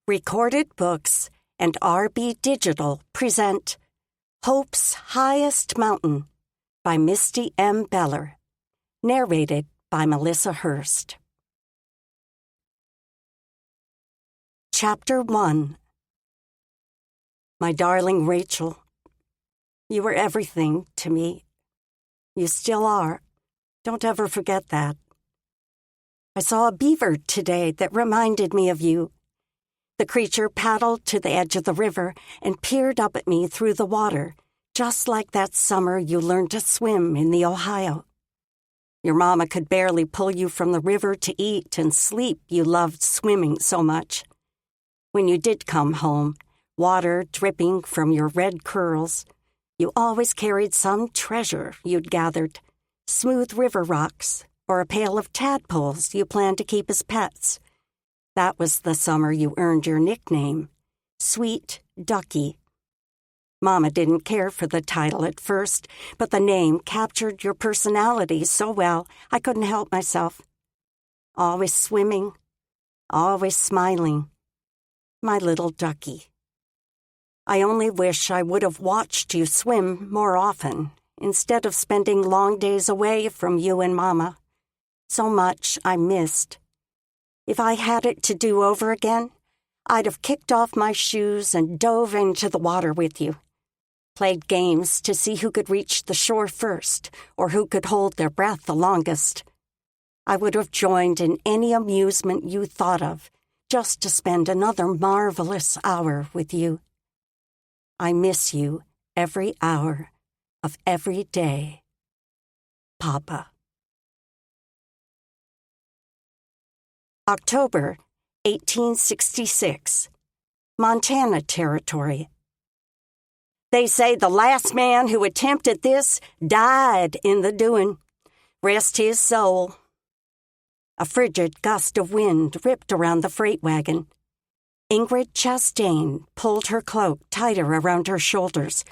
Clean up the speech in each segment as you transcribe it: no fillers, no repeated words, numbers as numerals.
Recorded Books and RB Digital present Hope's Highest Mountain by Misty M. Beller, narrated by Melissa Hurst. Chapter 1. My darling Rachel, you were everything to me. You still are. Don't ever forget that. I saw a beaver today that reminded me of you. The creature paddled to the edge of the river and peered up at me through the water, just like that summer you learned to swim in the Ohio. Your mama could barely pull you from the river to eat and sleep, you loved swimming so much. When you did come home, water dripping from your red curls, you always carried some treasure you'd gathered, smooth river rocks, or a pail of tadpoles you planned to keep as pets. That was the summer you earned your nickname, Sweet Ducky. Mama didn't care for the title at first, but the name captured your personality so well I couldn't help myself. Always swimming, always smiling. My little ducky. I only wish I would have watched you swim more often, instead of spending long days away from you and Mama. So much I missed. If I had it to do over again, I'd have kicked off my shoes and dove into the water with you. Played games to see who could reach the shore first, or who could hold their breath the longest. I would have joined in any amusement you thought of, just to spend another marvelous hour with you. I miss you every hour of every day. Papa. October 1866, Montana Territory. They say the last man who attempted this died in the doing. Rest his soul. A frigid gust of wind ripped around the freight wagon. Ingrid Chastain pulled her cloak tighter around her shoulders.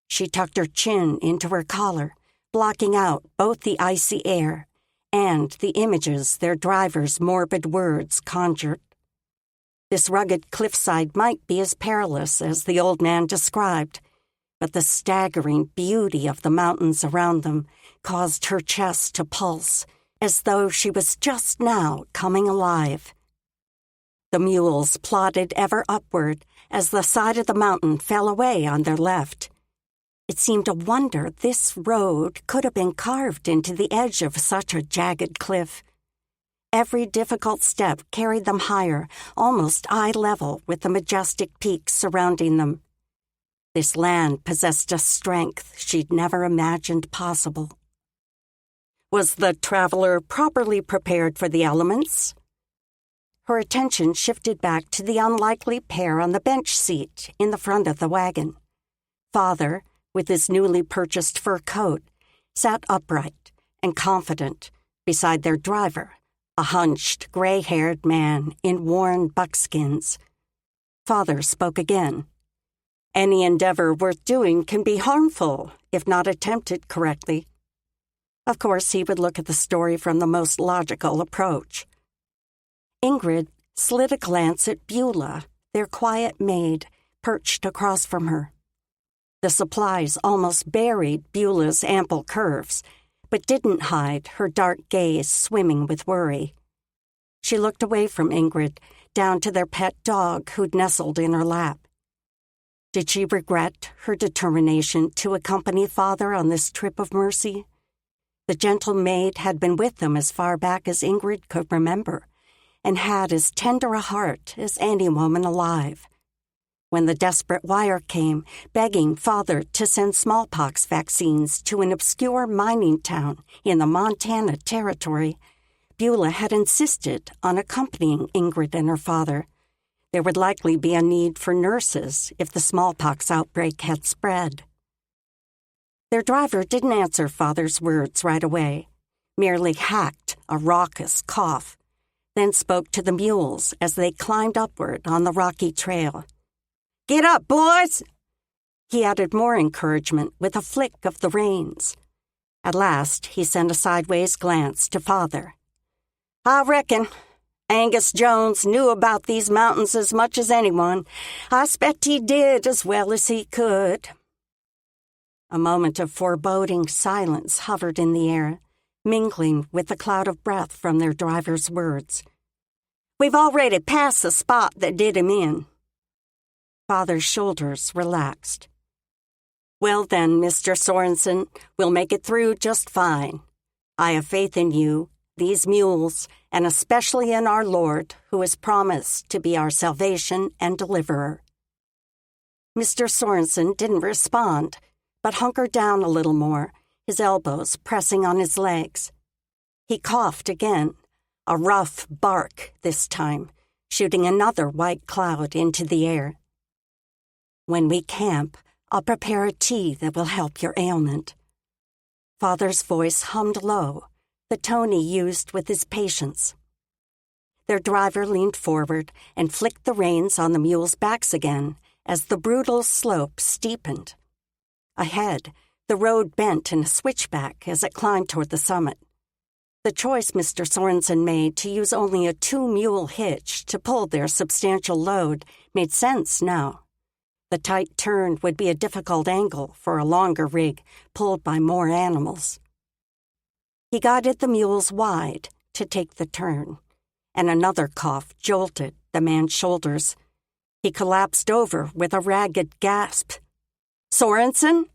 She tucked her chin into her collar, blocking out both the icy air and the images their driver's morbid words conjured. This rugged cliffside might be as perilous as the old man described, but the staggering beauty of the mountains around them caused her chest to pulse, as though she was just now coming alive. The mules plodded ever upward as the side of the mountain fell away on their left. It seemed a wonder this road could have been carved into the edge of such a jagged cliff. Every difficult step carried them higher, almost eye level with the majestic peaks surrounding them. This land possessed a strength she'd never imagined possible. Was the traveler properly prepared for the elements? Her attention shifted back to the unlikely pair on the bench seat in the front of the wagon. Father, with his newly purchased fur coat, sat upright and confident beside their driver, a hunched, gray-haired man in worn buckskins. Father spoke again. Any endeavor worth doing can be harmful if not attempted correctly. Of course, he would look at the story from the most logical approach. Ingrid slid a glance at Beulah, their quiet maid, perched across from her. The supplies almost buried Beulah's ample curves, but didn't hide her dark gaze swimming with worry. She looked away from Ingrid, down to their pet dog who'd nestled in her lap. Did she regret her determination to accompany Father on this trip of mercy? The gentle maid had been with them as far back as Ingrid could remember, and had as tender a heart as any woman alive. When the desperate wire came, begging Father to send smallpox vaccines to an obscure mining town in the Montana Territory, Beulah had insisted on accompanying Ingrid and her father. There would likely be a need for nurses if the smallpox outbreak had spread. Their driver didn't answer Father's words right away, merely hacked a raucous cough, then spoke to the mules as they climbed upward on the rocky trail. "Get up, boys!" He added more encouragement with a flick of the reins. At last, he sent a sideways glance to Father. "I reckon. Angus Jones knew about these mountains as much as anyone. I expect he did as well as he could." A moment of foreboding silence hovered in the air, mingling with the cloud of breath from their driver's words. "We've already passed the spot that did him in." Father's shoulders relaxed. "Well then, Mr. Sorensen, we'll make it through just fine. I have faith in you, these mules, and especially in our Lord, who has promised to be our salvation and deliverer." Mr. Sorensen didn't respond, but hunkered down a little more, his elbows pressing on his legs. He coughed again, a rough bark this time, shooting another white cloud into the air. "When we camp, I'll prepare a tea that will help your ailment." Father's voice hummed low, the tone he used with his patients. Their driver leaned forward and flicked the reins on the mules' backs again as the brutal slope steepened. Ahead, the road bent in a switchback as it climbed toward the summit. The choice Mr. Sorensen made to use only a 2-mule hitch to pull their substantial load made sense now. The tight turn would be a difficult angle for a longer rig pulled by more animals. He guided the mules wide to take the turn, and another cough jolted the man's shoulders. He collapsed over with a ragged gasp. "Sorensen?"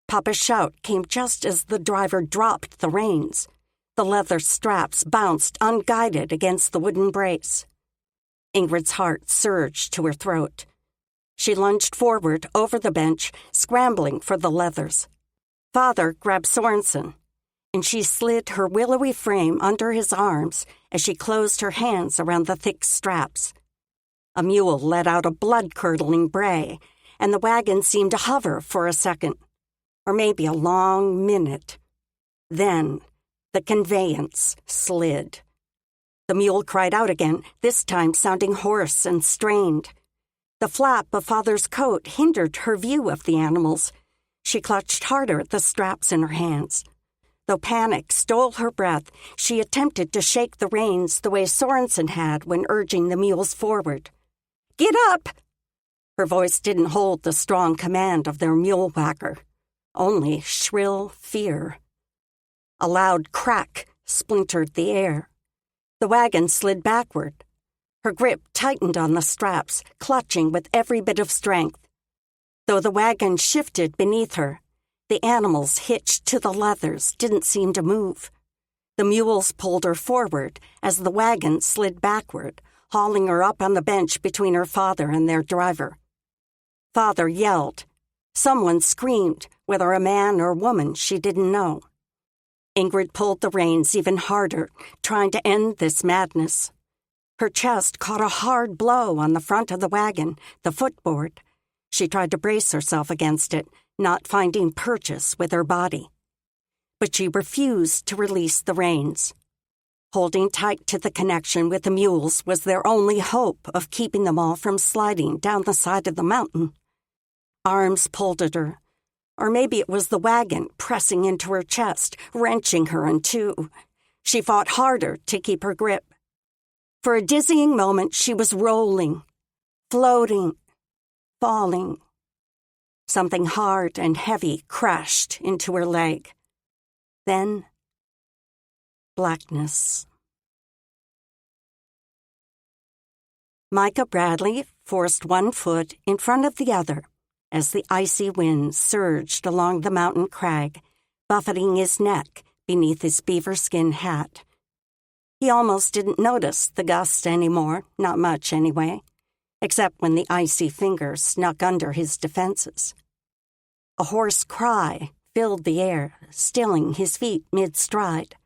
Papa's shout came just as the driver dropped the reins. The leather straps bounced unguided against the wooden brace. Ingrid's heart surged to her throat. She lunged forward over the bench, scrambling for the leathers. Father grabbed Sorensen, and she slid her willowy frame under his arms as she closed her hands around the thick straps. A mule let out a blood-curdling bray, and the wagon seemed to hover for a second, or maybe a long minute. Then the conveyance slid. The mule cried out again, this time sounding hoarse and strained. The flap of Father's coat hindered her view of the animals. She clutched harder at the straps in her hands. Though panic stole her breath, she attempted to shake the reins the way Sorensen had when urging the mules forward. "Get up!" Her voice didn't hold the strong command of their mule whacker, only shrill fear. A loud crack splintered the air. The wagon slid backward. Her grip tightened on the straps, clutching with every bit of strength. Though the wagon shifted beneath her, the animals hitched to the leathers didn't seem to move. The mules pulled her forward as the wagon slid backward, hauling her up on the bench between her father and their driver. Father yelled. Someone screamed, whether a man or woman she didn't know. Ingrid pulled the reins even harder, trying to end this madness. Her chest caught a hard blow on the front of the wagon, the footboard. She tried to brace herself against it, not finding purchase with her body. But she refused to release the reins. Holding tight to the connection with the mules was their only hope of keeping them all from sliding down the side of the mountain. Arms pulled at her, or maybe it was the wagon pressing into her chest, wrenching her in two. She fought harder to keep her grip. For a dizzying moment, she was rolling, floating, falling. Something hard and heavy crashed into her leg. Then, blackness. Micah Bradley forced one foot in front of the other as the icy wind surged along the mountain crag, buffeting his neck beneath his beaver-skin hat. He almost didn't notice the gust anymore, not much anyway, except when the icy fingers snuck under his defenses. A hoarse cry filled the air, stilling his feet mid-stride.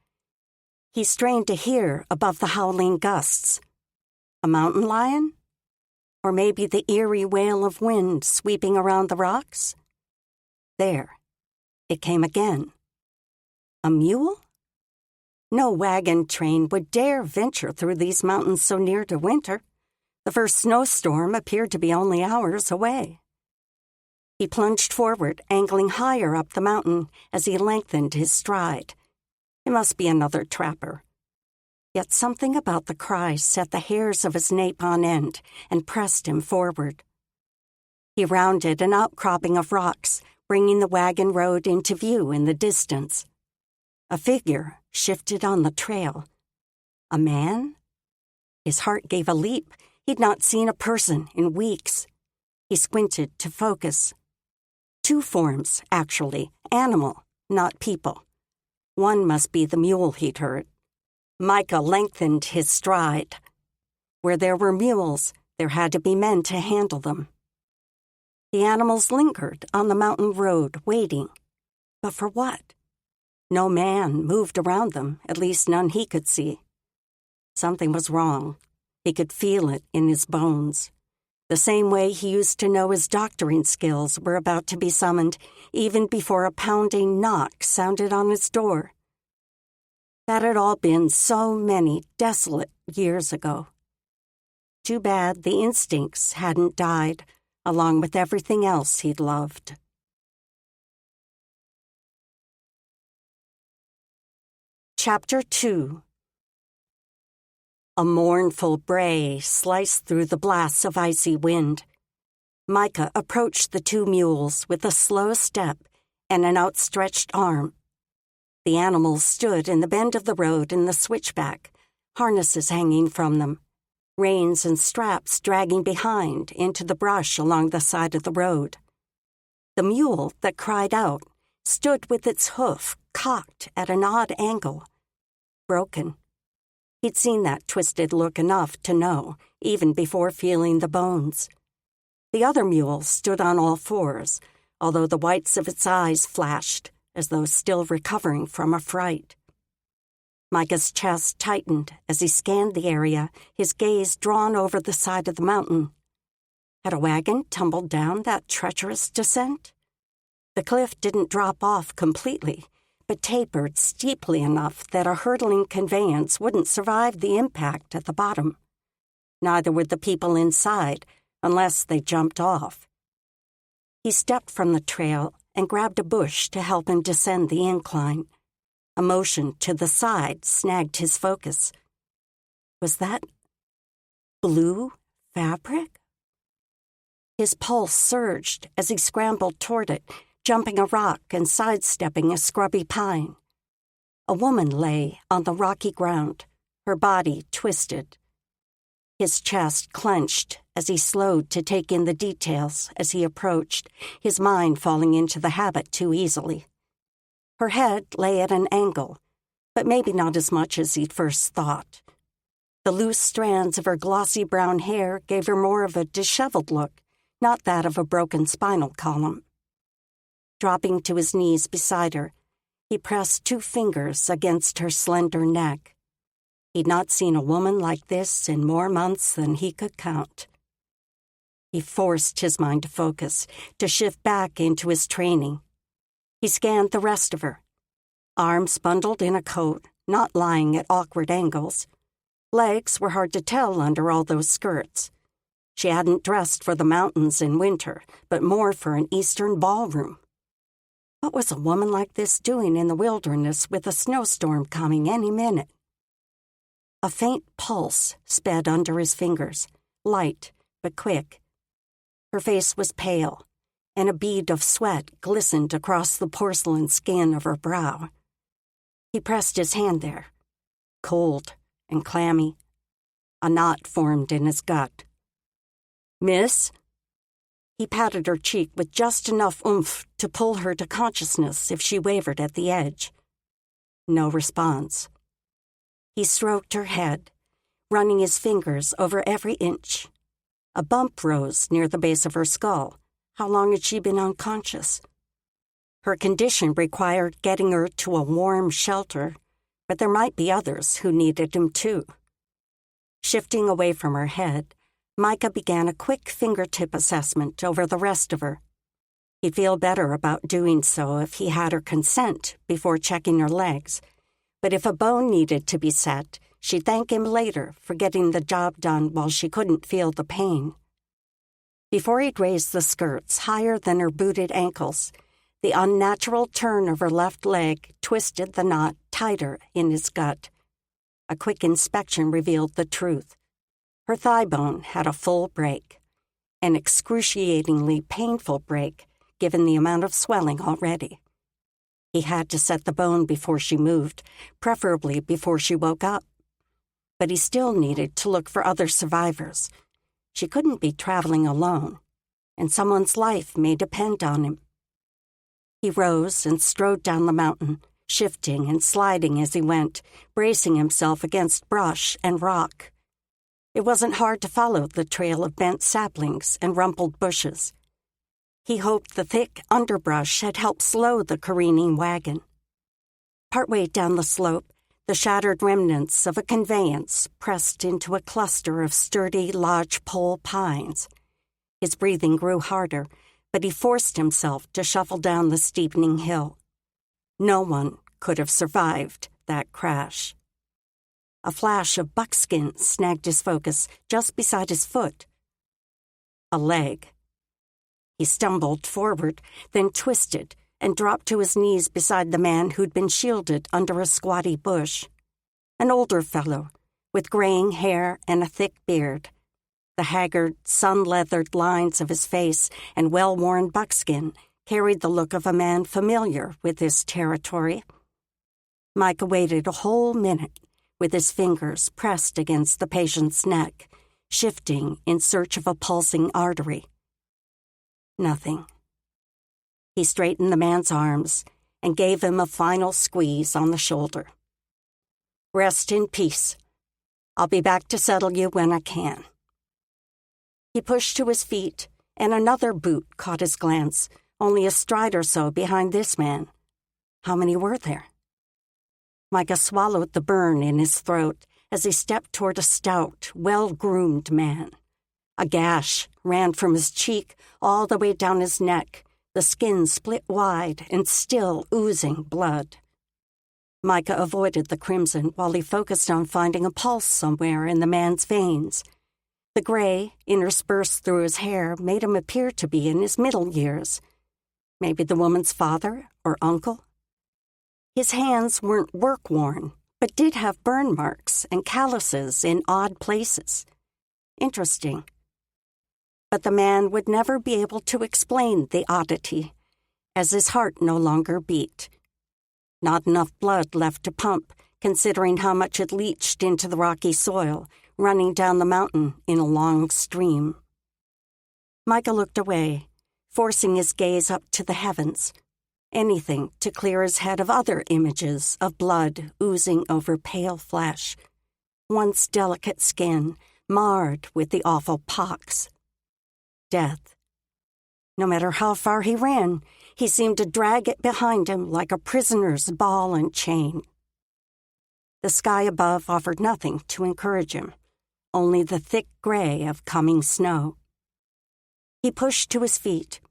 He strained to hear above the howling gusts. A mountain lion? Or maybe the eerie wail of wind sweeping around the rocks? There, it came again. A mule? No wagon train would dare venture through these mountains so near to winter. The first snowstorm appeared to be only hours away. He plunged forward, angling higher up the mountain as he lengthened his stride. It must be another trapper. Yet something about the cry set the hairs of his nape on end and pressed him forward. He rounded an outcropping of rocks, bringing the wagon road into view in the distance. A figure shifted on the trail. A man? His heart gave a leap. He'd not seen a person in weeks. He squinted to focus. Two forms, actually, animal, not people. One must be the mule he'd heard. Micah lengthened his stride. Where there were mules, there had to be men to handle them. The animals lingered on the mountain road, waiting. But for what? No man moved around them, at least none he could see. Something was wrong. He could feel it in his bones. The same way he used to know his doctoring skills were about to be summoned even before a pounding knock sounded on his door. That had all been so many desolate years ago. Too bad the instincts hadn't died, along with everything else he'd loved. Chapter 2. A mournful bray sliced through the blasts of icy wind. Micah approached the two mules with a slow step and an outstretched arm. The animals stood in the bend of the road in the switchback, harnesses hanging from them, reins and straps dragging behind into the brush along the side of the road. The mule that cried out stood with its hoof cocked at an odd angle, broken. He'd seen that twisted look enough to know, even before feeling the bones. The other mule stood on all fours, although the whites of its eyes flashed, as though still recovering from a fright. Micah's chest tightened as he scanned the area, his gaze drawn over the side of the mountain. Had a wagon tumbled down that treacherous descent? The cliff didn't drop off completely, but tapered steeply enough that a hurtling conveyance wouldn't survive the impact at the bottom. Neither would the people inside, unless they jumped off. He stepped from the trail and grabbed a bush to help him descend the incline. A motion to the side snagged his focus. Was that blue fabric? His pulse surged as he scrambled toward it, jumping a rock and sidestepping a scrubby pine. A woman lay on the rocky ground, her body twisted. His chest clenched as he slowed to take in the details as he approached, his mind falling into the habit too easily. Her head lay at an angle, but maybe not as much as he'd first thought. The loose strands of her glossy brown hair gave her more of a disheveled look, not that of a broken spinal column. Dropping to his knees beside her, he pressed two fingers against her slender neck. He'd not seen a woman like this in more months than he could count. He forced his mind to focus, to shift back into his training. He scanned the rest of her. Arms bundled in a coat, not lying at awkward angles. Legs were hard to tell under all those skirts. She hadn't dressed for the mountains in winter, but more for an eastern ballroom. What was a woman like this doing in the wilderness with a snowstorm coming any minute? A faint pulse sped under his fingers, light but quick. Her face was pale, and a bead of sweat glistened across the porcelain skin of her brow. He pressed his hand there, cold and clammy. A knot formed in his gut. "Miss?" He patted her cheek with just enough oomph to pull her to consciousness if she wavered at the edge. No response. He stroked her head, running his fingers over every inch. A bump rose near the base of her skull. How long had she been unconscious? Her condition required getting her to a warm shelter, but there might be others who needed him too. Shifting away from her head, Micah began a quick fingertip assessment over the rest of her. He'd feel better about doing so if he had her consent before checking her legs, but if a bone needed to be set, she'd thank him later for getting the job done while she couldn't feel the pain. Before he'd raised the skirts higher than her booted ankles, the unnatural turn of her left leg twisted the knot tighter in his gut. A quick inspection revealed the truth. Her thigh bone had a full break, an excruciatingly painful break given the amount of swelling already. He had to set the bone before she moved, preferably before she woke up. But he still needed to look for other survivors. She couldn't be traveling alone, and someone's life may depend on him. He rose and strode down the mountain, shifting and sliding as he went, bracing himself against brush and rock. It wasn't hard to follow the trail of bent saplings and rumpled bushes. He hoped the thick underbrush had helped slow the careening wagon. Partway down the slope, the shattered remnants of a conveyance pressed into a cluster of sturdy lodgepole pines. His breathing grew harder, but he forced himself to shuffle down the steepening hill. No one could have survived that crash. A flash of buckskin snagged his focus just beside his foot. A leg. He stumbled forward, then twisted and dropped to his knees beside the man who'd been shielded under a squatty bush. An older fellow, with graying hair and a thick beard. The haggard, sun-leathered lines of his face and well-worn buckskin carried the look of a man familiar with this territory. Micah waited a whole minute, with his fingers pressed against the patient's neck, shifting in search of a pulsing artery. Nothing. He straightened the man's arms and gave him a final squeeze on the shoulder. Rest in peace. I'll be back to settle you when I can. He pushed to his feet, and another boot caught his glance, only a stride or so behind this man. How many were there? Micah swallowed the burn in his throat as he stepped toward a stout, well-groomed man. A gash ran from his cheek all the way down his neck, the skin split wide and still oozing blood. Micah avoided the crimson while he focused on finding a pulse somewhere in the man's veins. The gray, interspersed through his hair, made him appear to be in his middle years. Maybe the woman's father or uncle? His hands weren't work-worn, but did have burn marks and calluses in odd places. Interesting. But the man would never be able to explain the oddity, as his heart no longer beat. Not enough blood left to pump, considering how much had leached into the rocky soil, running down the mountain in a long stream. Micah looked away, forcing his gaze up to the heavens. Anything to clear his head of other images of blood oozing over pale flesh, once delicate skin marred with the awful pox. Death. No matter how far he ran, he seemed to drag it behind him like a prisoner's ball and chain. The sky above offered nothing to encourage him, only the thick gray of coming snow. He pushed to his feet.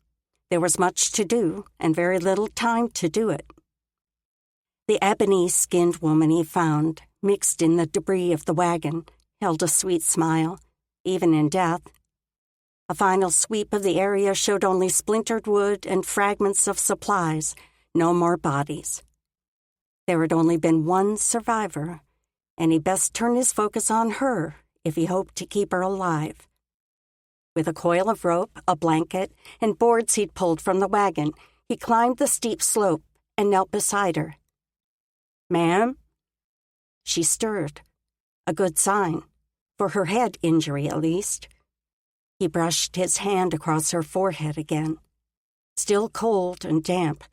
There was much to do and very little time to do it. The ebony-skinned woman he found, mixed in the debris of the wagon, held a sweet smile, even in death. A final sweep of the area showed only splintered wood and fragments of supplies, no more bodies. There had only been one survivor, and he best turn his focus on her if he hoped to keep her alive. With a coil of rope, a blanket, and boards he'd pulled from the wagon, he climbed the steep slope and knelt beside her. "Ma'am?" She stirred. A good sign, for her head injury at least. He brushed his hand across her forehead again. Still cold and damp.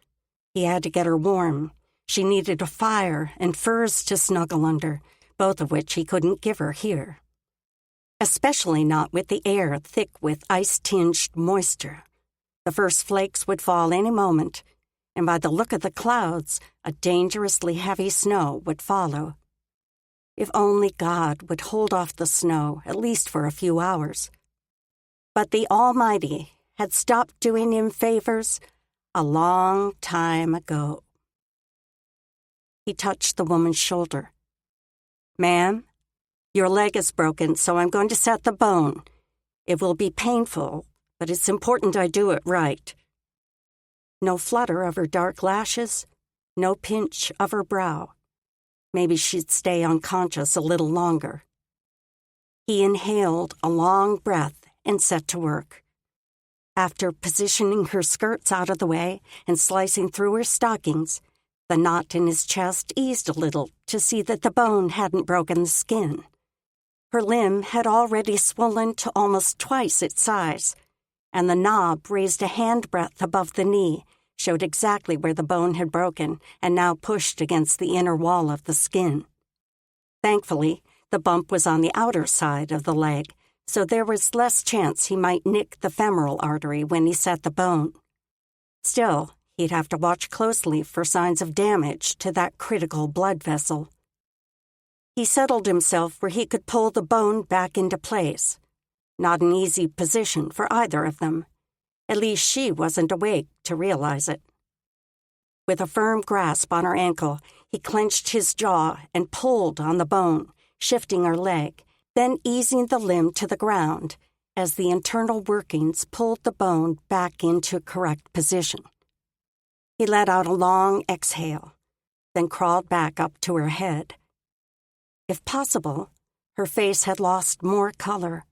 He had to get her warm. She needed a fire and furs to snuggle under, both of which he couldn't give her here. Especially not with the air thick with ice-tinged moisture. The first flakes would fall any moment, and by the look of the clouds, a dangerously heavy snow would follow. If only God would hold off the snow, at least for a few hours. But the Almighty had stopped doing him favors a long time ago. He touched the woman's shoulder. "Ma'am, your leg is broken, so I'm going to set the bone. It will be painful, but it's important I do it right." No flutter of her dark lashes, no pinch of her brow. maybe she'd stay unconscious a little longer. He inhaled a long breath and set to work. After positioning her skirts out of the way and slicing through her stockings, the knot in his chest eased a little to see that the bone hadn't broken the skin. Her limb had already swollen to almost twice its size, and the knob raised a handbreadth above the knee showed exactly where the bone had broken and now pushed against the inner wall of the skin. Thankfully, the bump was on the outer side of the leg, so there was less chance he might nick the femoral artery when he set the bone. Still, he'd have to watch closely for signs of damage to that critical blood vessel. He settled himself where he could pull the bone back into place. Not an easy position for either of them. At least she wasn't awake to realize it. With a firm grasp on her ankle, he clenched his jaw and pulled on the bone, shifting her leg, then easing the limb to the ground as the internal workings pulled the bone back into correct position. He let out a long exhale, then crawled back up to her head. If possible, her face had lost more color.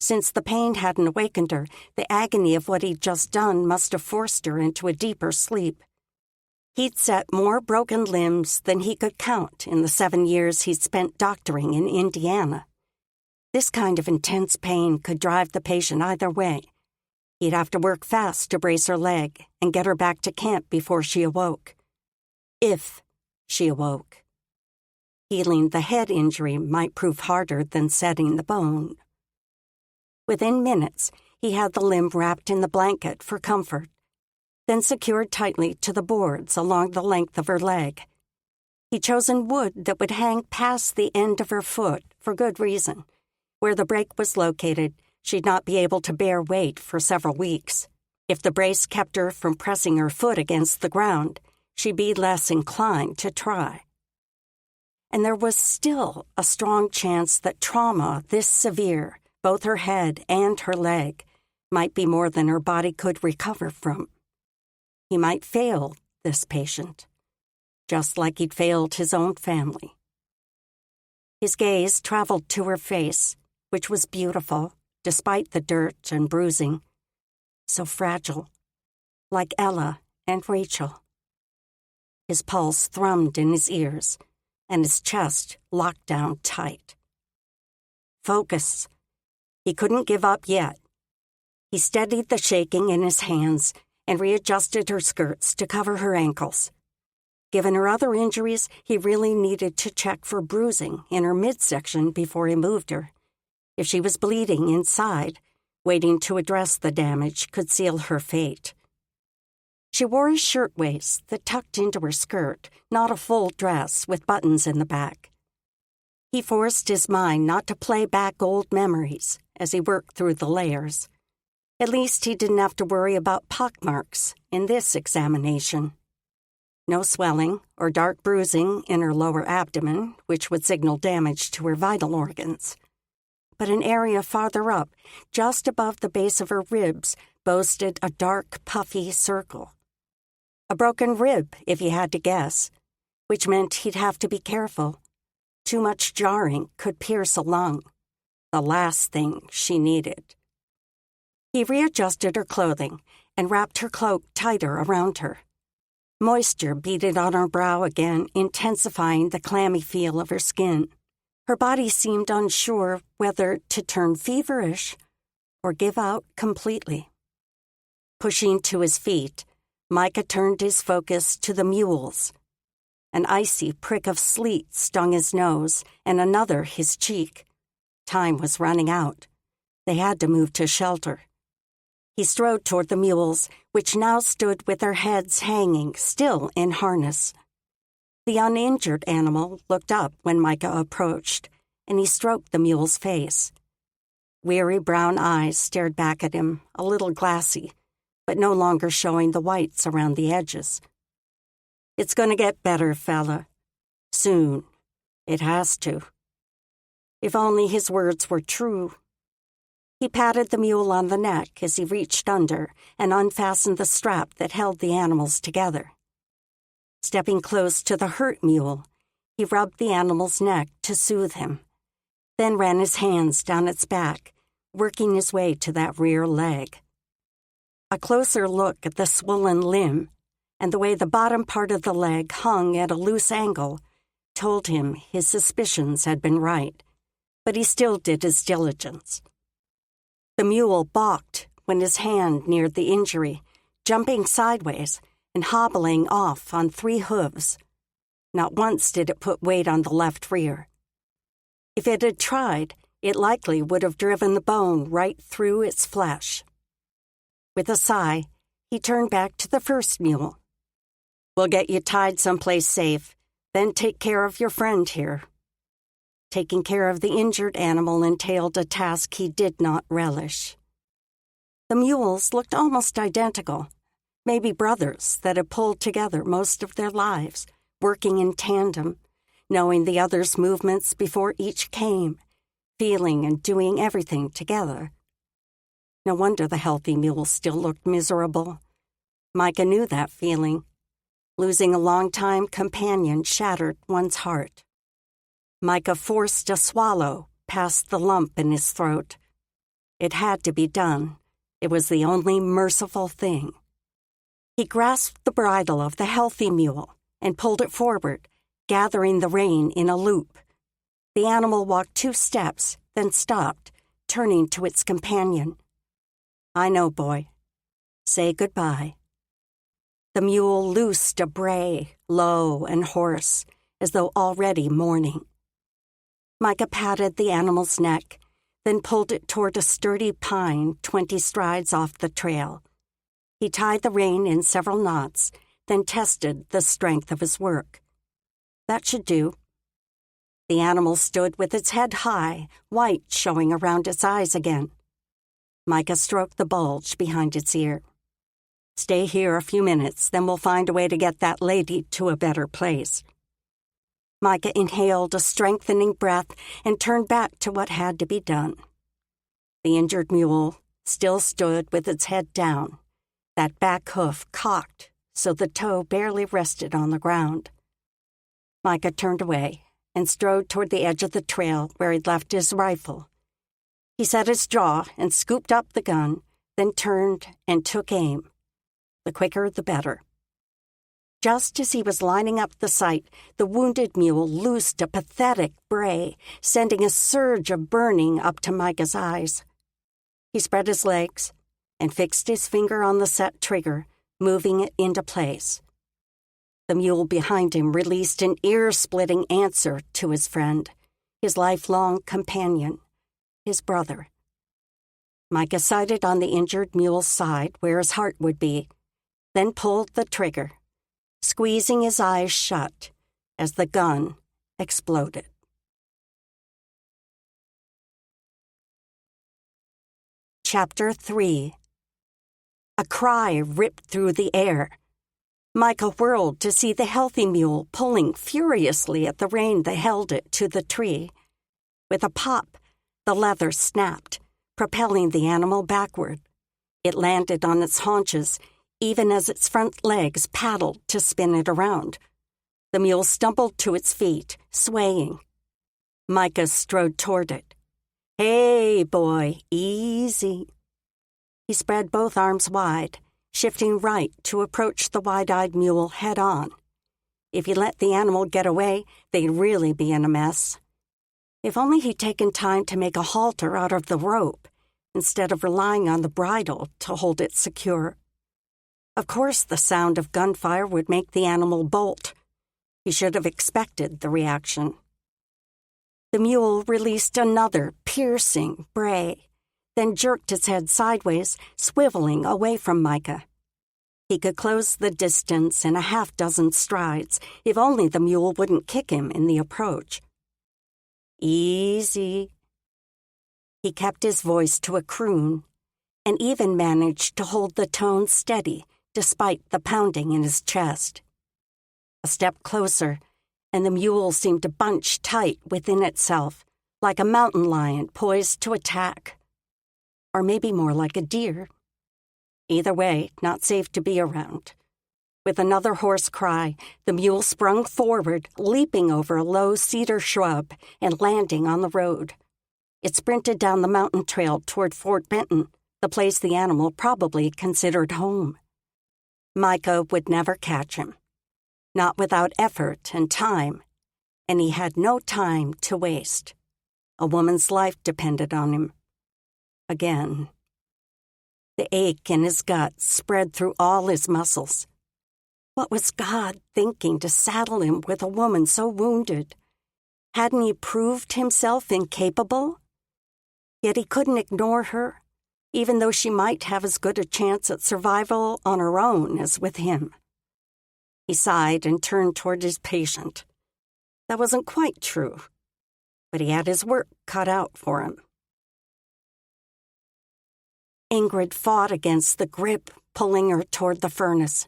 Since the pain hadn't awakened her, the agony of what he'd just done must have forced her into a deeper sleep. He'd set more broken limbs than he could count in the 7 years he'd spent doctoring in Indiana. This kind of intense pain could drive the patient either way. He'd have to work fast to brace her leg and get her back to camp before she awoke. If she awoke. Healing the head injury might prove harder than setting the bone. Within minutes, he had the limb wrapped in the blanket for comfort, then secured tightly to the boards along the length of her leg. He'd chosen wood that would hang past the end of her foot for good reason. Where the break was located, she'd not be able to bear weight for several weeks. If the brace kept her from pressing her foot against the ground, she'd be less inclined to try. And there was still a strong chance that trauma this severe, both her head and her leg, might be more than her body could recover from. He might fail this patient, just like he'd failed his own family. His gaze traveled to her face, which was beautiful, despite the dirt and bruising. So fragile, like Ella and Rachel. His pulse thrummed in his ears, and his chest locked down tight. Focus. He couldn't give up yet. He steadied the shaking in his hands and readjusted her skirts to cover her ankles. Given her other injuries, he really needed to check for bruising in her midsection before he moved her. If she was bleeding inside, waiting to address the damage could seal her fate. She wore a shirtwaist that tucked into her skirt, not a full dress with buttons in the back. He forced his mind not to play back old memories as he worked through the layers. At least he didn't have to worry about pockmarks in this examination. No swelling or dark bruising in her lower abdomen, which would signal damage to her vital organs. But an area farther up, just above the base of her ribs, boasted a dark, puffy circle. A broken rib, if he had to guess, which meant he'd have to be careful. Too much jarring could pierce a lung, the last thing she needed. He readjusted her clothing and wrapped her cloak tighter around her. Moisture beaded on her brow again, intensifying the clammy feel of her skin. Her body seemed unsure whether to turn feverish or give out completely. Pushing to his feet, Micah turned his focus to the mules. An icy prick of sleet stung his nose and another his cheek. Time was running out. They had to move to shelter. He strode toward the mules, which now stood with their heads hanging, still in harness. The uninjured animal looked up when Micah approached, and he stroked the mule's face. Weary brown eyes stared back at him, a little glassy, but no longer showing the whites around the edges. "It's going to get better, fella. Soon. It has to." If only his words were true. He patted the mule on the neck as he reached under and unfastened the strap that held the animals together. Stepping close to the hurt mule, He rubbed the animal's neck to soothe him, then ran his hands down its back, working his way to that rear leg. A closer look at the swollen limb and the way the bottom part of the leg hung at a loose angle told him his suspicions had been right, but he still did his diligence. The mule balked when his hand neared the injury, jumping sideways and hobbling off on 3 hooves. Not once did it put weight on the left rear. If it had tried, it likely would have driven the bone right through its flesh. With a sigh, he turned back to the first mule. "We'll get you tied someplace safe, then take care of your friend here." Taking care of the injured animal entailed a task he did not relish. The mules looked almost identical, maybe brothers that had pulled together most of their lives, working in tandem, knowing the other's movements before each came, feeling and doing everything together. No wonder the healthy mule still looked miserable. Micah knew that feeling. Losing a longtime companion shattered one's heart. Micah forced a swallow past the lump in his throat. It had to be done. It was the only merciful thing. He grasped the bridle of the healthy mule and pulled it forward, gathering the rein in a loop. The animal walked 2 steps, then stopped, turning to its companion. "I know, boy. Say goodbye." The mule loosed a bray, low and hoarse, as though already mourning. Micah patted the animal's neck, then pulled it toward a sturdy pine 20 strides off the trail. He tied the rein in several knots, then tested the strength of his work. That should do. The animal stood with its head high, white showing around its eyes again. Micah stroked the bulge behind its ear. "Stay here a few minutes, then we'll find a way to get that lady to a better place." Micah inhaled a strengthening breath and turned back to what had to be done. The injured mule still stood with its head down, that back hoof cocked so the toe barely rested on the ground. Micah turned away and strode toward the edge of the trail where he'd left his rifle. He set his jaw and scooped up the gun, then turned and took aim. The quicker, the better. Just as he was lining up the sight, the wounded mule loosed a pathetic bray, sending a surge of burning up to Micah's eyes. He spread his legs and fixed his finger on the set trigger, moving it into place. The mule behind him released an ear-splitting answer to his friend, his lifelong companion, his brother. Micah sighted on the injured mule's side where his heart would be, then pulled the trigger, squeezing his eyes shut as the gun exploded. Chapter 3. A cry ripped through the air. Micah whirled to see the healthy mule pulling furiously at the rein that held it to the tree. With a pop, the leather snapped, propelling the animal backward. It landed on its haunches, even as its front legs paddled to spin it around. The mule stumbled to its feet, swaying. Micah strode toward it. "Hey, boy, easy." He spread both arms wide, shifting right to approach the wide-eyed mule head-on. If he let the animal get away, they'd really be in a mess. If only he'd taken time to make a halter out of the rope, instead of relying on the bridle to hold it secure. Of course, the sound of gunfire would make the animal bolt. He should have expected the reaction. The mule released another piercing bray, then jerked its head sideways, swiveling away from Micah. He could close the distance in a 6 strides, if only the mule wouldn't kick him in the approach. "Easy." He kept his voice to a croon, and even managed to hold the tone steady despite the pounding in his chest. A step closer, and the mule seemed to bunch tight within itself, like a mountain lion poised to attack. Or maybe more like a deer. Either way, not safe to be around. With another hoarse cry, the mule sprung forward, leaping over a low cedar shrub and landing on the road. It sprinted down the mountain trail toward Fort Benton, the place the animal probably considered home. Micah would never catch him, not without effort and time, and he had no time to waste. A woman's life depended on him. Again. The ache in his gut spread through all his muscles. What was God thinking to saddle him with a woman so wounded? Hadn't he proved himself incapable? Yet he couldn't ignore her, even though she might have as good a chance at survival on her own as with him. He sighed and turned toward his patient. That wasn't quite true, but he had his work cut out for him. Ingrid fought against the grip pulling her toward the furnace.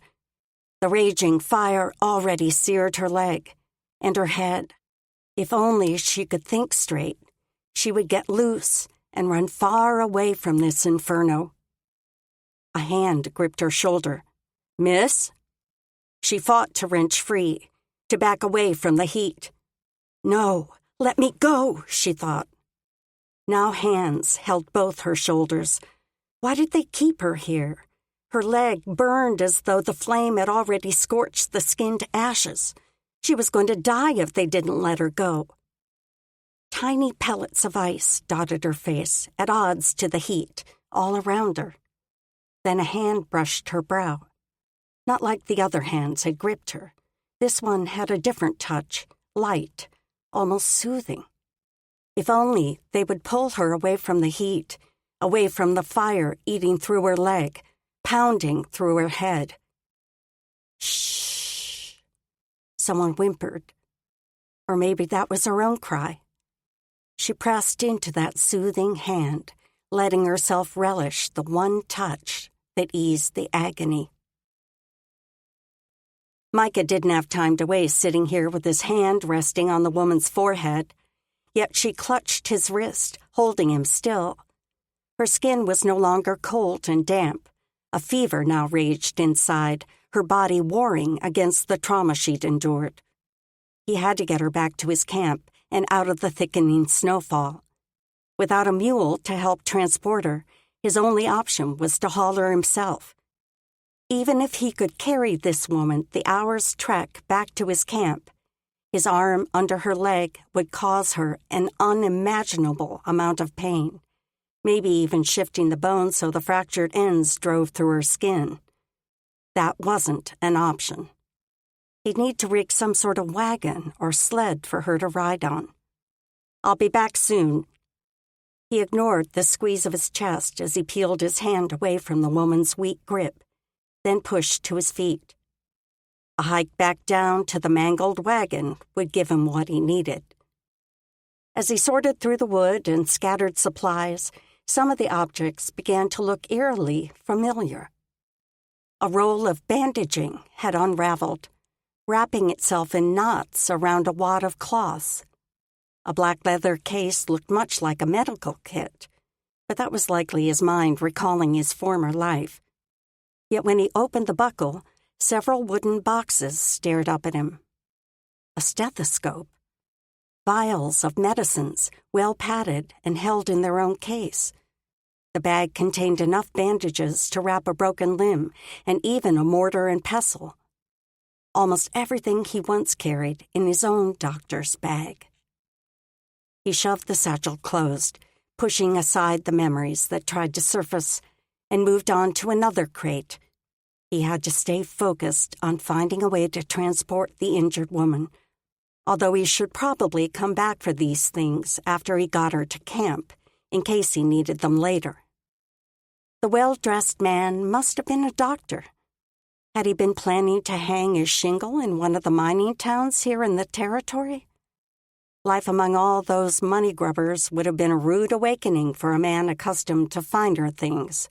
The raging fire already seared her leg and her head. If only she could think straight, she would get loose and run far away from this inferno. A hand gripped her shoulder. "Miss?" She fought to wrench free, to back away from the heat. "No, let me go," she thought. Now hands held both her shoulders. Why did they keep her here? Her leg burned as though the flame had already scorched the skin to ashes. She was going to die if they didn't let her go. Tiny pellets of ice dotted her face, at odds to the heat, all around her. Then a hand brushed her brow. Not like the other hands had gripped her. This one had a different touch, light, almost soothing. If only they would pull her away from the heat, away from the fire eating through her leg, pounding through her head. Shh. Someone whimpered. Or maybe that was her own cry. She pressed into that soothing hand, letting herself relish the one touch that eased the agony. Micah didn't have time to waste sitting here with his hand resting on the woman's forehead, yet she clutched his wrist, holding him still. Her skin was no longer cold and damp. A fever now raged inside, her body warring against the trauma she'd endured. He had to get her back to his camp and out of the thickening snowfall. Without a mule to help transport her, his only option was to haul her himself. Even if he could carry this woman the hour's trek back to his camp, his arm under her leg would cause her an unimaginable amount of pain, maybe even shifting the bones so the fractured ends drove through her skin. That wasn't an option. He'd need to rig some sort of wagon or sled for her to ride on. "I'll be back soon." He ignored the squeeze of his chest as he peeled his hand away from the woman's weak grip, then pushed to his feet. A hike back down to the mangled wagon would give him what he needed. As he sorted through the wood and scattered supplies, some of the objects began to look eerily familiar. A roll of bandaging had unraveled, wrapping itself in knots around a wad of cloths. A black leather case looked much like a medical kit, but that was likely his mind recalling his former life. Yet when he opened the buckle, several wooden boxes stared up at him. A stethoscope. Vials of medicines, well padded and held in their own case. The bag contained enough bandages to wrap a broken limb and even a mortar and pestle. Almost everything he once carried in his own doctor's bag. He shoved the satchel closed, pushing aside the memories that tried to surface, and moved on to another crate. He had to stay focused on finding a way to transport the injured woman, although he should probably come back for these things after he got her to camp, in case he needed them later. The well-dressed man must have been a doctor. Had he been planning to hang his shingle in one of the mining towns here in the territory? Life among all those money grubbers would have been a rude awakening for a man accustomed to finer things.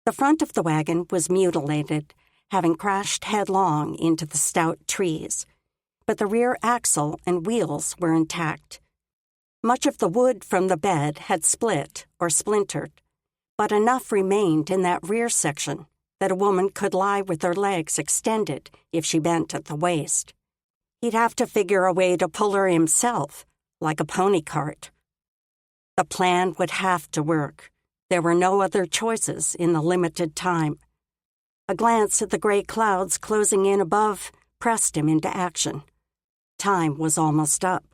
The front of the wagon was mutilated, having crashed headlong into the stout trees, but the rear axle and wheels were intact. Much of the wood from the bed had split or splintered, but enough remained in that rear section that a woman could lie with her legs extended if she bent at the waist. He'd have to figure a way to pull her himself, like a pony cart. The plan would have to work. There were no other choices in the limited time. A glance at the gray clouds closing in above pressed him into action. Time was almost up.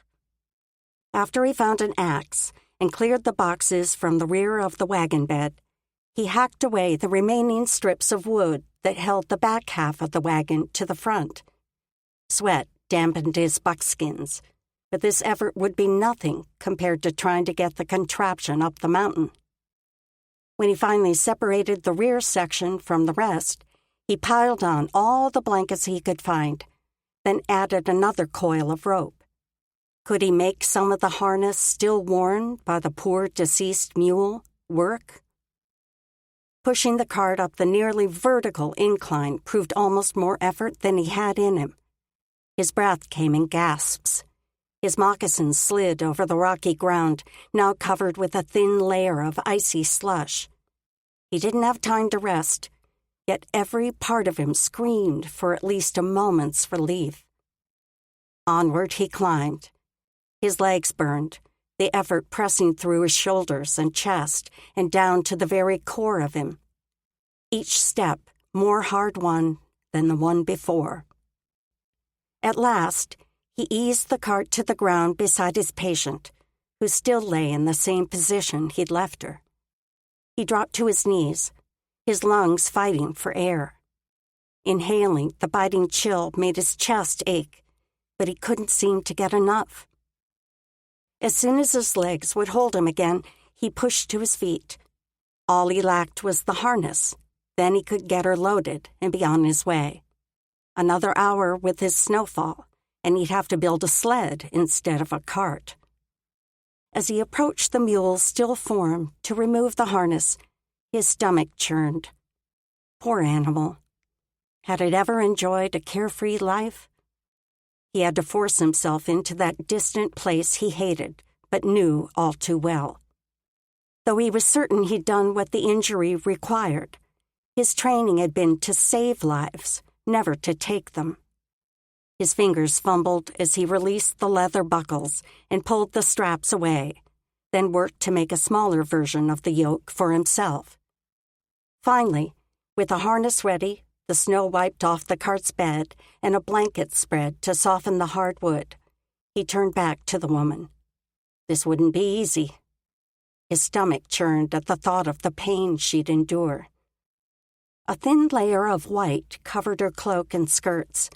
After he found an axe and cleared the boxes from the rear of the wagon bed, he hacked away the remaining strips of wood that held the back half of the wagon to the front. Sweat dampened his buckskins, but this effort would be nothing compared to trying to get the contraption up the mountain. When he finally separated the rear section from the rest, he piled on all the blankets he could find, then added another coil of rope. Could he make some of the harness still worn by the poor deceased mule work? Pushing the cart up the nearly vertical incline proved almost more effort than he had in him. His breath came in gasps. His moccasins slid over the rocky ground, now covered with a thin layer of icy slush. He didn't have time to rest, yet every part of him screamed for at least a moment's relief. Onward he climbed. His legs burned, the effort pressing through his shoulders and chest and down to the very core of him. Each step more hard-won than the one before. At last, he eased the cart to the ground beside his patient, who still lay in the same position he'd left her. He dropped to his knees, his lungs fighting for air. Inhaling the biting chill made his chest ache, but he couldn't seem to get enough. As soon as his legs would hold him again, he pushed to his feet. All he lacked was the harness. Then he could get her loaded and be on his way. Another hour with his snowfall, and he'd have to build a sled instead of a cart. As he approached the mule's still form to remove the harness, his stomach churned. Poor animal. Had it ever enjoyed a carefree life? He had to force himself into that distant place he hated, but knew all too well. Though he was certain he'd done what the injury required, his training had been to save lives, never to take them. His fingers fumbled as he released the leather buckles and pulled the straps away, then worked to make a smaller version of the yoke for himself. Finally, with the harness ready, the snow wiped off the cart's bed, and a blanket spread to soften the hard wood, he turned back to the woman. This wouldn't be easy. His stomach churned at the thought of the pain she'd endure. A thin layer of white covered her cloak and skirts,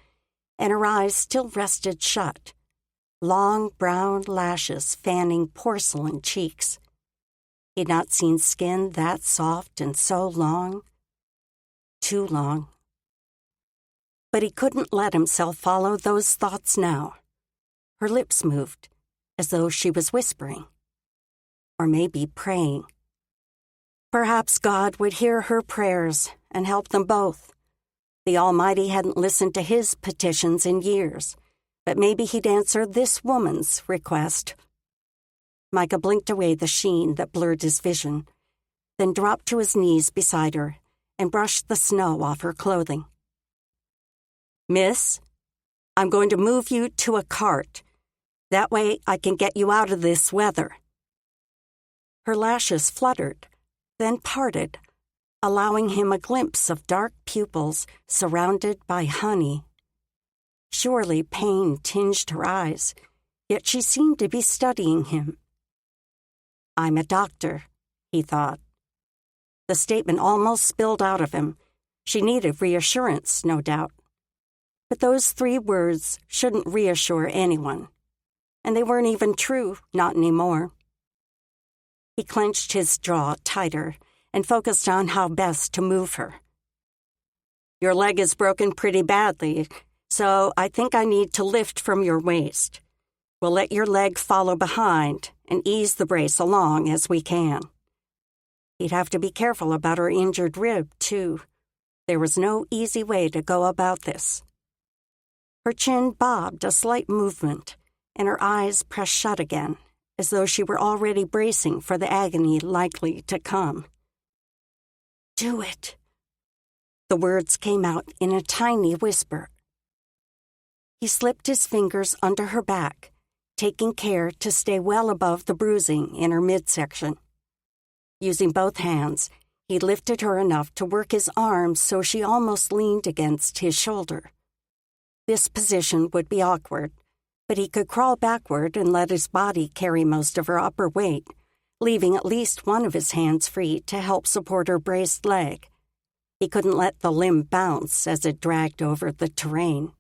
and her eyes still rested shut, long brown lashes fanning porcelain cheeks. He'd not seen skin that soft and so long. Too long. But he couldn't let himself follow those thoughts now. Her lips moved, as though she was whispering. Or maybe praying. Perhaps God would hear her prayers and help them both. The Almighty hadn't listened to his petitions in years, but maybe he'd answer this woman's request. Micah blinked away the sheen that blurred his vision, then dropped to his knees beside her and brushed the snow off her clothing. Miss, I'm going to move you to a cart. That way I can get you out of this weather. Her lashes fluttered, then parted, allowing him a glimpse of dark pupils surrounded by honey. Surely pain tinged her eyes, yet she seemed to be studying him. I'm a doctor, he thought. The statement almost spilled out of him. She needed reassurance, no doubt. But those 3 words shouldn't reassure anyone. And they weren't even true, not anymore. He clenched his jaw tighter and focused on how best to move her. Your leg is broken pretty badly, so I think I need to lift from your waist. We'll let your leg follow behind and ease the brace along as we can. He'd have to be careful about her injured rib, too. There was no easy way to go about this. Her chin bobbed a slight movement, and her eyes pressed shut again, as though she were already bracing for the agony likely to come. Do it. The words came out in a tiny whisper. He slipped his fingers under her back, taking care to stay well above the bruising in her midsection. Using both hands, he lifted her enough to work his arms so she almost leaned against his shoulder. This position would be awkward, but he could crawl backward and let his body carry most of her upper weight, leaving at least one of his hands free to help support her braced leg. He couldn't let the limb bounce as it dragged over the terrain.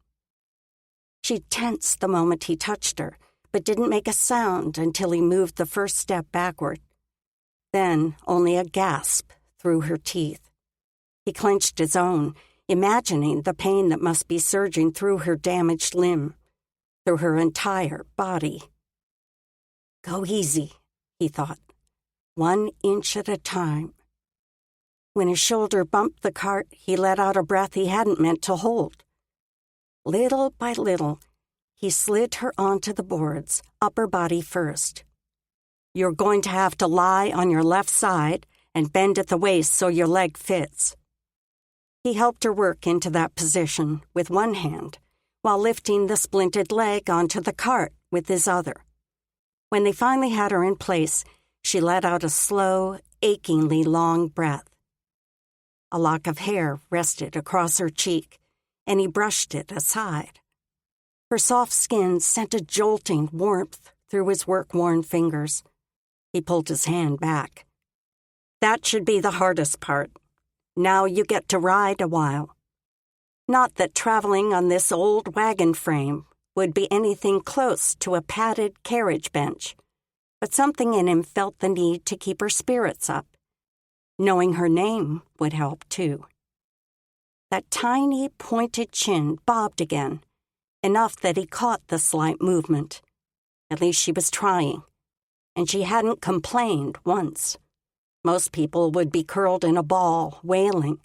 She tensed the moment he touched her, but didn't make a sound until he moved the first step backward. Then only a gasp through her teeth. He clenched his own, imagining the pain that must be surging through her damaged limb, through her entire body. Go easy, he thought, 1 inch at a time. When his shoulder bumped the cart, he let out a breath he hadn't meant to hold. Little by little, he slid her onto the boards, upper body first. You're going to have to lie on your left side and bend at the waist so your leg fits. He helped her work into that position with one hand, while lifting the splinted leg onto the cart with his other. When they finally had her in place, she let out a slow, achingly long breath. A lock of hair rested across her cheek, and he brushed it aside. Her soft skin sent a jolting warmth through his work-worn fingers. He pulled his hand back. That should be the hardest part. Now you get to ride a while. Not that traveling on this old wagon frame would be anything close to a padded carriage bench, but something in him felt the need to keep her spirits up. Knowing her name would help, too. That tiny, pointed chin bobbed again, enough that he caught the slight movement. At least she was trying, and she hadn't complained once. Most people would be curled in a ball, wailing.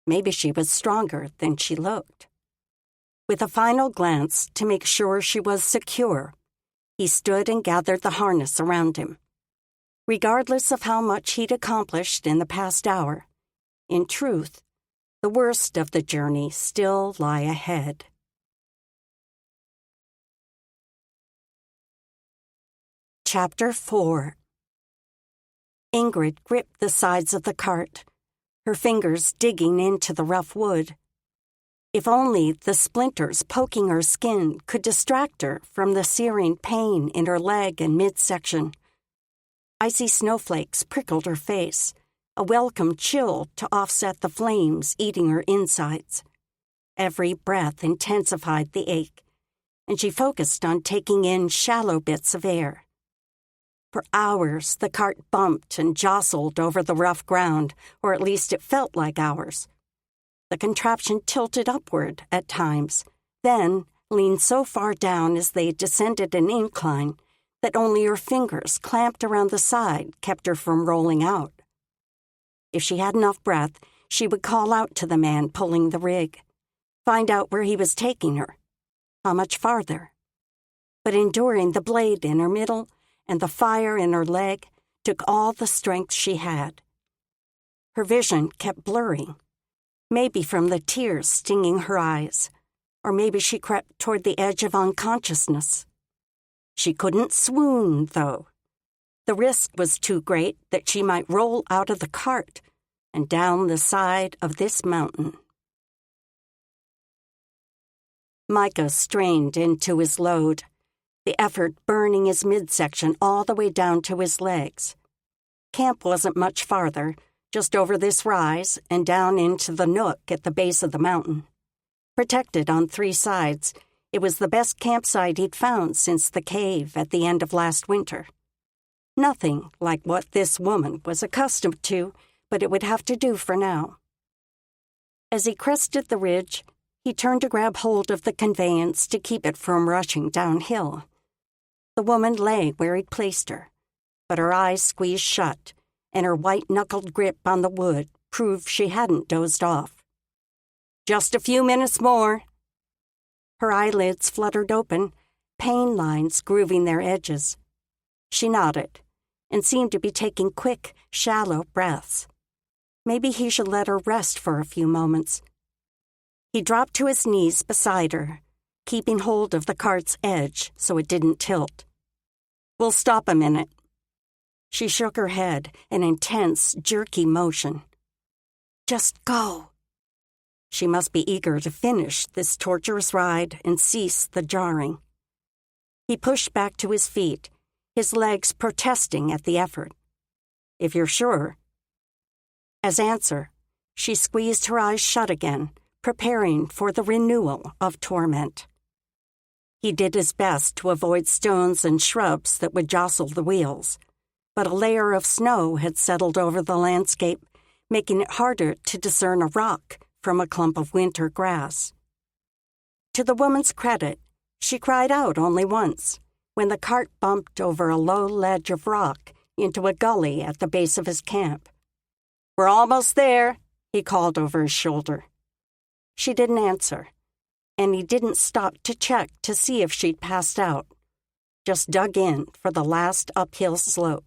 Maybe she was stronger than she looked. With a final glance to make sure she was secure, he stood and gathered the harness around him. Regardless of how much he'd accomplished in the past hour, in truth, the worst of the journey still lie ahead. Chapter 4. Ingrid gripped the sides of the cart, her fingers digging into the rough wood. If only the splinters poking her skin could distract her from the searing pain in her leg and midsection. Icy snowflakes prickled her face, a welcome chill to offset the flames eating her insides. Every breath intensified the ache, and she focused on taking in shallow bits of air. For hours, the cart bumped and jostled over the rough ground, or at least it felt like hours. The contraption tilted upward at times, then leaned so far down as they descended an incline that only her fingers clamped around the side kept her from rolling out. If she had enough breath, she would call out to the man pulling the rig, find out where he was taking her, how much farther. But enduring the blade in her middle and the fire in her leg took all the strength she had. Her vision kept blurring, maybe from the tears stinging her eyes, or maybe she crept toward the edge of unconsciousness. She couldn't swoon, though. The risk was too great that she might roll out of the cart and down the side of this mountain. Micah strained into his load, the effort burning his midsection all the way down to his legs. Camp wasn't much farther, just over this rise and down into the nook at the base of the mountain. Protected on 3 sides, it was the best campsite he'd found since the cave at the end of last winter. Nothing like what this woman was accustomed to, but it would have to do for now. As he crested the ridge, he turned to grab hold of the conveyance to keep it from rushing downhill. The woman lay where he'd placed her, but her eyes squeezed shut, and her white-knuckled grip on the wood proved she hadn't dozed off. "Just a few minutes more." Her eyelids fluttered open, pain lines grooving their edges. She nodded and seemed to be taking quick, shallow breaths. Maybe he should let her rest for a few moments. He dropped to his knees beside her, keeping hold of the cart's edge so it didn't tilt. "We'll stop a minute." She shook her head, an intense, jerky motion. "Just go." She must be eager to finish this torturous ride and cease the jarring. He pushed back to his feet, his legs protesting at the effort. "If you're sure." As answer, she squeezed her eyes shut again, preparing for the renewal of torment. He did his best to avoid stones and shrubs that would jostle the wheels, but a layer of snow had settled over the landscape, making it harder to discern a rock from a clump of winter grass. To the woman's credit, she cried out only once, when the cart bumped over a low ledge of rock into a gully at the base of his camp. "We're almost there," he called over his shoulder. She didn't answer, and he didn't stop to check to see if she'd passed out, just dug in for the last uphill slope.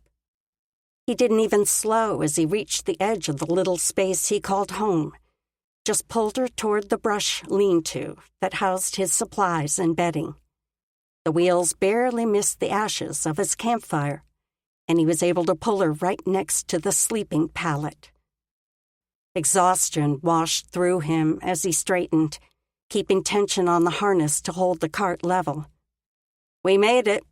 He didn't even slow as he reached the edge of the little space he called home, just pulled her toward the brush lean-to that housed his supplies and bedding. The wheels barely missed the ashes of his campfire, and he was able to pull her right next to the sleeping pallet. Exhaustion washed through him as he straightened, keeping tension on the harness to hold the cart level. "We made it."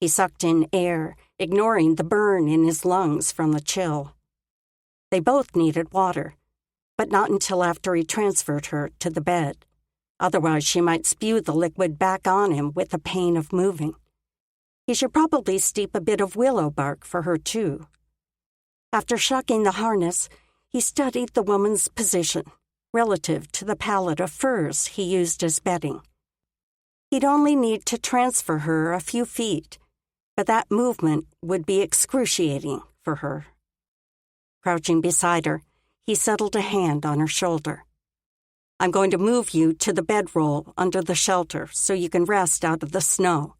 He sucked in air, ignoring the burn in his lungs from the chill. They both needed water, but not until after he transferred her to the bed. Otherwise, she might spew the liquid back on him with the pain of moving. He should probably steep a bit of willow bark for her, too. After shucking the harness, he studied the woman's position relative to the pallet of furs he used as bedding. He'd only need to transfer her a few feet, but that movement would be excruciating for her. Crouching beside her, he settled a hand on her shoulder. "I'm going to move you to the bedroll under the shelter so you can rest out of the snow.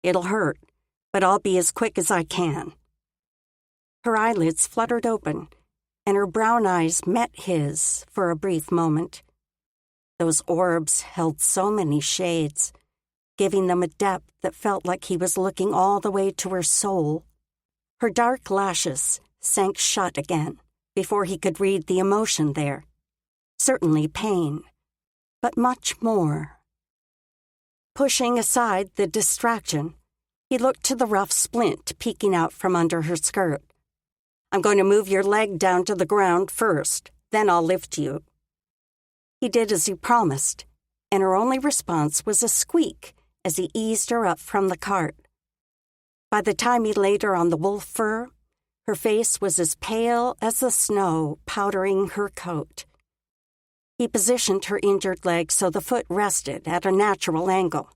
It'll hurt, but I'll be as quick as I can." Her eyelids fluttered open, and her brown eyes met his for a brief moment. Those orbs held so many shades, giving them a depth that felt like he was looking all the way to her soul. Her dark lashes sank shut again before he could read the emotion there. Certainly pain, but much more. Pushing aside the distraction, he looked to the rough splint peeking out from under her skirt. "I'm going to move your leg down to the ground first, then I'll lift you." He did as he promised, and her only response was a squeak as he eased her up from the cart. By the time he laid her on the wolf fur, her face was as pale as the snow powdering her coat. He positioned her injured leg so the foot rested at a natural angle,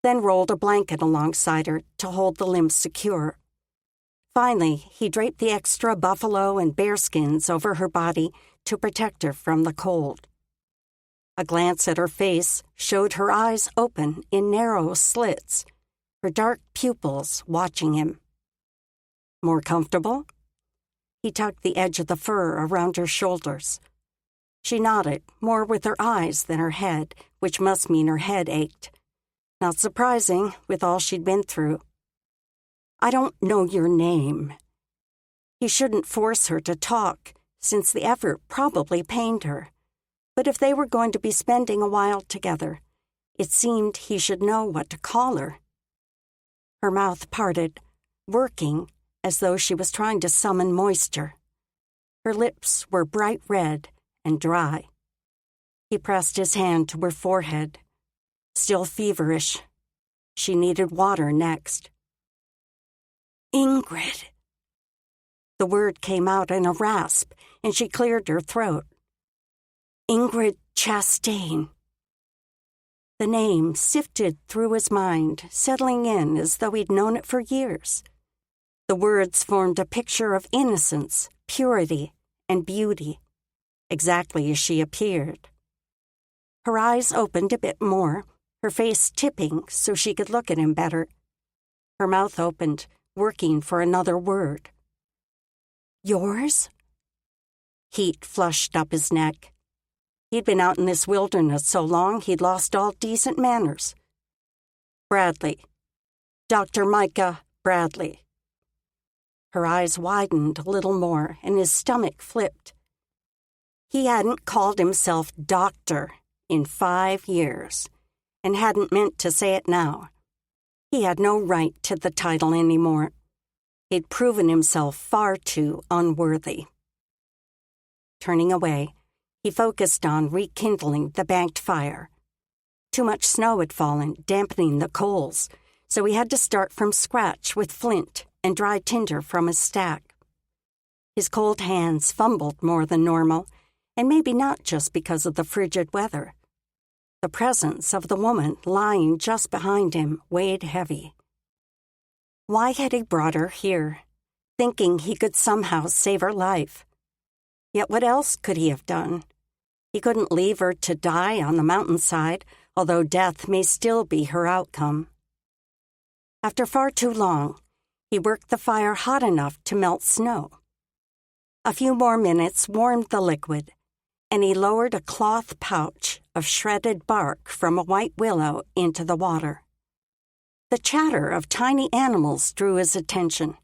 then rolled a blanket alongside her to hold the limb secure. Finally, he draped the extra buffalo and bearskins over her body to protect her from the cold. A glance at her face showed her eyes open in narrow slits, her dark pupils watching him. "More comfortable?" He tugged the edge of the fur around her shoulders. She nodded, more with her eyes than her head, which must mean her head ached. Not surprising, with all she'd been through. "I don't know your name." He shouldn't force her to talk, since the effort probably pained her. But if they were going to be spending a while together, it seemed he should know what to call her. Her mouth parted, working as though she was trying to summon moisture. Her lips were bright red and dry. He pressed his hand to her forehead. Still feverish. She needed water next. "Ingrid." The word came out in a rasp, and she cleared her throat. "Ingrid Chastain." The name sifted through his mind, settling in as though he'd known it for years. The words formed a picture of innocence, purity, and beauty, exactly as she appeared. Her eyes opened a bit more, her face tipping so she could look at him better. Her mouth opened, working for another word. "Yours?" Heat flushed up his neck. He'd been out in this wilderness so long he'd lost all decent manners. Bradley. Dr. Micah Bradley. Her eyes widened a little more, and his stomach flipped. He hadn't called himself doctor in 5 years, and hadn't meant to say it now. He had no right to the title anymore. He'd proven himself far too unworthy. Turning away, he focused on rekindling the banked fire. Too much snow had fallen, dampening the coals, so he had to start from scratch with flint and dry tinder from his stack. His cold hands fumbled more than normal, and maybe not just because of the frigid weather. The presence of the woman lying just behind him weighed heavy. Why had he brought her here, thinking he could somehow save her life? Yet what else could he have done? He couldn't leave her to die on the mountainside, although death may still be her outcome. After far too long, he worked the fire hot enough to melt snow. A few more minutes warmed the liquid, and he lowered a cloth pouch of shredded bark from a white willow into the water. The chatter of tiny animals drew his attention,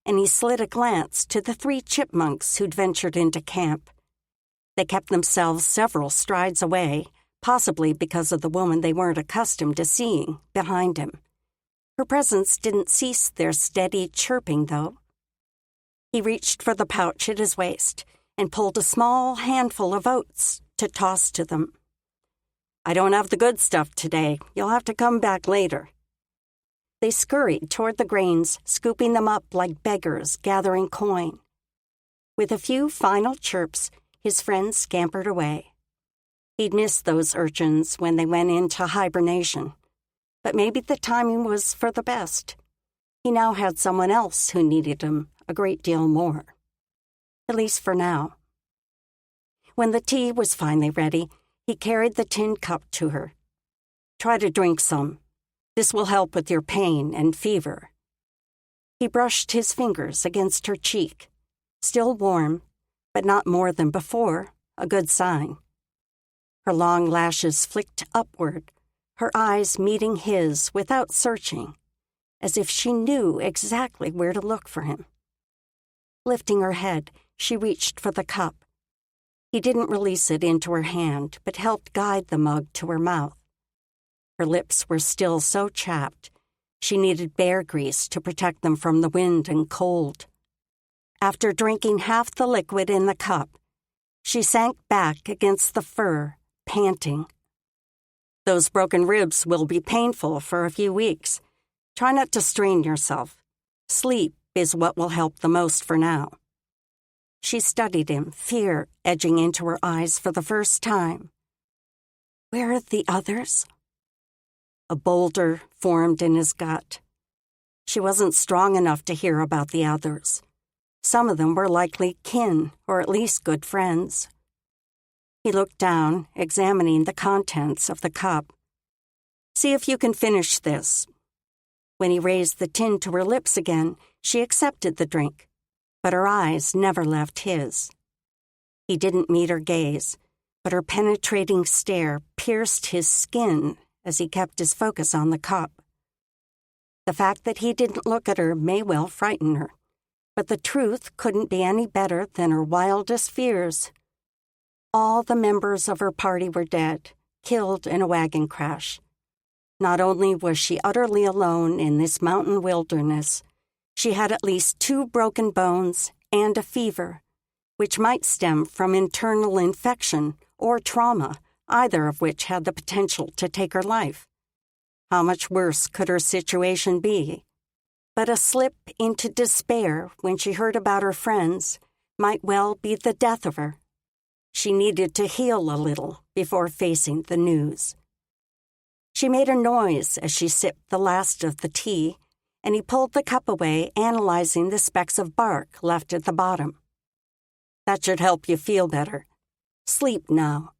and he slid a glance to the 3 chipmunks who'd ventured into camp. They kept themselves several strides away, possibly because of the woman they weren't accustomed to seeing behind him. Her presence didn't cease their steady chirping, though. He reached for the pouch at his waist and pulled a small handful of oats to toss to them. "I don't have the good stuff today. You'll have to come back later." They scurried toward the grains, scooping them up like beggars gathering coin. With a few final chirps, his friends scampered away. He'd missed those urchins when they went into hibernation, but maybe the timing was for the best. He now had someone else who needed him a great deal more. At least for now. When the tea was finally ready, he carried the tin cup to her. "Try to drink some. This will help with your pain and fever." He brushed his fingers against her cheek. Still warm, but not more than before, a good sign. Her long lashes flicked upward, her eyes meeting his without searching, as if she knew exactly where to look for him. Lifting her head, she reached for the cup. He didn't release it into her hand, but helped guide the mug to her mouth. Her lips were still so chapped, she needed bear grease to protect them from the wind and cold. After drinking half the liquid in the cup, she sank back against the fur, panting. "Those broken ribs will be painful for a few weeks. Try not to strain yourself. Sleep is what will help the most for now." She studied him, fear edging into her eyes for the first time. "Where are the others?" A boulder formed in his gut. She wasn't strong enough to hear about the others. Some of them were likely kin, or at least good friends. He looked down, examining the contents of the cup. "See if you can finish this." When he raised the tin to her lips again, she accepted the drink, but her eyes never left his. He didn't meet her gaze, but her penetrating stare pierced his skin as he kept his focus on the cup. The fact that he didn't look at her may well frighten her, but the truth couldn't be any better than her wildest fears. All the members of her party were dead, killed in a wagon crash. Not only was she utterly alone in this mountain wilderness, she had at least 2 broken bones and a fever, which might stem from internal infection or trauma, either of which had the potential to take her life. How much worse could her situation be? But a slip into despair when she heard about her friends might well be the death of her. She needed to heal a little before facing the news. She made a noise as she sipped the last of the tea, and he pulled the cup away, analyzing the specks of bark left at the bottom. "That should help you feel better. Sleep now."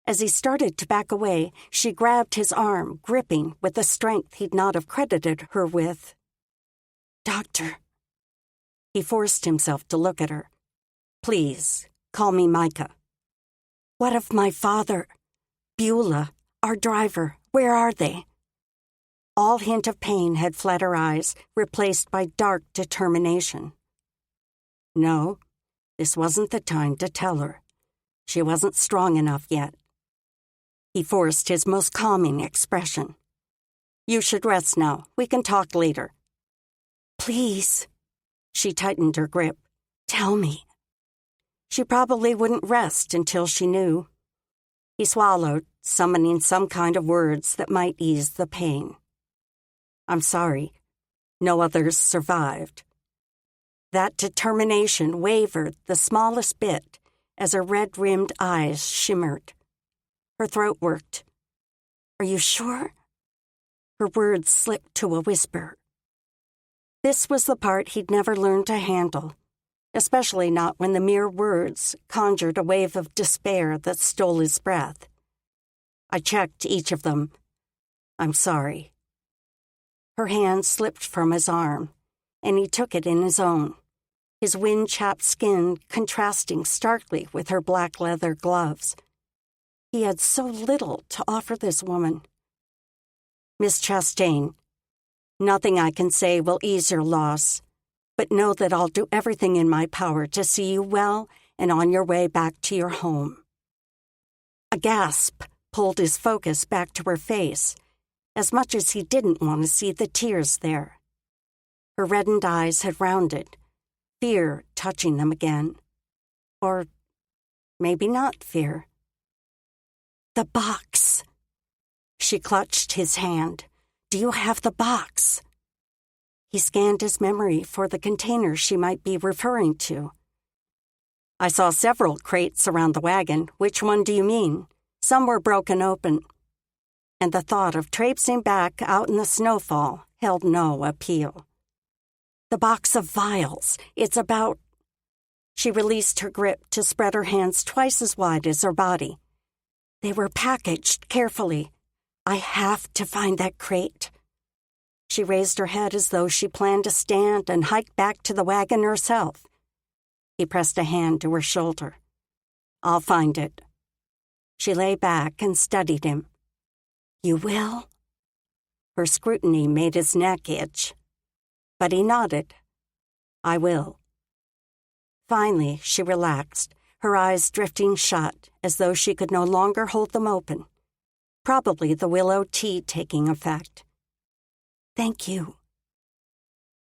As he started to back away, she grabbed his arm, gripping with a strength he'd not have credited her with. "Doctor." He forced himself to look at her. "Please, Call me Micah. What of my father? Beulah, our driver, where are they? All hint of pain had fled her eyes, replaced by dark determination. No, this wasn't the time to tell her. She wasn't strong enough yet. He forced his most calming expression. You should rest now. We can talk later. Please. She tightened her grip. Tell me. She probably wouldn't rest until she knew. He swallowed, summoning some kind of words that might ease the pain. I'm sorry. No others survived. That determination wavered the smallest bit as her red-rimmed eyes shimmered. Her throat worked. Are you sure? Her words slipped to a whisper. This was the part he'd never learned to handle, especially not when the mere words conjured a wave of despair that stole his breath. I checked each of them. I'm sorry. Her hand slipped from his arm, and he took it in his own, his wind-chapped skin contrasting starkly with her black leather gloves. He had so little to offer this woman. Miss Chastain, nothing I can say will ease your loss, but know that I'll do everything in my power to see you well and on your way back to your home. A gasp pulled his focus back to her face, as much as he didn't want to see the tears there. Her reddened eyes had rounded, fear touching them again. Or maybe not fear. The box. She clutched his hand. Do you have the box? He scanned his memory for the container she might be referring to. I saw several crates around the wagon. Which one do you mean? Some were broken open. And the thought of traipsing back out in the snowfall held no appeal. The box of vials. It's about... She released her grip to spread her hands twice as wide as her body. They were packaged carefully. I have to find that crate. She raised her head as though she planned to stand and hike back to the wagon herself. He pressed a hand to her shoulder. I'll find it. She lay back and studied him. You will? Her scrutiny made his neck itch. But he nodded. I will. Finally, she relaxed, her eyes drifting shut as though she could no longer hold them open. Probably the willow tea taking effect. Thank you.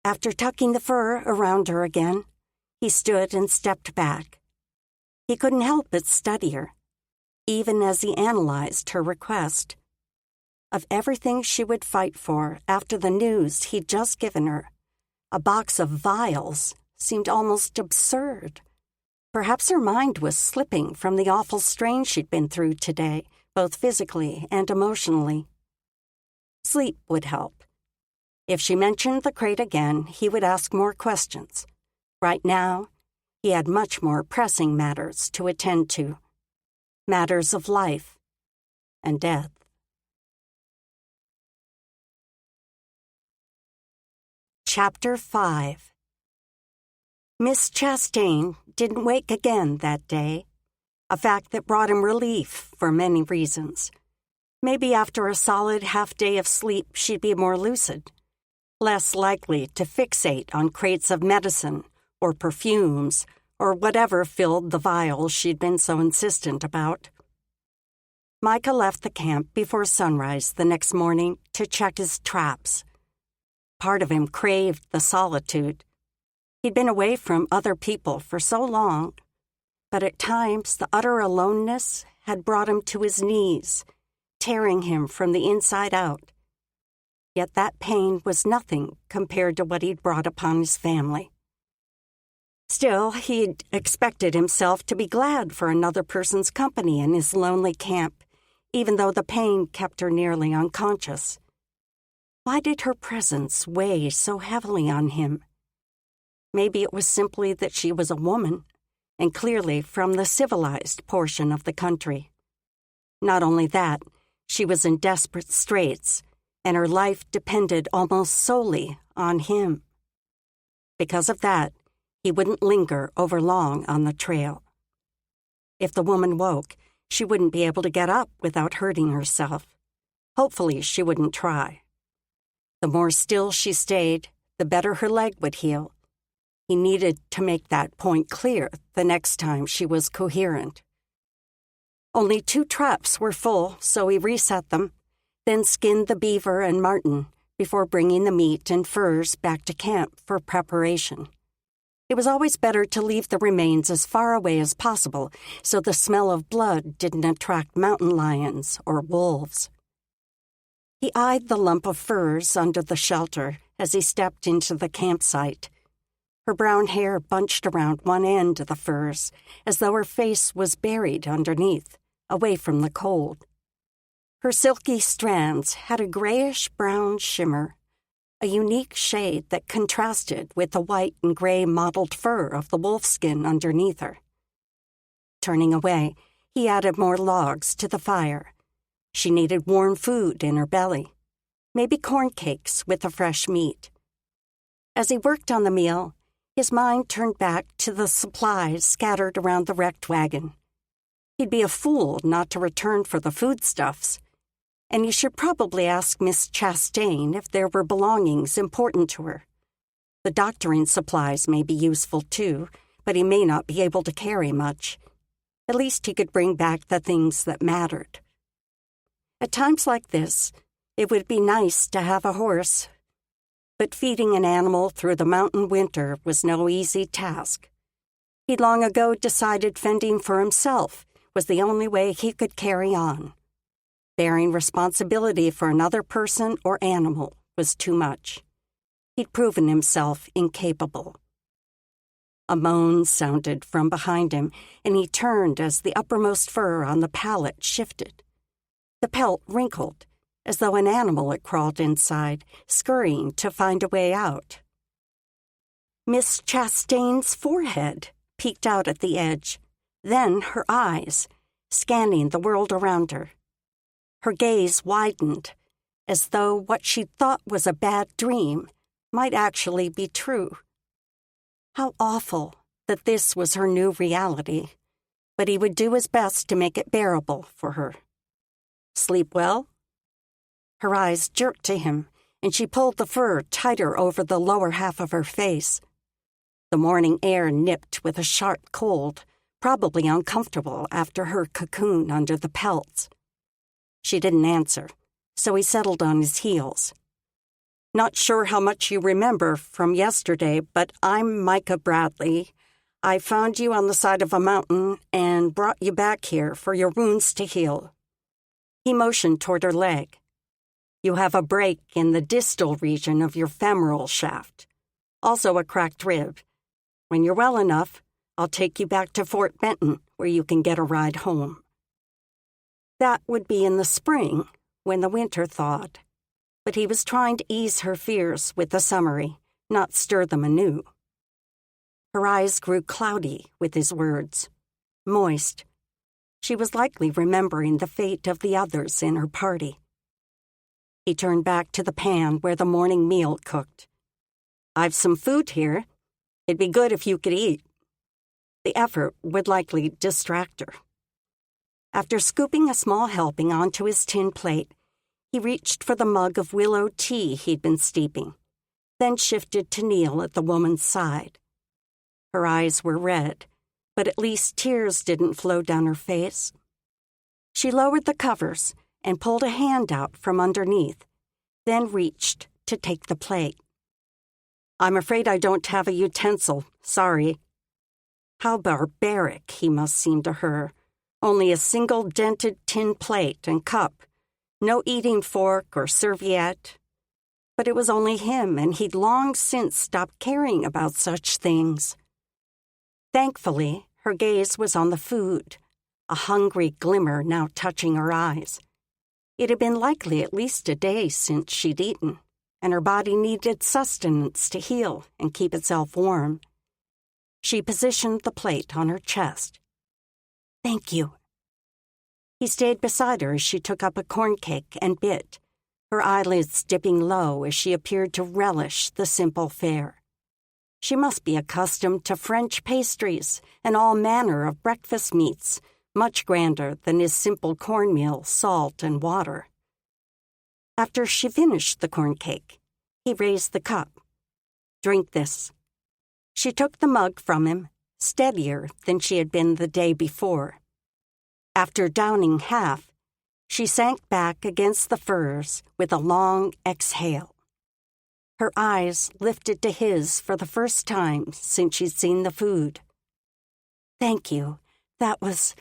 After tucking the fur around her again, he stood and stepped back. He couldn't help but study her, even as he analyzed her request. Of everything she would fight for after the news he'd just given her, a box of vials seemed almost absurd. Perhaps her mind was slipping from the awful strain she'd been through today, both physically and emotionally. Sleep would help. If she mentioned the crate again, he would ask more questions. Right now, he had much more pressing matters to attend to. Matters of life and death. Chapter 5. Miss Chastain didn't wake again that day, a fact that brought him relief for many reasons. Maybe after a solid half-day of sleep she'd be more lucid, less likely to fixate on crates of medicine or perfumes or whatever filled the vials she'd been so insistent about. Micah left the camp before sunrise the next morning to check his traps. Part of him craved the solitude. He'd been away from other people for so long, but at times the utter aloneness had brought him to his knees, tearing him from the inside out. Yet that pain was nothing compared to what he'd brought upon his family. Still, he'd expected himself to be glad for another person's company in his lonely camp, even though the pain kept her nearly unconscious. Why did her presence weigh so heavily on him? Maybe it was simply that she was a woman, and clearly from the civilized portion of the country. Not only that, she was in desperate straits, and her life depended almost solely on him. Because of that, he wouldn't linger over long on the trail. If the woman woke, she wouldn't be able to get up without hurting herself. Hopefully, she wouldn't try. The more still she stayed, the better her leg would heal. He needed to make that point clear the next time she was coherent. Only 2 traps were full, so he reset them, then skinned the beaver and marten before bringing the meat and furs back to camp for preparation. It was always better to leave the remains as far away as possible so the smell of blood didn't attract mountain lions or wolves. He eyed the lump of furs under the shelter as he stepped into the campsite. Her brown hair bunched around one end of the furs, as though her face was buried underneath, away from the cold. Her silky strands had a grayish-brown shimmer, a unique shade that contrasted with the white and gray mottled fur of the wolfskin underneath her. Turning away, he added more logs to the fire. She needed warm food in her belly, maybe corn cakes with the fresh meat. As he worked on the meal, his mind turned back to the supplies scattered around the wrecked wagon. He'd be a fool not to return for the foodstuffs, and he should probably ask Miss Chastain if there were belongings important to her. The doctoring supplies may be useful too, but he may not be able to carry much. At least he could bring back the things that mattered. At times like this, it would be nice to have a horse, but feeding an animal through the mountain winter was no easy task. He'd long ago decided fending for himself was the only way he could carry on. Bearing responsibility for another person or animal was too much. He'd proven himself incapable. A moan sounded from behind him, and he turned as the uppermost fur on the pallet shifted. The pelt wrinkled, as though an animal had crawled inside, scurrying to find a way out. Miss Chastain's forehead peeked out at the edge, then her eyes, scanning the world around her. Her gaze widened, as though what she thought was a bad dream might actually be true. How awful that this was her new reality, but he would do his best to make it bearable for her. Sleep well? Her eyes jerked to him, and she pulled the fur tighter over the lower half of her face. The morning air nipped with a sharp cold, probably uncomfortable after her cocoon under the pelts. She didn't answer, so he settled on his heels. Not sure how much you remember from yesterday, but I'm Micah Bradley. I found you on the side of a mountain and brought you back here for your wounds to heal. He motioned toward her leg. You have a break in the distal region of your femoral shaft, also a cracked rib. When you're well enough, I'll take you back to Fort Benton, where you can get a ride home. That would be in the spring, when the winter thawed, but he was trying to ease her fears with the summary, not stir them anew. Her eyes grew cloudy with his words, moist. She was likely remembering the fate of the others in her party. He turned back to the pan where the morning meal cooked. I've some food here. It'd be good if you could eat. The effort would likely distract her. After scooping a small helping onto his tin plate, he reached for the mug of willow tea he'd been steeping, then shifted to kneel at the woman's side. Her eyes were red, but at least tears didn't flow down her face. She lowered the covers and pulled a hand out from underneath, then reached to take the plate. I'm afraid I don't have a utensil, sorry. How barbaric he must seem to her. Only a single dented tin plate and cup, no eating fork or serviette. But it was only him, and he'd long since stopped caring about such things. Thankfully, her gaze was on the food, a hungry glimmer now touching her eyes. It had been likely at least a day since she'd eaten, and her body needed sustenance to heal and keep itself warm. She positioned the plate on her chest. Thank you. He stayed beside her as she took up a corn cake and bit, her eyelids dipping low as she appeared to relish the simple fare. She must be accustomed to French pastries and all manner of breakfast meats, much grander than his simple cornmeal, salt, and water. After she finished the corn cake, he raised the cup. "Drink this." She took the mug from him, steadier than she had been the day before. After downing half, she sank back against the furs with a long exhale. Her eyes lifted to his for the first time since she'd seen the food. "Thank you. That was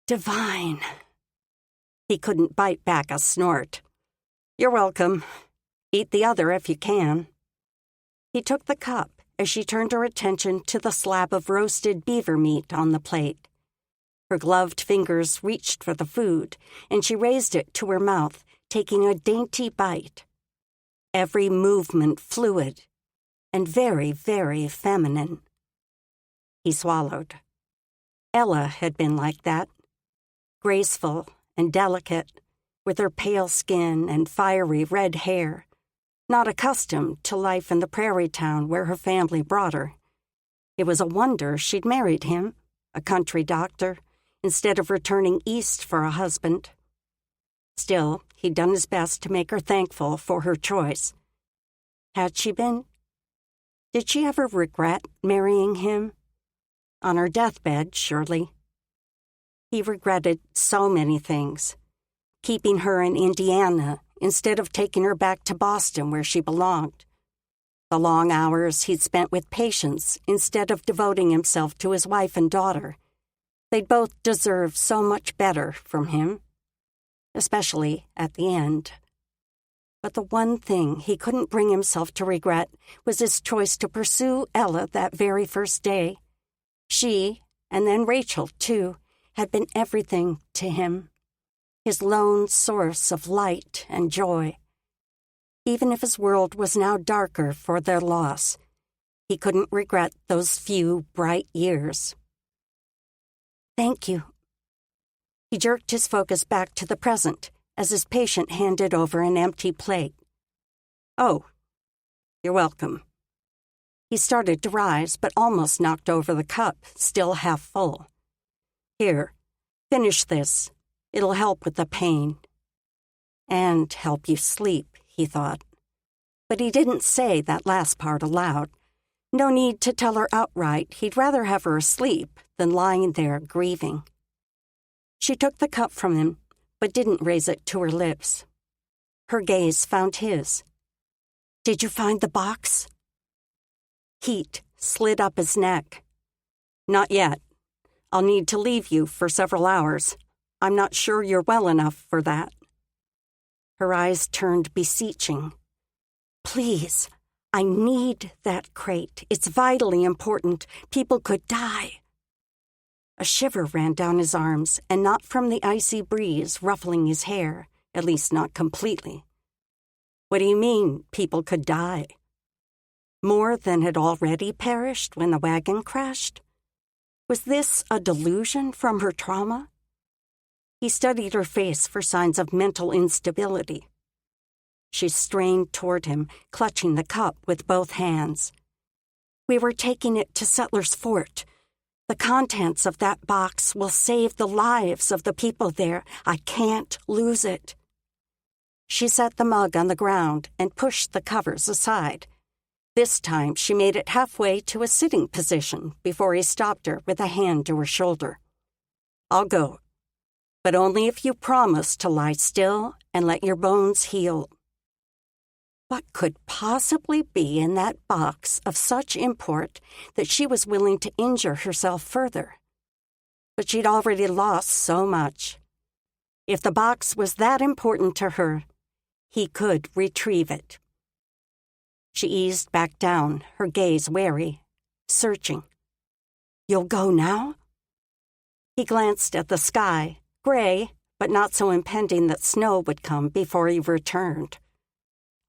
divine." He couldn't bite back a snort. "You're welcome. Eat the other if you can." He took the cup as she turned her attention to the slab of roasted beaver meat on the plate. Her gloved fingers reached for the food, and she raised it to her mouth, taking a dainty bite. Every movement fluid and very, very feminine. He swallowed. Ella had been like that, graceful and delicate, with her pale skin and fiery red hair, not accustomed to life in the prairie town where her family brought her. It was a wonder she'd married him, a country doctor, instead of returning east for a husband. Still, he'd done his best to make her thankful for her choice. Had she been? Did she ever regret marrying him? On her deathbed, surely. He regretted so many things. Keeping her in Indiana instead of taking her back to Boston where she belonged. The long hours he'd spent with patients instead of devoting himself to his wife and daughter. They'd both deserved so much better from him, especially at the end. But the one thing he couldn't bring himself to regret was his choice to pursue Ella that very first day. She, and then Rachel, too, had been everything to him, his lone source of light and joy. Even if his world was now darker for their loss, he couldn't regret those few bright years. "Thank you." He jerked his focus back to the present as his patient handed over an empty plate. "Oh, you're welcome." He started to rise, but almost knocked over the cup, still half full. "Here, finish this. It'll help with the pain." And help you sleep, he thought. But he didn't say that last part aloud. No need to tell her outright he'd rather have her asleep than lying there grieving. She took the cup from him, but didn't raise it to her lips. Her gaze found his. "Did you find the box?" Heat slid up his neck. "Not yet. I'll need to leave you for several hours. I'm not sure you're well enough for that." Her eyes turned beseeching. "Please, I need that crate. It's vitally important. People could die." A shiver ran down his arms, and not from the icy breeze ruffling his hair, at least not completely. "What do you mean, people could die?" More than had already perished when the wagon crashed? Was this a delusion from her trauma? He studied her face for signs of mental instability. She strained toward him, clutching the cup with both hands. "We were taking it to Settlers Fort. The contents of that box will save the lives of the people there. I can't lose it." She set the mug on the ground and pushed the covers aside. This time she made it halfway to a sitting position before he stopped her with a hand to her shoulder. "I'll go, but only if you promise to lie still and let your bones heal." What could possibly be in that box of such import that she was willing to injure herself further? But she'd already lost so much. If the box was that important to her, he could retrieve it. She eased back down, her gaze wary, searching. "You'll go now?" He glanced at the sky, gray, but not so impending that snow would come before he returned.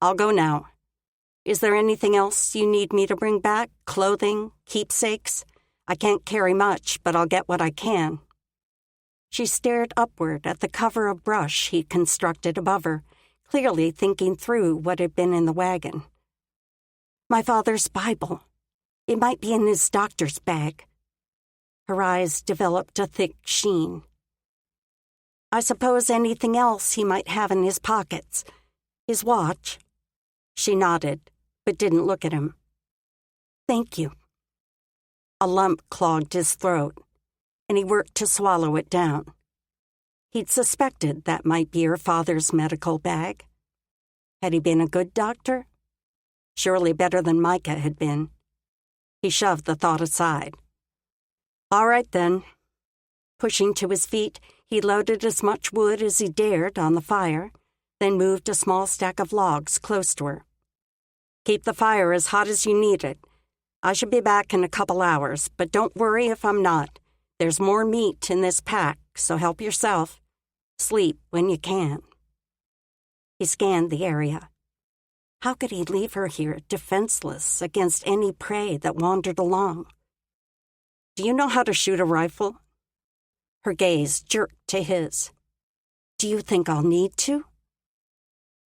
"I'll go now. Is there anything else you need me to bring back? Clothing? Keepsakes? I can't carry much, but I'll get what I can." She stared upward at the cover of brush he'd constructed above her, clearly thinking through what had been in the wagon. "My father's Bible." It might be in his doctor's bag. Her eyes developed a thick sheen. I suppose anything else he might have in his pockets. His watch. She nodded, but didn't look at him. Thank you. A lump clogged his throat, and he worked to swallow it down. He'd suspected that might be her father's medical bag. Had he been a good doctor? Surely better than Micah had been. He shoved the thought aside. All right, then. Pushing to his feet, he loaded as much wood as he dared on the fire, then moved a small stack of logs close to her. Keep the fire as hot as you need it. I should be back in a couple hours, but don't worry if I'm not. There's more meat in this pack, so help yourself. Sleep when you can. He scanned the area. How could he leave her here defenseless against any prey that wandered along? Do you know how to shoot a rifle? Her gaze jerked to his. Do you think I'll need to?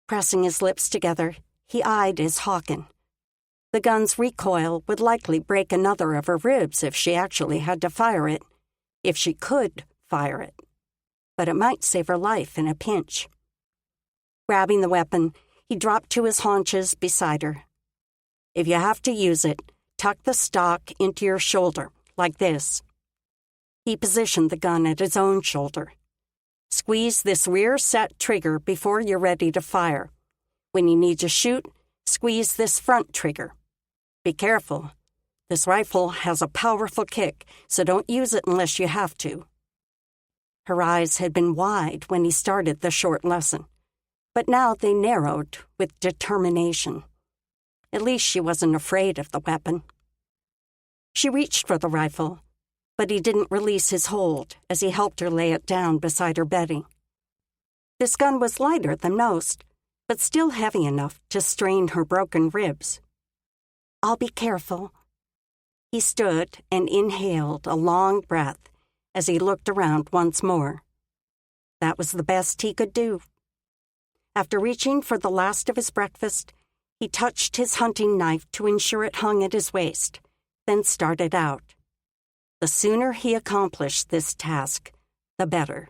Pressing his lips together, he eyed his Hawken. The gun's recoil would likely break another of her ribs if she actually had to fire it, if she could fire it. But it might save her life in a pinch. Grabbing the weapon, he dropped to his haunches beside her. If you have to use it, tuck the stock into your shoulder, like this. He positioned the gun at his own shoulder. Squeeze this rear set trigger before you're ready to fire. When you need to shoot, squeeze this front trigger. Be careful. This rifle has a powerful kick, so don't use it unless you have to. Her eyes had been wide when he started the short lesson, but now they narrowed with determination. At least she wasn't afraid of the weapon. She reached for the rifle, but he didn't release his hold as he helped her lay it down beside her bedding. This gun was lighter than most, but still heavy enough to strain her broken ribs. I'll be careful. He stood and inhaled a long breath as he looked around once more. That was the best he could do. After reaching for the last of his breakfast, he touched his hunting knife to ensure it hung at his waist, then started out. The sooner he accomplished this task, the better.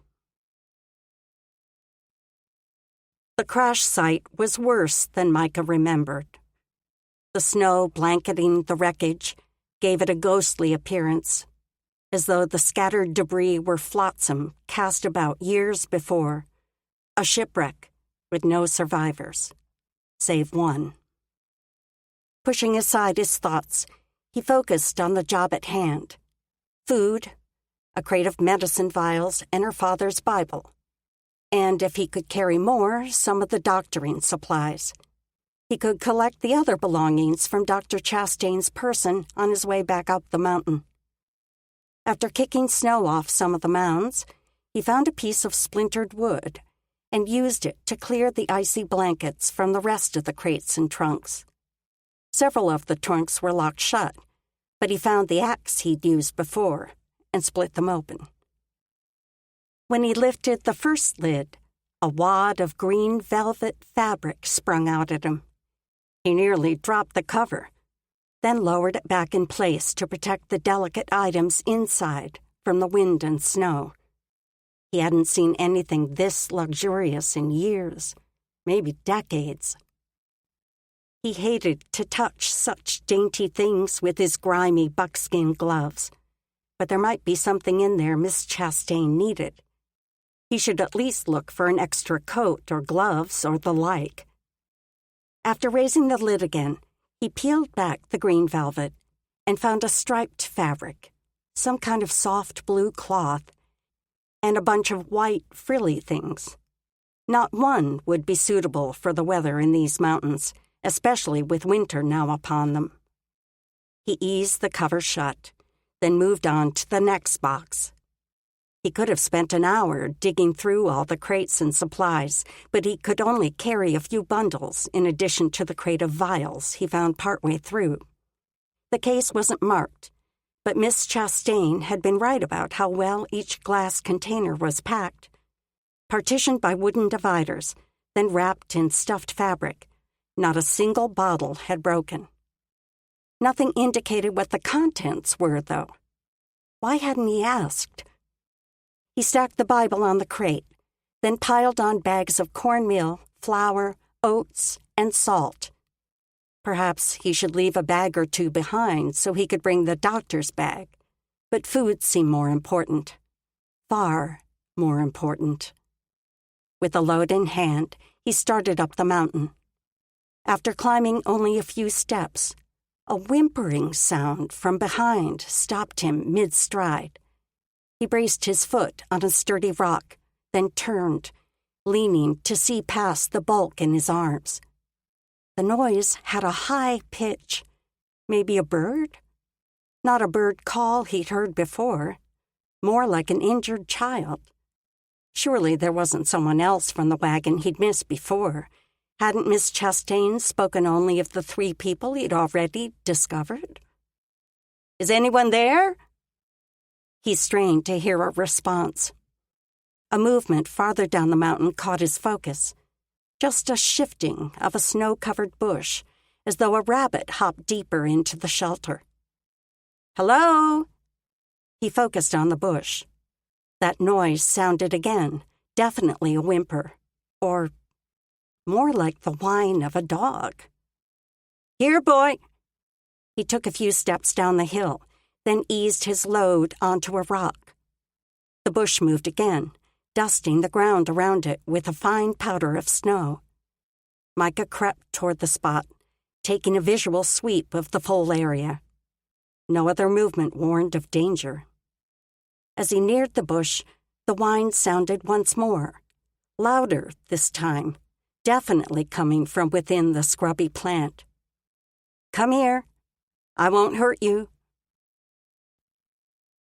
The crash site was worse than Micah remembered. The snow blanketing the wreckage gave it a ghostly appearance, as though the scattered debris were flotsam cast about years before, a shipwreck with no survivors, save one. Pushing aside his thoughts, he focused on the job at hand. Food, a crate of medicine vials, and her father's Bible. And if he could carry more, some of the doctoring supplies. He could collect the other belongings from Dr. Chastain's person on his way back up the mountain. After kicking snow off some of the mounds, he found a piece of splintered wood and used it to clear the icy blankets from the rest of the crates and trunks. Several of the trunks were locked shut, but he found the axe he'd used before and split them open. When he lifted the first lid, a wad of green velvet fabric sprung out at him. He nearly dropped the cover, then lowered it back in place to protect the delicate items inside from the wind and snow. He hadn't seen anything this luxurious in years, maybe decades. He hated to touch such dainty things with his grimy buckskin gloves, but there might be something in there Miss Chastain needed. He should at least look for an extra coat or gloves or the like. After raising the lid again, he peeled back the green velvet and found a striped fabric, some kind of soft blue cloth, and a bunch of white frilly things. Not one would be suitable for the weather in these mountains, especially with winter now upon them. He eased the cover shut, then moved on to the next box. He could have spent an hour digging through all the crates and supplies, but he could only carry a few bundles in addition to the crate of vials he found partway through. The case wasn't marked, but Miss Chastain had been right about how well each glass container was packed. Partitioned by wooden dividers, then wrapped in stuffed fabric, not a single bottle had broken. Nothing indicated what the contents were, though. Why hadn't he asked? He stacked the Bible on the crate, then piled on bags of cornmeal, flour, oats, and salt. Perhaps he should leave a bag or two behind so he could bring the doctor's bag, but food seemed more important. Far more important. With the load in hand, he started up the mountain. After climbing only a few steps, a whimpering sound from behind stopped him mid-stride. He braced his foot on a sturdy rock, then turned, leaning to see past the bulk in his arms. The noise had a high pitch. Maybe a bird? Not a bird call he'd heard before. More like an injured child. Surely there wasn't someone else from the wagon he'd missed before. Hadn't Miss Chastain spoken only of the 3 people he'd already discovered? "Is anyone there?" He strained to hear a response. A movement farther down the mountain caught his focus. Just a shifting of a snow-covered bush, as though a rabbit hopped deeper into the shelter. "Hello?" He focused on the bush. That noise sounded again, definitely a whimper, or more like the whine of a dog. "Here, boy." He took a few steps down the hill, then eased his load onto a rock. The bush moved again, dusting the ground around it with a fine powder of snow. Micah crept toward the spot, taking a visual sweep of the full area. No other movement warned of danger. As he neared the bush, the whine sounded once more, louder this time, definitely coming from within the scrubby plant. "Come here. I won't hurt you."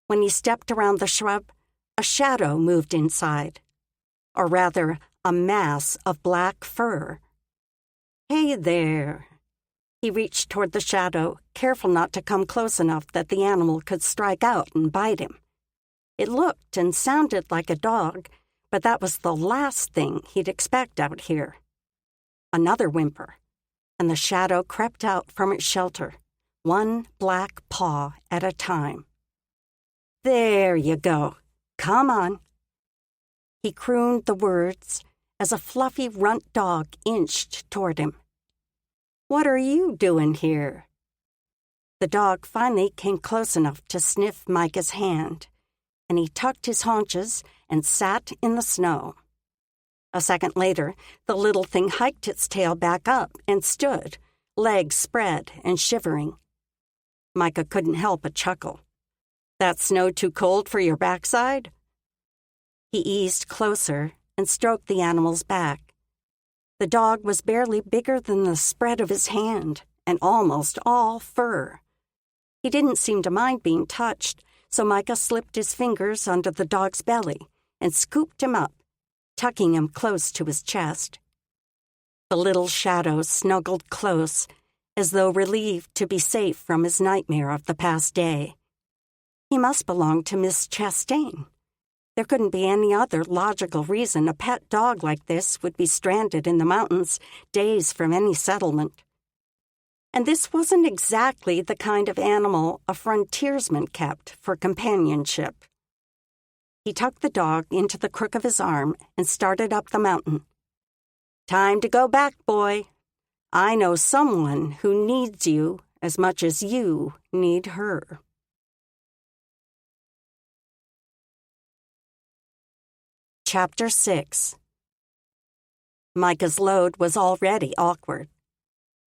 When he stepped around the shrub, a shadow moved inside, or rather, a mass of black fur. "Hey there." He reached toward the shadow, careful not to come close enough that the animal could strike out and bite him. It looked and sounded like a dog, but that was the last thing he'd expect out here. Another whimper, and the shadow crept out from its shelter, one black paw at a time. "There you go. Come on." He crooned the words as a fluffy runt dog inched toward him. "What are you doing here?" The dog finally came close enough to sniff Micah's hand, and he tucked his haunches and sat in the snow. A second later, the little thing hiked its tail back up and stood, legs spread and shivering. Micah couldn't help but chuckle. "That snow too cold for your backside?" He eased closer and stroked the animal's back. The dog was barely bigger than the spread of his hand, and almost all fur. He didn't seem to mind being touched, so Micah slipped his fingers under the dog's belly and scooped him up, tucking him close to his chest. The little shadow snuggled close, as though relieved to be safe from his nightmare of the past day. He must belong to Miss Chastain. There couldn't be any other logical reason a pet dog like this would be stranded in the mountains, days from any settlement. And this wasn't exactly the kind of animal a frontiersman kept for companionship. He tucked the dog into the crook of his arm and started up the mountain. "Time to go back, boy. I know someone who needs you as much as you need her." Chapter 6. Micah's load was already awkward,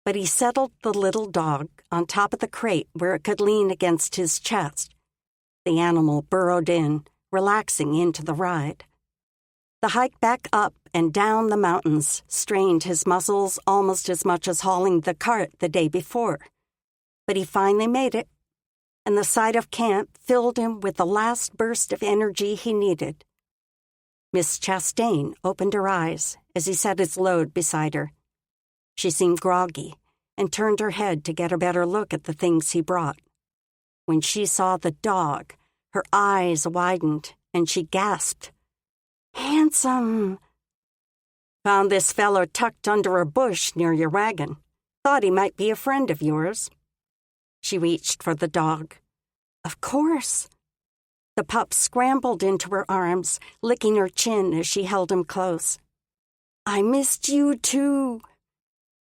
but he settled the little dog on top of the crate where it could lean against his chest. The animal burrowed in, relaxing into the ride. The hike back up and down the mountains strained his muscles almost as much as hauling the cart the day before. But he finally made it, and the sight of camp filled him with the last burst of energy he needed. Miss Chastain opened her eyes as he set his load beside her. She seemed groggy and turned her head to get a better look at the things he brought. When she saw the dog, her eyes widened and she gasped, "Handsome!" "Found this fellow tucked under a bush near your wagon. Thought he might be a friend of yours." She reached for the dog. Of course. The pup scrambled into her arms, licking her chin as she held him close. I missed you too.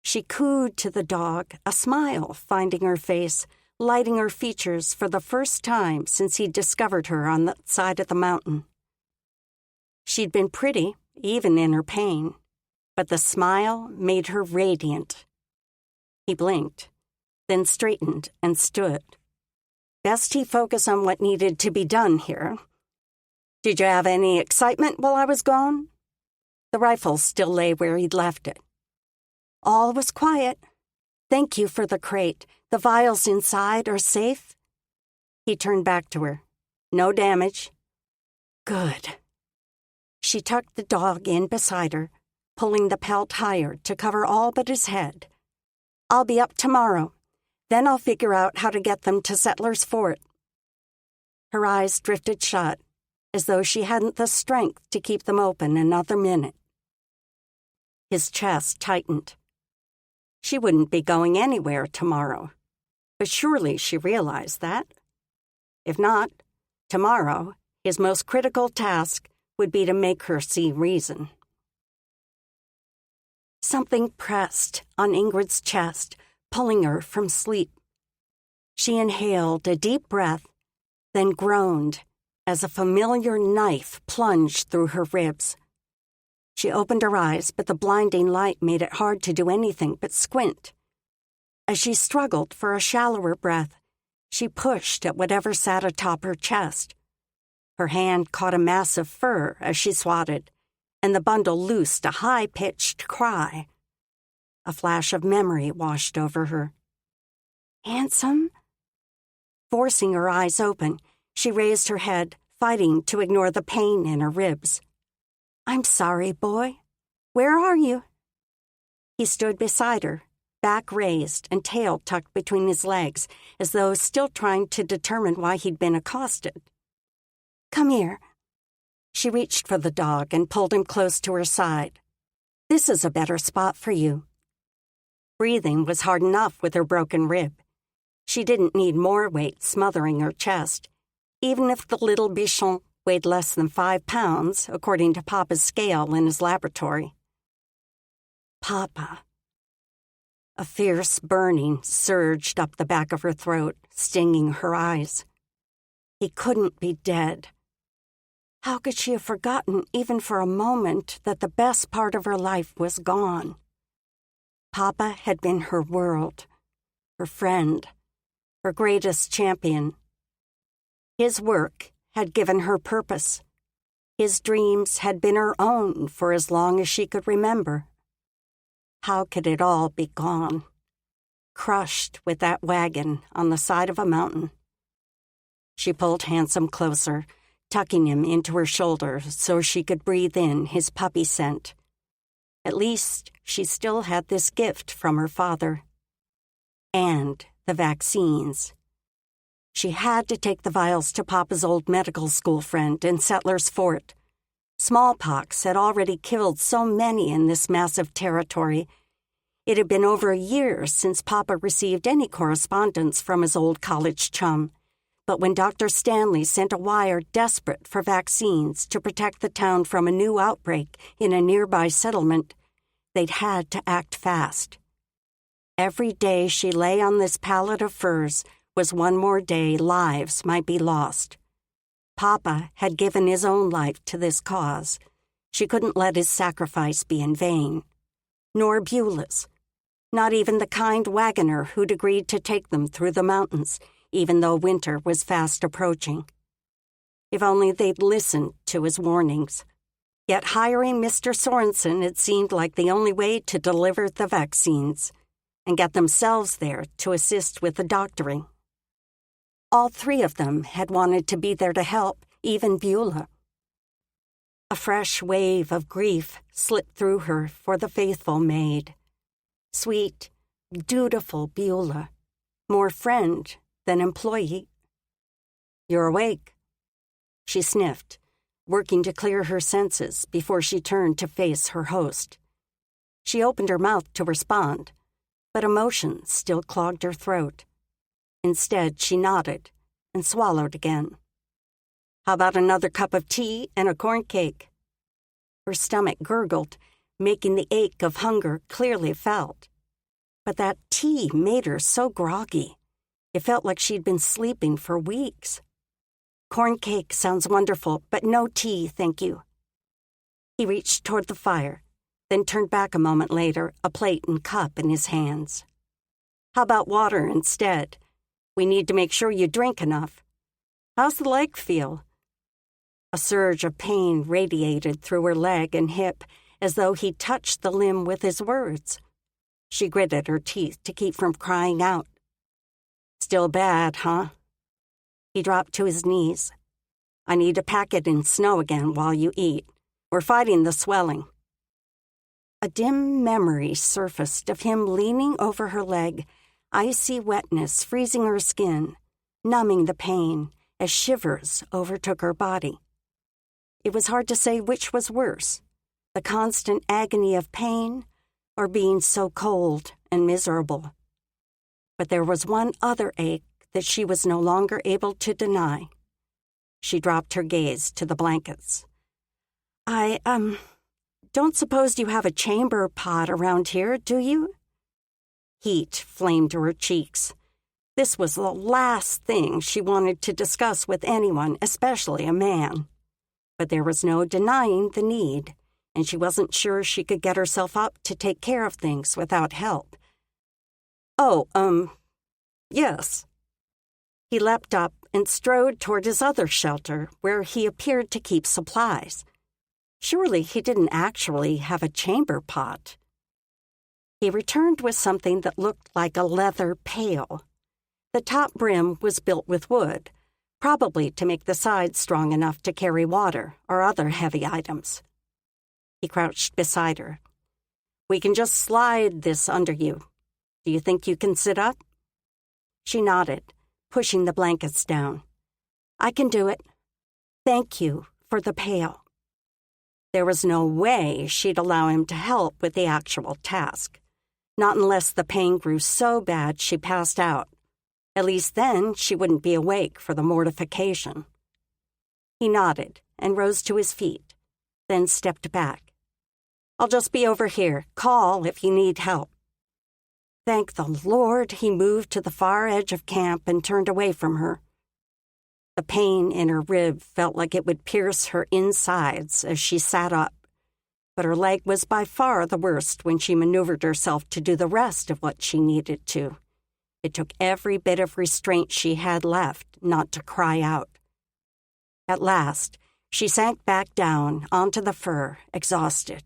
She cooed to the dog, a smile finding her face, lighting her features for the first time since he'd discovered her on the side of the mountain. She'd been pretty, even in her pain, but the smile made her radiant. He blinked, then straightened and stood. Best he focus on what needed to be done here. Did you have any excitement while I was gone? The rifle still lay where he'd left it. All was quiet. Thank you for the crate. The vials inside are safe? He turned back to her. No damage. Good. She tucked the dog in beside her, pulling the pelt higher to cover all but his head. I'll be up tomorrow. Then I'll figure out how to get them to Settlers Fort. Her eyes drifted shut, as though she hadn't the strength to keep them open another minute. His chest tightened. She wouldn't be going anywhere tomorrow, but surely she realized that. If not, tomorrow, his most critical task would be to make her see reason. Something pressed on Ingrid's chest, pulling her from sleep. She inhaled a deep breath, then groaned as a familiar knife plunged through her ribs. She opened her eyes, but the blinding light made it hard to do anything but squint. As she struggled for a shallower breath, she pushed at whatever sat atop her chest. Her hand caught a mass of fur as she swatted, and the bundle loosed a high-pitched cry. A flash of memory washed over her. Handsome? Forcing her eyes open, she raised her head, fighting to ignore the pain in her ribs. I'm sorry, boy. Where are you? He stood beside her, back raised and tail tucked between his legs, as though still trying to determine why he'd been accosted. Come here. She reached for the dog and pulled him close to her side. This is a better spot for you. Breathing was hard enough with her broken rib. She didn't need more weight smothering her chest, even if the little bichon weighed less than 5 pounds, according to Papa's scale in his laboratory. Papa. A fierce burning surged up the back of her throat, stinging her eyes. He couldn't be dead. How could she have forgotten, even for a moment, that the best part of her life was gone? Papa had been her world, her friend, her greatest champion. His work had given her purpose. His dreams had been her own for as long as she could remember. How could it all be gone? Crushed with that wagon on the side of a mountain. She pulled Handsome closer, tucking him into her shoulder so she could breathe in his puppy scent. At least she still had this gift from her father. And the vaccines. She had to take the vials to Papa's old medical school friend in Settlers Fort. Smallpox had already killed so many in this massive territory. It had been over a year since Papa received any correspondence from his old college chum. But when Dr. Stanley sent a wire desperate for vaccines to protect the town from a new outbreak in a nearby settlement, they'd had to act fast. Every day she lay on this pallet of furs was one more day lives might be lost. Papa had given his own life to this cause. She couldn't let his sacrifice be in vain. Nor Beulah's. Not even the kind wagoner who'd agreed to take them through the mountains, even though winter was fast approaching. If only they'd listened to his warnings. Yet hiring Mr. Sorensen had seemed like the only way to deliver the vaccines and get themselves there to assist with the doctoring. All 3 of them had wanted to be there to help, even Beulah. A fresh wave of grief slipped through her for the faithful maid. Sweet, dutiful Beulah, more friend than employee. You're awake. She sniffed, working to clear her senses before she turned to face her host. She opened her mouth to respond, but emotion still clogged her throat. Instead, she nodded and swallowed again. How about another cup of tea and a corn cake? Her stomach gurgled, making the ache of hunger clearly felt. But that tea made her so groggy. It felt like she'd been sleeping for weeks. Corn cake sounds wonderful, but no tea, thank you. He reached toward the fire, then turned back a moment later, a plate and cup in his hands. How about water instead? We need to make sure you drink enough. How's the leg feel? A surge of pain radiated through her leg and hip, as though he touched the limb with his words. She gritted her teeth to keep from crying out. Still bad, huh? He dropped to his knees. I need to pack it in snow again while you eat. We're fighting the swelling. A dim memory surfaced of him leaning over her leg, icy wetness freezing her skin, numbing the pain as shivers overtook her body. It was hard to say which was worse, the constant agony of pain or being so cold and miserable. But there was one other ache that she was no longer able to deny. She dropped her gaze to the blankets. I don't suppose you have a chamber pot around here, do you? Heat flamed to her cheeks. This was the last thing she wanted to discuss with anyone, especially a man. But there was no denying the need, and she wasn't sure she could get herself up to take care of things without help. Yes. He leapt up and strode toward his other shelter, where he appeared to keep supplies. Surely he didn't actually have a chamber pot. He returned with something that looked like a leather pail. The top brim was built with wood, probably to make the sides strong enough to carry water or other heavy items. He crouched beside her. We can just slide this under you. Do you think you can sit up? She nodded, pushing the blankets down. I can do it. Thank you for the pail. There was no way she'd allow him to help with the actual task. Not unless the pain grew so bad she passed out. At least then she wouldn't be awake for the mortification. He nodded and rose to his feet, then stepped back. I'll just be over here. Call if you need help. Thank the Lord he moved to the far edge of camp and turned away from her. The pain in her rib felt like it would pierce her insides as she sat up, but her leg was by far the worst when she maneuvered herself to do the rest of what she needed to. It took every bit of restraint she had left not to cry out. At last, she sank back down onto the fur, exhausted,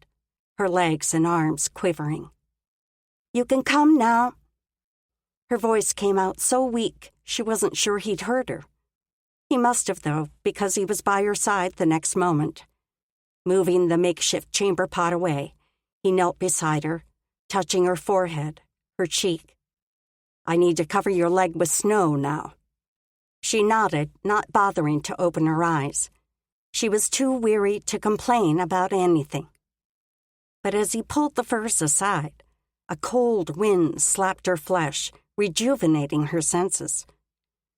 her legs and arms quivering. You can come now. Her voice came out so weak she wasn't sure he'd heard her. He must have, though, because he was by her side the next moment. Moving the makeshift chamber pot away, he knelt beside her, touching her forehead, her cheek. I need to cover your leg with snow now. She nodded, not bothering to open her eyes. She was too weary to complain about anything. But as he pulled the furs aside, a cold wind slapped her flesh, rejuvenating her senses.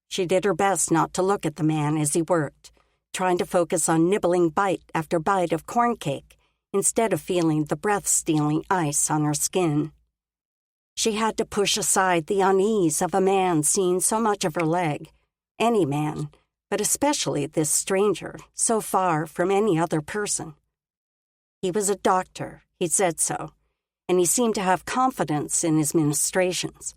She did her best not to look at the man as he worked, trying to focus on nibbling bite after bite of corn cake instead of feeling the breath-stealing ice on her skin. She had to push aside the unease of a man seeing so much of her leg, any man, but especially this stranger, so far from any other person. He was a doctor, he said so, and he seemed to have confidence in his ministrations.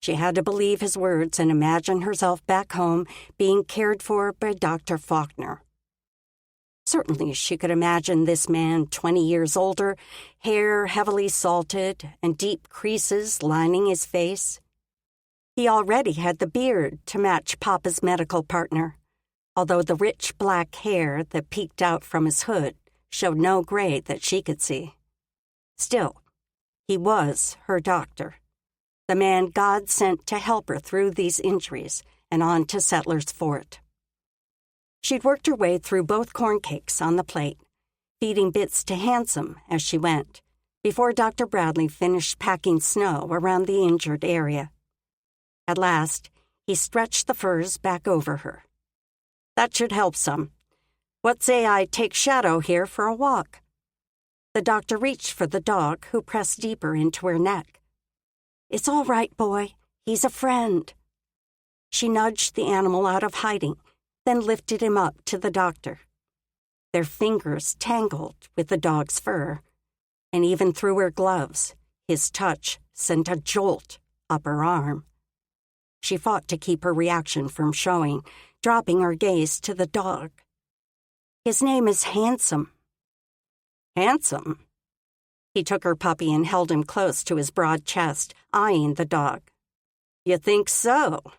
She had to believe his words and imagine herself back home being cared for by Dr. Faulkner. Certainly she could imagine this man 20 years older, hair heavily salted and deep creases lining his face. He already had the beard to match Papa's medical partner, although the rich black hair that peeked out from his hood showed no gray that she could see. Still, he was her doctor, the man God sent to help her through these injuries and on to Settler's Fort. She'd worked her way through both corn cakes on the plate, feeding bits to Handsome as she went, before Dr. Bradley finished packing snow around the injured area. At last, He stretched the furs back over her. "That should help some. What say I take Shadow here for a walk?" The doctor reached for the dog, who pressed deeper into her neck. "It's all right, boy. He's a friend." She nudged the animal out of hiding, then lifted him up to the doctor. Their fingers tangled with the dog's fur, and even through her gloves, his touch sent a jolt up her arm. She fought to keep her reaction from showing, dropping her gaze to the dog. "His name is Handsome." "Handsome?" He took her puppy and held him close to his broad chest, eyeing the dog. "You think so?"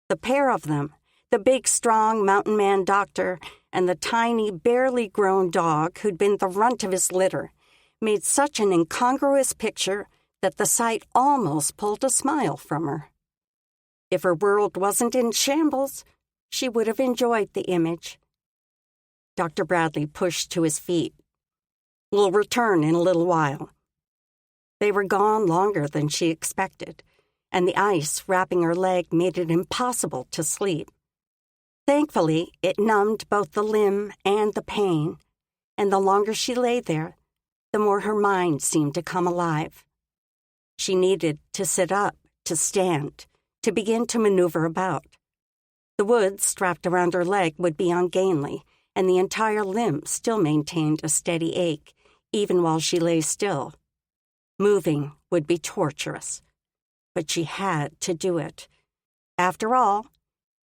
The pair of them, the big, strong mountain man doctor and the tiny, barely grown dog who'd been the runt of his litter, made such an incongruous picture that the sight almost pulled a smile from her. If her world wasn't in shambles, she would have enjoyed the image. Dr. Bradley pushed to his feet. "We'll return in a little while." They were gone longer than she expected, and the ice wrapping her leg made it impossible to sleep. Thankfully, it numbed both the limb and the pain, and the longer she lay there, the more her mind seemed to come alive. She needed to sit up, to stand, to begin to maneuver about. The wood strapped around her leg would be ungainly, and the entire limb still maintained a steady ache, even while she lay still. Moving would be torturous, but she had to do it. After all,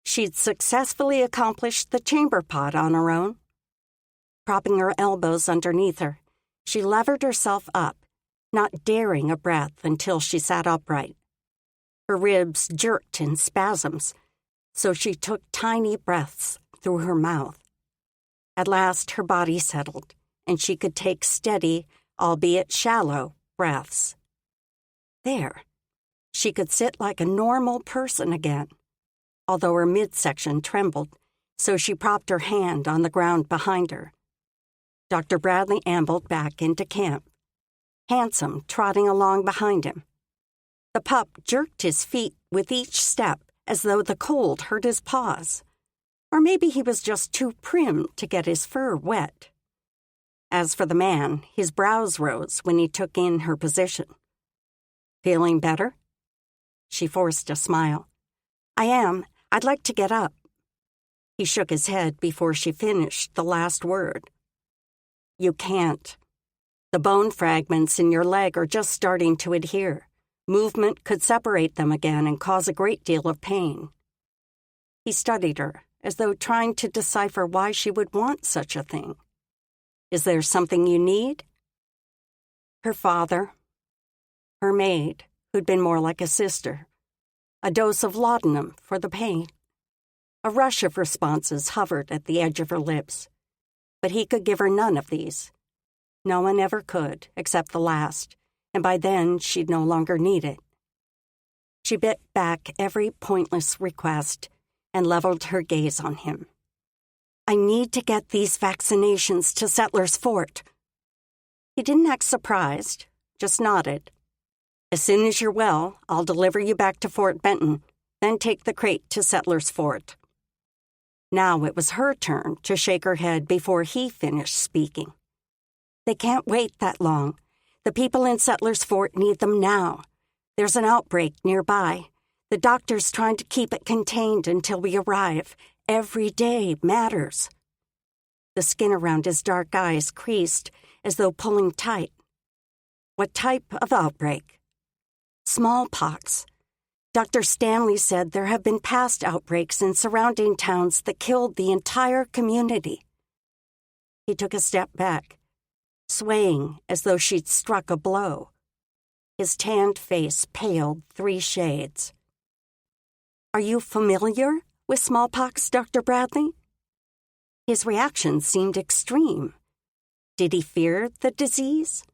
she'd successfully accomplished the chamber pot on her own. Propping her elbows underneath her, she levered herself up, not daring a breath until she sat upright. Her ribs jerked in spasms, so she took tiny breaths through her mouth. At last her body settled, and she could take steady, albeit shallow, breaths. There, she could sit like a normal person again, although her midsection trembled, so she propped her hand on the ground behind her. Dr. Bradley ambled back into camp, Handsome trotting along behind him. The pup jerked his feet with each step as though the cold hurt his paws. Or maybe he was just too prim to get his fur wet. As for the man, his brows rose when he took in her position. "Feeling better?" She forced a smile. "I am. I'd like to get up." He shook his head before she finished the last word. "You can't. The bone fragments in your leg are just starting to adhere. Movement could separate them again and cause a great deal of pain." He studied her, as though trying to decipher why she would want such a thing. "Is there something you need?" Her father. Her maid, who'd been more like a sister. A dose of laudanum for the pain. A rush of responses hovered at the edge of her lips. But he could give her none of these. No one ever could, except the last, and by then she'd no longer need it. She bit back every pointless request and leveled her gaze on him. "I need to get these vaccinations to Settlers Fort." He didn't act surprised, just nodded. "As soon as you're well, I'll deliver you back to Fort Benton, then take the crate to Settlers Fort." Now it was her turn to shake her head before he finished speaking. "They can't wait that long. The people in Settlers Fort need them now. There's an outbreak nearby. The doctor's trying to keep it contained until we arrive. Every day matters." The skin around his dark eyes creased as though pulling tight. "What type of outbreak?" "Smallpox. Dr. Stanley said there have been past outbreaks in surrounding towns that killed the entire community." He took a step back, swaying as though she'd struck a blow. His tanned face paled 3 shades. "Are you familiar with smallpox, Dr. Bradley?" His reaction seemed extreme. Did he fear the disease?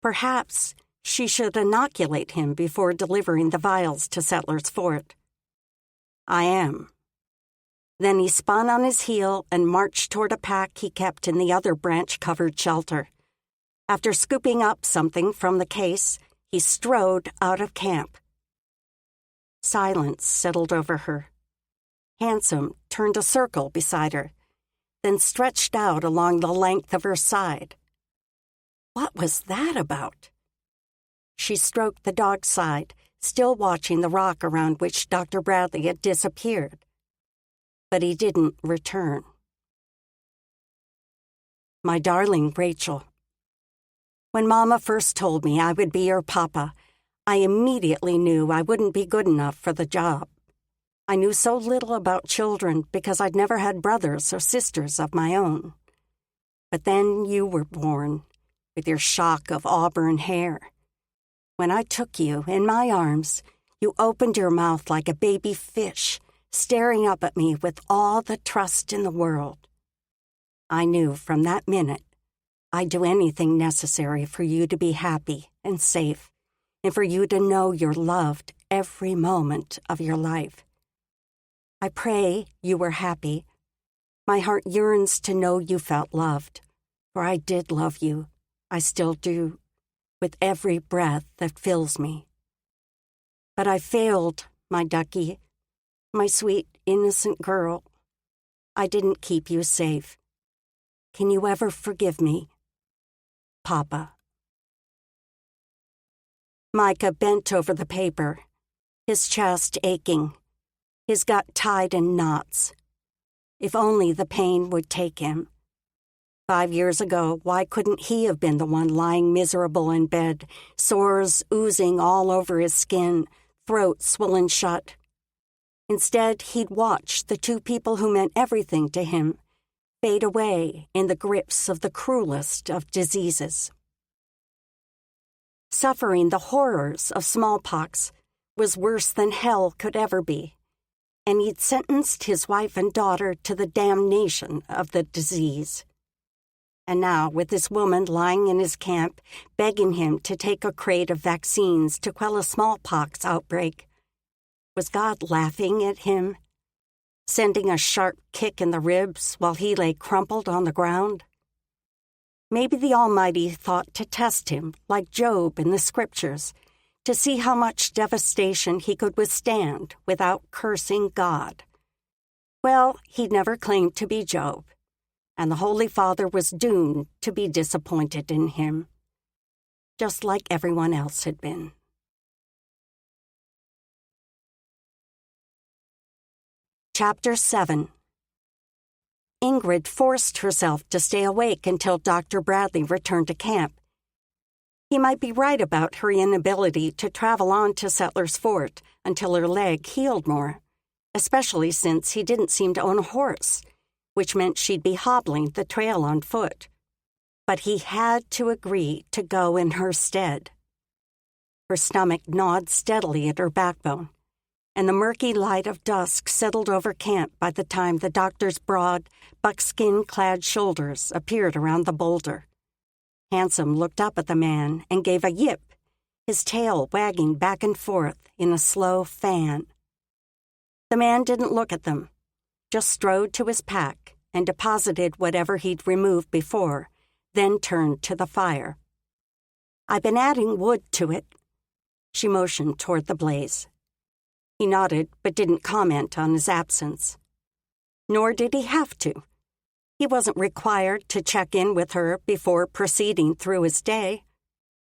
Perhaps she should inoculate him before delivering the vials to Settlers Fort. "I am." Then he spun on his heel and marched toward a pack he kept in the other branch-covered shelter. After scooping up something from the case, he strode out of camp. Silence settled over her. Handsome turned a circle beside her, then stretched out along the length of her side. What was that about? She stroked the dog's side, still watching the rock around which Dr. Bradley had disappeared. But he didn't return. My darling Rachel, when Mama first told me I would be your papa, I immediately knew I wouldn't be good enough for the job. I knew so little about children because I'd never had brothers or sisters of my own. But then you were born, with your shock of auburn hair. When I took you in my arms, you opened your mouth like a baby fish, staring up at me with all the trust in the world. I knew from that minute I'd do anything necessary for you to be happy and safe, and for you to know you're loved every moment of your life. I pray you were happy. My heart yearns to know you felt loved, for I did love you. I still do, with every breath that fills me. But I failed, my ducky, my sweet, innocent girl. I didn't keep you safe. Can you ever forgive me? Papa. Micah bent over the paper, his chest aching, his gut tied in knots. If only the pain would take him. 5 years ago, why couldn't he have been the one lying miserable in bed, sores oozing all over his skin, throat swollen shut? Instead, he'd watched the two people who meant everything to him fade away in the grips of the cruelest of diseases. Suffering the horrors of smallpox was worse than hell could ever be, and he'd sentenced his wife and daughter to the damnation of the disease. And now, with this woman lying in his camp, begging him to take a crate of vaccines to quell a smallpox outbreak, was God laughing at him, sending a sharp kick in the ribs while he lay crumpled on the ground? Maybe the Almighty thought to test him, like Job in the Scriptures, to see how much devastation he could withstand without cursing God. Well, he'd never claimed to be Job, and the Holy Father was doomed to be disappointed in him, just like everyone else had been. Chapter 7. Ingrid forced herself to stay awake until Dr. Bradley returned to camp. He might be right about her inability to travel on to Settler's Fort until her leg healed more, especially since he didn't seem to own a horse, which meant she'd be hobbling the trail on foot. But he had to agree to go in her stead. Her stomach gnawed steadily at her backbone, and the murky light of dusk settled over camp by the time the doctor's broad, buckskin-clad shoulders appeared around the boulder. Handsome looked up at the man and gave a yip, his tail wagging back and forth in a slow fan. The man didn't look at them, just strode to his pack and deposited whatever he'd removed before, then turned to the fire. "I've been adding wood to it." She motioned toward the blaze. He nodded, but didn't comment on his absence. Nor did he have to. He wasn't required to check in with her before proceeding through his day,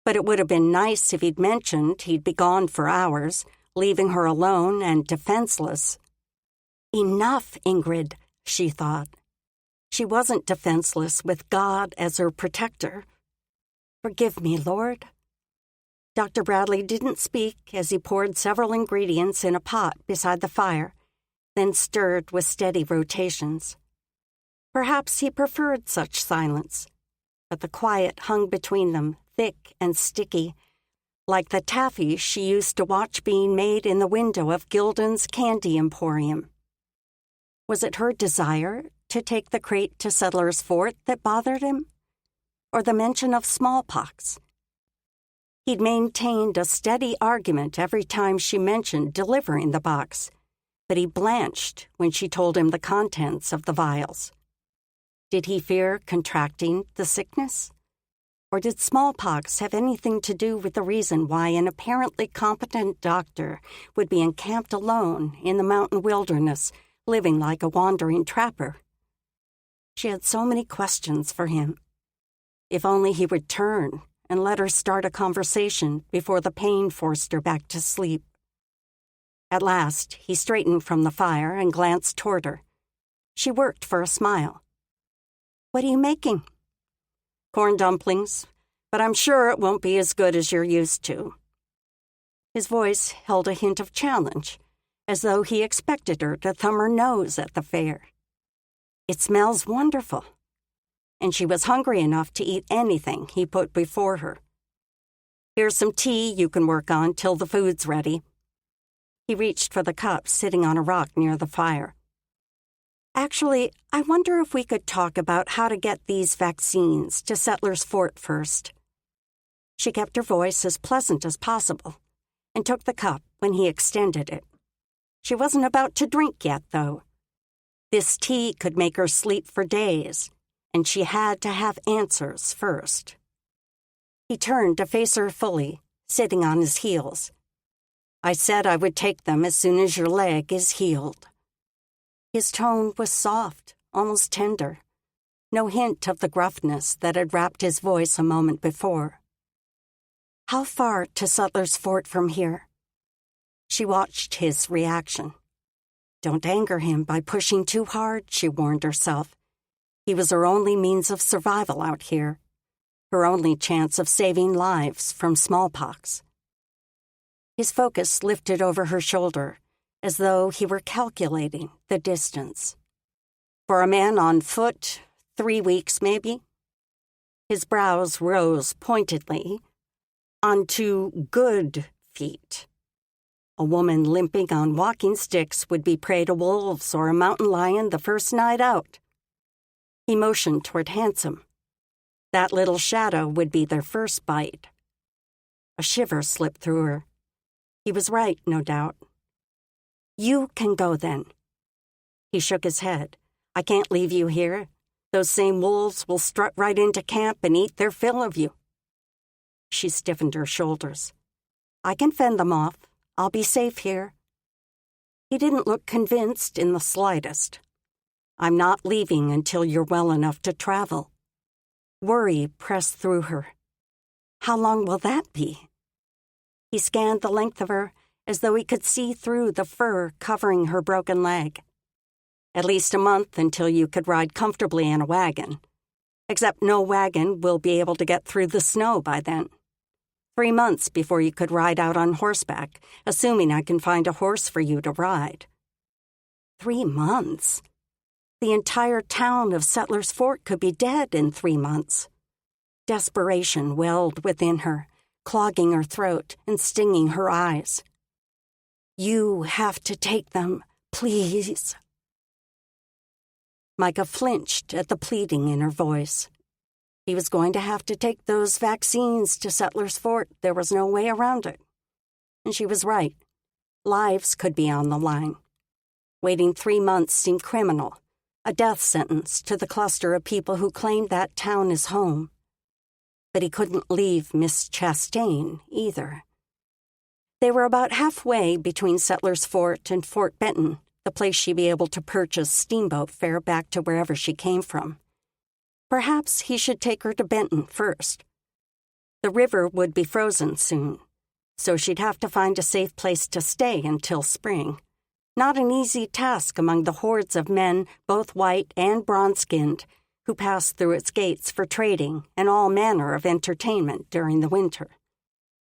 but it would have been nice if he'd mentioned he'd be gone for hours, leaving her alone and defenseless. Enough, Ingrid, she thought. She wasn't defenseless with God as her protector. Forgive me, Lord. Dr. Bradley didn't speak as he poured several ingredients in a pot beside the fire, then stirred with steady rotations. Perhaps he preferred such silence, but the quiet hung between them, thick and sticky, like the taffy she used to watch being made in the window of Gildan's Candy Emporium. Was it her desire to take the crate to Settler's Fort that bothered him? Or the mention of smallpox? He'd maintained a steady argument every time she mentioned delivering the box, but he blanched when she told him the contents of the vials. Did he fear contracting the sickness? Or did smallpox have anything to do with the reason why an apparently competent doctor would be encamped alone in the mountain wilderness, living like a wandering trapper? She had so many questions for him. If only he would turn and let her start a conversation before the pain forced her back to sleep. At last, he straightened from the fire and glanced toward her. She worked for a smile. "What are you making?" "Corn dumplings, but I'm sure it won't be as good as you're used to." His voice held a hint of challenge, as though he expected her to thumb her nose at the fare. "It smells wonderful." And she was hungry enough to eat anything he put before her. "Here's some tea you can work on till the food's ready." He reached for the cup sitting on a rock near the fire. "Actually, I wonder if we could talk about how to get these vaccines to Settlers Fort first." She kept her voice as pleasant as possible and took the cup when he extended it. She wasn't about to drink yet, though. This tea could make her sleep for days, and she had to have answers first. He turned to face her fully, sitting on his heels. "I said I would take them as soon as your leg is healed." His tone was soft, almost tender. No hint of the gruffness that had wrapped his voice a moment before. "How far to Settlers Fort from here?" She watched his reaction. Don't anger him by pushing too hard, she warned herself. He was her only means of survival out here, her only chance of saving lives from smallpox. His focus lifted over her shoulder, as though he were calculating the distance. For a man on foot, 3 weeks maybe? His brows rose pointedly. On 2 good feet. A woman limping on walking sticks would be prey to wolves or a mountain lion the first night out. He motioned toward Handsome. That little shadow would be their first bite. A shiver slipped through her. He was right, no doubt. "You can go then." He shook his head. "I can't leave you here. Those same wolves will strut right into camp and eat their fill of you." She stiffened her shoulders. "I can fend them off. I'll be safe here." He didn't look convinced in the slightest. "I'm not leaving until you're well enough to travel." Worry pressed through her. How long will that be? He scanned the length of her as though he could see through the fur covering her broken leg. "At least a month until you could ride comfortably in a wagon. Except no wagon will be able to get through the snow by then. 3 months before you could ride out on horseback, assuming I can find a horse for you to ride." 3 months? The entire town of Settlers Fort could be dead in 3 months. Desperation welled within her, clogging her throat and stinging her eyes. "You have to take them, please." Micah flinched at the pleading in her voice. He was going to have to take those vaccines to Settlers Fort. There was no way around it. And she was right. Lives could be on the line. Waiting 3 months seemed criminal, a death sentence to the cluster of people who claimed that town as home. But he couldn't leave Miss Chastain either. They were about halfway between Settlers Fort and Fort Benton, the place she'd be able to purchase steamboat fare back to wherever she came from. Perhaps he should take her to Benton first. The river would be frozen soon, so she'd have to find a safe place to stay until spring. Not an easy task among the hordes of men, both white and bronze-skinned, who passed through its gates for trading and all manner of entertainment during the winter.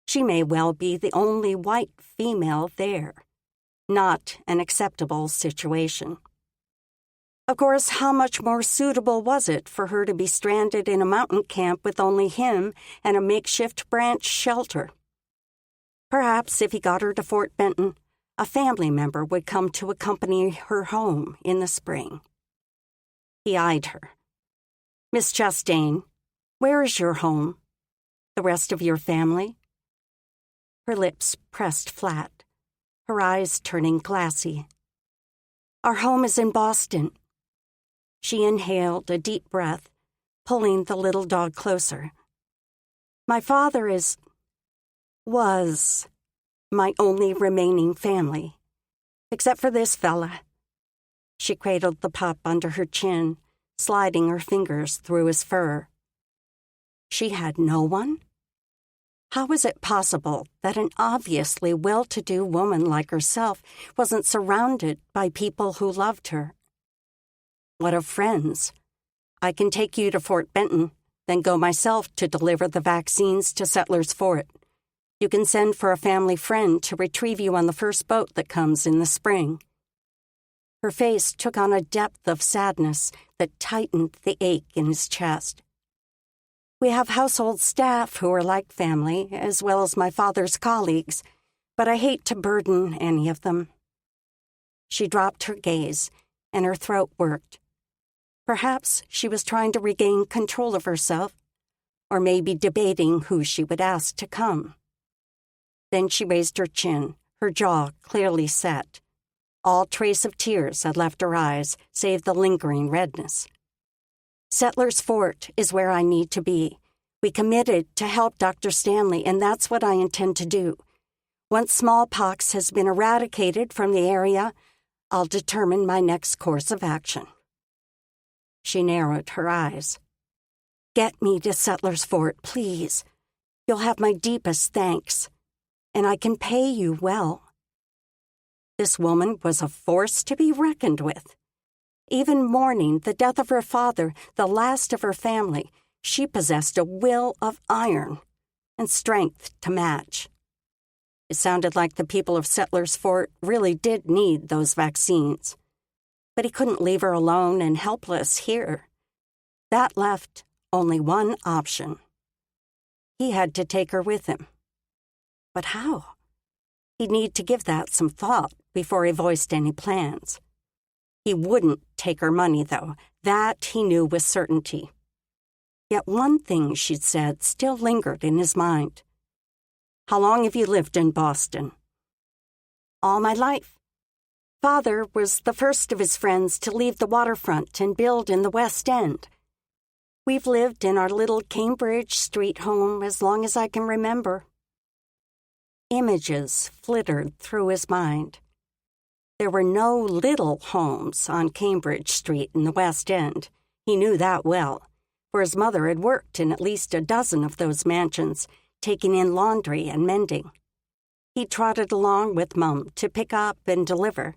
She may well be the only white female there. Not an acceptable situation. Of course, how much more suitable was it for her to be stranded in a mountain camp with only him and a makeshift branch shelter? Perhaps if he got her to Fort Benton, a family member would come to accompany her home in the spring. He eyed her. "Miss Chastain, where is your home? The rest of your family?" Her lips pressed flat, her eyes turning glassy. "Our home is in Boston." She inhaled a deep breath, pulling the little dog closer. My father was my only remaining family, except for this fella. She cradled the pup under her chin, sliding her fingers through his fur. She had no one? How was it possible that an obviously well-to-do woman like herself wasn't surrounded by people who loved her? What of friends? I can take you to Fort Benton, then go myself to deliver the vaccines to Settlers Fort. You can send for a family friend to retrieve you on the first boat that comes in the spring. Her face took on a depth of sadness that tightened the ache in his chest. We have household staff who are like family, as well as my father's colleagues, but I hate to burden any of them. She dropped her gaze, and her throat worked. Perhaps she was trying to regain control of herself, or maybe debating who she would ask to come. Then she raised her chin, her jaw clearly set. All trace of tears had left her eyes, save the lingering redness. Settlers Fort is where I need to be. We committed to help Dr. Stanley, and that's what I intend to do. Once smallpox has been eradicated from the area, I'll determine my next course of action. She narrowed her eyes. Get me to Settlers Fort, please. You'll have my deepest thanks, and I can pay you well. This woman was a force to be reckoned with. Even mourning the death of her father, the last of her family, she possessed a will of iron and strength to match. It sounded like the people of Settlers Fort really did need those vaccines. But he couldn't leave her alone and helpless here. That left only one option. He had to take her with him. But how? He'd need to give that some thought before he voiced any plans. He wouldn't take her money, though. That he knew with certainty. Yet one thing she'd said still lingered in his mind. How long have you lived in Boston? All my life. Father was the first of his friends to leave the waterfront and build in the West End. We've lived in our little Cambridge Street home as long as I can remember. Images flittered through his mind. There were no little homes on Cambridge Street in the West End. He knew that well, for his mother had worked in at least a dozen of those mansions, taking in laundry and mending. He trotted along with Mum to pick up and deliver,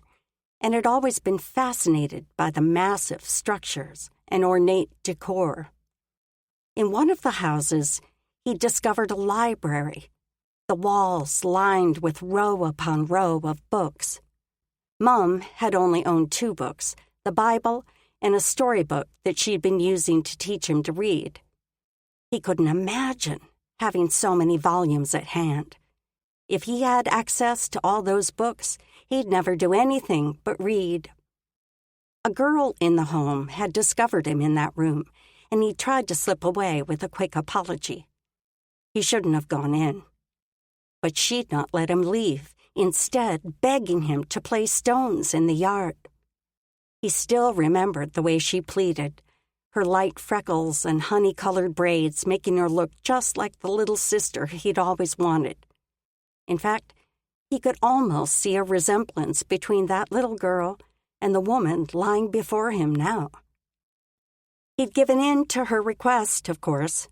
and had always been fascinated by the massive structures and ornate decor. In one of the houses, he discovered a library, the walls lined with row upon row of books. Mum had only owned 2 books, the Bible and a storybook that she'd been using to teach him to read. He couldn't imagine having so many volumes at hand. If he had access to all those books, he'd never do anything but read. A girl in the home had discovered him in that room, and he tried to slip away with a quick apology. He shouldn't have gone in. But she'd not let him leave, instead begging him to play stones in the yard. He still remembered the way she pleaded, her light freckles and honey-colored braids making her look just like the little sister he'd always wanted. In fact, he could almost see a resemblance between that little girl and the woman lying before him now. He'd given in to her request, of course,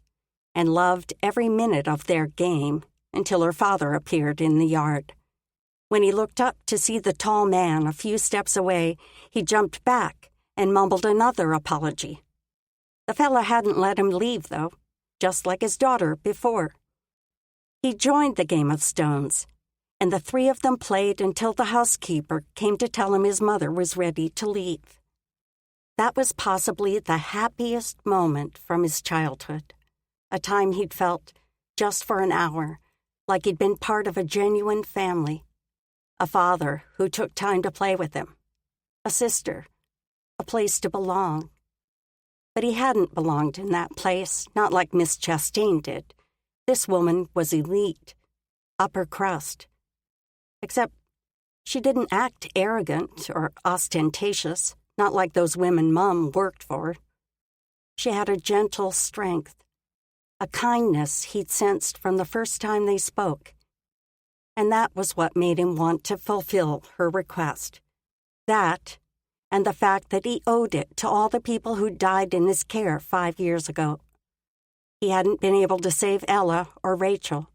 and loved every minute of their game until her father appeared in the yard. When he looked up to see the tall man a few steps away, he jumped back and mumbled another apology. The fella hadn't let him leave, though, just like his daughter before. He joined the game of stones, and the 3 of them played until the housekeeper came to tell him his mother was ready to leave. That was possibly the happiest moment from his childhood, a time he'd felt, just for an hour, like he'd been part of a genuine family. A father who took time to play with him. A sister. A place to belong. But he hadn't belonged in that place, not like Miss Chastain did. This woman was elite. Upper crust. Except she didn't act arrogant or ostentatious, not like those women Mum worked for. She had a gentle strength. a kindness he'd sensed from the first time they spoke. And that was what made him want to fulfill her request. That, and the fact that he owed it to all the people who died in his care 5 years ago. He hadn't been able to save Ella or Rachel,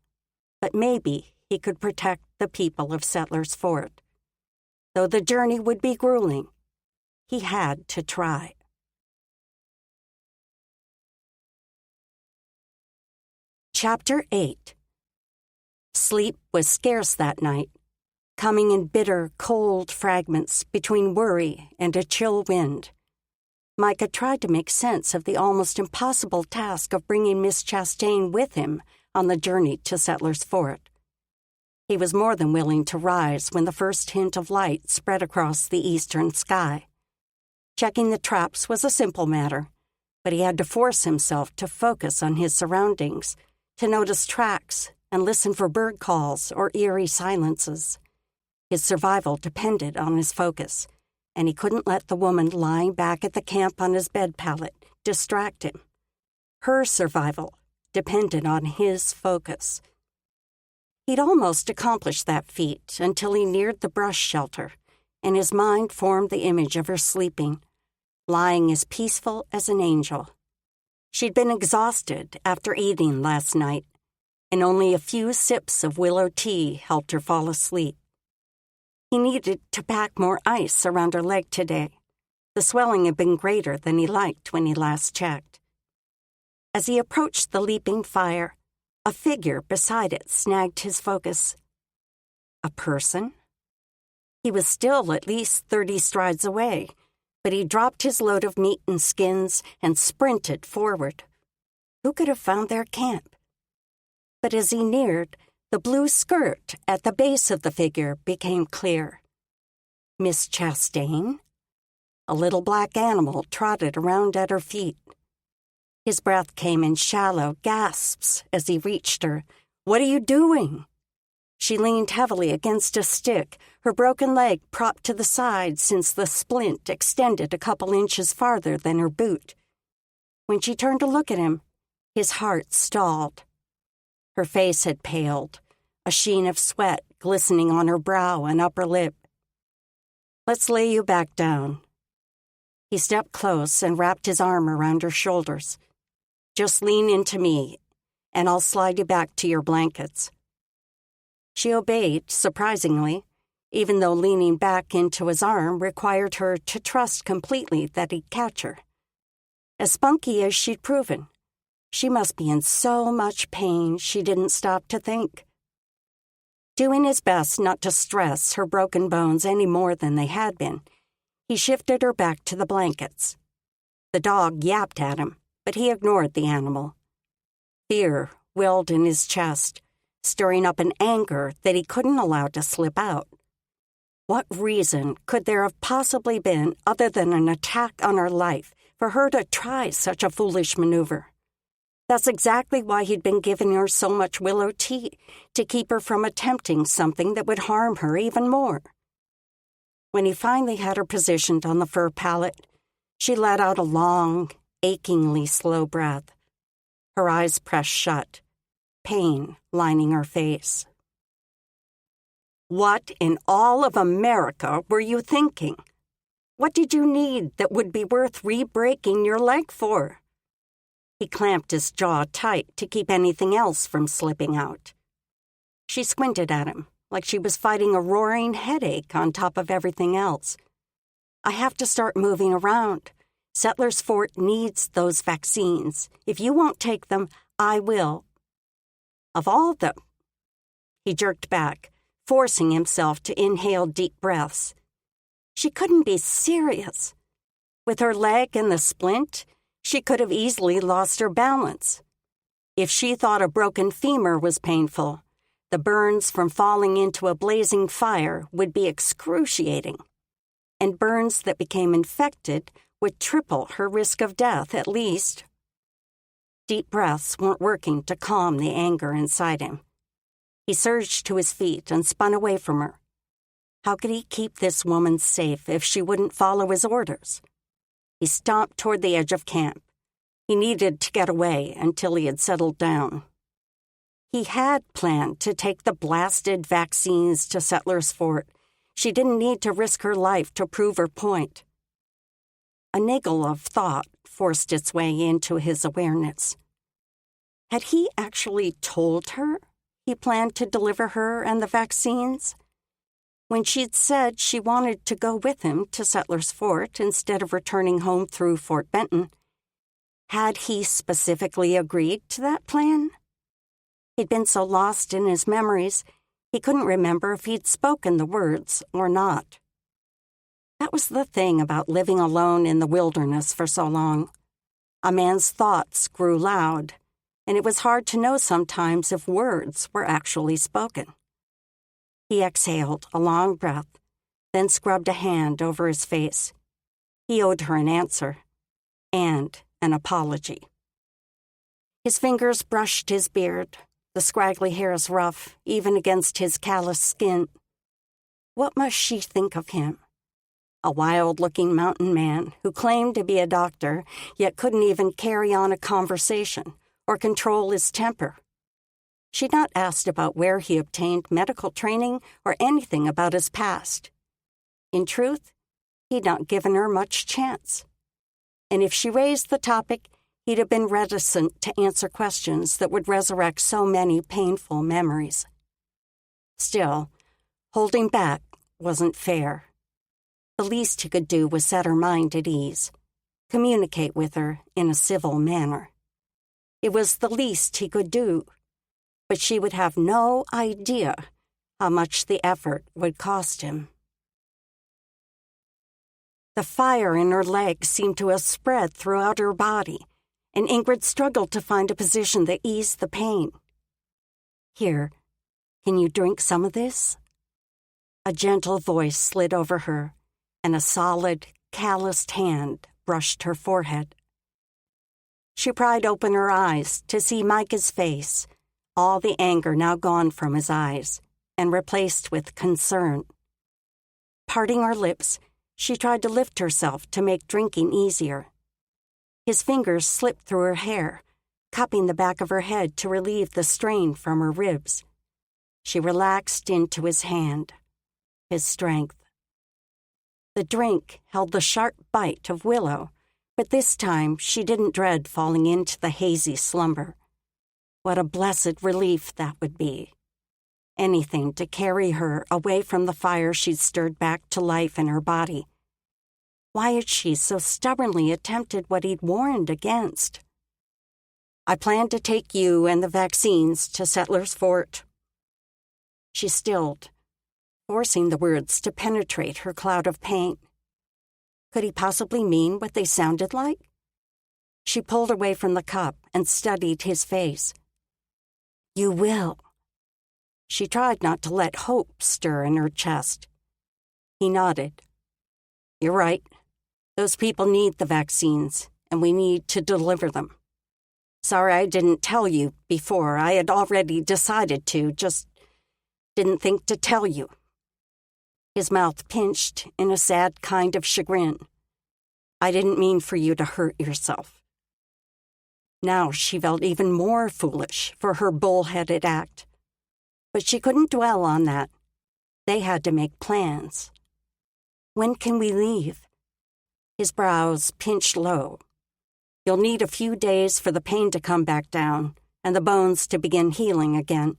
but maybe he could protect the people of Settlers Fort. Though the journey would be grueling, he had to try. Chapter 8. Sleep was scarce that night, coming in bitter, cold fragments between worry and a chill wind. Micah tried to make sense of the almost impossible task of bringing Miss Chastain with him on the journey to Settlers Fort. He was more than willing to rise when the first hint of light spread across the eastern sky. Checking the traps was a simple matter, but he had to force himself to focus on his surroundings, to notice tracks and listen for bird calls or eerie silences. His survival depended on his focus, and he couldn't let the woman lying back at the camp on his bed pallet distract him. Her survival depended on his focus. He'd almost accomplished that feat until he neared the brush shelter, and his mind formed the image of her sleeping, lying as peaceful as an angel. She'd been exhausted after eating last night, and only a few sips of willow tea helped her fall asleep. He needed to pack more ice around her leg today. The swelling had been greater than he liked when he last checked. As he approached the leaping fire, a figure beside it snagged his focus. A person? He was still at least 30 strides away, but he dropped his load of meat and skins and sprinted forward. Who could have found their camp? But as he neared, the blue skirt at the base of the figure became clear. Miss Chastain? A little black animal trotted around at her feet. His breath came in shallow gasps as he reached her. "What are you doing?" She leaned heavily against a stick, her broken leg propped to the side since the splint extended a couple inches farther than her boot. When she turned to look at him, his heart stalled. Her face had paled, a sheen of sweat glistening on her brow and upper lip. "Let's lay you back down." He stepped close and wrapped his arm around her shoulders. "Just lean into me, and I'll slide you back to your blankets." She obeyed, surprisingly, even though leaning back into his arm required her to trust completely that he'd catch her. As spunky as she'd proven, she must be in so much pain she didn't stop to think. Doing his best not to stress her broken bones any more than they had been, he shifted her back to the blankets. The dog yapped at him, but he ignored the animal. Fear welled in his chest, stirring up an anger that he couldn't allow to slip out. What reason could there have possibly been other than an attack on her life for her to try such a foolish maneuver? That's exactly why he'd been giving her so much willow tea, to keep her from attempting something that would harm her even more. When he finally had her positioned on the fur pallet, she let out a long, achingly slow breath. Her eyes pressed shut, pain lining her face. "What in all of America were you thinking? What did you need that would be worth re-breaking your leg for?" He clamped his jaw tight to keep anything else from slipping out. She squinted at him like she was fighting a roaring headache on top of everything else. "I have to start moving around. Settlers Fort needs those vaccines. If you won't take them, I will." "Of all the—" He jerked back, forcing himself to inhale deep breaths. She couldn't be serious. With her leg in the splint, she could have easily lost her balance. If she thought a broken femur was painful, the burns from falling into a blazing fire would be excruciating. And burns that became infected would triple her risk of death at least. Deep breaths weren't working to calm the anger inside him. He surged to his feet and spun away from her. How could he keep this woman safe if she wouldn't follow his orders? He stomped toward the edge of camp. He needed to get away until he had settled down. He had planned to take the blasted vaccines to Settlers Fort. She didn't need to risk her life to prove her point. A niggle of thought forced its way into his awareness. Had he actually told her he planned to deliver her and the vaccines? When she'd said she wanted to go with him to Settlers Fort instead of returning home through Fort Benton, had he specifically agreed to that plan? He'd been so lost in his memories, he couldn't remember if he'd spoken the words or not. That was the thing about living alone in the wilderness for so long. A man's thoughts grew loud, and it was hard to know sometimes if words were actually spoken. He exhaled a long breath, then scrubbed a hand over his face. He owed her an answer and an apology. His fingers brushed his beard, the scraggly hairs rough, even against his callous skin. What must she think of him? A wild-looking mountain man who claimed to be a doctor, yet couldn't even carry on a conversation or control his temper. She'd not asked about where he obtained medical training or anything about his past. In truth, he'd not given her much chance. And if she raised the topic, he'd have been reticent to answer questions that would resurrect so many painful memories. Still, holding back wasn't fair. The least he could do was set her mind at ease, communicate with her in a civil manner. It was the least he could do, but she would have no idea how much the effort would cost him. The fire in her legs seemed to have spread throughout her body, and Ingrid struggled to find a position that eased the pain. "Here, can you drink some of this?" A gentle voice slid over her, and a solid, calloused hand brushed her forehead. She pried open her eyes to see Micah's face, all the anger now gone from his eyes, and replaced with concern. Parting her lips, she tried to lift herself to make drinking easier. His fingers slipped through her hair, cupping the back of her head to relieve the strain from her ribs. She relaxed into his hand, his strength. The drink held the sharp bite of willow, but this time she didn't dread falling into the hazy slumber. What a blessed relief that would be. Anything to carry her away from the fire she'd stirred back to life in her body. Why had she so stubbornly attempted what he'd warned against? "I plan to take you and the vaccines to Settlers Fort." She stilled, forcing the words to penetrate her cloud of pain. Could he possibly mean what they sounded like? She pulled away from the cup and studied his face. "You will." She tried not to let hope stir in her chest. He nodded. "You're right. Those people need the vaccines, and we need to deliver them. Sorry I didn't tell you before. I had already decided to, just didn't think to tell you." His mouth pinched in a sad kind of chagrin. "I didn't mean for you to hurt yourself." Now she felt even more foolish for her bull-headed act. But she couldn't dwell on that. They had to make plans. "When can we leave?" His brows pinched low. "You'll need a few days for the pain to come back down and the bones to begin healing again.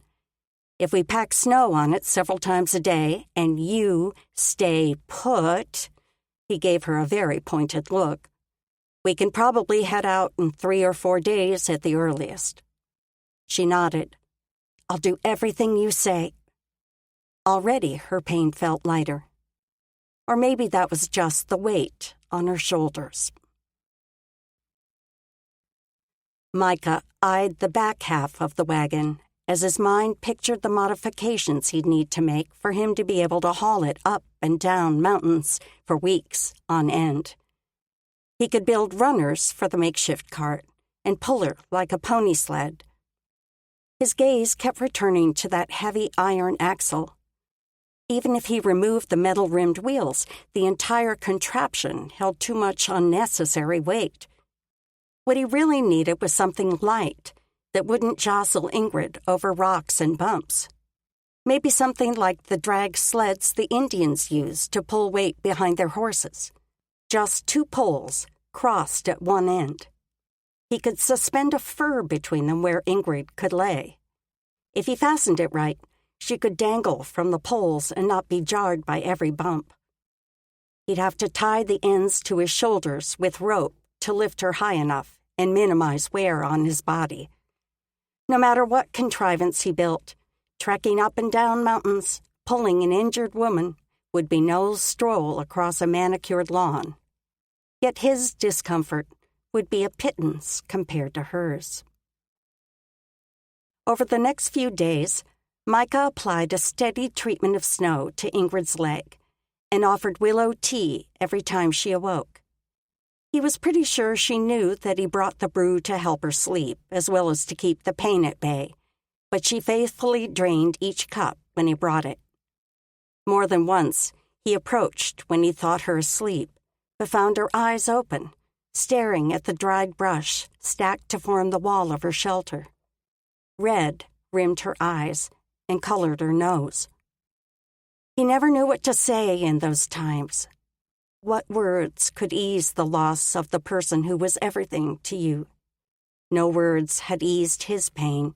If we pack snow on it several times a day and you stay put," he gave her a very pointed look, "we can probably head out in 3 or 4 days at the earliest." She nodded. "I'll do everything you say." Already her pain felt lighter. Or maybe that was just the weight on her shoulders. Micah eyed the back half of the wagon as his mind pictured the modifications he'd need to make for him to be able to haul it up and down mountains for weeks on end. He could build runners for the makeshift cart and pull her like a pony sled. His gaze kept returning to that heavy iron axle. Even if he removed the metal-rimmed wheels, the entire contraption held too much unnecessary weight. What he really needed was something light that wouldn't jostle Ingrid over rocks and bumps. Maybe something like the drag sleds the Indians used to pull weight behind their horses. Just two poles, crossed at one end. He could suspend a fur between them where Ingrid could lay. If he fastened it right, she could dangle from the poles and not be jarred by every bump. He'd have to tie the ends to his shoulders with rope to lift her high enough and minimize wear on his body. No matter what contrivance he built, trekking up and down mountains, pulling an injured woman, would be no stroll across a manicured lawn. Yet his discomfort would be a pittance compared to hers. Over the next few days, Micah applied a steady treatment of snow to Ingrid's leg and offered willow tea every time she awoke. He was pretty sure she knew that he brought the brew to help her sleep, as well as to keep the pain at bay, but she faithfully drained each cup when he brought it. More than once, he approached when he thought her asleep, but found her eyes open, staring at the dried brush stacked to form the wall of her shelter. Red rimmed her eyes and colored her nose. He never knew what to say in those times. What words could ease the loss of the person who was everything to you? No words had eased his pain.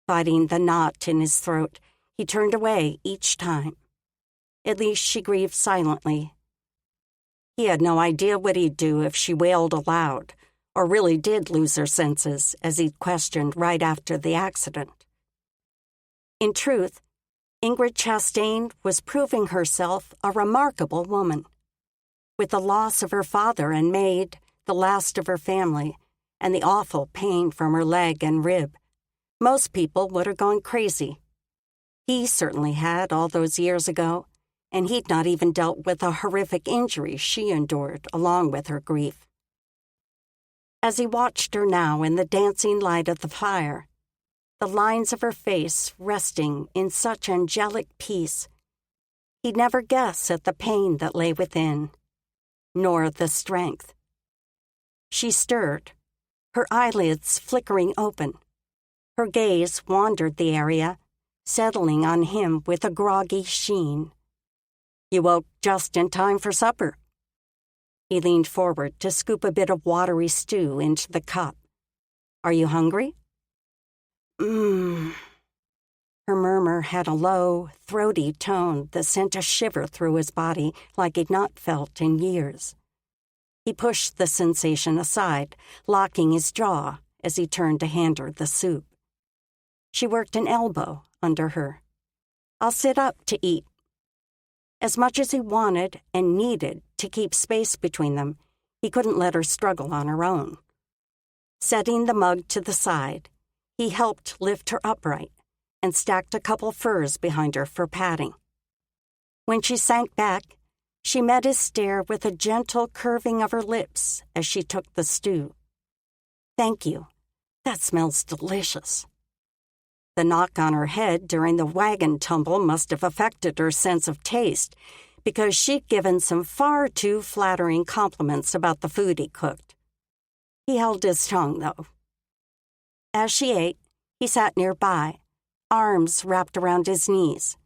Fighting the knot in his throat, he turned away each time. At least she grieved silently. He had no idea what he'd do if she wailed aloud, or really did lose her senses, as he'd questioned right after the accident. In truth, Ingrid Chastain was proving herself a remarkable woman. With the loss of her father and maid, the last of her family, and the awful pain from her leg and rib, most people would have gone crazy. He certainly had all those years ago, and he'd not even dealt with the horrific injury she endured along with her grief. As he watched her now in the dancing light of the fire, the lines of her face resting in such angelic peace, he'd never guess at the pain that lay within, nor the strength. She stirred, her eyelids flickering open. Her gaze wandered the area, settling on him with a groggy sheen. "You woke just in time for supper." He leaned forward to scoop a bit of watery stew into the cup. "Are you hungry?" Her murmur had a low, throaty tone that sent a shiver through his body like he'd not felt in years. He pushed the sensation aside, locking his jaw as he turned to hand her the soup. She worked an elbow under her. "I'll sit up to eat." As much as he wanted and needed to keep space between them, he couldn't let her struggle on her own. Setting the mug to the side, he helped lift her upright and stacked a couple furs behind her for padding. When she sank back, she met his stare with a gentle curving of her lips as she took the stew. "Thank you. That smells delicious." The knock on her head during the wagon tumble must have affected her sense of taste, because she'd given some far too flattering compliments about the food he cooked. He held his tongue, though. As she ate, he sat nearby, arms wrapped around his knees.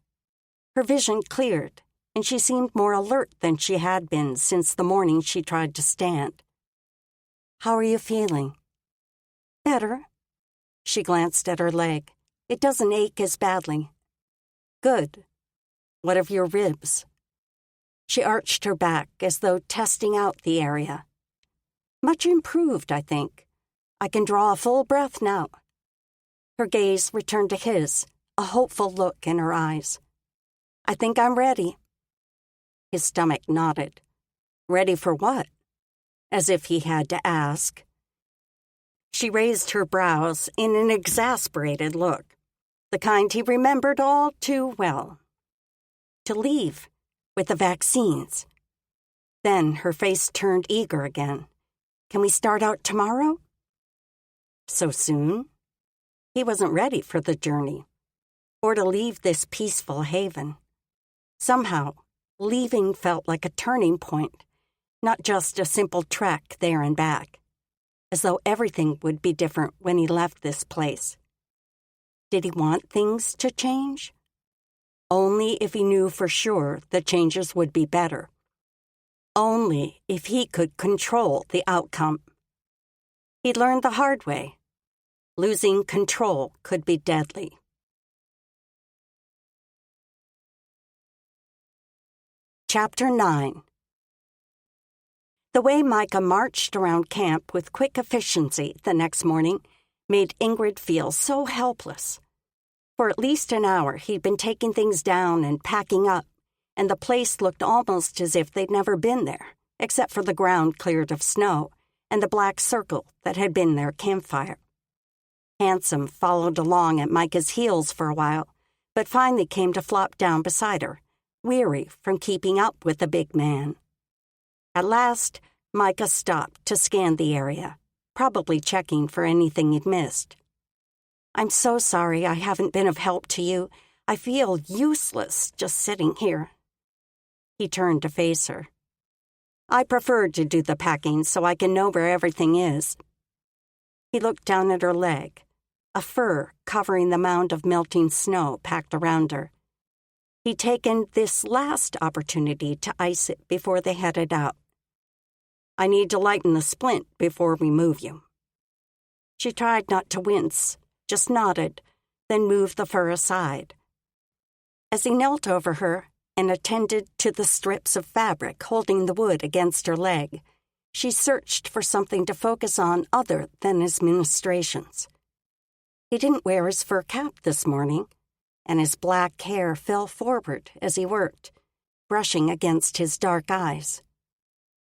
Her vision cleared, and she seemed more alert than she had been since the morning she tried to stand. "How are you feeling?" "Better." She glanced at her leg. "It doesn't ache as badly." "Good. What of your ribs?" She arched her back as though testing out the area. "Much improved, I think. I can draw a full breath now." Her gaze returned to his, a hopeful look in her eyes. "I think I'm ready." His stomach nodded. "Ready for what?" As if he had to ask. She raised her brows in an exasperated look, the kind he remembered all too well. "To leave, with the vaccines." Then her face turned eager again. "Can we start out tomorrow?" So soon? He wasn't ready for the journey, or to leave this peaceful haven. Somehow, leaving felt like a turning point, not just a simple trek there and back. as though everything would be different when he left this place. Did he want things to change? Only if he knew for sure the changes would be better. Only if he could control the outcome. He'd learned the hard way. Losing control could be deadly. Chapter 9. The way Micah marched around camp with quick efficiency the next morning made Ingrid feel so helpless. For at least an hour, he'd been taking things down and packing up, and the place looked almost as if they'd never been there, except for the ground cleared of snow and the black circle that had been their campfire. Handsome followed along at Micah's heels for a while, but finally came to flop down beside her, weary from keeping up with the big man. At last, Micah stopped to scan the area, probably checking for anything he'd missed. "I'm so sorry I haven't been of help to you. I feel useless just sitting here." He turned to face her. "I prefer to do the packing so I can know where everything is." He looked down at her leg, a fur covering the mound of melting snow packed around her. He'd taken this last opportunity to ice it before they headed out. "I need to lighten the splint before we move you." She tried not to wince, just nodded, then moved the fur aside. As he knelt over her and attended to the strips of fabric holding the wood against her leg, she searched for something to focus on other than his ministrations. He didn't wear his fur cap this morning, and his black hair fell forward as he worked, brushing against his dark eyes.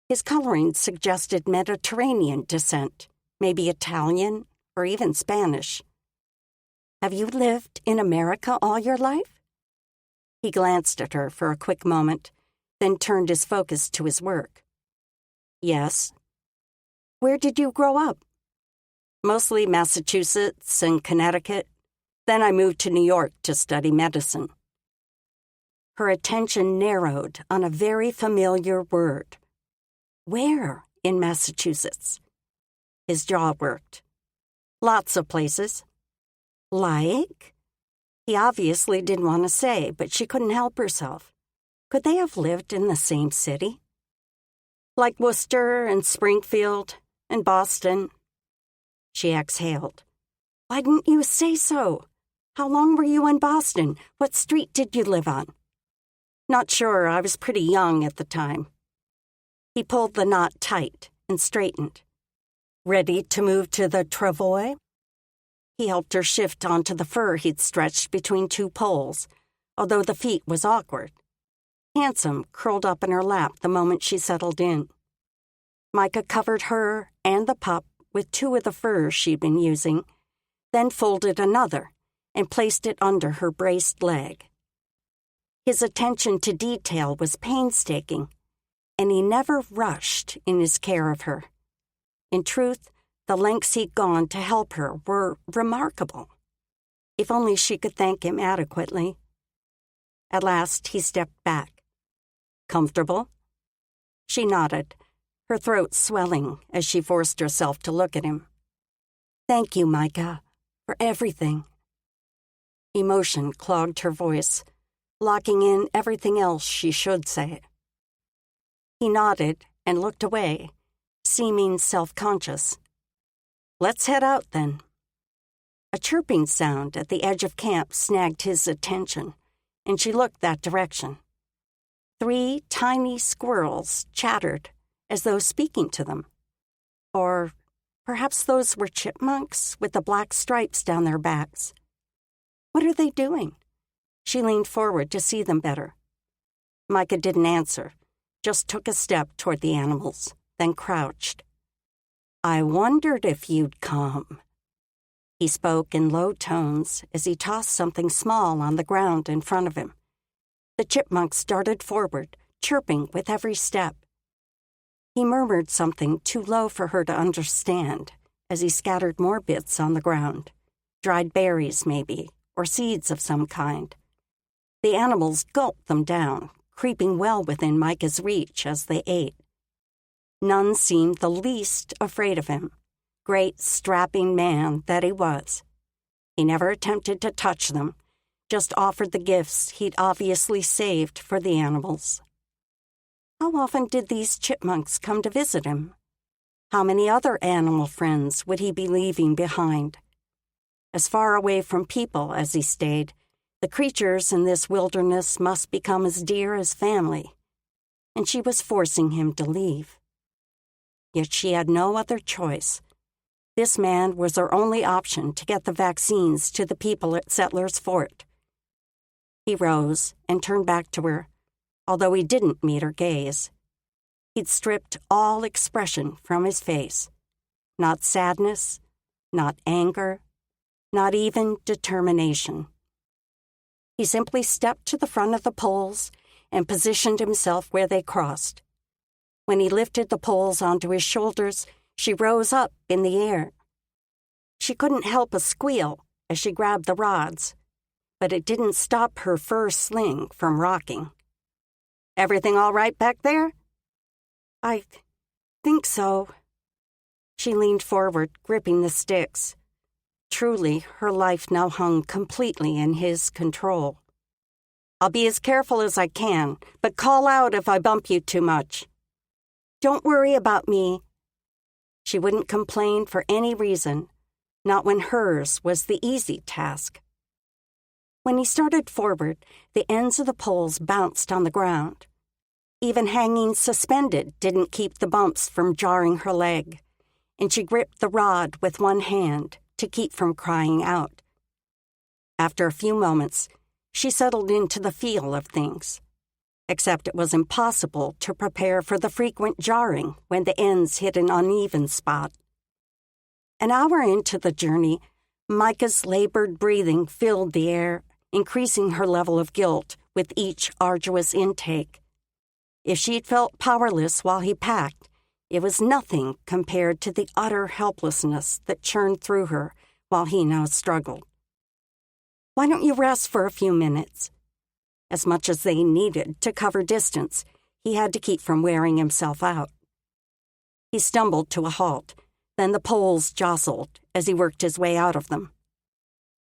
His coloring suggested Mediterranean descent, maybe Italian or even Spanish. "Have you lived in America all your life?" He glanced at her for a quick moment, then turned his focus to his work. "Yes." "Where did you grow up?" "Mostly Massachusetts and Connecticut. Then I moved to New York to study medicine." Her attention narrowed on a very familiar word. "Where in Massachusetts?" His jaw worked. "Lots of places." "Like?" He obviously didn't want to say, but she couldn't help herself. Could they have lived in the same city? "Like Worcester and Springfield and Boston." She exhaled. "Why didn't you say so? How long were you in Boston? What street did you live on?" "Not sure. I was pretty young at the time." He pulled the knot tight and straightened. "Ready to move to the travois?" He helped her shift onto the fur he'd stretched between two poles, although the feat was awkward. Handsome curled up in her lap the moment she settled in. Micah covered her and the pup with two of the furs she'd been using, then folded another and placed it under her braced leg. His attention to detail was painstaking, and he never rushed in his care of her. In truth, the lengths he'd gone to help her were remarkable. If only she could thank him adequately. At last, he stepped back. "Comfortable?" She nodded, her throat swelling as she forced herself to look at him. "Thank you, Micah, for everything." Emotion clogged her voice, locking in everything else she should say. He nodded and looked away, seeming self-conscious. "Let's head out, then." A chirping sound at the edge of camp snagged his attention, and she looked that direction. 3 tiny squirrels chattered, as though speaking to them. Or perhaps those were chipmunks with the black stripes down their backs. What are they doing? She leaned forward to see them better. Micah didn't answer, just took a step toward the animals, then crouched. "I wondered if you'd come." He spoke in low tones as he tossed something small on the ground in front of him. The chipmunks darted forward, chirping with every step. He murmured something too low for her to understand as he scattered more bits on the ground, dried berries maybe, or seeds of some kind. The animals gulped them down, creeping well within Micah's reach as they ate. None seemed the least afraid of him, great, strapping man that he was. He never attempted to touch them, just offered the gifts he'd obviously saved for the animals. How often did these chipmunks come to visit him? How many other animal friends would he be leaving behind? As far away from people as he stayed, the creatures in this wilderness must become as dear as family, and she was forcing him to leave. Yet she had no other choice. This man was her only option to get the vaccines to the people at Settler's Fort. He rose and turned back to her, although he didn't meet her gaze. He'd stripped all expression from his face. Not sadness, not anger, not even determination. He simply stepped to the front of the poles and positioned himself where they crossed. When he lifted the poles onto his shoulders, she rose up in the air. She couldn't help a squeal as she grabbed the rods, but it didn't stop her fur sling from rocking. "Everything all right back there?" "I think so." She leaned forward, gripping the sticks. Truly, her life now hung completely in his control. "I'll be as careful as I can, but call out if I bump you too much." "Don't worry about me." She wouldn't complain for any reason, not when hers was the easy task. When he started forward, the ends of the poles bounced on the ground. Even hanging suspended didn't keep the bumps from jarring her leg, and she gripped the rod with one hand to keep from crying out. After a few moments, she settled into the feel of things, except it was impossible to prepare for the frequent jarring when the ends hit an uneven spot. An hour into the journey, Micah's labored breathing filled the air, increasing her level of guilt with each arduous intake. If she'd felt powerless while he packed, it was nothing compared to the utter helplessness that churned through her while he now struggled. "Why don't you rest for a few minutes?" As much as they needed to cover distance, he had to keep from wearing himself out. He stumbled to a halt, then the poles jostled as he worked his way out of them.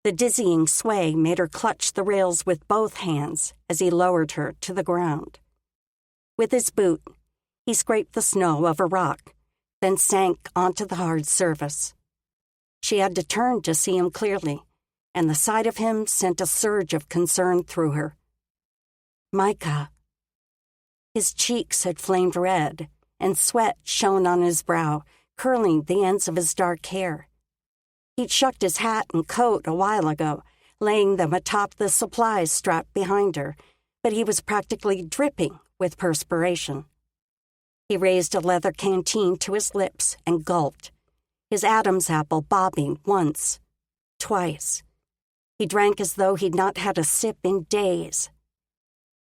The dizzying sway made her clutch the rails with both hands as he lowered her to the ground. With his boot, he scraped the snow of a rock, then sank onto the hard surface. She had to turn to see him clearly, and the sight of him sent a surge of concern through her. "Micah." His cheeks had flamed red, and sweat shone on his brow, curling the ends of his dark hair. He'd shucked his hat and coat a while ago, laying them atop the supplies strapped behind her, but he was practically dripping with perspiration. He raised a leather canteen to his lips and gulped, his Adam's apple bobbing once, twice. He drank as though he'd not had a sip in days.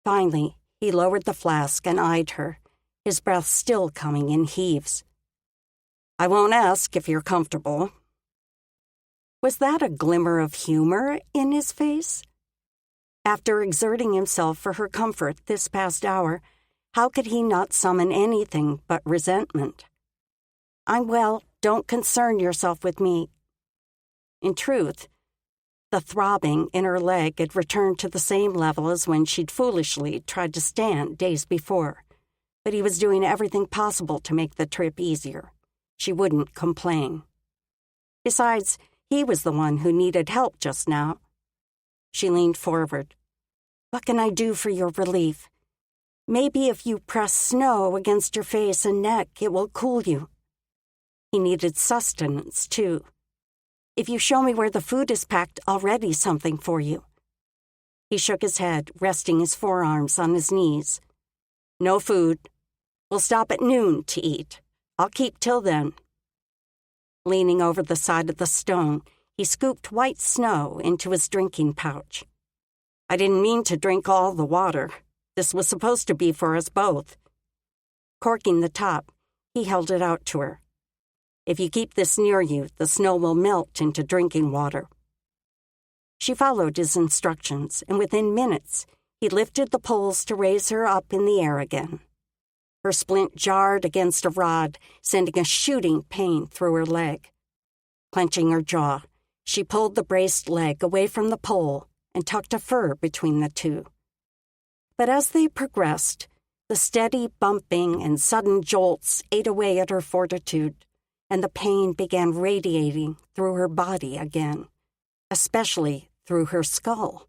Finally, he lowered the flask and eyed her, his breath still coming in heaves. "I won't ask if you're comfortable." Was that a glimmer of humor in his face? After exerting himself for her comfort this past hour, how could he not summon anything but resentment? "I'm well, don't concern yourself with me." In truth, the throbbing in her leg had returned to the same level as when she'd foolishly tried to stand days before, but he was doing everything possible to make the trip easier. She wouldn't complain. Besides, he was the one who needed help just now. She leaned forward. "What can I do for your relief? Maybe if you press snow against your face and neck, it will cool you." He needed sustenance, too. "If you show me where the food is packed, I'll ready something for you." He shook his head, resting his forearms on his knees. "No food. We'll stop at noon to eat. I'll keep till then." Leaning over the side of the stone, he scooped white snow into his drinking pouch. "I didn't mean to drink all the water. This was supposed to be for us both." Corking the top, he held it out to her. "If you keep this near you, the snow will melt into drinking water." She followed his instructions, and within minutes, he lifted the poles to raise her up in the air again. Her splint jarred against a rod, sending a shooting pain through her leg. Clenching her jaw, she pulled the braced leg away from the pole and tucked a fur between the two. But as they progressed, the steady bumping and sudden jolts ate away at her fortitude, and the pain began radiating through her body again, especially through her skull.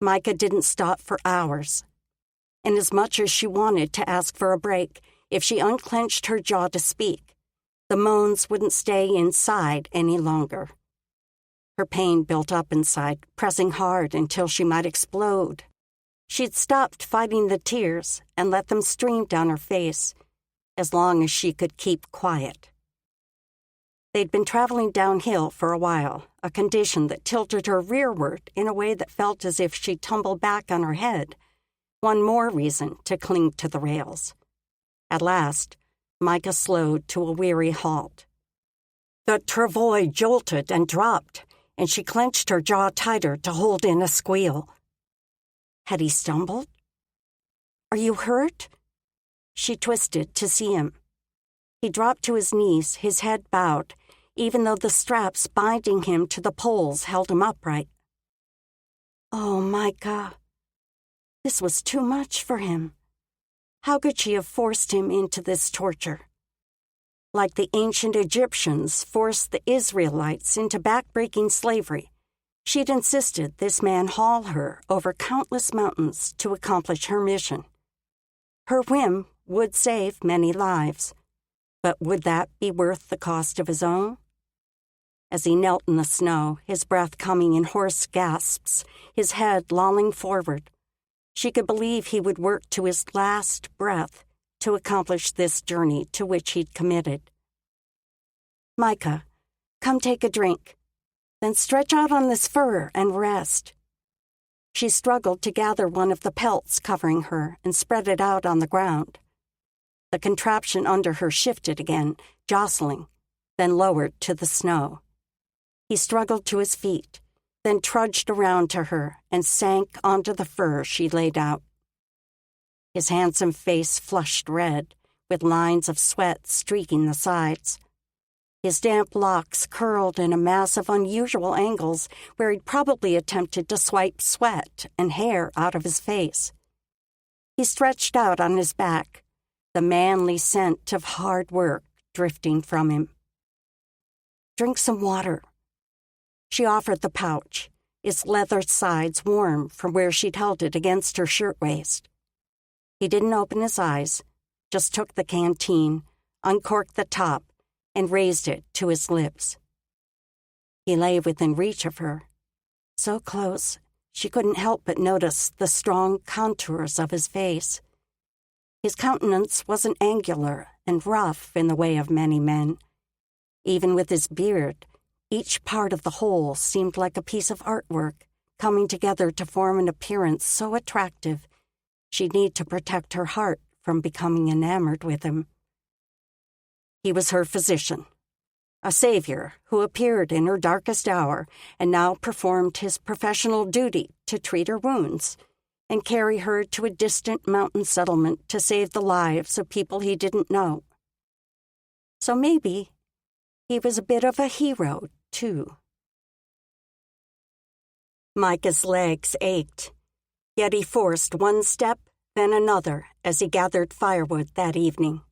Micah didn't stop for hours, and as much as she wanted to ask for a break, if she unclenched her jaw to speak, the moans wouldn't stay inside any longer. Her pain built up inside, pressing hard until she might explode. She'd stopped fighting the tears and let them stream down her face, as long as she could keep quiet. They'd been traveling downhill for a while, a condition that tilted her rearward in a way that felt as if she'd tumble back on her head. One more reason to cling to the rails. At last, Micah slowed to a weary halt. The travois jolted and dropped, and she clenched her jaw tighter to hold in a squeal. Had he stumbled? Are you hurt? She twisted to see him. He dropped to his knees, his head bowed, even though the straps binding him to the poles held him upright. Oh, Micah. This was too much for him. How could she have forced him into this torture? Like the ancient Egyptians forced the Israelites into backbreaking slavery, she'd insisted this man haul her over countless mountains to accomplish her mission. Her whim would save many lives, but would that be worth the cost of his own? As he knelt in the snow, his breath coming in hoarse gasps, his head lolling forward, she could believe he would work to his last breath to accomplish this journey to which he'd committed. Micah, come take a drink. Then stretch out on this fur and rest. She struggled to gather one of the pelts covering her and spread it out on the ground. The contraption under her shifted again, jostling, then lowered to the snow. He struggled to his feet, then trudged around to her and sank onto the fur she laid out. His handsome face flushed red, with lines of sweat streaking the sides. His damp locks curled in a mass of unusual angles where he'd probably attempted to swipe sweat and hair out of his face. He stretched out on his back, the manly scent of hard work drifting from him. Drink some water. She offered the pouch, its leather sides warm from where she'd held it against her shirtwaist. He didn't open his eyes, just took the canteen, uncorked the top, and raised it to his lips. He lay within reach of her, so close she couldn't help but notice the strong contours of his face. His countenance wasn't angular and rough in the way of many men. Even with his beard, each part of the whole seemed like a piece of artwork, coming together to form an appearance so attractive she'd need to protect her heart from becoming enamored with him. He was her physician, a savior who appeared in her darkest hour and now performed his professional duty to treat her wounds and carry her to a distant mountain settlement to save the lives of people he didn't know. So maybe he was a bit of a hero, too. Micah's legs ached, yet he forced one step, then another as he gathered firewood that evening.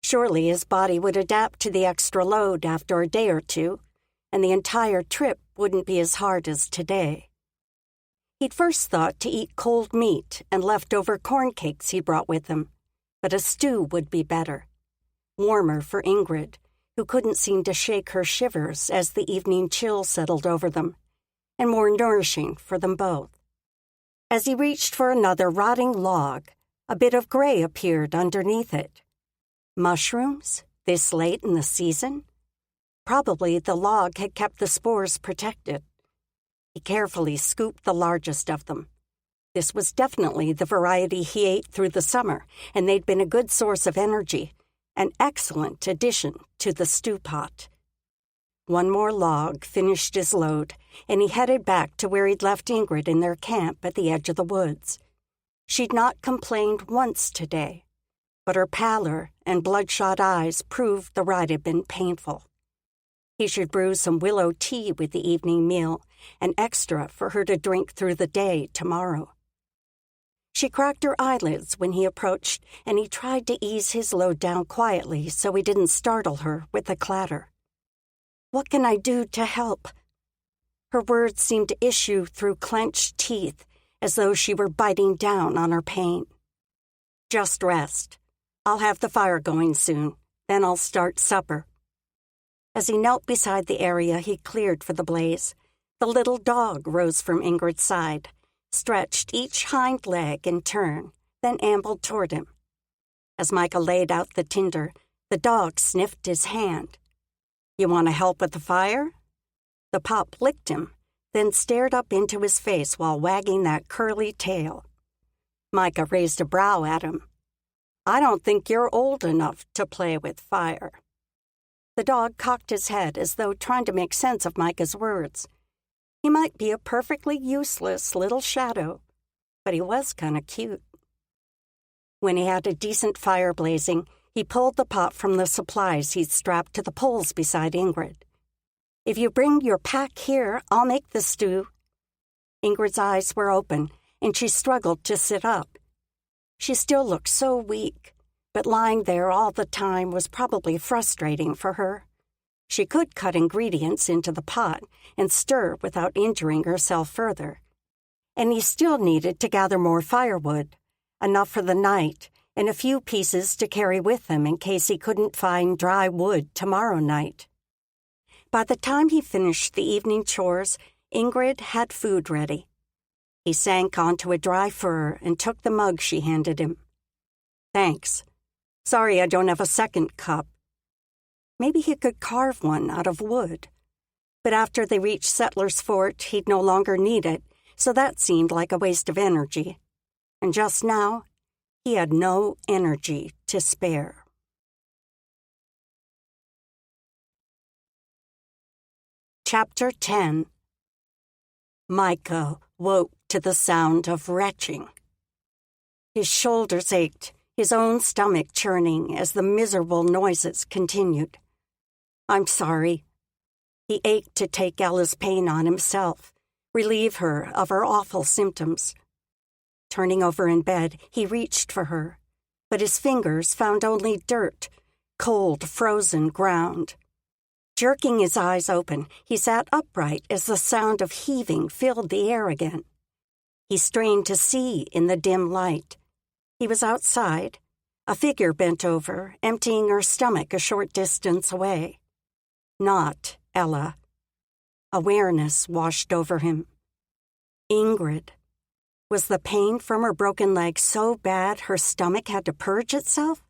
Surely his body would adapt to the extra load after a day or two, and the entire trip wouldn't be as hard as today. He'd first thought to eat cold meat and leftover corn cakes he brought with him, but a stew would be better, warmer for Ingrid, who couldn't seem to shake her shivers as the evening chill settled over them, and more nourishing for them both. As he reached for another rotting log, a bit of gray appeared underneath it. Mushrooms, this late in the season? Probably the log had kept the spores protected. He carefully scooped the largest of them. This was definitely the variety he ate through the summer, and they'd been a good source of energy, an excellent addition to the stew pot. One more log finished his load, and he headed back to where he'd left Ingrid in their camp at the edge of the woods. She'd not complained once today, but her pallor and bloodshot eyes proved the ride had been painful. He should brew some willow tea with the evening meal, an extra for her to drink through the day tomorrow. She cracked her eyelids when he approached, and he tried to ease his load down quietly so he didn't startle her with a clatter. "What can I do to help?" Her words seemed to issue through clenched teeth, as though she were biting down on her pain. "Just rest. I'll have the fire going soon. Then I'll start supper." As he knelt beside the area he cleared for the blaze, the little dog rose from Ingrid's side, stretched each hind leg in turn, then ambled toward him. As Micah laid out the tinder, the dog sniffed his hand. "You want to help with the fire?" The pup licked him, then stared up into his face while wagging that curly tail. Micah raised a brow at him. "I don't think you're old enough to play with fire." The dog cocked his head as though trying to make sense of Micah's words. He might be a perfectly useless little shadow, but he was kind of cute. When he had a decent fire blazing, he pulled the pot from the supplies he'd strapped to the poles beside Ingrid. "If you bring your pack here, I'll make the stew." Ingrid's eyes were open, and she struggled to sit up. She still looked so weak, but lying there all the time was probably frustrating for her. She could cut ingredients into the pot and stir without injuring herself further. And he still needed to gather more firewood, enough for the night, and a few pieces to carry with him in case he couldn't find dry wood tomorrow night. By the time he finished the evening chores, Ingrid had food ready. He sank onto a dry fur and took the mug she handed him. "Thanks. Sorry I don't have a second cup." Maybe he could carve one out of wood. But after they reached Settler's Fort, he'd no longer need it, so that seemed like a waste of energy. And just now, he had no energy to spare. Chapter 10. Micah woke to the sound of retching. His shoulders ached, his own stomach churning as the miserable noises continued. "I'm sorry." He ached to take Ella's pain on himself, relieve her of her awful symptoms. Turning over in bed, he reached for her, but his fingers found only dirt, cold, frozen ground. Jerking his eyes open, he sat upright as the sound of heaving filled the air again. He strained to see in the dim light. He was outside, a figure bent over, emptying her stomach a short distance away. Not Ella. Awareness washed over him. Ingrid. Was the pain from her broken leg so bad her stomach had to purge itself?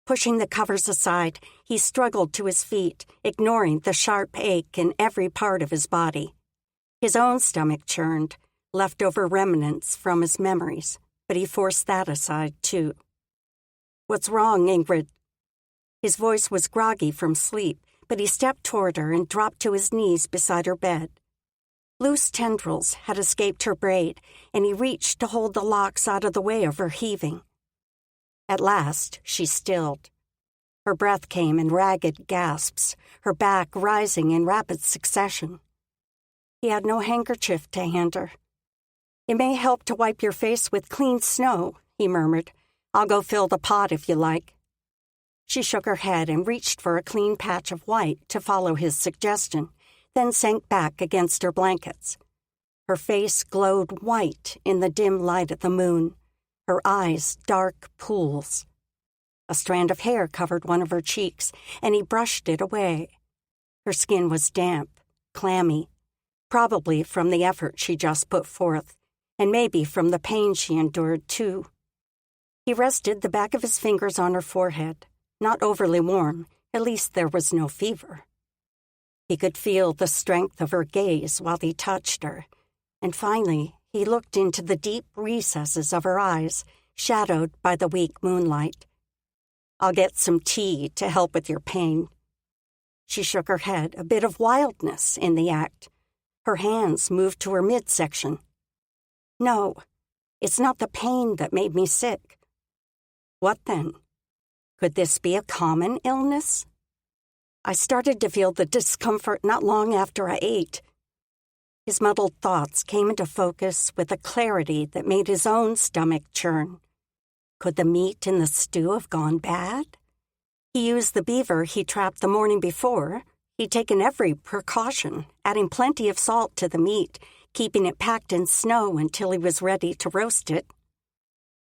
Pushing the covers aside, he struggled to his feet, ignoring the sharp ache in every part of his body. His own stomach churned, leftover remnants from his memories, but he forced that aside, too. "What's wrong, Ingrid?" His voice was groggy from sleep, but he stepped toward her and dropped to his knees beside her bed. Loose tendrils had escaped her braid, and he reached to hold the locks out of the way of her heaving. At last, she stilled. Her breath came in ragged gasps, her back rising in rapid succession. He had no handkerchief to hand her. "It may help to wipe your face with clean snow," he murmured. "I'll go fill the pot if you like." She shook her head and reached for a clean patch of white to follow his suggestion, then sank back against her blankets. Her face glowed white in the dim light of the moon, her eyes dark pools. A strand of hair covered one of her cheeks, and he brushed it away. Her skin was damp, clammy, probably from the effort she just put forth, and maybe from the pain she endured, too. He rested the back of his fingers on her forehead, not overly warm, at least there was no fever. He could feel the strength of her gaze while he touched her, and finally he looked into the deep recesses of her eyes, shadowed by the weak moonlight. "I'll get some tea to help with your pain." She shook her head, a bit of wildness in the act. Her hands moved to her midsection. "No, it's not the pain that made me sick." "What then? Could this be a common illness?" I started to feel the discomfort not long after I ate. His muddled thoughts came into focus with a clarity that made his own stomach churn. Could the meat in the stew have gone bad? He used the beaver he trapped the morning before. He'd taken every precaution, adding plenty of salt to the meat, keeping it packed in snow until he was ready to roast it.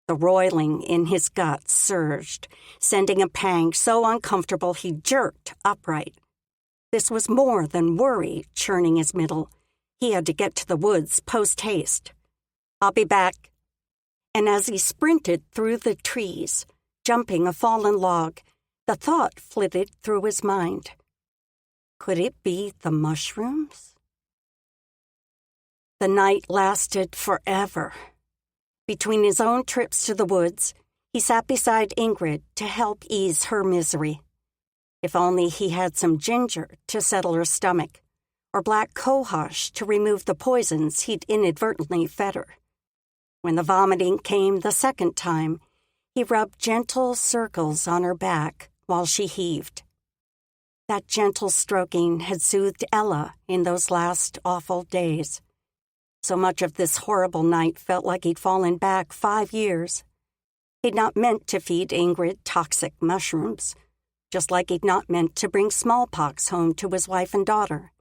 The roiling in his guts surged, sending a pang so uncomfortable he jerked upright. This was more than worry churning his middle. He had to get to the woods post-haste. "I'll be back." And as he sprinted through the trees, jumping a fallen log, the thought flitted through his mind. Could it be the mushrooms? The night lasted forever. Between his own trips to the woods, he sat beside Ingrid to help ease her misery. If only he had some ginger to settle her stomach, or black cohosh to remove the poisons he'd inadvertently fed her. When the vomiting came the second time, he rubbed gentle circles on her back while she heaved. That gentle stroking had soothed Ella in those last awful days. So much of this horrible night felt like he'd fallen back 5 years. He'd not meant to feed Ingrid toxic mushrooms, just like he'd not meant to bring smallpox home to his wife and daughter.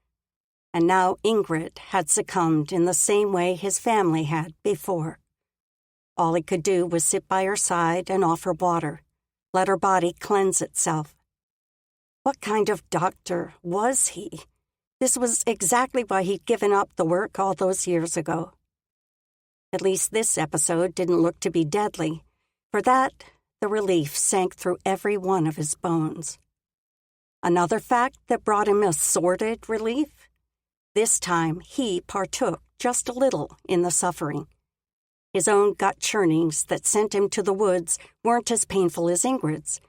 And now Ingrid had succumbed in the same way his family had before. All he could do was sit by her side and offer water, let her body cleanse itself. What kind of doctor was he? This was exactly why he'd given up the work all those years ago. At least this episode didn't look to be deadly. For that, the relief sank through every one of his bones. Another fact that brought him a sordid relief? This time, he partook just a little in the suffering. His own gut churnings that sent him to the woods weren't as painful as Ingrid's,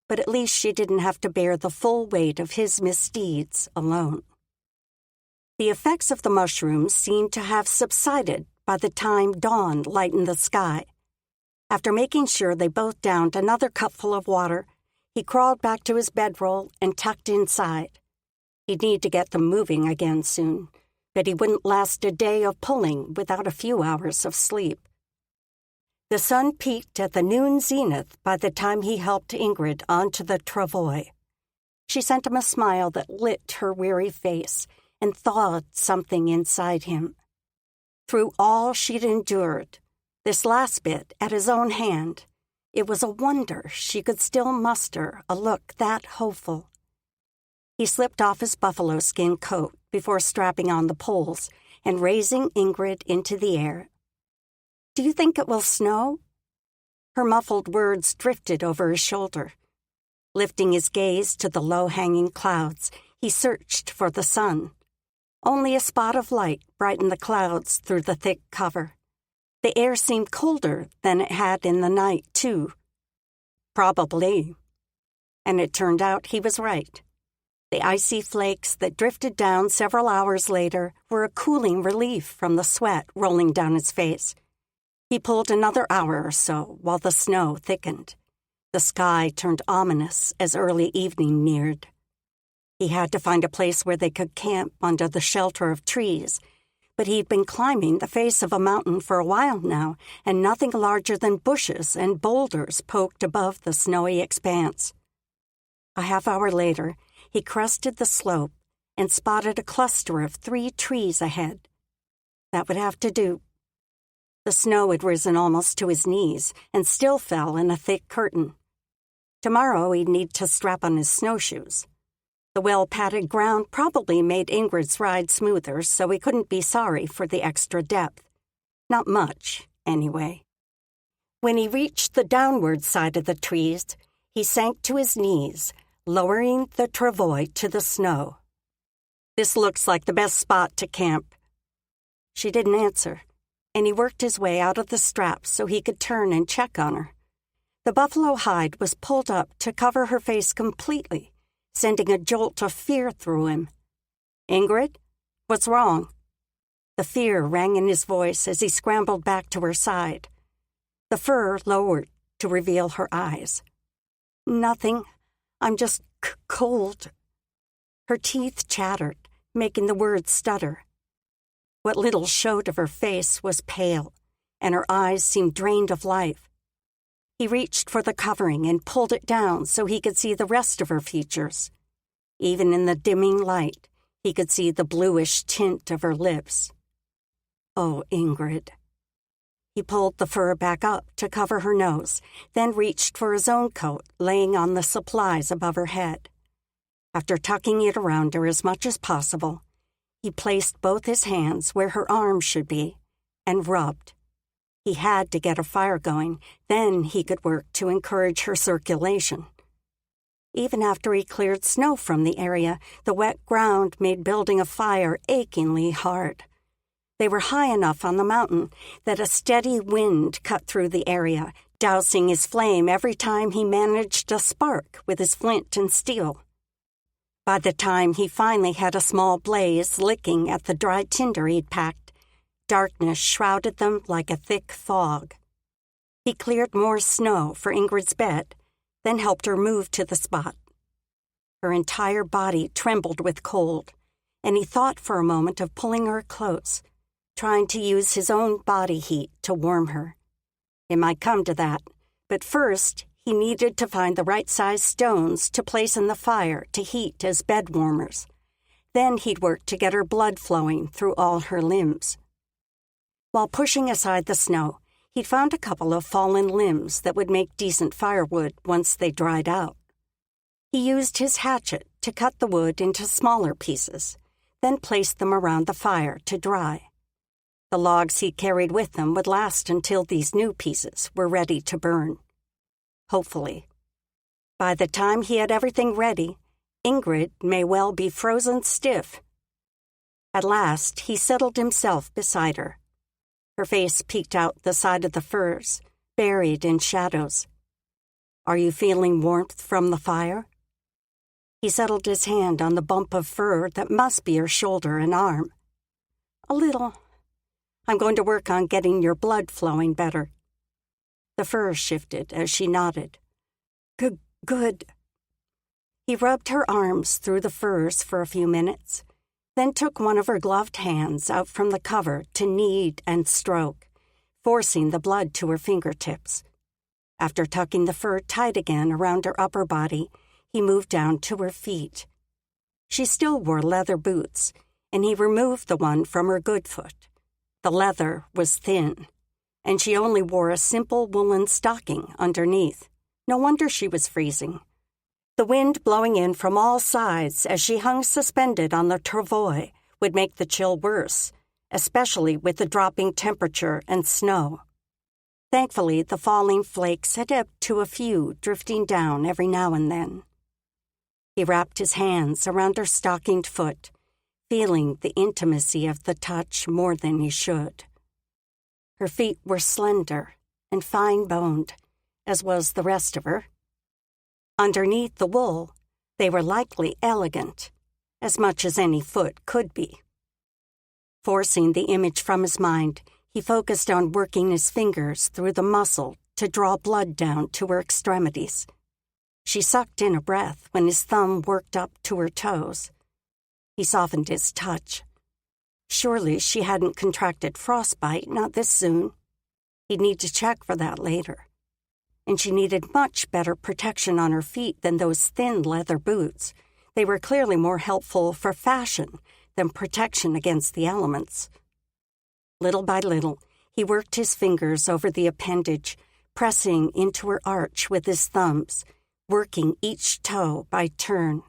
but at least she didn't have to bear the full weight of his misdeeds alone. The effects of the mushrooms seemed to have subsided by the time dawn lightened the sky. After making sure they both downed another cupful of water, he crawled back to his bedroll and tucked inside. He'd need to get them moving again soon, but he wouldn't last a day of pulling without a few hours of sleep. The sun peaked at the noon zenith by the time he helped Ingrid onto the travois. She sent him a smile that lit her weary face and thawed something inside him. Through all she'd endured, this last bit at his own hand, it was a wonder she could still muster a look that hopeful. He slipped off his buffalo skin coat before strapping on the poles and raising Ingrid into the air. "Do you think it will snow?" Her muffled words drifted over his shoulder. Lifting his gaze to the low-hanging clouds, he searched for the sun. Only a spot of light brightened the clouds through the thick cover. The air seemed colder than it had in the night, too. Probably. And it turned out he was right. The icy flakes that drifted down several hours later were a cooling relief from the sweat rolling down his face. He pulled another hour or so while the snow thickened. The sky turned ominous as early evening neared. He had to find a place where they could camp under the shelter of trees, but he'd been climbing the face of a mountain for a while now, and nothing larger than bushes and boulders poked above the snowy expanse. A half hour later, he crested the slope and spotted a cluster of 3 trees ahead. That would have to do. The snow had risen almost to his knees and still fell in a thick curtain. Tomorrow he'd need to strap on his snowshoes. The well-padded ground probably made Ingrid's ride smoother, so he couldn't be sorry for the extra depth. Not much, anyway. When he reached the downward side of the trees, he sank to his knees, lowering the travois to the snow. "This looks like the best spot to camp." She didn't answer, and he worked his way out of the straps so he could turn and check on her. The buffalo hide was pulled up to cover her face completely, sending a jolt of fear through him. "Ingrid, what's wrong?" The fear rang in his voice as he scrambled back to her side. The fur lowered to reveal her eyes. "Nothing. I'm just cold." Her teeth chattered, making the words stutter. What little showed of her face was pale, and her eyes seemed drained of life. He reached for the covering and pulled it down so he could see the rest of her features. Even in the dimming light, he could see the bluish tint of her lips. Oh, Ingrid. He pulled the fur back up to cover her nose, then reached for his own coat, laying on the supplies above her head. After tucking it around her as much as possible, he placed both his hands where her arms should be and rubbed. He had to get a fire going, then he could work to encourage her circulation. Even after he cleared snow from the area, the wet ground made building a fire achingly hard. They were high enough on the mountain that a steady wind cut through the area, dousing his flame every time he managed a spark with his flint and steel. By the time he finally had a small blaze licking at the dry tinder he'd packed, darkness shrouded them like a thick fog. He cleared more snow for Ingrid's bed, then helped her move to the spot. Her entire body trembled with cold, and he thought for a moment of pulling her close, trying to use his own body heat to warm her. It might come to that, but first he needed to find the right-sized stones to place in the fire to heat as bed warmers. Then he'd work to get her blood flowing through all her limbs. While pushing aside the snow, he'd found a couple of fallen limbs that would make decent firewood once they dried out. He used his hatchet to cut the wood into smaller pieces, then placed them around the fire to dry. The logs he carried with them would last until these new pieces were ready to burn. Hopefully. By the time he had everything ready, Ingrid may well be frozen stiff. At last, he settled himself beside her. Her face peeked out the side of the firs, buried in shadows. "Are you feeling warmth from the fire?" He settled his hand on the bump of fur that must be her shoulder and arm. "A little. I'm going to work on getting your blood flowing better." The fur shifted as she nodded. Good. He rubbed her arms through the furs for a few minutes, then took one of her gloved hands out from the cover to knead and stroke, forcing the blood to her fingertips. After tucking the fur tight again around her upper body, he moved down to her feet. She still wore leather boots, and he removed the one from her good foot. The leather was thin, and she only wore a simple woolen stocking underneath. No wonder she was freezing. The wind blowing in from all sides as she hung suspended on the travois would make the chill worse, especially with the dropping temperature and snow. Thankfully, the falling flakes had ebbed to a few drifting down every now and then. He wrapped his hands around her stockinged foot, feeling the intimacy of the touch more than he should. Her feet were slender and fine-boned, as was the rest of her. Underneath the wool, they were likely elegant, as much as any foot could be. Forcing the image from his mind, he focused on working his fingers through the muscle to draw blood down to her extremities. She sucked in a breath when his thumb worked up to her toes. He softened his touch. Surely she hadn't contracted frostbite, not this soon. He'd need to check for that later. And she needed much better protection on her feet than those thin leather boots. They were clearly more helpful for fashion than protection against the elements. Little by little, he worked his fingers over the appendage, pressing into her arch with his thumbs, working each toe by turn.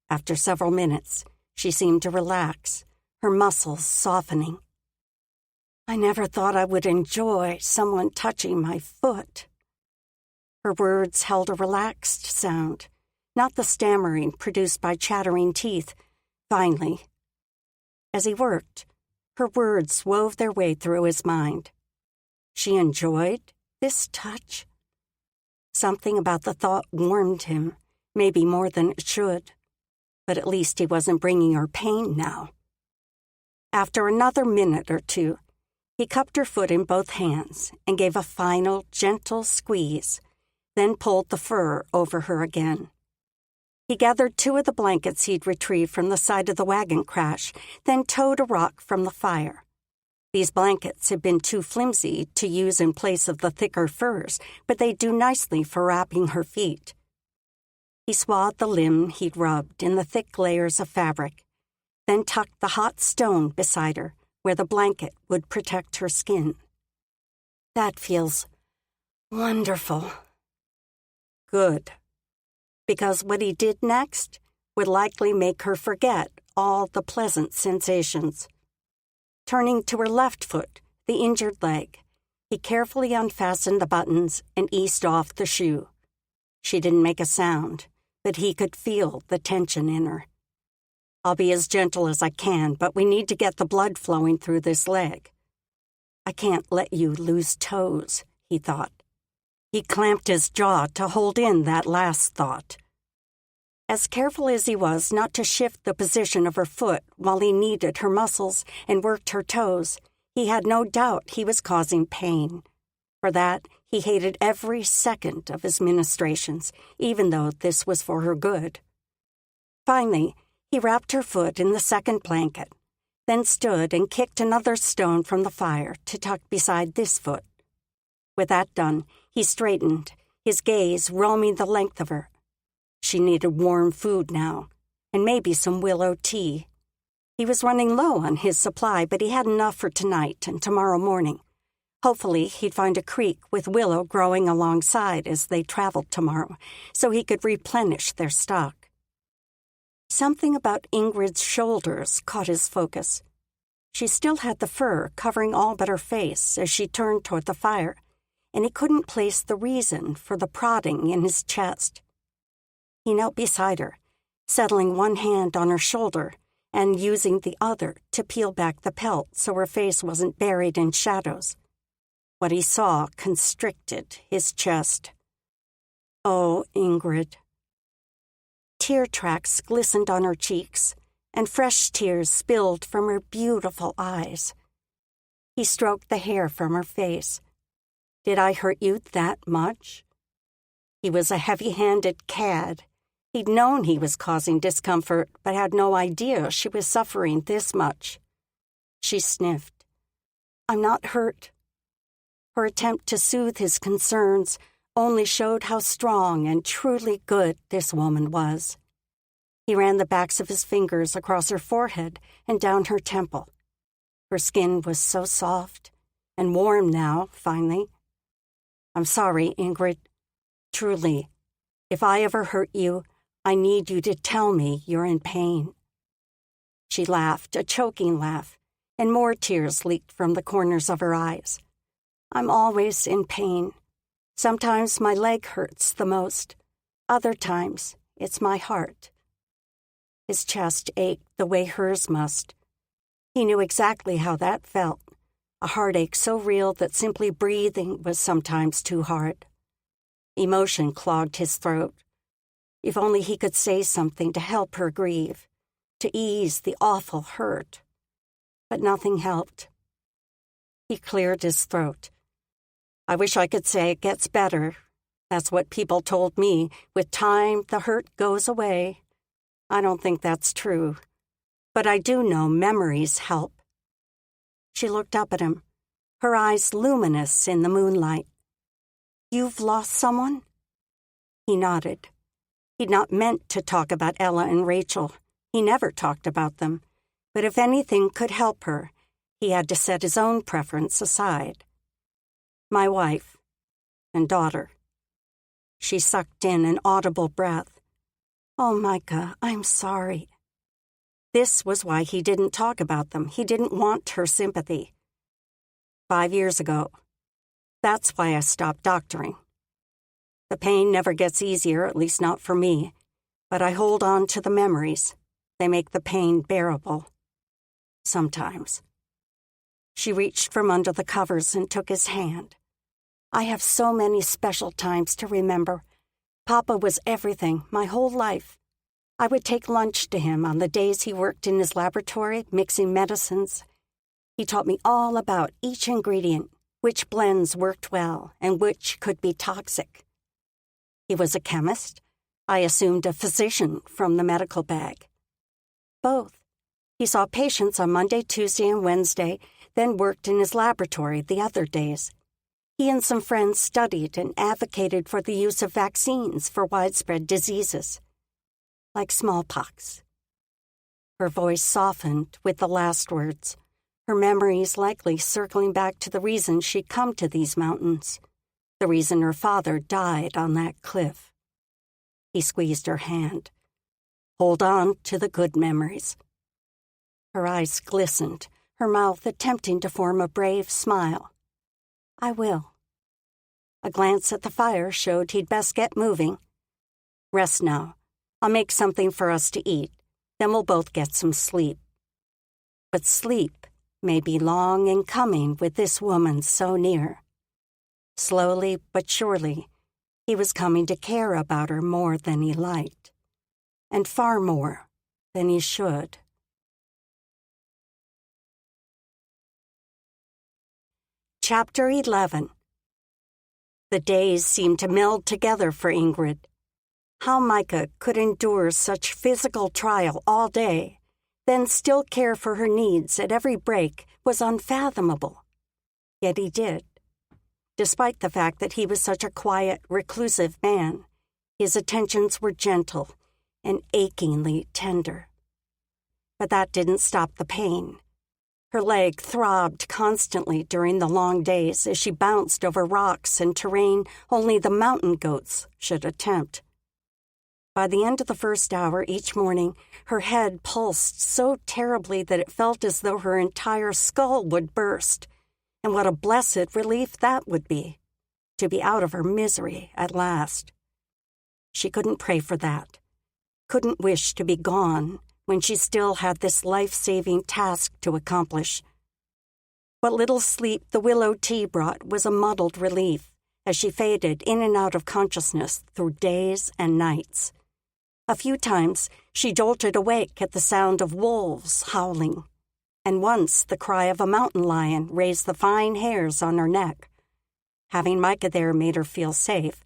After several minutes, she seemed to relax, her muscles softening. "I never thought I would enjoy someone touching my foot." Her words held a relaxed sound, not the stammering produced by chattering teeth. Finally, as he worked, her words wove their way through his mind. She enjoyed this touch? Something about the thought warmed him, maybe more than it should. But at least he wasn't bringing her pain now. After another minute or two, he cupped her foot in both hands and gave a final, gentle squeeze, then pulled the fur over her again. He gathered 2 of the blankets he'd retrieved from the side of the wagon crash, then towed a rock from the fire. These blankets had been too flimsy to use in place of the thicker furs, but they'd do nicely for wrapping her feet. He swathed the limb he'd rubbed in the thick layers of fabric, then tucked the hot stone beside her, where the blanket would protect her skin. That feels wonderful. Good. Because what he did next would likely make her forget all the pleasant sensations. Turning to her left foot, the injured leg, he carefully unfastened the buttons and eased off the shoe. She didn't make a sound, but he could feel the tension in her. I'll be as gentle as I can, but we need to get the blood flowing through this leg. I can't let you lose toes, he thought. He clamped his jaw to hold in that last thought. As careful as he was not to shift the position of her foot while he kneaded her muscles and worked her toes, he had no doubt he was causing pain. For that, he hated every second of his ministrations, even though this was for her good. Finally, he wrapped her foot in the second blanket, then stood and kicked another stone from the fire to tuck beside this foot. With that done, he straightened, his gaze roaming the length of her. She needed warm food now, and maybe some willow tea. He was running low on his supply, but he had enough for tonight and tomorrow morning. Hopefully, he'd find a creek with willow growing alongside as they traveled tomorrow, so he could replenish their stock. Something about Ingrid's shoulders caught his focus. She still had the fur covering all but her face as she turned toward the fire, and he couldn't place the reason for the prodding in his chest. He knelt beside her, settling one hand on her shoulder and using the other to peel back the pelt so her face wasn't buried in shadows. What he saw constricted his chest. Oh, Ingrid. Tear tracks glistened on her cheeks, and fresh tears spilled from her beautiful eyes. He stroked the hair from her face. Did I hurt you that much? He was a heavy-handed cad. He'd known he was causing discomfort, but had no idea she was suffering this much. She sniffed. I'm not hurt. Her attempt to soothe his concerns only showed how strong and truly good this woman was. He ran the backs of his fingers across her forehead and down her temple. Her skin was so soft and warm now, finally. I'm sorry, Ingrid. Truly, if I ever hurt you, I need you to tell me you're in pain. She laughed, a choking laugh, and more tears leaked from the corners of her eyes. I'm always in pain. Sometimes my leg hurts the most. Other times, it's my heart. His chest ached the way hers must. He knew exactly how that felt, a heartache so real that simply breathing was sometimes too hard. Emotion clogged his throat. If only he could say something to help her grieve, to ease the awful hurt. But nothing helped. He cleared his throat. I wish I could say it gets better. That's what people told me. With time, the hurt goes away. I don't think that's true. But I do know memories help. She looked up at him, her eyes luminous in the moonlight. You've lost someone? He nodded. He'd not meant to talk about Ella and Rachel. He never talked about them. But if anything could help her, he had to set his own preference aside. My wife and daughter. She sucked in an audible breath. Oh, Micah, I'm sorry. This was why he didn't talk about them. He didn't want her sympathy. 5 years ago. That's why I stopped doctoring. The pain never gets easier, at least not for me, but I hold on to the memories. They make the pain bearable. Sometimes. She reached from under the covers and took his hand. I have so many special times to remember. Papa was everything, my whole life. I would take lunch to him on the days he worked in his laboratory, mixing medicines. He taught me all about each ingredient, which blends worked well and which could be toxic. He was a chemist, I assumed a physician from the medical bag. Both. He saw patients on Monday, Tuesday, and Wednesday, then worked in his laboratory the other days. He and some friends studied and advocated for the use of vaccines for widespread diseases, like smallpox. Her voice softened with the last words, her memories likely circling back to the reason she'd come to these mountains, the reason her father died on that cliff. He squeezed her hand. Hold on to the good memories. Her eyes glistened, her mouth attempting to form a brave smile. I will. A glance at the fire showed he'd best get moving. Rest now. I'll make something for us to eat. Then we'll both get some sleep. But sleep may be long in coming with this woman so near. Slowly but surely, he was coming to care about her more than he liked, and far more than he should. Chapter 11. The days seemed to meld together for Ingrid. How Micah could endure such physical trial all day, then still care for her needs at every break, was unfathomable. Yet he did. Despite the fact that he was such a quiet, reclusive man, his attentions were gentle and achingly tender. But that didn't stop the pain. Her leg throbbed constantly during the long days as she bounced over rocks and terrain only the mountain goats should attempt. By the end of the first hour each morning, her head pulsed so terribly that it felt as though her entire skull would burst. And what a blessed relief that would be, to be out of her misery at last. She couldn't pray for that, couldn't wish to be gone when she still had this life-saving task to accomplish. What little sleep the willow tea brought was a muddled relief as she faded in and out of consciousness through days and nights. A few times she jolted awake at the sound of wolves howling, and once the cry of a mountain lion raised the fine hairs on her neck. Having Micah there made her feel safe.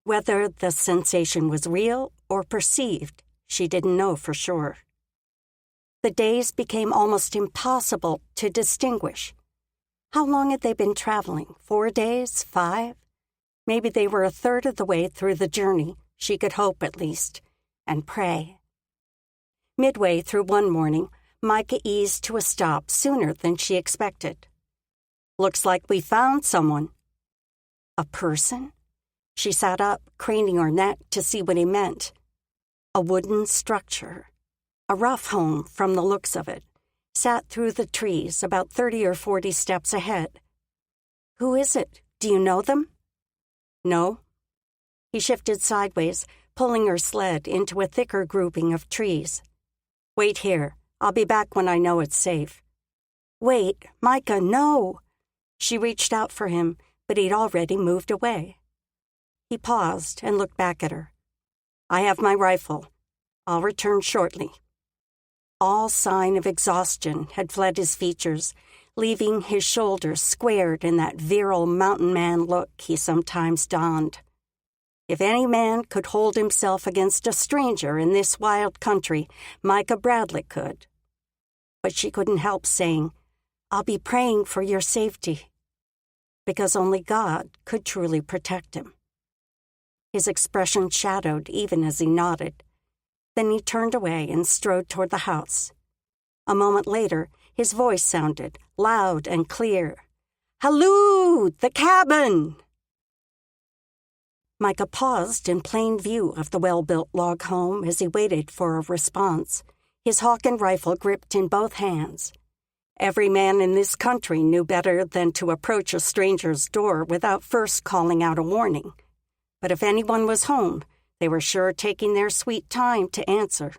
Whether the sensation was real or perceived, she didn't know for sure. The days became almost impossible to distinguish. How long had they been traveling? 4 days? 5? Maybe they were a third of the way through the journey, she could hope at least, and pray. Midway through one morning, Micah eased to a stop sooner than she expected. Looks like we found someone. A person? She sat up, craning her neck to see what he meant. A wooden structure. A rough home from the looks of it, sat through the trees about 30 or 40 steps ahead. Who is it? Do you know them? No. He shifted sideways, pulling her sled into a thicker grouping of trees. Wait here. I'll be back when I know it's safe. Wait, Micah, no! She reached out for him, but he'd already moved away. He paused and looked back at her. I have my rifle. I'll return shortly. All sign of exhaustion had fled his features, leaving his shoulders squared in that virile mountain man look he sometimes donned. If any man could hold himself against a stranger in this wild country, Micah Bradley could. But she couldn't help saying, I'll be praying for your safety, because only God could truly protect him. His expression shadowed even as he nodded. Then he turned away and strode toward the house. A moment later, his voice sounded, loud and clear. Halloo, the cabin! Micah paused in plain view of the well-built log home as he waited for a response, his hawk and rifle gripped in both hands. Every man in this country knew better than to approach a stranger's door without first calling out a warning. But if anyone was home, they were sure taking their sweet time to answer.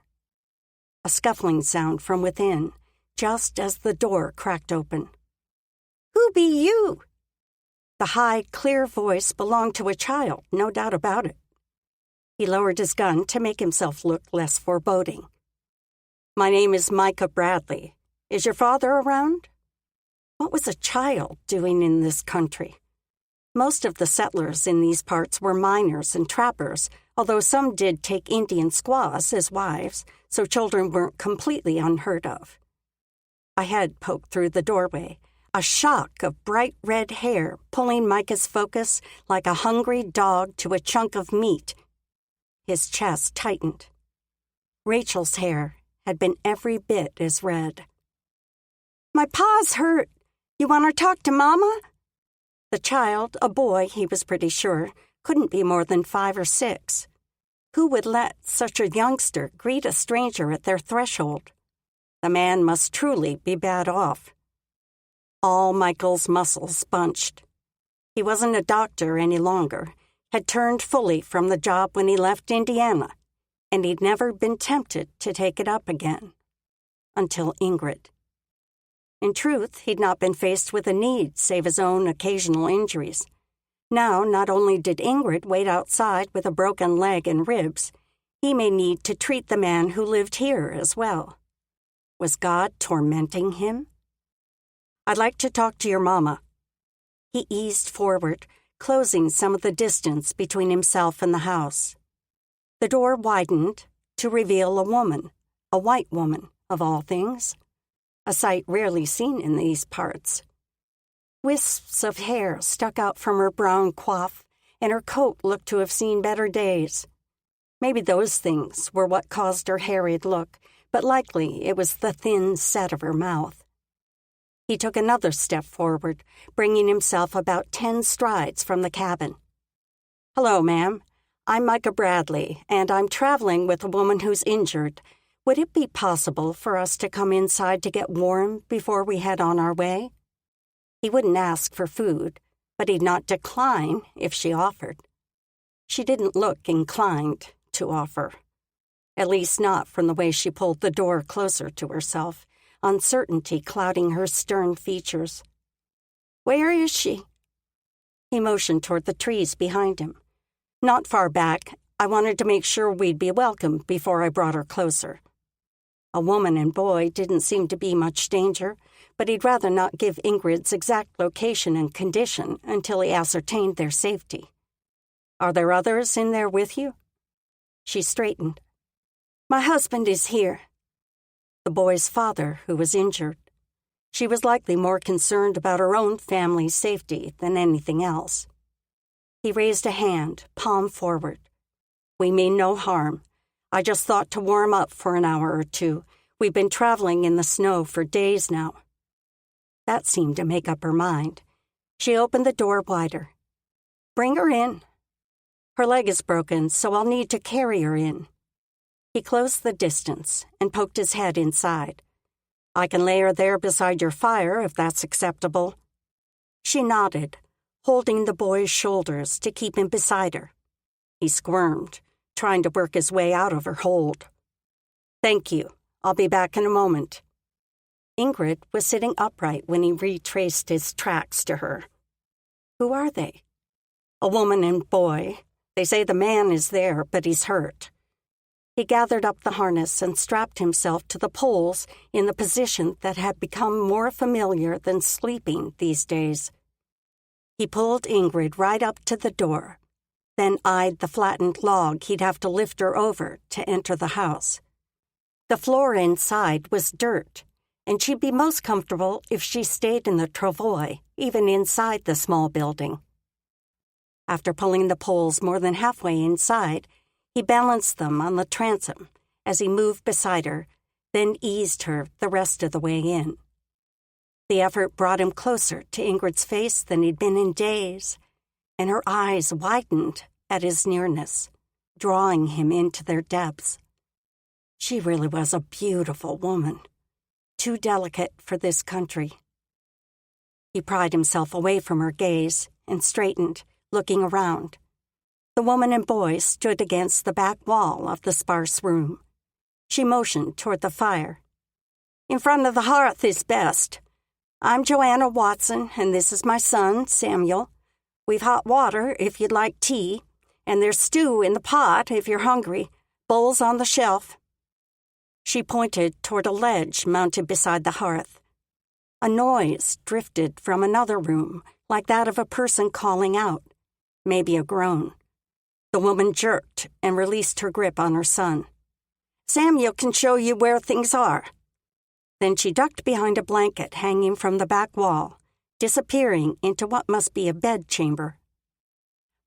A scuffling sound from within, just as the door cracked open. Who be you? The high, clear voice belonged to a child, no doubt about it. He lowered his gun to make himself look less foreboding. My name is Micah Bradley. Is your father around? What was a child doing in this country? Most of the settlers in these parts were miners and trappers, although some did take Indian squaws as wives, so children weren't completely unheard of. A head poked through the doorway, a shock of bright red hair pulling Micah's focus like a hungry dog to a chunk of meat. His chest tightened. Rachel's hair had been every bit as red. "My paws hurt. You want to talk to Mama?" The child, a boy he was pretty sure, couldn't be more than 5 or 6. Who would let such a youngster greet a stranger at their threshold? The man must truly be bad off. All Michael's muscles bunched. He wasn't a doctor any longer, had turned fully from the job when he left Indiana, and he'd never been tempted to take it up again. Until Ingrid. In truth, he'd not been faced with a need save his own occasional injuries. Now, not only did Ingrid wait outside with a broken leg and ribs, he may need to treat the man who lived here as well. Was God tormenting him? "I'd like to talk to your mama." He eased forward, closing some of the distance between himself and the house. The door widened to reveal a woman, a white woman, of all things, a sight rarely seen in these parts. Wisps of hair stuck out from her brown coif, and her coat looked to have seen better days. Maybe those things were what caused her harried look, but likely it was the thin set of her mouth. He took another step forward, bringing himself about 10 strides from the cabin. "Hello, ma'am. I'm Micah Bradley, and I'm traveling with a woman who's injured. Would it be possible for us to come inside to get warm before we head on our way?" He wouldn't ask for food, but he'd not decline if she offered. She didn't look inclined to offer. At least not from the way she pulled the door closer to herself, uncertainty clouding her stern features. "Where is she?" He motioned toward the trees behind him. "Not far back. I wanted to make sure we'd be welcome before I brought her closer." A woman and boy didn't seem to be much danger, but he'd rather not give Ingrid's exact location and condition until he ascertained their safety. "Are there others in there with you?" She straightened. "My husband is here." The boy's father, who was injured. She was likely more concerned about her own family's safety than anything else. He raised a hand, palm forward. "We mean no harm. I just thought to warm up for an hour or two. We've been traveling in the snow for days now." That seemed to make up her mind. She opened the door wider. "Bring her in. Her leg is broken, so I'll need to carry her in." He closed the distance and poked his head inside. "I can lay her there beside your fire if that's acceptable." She nodded, holding the boy's shoulders to keep him beside her. He squirmed, trying to work his way out of her hold. "Thank you. I'll be back in a moment." Ingrid was sitting upright when he retraced his tracks to her. Who are they? A woman and boy. They say the man is there, but he's hurt. He gathered up the harness and strapped himself to the poles in the position that had become more familiar than sleeping these days. He pulled Ingrid right up to the door, then eyed the flattened log he'd have to lift her over to enter the house. The floor inside was dirt, and she'd be most comfortable if she stayed in the travois, even inside the small building. After pulling the poles more than halfway inside, he balanced them on the transom as he moved beside her, then eased her the rest of the way in. The effort brought him closer to Ingrid's face than he'd been in days, and her eyes widened at his nearness, drawing him into their depths. She really was a beautiful woman, too delicate for this country. He pried himself away from her gaze and straightened, looking around. The woman and boy stood against the back wall of the sparse room. She motioned toward the fire. "In front of the hearth is best. I'm Joanna Watson, and this is my son, Samuel. We've hot water if you'd like tea, and there's stew in the pot if you're hungry, bowls on the shelf." She pointed toward a ledge mounted beside the hearth. A noise drifted from another room, like that of a person calling out, maybe a groan. The woman jerked and released her grip on her son. "Samuel can show you where things are." Then she ducked behind a blanket hanging from the back wall, disappearing into what must be a bedchamber.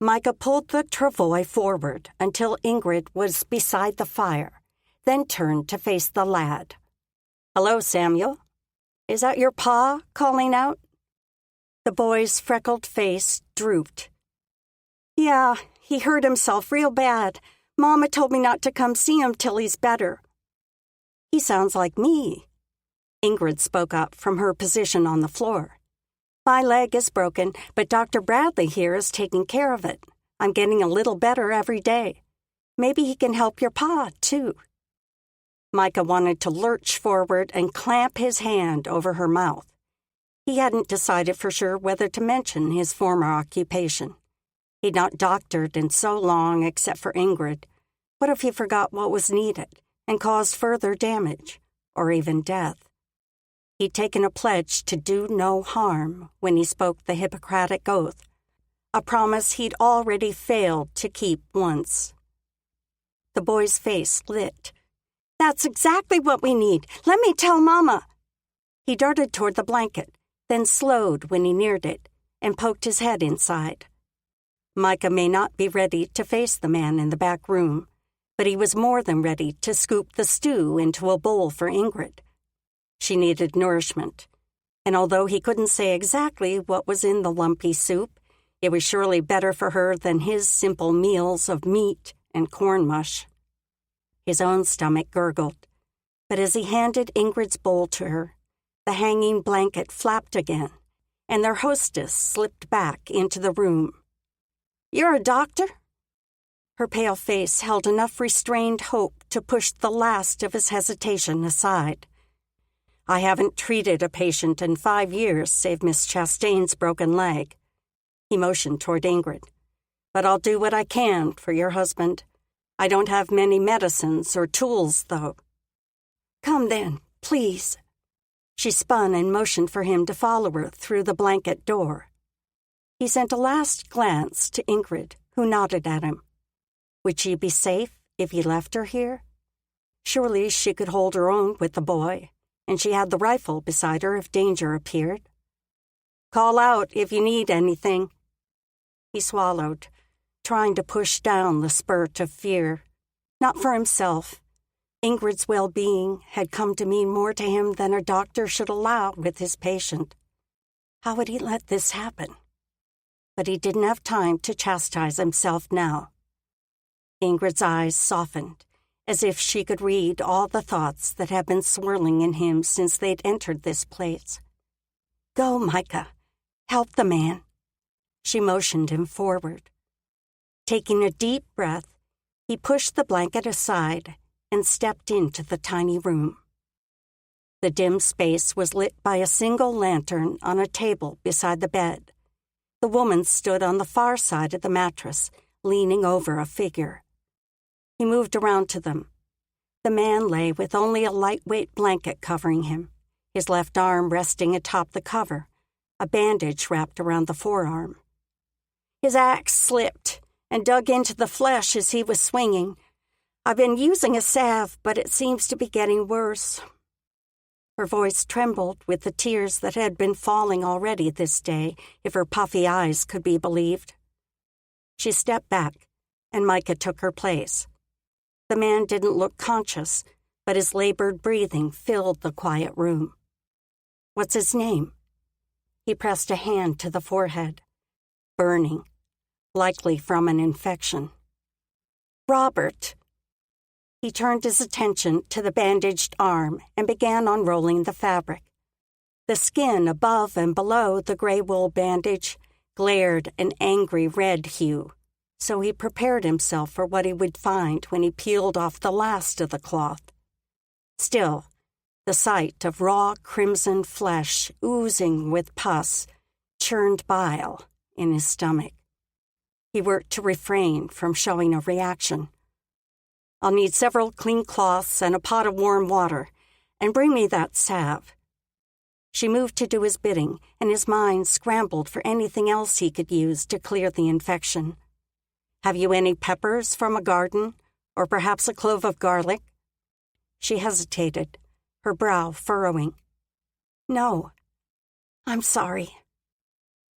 Micah pulled the travois forward until Ingrid was beside the fire, then turned to face the lad. "Hello, Samuel. Is that your pa calling out?" The boy's freckled face drooped. "Yeah, he hurt himself real bad. Mama told me not to come see him till he's better." "He sounds like me." Ingrid spoke up from her position on the floor. "My leg is broken, but Dr. Bradley here is taking care of it. I'm getting a little better every day. Maybe he can help your pa, too." Micah wanted to lurch forward and clamp his hand over her mouth. He hadn't decided for sure whether to mention his former occupation. He'd not doctored in so long except for Ingrid. What if he forgot what was needed and caused further damage, or even death? He'd taken a pledge to do no harm when he spoke the Hippocratic Oath, a promise he'd already failed to keep once. The boy's face lit. "That's exactly what we need. Let me tell Mama." He darted toward the blanket, then slowed when he neared it and poked his head inside. Micah may not be ready to face the man in the back room, but he was more than ready to scoop the stew into a bowl for Ingrid. She needed nourishment, and although he couldn't say exactly what was in the lumpy soup, it was surely better for her than his simple meals of meat and corn mush. His own stomach gurgled, but as he handed Ingrid's bowl to her, the hanging blanket flapped again, and their hostess slipped back into the room. "You're a doctor?" Her pale face held enough restrained hope to push the last of his hesitation aside. "I haven't treated a patient in 5 years, save Miss Chastain's broken leg." He motioned toward Ingrid. "But I'll do what I can for your husband. I don't have many medicines or tools, though." "Come then, please." She spun and motioned for him to follow her through the blanket door. He sent a last glance to Ingrid, who nodded at him. Would she be safe if he left her here? Surely she could hold her own with the boy, and she had the rifle beside her if danger appeared. "Call out if you need anything." He swallowed, trying to push down the spurt of fear. Not for himself. Ingrid's well-being had come to mean more to him than a doctor should allow with his patient. How would he let this happen? But he didn't have time to chastise himself now. Ingrid's eyes softened, as if she could read all the thoughts that had been swirling in him since they'd entered this place. "Go, Micah. Help the man." She motioned him forward. Taking a deep breath, he pushed the blanket aside and stepped into the tiny room. The dim space was lit by a single lantern on a table beside the bed. The woman stood on the far side of the mattress, leaning over a figure. He moved around to them. The man lay with only a lightweight blanket covering him, his left arm resting atop the cover, a bandage wrapped around the forearm. His axe slipped and dug into the flesh as he was swinging. "I've been using a salve, but it seems to be getting worse." Her voice trembled with the tears that had been falling already this day, if her puffy eyes could be believed. She stepped back, and Micah took her place. The man didn't look conscious, but his labored breathing filled the quiet room. "What's his name?" He pressed a hand to the forehead. Burning, likely from an infection. "Robert." He turned his attention to the bandaged arm and began unrolling the fabric. The skin above and below the gray wool bandage glared an angry red hue, so he prepared himself for what he would find when he peeled off the last of the cloth. Still, the sight of raw crimson flesh oozing with pus churned bile in his stomach. He worked to refrain from showing a reaction. "I'll need several clean cloths and a pot of warm water, and bring me that salve." She moved to do his bidding, and his mind scrambled for anything else he could use to clear the infection. Have you any peppers from a garden, or perhaps a clove of garlic?" She hesitated, her brow furrowing. "No, I'm sorry."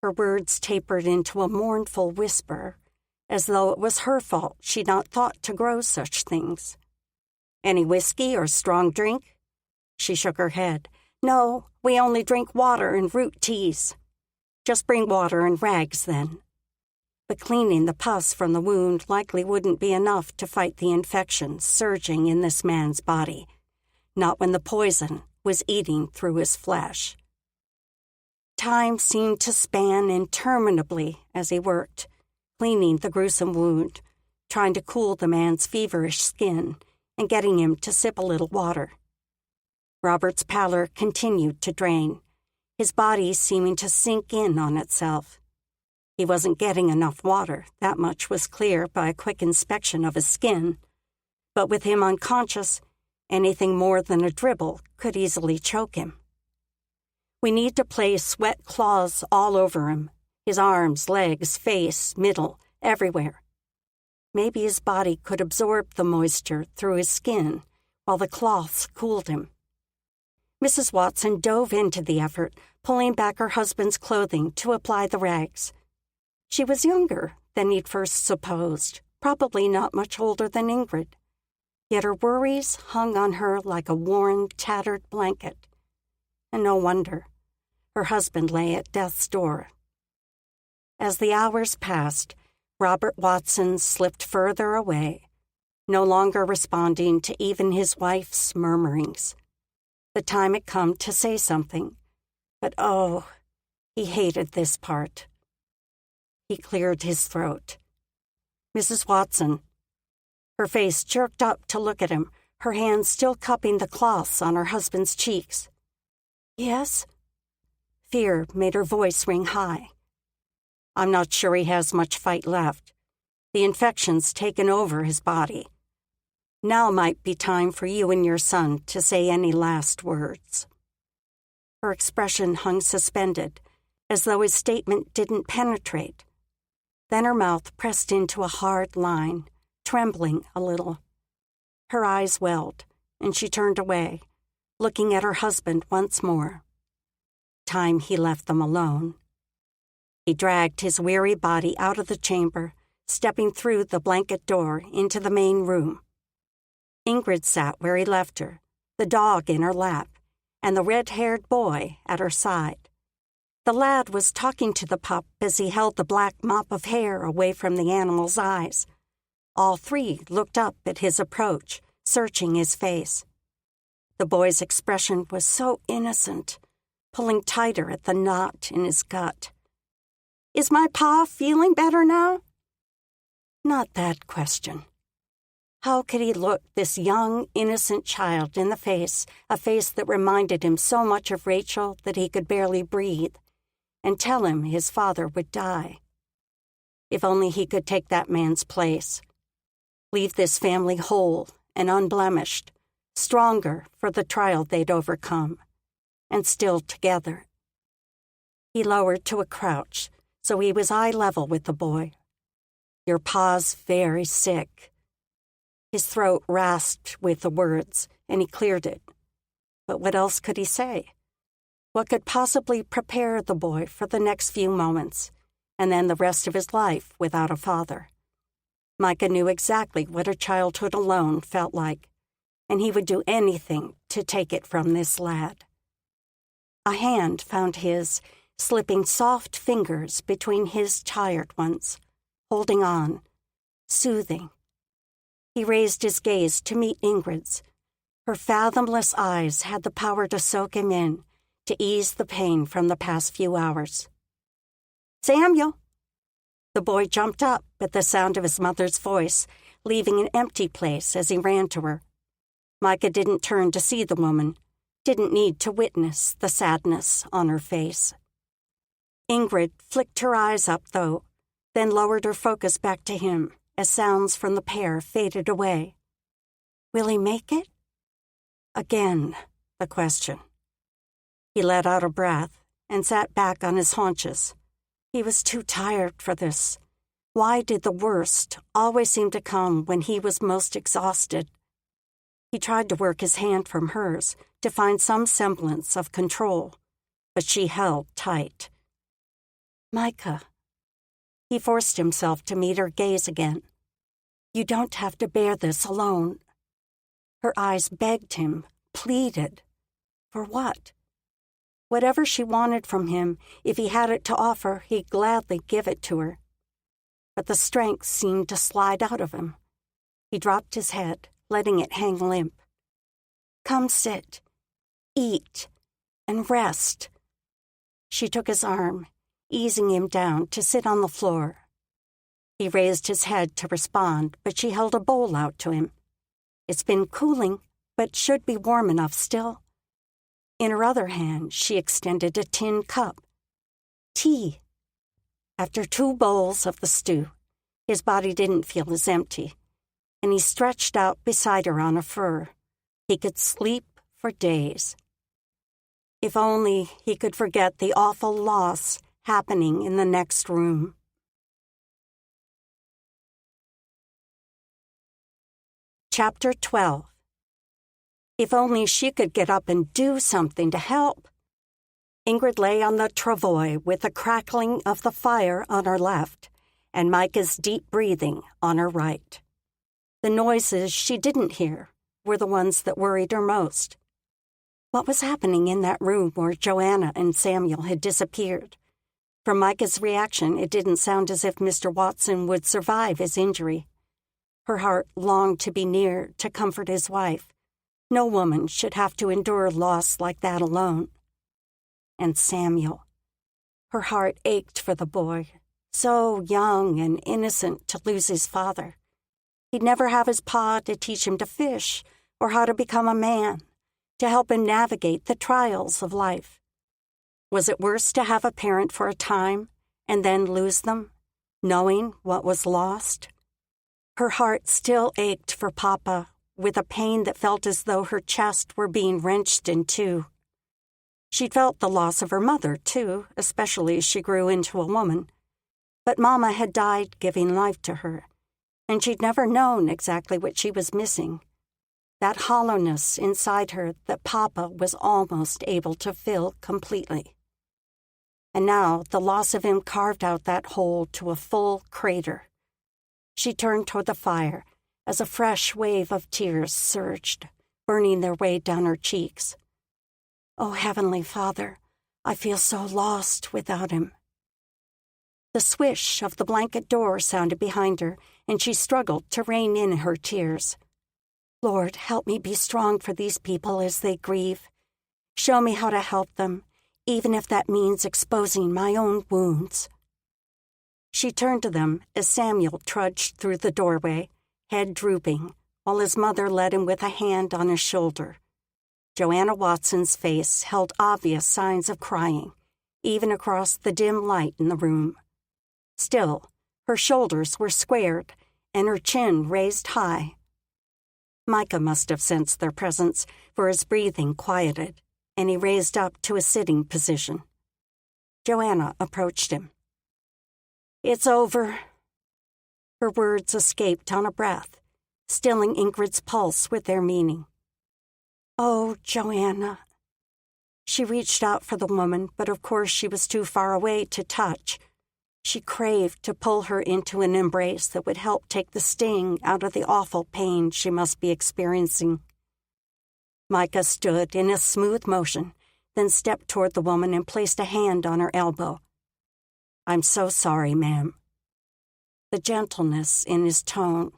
Her words tapered into a mournful whisper, as though it was her fault she'd not thought to grow such things. "Any whiskey or strong drink?" She shook her head. "No, we only drink water and root teas." "Just bring water and rags, then." But cleaning the pus from the wound likely wouldn't be enough to fight the infection surging in this man's body, not when the poison was eating through his flesh. Time seemed to span interminably as he worked, cleaning the gruesome wound, trying to cool the man's feverish skin, and getting him to sip a little water. Robert's pallor continued to drain, his body seeming to sink in on itself. He wasn't getting enough water, that much was clear by a quick inspection of his skin. But with him unconscious, anything more than a dribble could easily choke him. We need to place wet cloths all over him, his arms, legs, face, middle, everywhere. Maybe his body could absorb the moisture through his skin while the cloths cooled him. Mrs. Watson dove into the effort, pulling back her husband's clothing to apply the rags. She was younger than he'd first supposed, probably not much older than Ingrid. Yet her worries hung on her like a worn, tattered blanket. And no wonder. Her husband lay at death's door. As the hours passed, Robert Watson slipped further away, no longer responding to even his wife's murmurings. The time had come to say something, but oh, he hated this part. He cleared his throat. "Mrs. Watson." Her face jerked up to look at him, her hands still cupping the cloths on her husband's cheeks. "Yes?" Fear made her voice ring high. "I'm not sure he has much fight left. The infection's taken over his body. Now might be time for you and your son to say any last words." Her expression hung suspended, as though his statement didn't penetrate. Then her mouth pressed into a hard line, trembling a little. Her eyes welled, and she turned away, looking at her husband once more. Time he left them alone. He dragged his weary body out of the chamber, stepping through the blanket door into the main room. Ingrid sat where he left her, the dog in her lap, and the red-haired boy at her side. The lad was talking to the pup as he held the black mop of hair away from the animal's eyes. All three looked up at his approach, searching his face. The boy's expression was so innocent, pulling tighter at the knot in his gut. "Is my pa feeling better now?" Not that question. How could he look this young, innocent child in the face, a face that reminded him so much of Rachel that he could barely breathe, and tell him his father would die? If only he could take that man's place. Leave this family whole and unblemished, stronger for the trial they'd overcome, and still together. He lowered to a crouch, so he was eye level with the boy. "Your pa's very sick." His throat rasped with the words, and he cleared it. But what else could he say? What could possibly prepare the boy for the next few moments, and then the rest of his life without a father? Micah knew exactly what a childhood alone felt like, and he would do anything to take it from this lad. A hand found his, slipping soft fingers between his tired ones, holding on, soothing. He raised his gaze to meet Ingrid's. Her fathomless eyes had the power to soak him in, to ease the pain from the past few hours. "Samuel!" The boy jumped up at the sound of his mother's voice, leaving an empty place as he ran to her. Micah didn't turn to see the woman, didn't need to witness the sadness on her face. Ingrid flicked her eyes up, though, then lowered her focus back to him as sounds from the pair faded away. Will he make it? Again, the question. He let out a breath and sat back on his haunches. He was too tired for this. Why did the worst always seem to come when he was most exhausted? He tried to work his hand from hers to find some semblance of control, but she held tight. Micah. He forced himself to meet her gaze again. You don't have to bear this alone. Her eyes begged him, pleaded. For what? Whatever she wanted from him, if he had it to offer, he'd gladly give it to her. But the strength seemed to slide out of him. He dropped his head, letting it hang limp. Come sit, eat, and rest. She took his arm, easing him down to sit on the floor. He raised his head to respond, but she held a bowl out to him. It's been cooling, but should be warm enough still. In her other hand, she extended a tin cup. Tea. After 2 bowls of the stew, his body didn't feel as empty, and he stretched out beside her on a fur. He could sleep for days. If only he could forget the awful loss happening in the next room. Chapter 12. If only she could get up and do something to help. Ingrid lay on the travois with the crackling of the fire on her left and Micah's deep breathing on her right. The noises she didn't hear were the ones that worried her most. What was happening in that room where Joanna and Samuel had disappeared? From Micah's reaction, it didn't sound as if Mr. Watson would survive his injury. Her heart longed to be near to comfort his wife. No woman should have to endure loss like that alone. And Samuel. Her heart ached for the boy, so young and innocent to lose his father. He'd never have his pa to teach him to fish or how to become a man, to help him navigate the trials of life. Was it worse to have a parent for a time and then lose them, knowing what was lost? Her heart still ached for Papa, with a pain that felt as though her chest were being wrenched in two. She'd felt the loss of her mother, too, especially as she grew into a woman. But Mama had died giving life to her, and she'd never known exactly what she was missing. That hollowness inside her that Papa was almost able to fill completely. And now the loss of him carved out that hole to a full crater. She turned toward the fire as a fresh wave of tears surged, burning their way down her cheeks. Oh, Heavenly Father, I feel so lost without him. The swish of the blanket door sounded behind her, and she struggled to rein in her tears. Lord, help me be strong for these people as they grieve. Show me how to help them, even if that means exposing my own wounds. She turned to them as Samuel trudged through the doorway, head drooping, while his mother led him with a hand on his shoulder. Joanna Watson's face held obvious signs of crying, even across the dim light in the room. Still, her shoulders were squared and her chin raised high. Micah must have sensed their presence, for his breathing quieted, and he raised up to a sitting position. Joanna approached him. It's over. Her words escaped on a breath, stilling Ingrid's pulse with their meaning. Oh, Joanna. She reached out for the woman, but of course she was too far away to touch. She craved to pull her into an embrace that would help take the sting out of the awful pain she must be experiencing. Micah stood in a smooth motion, then stepped toward the woman and placed a hand on her elbow. I'm so sorry, ma'am. The gentleness in his tone,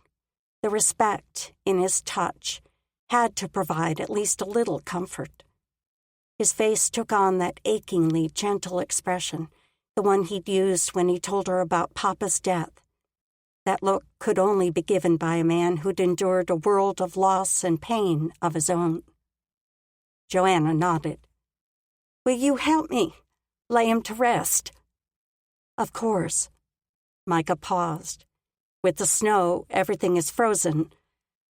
the respect in his touch, had to provide at least a little comfort. His face took on that achingly gentle expression, the one he'd used when he told her about Papa's death. That look could only be given by a man who'd endured a world of loss and pain of his own. Joanna nodded. Will you help me? Lay him to rest? Of course. Micah paused. With the snow, everything is frozen.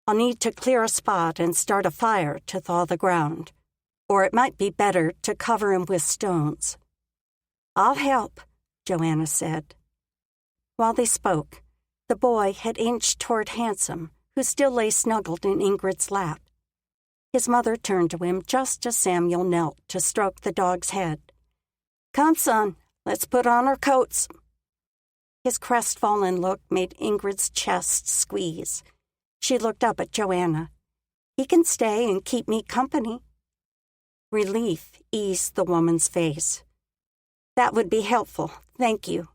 I'll need to clear a spot and start a fire to thaw the ground. Or it might be better to cover him with stones. I'll help, Joanna said. While they spoke, the boy had inched toward Handsome, who still lay snuggled in Ingrid's lap. His mother turned to him just as Samuel knelt to stroke the dog's head. "Come, son, let's put on our coats." His crestfallen look made Ingrid's chest squeeze. She looked up at Joanna. "He can stay and keep me company." Relief eased the woman's face. "That would be helpful, thank you."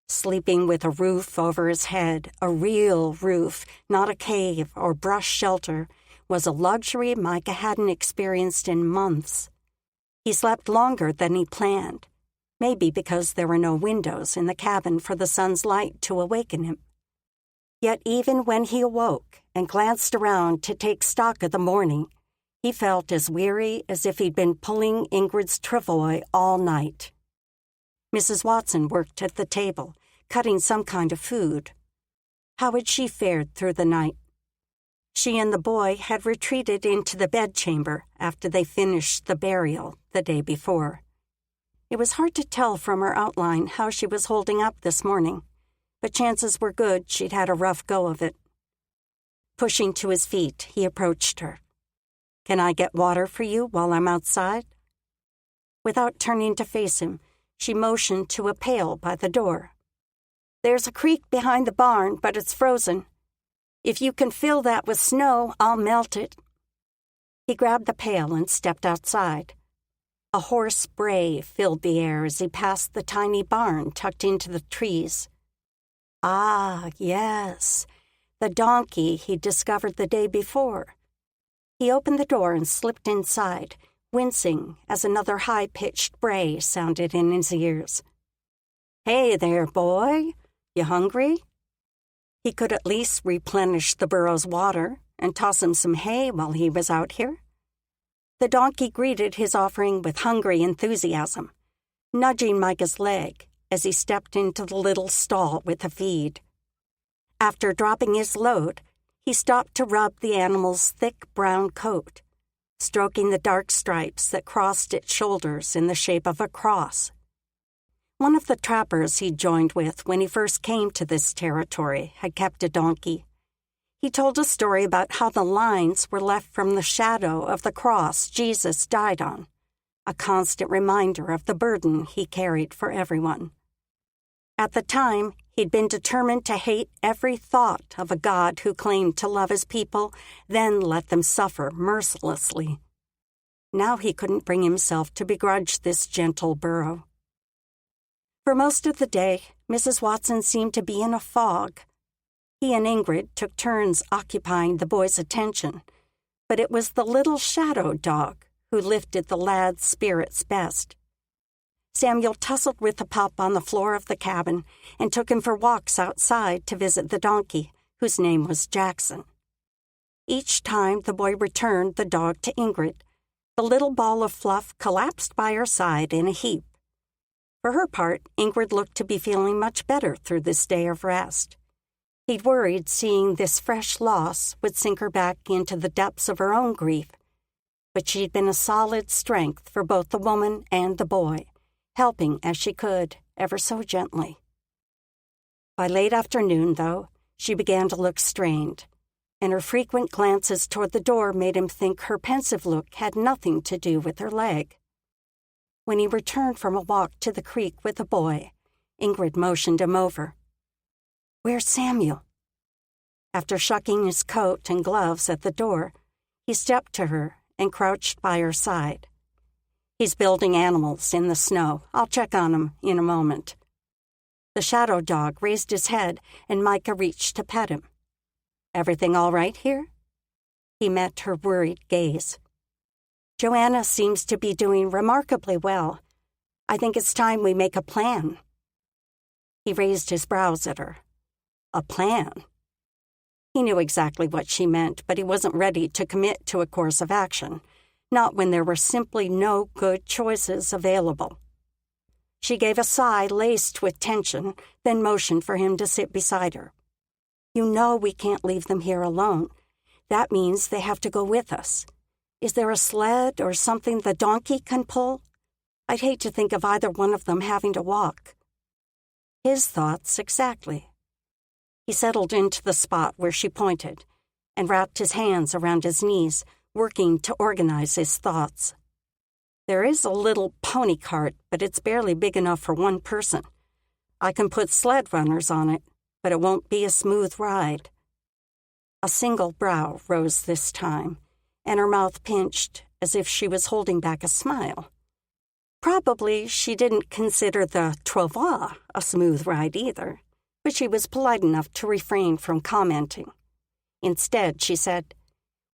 Sleeping with a roof over his head, a real roof, not a cave or brush shelter, was a luxury Micah hadn't experienced in months. He slept longer than he planned, maybe because there were no windows in the cabin for the sun's light to awaken him. Yet even when he awoke and glanced around to take stock of the morning, he felt as weary as if he'd been pulling Ingrid's travois all night. Mrs. Watson worked at the table, cutting some kind of food. How had she fared through the night? She and the boy had retreated into the bedchamber after they finished the burial the day before. It was hard to tell from her outline how she was holding up this morning, but chances were good she'd had a rough go of it. Pushing to his feet, he approached her. "Can I get water for you while I'm outside?" Without turning to face him, she motioned to a pail by the door. "There's a creek behind the barn, but it's frozen. If you can fill that with snow, I'll melt it." He grabbed the pail and stepped outside. A hoarse bray filled the air as he passed the tiny barn tucked into the trees. Ah, yes, the donkey he'd discovered the day before. He opened the door and slipped inside, wincing as another high-pitched bray sounded in his ears. "Hey there, boy. You hungry?" He could at least replenish the burro's water and toss him some hay while he was out here. The donkey greeted his offering with hungry enthusiasm, nudging Micah's leg as he stepped into the little stall with the feed. After dropping his load, he stopped to rub the animal's thick brown coat, stroking the dark stripes that crossed its shoulders in the shape of a cross. One of the trappers he'd joined with when he first came to this territory had kept a donkey. He told a story about how the lines were left from the shadow of the cross Jesus died on, a constant reminder of the burden he carried for everyone. At the time, he'd been determined to hate every thought of a God who claimed to love his people, then let them suffer mercilessly. Now he couldn't bring himself to begrudge this gentle burro. For most of the day, Mrs. Watson seemed to be in a fog. He and Ingrid took turns occupying the boy's attention, but it was the little shadow dog who lifted the lad's spirits best. Samuel tussled with the pup on the floor of the cabin and took him for walks outside to visit the donkey, whose name was Jackson. Each time the boy returned the dog to Ingrid, the little ball of fluff collapsed by her side in a heap. For her part, Ingrid looked to be feeling much better through this day of rest. He'd worried seeing this fresh loss would sink her back into the depths of her own grief, but she'd been a solid strength for both the woman and the boy, helping as she could, ever so gently. By late afternoon, though, she began to look strained, and her frequent glances toward the door made him think her pensive look had nothing to do with her leg. When he returned from a walk to the creek with the boy, Ingrid motioned him over. "Where's Samuel?" After shucking his coat and gloves at the door, he stepped to her and crouched by her side. "He's building animals in the snow. I'll check on him in a moment." The shadow dog raised his head, and Micah reached to pet him. "Everything all right here?" He met her worried gaze. "Joanna seems to be doing remarkably well. I think it's time we make a plan." He raised his brows at her. A plan? He knew exactly what she meant, but he wasn't ready to commit to a course of action, not when there were simply no good choices available. She gave a sigh laced with tension, then motioned for him to sit beside her. "You know we can't leave them here alone. That means they have to go with us. Is there a sled or something the donkey can pull? I'd hate to think of either one of them having to walk." His thoughts exactly. He settled into the spot where she pointed and wrapped his hands around his knees, working to organize his thoughts. There is a little pony cart, but it's barely big enough for one person. I can put sled runners on it, but it won't be a smooth ride. A single brow rose this time, and her mouth pinched as if she was holding back a smile. Probably she didn't consider the trottoir a smooth ride either, but she was polite enough to refrain from commenting. Instead, she said,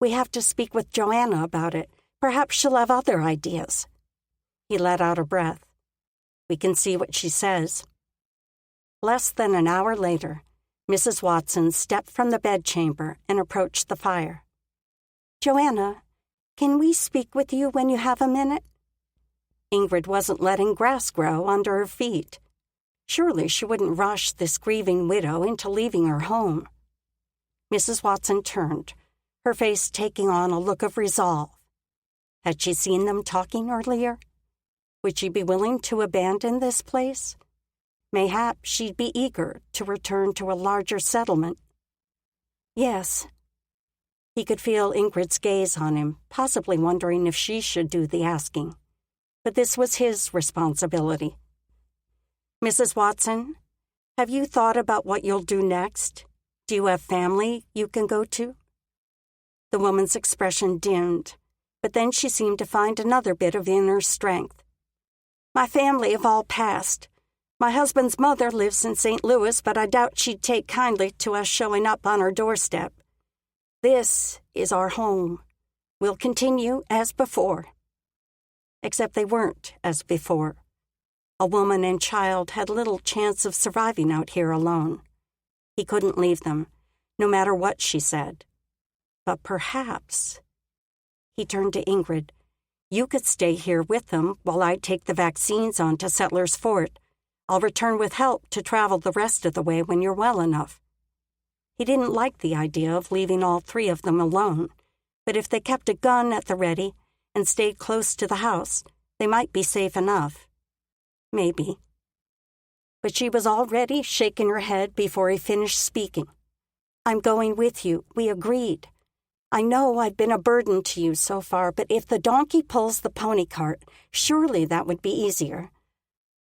"We have to speak with Joanna about it. Perhaps she'll have other ideas." He let out a breath. "We can see what she says." Less than an hour later, Mrs. Watson stepped from the bedchamber and approached the fire. "Joanna, can we speak with you when you have a minute?" Ingrid wasn't letting grass grow under her feet. Surely she wouldn't rush this grieving widow into leaving her home. Mrs. Watson turned, her face taking on a look of resolve. Had she seen them talking earlier? Would she be willing to abandon this place? Mayhap she'd be eager to return to a larger settlement. Yes. He could feel Ingrid's gaze on him, possibly wondering if she should do the asking. But this was his responsibility. "Mrs. Watson, have you thought about what you'll do next? Do you have family you can go to?" The woman's expression dimmed, but then she seemed to find another bit of inner strength. "My family have all passed. My husband's mother lives in St. Louis, but I doubt she'd take kindly to us showing up on her doorstep. This is our home. We'll continue as before." Except they weren't as before. A woman and child had little chance of surviving out here alone. He couldn't leave them, no matter what she said. But perhaps... He turned to Ingrid. "You could stay here with them while I take the vaccines on to Settlers Fort. I'll return with help to travel the rest of the way when you're well enough." He didn't like the idea of leaving all three of them alone, but if they kept a gun at the ready and stayed close to the house, they might be safe enough. Maybe. But she was already shaking her head before he finished speaking. "I'm going with you. We agreed. I know I've been a burden to you so far, but if the donkey pulls the pony cart, surely that would be easier.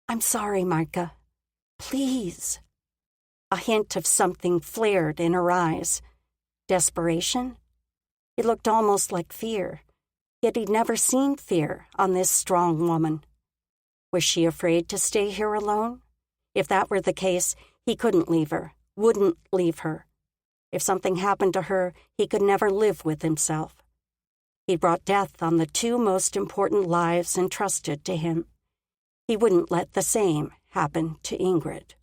I'm sorry, Micah. Please." A hint of something flared in her eyes. Desperation? It looked almost like fear, yet he'd never seen fear on this strong woman. Was she afraid to stay here alone? If that were the case, he couldn't leave her, wouldn't leave her. If something happened to her, he could never live with himself. He brought death on the two most important lives entrusted to him. He wouldn't let the same happen to Ingrid.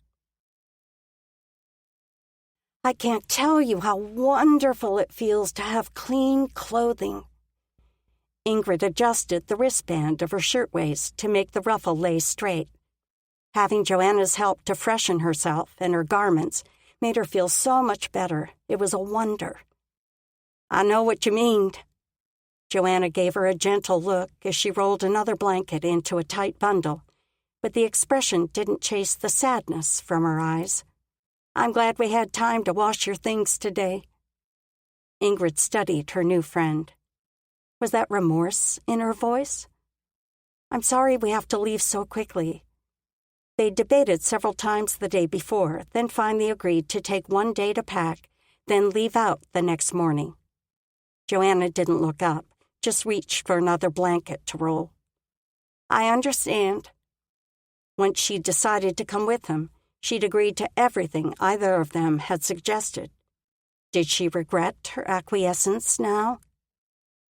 "I can't tell you how wonderful it feels to have clean clothing." Ingrid adjusted the wristband of her shirtwaist to make the ruffle lay straight. Having Joanna's help to freshen herself and her garments made her feel so much better. It was a wonder. "I know what you mean." Joanna gave her a gentle look as she rolled another blanket into a tight bundle, but the expression didn't chase the sadness from her eyes. "I'm glad we had time to wash your things today." Ingrid studied her new friend. Was that remorse in her voice? "I'm sorry we have to leave so quickly." They debated several times the day before, then finally agreed to take one day to pack, then leave out the next morning. Joanna didn't look up, just reached for another blanket to roll. "I understand." Once she decided to come with him, she'd agreed to everything either of them had suggested. Did she regret her acquiescence now?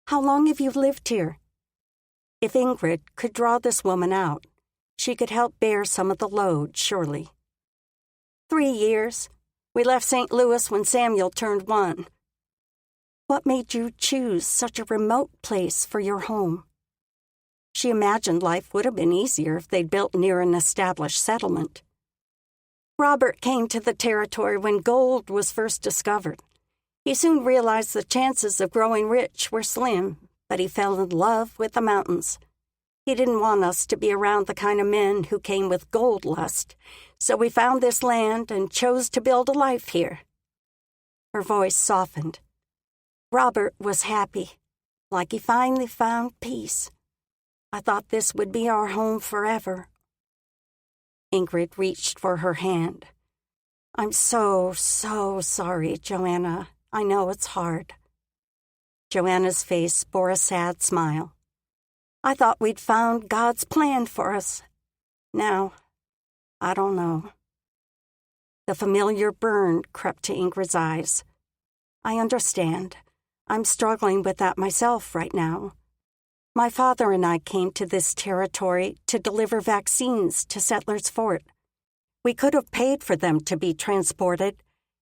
"How long have you lived here?" If Ingrid could draw this woman out, she could help bear some of the load, surely. 3 years. We left St. Louis when Samuel turned 1. "What made you choose such a remote place for your home?" She imagined life would have been easier if they'd built near an established settlement. "Robert came to the territory when gold was first discovered. He soon realized the chances of growing rich were slim, but he fell in love with the mountains. He didn't want us to be around the kind of men who came with gold lust, So we found this land and chose to build a life here." Her voice softened. "Robert was happy, like he finally found peace. I thought this would be our home forever." Ingrid reached for her hand. "I'm so sorry, Joanna. I know it's hard." Joanna's face bore a sad smile. "I thought we'd found God's plan for us. Now, I don't know." The familiar burn crept to Ingrid's eyes. "I understand. I'm struggling with that myself right now. My father and I came to this territory to deliver vaccines to Settlers Fort. We could have paid for them to be transported,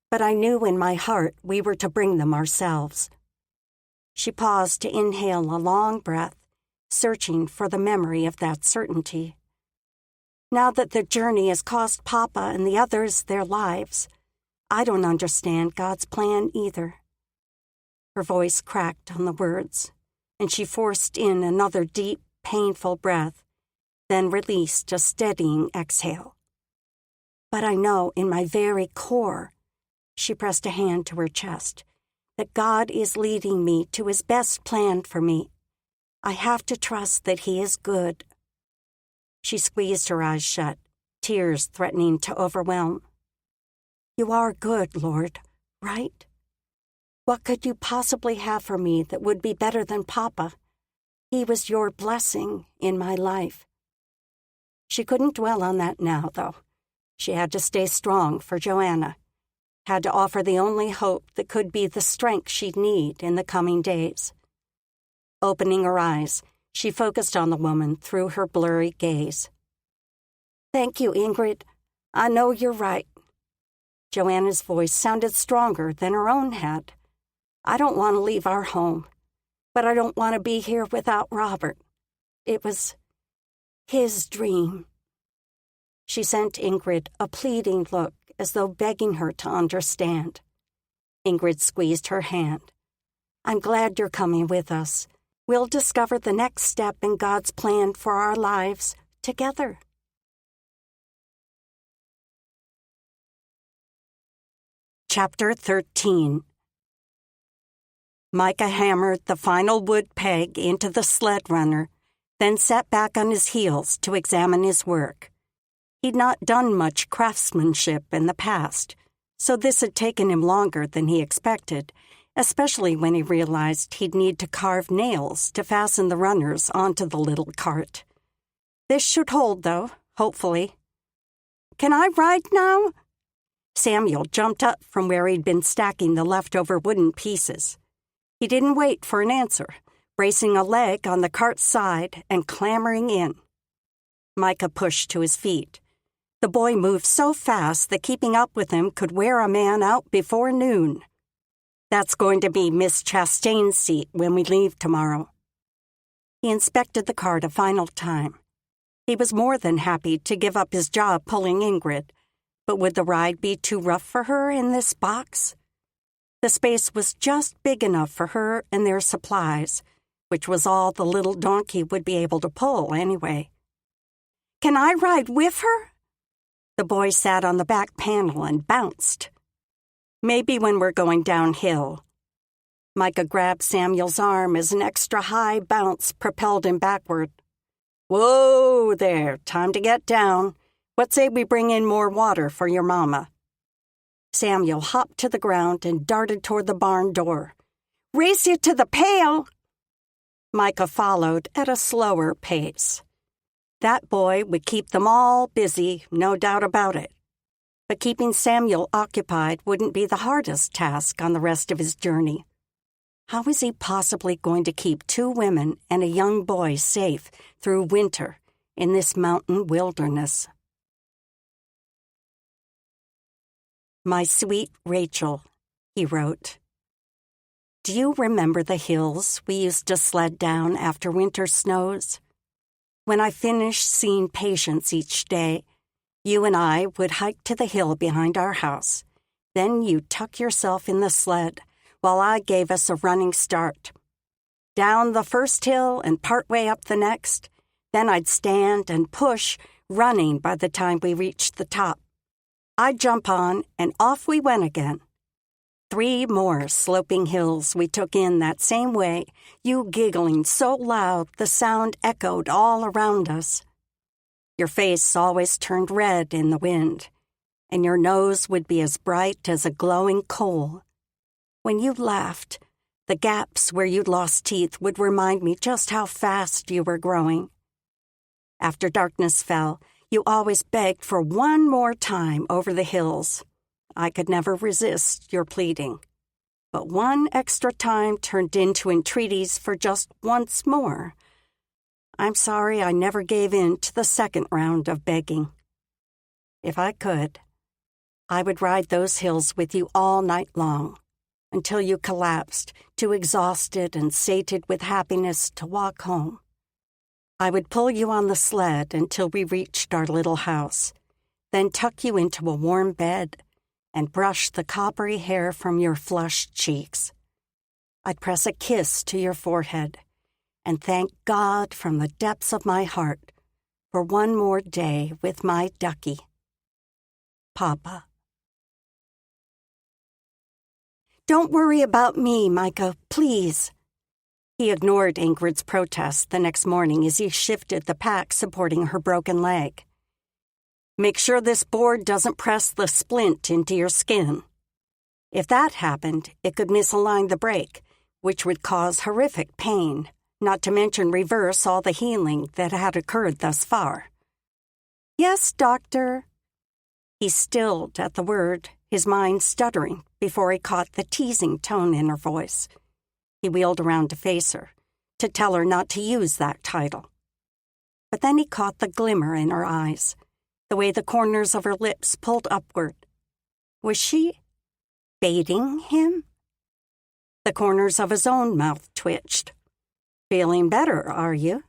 but I knew in my heart we were to bring them ourselves." She paused to inhale a long breath, searching for the memory of that certainty. "Now that the journey has cost Papa and the others their lives, I don't understand God's plan either." Her voice cracked on the words, and she forced in another deep, painful breath, then released a steadying exhale. "But I know in my very core," she pressed a hand to her chest, "that God is leading me to His best plan for me. I have to trust that He is good." She squeezed her eyes shut, tears threatening to overwhelm. "You are good, Lord, right? What could you possibly have for me that would be better than Papa? He was your blessing in my life." She couldn't dwell on that now, though. She had to stay strong for Joanna, had to offer the only hope that could be the strength she'd need in the coming days. Opening her eyes, she focused on the woman through her blurry gaze. "Thank you, Ingrid. I know you're right." Joanna's voice sounded stronger than her own had. "I don't want to leave our home, but I don't want to be here without Robert. It was his dream." She sent Ingrid a pleading look as though begging her to understand. Ingrid squeezed her hand. "I'm glad you're coming with us. We'll discover the next step in God's plan for our lives together." Chapter 13. Micah hammered the final wood peg into the sled runner, then sat back on his heels to examine his work. He'd not done much craftsmanship in the past, so this had taken him longer than he expected, especially when he realized he'd need to carve nails to fasten the runners onto the little cart. This should hold, though, hopefully. "Can I ride now?" Samuel jumped up from where he'd been stacking the leftover wooden pieces. He didn't wait for an answer, bracing a leg on the cart's side and clambering in. Micah pushed to his feet. The boy moved so fast that keeping up with him could wear a man out before noon. "That's going to be Miss Chastain's seat when we leave tomorrow." He inspected the cart a final time. He was more than happy to give up his job pulling Ingrid, but would the ride be too rough for her in this box? The space was just big enough for her and their supplies, which was all the little donkey would be able to pull anyway. "Can I ride with her?" The boy sat on the back panel and bounced. "Maybe when we're going downhill." Micah grabbed Samuel's arm as an extra high bounce propelled him backward. "Whoa there, time to get down. What say we bring in more water for your mama?" Samuel hopped to the ground and darted toward the barn door. "Race you to the pail!" Micah followed at a slower pace. That boy would keep them all busy, no doubt about it. But keeping Samuel occupied wouldn't be the hardest task on the rest of his journey. How was he possibly going to keep two women and a young boy safe through winter in this mountain wilderness? "My sweet Rachel," he wrote. "Do you remember the hills we used to sled down after winter snows? When I finished seeing patients each day, you and I would hike to the hill behind our house. Then you'd tuck yourself in the sled while I gave us a running start. Down the first hill and partway up the next, then I'd stand and push, running by the time we reached the top. I'd jump on, and off we went again. 3 more sloping hills we took in that same way, you giggling so loud the sound echoed all around us. Your face always turned red in the wind, and your nose would be as bright as a glowing coal. When you laughed, the gaps where you'd lost teeth would remind me just how fast you were growing. After darkness fell, you always begged for one more time over the hills. I could never resist your pleading. But one extra time turned into entreaties for just once more. I'm sorry I never gave in to the second round of begging. If I could, I would ride those hills with you all night long, until you collapsed, too exhausted and sated with happiness to walk home. I would pull you on the sled until we reached our little house, then tuck you into a warm bed and brush the coppery hair from your flushed cheeks. I'd press a kiss to your forehead and thank God from the depths of my heart for one more day with my ducky. Papa. Don't worry about me, Micah, please. He ignored Ingrid's protest the next morning as he shifted the pack supporting her broken leg. Make sure this board doesn't press the splint into your skin. If that happened, it could misalign the brake, which would cause horrific pain, not to mention reverse all the healing that had occurred thus far. Yes, doctor. He stilled at the word, his mind stuttering before he caught the teasing tone in her voice. He wheeled around to face her, to tell her not to use that title. But then he caught the glimmer in her eyes, the way the corners of her lips pulled upward. Was she baiting him? The corners of his own mouth twitched. Feeling better, are you?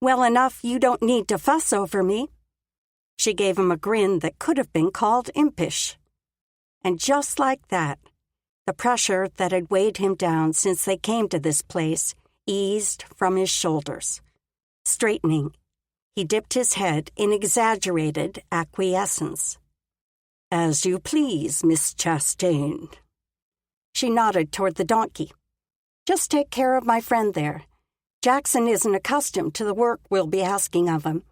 Well enough you don't need to fuss over me. She gave him a grin that could have been called impish. And just like that, the pressure that had weighed him down since they came to this place eased from his shoulders. Straightening, he dipped his head in exaggerated acquiescence. As you please, Miss Chastain. She nodded toward the donkey. Just take care of my friend there. Jackson isn't accustomed to the work we'll be asking of him.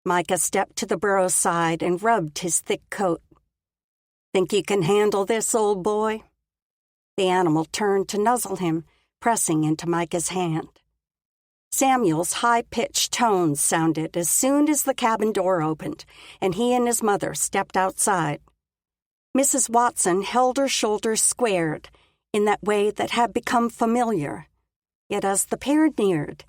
Micah stepped to the burro's side and rubbed his thick coat. Think you can handle this, old boy? The animal turned to nuzzle him, pressing into Micah's hand. Samuel's high-pitched tones sounded as soon as the cabin door opened, and he and his mother stepped outside. Mrs. Watson held her shoulders squared in that way that had become familiar. Yet as the pair neared,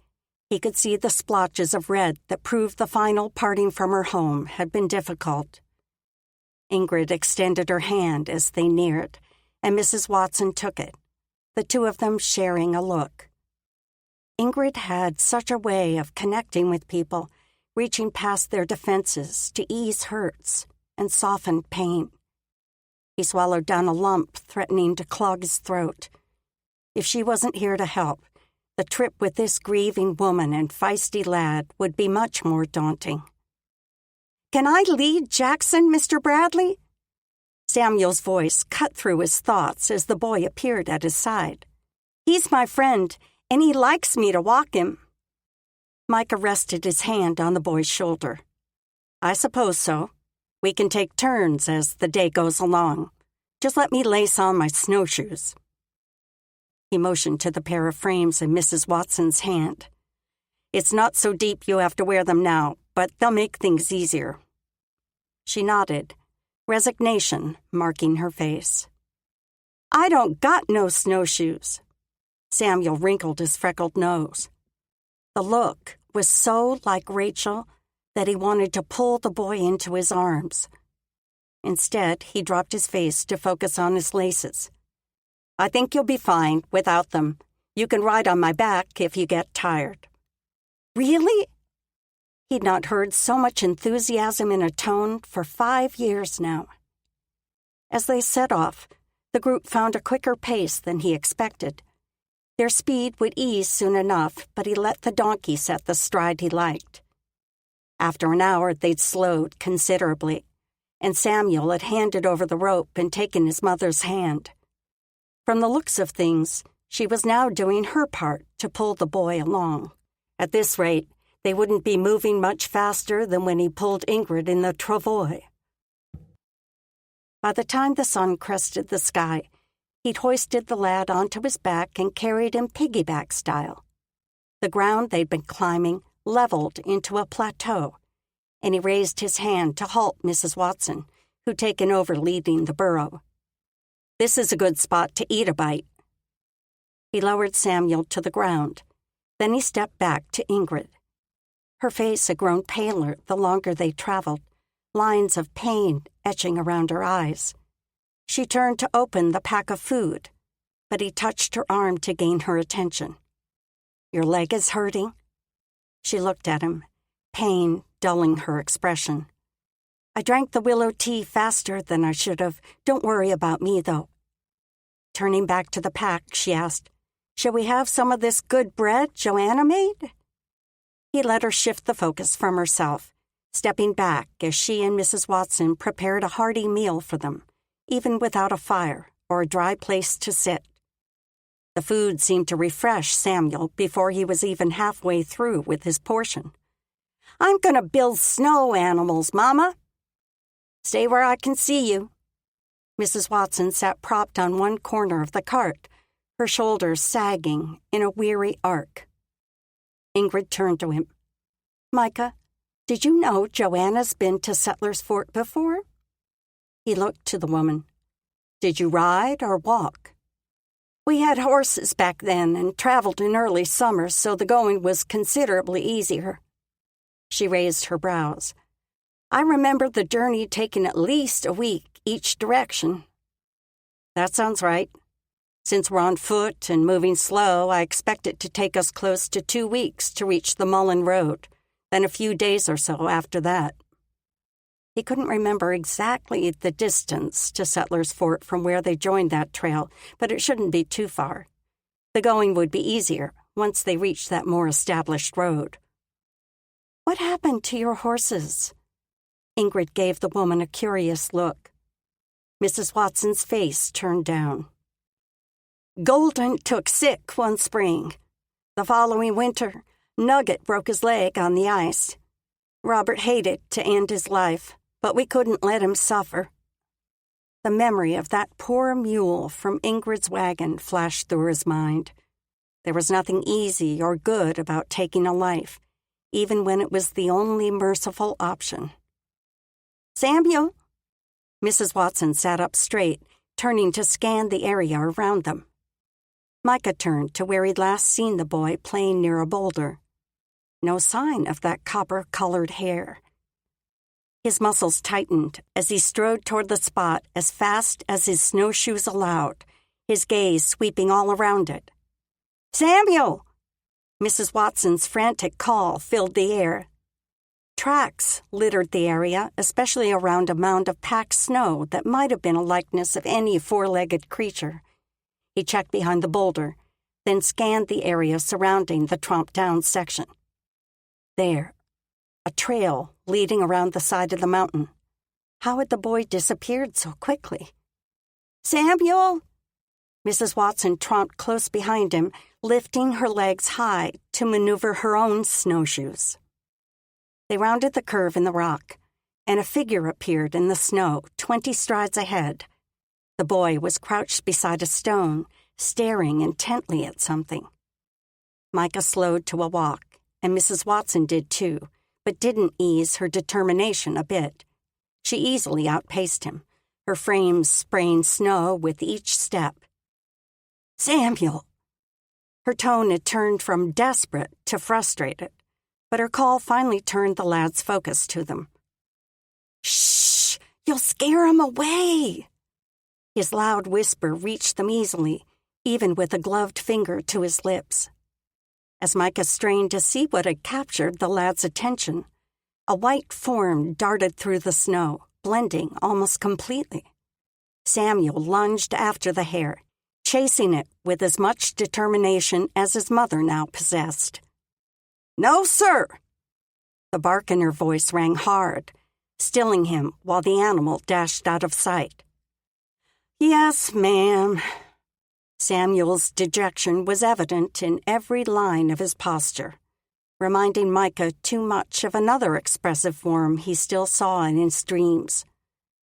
he could see the splotches of red that proved the final parting from her home had been difficult. Ingrid extended her hand as they neared, and Mrs. Watson took it, the two of them sharing a look. Ingrid had such a way of connecting with people, reaching past their defenses to ease hurts and soften pain. He swallowed down a lump threatening to clog his throat. If she wasn't here to help, the trip with this grieving woman and feisty lad would be much more daunting. Can I lead Jackson, Mr. Bradley? Samuel's voice cut through his thoughts as the boy appeared at his side. He's my friend, and he likes me to walk him. Micah rested his hand on the boy's shoulder. I suppose so. We can take turns as the day goes along. Just let me lace on my snowshoes. He motioned to the pair of frames in Mrs. Watson's hand. It's not so deep you have to wear them now, but they'll make things easier. She nodded, resignation marking her face. I don't got no snowshoes. Samuel wrinkled his freckled nose. The look was so like Rachel that he wanted to pull the boy into his arms. Instead, he dropped his face to focus on his laces. I think you'll be fine without them. You can ride on my back if you get tired. Really? He'd not heard so much enthusiasm in a tone for 5 years now. As they set off, the group found a quicker pace than he expected. Their speed would ease soon enough, but he let the donkey set the stride he liked. After an hour, they'd slowed considerably, and Samuel had handed over the rope and taken his mother's hand. From the looks of things, she was now doing her part to pull the boy along. At this rate, they wouldn't be moving much faster than when he pulled Ingrid in the travois. By the time the sun crested the sky, he'd hoisted the lad onto his back and carried him piggyback style. The ground they'd been climbing leveled into a plateau, and he raised his hand to halt Mrs. Watson, who'd taken over leading the burro. "This is a good spot to eat a bite." He lowered Samuel to the ground. Then he stepped back to Ingrid. Her face had grown paler the longer they traveled, lines of pain etching around her eyes. She turned to open the pack of food, but he touched her arm to gain her attention. "Your leg is hurting?" She looked at him, pain dulling her expression. "I drank the willow tea faster than I should have. Don't worry about me, though." Turning back to the pack, she asked, "Shall we have some of this good bread Joanna made?" He let her shift the focus from herself, stepping back as she and Mrs. Watson prepared a hearty meal for them, even without a fire or a dry place to sit. The food seemed to refresh Samuel before he was even halfway through with his portion. "I'm going to build snow animals, Mama." "Stay where I can see you." Mrs. Watson sat propped on one corner of the cart, her shoulders sagging in a weary arc. Ingrid turned to him. "Micah, did you know Joanna's been to Settlers Fort before?" He looked to the woman. "Did you ride or walk?" "We had horses back then and traveled in early summer, so the going was considerably easier." She raised her brows. "I remember the journey taking at least a week each direction." "That sounds right. Since we're on foot and moving slow, I expect it to take us close to 2 weeks to reach the Mullen Road, then a few days or so after that." He couldn't remember exactly the distance to Settlers Fort from where they joined that trail, but it shouldn't be too far. The going would be easier once they reached that more established road. "What happened to your horses?" Ingrid gave the woman a curious look. Mrs. Watson's face turned down. "Golden took sick one spring. The following winter, Nugget broke his leg on the ice. Robert hated to end his life, but we couldn't let him suffer." The memory of that poor mule from Ingrid's wagon flashed through his mind. There was nothing easy or good about taking a life, even when it was the only merciful option. "Samuel!" Mrs. Watson sat up straight, turning to scan the area around them. Micah turned to where he'd last seen the boy playing near a boulder. No sign of that copper-colored hair. His muscles tightened as he strode toward the spot as fast as his snowshoes allowed, his gaze sweeping all around it. "Samuel!" Mrs. Watson's frantic call filled the air. Tracks littered the area, especially around a mound of packed snow that might have been a likeness of any four-legged creature. He checked behind the boulder, then scanned the area surrounding the tromped-down section. There, a trail leading around the side of the mountain. How had the boy disappeared so quickly? "Samuel!" Mrs. Watson tromped close behind him, lifting her legs high to maneuver her own snowshoes. They rounded the curve in the rock, and a figure appeared in the snow 20 strides ahead. The boy was crouched beside a stone, staring intently at something. Micah slowed to a walk, and Mrs. Watson did too, but didn't ease her determination a bit. She easily outpaced him, her frame spraying snow with each step. "Samuel!" Her tone had turned from desperate to frustrated, but her call finally turned the lad's focus to them. "Shh! You'll scare him away!" His loud whisper reached them easily, even with a gloved finger to his lips. As Micah strained to see what had captured the lad's attention, a white form darted through the snow, blending almost completely. Samuel lunged after the hare, chasing it with as much determination as his mother now possessed. "No, sir!" The bark in her voice rang hard. stilling him while the animal dashed out of sight. "Yes, ma'am." Samuel's dejection was evident in every line of his posture, reminding Micah too much of another expressive form he still saw in his dreams,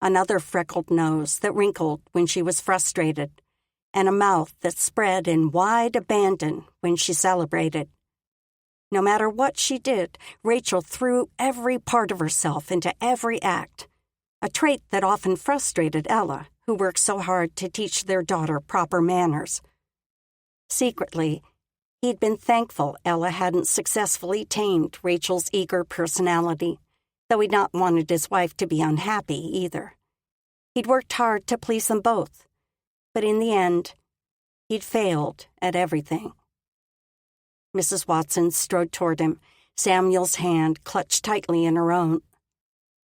another freckled nose that wrinkled when she was frustrated, and a mouth that spread in wide abandon when she celebrated. No matter what she did, Rachel threw every part of herself into every act, a trait that often frustrated Ella, who worked so hard to teach their daughter proper manners. Secretly, he'd been thankful Ella hadn't successfully tamed Rachel's eager personality, though he'd not wanted his wife to be unhappy either. He'd worked hard to please them both, but in the end, he'd failed at everything. Mrs. Watson strode toward him, Samuel's hand clutched tightly in her own.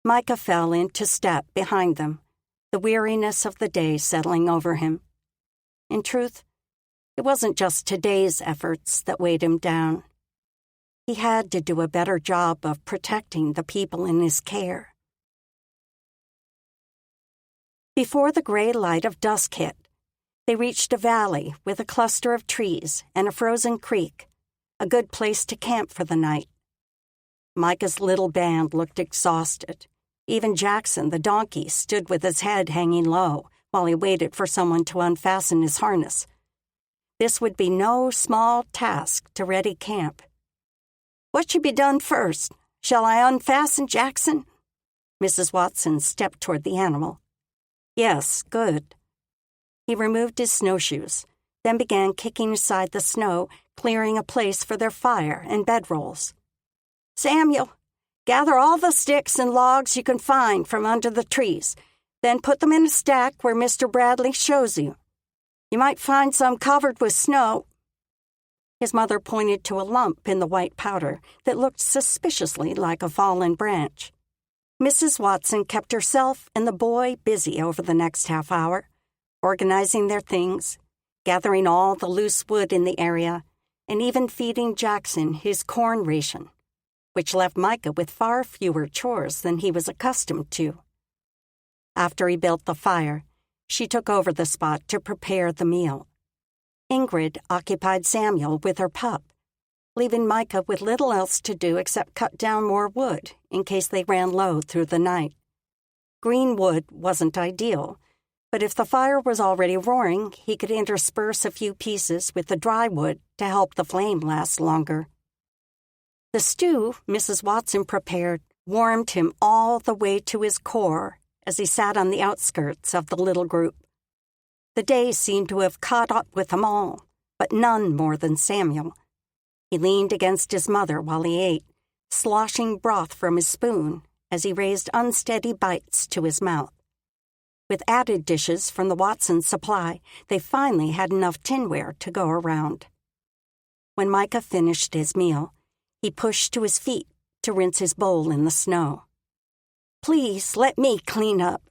Micah fell into step behind them, the weariness of the day settling over him. In truth, it wasn't just today's efforts that weighed him down. He had to do a better job of protecting the people in his care. Before the gray light of dusk hit, they reached a valley with a cluster of trees and a frozen creek, a good place to camp for the night. Micah's little band looked exhausted. Even Jackson, the donkey, stood with his head hanging low while he waited for someone to unfasten his harness. This would be no small task to ready camp. "What should be done first? Shall I unfasten Jackson?" Mrs. Watson stepped toward the animal. "Yes, good." He removed his snowshoes, then began kicking aside the snow, clearing a place for their fire and bedrolls. "Samuel, gather all the sticks and logs you can find from under the trees, then put them in a stack where Mr. Bradley shows you. You might find some covered with snow." His mother pointed to a lump in the white powder that looked suspiciously like a fallen branch. Mrs. Watson kept herself and the boy busy over the next half hour, organizing their things, gathering all the loose wood in the area, and even feeding Jackson his corn ration, which left Micah with far fewer chores than he was accustomed to. After he built the fire, she took over the spot to prepare the meal. Ingrid occupied Samuel with her pup, leaving Micah with little else to do except cut down more wood in case they ran low through the night. Green wood wasn't ideal, but if the fire was already roaring, he could intersperse a few pieces with the dry wood to help the flame last longer. The stew Mrs. Watson prepared warmed him all the way to his core as he sat on the outskirts of the little group. The day seemed to have caught up with them all, but none more than Samuel. He leaned against his mother while he ate, sloshing broth from his spoon as he raised unsteady bites to his mouth. With added dishes from the Watson supply, they finally had enough tinware to go around. When Micah finished his meal, he pushed to his feet to rinse his bowl in the snow. "Please, let me clean up."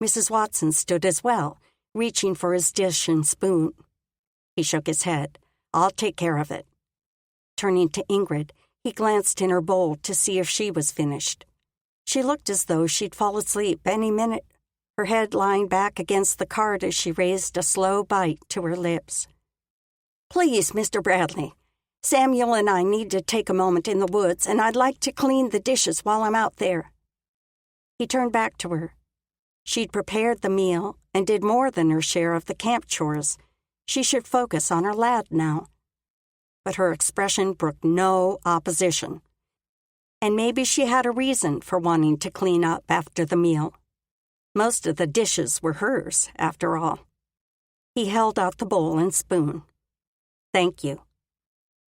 Mrs. Watson stood as well, reaching for his dish and spoon. He shook his head. "I'll take care of it." Turning to Ingrid, he glanced in her bowl to see if she was finished. She looked as though she'd fall asleep any minute, her head lying back against the cart as she raised a slow bite to her lips. "Please, Mr. Bradley, Samuel and I need to take a moment in the woods, and I'd like to clean the dishes while I'm out there." He turned back to her. She'd prepared the meal and did more than her share of the camp chores. She should focus on her lad now. But her expression brooked no opposition. And maybe she had a reason for wanting to clean up after the meal. Most of the dishes were hers, after all. He held out the bowl and spoon. "Thank you."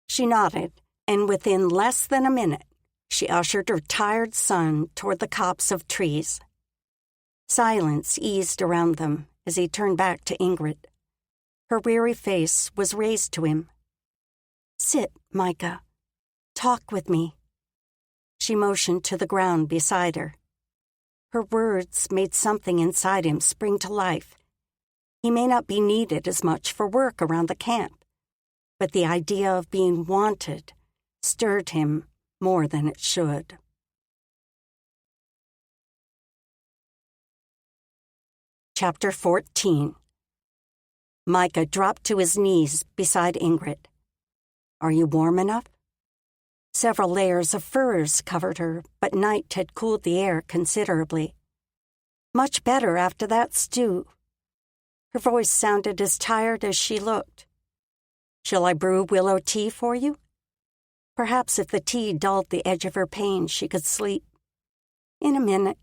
She nodded, and within less than a minute, she ushered her tired son toward the copse of trees. Silence eased around them as he turned back to Ingrid. Her weary face was raised to him. "Sit, Micah. Talk with me." She motioned to the ground beside her. Her words made something inside him spring to life. He may not be needed as much for work around the camp, but the idea of being wanted stirred him more than it should. Chapter 14. Micah dropped to his knees beside Ingrid. "Are you warm enough?" Several layers of furs covered her, but night had cooled the air considerably. "Much better after that stew." Her voice sounded as tired as she looked. "Shall I brew willow tea for you?" Perhaps if the tea dulled the edge of her pain, she could sleep. "In a minute."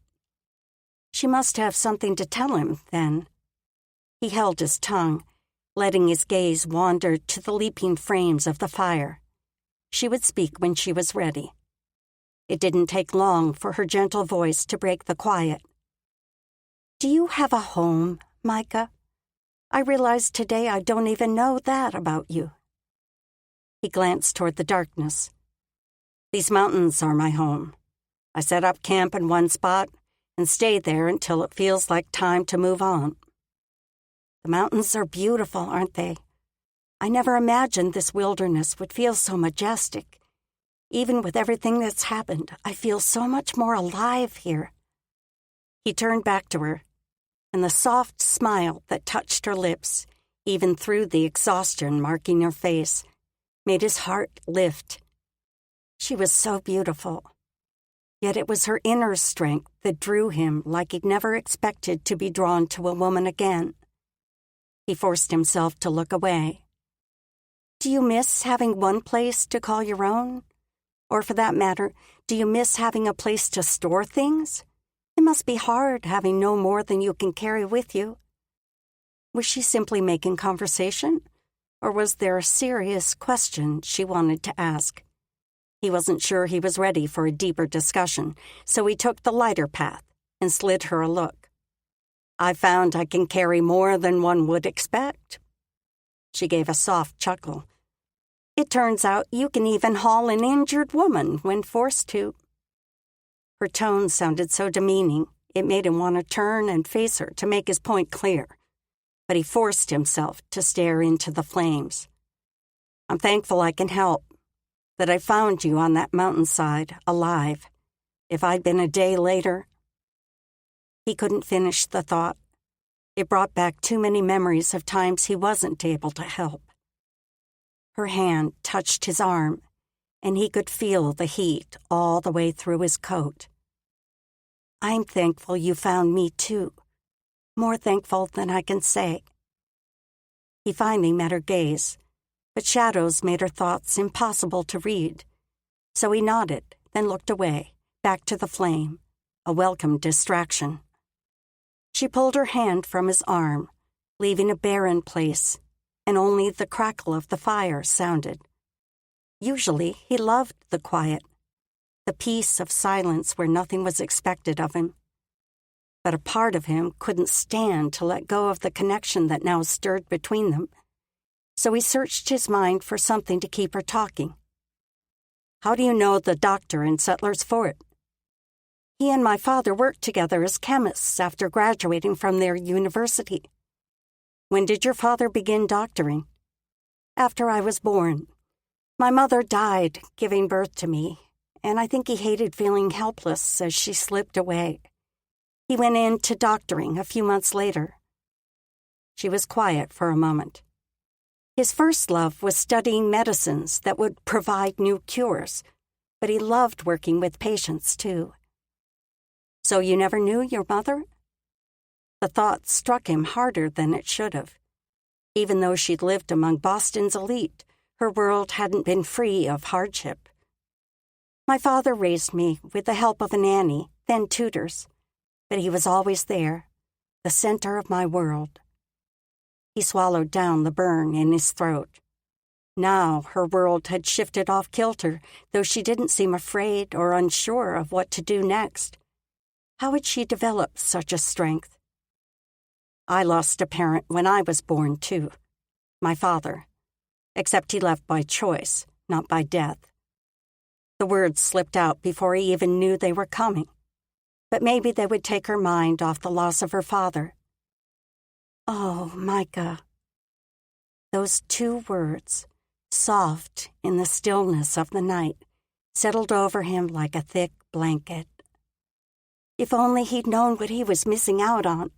She must have something to tell him, then. He held his tongue, letting his gaze wander to the leaping frames of the fire. She would speak when she was ready. It didn't take long for her gentle voice to break the quiet. "Do you have a home, Micah? I realize today I don't even know that about you." He glanced toward the darkness. "These mountains are my home. I set up camp in one spot and stay there until it feels like time to move on." "The mountains are beautiful, aren't they? I never imagined this wilderness would feel so majestic. Even with everything that's happened, I feel so much more alive here." He turned back to her, and the soft smile that touched her lips, even through the exhaustion marking her face, made his heart lift. She was so beautiful. Yet it was her inner strength that drew him like he'd never expected to be drawn to a woman again. He forced himself to look away. "Do you miss having one place to call your own? Or for that matter, do you miss having a place to store things? It must be hard having no more than you can carry with you." Was she simply making conversation? Or was there a serious question she wanted to ask? He wasn't sure he was ready for a deeper discussion, so he took the lighter path and slid her a look. "I found I can carry more than one would expect." She gave a soft chuckle. "It turns out you can even haul an injured woman when forced to." Her tone sounded so demeaning, it made him want to turn and face her to make his point clear. But he forced himself to stare into the flames. "I'm thankful I can help, that I found you on that mountainside, alive. If I'd been a day later—" He couldn't finish the thought. It brought back too many memories of times he wasn't able to help. Her hand touched his arm, and he could feel the heat all the way through his coat. "I'm thankful you found me, too. More thankful than I can say." He finally met her gaze, but shadows made her thoughts impossible to read. So he nodded, then looked away, back to the flame, a welcome distraction. She pulled her hand from his arm, leaving a barren place, and only the crackle of the fire sounded. Usually he loved the quiet, the peace of silence where nothing was expected of him. But a part of him couldn't stand to let go of the connection that now stirred between them. So he searched his mind for something to keep her talking. "How do you know the doctor in Settlers Fort?" "He and my father worked together as chemists after graduating from their university." "When did your father begin doctoring?" "After I was born. My mother died giving birth to me, and I think he hated feeling helpless as she slipped away. He went into doctoring a few months later." She was quiet for a moment. His first love was studying medicines that would provide new cures, but he loved working with patients, too. "So you never knew your mother?" The thought struck him harder than it should have. Even though she'd lived among Boston's elite, her world hadn't been free of hardship. "My father raised me with the help of a nanny, then tutors, but he was always there, the center of my world." He swallowed down the burn in his throat. Now her world had shifted off kilter, though she didn't seem afraid or unsure of what to do next. How had she developed such a strength? "I lost a parent when I was born, too. My father. Except he left by choice, not by death." The words slipped out before he even knew they were coming. But maybe they would take her mind off the loss of her father. "Oh, Micah." Those two words, soft in the stillness of the night, settled over him like a thick blanket. If only he'd known what he was missing out on.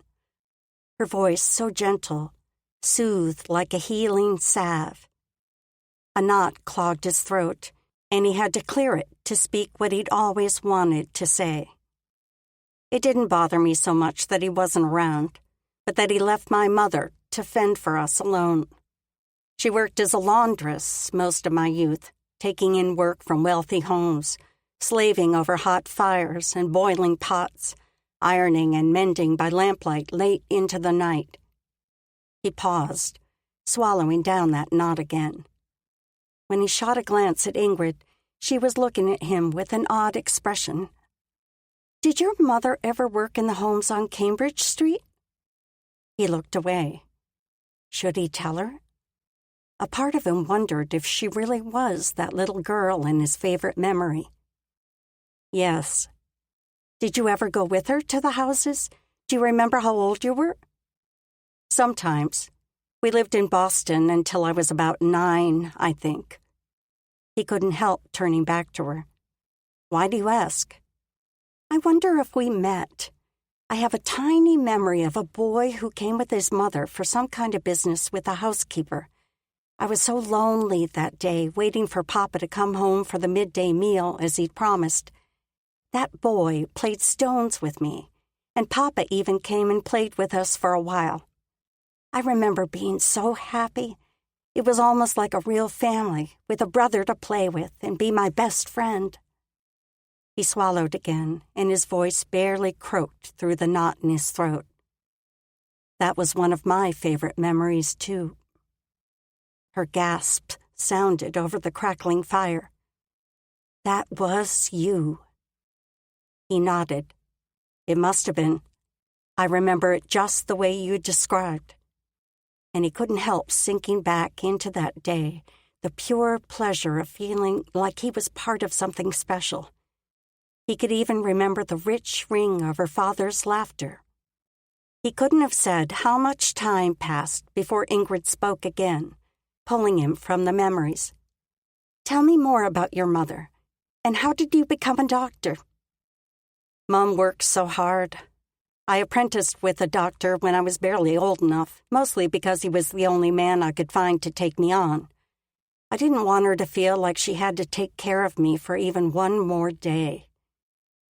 her voice so gentle, soothed like a healing salve. A knot clogged his throat, and he had to clear it to speak what he'd always wanted to say. It didn't bother me so much that he wasn't around, but that he left my mother to fend for us alone. She worked as a laundress most of my youth, taking in work from wealthy homes, slaving over hot fires and boiling pots, ironing and mending by lamplight late into the night. He paused, swallowing down that knot again. When he shot a glance at Ingrid, she was looking at him with an odd expression. "Did your mother ever work in the homes on Cambridge Street?" He looked away. Should he tell her? A part of him wondered if she really was that little girl in his favorite memory. "Yes." "Did you ever go with her to the houses? Do you remember how old you were?" "Sometimes. We lived in Boston until I was about 9, I think." He couldn't help turning back to her. "Why do you ask?" "I wonder if we met. I have a tiny memory of a boy who came with his mother for some kind of business with the housekeeper. I was so lonely that day, waiting for Papa to come home for the midday meal as he'd promised. That boy played stones with me, and Papa even came and played with us for a while. I remember being so happy. It was almost like a real family, with a brother to play with and be my best friend." He swallowed again, and his voice barely croaked through the knot in his throat. "That was one of my favorite memories, too." Her gasp sounded over the crackling fire. "That was you." He nodded. "It must have been. I remember it just the way you described." And he couldn't help sinking back into that day, the pure pleasure of feeling like he was part of something special. He could even remember the rich ring of her father's laughter. He couldn't have said how much time passed before Ingrid spoke again, pulling him from the memories. "Tell me more about your mother, and how did you become a doctor?" "Mom worked so hard. I apprenticed with a doctor when I was barely old enough, mostly because he was the only man I could find to take me on. I didn't want her to feel like she had to take care of me for even one more day.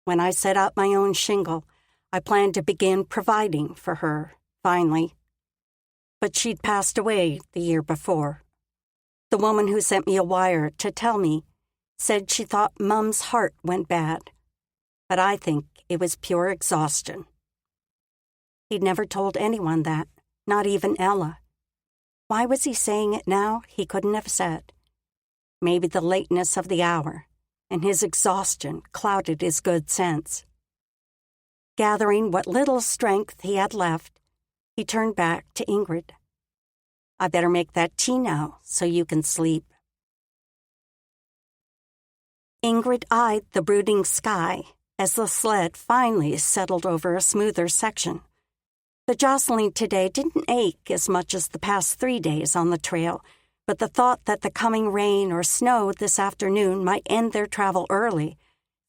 When I set out my own shingle, I planned to begin providing for her, finally. But she'd passed away the year before. The woman who sent me a wire to tell me said she thought Mum's heart went bad, but I think it was pure exhaustion." He'd never told anyone that, not even Ella. Why was he saying it now, he couldn't have said. Maybe the lateness of the hour and his exhaustion clouded his good sense. Gathering what little strength he had left, he turned back to Ingrid. "I better make that tea now so you can sleep." Ingrid eyed the brooding sky as the sled finally settled over a smoother section. The jostling today didn't ache as much as the past 3 days on the trail, but the thought that the coming rain or snow this afternoon might end their travel early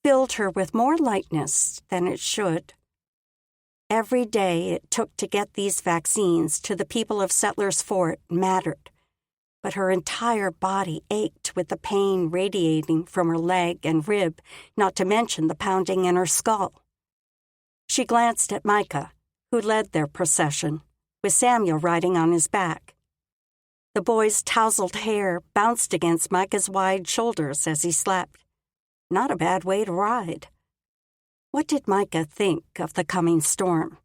filled her with more lightness than it should. Every day it took to get these vaccines to the people of Settlers Fort mattered, but her entire body ached with the pain radiating from her leg and rib, not to mention the pounding in her skull. She glanced at Micah, who led their procession, with Samuel riding on his back. The boy's tousled hair bounced against Micah's wide shoulders as he slept. Not a bad way to ride. What did Micah think of the coming storm?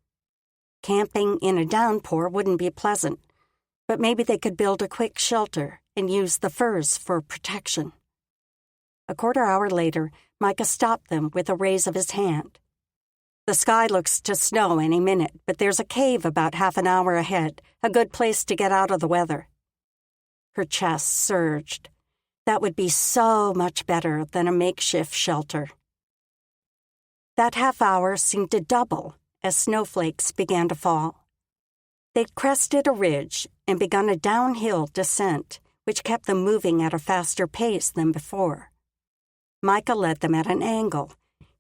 Camping in a downpour wouldn't be pleasant, but maybe they could build a quick shelter and use the furs for protection. A quarter hour later, Micah stopped them with a raise of his hand. "The sky looks to snow any minute, but there's a cave about half an hour ahead, a good place to get out of the weather." Her chest surged. That would be so much better than a makeshift shelter. That half hour seemed to double as snowflakes began to fall. They'd crested a ridge and begun a downhill descent, which kept them moving at a faster pace than before. Micah led them at an angle,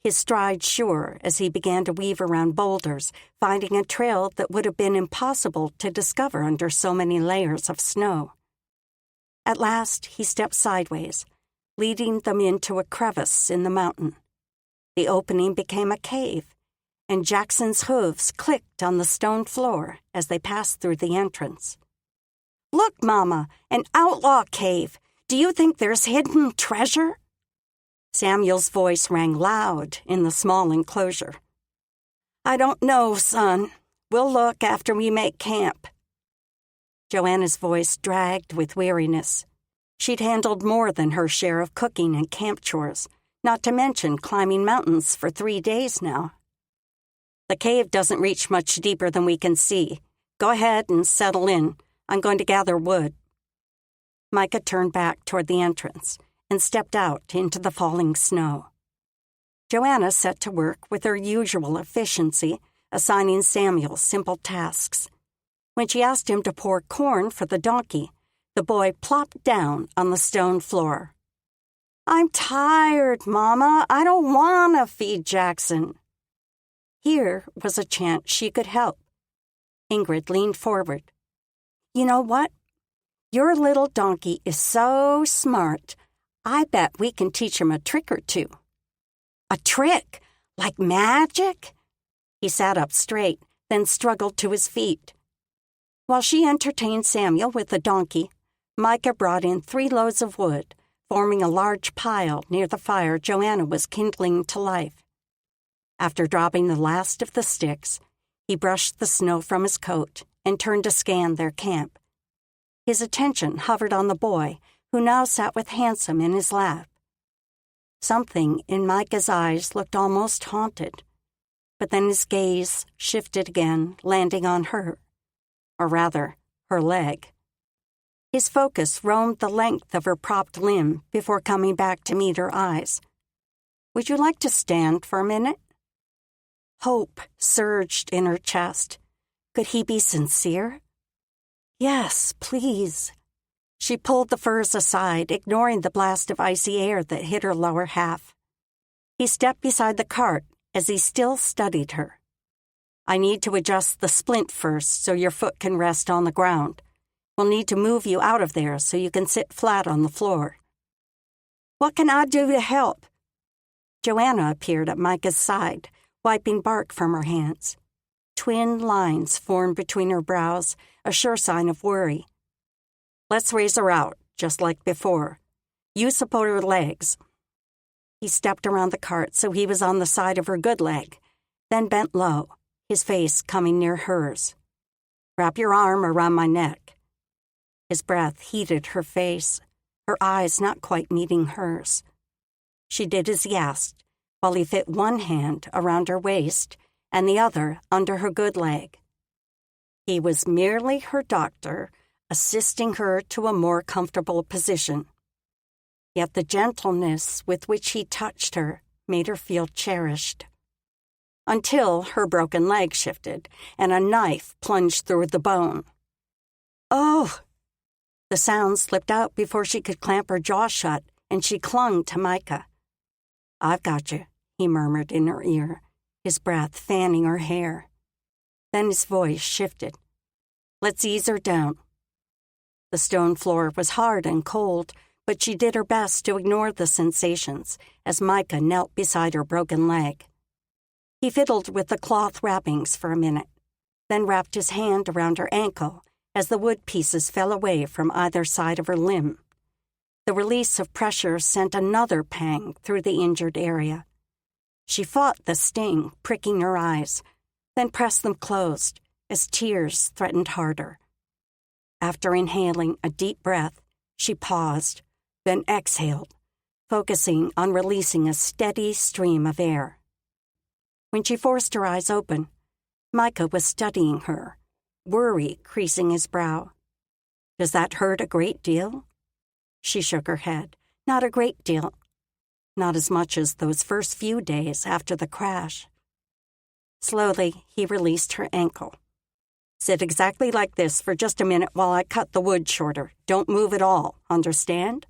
his stride sure as he began to weave around boulders, finding a trail that would have been impossible to discover under so many layers of snow. At last, he stepped sideways, leading them into a crevice in the mountain. The opening became a cave, and Jackson's hooves clicked on the stone floor as they passed through the entrance. "Look, Mama, an outlaw cave. Do you think there's hidden treasure?" Samuel's voice rang loud in the small enclosure. "I don't know, son. We'll look after we make camp." Joanna's voice dragged with weariness. She'd handled more than her share of cooking and camp chores, not to mention climbing mountains for 3 days now. "The cave doesn't reach much deeper than we can see. Go ahead and settle in. I'm going to gather wood." Micah turned back toward the entrance and stepped out into the falling snow. Joanna set to work with her usual efficiency, assigning Samuel simple tasks. When she asked him to pour corn for the donkey, the boy plopped down on the stone floor. "I'm tired, Mama. I don't want to feed Jackson." Here was a chance she could help. Ingrid leaned forward. "You know what? Your little donkey is so smart. I bet we can teach him a trick or two." "A trick? Like magic?" He sat up straight, then struggled to his feet. While she entertained Samuel with the donkey, Micah brought in 3 loads of wood, forming a large pile near the fire Joanna was kindling to life. After dropping the last of the sticks, he brushed the snow from his coat and turned to scan their camp. His attention hovered on the boy, who now sat with Handsome in his lap. Something in Micah's eyes looked almost haunted, but then his gaze shifted again, landing on her, or rather, her leg. His focus roamed the length of her propped limb before coming back to meet her eyes. "Would you like to stand for a minute?" Hope surged in her chest. Could he be sincere? "Yes, please." She pulled the furs aside, ignoring the blast of icy air that hit her lower half. He stepped beside the cart as he still studied her. "I need to adjust the splint first so your foot can rest on the ground. We'll need to move you out of there so you can sit flat on the floor." "What can I do to help?" Joanna appeared at Micah's side, wiping bark from her hands. Twin lines formed between her brows, a sure sign of worry. "Let's raise her out, just like before. You support her legs." He stepped around the cart so he was on the side of her good leg, then bent low, his face coming near hers. "Wrap your arm around my neck." His breath heated her face, her eyes not quite meeting hers. She did as he asked, while he fit one hand around her waist and the other under her good leg. He was merely her doctor, assisting her to a more comfortable position. Yet the gentleness with which he touched her made her feel cherished. Until her broken leg shifted and a knife plunged through the bone. "Oh!" The sound slipped out before she could clamp her jaw shut, and she clung to Micah. "I've got you," he murmured in her ear, his breath fanning her hair. Then his voice shifted. "Let's ease her down." The stone floor was hard and cold, but she did her best to ignore the sensations as Micah knelt beside her broken leg. He fiddled with the cloth wrappings for a minute, then wrapped his hand around her ankle as the wood pieces fell away from either side of her limb. The release of pressure sent another pang through the injured area. She fought the sting, pricking her eyes, then pressed them closed as tears threatened harder. After inhaling a deep breath, she paused, then exhaled, focusing on releasing a steady stream of air. When she forced her eyes open, Micah was studying her, worry creasing his brow. "Does that hurt a great deal?" She shook her head. "Not a great deal. Not as much as those first few days after the crash." Slowly, he released her ankle. "Sit exactly like this for just a minute while I cut the wood shorter. Don't move at all, understand?"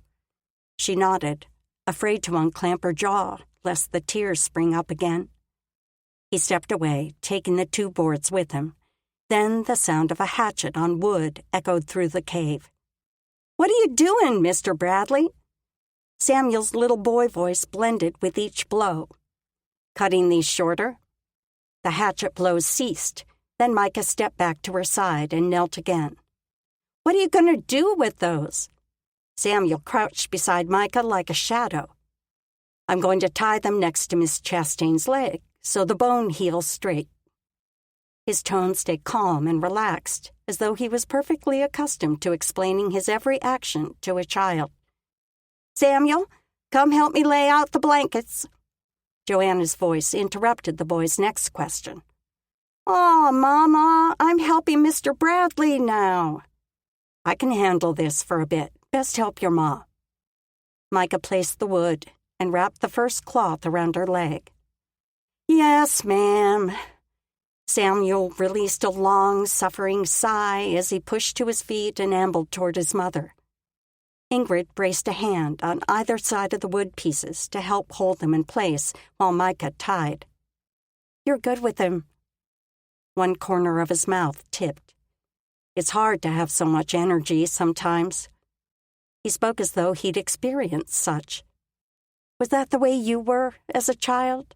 She nodded, afraid to unclamp her jaw, lest the tears spring up again. He stepped away, taking the 2 boards with him. Then the sound of a hatchet on wood echoed through the cave. "What are you doing, Mr. Bradley?" Samuel's little boy voice blended with each blow. "Cutting these shorter?" The hatchet blows ceased. Then Micah stepped back to her side and knelt again. "What are you going to do with those?" Samuel crouched beside Micah like a shadow. "I'm going to tie them next to Miss Chastain's leg, so the bone heals straight." His tone stayed calm and relaxed, as though he was perfectly accustomed to explaining his every action to a child. "Samuel, come help me lay out the blankets." Joanna's voice interrupted the boy's next question. "Oh, Mama, I'm helping Mr. Bradley now." "I can handle this for a bit. Best help your ma." Micah placed the wood and wrapped the first cloth around her leg. "Yes, ma'am." Samuel released a long, suffering sigh as he pushed to his feet and ambled toward his mother. Ingrid braced a hand on either side of the wood pieces to help hold them in place while Micah tied. "You're good with him." One corner of his mouth tipped. "It's hard to have so much energy sometimes." He spoke as though he'd experienced such. "Was that the way you were as a child?"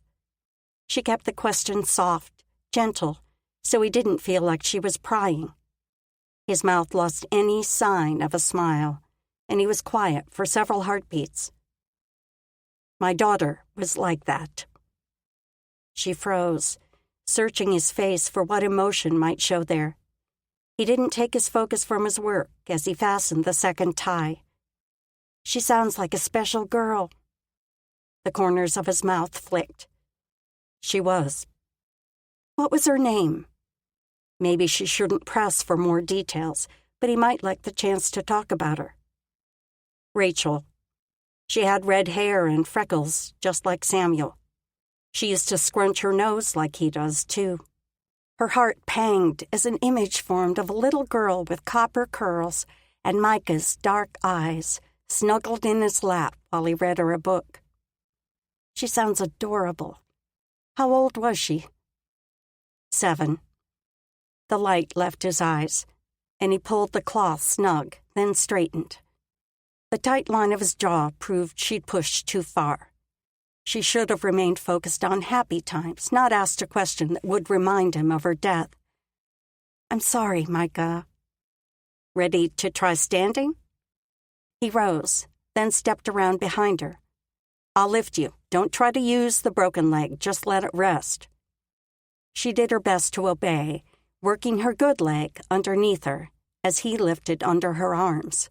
She kept the question soft, gentle, so he didn't feel like she was prying. His mouth lost any sign of a smile, and he was quiet for several heartbeats. "My daughter was like that." She froze, searching his face for what emotion might show there. He didn't take his focus from his work as he fastened the second tie. "She sounds like a special girl." The corners of his mouth flicked. "She was." "What was her name?" Maybe she shouldn't press for more details, but he might like the chance to talk about her. "Rachel. She had red hair and freckles, just like Samuel. She used to scrunch her nose like he does, too." Her heart panged as an image formed of a little girl with copper curls and Micah's dark eyes snuggled in his lap while he read her a book. "She sounds adorable. How old was she?" 7. The light left his eyes, and he pulled the cloth snug, then straightened. The tight line of his jaw proved she'd pushed too far. She should have remained focused on happy times, not asked a question that would remind him of her death. "I'm sorry, Micah." "Ready to try standing?" He rose, then stepped around behind her. "I'll lift you. Don't try to use the broken leg, just let it rest." She did her best to obey, working her good leg underneath her as he lifted under her arms.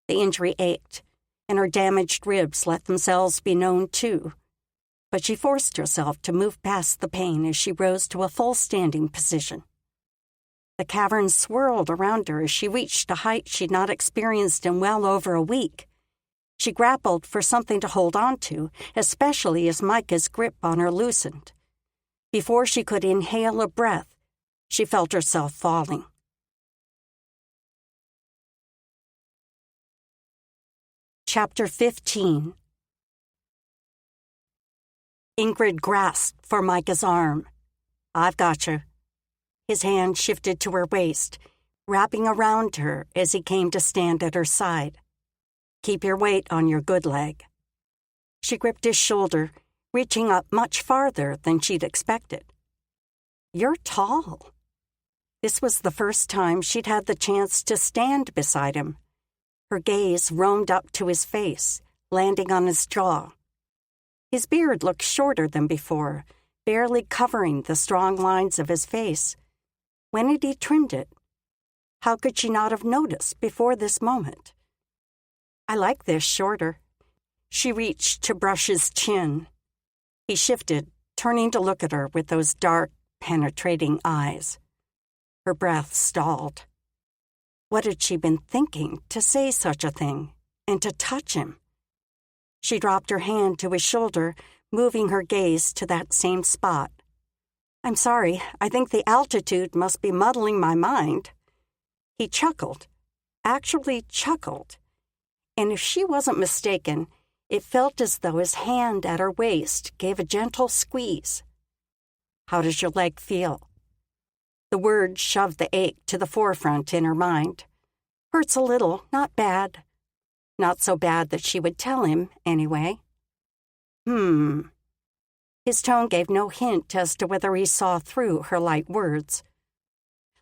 The injury ached, and her damaged ribs let themselves be known too. But she forced herself to move past the pain as she rose to a full standing position. The cavern swirled around her as she reached a height she'd not experienced in well over a week. She grappled for something to hold on to, especially as Micah's grip on her loosened. Before she could inhale a breath, she felt herself falling. Chapter 15. Ingrid grasped for Micah's arm. "I've got you." His hand shifted to her waist, wrapping around her as he came to stand at her side. "Keep your weight on your good leg." She gripped his shoulder, reaching up much farther than she'd expected. "You're tall." This was the first time she'd had the chance to stand beside him. Her gaze roamed up to his face, landing on his jaw. His beard looked shorter than before, barely covering the strong lines of his face. When had he trimmed it? How could she not have noticed before this moment? "I like this shorter." She reached to brush his chin. He shifted, turning to look at her with those dark, penetrating eyes. Her breath stalled. What had she been thinking to say such a thing, and to touch him? She dropped her hand to his shoulder, moving her gaze to that same spot. "I'm sorry, I think the altitude must be muddling my mind." He chuckled, actually chuckled. And if she wasn't mistaken, It felt as though his hand at her waist gave a gentle squeeze. "How does your leg feel?" The words shoved the ache to the forefront in her mind. "Hurts a little, not bad." Not so bad that she would tell him, anyway. His tone gave no hint as to whether he saw through her light words.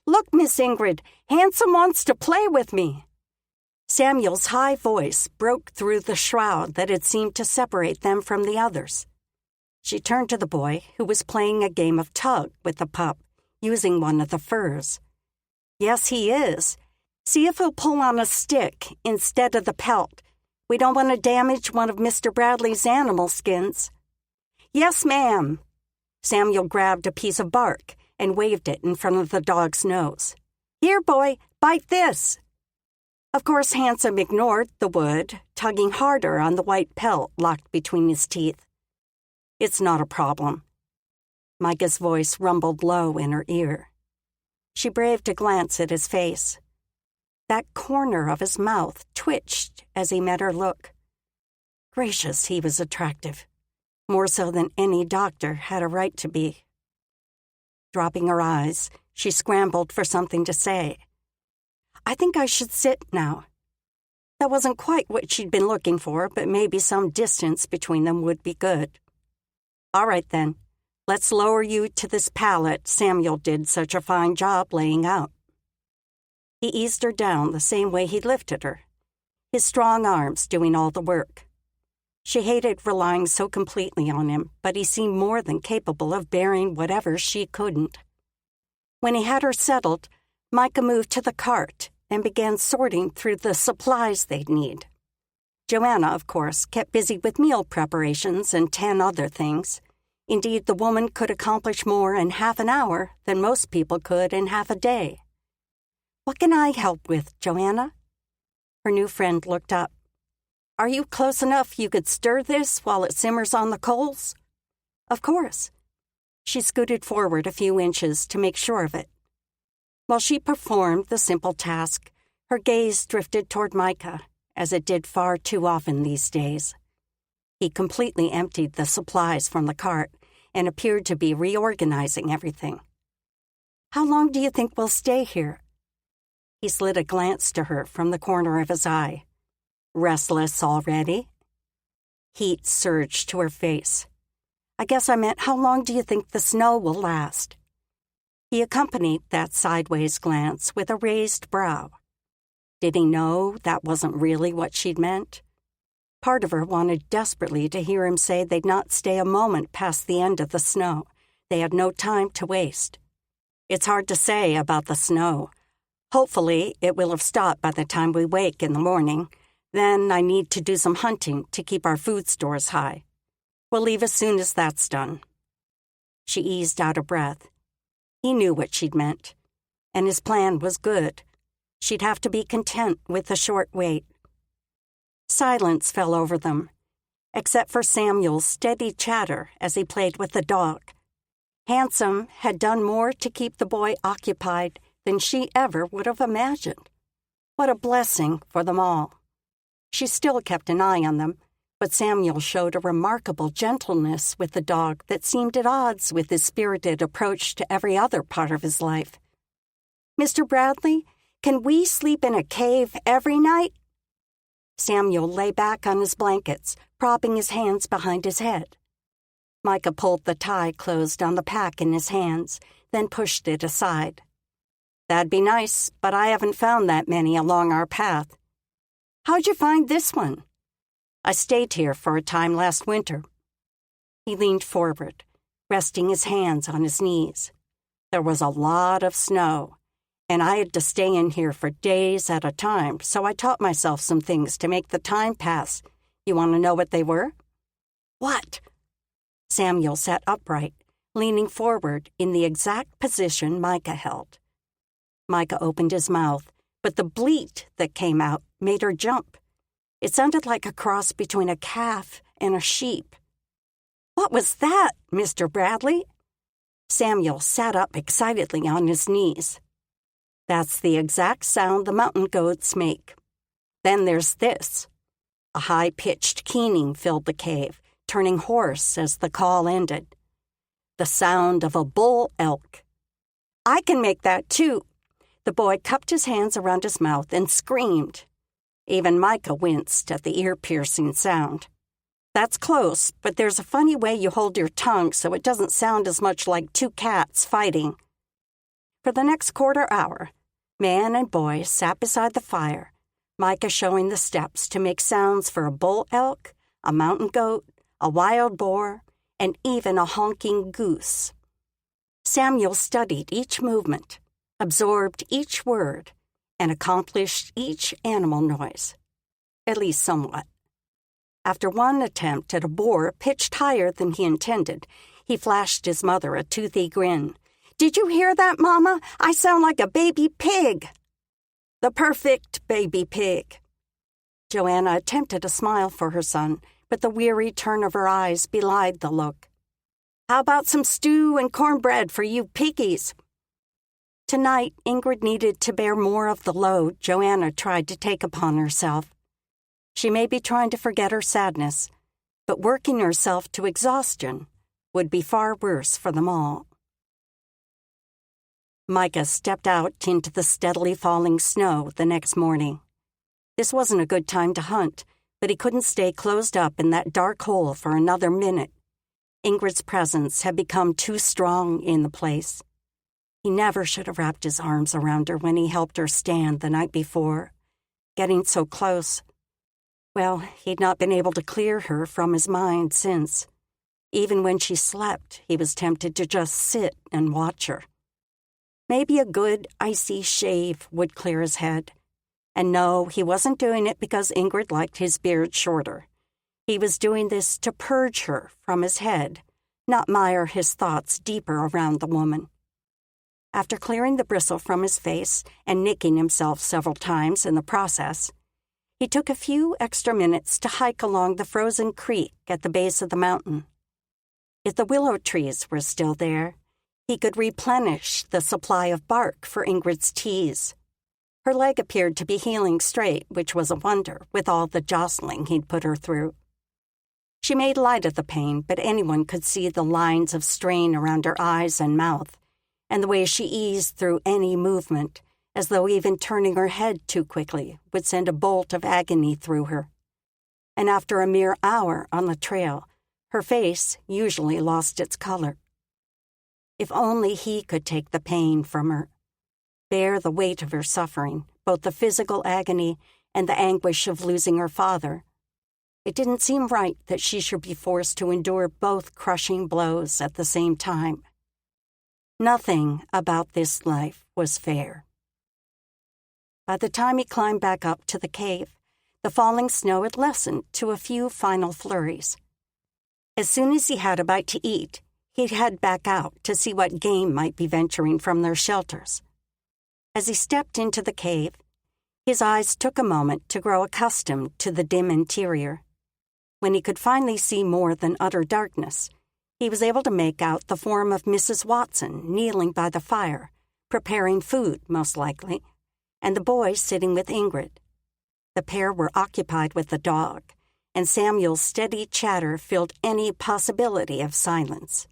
"Look, Miss Ingrid, Handsome wants to play with me." Samuel's high voice broke through the shroud that had seemed to separate them from the others. She turned to the boy, who was playing a game of tug with the pup, using one of the furs. "Yes, he is. See if he'll pull on a stick instead of the pelt. We don't want to damage one of Mr. Bradley's animal skins." "Yes, ma'am." Samuel grabbed a piece of bark and waved it in front of the dog's nose. "Here, boy, bite this." Of course, Handsome ignored the wood, tugging harder on the white pelt locked between his teeth. "It's not a problem." Micah's voice rumbled low in her ear. She braved a glance at his face. That corner of his mouth twitched as he met her look. Gracious, he was attractive. More so than any doctor had a right to be. Dropping her eyes, she scrambled for something to say. "I think I should sit now." That wasn't quite what she'd been looking for, but maybe some distance between them would be good. "All right, then. Let's lower you to this pallet Samuel did such a fine job laying out." He eased her down the same way he'd lifted her, his strong arms doing all the work. She hated relying so completely on him, but he seemed more than capable of bearing whatever she couldn't. When he had her settled, Micah moved to the cart and began sorting through the supplies they'd need. Joanna, of course, kept busy with meal preparations and 10 other things. Indeed, the woman could accomplish more in half an hour than most people could in half a day. "What can I help with, Joanna?" Her new friend looked up. "Are you close enough you could stir this while it simmers on the coals?" "Of course." She scooted forward a few inches to make sure of it. While she performed the simple task, her gaze drifted toward Micah, as it did far too often these days. He completely emptied the supplies from the cart and appeared to be reorganizing everything. "How long do you think we'll stay here?" He slid a glance to her from the corner of his eye. "Restless already?" Heat surged to her face. "I guess I meant, how long do you think the snow will last?" He accompanied that sideways glance with a raised brow. Did he know that wasn't really what she'd meant? Part of her wanted desperately to hear him say they'd not stay a moment past the end of the snow. They had no time to waste. It's hard to say about the snow. Hopefully, it will have stopped by the time we wake in the morning. Then I need to do some hunting to keep our food stores high. We'll leave as soon as that's done." She eased out a breath. He knew what she'd meant, and his plan was good. She'd have to be content with the short wait. Silence fell over them, except for Samuel's steady chatter as he played with the dog. Handsome had done more to keep the boy occupied than she ever would have imagined. What a blessing for them all. She still kept an eye on them, but Samuel showed a remarkable gentleness with the dog that seemed at odds with his spirited approach to every other part of his life. "Mr. Bradley, can we sleep in a cave every night?" Samuel lay back on his blankets, propping his hands behind his head. Micah pulled the tie closed on the pack in his hands, then pushed it aside. "That'd be nice, but I haven't found that many along our path." "How'd you find this one?" "I stayed here for a time last winter." He leaned forward, resting his hands on his knees. There was a lot of snow, and I had to stay in here for days at a time, so I taught myself some things to make the time pass. You want to know what they were? "What?" Samuel sat upright, leaning forward in the exact position Micah held. Micah opened his mouth, but the bleat that came out made her jump. It sounded like a cross between a calf and a sheep. "What was that, Mr. Bradley?" Samuel sat up excitedly on his knees. "That's the exact sound the mountain goats make. Then there's this." A high-pitched keening filled the cave, turning hoarse as the call ended. The sound of a bull elk. "I can make that, too." The boy cupped his hands around his mouth and screamed. Even Micah winced at the ear-piercing sound. "That's close, but there's a funny way you hold your tongue so it doesn't sound as much like two cats fighting." For the next quarter hour, man and boy sat beside the fire, Micah showing the steps to make sounds for a bull elk, a mountain goat, a wild boar, and even a honking goose. Samuel studied each movement, absorbed each word, and accomplished each animal noise, at least somewhat. After one attempt at a boar pitched higher than he intended, he flashed his mother a toothy grin. "Did you hear that, Mama? I sound like a baby pig." "The perfect baby pig." Joanna attempted a smile for her son, but the weary turn of her eyes belied the look. "How about some stew and cornbread for you piggies?" Tonight, Ingrid needed to bear more of the load Joanna tried to take upon herself. She may be trying to forget her sadness, but working herself to exhaustion would be far worse for them all. Micah stepped out into the steadily falling snow the next morning. This wasn't a good time to hunt, but he couldn't stay closed up in that dark hole for another minute. Ingrid's presence had become too strong in the place. He never should have wrapped his arms around her when he helped her stand the night before. Getting so close. Well, he'd not been able to clear her from his mind since. Even when she slept, he was tempted to just sit and watch her. Maybe a good, icy shave would clear his head. And no, he wasn't doing it because Ingrid liked his beard shorter. He was doing this to purge her from his head, not mire his thoughts deeper around the woman. After clearing the bristle from his face and nicking himself several times in the process, he took a few extra minutes to hike along the frozen creek at the base of the mountain. If the willow trees were still there, he could replenish the supply of bark for Ingrid's teas. Her leg appeared to be healing straight, which was a wonder with all the jostling he'd put her through. She made light of the pain, but anyone could see the lines of strain around her eyes and mouth, and the way she eased through any movement, as though even turning her head too quickly would send a bolt of agony through her. And after a mere hour on the trail, her face usually lost its color. If only he could take the pain from her, bear the weight of her suffering, both the physical agony and the anguish of losing her father. It didn't seem right that she should be forced to endure both crushing blows at the same time. Nothing about this life was fair. By the time he climbed back up to the cave, the falling snow had lessened to a few final flurries. As soon as he had a bite to eat, he'd head back out to see what game might be venturing from their shelters. As he stepped into the cave, his eyes took a moment to grow accustomed to the dim interior. When he could finally see more than utter darkness, he was able to make out the form of Mrs. Watson kneeling by the fire, preparing food, most likely, and the boy sitting with Ingrid. The pair were occupied with the dog, and Samuel's steady chatter filled any possibility of silence.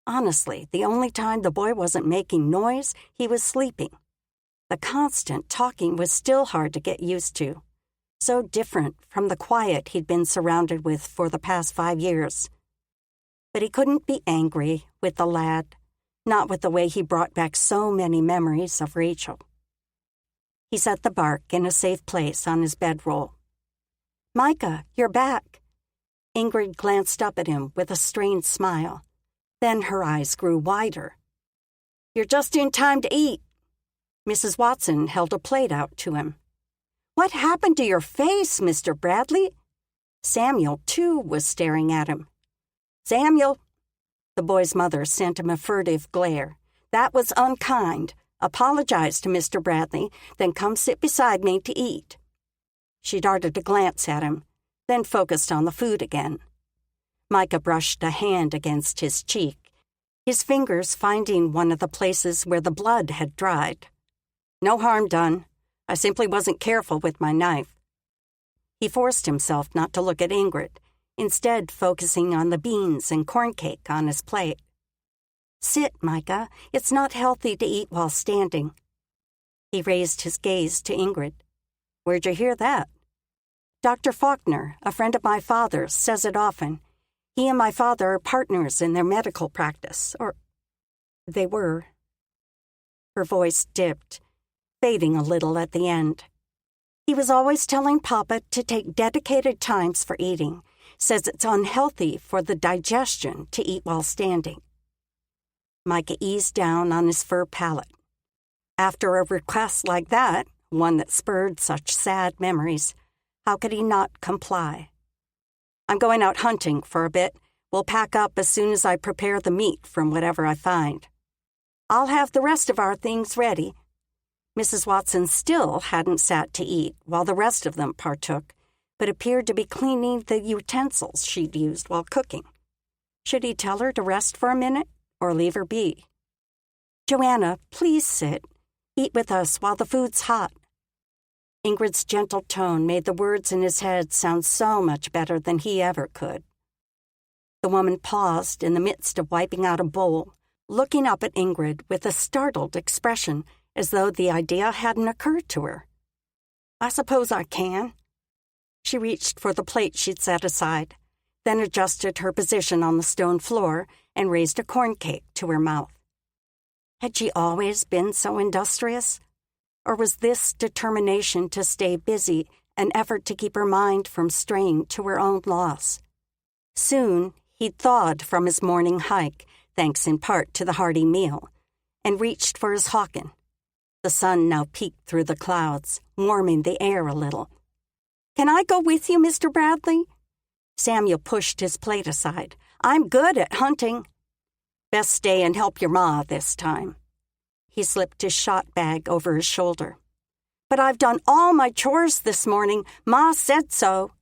Honestly, the only time the boy wasn't making noise, he was sleeping. The constant talking was still hard to get used to, so different from the quiet he'd been surrounded with for the past 5 years. But he couldn't be angry with the lad, not with the way he brought back so many memories of Rachel. He set the bark in a safe place on his bedroll. "Micah, you're back." Ingrid glanced up at him with a strained smile. Then her eyes grew wider. "You're just in time to eat." Mrs. Watson held a plate out to him. "What happened to your face, Mr. Bradley?" Samuel, too, was staring at him. "Samuel!" The boy's mother sent him a furtive glare. "That was unkind. Apologize to Mr. Bradley, then come sit beside me to eat." She darted a glance at him, then focused on the food again. Micah brushed a hand against his cheek, his fingers finding one of the places where the blood had dried. "No harm done. I simply wasn't careful with my knife." He forced himself not to look at Ingrid, instead focusing on the beans and corn cake on his plate. "Sit, Micah. It's not healthy to eat while standing." He raised his gaze to Ingrid. "Where'd you hear that?" "Dr. Faulkner, a friend of my father's, says it often. He and my father are partners in their medical practice, or they were." Her voice dipped, fading a little at the end. "He was always telling Papa to take dedicated times for eating. Says it's unhealthy for the digestion to eat while standing." Micah eased down on his fur pallet. After a request like that, one that spurred such sad memories, how could he not comply? "I'm going out hunting for a bit. We'll pack up as soon as I prepare the meat from whatever I find. I'll have the rest of our things ready." Mrs. Watson still hadn't sat to eat while the rest of them partook, but appeared to be cleaning the utensils she'd used while cooking. Should he tell her to rest for a minute or leave her be? "Joanna, please sit. Eat with us while the food's hot." Ingrid's gentle tone made the words in his head sound so much better than he ever could. The woman paused in the midst of wiping out a bowl, looking up at Ingrid with a startled expression as though the idea hadn't occurred to her. "I suppose I can." She reached for the plate she'd set aside, then adjusted her position on the stone floor and raised a corn cake to her mouth. Had she always been so industrious? Or was this determination to stay busy an effort to keep her mind from straying to her own loss? Soon, he'd thawed from his morning hike, thanks in part to the hearty meal, and reached for his hawken. The sun now peeked through the clouds, warming the air a little. "Can I go with you, Mr. Bradley?" Samuel pushed his plate aside. "I'm good at hunting." "Best stay and help your ma this time." He slipped his shot bag over his shoulder. "But I've done all my chores this morning. Ma said so."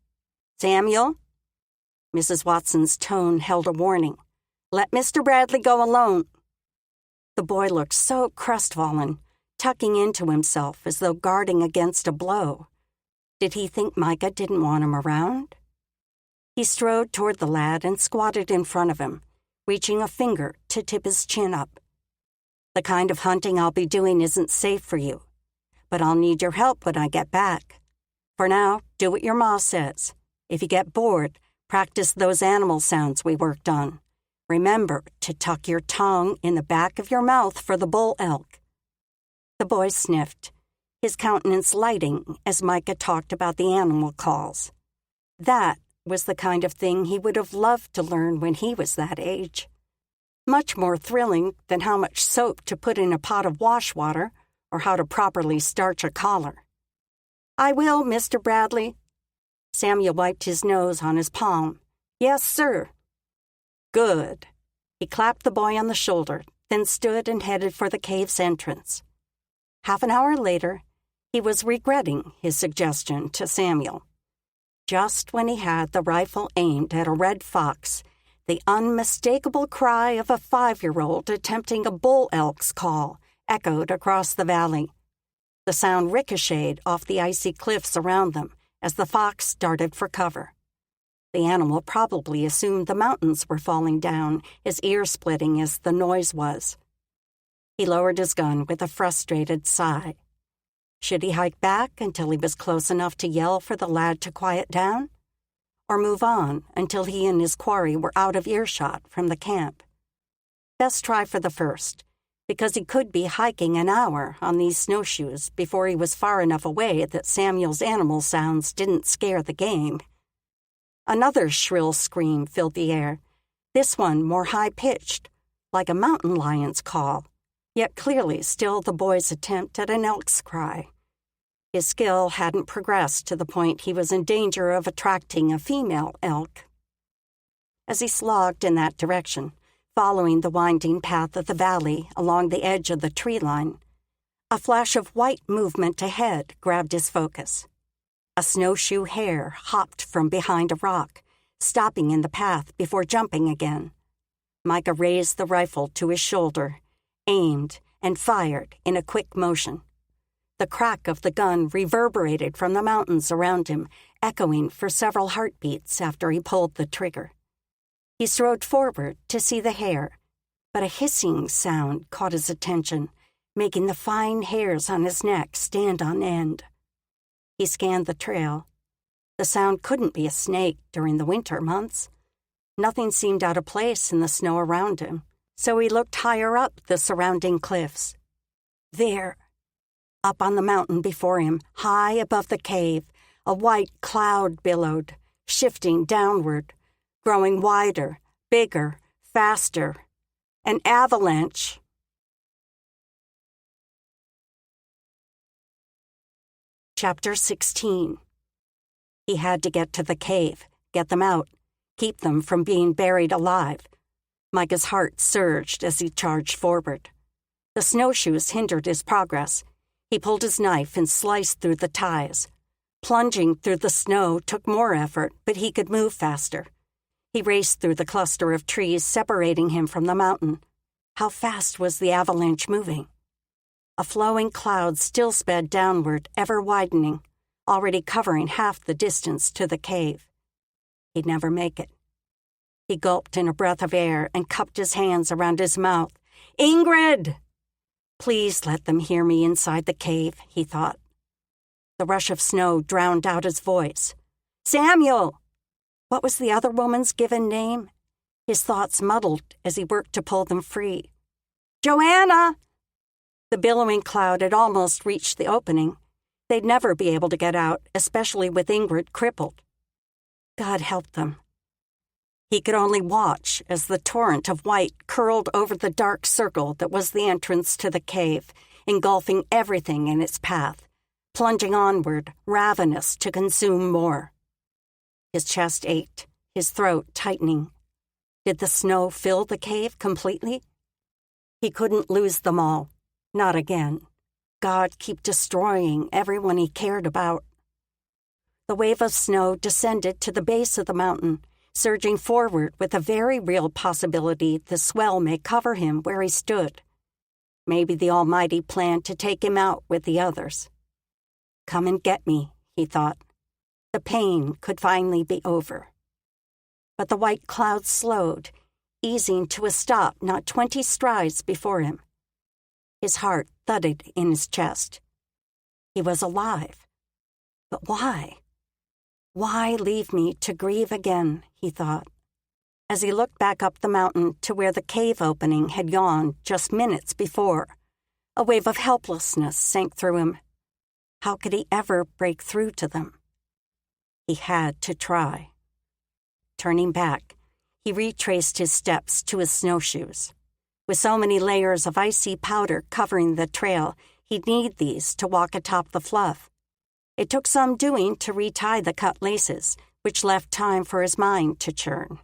"Samuel?" Mrs. Watson's tone held a warning. "Let Mr. Bradley go alone." The boy looked so crestfallen, tucking into himself as though guarding against a blow. Did he think Micah didn't want him around? He strode toward the lad and squatted in front of him, reaching a finger to tip his chin up. "The kind of hunting I'll be doing isn't safe for you, but I'll need your help when I get back. For now, do what your ma says. If you get bored, practice those animal sounds we worked on. Remember to tuck your tongue in the back of your mouth for the bull elk." The boy sniffed, his countenance lighting as Micah talked about the animal calls. That was the kind of thing he would have loved to learn when he was that age. Much more thrilling than how much soap to put in a pot of wash water or how to properly starch a collar. "I will, Mr. Bradley." Samuel wiped his nose on his palm. "Yes, sir." "Good." He clapped the boy on the shoulder, then stood and headed for the cave's entrance. Half an hour later, he was regretting his suggestion to Samuel. Just when he had the rifle aimed at a red fox, the unmistakable cry of a 5-year-old attempting a bull elk's call echoed across the valley. The sound ricocheted off the icy cliffs around them as the fox darted for cover. The animal probably assumed the mountains were falling down, as ear-splitting as the noise was. He lowered his gun with a frustrated sigh. Should he hike back until he was close enough to yell for the lad to quiet down? Or move on until he and his quarry were out of earshot from the camp? Best try for the first, because he could be hiking an hour on these snowshoes before he was far enough away that Samuel's animal sounds didn't scare the game. Another shrill scream filled the air, this one more high-pitched, like a mountain lion's call, yet clearly still the boy's attempt at an elk's cry. His skill hadn't progressed to the point he was in danger of attracting a female elk. As he slogged in that direction, following the winding path of the valley along the edge of the tree line, a flash of white movement ahead grabbed his focus. A snowshoe hare hopped from behind a rock, stopping in the path before jumping again. Micah raised the rifle to his shoulder, aimed, and fired in a quick motion. The crack of the gun reverberated from the mountains around him echoing for several heartbeats after he pulled the trigger. He strode forward to see the hare, but a hissing sound caught his attention, making the fine hairs on his neck stand on end. He scanned the trail. The sound couldn't be a snake during the winter months. Nothing seemed out of place in the snow around him, so he looked higher up the surrounding cliffs. There, up on the mountain before him, high above the cave, a white cloud billowed, shifting downward, growing wider, bigger, faster. An avalanche. Chapter 16. He had to get to the cave, get them out, keep them from being buried alive. Micah's heart surged as he charged forward. The snowshoes hindered his progress. He pulled his knife and sliced through the ties. Plunging through the snow took more effort, but he could move faster. He raced through the cluster of trees separating him from the mountain. How fast was the avalanche moving? A flowing cloud still sped downward, ever widening, already covering half the distance to the cave. He'd never make it. He gulped in a breath of air and cupped his hands around his mouth. "Ingrid!" "Please let them hear me inside the cave," he thought. The rush of snow drowned out his voice. "Samuel!" What was the other woman's given name? His thoughts muddled as he worked to pull them free. "Joanna!" The billowing cloud had almost reached the opening. They'd never be able to get out, especially with Ingrid crippled. God help them. He could only watch as the torrent of white curled over the dark circle that was the entrance to the cave, engulfing everything in its path, plunging onward, ravenous to consume more. His chest ached, his throat tightening. Did the snow fill the cave completely? He couldn't lose them all. Not again. God keep destroying everyone he cared about. The wave of snow descended to the base of the mountain, surging forward with a very real possibility the swell may cover him where he stood. Maybe the Almighty planned to take him out with the others. Come and get me, he thought. The pain could finally be over. But the white cloud slowed, easing to a stop not 20 strides before him. His heart thudded in his chest. He was alive. But why? Why leave me to grieve again, he thought, as he looked back up the mountain to where the cave opening had yawned just minutes before. A wave of helplessness sank through him. How could he ever break through to them? He had to try. Turning back, he retraced his steps to his snowshoes. With so many layers of icy powder covering the trail, he'd need these to walk atop the fluff. It took some doing to retie the cut laces, which left time for his mind to churn.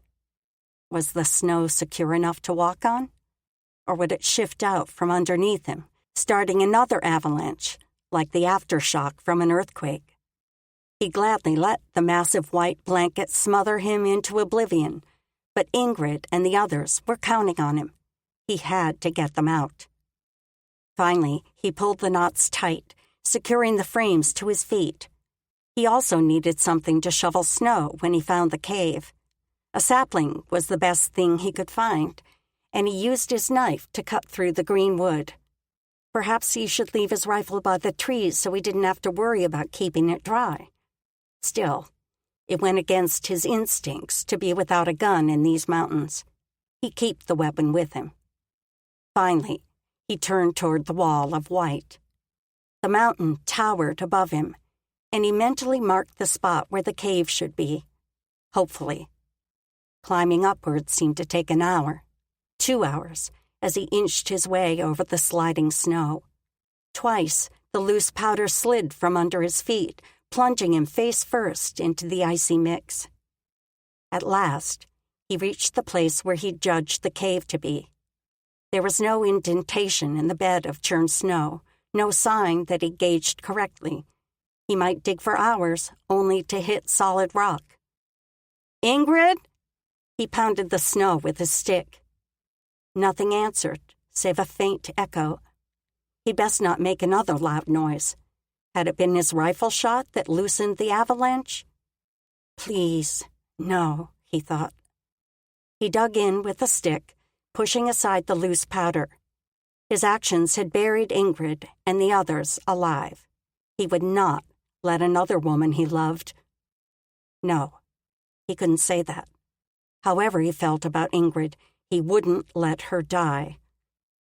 Was the snow secure enough to walk on? Or would it shift out from underneath him, starting another avalanche, like the aftershock from an earthquake? He gladly let the massive white blanket smother him into oblivion, but Ingrid and the others were counting on him. He had to get them out. Finally, he pulled the knots tight, securing the frames to his feet. He also needed something to shovel snow when he found the cave. A sapling was the best thing he could find, and he used his knife to cut through the green wood. Perhaps he should leave his rifle by the trees so he didn't have to worry about keeping it dry. Still, it went against his instincts to be without a gun in these mountains. He'd keep the weapon with him. Finally, he turned toward the wall of white. The mountain towered above him, and he mentally marked the spot where the cave should be. Hopefully. Climbing upward seemed to take an hour, 2 hours, as he inched his way over the sliding snow. Twice, the loose powder slid from under his feet, plunging him face first into the icy mix. At last, he reached the place where he'd judged the cave to be. There was no indentation in the bed of churned snow, no sign that he gauged correctly. He might dig for hours, only to hit solid rock. "Ingrid?" He pounded the snow with his stick. Nothing answered, save a faint echo. He'd best not make another loud noise. Had it been his rifle shot that loosened the avalanche? Please, no, he thought. He dug in with a stick, pushing aside the loose powder. His actions had buried Ingrid and the others alive. He would not let another woman he loved. No, he couldn't say that. However he felt about Ingrid, he wouldn't let her die.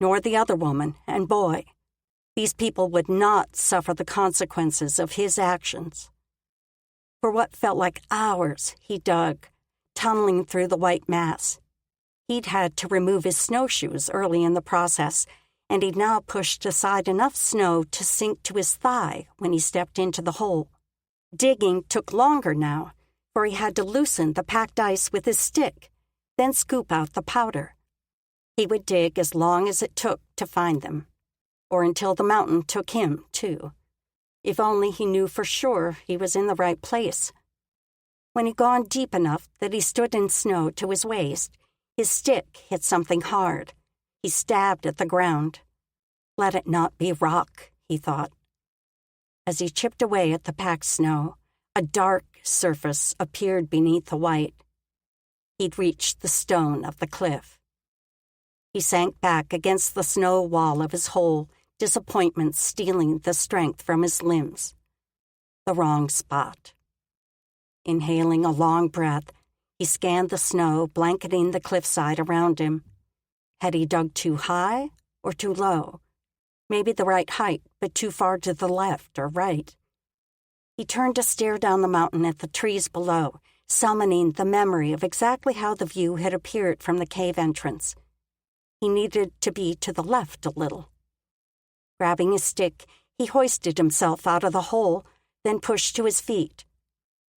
Nor the other woman and boy. These people would not suffer the consequences of his actions. For what felt like hours, he dug, tunneling through the white mass. He'd had to remove his snowshoes early in the process, and he'd now pushed aside enough snow to sink to his thigh when he stepped into the hole. Digging took longer now, for he had to loosen the packed ice with his stick, then scoop out the powder. He would dig as long as it took to find them, or until the mountain took him, too. If only he knew for sure he was in the right place. When he'd gone deep enough that he stood in snow to his waist, his stick hit something hard. He stabbed at the ground. Let it not be rock, he thought. As he chipped away at the packed snow, a dark surface appeared beneath the white. He'd reached the stone of the cliff. He sank back against the snow wall of his hole, disappointment stealing the strength from his limbs. The wrong spot. Inhaling a long breath, he scanned the snow blanketing the cliffside around him. Had he dug too high or too low? Maybe the right height, but too far to the left or right. He turned to stare down the mountain at the trees below, summoning the memory of exactly how the view had appeared from the cave entrance. He needed to be to the left a little. Grabbing his stick, he hoisted himself out of the hole, then pushed to his feet.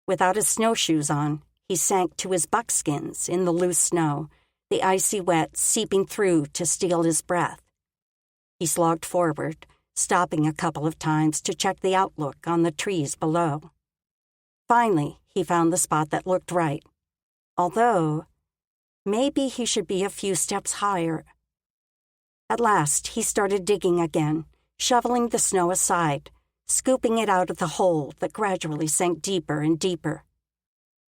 Without his snowshoes on, he sank to his buckskins in the loose snow, the icy wet seeping through to steal his breath. He slogged forward, stopping a couple of times to check the outlook on the trees below. Finally, he found the spot that looked right, although maybe he should be a few steps higher. At last, he started digging again, shoveling the snow aside, scooping it out of the hole that gradually sank deeper and deeper.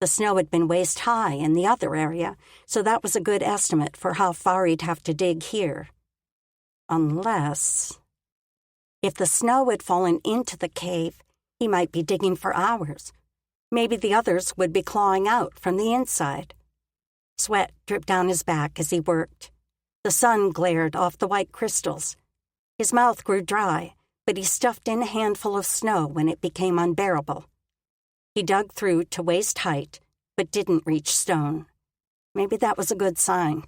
The snow had been waist-high in the other area, so that was a good estimate for how far he'd have to dig here. Unless, if the snow had fallen into the cave, he might be digging for hours. Maybe the others would be clawing out from the inside. Sweat dripped down his back as he worked. The sun glared off the white crystals. His mouth grew dry, but he stuffed in a handful of snow when it became unbearable. He dug through to waist height, but didn't reach stone. Maybe that was a good sign.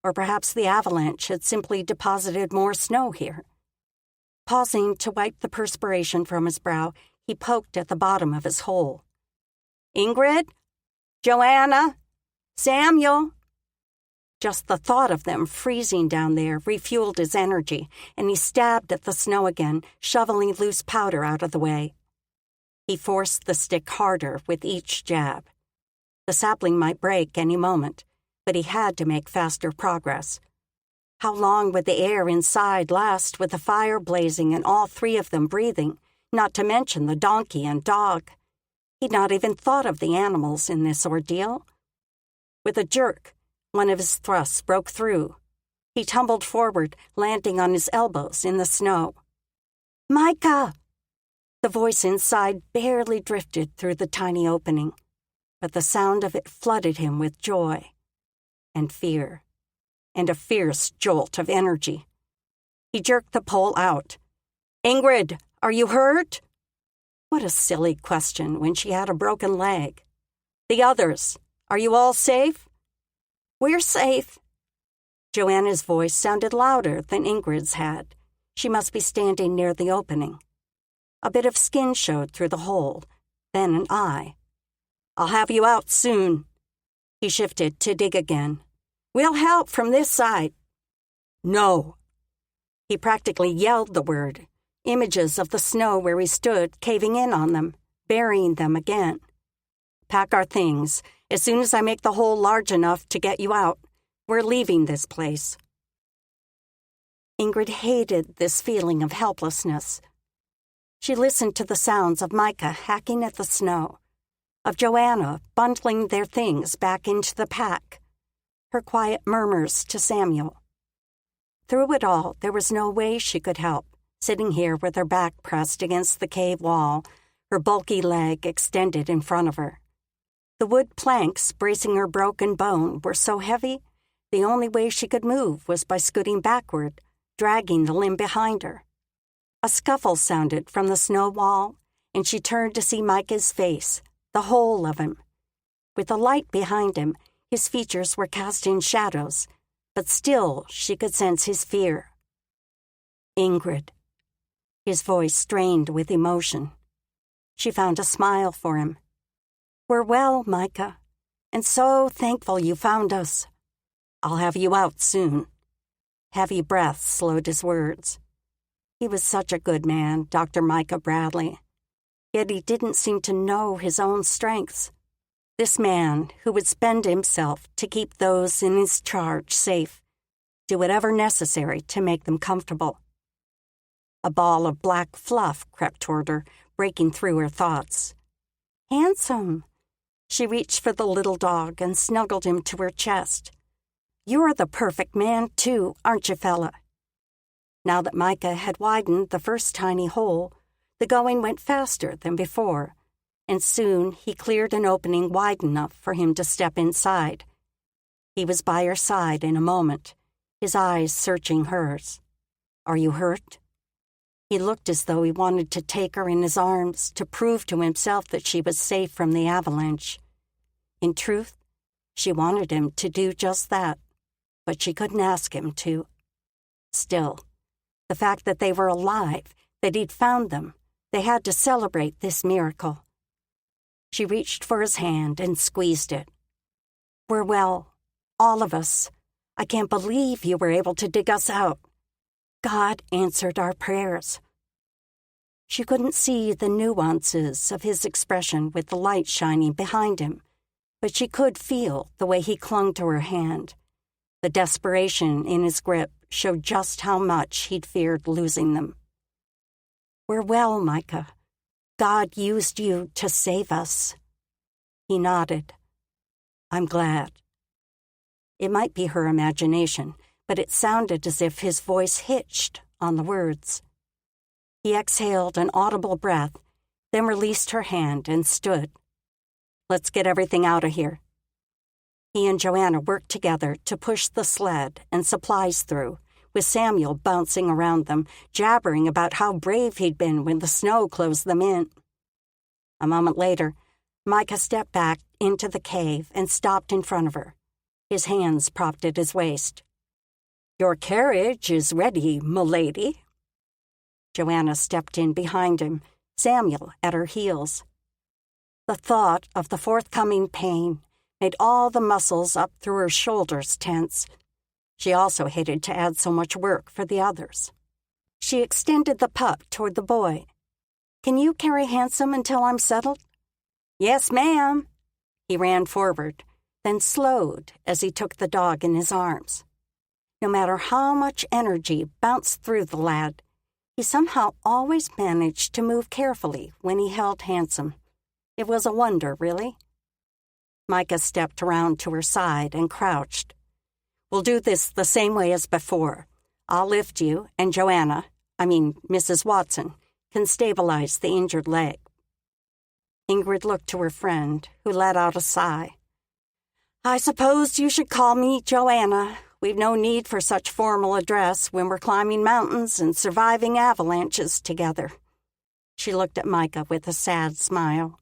Or perhaps the avalanche had simply deposited more snow here. Pausing to wipe the perspiration from his brow, he poked at the bottom of his hole. Ingrid? Joanna? Samuel? Just the thought of them freezing down there refueled his energy, and he stabbed at the snow again, shoveling loose powder out of the way. He forced the stick harder with each jab. The sapling might break any moment, but he had to make faster progress. How long would the air inside last with the fire blazing and all three of them breathing, not to mention the donkey and dog? He'd not even thought of the animals in this ordeal. With a jerk, one of his thrusts broke through. He tumbled forward, landing on his elbows in the snow. Micah! The voice inside barely drifted through the tiny opening, but the sound of it flooded him with joy and fear, and a fierce jolt of energy. He jerked the pole out. Ingrid, are you hurt? What a silly question when she had a broken leg. The others, are you all safe? We're safe. Joanna's voice sounded louder than Ingrid's had. She must be standing near the opening. A bit of skin showed through the hole, then an eye. I'll have you out soon. He shifted to dig again. We'll help from this side. No. He practically yelled the word, images of the snow where he stood caving in on them, burying them again. Pack our things. As soon as I make the hole large enough to get you out, we're leaving this place. Ingrid hated this feeling of helplessness. She listened to the sounds of Micah hacking at the snow. of Joanna bundling their things back into the pack, her quiet murmurs to Samuel. Through it all, there was no way she could help, sitting here with her back pressed against the cave wall, her bulky leg extended in front of her. The wood planks bracing her broken bone were so heavy, the only way she could move was by scooting backward, dragging the limb behind her. A scuffle sounded from the snow wall, and she turned to see Micah's face, the whole of him. With the light behind him, his features were cast in shadows, but still she could sense his fear. Ingrid. His voice strained with emotion. She found a smile for him. "We're well, Micah, and so thankful you found us. I'll have you out soon." Heavy breaths slowed his words. He was such a good man, Dr. Micah Bradley. Yet he didn't seem to know his own strengths. This man who would spend himself to keep those in his charge safe, do whatever necessary to make them comfortable. A ball of black fluff crept toward her, breaking through her thoughts. "Handsome." She reached for the little dog and snuggled him to her chest. "You're the perfect man, too, aren't you, fella?" Now that Micah had widened the first tiny hole, the going went faster than before, and soon he cleared an opening wide enough for him to step inside. He was by her side in a moment, his eyes searching hers. "Are you hurt?" He looked as though he wanted to take her in his arms to prove to himself that she was safe from the avalanche. In truth, she wanted him to do just that, but she couldn't ask him to. Still, the fact that they were alive, that he'd found them, they had to celebrate this miracle. She reached for his hand and squeezed it. "We're well, all of us. I can't believe you were able to dig us out. God answered our prayers." She couldn't see the nuances of his expression with the light shining behind him, but she could feel the way he clung to her hand. The desperation in his grip showed just how much he'd feared losing them. "We're well, Micah. God used you to save us." He nodded. "I'm glad." It might be her imagination, but it sounded as if his voice hitched on the words. He exhaled an audible breath, then released her hand and stood. "Let's get everything out of here." He and Joanna worked together to push the sled and supplies through, with Samuel bouncing around them, jabbering about how brave he'd been when the snow closed them in. A moment later, Micah stepped back into the cave and stopped in front of her. His hands propped at his waist. "Your carriage is ready, m'lady." Joanna stepped in behind him, Samuel at her heels. The thought of the forthcoming pain made all the muscles up through her shoulders tense. She also hated to add so much work for the others. She extended the pup toward the boy. "Can you carry Handsome until I'm settled?" "Yes, ma'am." He ran forward, then slowed as he took the dog in his arms. No matter how much energy bounced through the lad, he somehow always managed to move carefully when he held Handsome. It was a wonder, really. Micah stepped around to her side and crouched. "We'll do this the same way as before. I'll lift you, and Joanna, Mrs. Watson, can stabilize the injured leg." Ingrid looked to her friend, who let out a sigh. "I suppose you should call me Joanna. We've no need for such formal address when we're climbing mountains and surviving avalanches together." She looked at Micah with a sad smile.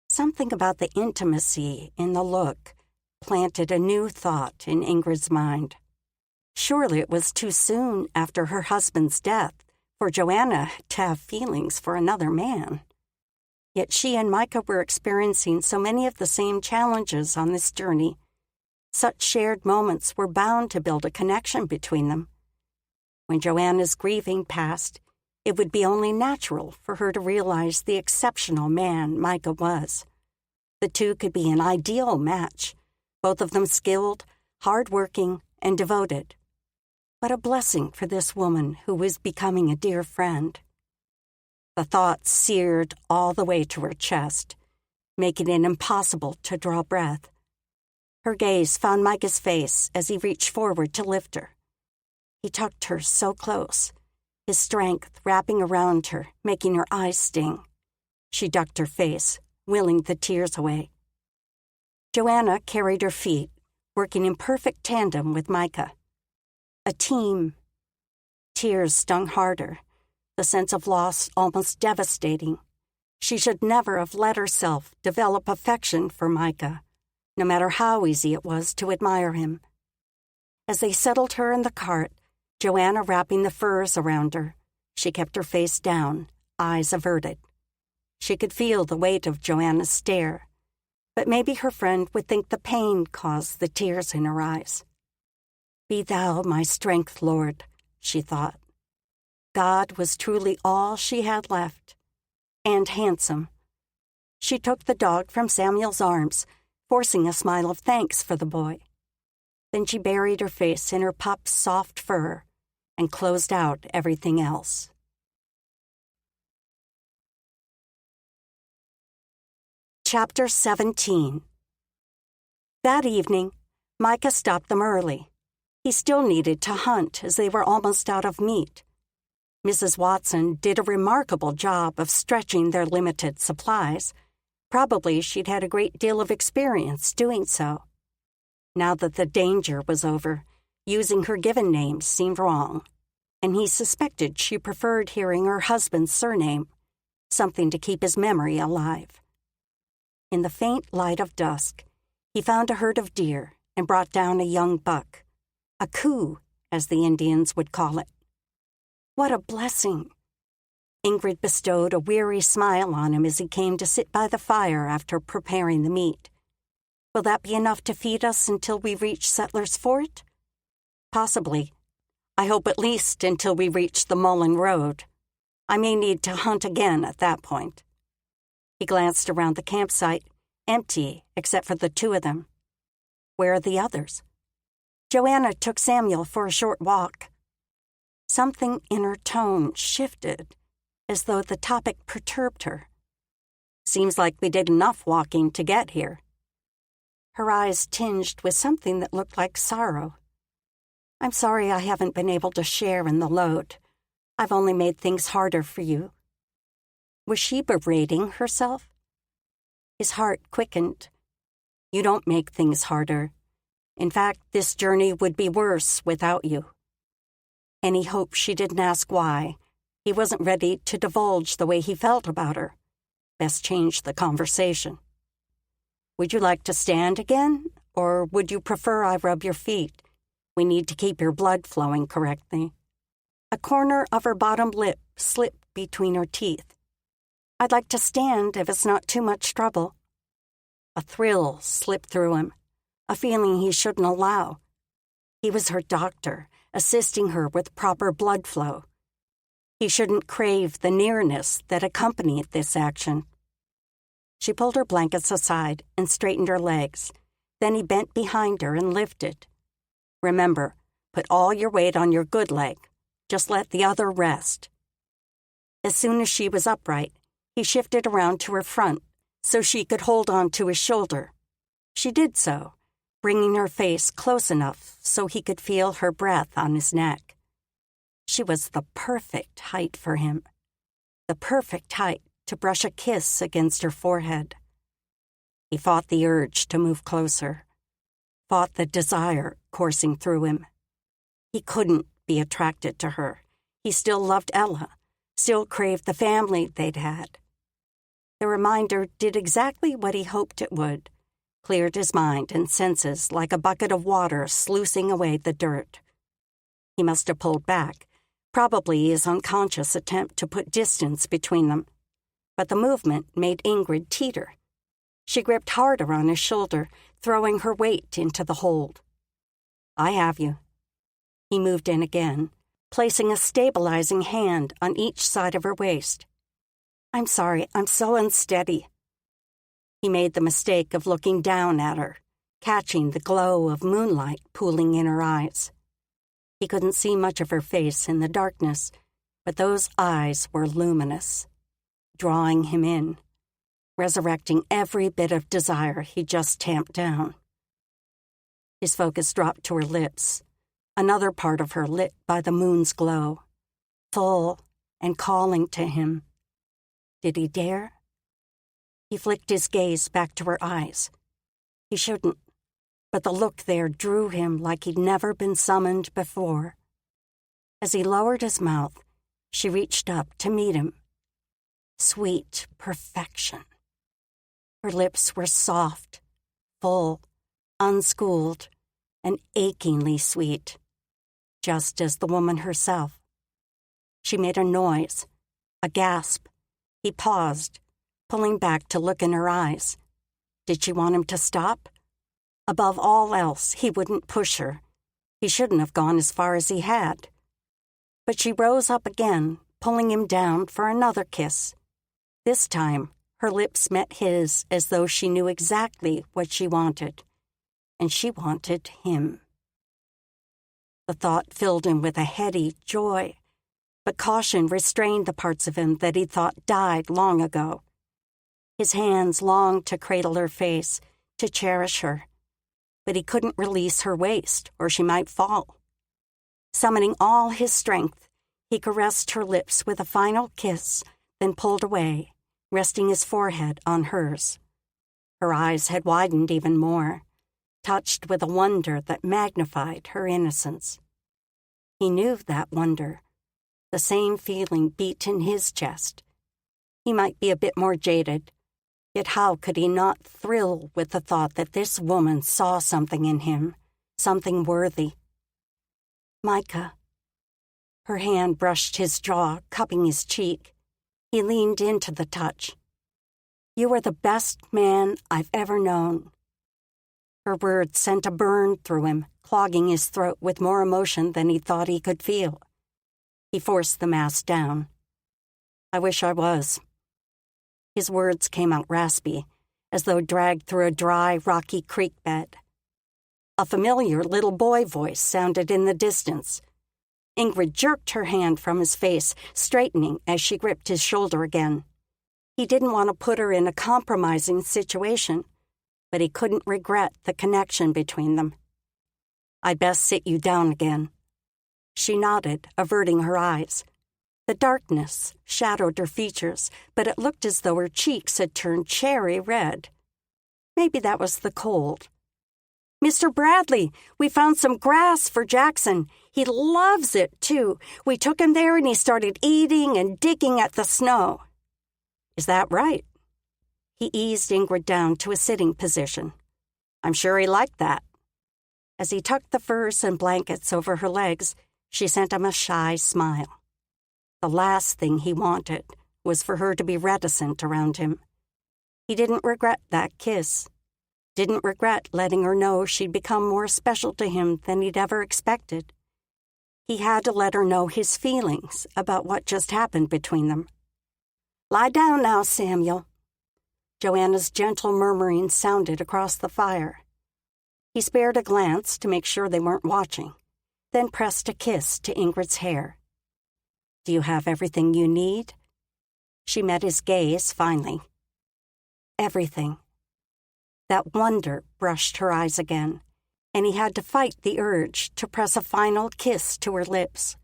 Something about the intimacy in the look planted a new thought in Ingrid's mind. Surely it was too soon after her husband's death for Joanna to have feelings for another man. Yet she and Micah were experiencing so many of the same challenges on this journey. Such shared moments were bound to build a connection between them. When Joanna's grieving passed, it would be only natural for her to realize the exceptional man Micah was. The two could be an ideal match, both of them skilled, hard-working, and devoted. What a blessing for this woman who was becoming a dear friend. The thought seared all the way to her chest. making it impossible to draw breath. Her gaze found Micah's face as he reached forward to lift her. He tucked her so close, his strength wrapping around her, making her eyes sting. She ducked her face, willing the tears away. Joanna carried her feet, working in perfect tandem with Micah. A team. Tears stung harder, the sense of loss almost devastating. She should never have let herself develop affection for Micah, no matter how easy it was to admire him. As they settled her in the cart, Joanna wrapping the furs around her, she kept her face down, eyes averted. She could feel the weight of Joanna's stare, but maybe her friend would think the pain caused the tears in her eyes. "Be thou my strength, Lord," she thought. God was truly all she had left, and handsome. She took the dog from Samuel's arms, forcing a smile of thanks for the boy. Then she buried her face in her pup's soft fur and closed out everything else. Chapter 17. That evening, Micah stopped them early. He still needed to hunt as they were almost out of meat. Mrs. Watson did a remarkable job of stretching their limited supplies. Probably she'd had a great deal of experience doing so. Now that the danger was over, using her given name seemed wrong, and he suspected she preferred hearing her husband's surname, something to keep his memory alive. In the faint light of dusk, he found a herd of deer and brought down a young buck, a coup, as the Indians would call it. What a blessing! Ingrid bestowed a weary smile on him as he came to sit by the fire after preparing the meat. "Will that be enough to feed us until we reach Settler's Fort?" "Possibly. I hope at least until we reach the Mullen Road. I may need to hunt again at that point." He glanced around the campsite, empty except for the two of them. "Where are the others?" "Joanna took Samuel for a short walk." Something in her tone shifted, as though the topic perturbed her. "Seems like we did enough walking to get here." Her eyes tinged with something that looked like sorrow. "I'm sorry I haven't been able to share in the load. I've only made things harder for you." Was she berating herself? His heart quickened. "You don't make things harder. In fact, this journey would be worse without you." And he hoped she didn't ask why. He wasn't ready to divulge the way he felt about her. Best change the conversation. "Would you like to stand again, or would you prefer I rub your feet? We need to keep your blood flowing correctly." A corner of her bottom lip slipped between her teeth. "I'd like to stand if it's not too much trouble." A thrill slipped through him, a feeling he shouldn't allow. He was her doctor, assisting her with proper blood flow. He shouldn't crave the nearness that accompanied this action. She pulled her blankets aside and straightened her legs. Then he bent behind her and lifted. "Remember, put all your weight on your good leg. Just let the other rest." As soon as she was upright, he shifted around to her front so she could hold on to his shoulder. She did so, bringing her face close enough so he could feel her breath on his neck. She was the perfect height for him, the perfect height to brush a kiss against her forehead. He fought the urge to move closer, fought the desire coursing through him. He couldn't be attracted to her. He still loved Ella, still craved the family they'd had. The reminder did exactly what he hoped it would, cleared his mind and senses like a bucket of water sluicing away the dirt. He must have pulled back, probably his unconscious attempt to put distance between them. But the movement made Ingrid teeter. She gripped harder on his shoulder, throwing her weight into the hold. "I have you." He moved in again, placing a stabilizing hand on each side of her waist. "I'm sorry, I'm so unsteady." He made the mistake of looking down at her, catching the glow of moonlight pooling in her eyes. He couldn't see much of her face in the darkness, but those eyes were luminous, drawing him in. resurrecting every bit of desire he just tamped down. His focus dropped to her lips, another part of her lit by the moon's glow, full and calling to him. Did he dare? He flicked his gaze back to her eyes. He shouldn't, but the look there drew him like he'd never been summoned before. As he lowered his mouth, she reached up to meet him. Sweet perfection. Her lips were soft, full, unschooled, and achingly sweet, just as the woman herself. She made a noise, a gasp. He paused, pulling back to look in her eyes. Did she want him to stop? Above all else, he wouldn't push her. He shouldn't have gone as far as he had. But she rose up again, pulling him down for another kiss. This time, her lips met his as though she knew exactly what she wanted. And she wanted him. The thought filled him with a heady joy, but caution restrained the parts of him that he thought died long ago. His hands longed to cradle her face, to cherish her, but he couldn't release her waist, or she might fall. Summoning all his strength, he caressed her lips with a final kiss, then pulled away, resting his forehead on hers. Her eyes had widened even more, touched with a wonder that magnified her innocence. He knew that wonder. The same feeling beat in his chest. He might be a bit more jaded, yet how could he not thrill with the thought that this woman saw something in him, something worthy? Micah. Her hand brushed his jaw, cupping his cheek. He leaned into the touch. You are the best man I've ever known. Her words sent a burn through him, clogging his throat with more emotion than he thought he could feel. He forced the mask down. I wish I was. His words came out raspy, as though dragged through a dry, rocky creek bed. A familiar little boy voice sounded in the distance. Ingrid jerked her hand from his face, straightening as she gripped his shoulder again. He didn't want to put her in a compromising situation, but he couldn't regret the connection between them. I'd best sit you down again. She nodded, averting her eyes. The darkness shadowed her features, but it looked as though her cheeks had turned cherry red. Maybe that was the cold. Mr. Bradley, we found some grass for Jackson. He loves it, too. We took him there and he started eating and digging at the snow. Is that right? He eased Ingrid down to a sitting position. I'm sure he liked that. As he tucked the furs and blankets over her legs, she sent him a shy smile. The last thing he wanted was for her to be reticent around him. He didn't regret that kiss. Didn't regret letting her know she'd become more special to him than he'd ever expected. He had to let her know his feelings about what just happened between them. Lie down now, Samuel. Joanna's gentle murmuring sounded across the fire. He spared a glance to make sure they weren't watching, then pressed a kiss to Ingrid's hair. Do you have everything you need? She met his gaze finally. Everything. That wonder brushed her eyes again, and he had to fight the urge to press a final kiss to her lips.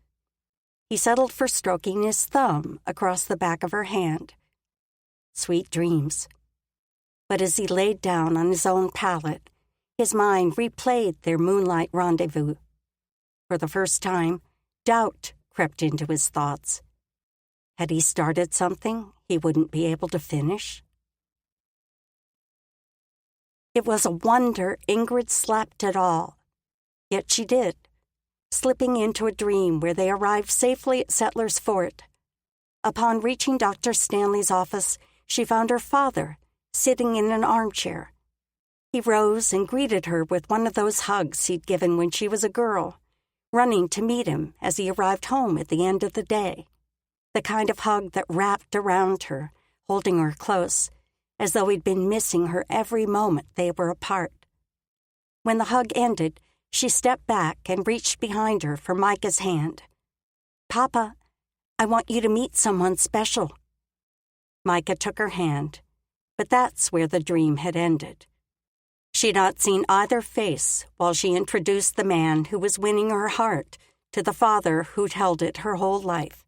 He settled for stroking his thumb across the back of her hand. Sweet dreams. But as he laid down on his own pallet, his mind replayed their moonlight rendezvous. For the first time, doubt crept into his thoughts. Had he started something he wouldn't be able to finish? It was a wonder Ingrid slept at all. Yet she did, slipping into a dream where they arrived safely at Settler's Fort. Upon reaching Dr. Stanley's office, she found her father sitting in an armchair. He rose and greeted her with one of those hugs he'd given when she was a girl, running to meet him as he arrived home at the end of the day. The kind of hug that wrapped around her, holding her close, as though he'd been missing her every moment they were apart. When the hug ended, she stepped back and reached behind her for Micah's hand. Papa, I want you to meet someone special. Micah took her hand. But that's where the dream had ended. She'd not seen either face while she introduced the man who was winning her heart to the father who'd held it her whole life.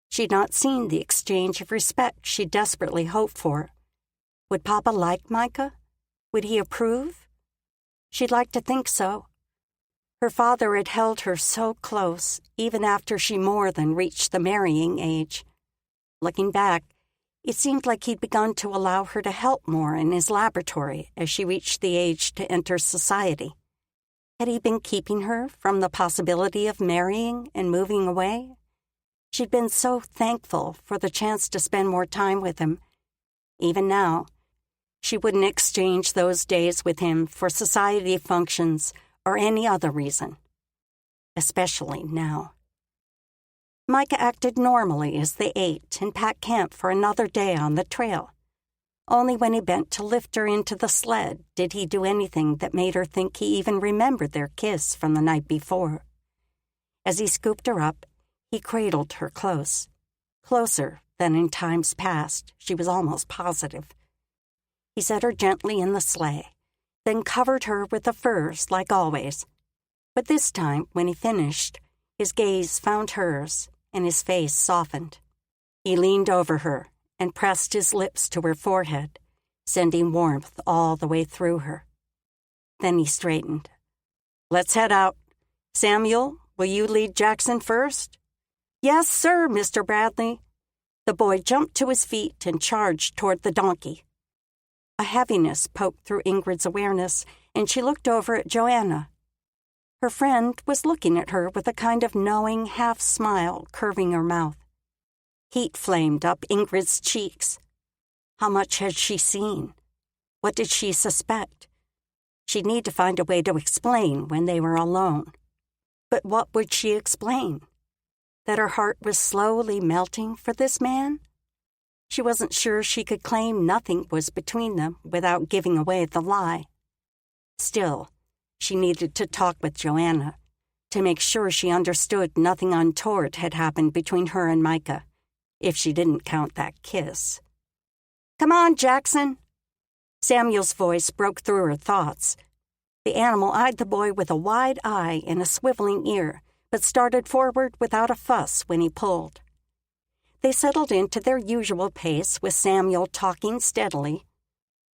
She'd not seen the exchange of respect she desperately hoped for. Would Papa like Micah? Would he approve? She'd like to think so. Her father had held her so close, even after she more than reached the marrying age. Looking back, it seemed like he'd begun to allow her to help more in his laboratory as she reached the age to enter society. Had he been keeping her from the possibility of marrying and moving away? She'd been so thankful for the chance to spend more time with him. Even now, she wouldn't exchange those days with him for society functions or any other reason. Especially now. Micah acted normally as they ate and packed camp for another day on the trail. Only when he bent to lift her into the sled did he do anything that made her think he even remembered their kiss from the night before. As he scooped her up, he cradled her close. Closer than in times past, she was almost positive. He set her gently in the sleigh, then covered her with the furs like always. But this time, when he finished, his gaze found hers, and his face softened. He leaned over her and pressed his lips to her forehead, sending warmth all the way through her. Then he straightened. "Let's head out. Samuel, will you lead Jackson first?" "Yes, sir, Mr. Bradley." The boy jumped to his feet and charged toward the donkey. A heaviness poked through Ingrid's awareness, and she looked over at Joanna. Her friend was looking at her with a kind of knowing half-smile curving her mouth. Heat flamed up Ingrid's cheeks. How much had she seen? What did she suspect? She'd need to find a way to explain when they were alone. But what would she explain? That her heart was slowly melting for this man? She wasn't sure she could claim nothing was between them without giving away the lie. Still, she needed to talk with Joanna to make sure she understood nothing untoward had happened between her and Micah, if she didn't count that kiss. "Come on, Jackson." Samuel's voice broke through her thoughts. The animal eyed the boy with a wide eye and a swiveling ear, but started forward without a fuss when he pulled. They settled into their usual pace with Samuel talking steadily.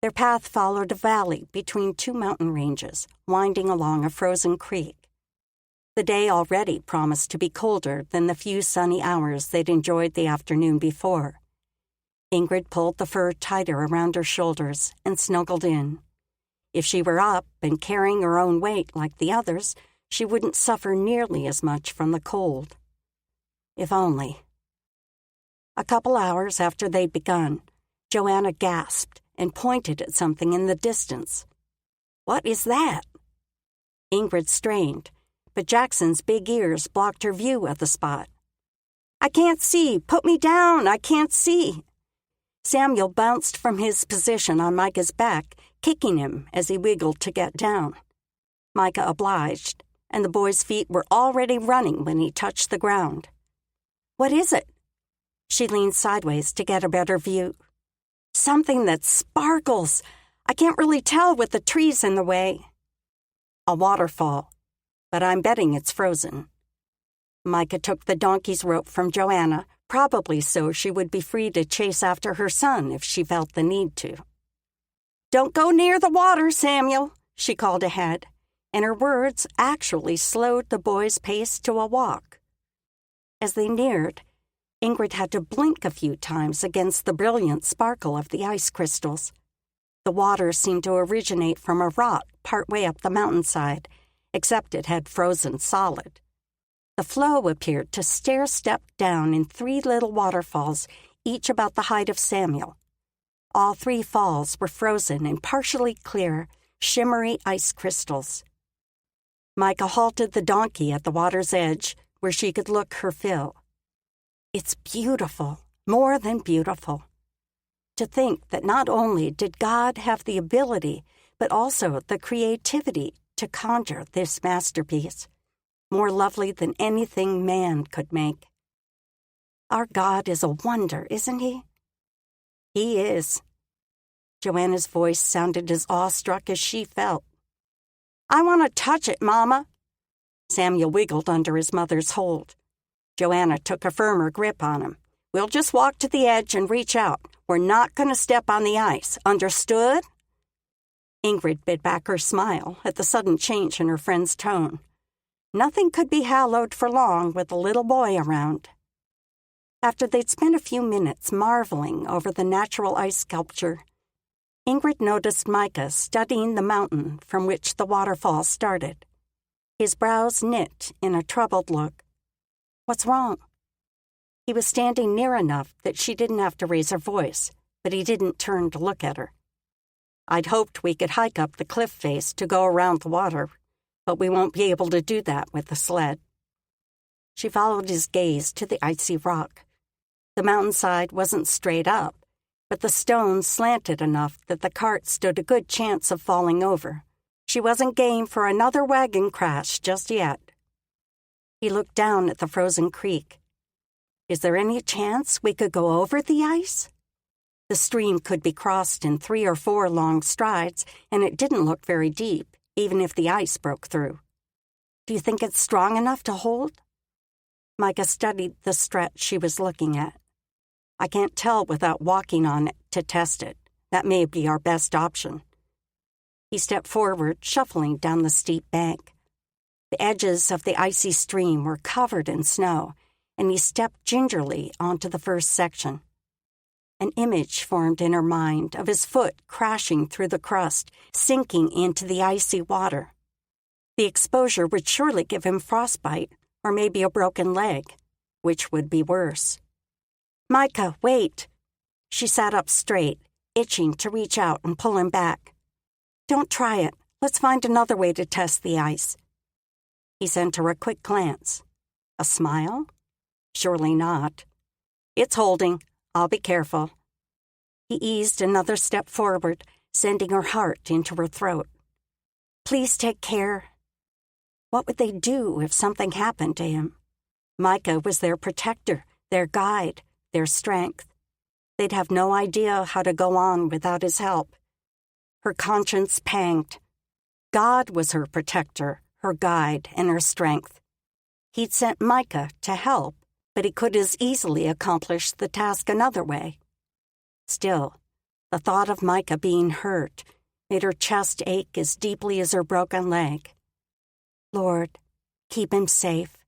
Their path followed a valley between two mountain ranges, winding along a frozen creek. The day already promised to be colder than the few sunny hours they'd enjoyed the afternoon before. Ingrid pulled the fur tighter around her shoulders and snuggled in. If she were up and carrying her own weight like the others, she wouldn't suffer nearly as much from the cold. If only. A couple hours after they'd begun, Joanna gasped and pointed at something in the distance. "What is that?" Ingrid strained, but Jackson's big ears blocked her view of the spot. "I can't see! Put me down! I can't see!" Samuel bounced from his position on Micah's back, kicking him as he wiggled to get down. Micah obliged, and the boy's feet were already running when he touched the ground. "What is it?" She leaned sideways to get a better view. "Something that sparkles. I can't really tell with the trees in the way." "A waterfall, but I'm betting it's frozen." Micah took the donkey's rope from Joanna, probably so she would be free to chase after her son if she felt the need to. "Don't go near the water, Samuel," she called ahead, and her words actually slowed the boy's pace to a walk. As they neared, Ingrid had to blink a few times against the brilliant sparkle of the ice crystals. The water seemed to originate from a rock partway up the mountainside, except it had frozen solid. The flow appeared to stair-step down in 3 little waterfalls, each about the height of Samuel. All 3 falls were frozen in partially clear, shimmery ice crystals. Micah halted the donkey at the water's edge, where she could look her fill. It's beautiful, more than beautiful. To think that not only did God have the ability, but also the creativity to conjure this masterpiece, more lovely than anything man could make. Our God is a wonder, isn't he? He is. Joanna's voice sounded as awestruck as she felt. "I want to touch it, Mama." Samuel wiggled under his mother's hold. Joanna took a firmer grip on him. "We'll just walk to the edge and reach out. We're not going to step on the ice. Understood?" Ingrid bit back her smile at the sudden change in her friend's tone. Nothing could be hallowed for long with a little boy around. After they'd spent a few minutes marveling over the natural ice sculpture, Ingrid noticed Micah studying the mountain from which the waterfall started. His brows knit in a troubled look. "What's wrong?" He was standing near enough that she didn't have to raise her voice, but he didn't turn to look at her. "I'd hoped we could hike up the cliff face to go around the water, but we won't be able to do that with the sled." She followed his gaze to the icy rock. The mountainside wasn't straight up, but the stones slanted enough that the cart stood a good chance of falling over. She wasn't game for another wagon crash just yet. He looked down at the frozen creek. "Is there any chance we could go over the ice?" The stream could be crossed in 3 or 4 long strides, and it didn't look very deep, even if the ice broke through. "Do you think it's strong enough to hold?" Micah studied the stretch she was looking at. "I can't tell without walking on it to test it. That may be our best option." He stepped forward, shuffling down the steep bank. The edges of the icy stream were covered in snow, and he stepped gingerly onto the first section. An image formed in her mind of his foot crashing through the crust, sinking into the icy water. The exposure would surely give him frostbite, or maybe a broken leg, which would be worse. "Micah, wait!" She sat up straight, itching to reach out and pull him back. "Don't try it. Let's find another way to test the ice." He sent her a quick glance. A smile? Surely not. "It's holding. I'll be careful." He eased another step forward, sending her heart into her throat. "Please take care." What would they do if something happened to him? Micah was their protector, their guide, their strength. They'd have no idea how to go on without his help. Her conscience panged. God was her protector, her guide, and her strength. He'd sent Micah to help, but he could as easily accomplish the task another way. Still, the thought of Micah being hurt made her chest ache as deeply as her broken leg. "Lord, keep him safe.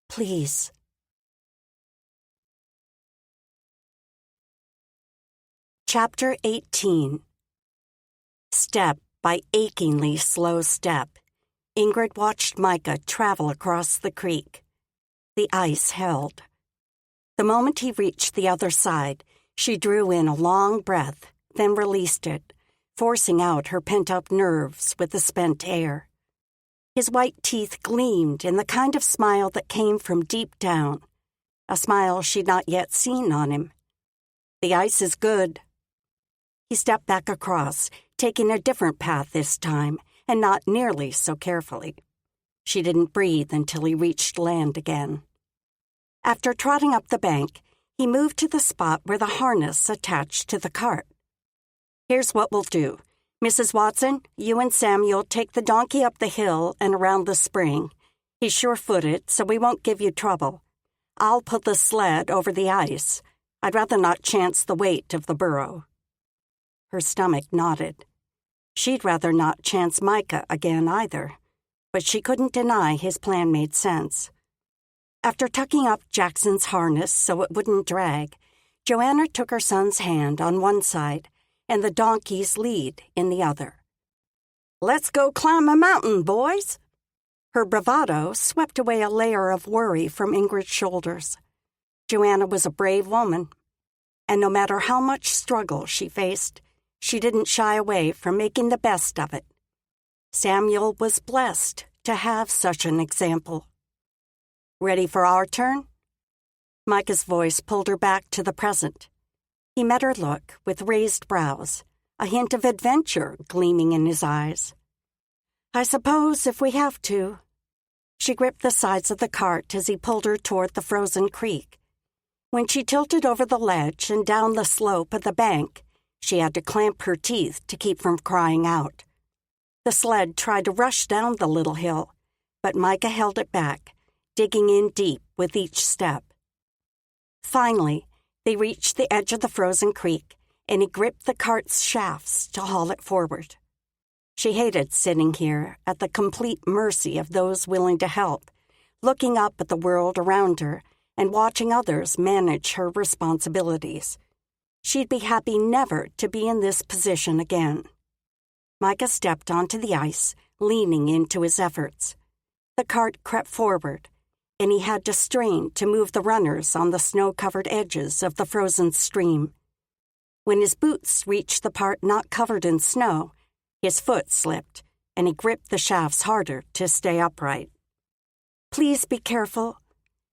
Please." Chapter 18. Step by achingly slow step, Ingrid watched Micah travel across the creek. The ice held. The moment he reached the other side, she drew in a long breath, then released it, forcing out her pent-up nerves with the spent air. His white teeth gleamed in the kind of smile that came from deep down, a smile she'd not yet seen on him. "The ice is good." He stepped back across, taking a different path this time, and not nearly so carefully. She didn't breathe until he reached land again. After trotting up the bank, he moved to the spot where the harness attached to the cart. "Here's what we'll do. Mrs. Watson, you and Samuel take the donkey up the hill and around the spring. He's sure-footed, so we won't give you trouble. I'll put the sled over the ice. I'd rather not chance the weight of the burro." Her stomach nodded. She'd rather not chance Micah again either, but she couldn't deny his plan made sense. After tucking up Jackson's harness so it wouldn't drag, Joanna took her son's hand on one side and the donkey's lead in the other. "Let's go climb a mountain, boys." Her bravado swept away a layer of worry from Ingrid's shoulders. Joanna was a brave woman, and no matter how much struggle she faced, she didn't shy away from making the best of it. Samuel was blessed to have such an example. "Ready for our turn?" Micah's voice pulled her back to the present. He met her look with raised brows, a hint of adventure gleaming in his eyes. "I suppose if we have to." She gripped the sides of the cart as he pulled her toward the frozen creek. When she tilted over the ledge and down the slope of the bank, She had to clamp her teeth to keep from crying out. The sled tried to rush down the little hill, but Micah held it back, digging in deep with each step. Finally, they reached the edge of the frozen creek, and he gripped the cart's shafts to haul it forward. She hated sitting here at the complete mercy of those willing to help, looking up at the world around her and watching others manage her responsibilities. She'd be happy never to be in this position again. Micah stepped onto the ice, leaning into his efforts. The cart crept forward, and he had to strain to move the runners on the snow-covered edges of the frozen stream. When his boots reached the part not covered in snow, his foot slipped, and he gripped the shafts harder to stay upright. "Please be careful."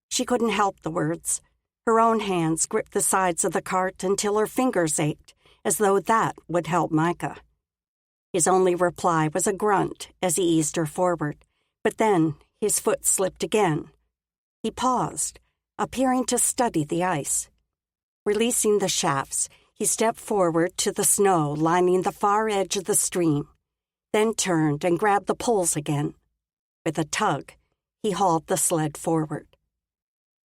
She couldn't help the words. Her own hands gripped the sides of the cart until her fingers ached, as though that would help Micah. His only reply was a grunt as he eased her forward, but then his foot slipped again. He paused, appearing to study the ice. Releasing the shafts, he stepped forward to the snow lining the far edge of the stream, then turned and grabbed the poles again. With a tug, he hauled the sled forward.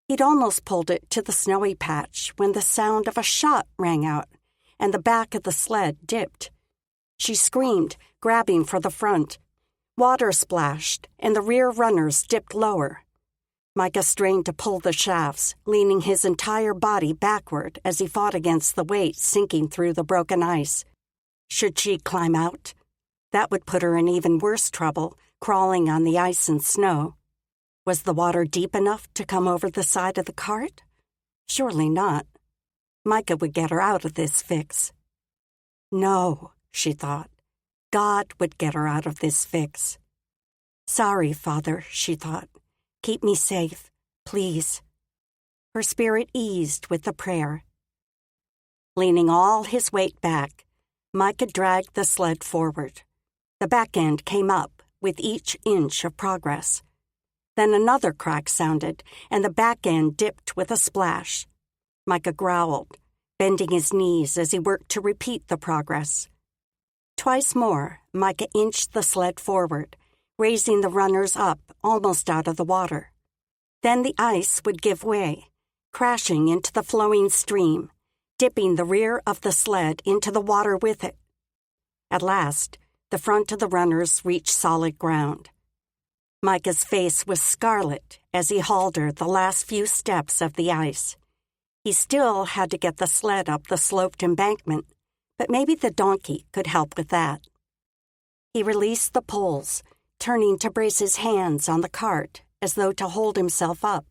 He'd almost pulled it to the snowy patch when the sound of a shot rang out, and the back of the sled dipped. She screamed, grabbing for the front. Water splashed, and the rear runners dipped lower. Micah strained to pull the shafts, leaning his entire body backward as he fought against the weight sinking through the broken ice. Should she climb out? That would put her in even worse trouble, crawling on the ice and snow. Was the water deep enough to come over the side of the cart? Surely not. Micah would get her out of this fix. No, she thought. God would get her out of this fix. Sorry, Father, she thought. Keep me safe, please. Her spirit eased with the prayer. Leaning all his weight back, Micah dragged the sled forward. The back end came up with each inch of progress. Then another crack sounded, and the back end dipped with a splash. Micah growled, bending his knees as he worked to repeat the progress. Twice more, Micah inched the sled forward, raising the runners up almost out of the water. Then the ice would give way, crashing into the flowing stream, dipping the rear of the sled into the water with it. At last, the front of the runners reached solid ground. Micah's face was scarlet as he hauled her the last few steps of the ice. He still had to get the sled up the sloped embankment, but maybe the donkey could help with that. He released the poles, turning to brace his hands on the cart as though to hold himself up.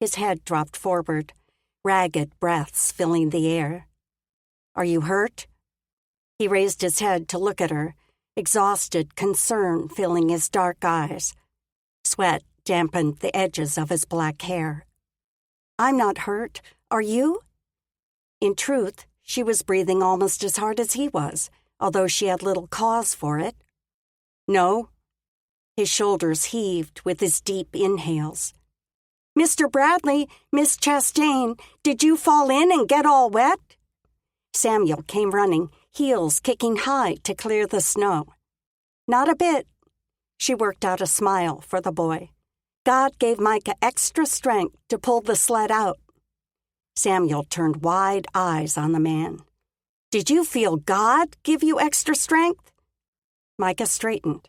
His head dropped forward, ragged breaths filling the air. "Are you hurt?" He raised his head to look at her, exhausted concern filling his dark eyes. Sweat dampened the edges of his black hair. "I'm not hurt. Are you?" In truth, she was breathing almost as hard as he was, although she had little cause for it. "No." His shoulders heaved with his deep inhales. "Mr. Bradley, Miss Chastain, did you fall in and get all wet?" Samuel came running, heels kicking high to clear the snow. "Not a bit." She worked out a smile for the boy. "God gave Micah extra strength to pull the sled out." Samuel turned wide eyes on the man. "Did you feel God give you extra strength?" Micah straightened.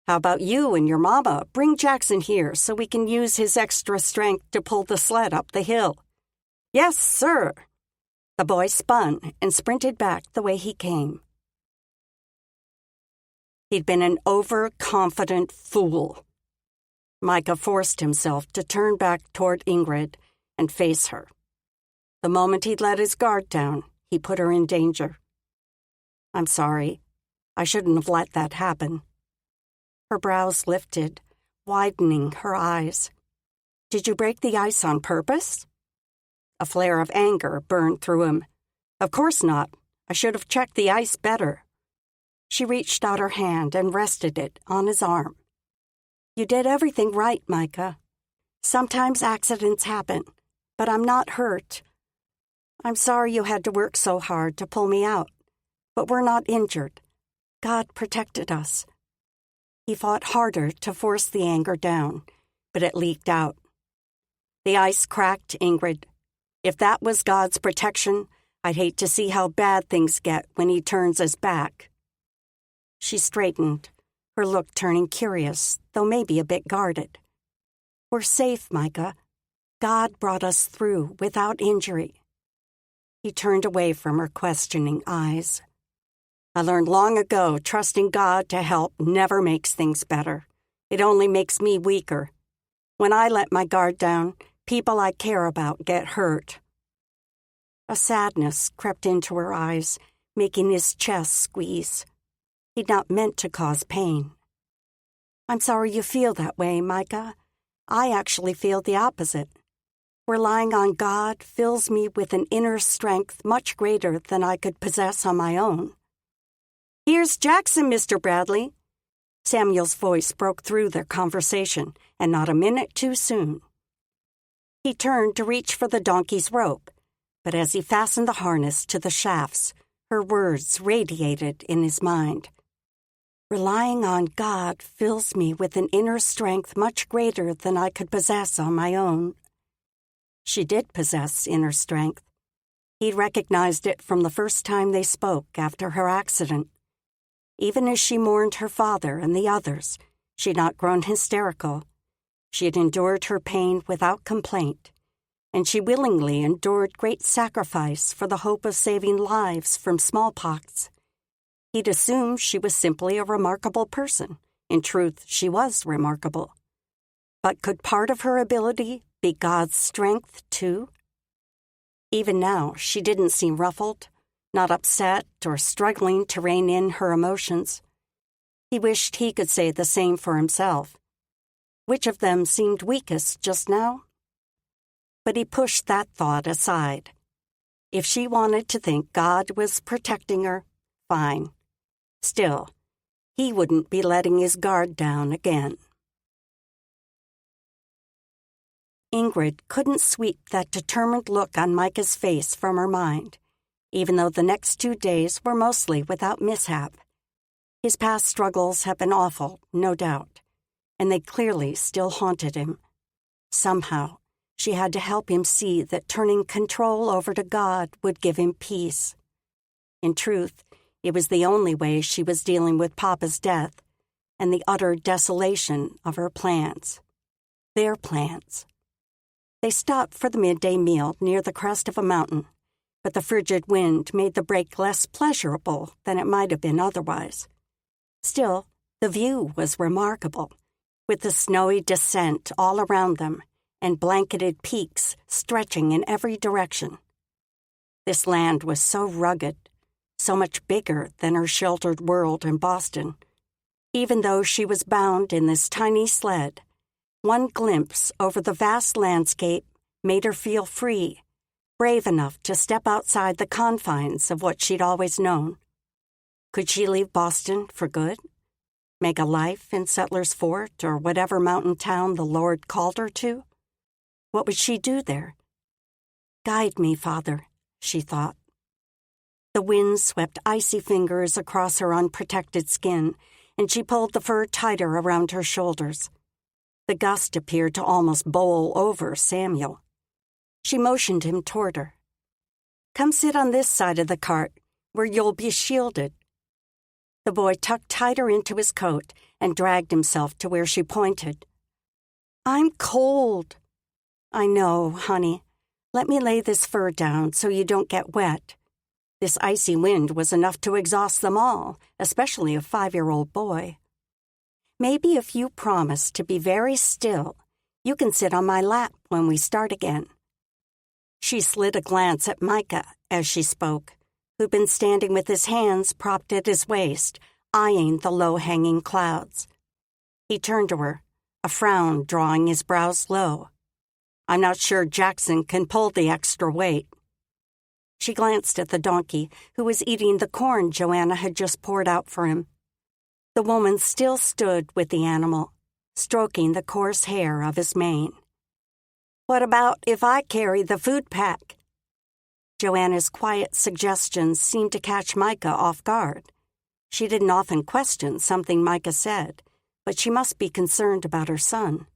"How about you and your mama bring Jackson here so we can use his extra strength to pull the sled up the hill?" "Yes, sir." The boy spun and sprinted back the way he came. He'd been an overconfident fool. Micah forced himself to turn back toward Ingrid and face her. The moment he'd let his guard down, he put her in danger. "I'm sorry. I shouldn't have let that happen." Her brows lifted, widening her eyes. "Did you break the ice on purpose?" A flare of anger burned through him. "Of course not. I should have checked the ice better." She reached out her hand and rested it on his arm. "You did everything right, Micah. Sometimes accidents happen, but I'm not hurt." I'm sorry you had to work so hard to pull me out, but we're not injured. God protected us." He fought harder to force the anger down, but it leaked out. "The ice cracked, Ingrid. If that was God's protection, I'd hate to see how bad things get when he turns his back." She straightened, her look turning curious, though maybe a bit guarded. "We're safe, Micah. God brought us through without injury." He turned away from her questioning eyes. "I learned long ago trusting God to help never makes things better. It only makes me weaker. When I let my guard down, people I care about get hurt." A sadness crept into her eyes, making his chest squeeze. He'd not meant to cause pain. "I'm sorry you feel that way, Micah. I actually feel the opposite. Relying on God fills me with an inner strength much greater than I could possess on my own." "Here's Jackson, Mr. Bradley." Samuel's voice broke through their conversation, and not a minute too soon. He turned to reach for the donkey's rope, but as he fastened the harness to the shafts, her words radiated in his mind. "Relying on God fills me with an inner strength much greater than I could possess on my own." She did possess inner strength. He recognized it from the first time they spoke after her accident. Even as she mourned her father and the others, she had not grown hysterical. She had endured her pain without complaint, and she willingly endured great sacrifice for the hope of saving lives from smallpox. He'd assumed she was simply a remarkable person. In truth, she was remarkable. But could part of her ability be God's strength, too? Even now, she didn't seem ruffled, not upset or struggling to rein in her emotions. He wished he could say the same for himself. Which of them seemed weakest just now? But he pushed that thought aside. If she wanted to think God was protecting her, fine. Still, he wouldn't be letting his guard down again. Ingrid couldn't sweep that determined look on Micah's face from her mind, even though the next 2 days were mostly without mishap. His past struggles had been awful, no doubt, and they clearly still haunted him. Somehow, she had to help him see that turning control over to God would give him peace. In truth, it was the only way she was dealing with Papa's death and the utter desolation of her plans. Their plans. They stopped for the midday meal near the crest of a mountain, but the frigid wind made the break less pleasurable than it might have been otherwise. Still, the view was remarkable, with the snowy descent all around them and blanketed peaks stretching in every direction. This land was so rugged, so much bigger than her sheltered world in Boston. Even though she was bound in this tiny sled, one glimpse over the vast landscape made her feel free, brave enough to step outside the confines of what she'd always known. Could she leave Boston for good? Make a life in Settlers Fort or whatever mountain town the Lord called her to? What would she do there? "Guide me, Father," she thought. The wind swept icy fingers across her unprotected skin, and she pulled the fur tighter around her shoulders. The gust appeared to almost bowl over Samuel. She motioned him toward her. "Come sit on this side of the cart, where you'll be shielded." The boy tucked tighter into his coat and dragged himself to where she pointed. "I'm cold." "I know, honey. Let me lay this fur down so you don't get wet." This icy wind was enough to exhaust them all, especially a 5-year-old boy. "Maybe if you promise to be very still, you can sit on my lap when we start again." She slid a glance at Micah as she spoke, who'd been standing with his hands propped at his waist, eyeing the low-hanging clouds. He turned to her, a frown drawing his brows low. "I'm not sure Jackson can pull the extra weight." She glanced at the donkey, who was eating the corn Joanna had just poured out for him. The woman still stood with the animal, stroking the coarse hair of his mane. "What about if I carry the food pack?" Joanna's quiet suggestions seemed to catch Micah off guard. She didn't often question something Micah said, but she must be concerned about her son.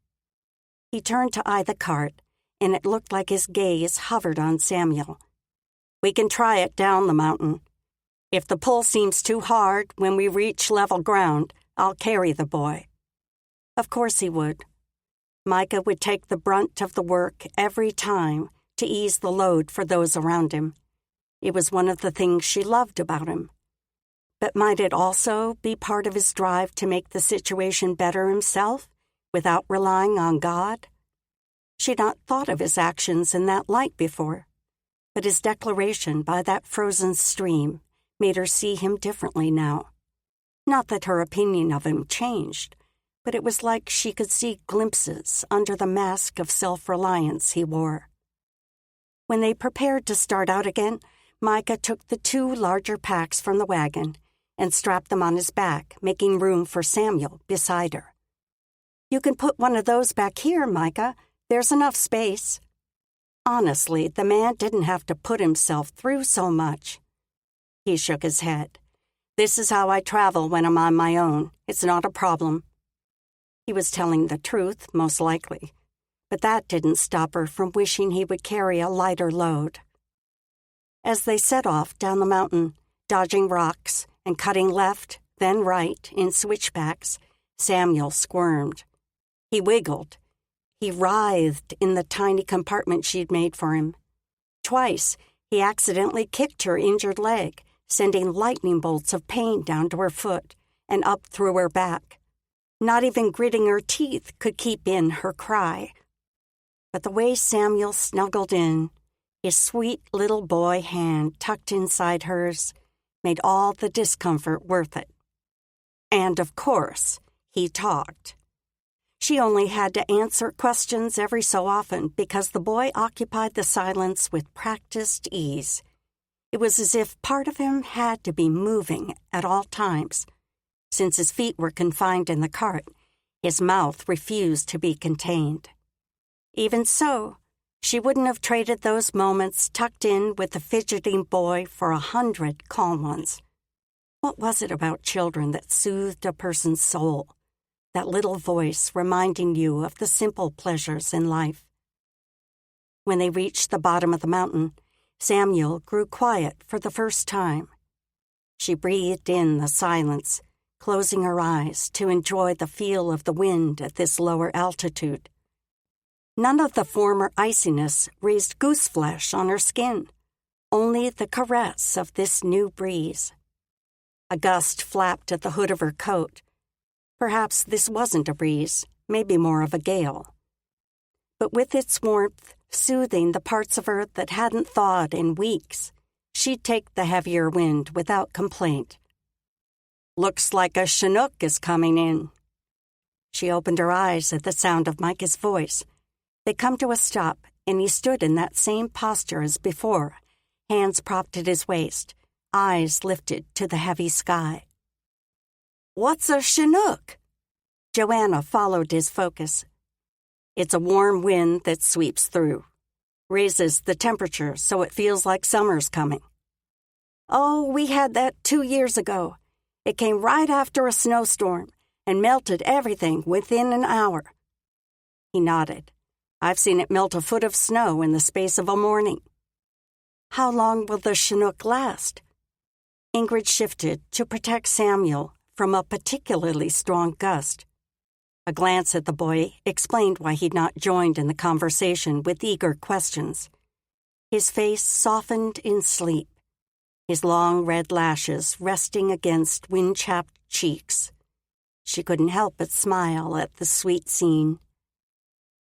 He turned to eye the cart, and it looked like his gaze hovered on Samuel. "We can try it down the mountain. If the pull seems too hard when we reach level ground, I'll carry the boy." Of course he would. Micah would take the brunt of the work every time to ease the load for those around him. It was one of the things she loved about him. But might it also be part of his drive to make the situation better himself without relying on God? She'd not thought of his actions in that light before, but his declaration by that frozen stream made her see him differently now. Not that her opinion of him changed, but it was like she could see glimpses under the mask of self-reliance he wore. When they prepared to start out again, Micah took the 2 larger packs from the wagon and strapped them on his back, making room for Samuel beside her. "You can put one of those back here, Micah. There's enough space." Honestly, the man didn't have to put himself through so much. He shook his head. "This is how I travel when I'm on my own. It's not a problem." He was telling the truth, most likely, but that didn't stop her from wishing he would carry a lighter load. As they set off down the mountain, dodging rocks and cutting left, then right in switchbacks, Samuel squirmed. He wiggled. He writhed in the tiny compartment she'd made for him. Twice, he accidentally kicked her injured leg, sending lightning bolts of pain down to her foot and up through her back. Not even gritting her teeth could keep in her cry. But the way Samuel snuggled in, his sweet little boy hand tucked inside hers, made all the discomfort worth it. And, of course, he talked. She only had to answer questions every so often because the boy occupied the silence with practiced ease. It was as if part of him had to be moving at all times. Since his feet were confined in the cart, his mouth refused to be contained. Even so, she wouldn't have traded those moments tucked in with the fidgeting boy for 100 calm ones. What was it about children that soothed a person's soul? That little voice reminding you of the simple pleasures in life. When they reached the bottom of the mountain, Samuel grew quiet for the first time. She breathed in the silence, closing her eyes to enjoy the feel of the wind at this lower altitude. None of the former iciness raised gooseflesh on her skin, only the caress of this new breeze. A gust flapped at the hood of her coat. Perhaps this wasn't a breeze, maybe more of a gale. But with its warmth soothing the parts of her that hadn't thawed in weeks, she'd take the heavier wind without complaint. "Looks like a Chinook is coming in." She opened her eyes at the sound of Micah's voice. They come to a stop, and he stood in that same posture as before, hands propped at his waist, eyes lifted to the heavy sky. "What's a Chinook?" Joanna followed his focus. "It's a warm wind that sweeps through. Raises the temperature so it feels like summer's coming." "Oh, we had that 2 years ago. It came right after a snowstorm and melted everything within an hour." He nodded. "I've seen it melt a foot of snow in the space of a morning." "How long will the Chinook last?" Ingrid shifted to protect Samuel from a particularly strong gust. A glance at the boy explained why he'd not joined in the conversation with eager questions. His face softened in sleep, his long red lashes resting against wind-chapped cheeks. She couldn't help but smile at the sweet scene.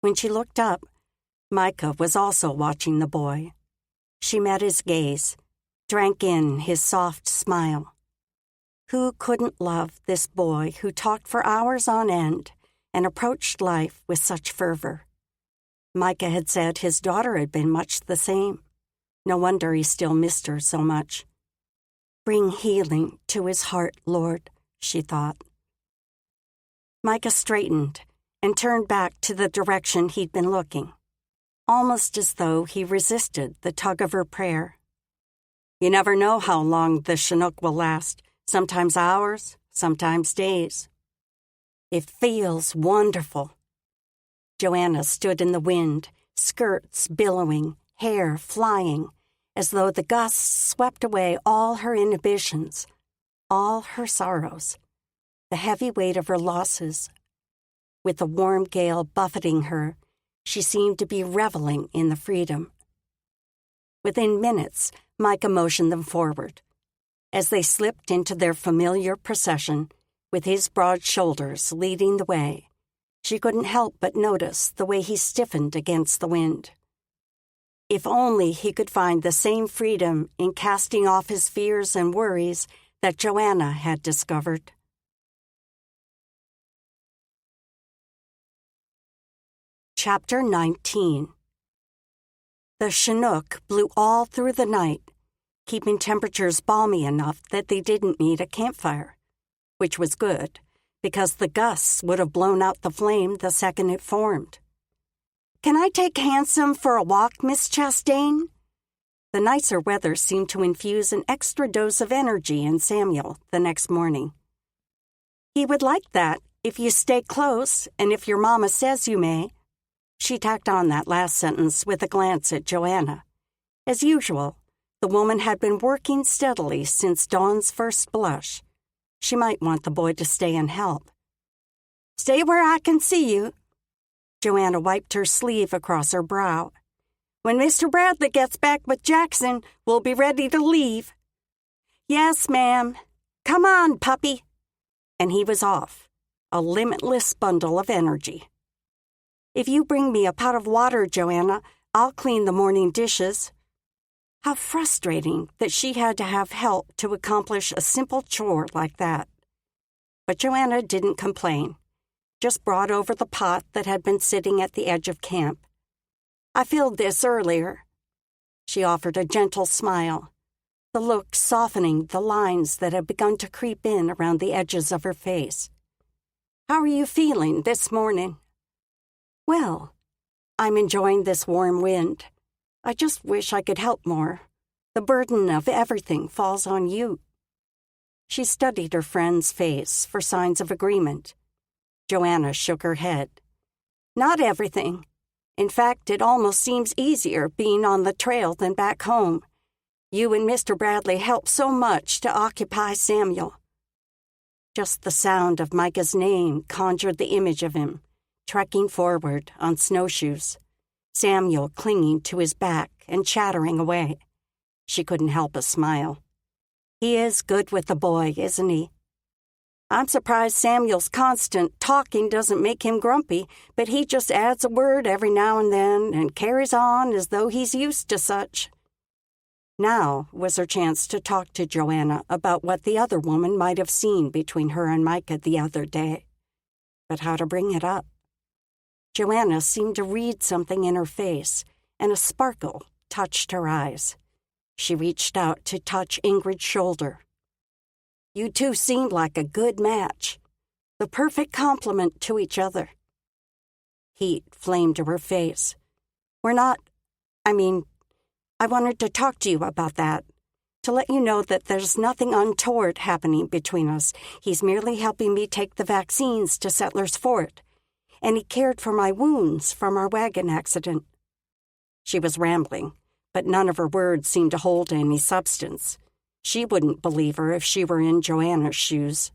When she looked up, Micah was also watching the boy. She met his gaze, drank in his soft smile. Who couldn't love this boy who talked for hours on end and approached life with such fervor? Micah had said his daughter had been much the same. No wonder he still missed her so much. "Bring healing to his heart, Lord," she thought. Micah straightened and turned back to the direction he'd been looking, almost as though he resisted the tug of her prayer. You never know how long the Chinook will last, sometimes hours, sometimes days. It feels wonderful. Joanna stood in the wind, skirts billowing, hair flying, as though the gusts swept away all her inhibitions, all her sorrows, the heavy weight of her losses. With the warm gale buffeting her, she seemed to be reveling in the freedom. Within minutes, Micah motioned them forward. As they slipped into their familiar procession, with his broad shoulders leading the way, she couldn't help but notice the way he stiffened against the wind. If only he could find the same freedom in casting off his fears and worries that Joanna had discovered. Chapter 19. The Chinook blew all through the night, keeping temperatures balmy enough that they didn't need a campfire, which was good, because the gusts would have blown out the flame the second it formed. "Can I take Handsome for a walk, Miss Chastain?" The nicer weather seemed to infuse an extra dose of energy in Samuel the next morning. "He would like that if you stay close and if your mama says you may." She tacked on that last sentence with a glance at Joanna. As usual, the woman had been working steadily since Dawn's first blush. She might want the boy to stay and help. "Stay where I can see you." Joanna wiped her sleeve across her brow. "When Mr. Bradley gets back with Jackson, we'll be ready to leave." "Yes, ma'am. Come on, puppy." And he was off, a limitless bundle of energy. "If you bring me a pot of water, Joanna, I'll clean the morning dishes." How frustrating that she had to have help to accomplish a simple chore like that. But Joanna didn't complain, just brought over the pot that had been sitting at the edge of camp. "I filled this earlier." She offered a gentle smile, the look softening the lines that had begun to creep in around the edges of her face. "How are you feeling this morning?" "Well, I'm enjoying this warm wind. I just wish I could help more. The burden of everything falls on you." She studied her friend's face for signs of agreement. Joanna shook her head. "Not everything. In fact, it almost seems easier being on the trail than back home. You and Mr. Bradley help so much to occupy Samuel." Just the sound of Micah's name conjured the image of him, trekking forward on snowshoes, Samuel clinging to his back and chattering away. She couldn't help but smile. He is good with the boy, isn't he? I'm surprised Samuel's constant talking doesn't make him grumpy, but he just adds a word every now and then and carries on as though he's used to such. Now was her chance to talk to Joanna about what the other woman might have seen between her and Micah the other day. But how to bring it up? Joanna seemed to read something in her face, and a sparkle touched her eyes. She reached out to touch Ingrid's shoulder. "You two seemed like a good match, the perfect complement to each other." Heat flamed to her face. I wanted to talk to you about that, to let you know that there's nothing untoward happening between us. He's merely helping me take the vaccines to Settlers Fort, and he cared for my wounds from our wagon accident. She was rambling, but none of her words seemed to hold any substance. She wouldn't believe her if she were in Joanna's shoes.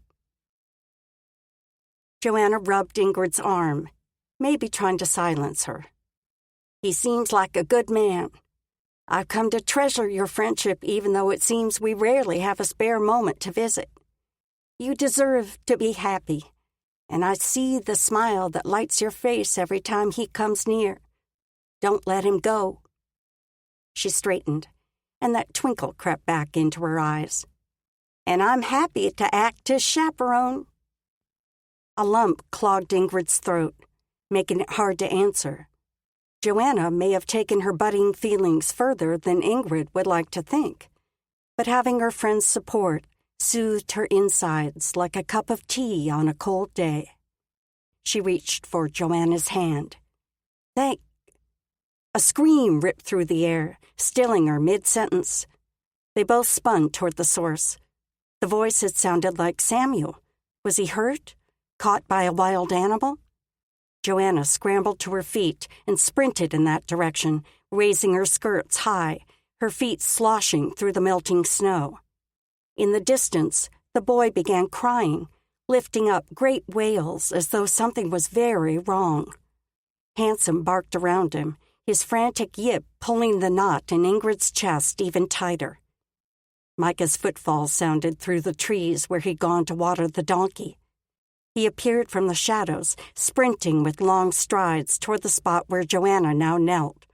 Joanna rubbed Ingrid's arm, maybe trying to silence her. "He seems like a good man. I've come to treasure your friendship even though it seems we rarely have a spare moment to visit. You deserve to be happy, and I see the smile that lights your face every time he comes near. Don't let him go." She straightened, and that twinkle crept back into her eyes. "And I'm happy to act as chaperone." A lump clogged Ingrid's throat, making it hard to answer. Joanna may have taken her budding feelings further than Ingrid would like to think, but having her friend's support soothed her insides like a cup of tea on a cold day. She reached for Joanna's hand. "Thank—" A scream ripped through the air, stilling her mid-sentence. They both spun toward the source. The voice had sounded like Samuel. Was he hurt? Caught by a wild animal? Joanna scrambled to her feet and sprinted in that direction, raising her skirts high, her feet sloshing through the melting snow. In the distance, the boy began crying, lifting up great wails as though something was very wrong. Handsome barked around him, his frantic yip pulling the knot in Ingrid's chest even tighter. Micah's footfalls sounded through the trees where he'd gone to water the donkey. He appeared from the shadows, sprinting with long strides toward the spot where Joanna now knelt.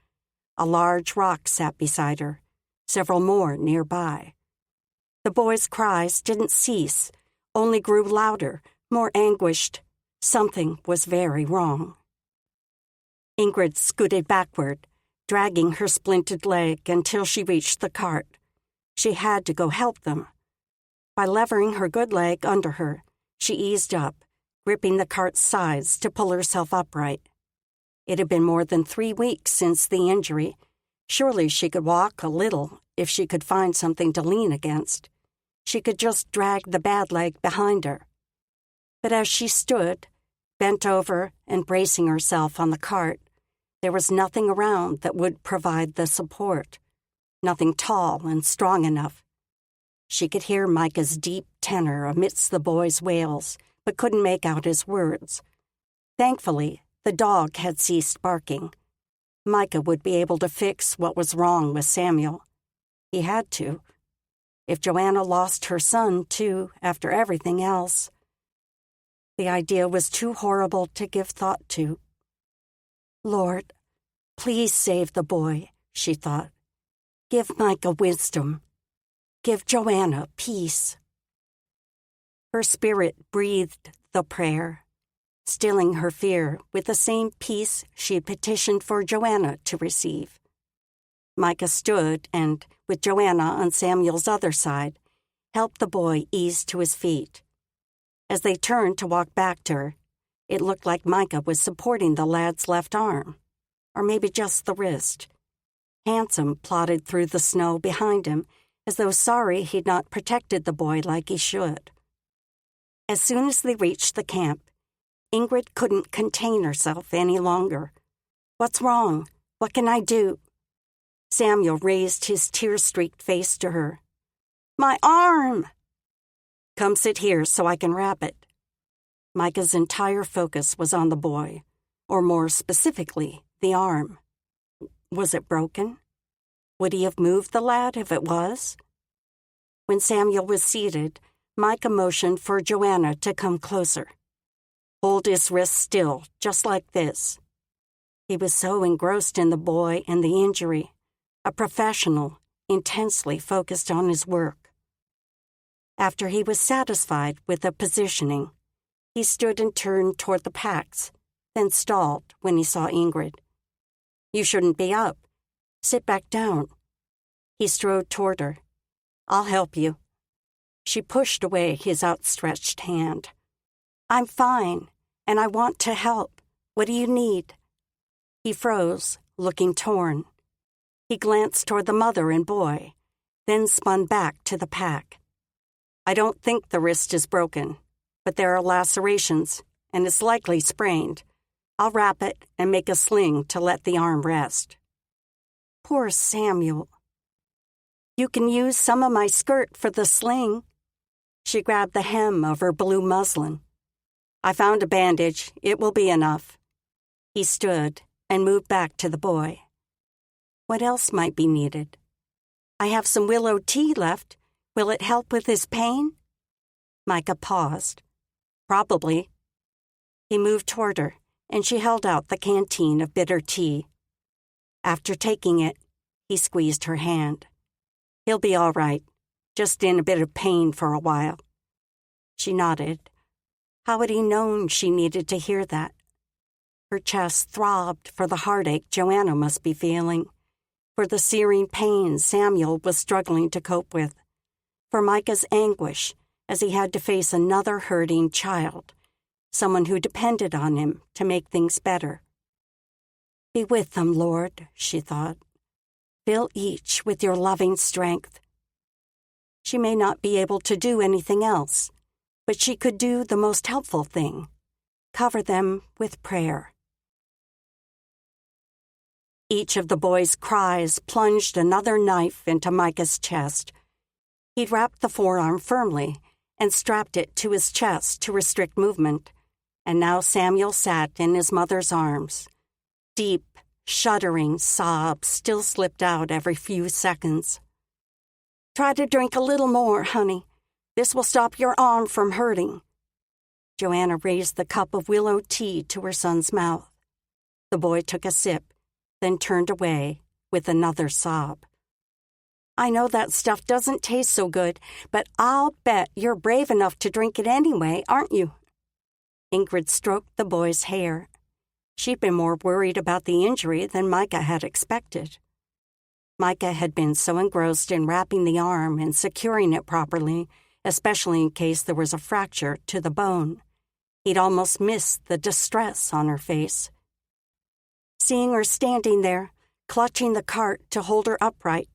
A large rock sat beside her, several more nearby. The boy's cries didn't cease, only grew louder, more anguished. Something was very wrong. Ingrid scooted backward, dragging her splinted leg until she reached the cart. She had to go help them. By levering her good leg under her, she eased up, gripping the cart's sides to pull herself upright. It had been more than 3 weeks since the injury. Surely she could walk a little if she could find something to lean against. She could just drag the bad leg behind her. But as she stood, bent over and bracing herself on the cart, there was nothing around that would provide the support. Nothing tall and strong enough. She could hear Micah's deep tenor amidst the boy's wails, but couldn't make out his words. Thankfully, the dog had ceased barking. Micah would be able to fix what was wrong with Samuel. He had to. If Joanna lost her son, too, after everything else. The idea was too horrible to give thought to. Lord, please save the boy, she thought. Give Micah wisdom. Give Joanna peace. Her spirit breathed the prayer, stilling her fear with the same peace she had petitioned for Joanna to receive. Micah stood and, with Joanna on Samuel's other side, helped the boy ease to his feet. As they turned to walk back to her, it looked like Micah was supporting the lad's left arm, or maybe just the wrist. Handsome plodded through the snow behind him, as though sorry he'd not protected the boy like he should. As soon as they reached the camp, Ingrid couldn't contain herself any longer. What's wrong? What can I do? Samuel raised his tear-streaked face to her. My arm! Come sit here so I can wrap it. Micah's entire focus was on the boy, or more specifically, the arm. Was it broken? Would he have moved the lad if it was? When Samuel was seated, Micah motioned for Joanna to come closer. Hold his wrist still, just like this. He was so engrossed in the boy and the injury, a professional, intensely focused on his work. After he was satisfied with the positioning, he stood and turned toward the packs, then stalled when he saw Ingrid. You shouldn't be up. Sit back down. He strode toward her. I'll help you. She pushed away his outstretched hand. I'm fine, and I want to help. What do you need? He froze, looking torn. He glanced toward the mother and boy, then spun back to the pack. I don't think the wrist is broken, but there are lacerations, and it's likely sprained. I'll wrap it and make a sling to let the arm rest. Poor Samuel. You can use some of my skirt for the sling. She grabbed the hem of her blue muslin. I found a bandage. It will be enough. He stood and moved back to the boy. What else might be needed? I have some willow tea left. Will it help with his pain? Micah paused. Probably. He moved toward her, and she held out the canteen of bitter tea. After taking it, he squeezed her hand. He'll be all right, just in a bit of pain for a while. She nodded. How had he known she needed to hear that? Her chest throbbed for the heartache Joanna must be feeling, for the searing pain Samuel was struggling to cope with, for Micah's anguish as he had to face another hurting child, someone who depended on him to make things better. Be with them, Lord, she thought. Fill each with your loving strength. She may not be able to do anything else, but she could do the most helpful thing: cover them with prayer. Each of the boys' cries plunged another knife into Micah's chest. He'd wrapped the forearm firmly and strapped it to his chest to restrict movement, and now Samuel sat in his mother's arms. Deep, shuddering sobs still slipped out every few seconds. "Try to drink a little more, honey. This will stop your arm from hurting." Joanna raised the cup of willow tea to her son's mouth. The boy took a sip, then turned away with another sob. "I know that stuff doesn't taste so good, but I'll bet you're brave enough to drink it anyway, aren't you?" Ingrid stroked the boy's hair. She'd been more worried about the injury than Micah had expected. Micah had been so engrossed in wrapping the arm and securing it properly, especially in case there was a fracture to the bone. He'd almost missed the distress on her face. Seeing her standing there, clutching the cart to hold her upright,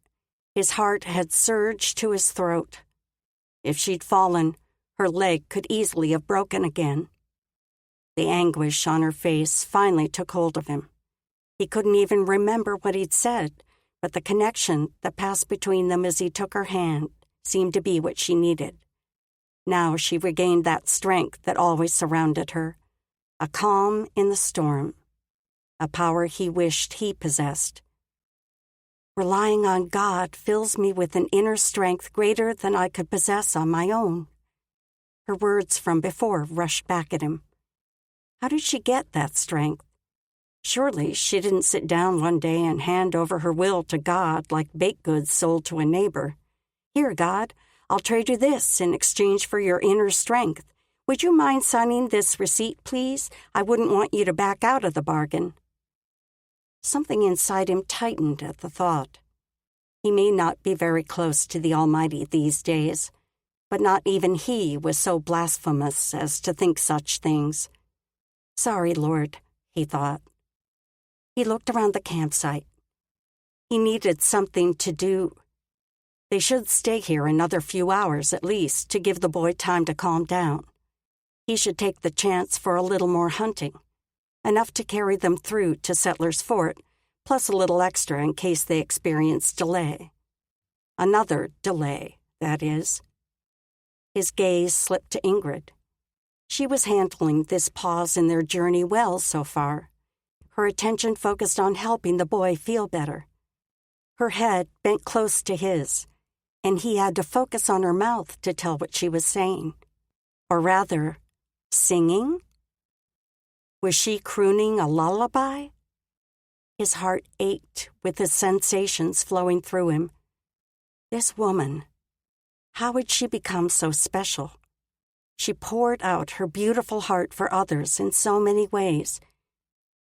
his heart had surged to his throat. If she'd fallen, her leg could easily have broken again. The anguish on her face finally took hold of him. He couldn't even remember what he'd said, but the connection that passed between them as he took her hand seemed to be what she needed. Now she regained that strength that always surrounded her, a calm in the storm, a power he wished he possessed. "Relying on God fills me with an inner strength greater than I could possess on my own." Her words from before rushed back at him. How did she get that strength? Surely she didn't sit down one day and hand over her will to God like baked goods sold to a neighbor. "Here, God, I'll trade you this in exchange for your inner strength. Would you mind signing this receipt, please? I wouldn't want you to back out of the bargain." Something inside him tightened at the thought. He may not be very close to the Almighty these days, but not even he was so blasphemous as to think such things. "Sorry, Lord," he thought. He looked around the campsite. He needed something to do. They should stay here another few hours at least to give the boy time to calm down. He should take the chance for a little more hunting, enough to carry them through to Settler's Fort, plus a little extra in case they experienced delay. Another delay, that is. His gaze slipped to Ingrid. She was handling this pause in their journey well so far. Her attention focused on helping the boy feel better. Her head bent close to his, and he had to focus on her mouth to tell what she was saying. Or rather, singing? Was she crooning a lullaby? His heart ached with the sensations flowing through him. This woman, how had she become so special? She poured out her beautiful heart for others in so many ways.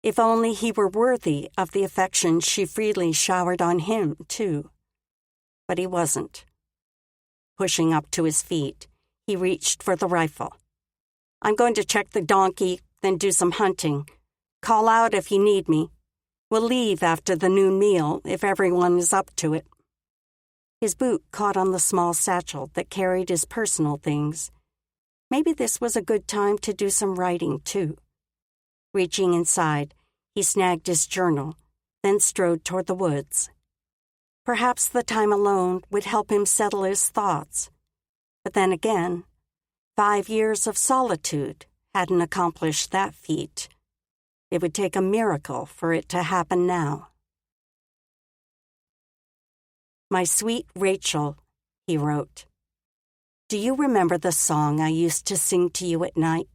If only he were worthy of the affection she freely showered on him, too. But he wasn't. Pushing up to his feet, he reached for the rifle. "I'm going to check the donkey, then do some hunting. Call out if you need me. We'll leave after the noon meal if everyone is up to it." His boot caught on the small satchel that carried his personal things. Maybe this was a good time to do some writing, too. Reaching inside, he snagged his journal, then strode toward the woods. Perhaps the time alone would help him settle his thoughts. But then again, 5 years of solitude hadn't accomplished that feat. It would take a miracle for it to happen now. "My sweet Rachel," he wrote, "do you remember the song I used to sing to you at night?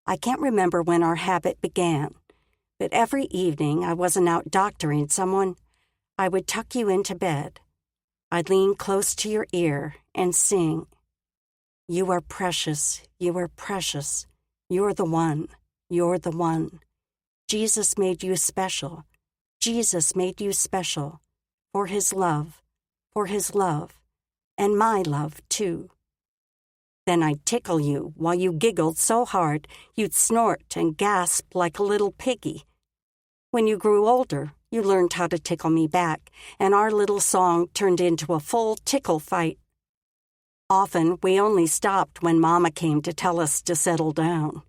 I can't remember when our habit began, but every evening I wasn't out doctoring someone, I would tuck you into bed. I'd lean close to your ear and sing, 'You are precious, you are precious, you're the one, you're the one. Jesus made you special, Jesus made you special, for his love, and my love, too.' Then I'd tickle you while you giggled so hard you'd snort and gasp like a little piggy. When you grew older, you learned how to tickle me back, and our little song turned into a full tickle fight. Often, we only stopped when Mama came to tell us to settle down.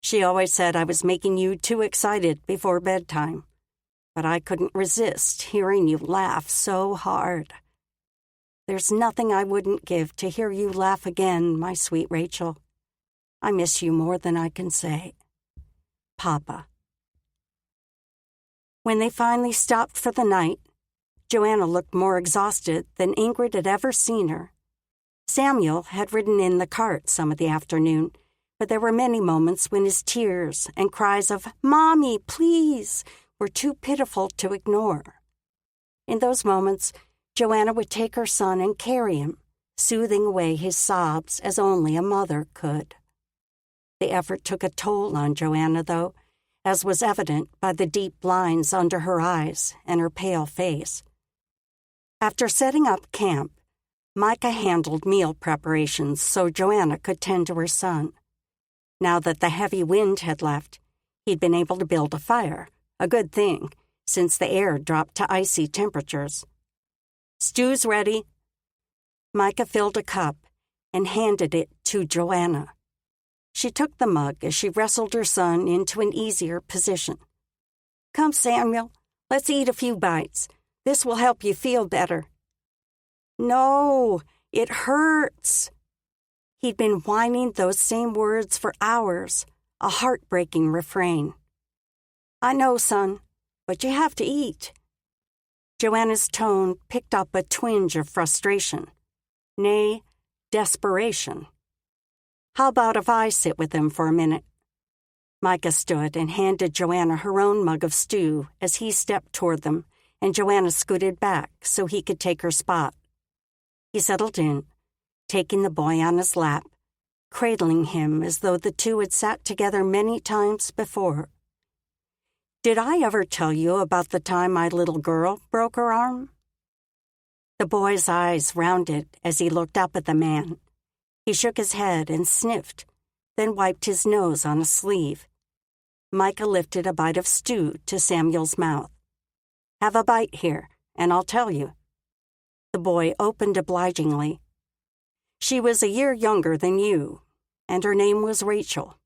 She always said I was making you too excited before bedtime, but I couldn't resist hearing you laugh so hard. There's nothing I wouldn't give to hear you laugh again, my sweet Rachel. I miss you more than I can say. Papa. When they finally stopped for the night, Joanna looked more exhausted than Ingrid had ever seen her. Samuel had ridden in the cart some of the afternoon, but there were many moments when his tears and cries of, "Mommy, please," were too pitiful to ignore. In those moments, Joanna would take her son and carry him, soothing away his sobs as only a mother could. The effort took a toll on Joanna, though, as was evident by the deep lines under her eyes and her pale face. After setting up camp, Micah handled meal preparations so Joanna could tend to her son. Now that the heavy wind had left, he'd been able to build a fire, a good thing, since the air dropped to icy temperatures. "Stew's ready." Micah filled a cup and handed it to Joanna. She took the mug as she wrestled her son into an easier position. "Come, Samuel, let's eat a few bites. This will help you feel better." "No, it hurts." He'd been whining those same words for hours, a heartbreaking refrain. "I know, son, but you have to eat." Joanna's tone picked up a twinge of frustration, nay, desperation. "How about if I sit with him for a minute?" Micah stood and handed Joanna her own mug of stew as he stepped toward them, and Joanna scooted back so he could take her spot. He settled in, taking the boy on his lap, cradling him as though the two had sat together many times before. "Did I ever tell you about the time my little girl broke her arm?" The boy's eyes rounded as he looked up at the man. He shook his head and sniffed, then wiped his nose on a sleeve. Micah lifted a bite of stew to Samuel's mouth. "Have a bite here, and I'll tell you." The boy opened obligingly. "She was a year younger than you, and her name was Rachel."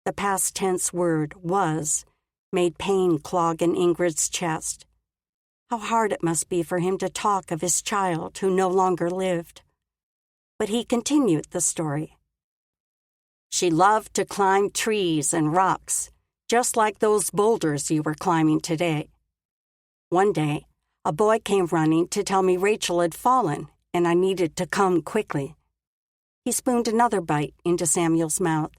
The past tense word "was" made pain clog in Ingrid's chest. How hard it must be for him to talk of his child who no longer lived. But he continued the story. "She loved to climb trees and rocks, just like those boulders you were climbing today. One day, a boy came running to tell me Rachel had fallen and I needed to come quickly." He spooned another bite into Samuel's mouth,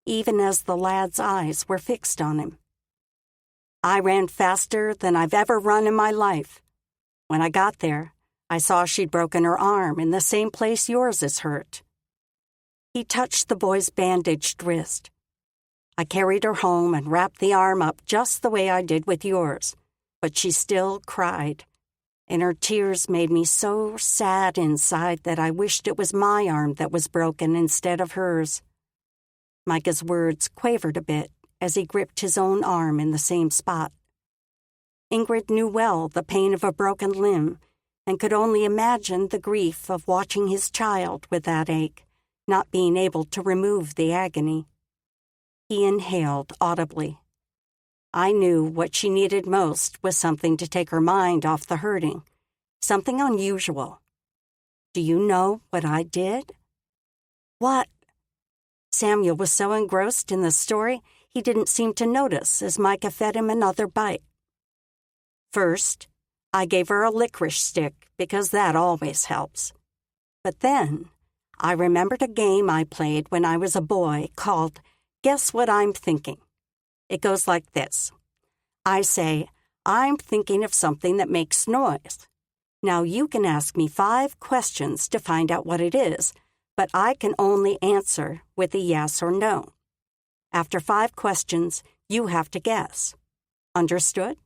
even as the lad's eyes were fixed on him. "I ran faster than I've ever run in my life. When I got there, I saw she'd broken her arm in the same place yours is hurt." He touched the boy's bandaged wrist. "I carried her home and wrapped the arm up just the way I did with yours, but she still cried, and her tears made me so sad inside that I wished it was my arm that was broken instead of hers." Micah's words quavered a bit as he gripped his own arm in the same spot. Ingrid knew well the pain of a broken limb and could only imagine the grief of watching his child with that ache, not being able to remove the agony. He inhaled audibly. I knew what she needed most was something to take her mind off the hurting, something unusual. "Do you know what I did?" "What?" Samuel was so engrossed in the story, he didn't seem to notice as Micah fed him another bite. "First, I gave her a licorice stick because that always helps. But then, I remembered a game I played when I was a boy called Guess What I'm Thinking. It goes like this. I say, I'm thinking of something that makes noise. Now you can ask me 5 questions to find out what it is, but I can only answer with a yes or no. After 5 questions, you have to guess. Understood?"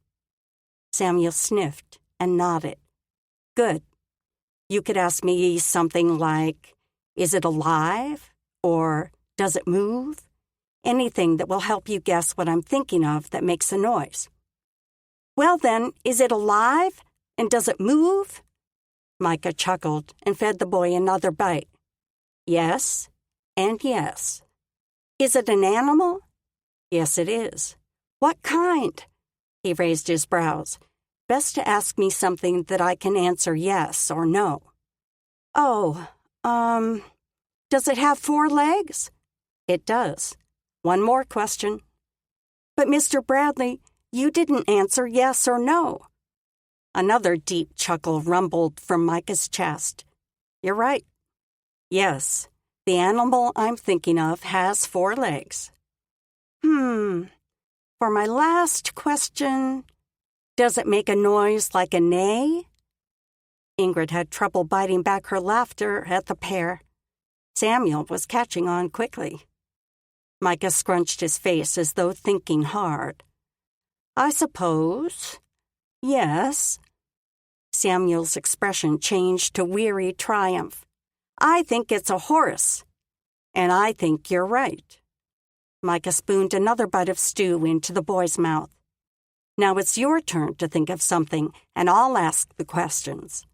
Samuel sniffed and nodded. "Good. You could ask me something like, is it alive? Or does it move? Anything that will help you guess what I'm thinking of that makes a noise." "Well then, is it alive? And does it move?" Micah chuckled and fed the boy another bite. Yes, and yes. Is it an animal? Yes, it is. What kind? He raised his brows. Best to ask me something that I can answer yes or no. Oh, does it have 4 legs? It does. One more question. But Mr. Bradley, you didn't answer yes or no. Another deep chuckle rumbled from Micah's chest. You're right. Yes, the animal I'm thinking of has 4 legs. For my last question, does it make a noise like a neigh? Ingrid had trouble biting back her laughter at the pair. Samuel was catching on quickly. Micah scrunched his face as though thinking hard. I suppose. Yes. Samuel's expression changed to weary triumph. I think it's a horse. And I think you're right. Micah spooned another bite of stew into the boy's mouth. Now it's your turn to think of something, and I'll ask the questions.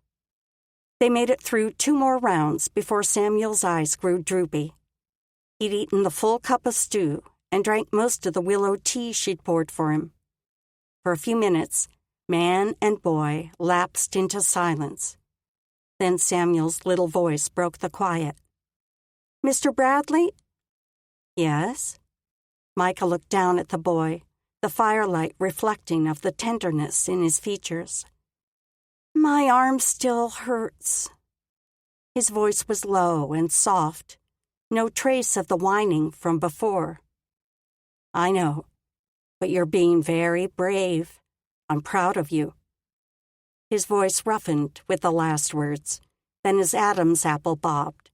They made it through 2 more rounds before Samuel's eyes grew droopy. He'd eaten the full cup of stew and drank most of the willow tea she'd poured for him. For a few minutes, man and boy lapsed into silence. Then Samuel's little voice broke the quiet. Mr. Bradley? Yes? Micah looked down at the boy, the firelight reflecting of the tenderness in his features. My arm still hurts. His voice was low and soft, no trace of the whining from before. I know, but you're being very brave. I'm proud of you. His voice roughened with the last words, then his Adam's apple bobbed.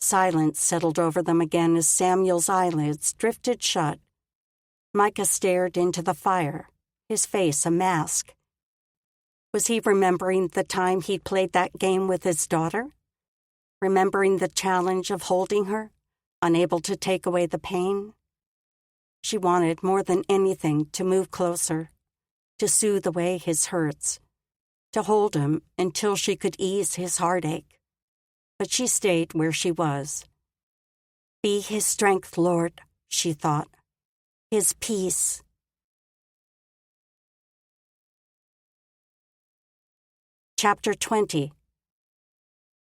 Silence settled over them again as Samuel's eyelids drifted shut. Micah stared into the fire, his face a mask. Was he remembering the time he'd played that game with his daughter? Remembering the challenge of holding her, unable to take away the pain? She wanted more than anything to move closer, to soothe away his hurts, to hold him until she could ease his heartache. But she stayed where she was. Be his strength, Lord, she thought. His peace. Chapter 20.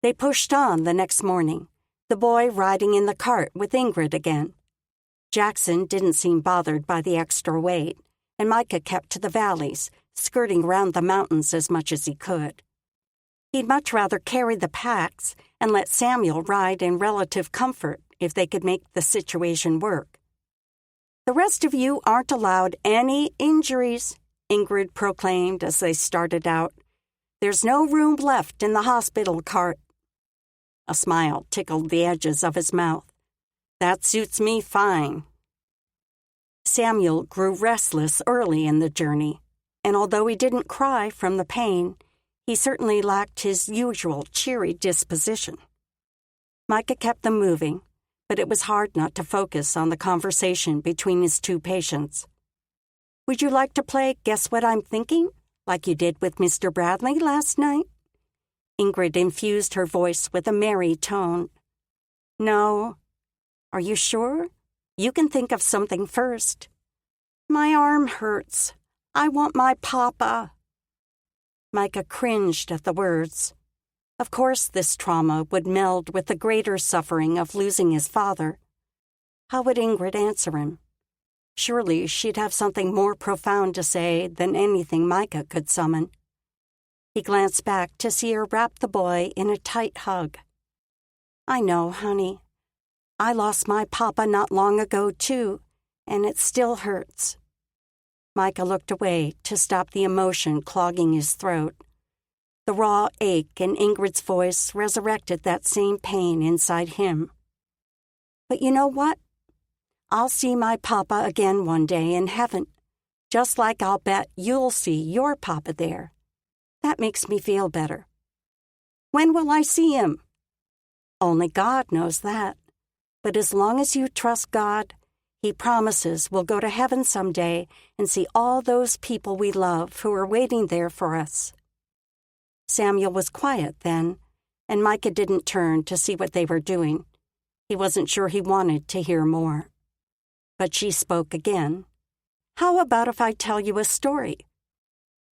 They pushed on the next morning, the boy riding in the cart with Ingrid again. Jackson didn't seem bothered by the extra weight, and Micah kept to the valleys, skirting around the mountains as much as he could. He'd much rather carry the packs and let Samuel ride in relative comfort if they could make the situation work. The rest of you aren't allowed any injuries, Ingrid proclaimed as they started out. There's no room left in the hospital cart. A smile tickled the edges of his mouth. That suits me fine. Samuel grew restless early in the journey, and although he didn't cry from the pain, he certainly lacked his usual cheery disposition. Micah kept them moving, but it was hard not to focus on the conversation between his 2 patients. Would you like to play Guess What I'm Thinking, like you did with Mr. Bradley last night? Ingrid infused her voice with a merry tone. No. Are you sure? You can think of something first. My arm hurts. I want my papa. Micah cringed at the words. Of course this trauma would meld with the greater suffering of losing his father. How would Ingrid answer him? Surely she'd have something more profound to say than anything Micah could summon. He glanced back to see her wrap the boy in a tight hug. I know, honey. I lost my papa not long ago, too, and it still hurts. Micah looked away to stop the emotion clogging his throat. The raw ache in Ingrid's voice resurrected that same pain inside him. But you know what? I'll see my papa again one day in heaven, just like I'll bet you'll see your papa there. That makes me feel better. When will I see him? Only God knows that. But as long as you trust God, He promises we'll go to heaven someday and see all those people we love who are waiting there for us. Samuel was quiet then, and Micah didn't turn to see what they were doing. He wasn't sure he wanted to hear more. But she spoke again. "How about if I tell you a story?"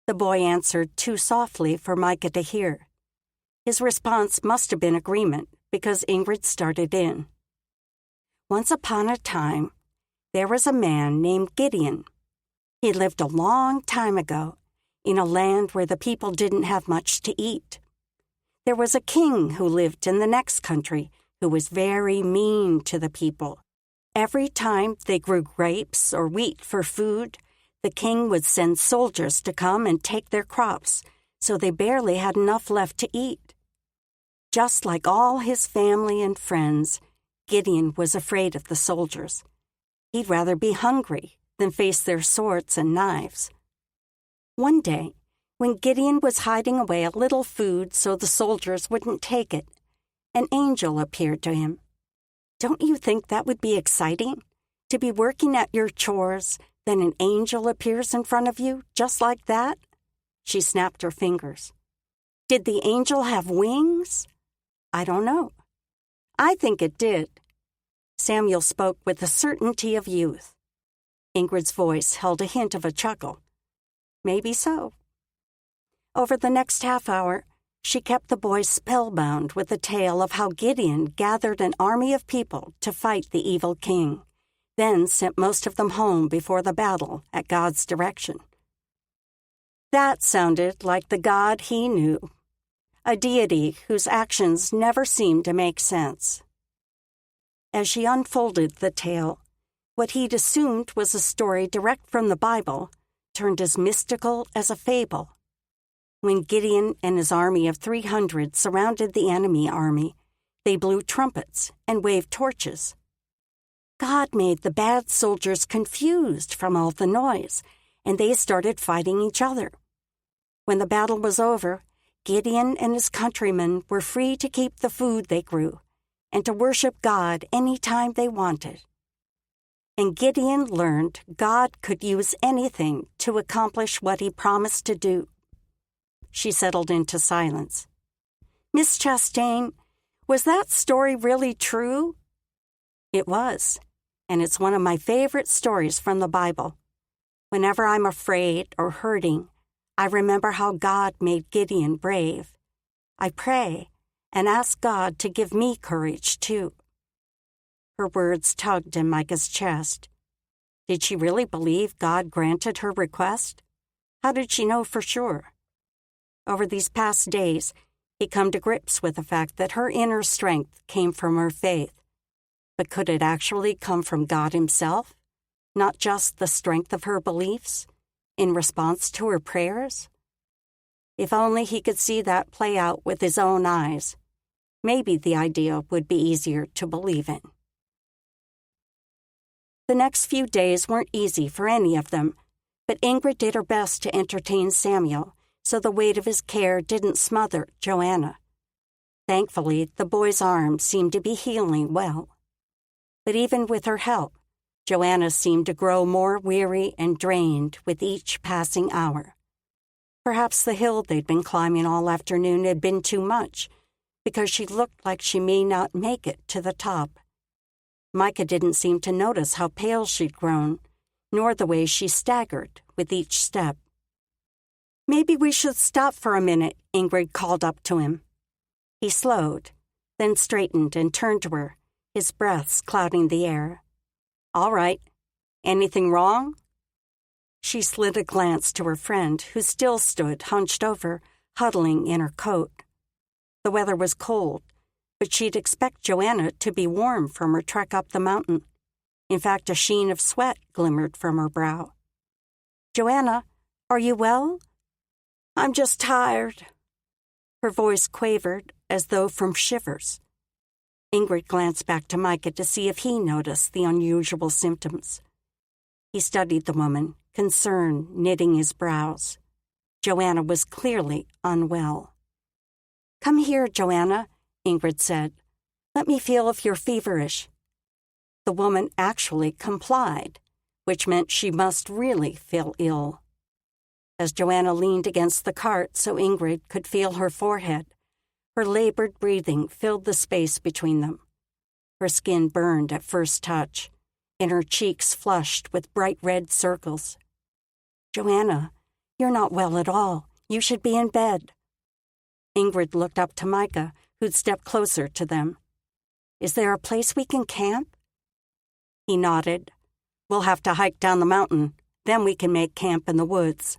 The boy answered too softly for Micah to hear. His response must have been agreement, because Ingrid started in. "Once upon a time, there was a man named Gideon. He lived a long time ago, in a land where the people didn't have much to eat. There was a king who lived in the next country who was very mean to the people. Every time they grew grapes or wheat for food, the king would send soldiers to come and take their crops, so they barely had enough left to eat. Just like all his family and friends, Gideon was afraid of the soldiers. He'd rather be hungry than face their swords and knives. One day, when Gideon was hiding away a little food so the soldiers wouldn't take it, an angel appeared to him. Don't you think that would be exciting? To be working at your chores, then an angel appears in front of you, just like that? She snapped her fingers. Did the angel have wings? I don't know. I think it did. Samuel spoke with the certainty of youth. Ingrid's voice held a hint of a chuckle. Maybe so. Over the next half hour, she kept the boy spellbound with the tale of how Gideon gathered an army of people to fight the evil king, then sent most of them home before the battle at God's direction. That sounded like the God he knew, a deity whose actions never seemed to make sense. As she unfolded the tale, what he'd assumed was a story direct from the Bible turned as mystical as a fable. When Gideon and his army of 300 surrounded the enemy army, they blew trumpets and waved torches. God made the bad soldiers confused from all the noise, and they started fighting each other. When the battle was over, Gideon and his countrymen were free to keep the food they grew and to worship God any time they wanted. And Gideon learned God could use anything to accomplish what he promised to do. She settled into silence. Miss Chastain, was that story really true? It was, and it's one of my favorite stories from the Bible. Whenever I'm afraid or hurting, I remember how God made Gideon brave. I pray and ask God to give me courage, too. Her words tugged in Micah's chest. Did she really believe God granted her request? How did she know for sure? Over these past days, he'd come to grips with the fact that her inner strength came from her faith. But could it actually come from God himself, not just the strength of her beliefs, in response to her prayers? If only he could see that play out with his own eyes, maybe the idea would be easier to believe in. The next few days weren't easy for any of them, but Ingrid did her best to entertain Samuel, so the weight of his care didn't smother Joanna. Thankfully, the boy's arm seemed to be healing well. But even with her help, Joanna seemed to grow more weary and drained with each passing hour. Perhaps the hill they'd been climbing all afternoon had been too much, because she looked like she may not make it to the top. Micah didn't seem to notice how pale she'd grown, nor the way she staggered with each step. Maybe we should stop for a minute, Ingrid called up to him. He slowed, then straightened and turned to her, his breaths clouding the air. All right. Anything wrong? She slid a glance to her friend, who still stood hunched over, huddling in her coat. The weather was cold, but she'd expect Joanna to be warm from her trek up the mountain. In fact, a sheen of sweat glimmered from her brow. Joanna, are you well? I'm just tired. Her voice quavered, as though from shivers. Ingrid glanced back to Micah to see if he noticed the unusual symptoms. He studied the woman, concern knitting his brows. Joanna was clearly unwell. Come here, Joanna, Ingrid said. Let me feel if you're feverish. The woman actually complied, which meant she must really feel ill. As Joanna leaned against the cart so Ingrid could feel her forehead, her labored breathing filled the space between them. Her skin burned at first touch, and her cheeks flushed with bright red circles. "Joanna, you're not well at all. You should be in bed." Ingrid looked up to Micah, who'd stepped closer to them. "Is there a place we can camp?" He nodded. "We'll have to hike down the mountain. Then we can make camp in the woods."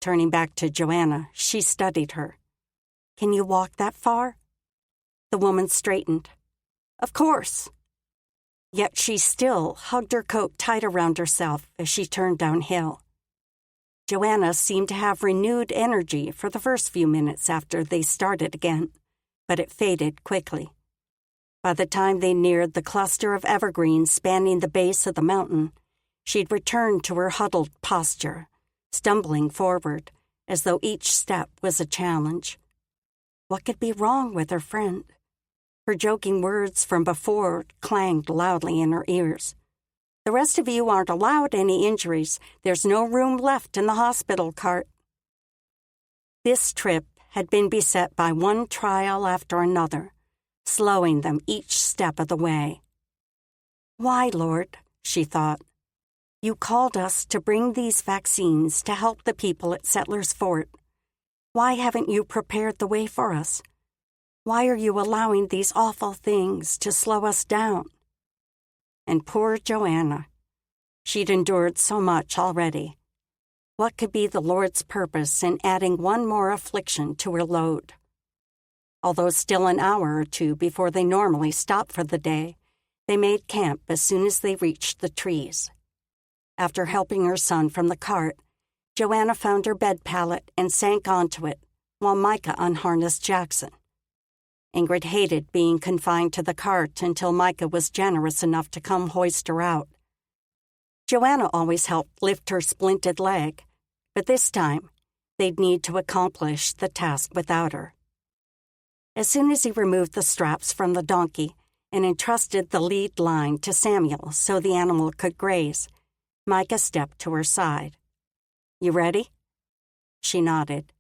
Turning back to Joanna, she studied her. "Can you walk that far?" The woman straightened. "Of course." Yet she still hugged her coat tight around herself as she turned downhill. Joanna seemed to have renewed energy for the first few minutes after they started again, but it faded quickly. By the time they neared the cluster of evergreens spanning the base of the mountain, she'd returned to her huddled posture, stumbling forward as though each step was a challenge. What could be wrong with her friend? Her joking words from before clanged loudly in her ears. "The rest of you aren't allowed any injuries. There's no room left in the hospital cart." This trip had been beset by one trial after another, slowing them each step of the way. "Why, Lord," she thought, "you called us to bring these vaccines to help the people at Settlers Fort. Why haven't you prepared the way for us? Why are you allowing these awful things to slow us down?" And poor Joanna. She'd endured so much already. What could be the Lord's purpose in adding one more affliction to her load? Although still an hour or two before they normally stopped for the day, they made camp as soon as they reached the trees. After helping her son from the cart, Joanna found her bed pallet and sank onto it, while Micah unharnessed Jackson. Ingrid hated being confined to the cart until Micah was generous enough to come hoist her out. Joanna always helped lift her splinted leg, but this time they'd need to accomplish the task without her. As soon as he removed the straps from the donkey and entrusted the lead line to Samuel so the animal could graze, Micah stepped to her side. "You ready?" She nodded.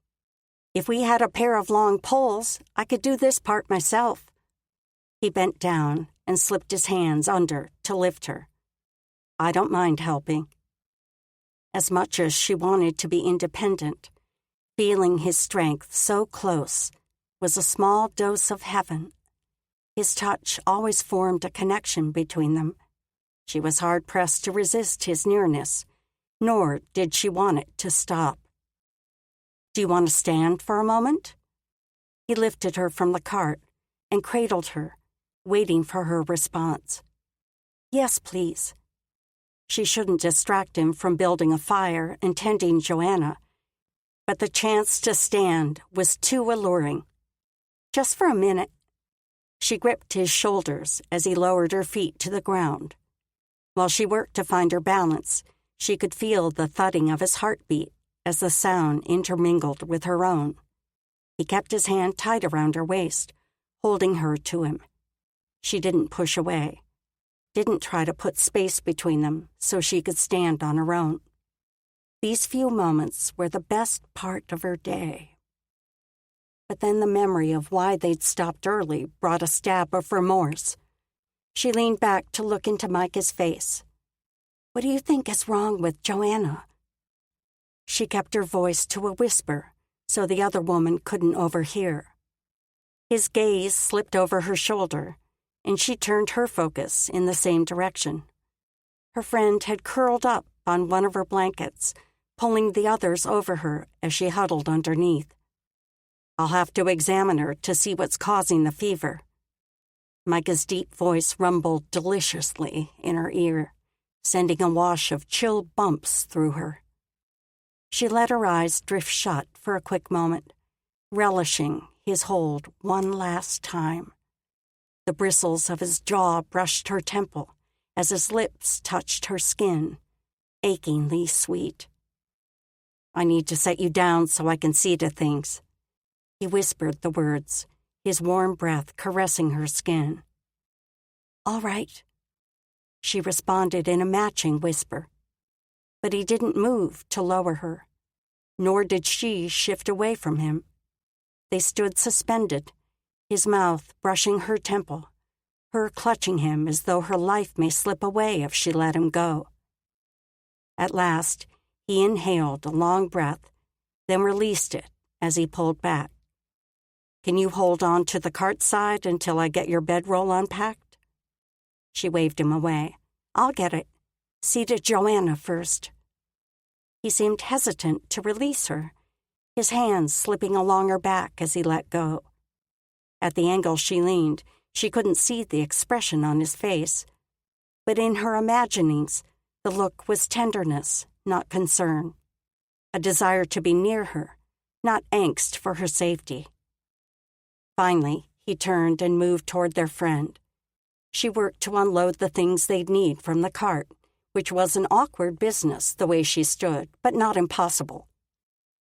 "If we had a pair of long poles, I could do this part myself." He bent down and slipped his hands under to lift her. "I don't mind helping." As much as she wanted to be independent, feeling his strength so close was a small dose of heaven. His touch always formed a connection between them. She was hard-pressed to resist his nearness, nor did she want it to stop. "Do you want to stand for a moment?" He lifted her from the cart and cradled her, waiting for her response. "Yes, please." She shouldn't distract him from building a fire and tending Joanna, but the chance to stand was too alluring. "Just for a minute." She gripped his shoulders as he lowered her feet to the ground. While she worked to find her balance, she could feel the thudding of his heartbeat as the sound intermingled with her own. He kept his hand tight around her waist, holding her to him. She didn't push away, didn't try to put space between them so she could stand on her own. These few moments were the best part of her day. But then the memory of why they'd stopped early brought a stab of remorse. She leaned back to look into Micah's face. "What do you think is wrong with Joanna?" She kept her voice to a whisper so the other woman couldn't overhear. His gaze slipped over her shoulder, and she turned her focus in the same direction. Her friend had curled up on one of her blankets, pulling the others over her as she huddled underneath. "I'll have to examine her to see what's causing the fever." Micah's deep voice rumbled deliciously in her ear, sending a wash of chill bumps through her. She let her eyes drift shut for a quick moment, relishing his hold one last time. The bristles of his jaw brushed her temple as his lips touched her skin, achingly sweet. "I need to set you down so I can see to things." He whispered the words, his warm breath caressing her skin. "All right," she responded in a matching whisper. But he didn't move to lower her. nor did she shift away from him. They stood suspended, his mouth brushing her temple, her clutching him as though her life may slip away if she let him go. At last, he inhaled a long breath, then released it as he pulled back. "Can you hold on to the cart side until I get your bedroll unpacked?" She waved him away. "I'll get it. See to Joanna first." He seemed hesitant to release her, his hands slipping along her back as he let go. At the angle she leaned, she couldn't see the expression on his face, but in her imaginings, the look was tenderness, not concern, a desire to be near her, not angst for her safety. Finally, he turned and moved toward their friend. She worked to unload the things they'd need from the cart, which was an awkward business the way she stood, but not impossible.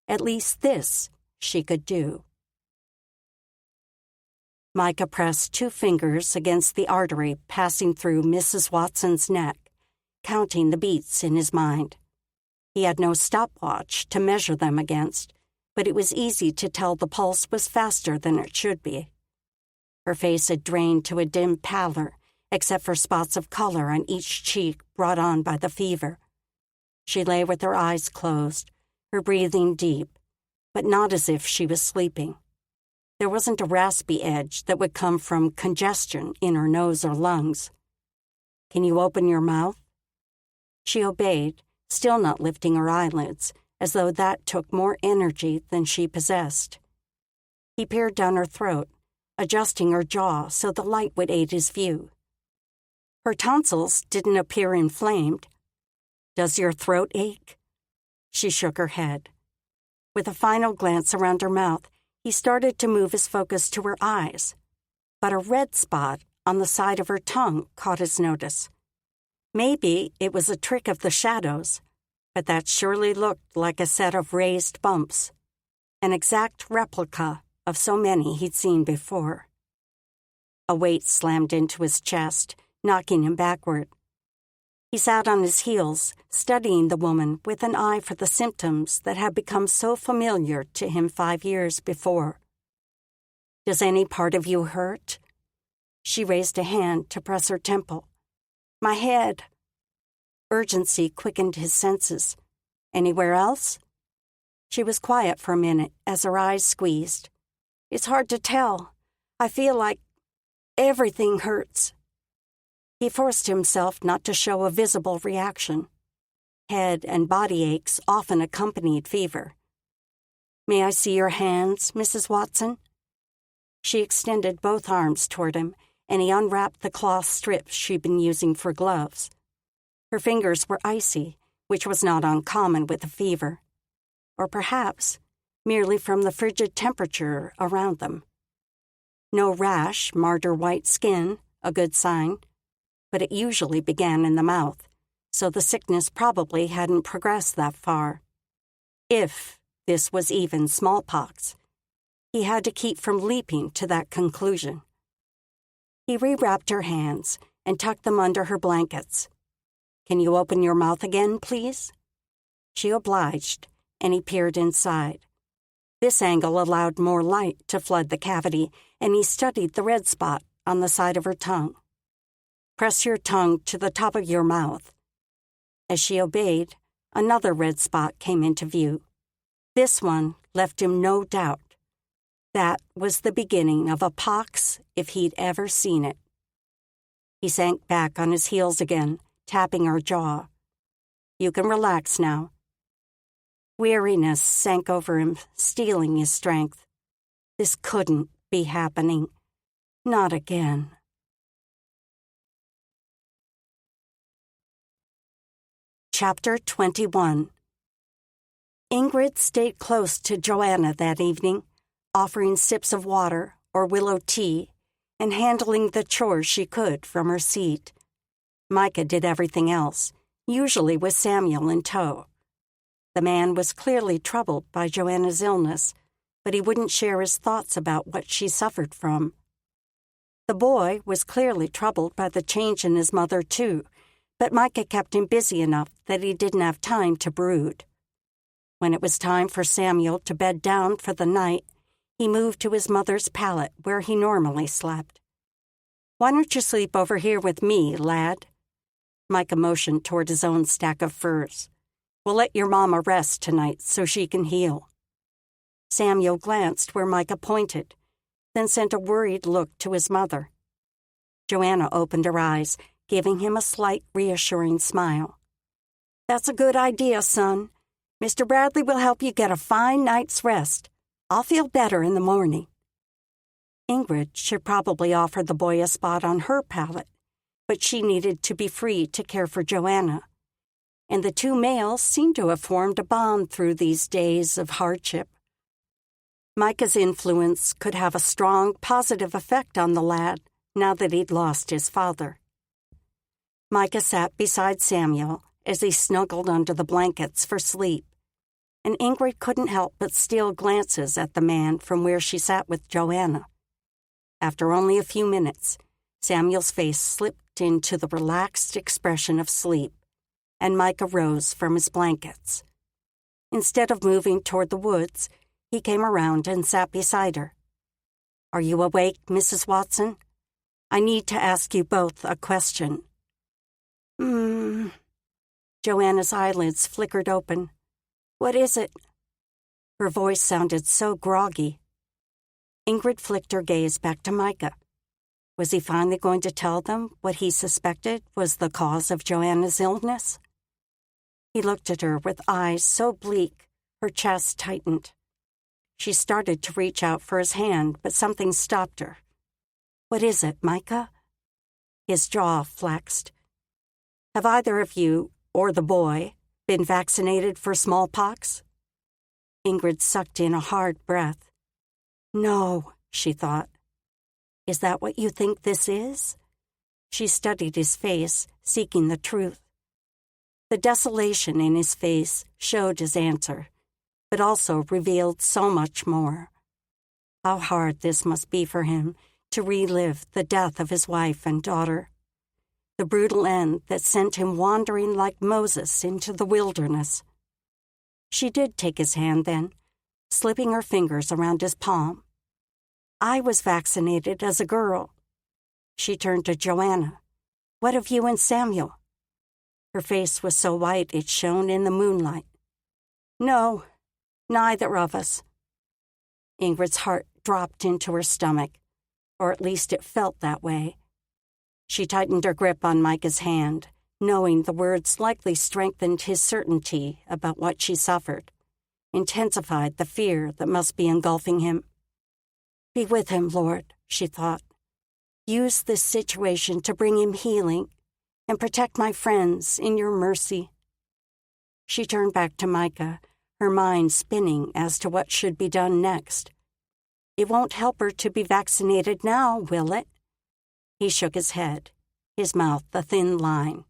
At least this she could do. Micah pressed 2 fingers against the artery passing through Mrs. Watson's neck, counting the beats in his mind. He had no stopwatch to measure them against, but it was easy to tell the pulse was faster than it should be. Her face had drained to a dim pallor, except for spots of color on each cheek brought on by the fever. She lay with her eyes closed, her breathing deep, but not as if she was sleeping. There wasn't a raspy edge that would come from congestion in her nose or lungs. "Can you open your mouth?" She obeyed, still not lifting her eyelids, as though that took more energy than she possessed. He peered down her throat, adjusting her jaw so the light would aid his view. Her tonsils didn't appear inflamed. "Does your throat ache?" She shook her head. With a final glance around her mouth, he started to move his focus to her eyes, but a red spot on the side of her tongue caught his notice. Maybe it was a trick of the shadows, but that surely looked like a set of raised bumps, an exact replica of so many he'd seen before. A weight slammed into his chest, knocking him backward. He sat on his heels, studying the woman with an eye for the symptoms that had become so familiar to him 5 years before. "Does any part of you hurt?" She raised a hand to press her temple. "My head." Urgency quickened his senses. "Anywhere else?" She was quiet for a minute as her eyes squeezed. "It's hard to tell. I feel like everything hurts." He forced himself not to show a visible reaction. Head and body aches often accompanied fever. "May I see your hands, Mrs. Watson?" She extended both arms toward him, and he unwrapped the cloth strips she'd been using for gloves. Her fingers were icy, which was not uncommon with a fever, or perhaps merely from the frigid temperature around them. No rash marred her white skin, a good sign, but it usually began in the mouth, so the sickness probably hadn't progressed that far. If this was even smallpox, he had to keep from leaping to that conclusion. He rewrapped her hands and tucked them under her blankets. "Can you open your mouth again, please?" She obliged, and he peered inside. This angle allowed more light to flood the cavity, and he studied the red spot on the side of her tongue. "Press your tongue to the top of your mouth." As she obeyed, another red spot came into view. This one left him no doubt. That was the beginning of a pox if he'd ever seen it. He sank back on his heels again, tapping her jaw. "You can relax now." Weariness sank over him, stealing his strength. This couldn't be happening. Not again. Chapter 21. Ingrid stayed close to Joanna that evening, offering sips of water or willow tea and handling the chores she could from her seat. Micah did everything else, usually with Samuel in tow. The man was clearly troubled by Joanna's illness, but he wouldn't share his thoughts about what she suffered from. The boy was clearly troubled by the change in his mother, too, but Micah kept him busy enough that he didn't have time to brood. When it was time for Samuel to bed down for the night, he moved to his mother's pallet where he normally slept. "Why don't you sleep over here with me, lad?" Micah motioned toward his own stack of furs. "We'll let your mama rest tonight so she can heal." Samuel glanced where Micah pointed, then sent a worried look to his mother. Joanna opened her eyes, giving him a slight, reassuring smile. "That's a good idea, son. Mr. Bradley will help you get a fine night's rest. I'll feel better in the morning." Ingrid should probably offer the boy a spot on her pallet, but she needed to be free to care for Joanna, and the two males seemed to have formed a bond through these days of hardship. Micah's influence could have a strong, positive effect on the lad now that he'd lost his father. Micah sat beside Samuel as he snuggled under the blankets for sleep, and Ingrid couldn't help but steal glances at the man from where she sat with Joanna. After only a few minutes, Samuel's face slipped into the relaxed expression of sleep, and Micah rose from his blankets. Instead of moving toward the woods, he came around and sat beside her. "Are you awake, Mrs. Watson? I need to ask you both a question." Joanna's eyelids flickered open. "What is it?" Her voice sounded so groggy. Ingrid flicked her gaze back to Micah. Was he finally going to tell them what he suspected was the cause of Joanna's illness? He looked at her with eyes so bleak, her chest tightened. She started to reach out for his hand, but something stopped her. "What is it, Micah?" His jaw flexed. "Have either of you, or the boy, been vaccinated for smallpox?" Ingrid sucked in a hard breath. "No," she thought. "Is that what you think this is?" She studied his face, seeking the truth. The desolation in his face showed his answer, but also revealed so much more. How hard this must be for him to relive the death of his wife and daughter, the brutal end that sent him wandering like Moses into the wilderness. She did take his hand then, slipping her fingers around his palm. "I was vaccinated as a girl." She turned to Joanna. "What of you and Samuel?" Her face was so white it shone in the moonlight. "No, neither of us." Ingrid's heart dropped into her stomach, or at least it felt that way. She tightened her grip on Micah's hand, knowing the words likely strengthened his certainty about what she suffered, intensified the fear that must be engulfing him. "Be with him, Lord," she thought. "Use this situation to bring him healing, and protect my friends in your mercy." She turned back to Micah, her mind spinning as to what should be done next. "It won't help her to be vaccinated now, will it?" He shook his head, his mouth a thin line.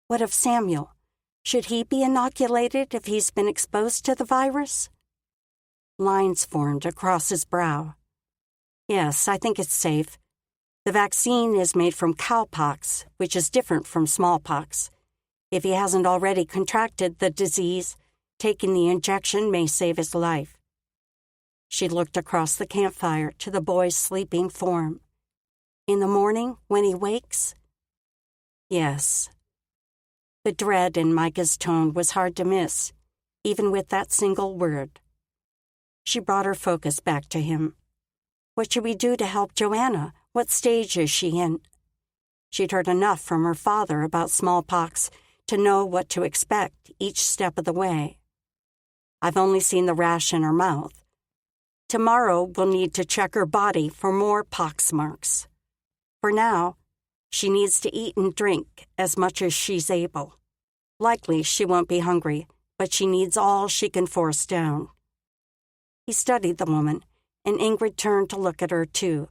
"What of Samuel? Should he be inoculated if he's been exposed to the virus?" Lines formed across his brow. "Yes, I think it's safe. The vaccine is made from cowpox, which is different from smallpox. If he hasn't already contracted the disease, taking the injection may save his life." She looked across the campfire to the boy's sleeping form. "In the morning, when he wakes?" "Yes." The dread in Micah's tone was hard to miss, even with that single word. She brought her focus back to him. "What should we do to help Joanna? What stage is she in?" She'd heard enough from her father about smallpox to know what to expect each step of the way. "I've only seen the rash in her mouth. Tomorrow we'll need to check her body for more pox marks. For now, she needs to eat and drink as much as she's able. Likely she won't be hungry, but she needs all she can force down." He studied the woman, and Ingrid turned to look at her too.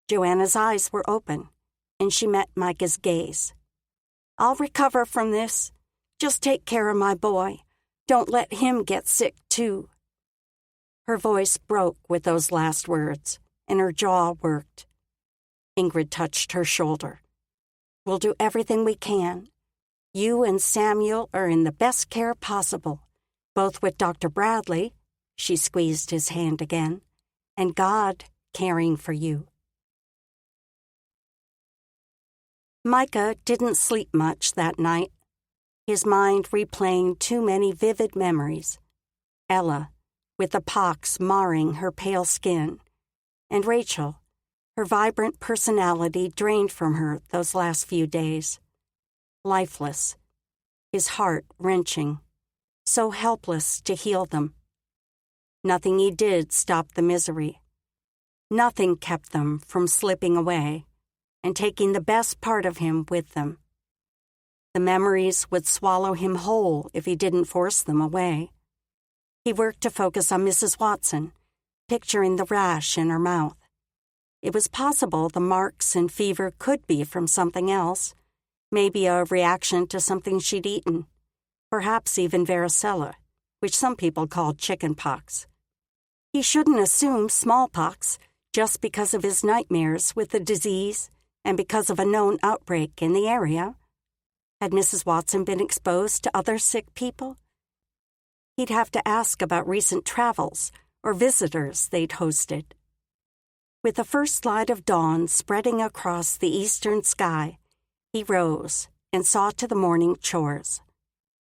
Joanna's eyes were open, and she met Micah's gaze. "I'll recover from this. Just take care of my boy. Don't let him get sick too." Her voice broke with those last words, and her jaw worked. Ingrid touched her shoulder. "We'll do everything we can. You and Samuel are in the best care possible. both with Dr. Bradley," she squeezed his hand again, "and God caring for you." Micah didn't sleep much that night, his mind replaying too many vivid memories. Ella, with the pox marring her pale skin, and Rachel, her vibrant personality drained from her those last few days. Lifeless, his heart wrenching, so helpless to heal them. Nothing he did stopped the misery. Nothing kept them from slipping away and taking the best part of him with them. The memories would swallow him whole if he didn't force them away. He worked to focus on Mrs. Watson, picturing the rash in her mouth. It was possible the marks and fever could be from something else, maybe a reaction to something she'd eaten, perhaps even varicella, which some people called chicken pox. He shouldn't assume smallpox just because of his nightmares with the disease and because of a known outbreak in the area. Had Mrs. Watson been exposed to other sick people? He'd have to ask about recent travels or visitors they'd hosted. With the first light of dawn spreading across the eastern sky, he rose and saw to the morning chores,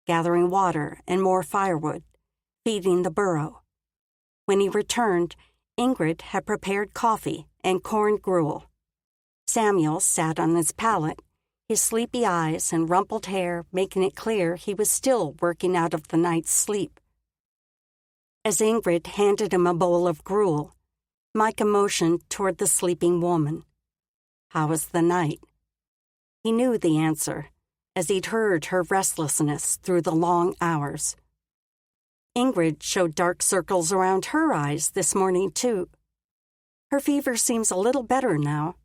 gathering water and more firewood, feeding the burro. When he returned, Ingrid had prepared coffee and corn gruel. Samuel sat on his pallet, his sleepy eyes and rumpled hair making it clear he was still working out of the night's sleep. As Ingrid handed him a bowl of gruel, Micah motioned toward the sleeping woman. How was the night? He knew the answer, as he'd heard her restlessness through the long hours. Ingrid showed dark circles around her eyes this morning, too. Her fever seems a little better now.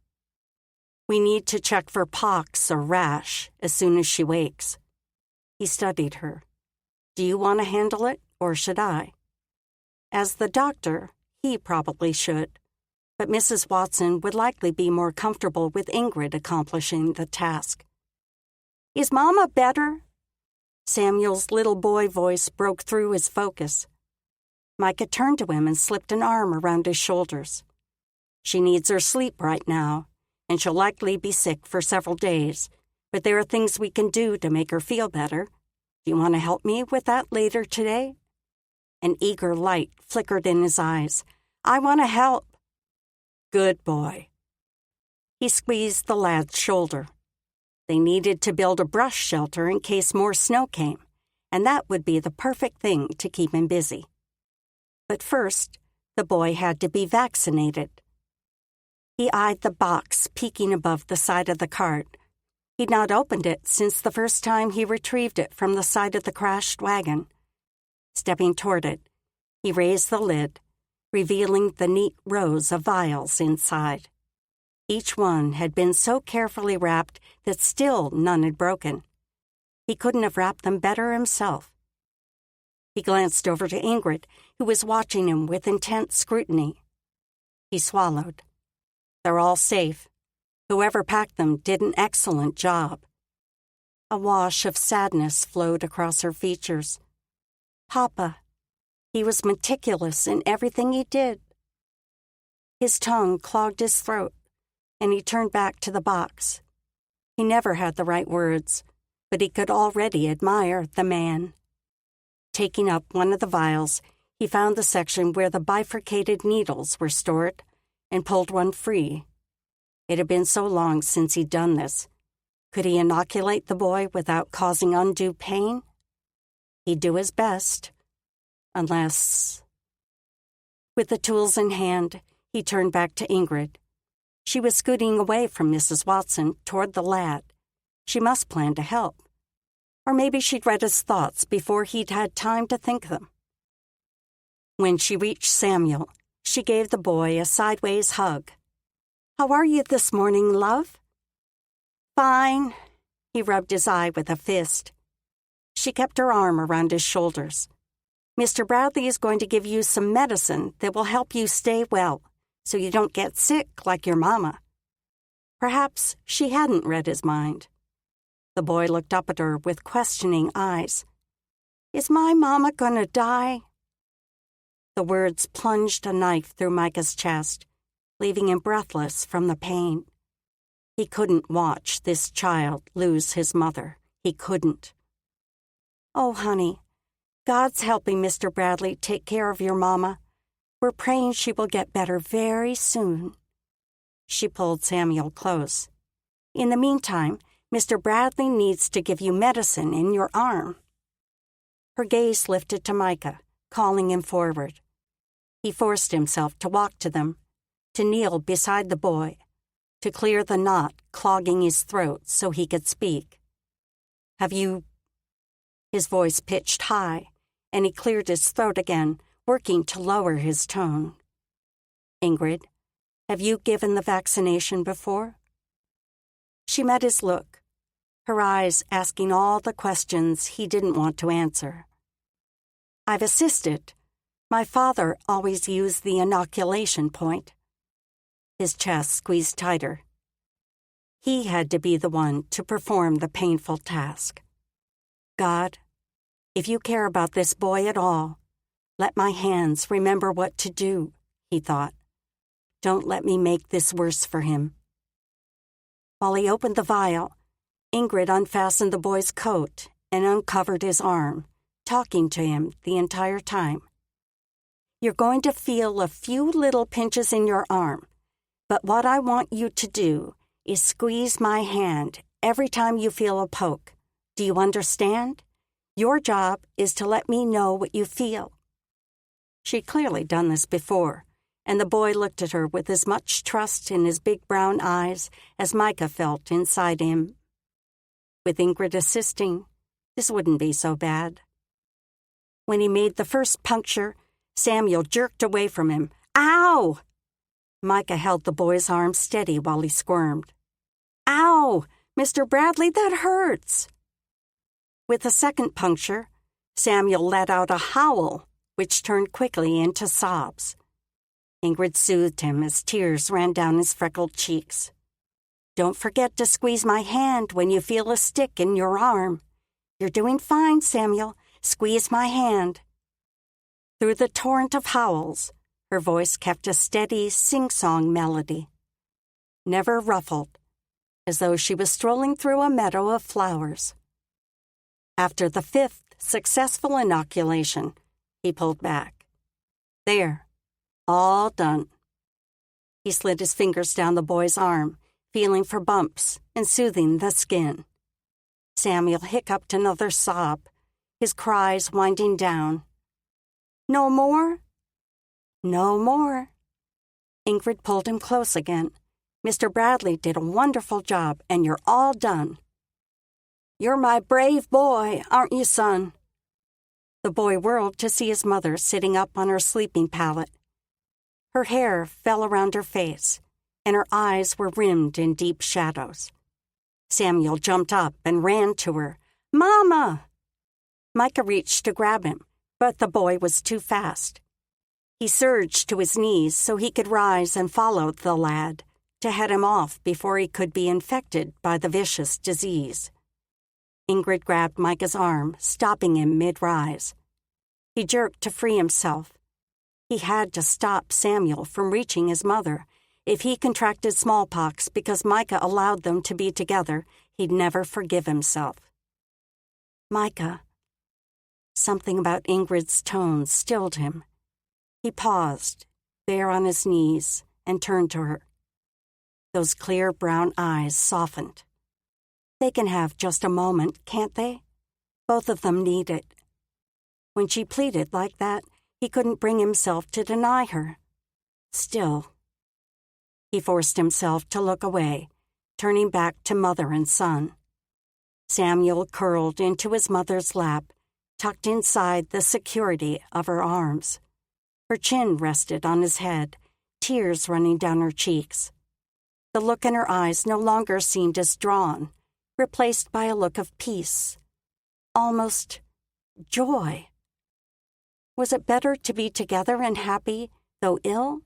We need to check for pox or rash as soon as she wakes. He studied her. Do you want to handle it, or should I? As the doctor, he probably should, but Mrs. Watson would likely be more comfortable with Ingrid accomplishing the task. Is Mama better? Samuel's little boy voice broke through his focus. Micah turned to him and slipped an arm around his shoulders. She needs her sleep right now, and she'll likely be sick for several days, but there are things we can do to make her feel better. Do you want to help me with that later today? An eager light flickered in his eyes. I want to help. Good boy. He squeezed the lad's shoulder. They needed to build a brush shelter in case more snow came, and that would be the perfect thing to keep him busy. But first, the boy had to be vaccinated. He eyed the box peeking above the side of the cart. He'd not opened it since the first time he retrieved it from the side of the crashed wagon. Stepping toward it, he raised the lid, revealing the neat rows of vials inside. Each one had been so carefully wrapped that still none had broken. He couldn't have wrapped them better himself. He glanced over to Ingrid, who was watching him with intense scrutiny. He swallowed. They're all safe. Whoever packed them did an excellent job. A wash of sadness flowed across her features. Papa. He was meticulous in everything he did. His tongue clogged his throat, and he turned back to the box. He never had the right words, but he could already admire the man. Taking up one of the vials, he found the section where the bifurcated needles were stored and pulled one free. It had been so long since he'd done this. Could he inoculate the boy without causing undue pain? He'd do his best. Unless... With the tools in hand, he turned back to Ingrid. She was scooting away from Mrs. Watson toward the lad. She must plan to help. Or maybe she'd read his thoughts before he'd had time to think them. When she reached Samuel, she gave the boy a sideways hug. How are you this morning, love? Fine. He rubbed his eye with a fist. She kept her arm around his shoulders. Mr. Bradley is going to give you some medicine that will help you stay well, so you don't get sick like your mama. Perhaps she hadn't read his mind. The boy looked up at her with questioning eyes. Is my mama gonna die?" The words plunged a knife through Micah's chest, leaving him breathless from the pain. He couldn't watch this child lose his mother. He couldn't. "Oh, honey, God's helping Mr. Bradley take care of your mama. We're praying she will get better very soon." She pulled Samuel close. "In the meantime, Mr. Bradley needs to give you medicine in your arm." Her gaze lifted to Micah, calling him forward. He forced himself to walk to them, to kneel beside the boy, to clear the knot clogging his throat so he could speak. "Have you—" His voice pitched high, and he cleared his throat again, working to lower his tone. "Ingrid, have you given the vaccination before?" She met his look, her eyes asking all the questions he didn't want to answer. "I've assisted. My father always used the inoculation point." His chest squeezed tighter. He had to be the one to perform the painful task. "God, if you care about this boy at all, let my hands remember what to do," he thought. "Don't let me make this worse for him." While he opened the vial, Ingrid unfastened the boy's coat and uncovered his arm, talking to him the entire time. "You're going to feel a few little pinches in your arm, but what I want you to do is squeeze my hand every time you feel a poke. Do you understand? Your job is to let me know what you feel." She'd clearly done this before, and the boy looked at her with as much trust in his big brown eyes as Micah felt inside him. With Ingrid assisting, this wouldn't be so bad. When he made the first puncture, Samuel jerked away from him. "Ow!" Micah held the boy's arm steady while he squirmed. "Ow! Mr. Bradley, that hurts!" With the second puncture, Samuel let out a howl, which turned quickly into sobs. Ingrid soothed him as tears ran down his freckled cheeks. "Don't forget to squeeze my hand when you feel a stick in your arm. You're doing fine, Samuel. Squeeze my hand." Through the torrent of howls, her voice kept a steady sing-song melody, never ruffled, as though she was strolling through a meadow of flowers. After the fifth successful inoculation, he pulled back. "There, all done." He slid his fingers down the boy's arm, feeling for bumps and soothing the skin. Samuel hiccuped another sob, his cries winding down. "No more?" "No more." Ingrid pulled him close again. "Mr. Bradley did a wonderful job, and you're all done." "You're my brave boy, aren't you, son?" The boy whirled to see his mother sitting up on her sleeping pallet. Her hair fell around her face, and her eyes were rimmed in deep shadows. Samuel jumped up and ran to her. "Mama!" Micah reached to grab him, but the boy was too fast. He surged to his knees so he could rise and follow the lad, to head him off before he could be infected by the vicious disease. Ingrid grabbed Micah's arm, stopping him mid-rise. He jerked to free himself. He had to stop Samuel from reaching his mother. If he contracted smallpox because Micah allowed them to be together, he'd never forgive himself. "Micah." Something about Ingrid's tone stilled him. He paused, there on his knees, and turned to her. Those clear brown eyes softened. They can have just a moment, can't they? Both of them need it. When she pleaded like that, he couldn't bring himself to deny her. Still, he forced himself to look away, turning back to mother and son. Samuel curled into his mother's lap, tucked inside the security of her arms. Her chin rested on his head, tears running down her cheeks. The look in her eyes no longer seemed as drawn, replaced by a look of peace, almost joy. Was it better to be together and happy, though ill,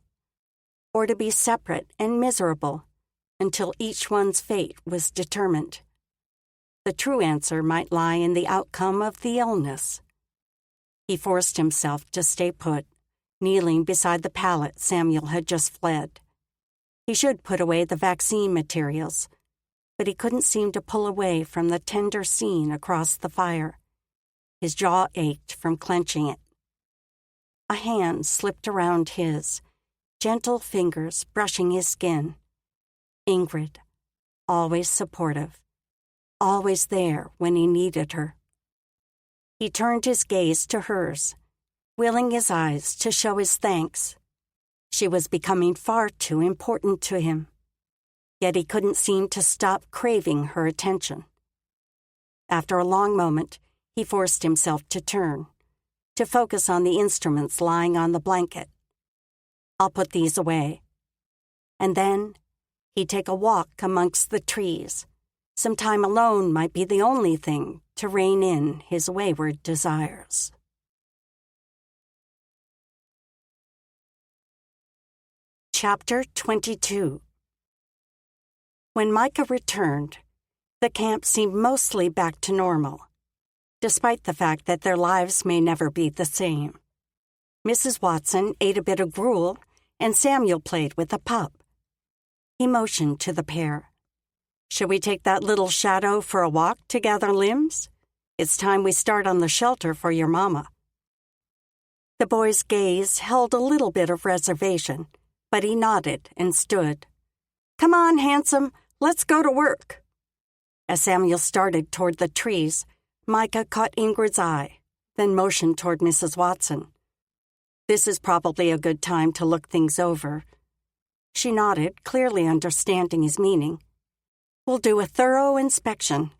or to be separate and miserable until each one's fate was determined? The true answer might lie in the outcome of the illness. He forced himself to stay put, kneeling beside the pallet Samuel had just fled. He should put away the vaccine materials, but he couldn't seem to pull away from the tender scene across the fire. His jaw ached from clenching it. A hand slipped around his, gentle fingers brushing his skin. Ingrid, always supportive, always there when he needed her. He turned his gaze to hers, willing his eyes to show his thanks. She was becoming far too important to him, yet he couldn't seem to stop craving her attention. After a long moment, he forced himself to turn, to focus on the instruments lying on the blanket. I'll put these away. And then he'd take a walk amongst the trees. Some time alone might be the only thing to rein in his wayward desires. Chapter 22. When Micah returned, the camp seemed mostly back to normal, despite the fact that their lives may never be the same. Mrs. Watson ate a bit of gruel, and Samuel played with a pup. He motioned to the pair. "Shall we take that little shadow for a walk to gather limbs? It's time we start on the shelter for your mama." The boy's gaze held a little bit of reservation, but he nodded and stood. "Come on, handsome, let's go to work." As Samuel started toward the trees, Micah caught Ingrid's eye, then motioned toward Mrs. Watson. "This is probably a good time to look things over." She nodded, clearly understanding his meaning. "We'll do a thorough inspection."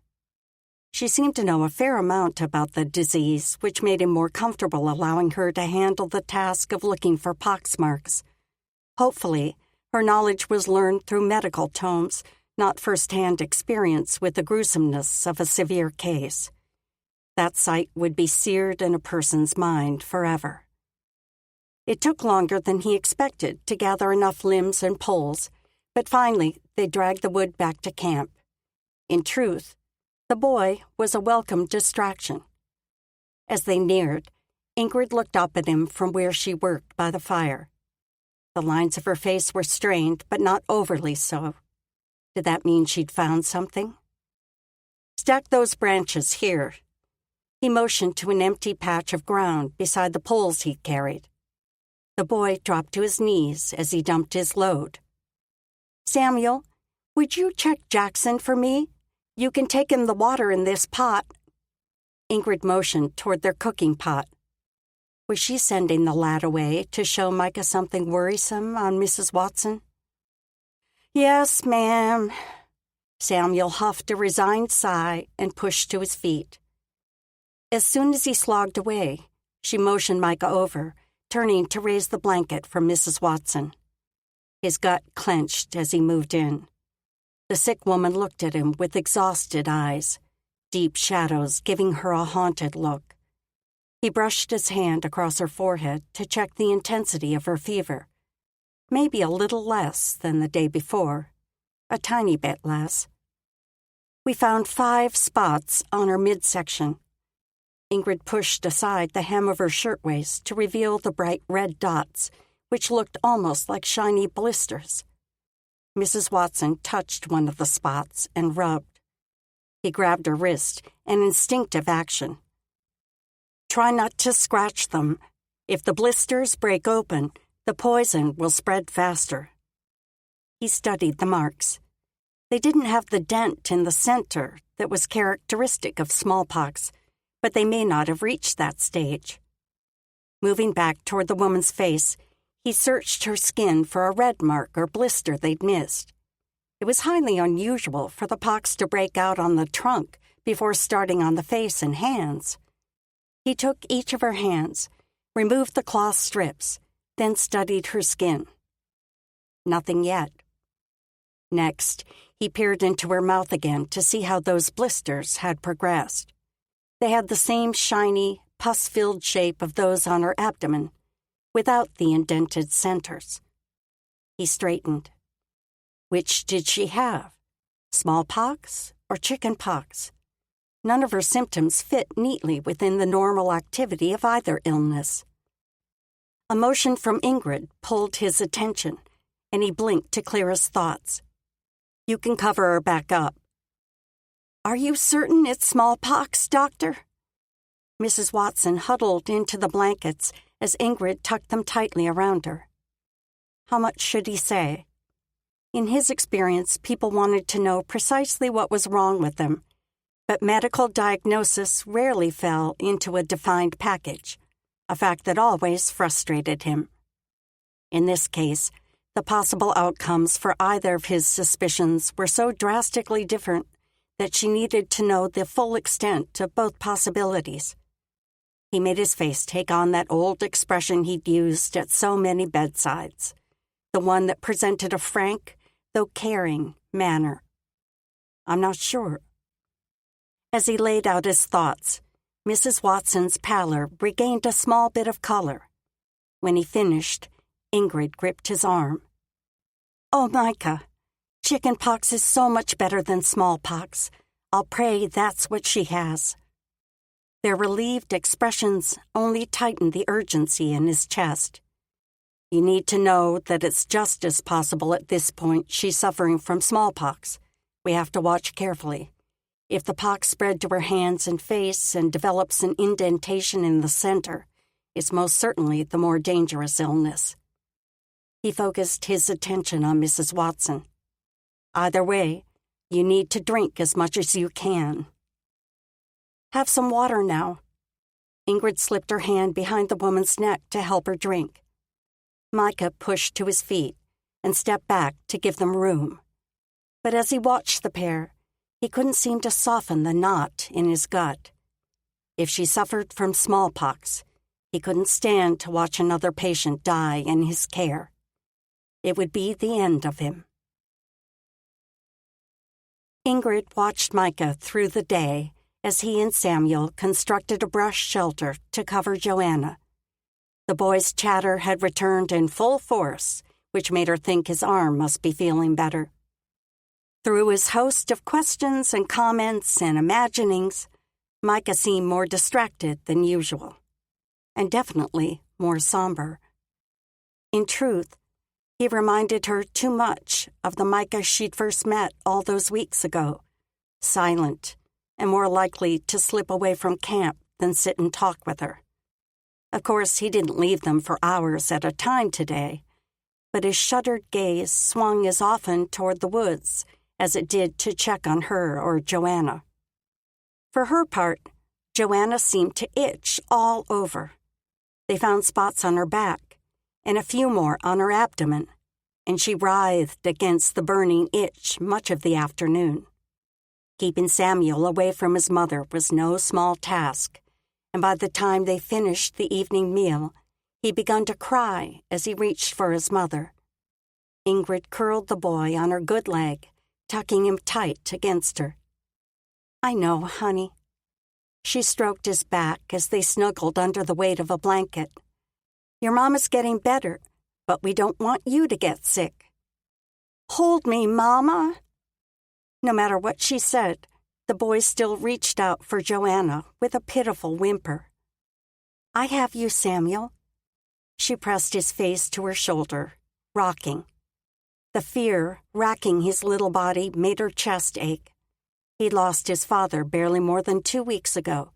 She seemed to know a fair amount about the disease, which made him more comfortable allowing her to handle the task of looking for pox marks. Hopefully, her knowledge was learned through medical tomes, not first-hand experience with the gruesomeness of a severe case. That sight would be seared in a person's mind forever. It took longer than he expected to gather enough limbs and poles, but finally they dragged the wood back to camp. In truth, the boy was a welcome distraction. As they neared, Ingrid looked up at him from where she worked by the fire. The lines of her face were strained, but not overly so. Did that mean she'd found something? "Stack those branches here." He motioned to an empty patch of ground beside the poles he'd carried. The boy dropped to his knees as he dumped his load. "Samuel, would you check Jackson for me? You can take him the water in this pot." Ingrid motioned toward their cooking pot. Was she sending the lad away to show Micah something worrisome on Mrs. Watson? "Yes, ma'am." Samuel huffed a resigned sigh and pushed to his feet. As soon as he slogged away, she motioned Micah over, turning to raise the blanket for Mrs. Watson. His gut clenched as he moved in. The sick woman looked at him with exhausted eyes, deep shadows giving her a haunted look. He brushed his hand across her forehead to check the intensity of her fever. Maybe a little less than the day before, a tiny bit less. We found 5 spots on her midsection. Ingrid pushed aside the hem of her shirtwaist to reveal the bright red dots, which looked almost like shiny blisters. Mrs. Watson touched one of the spots and rubbed. He grabbed her wrist, an instinctive action. "Try not to scratch them. If the blisters break open, the poison will spread faster." He studied the marks. They didn't have the dent in the center that was characteristic of smallpox, but they may not have reached that stage. Moving back toward the woman's face, he searched her skin for a red mark or blister they'd missed. It was highly unusual for the pox to break out on the trunk before starting on the face and hands. He took each of her hands, removed the cloth strips, then studied her skin. Nothing yet. Next, he peered into her mouth again to see how those blisters had progressed. They had the same shiny, pus-filled shape of those on her abdomen, without the indented centers. He straightened. Which did she have? Smallpox or chicken pox? None of her symptoms fit neatly within the normal activity of either illness. A motion from Ingrid pulled his attention, and he blinked to clear his thoughts. "You can cover her back up." "Are you certain it's smallpox, Doctor?" Mrs. Watson huddled into the blankets as Ingrid tucked them tightly around her. How much should he say? In his experience, people wanted to know precisely what was wrong with them, but medical diagnosis rarely fell into a defined package, a fact that always frustrated him. In this case, the possible outcomes for either of his suspicions were so drastically different that she needed to know the full extent of both possibilities. He made his face take on that old expression he'd used at so many bedsides, the one that presented a frank, though caring, manner. "I'm not sure." As he laid out his thoughts, Mrs. Watson's pallor regained a small bit of color. When he finished, Ingrid gripped his arm. "Oh, Micah, chicken pox is so much better than smallpox. I'll pray that's what she has." Their relieved expressions only tightened the urgency in his chest. "You need to know that it's just as possible at this point she's suffering from smallpox. We have to watch carefully. If the pox spread to her hands and face and develops an indentation in the center, it's most certainly the more dangerous illness." He focused his attention on Mrs. Watson. "Either way, you need to drink as much as you can." "Have some water now." Ingrid slipped her hand behind the woman's neck to help her drink. Micah pushed to his feet and stepped back to give them room. But as he watched the pair, he couldn't seem to soften the knot in his gut. If she suffered from smallpox, he couldn't stand to watch another patient die in his care. It would be the end of him. Ingrid watched Micah through the day as he and Samuel constructed a brush shelter to cover Joanna. The boy's chatter had returned in full force, which made her think his arm must be feeling better. Through his host of questions and comments and imaginings, Micah seemed more distracted than usual, and definitely more somber. In truth, he reminded her too much of the Micah she'd first met all those weeks ago, silent and more likely to slip away from camp than sit and talk with her. Of course, he didn't leave them for hours at a time today, but his shuttered gaze swung as often toward the woods as it did to check on her or Joanna. For her part, Joanna seemed to itch all over. They found spots on her back and a few more on her abdomen, and she writhed against the burning itch much of the afternoon. Keeping Samuel away from his mother was no small task, and by the time they finished the evening meal, he began to cry as he reached for his mother. Ingrid curled the boy on her good leg, tucking him tight against her. "I know, honey." She stroked his back as they snuggled under the weight of a blanket. "Your mama's getting better, but we don't want you to get sick." "Hold me, Mama." No matter what she said, the boy still reached out for Joanna with a pitiful whimper. "I have you, Samuel." She pressed his face to her shoulder, rocking. The fear racking his little body made her chest ache. He'd lost his father barely more than 2 weeks ago,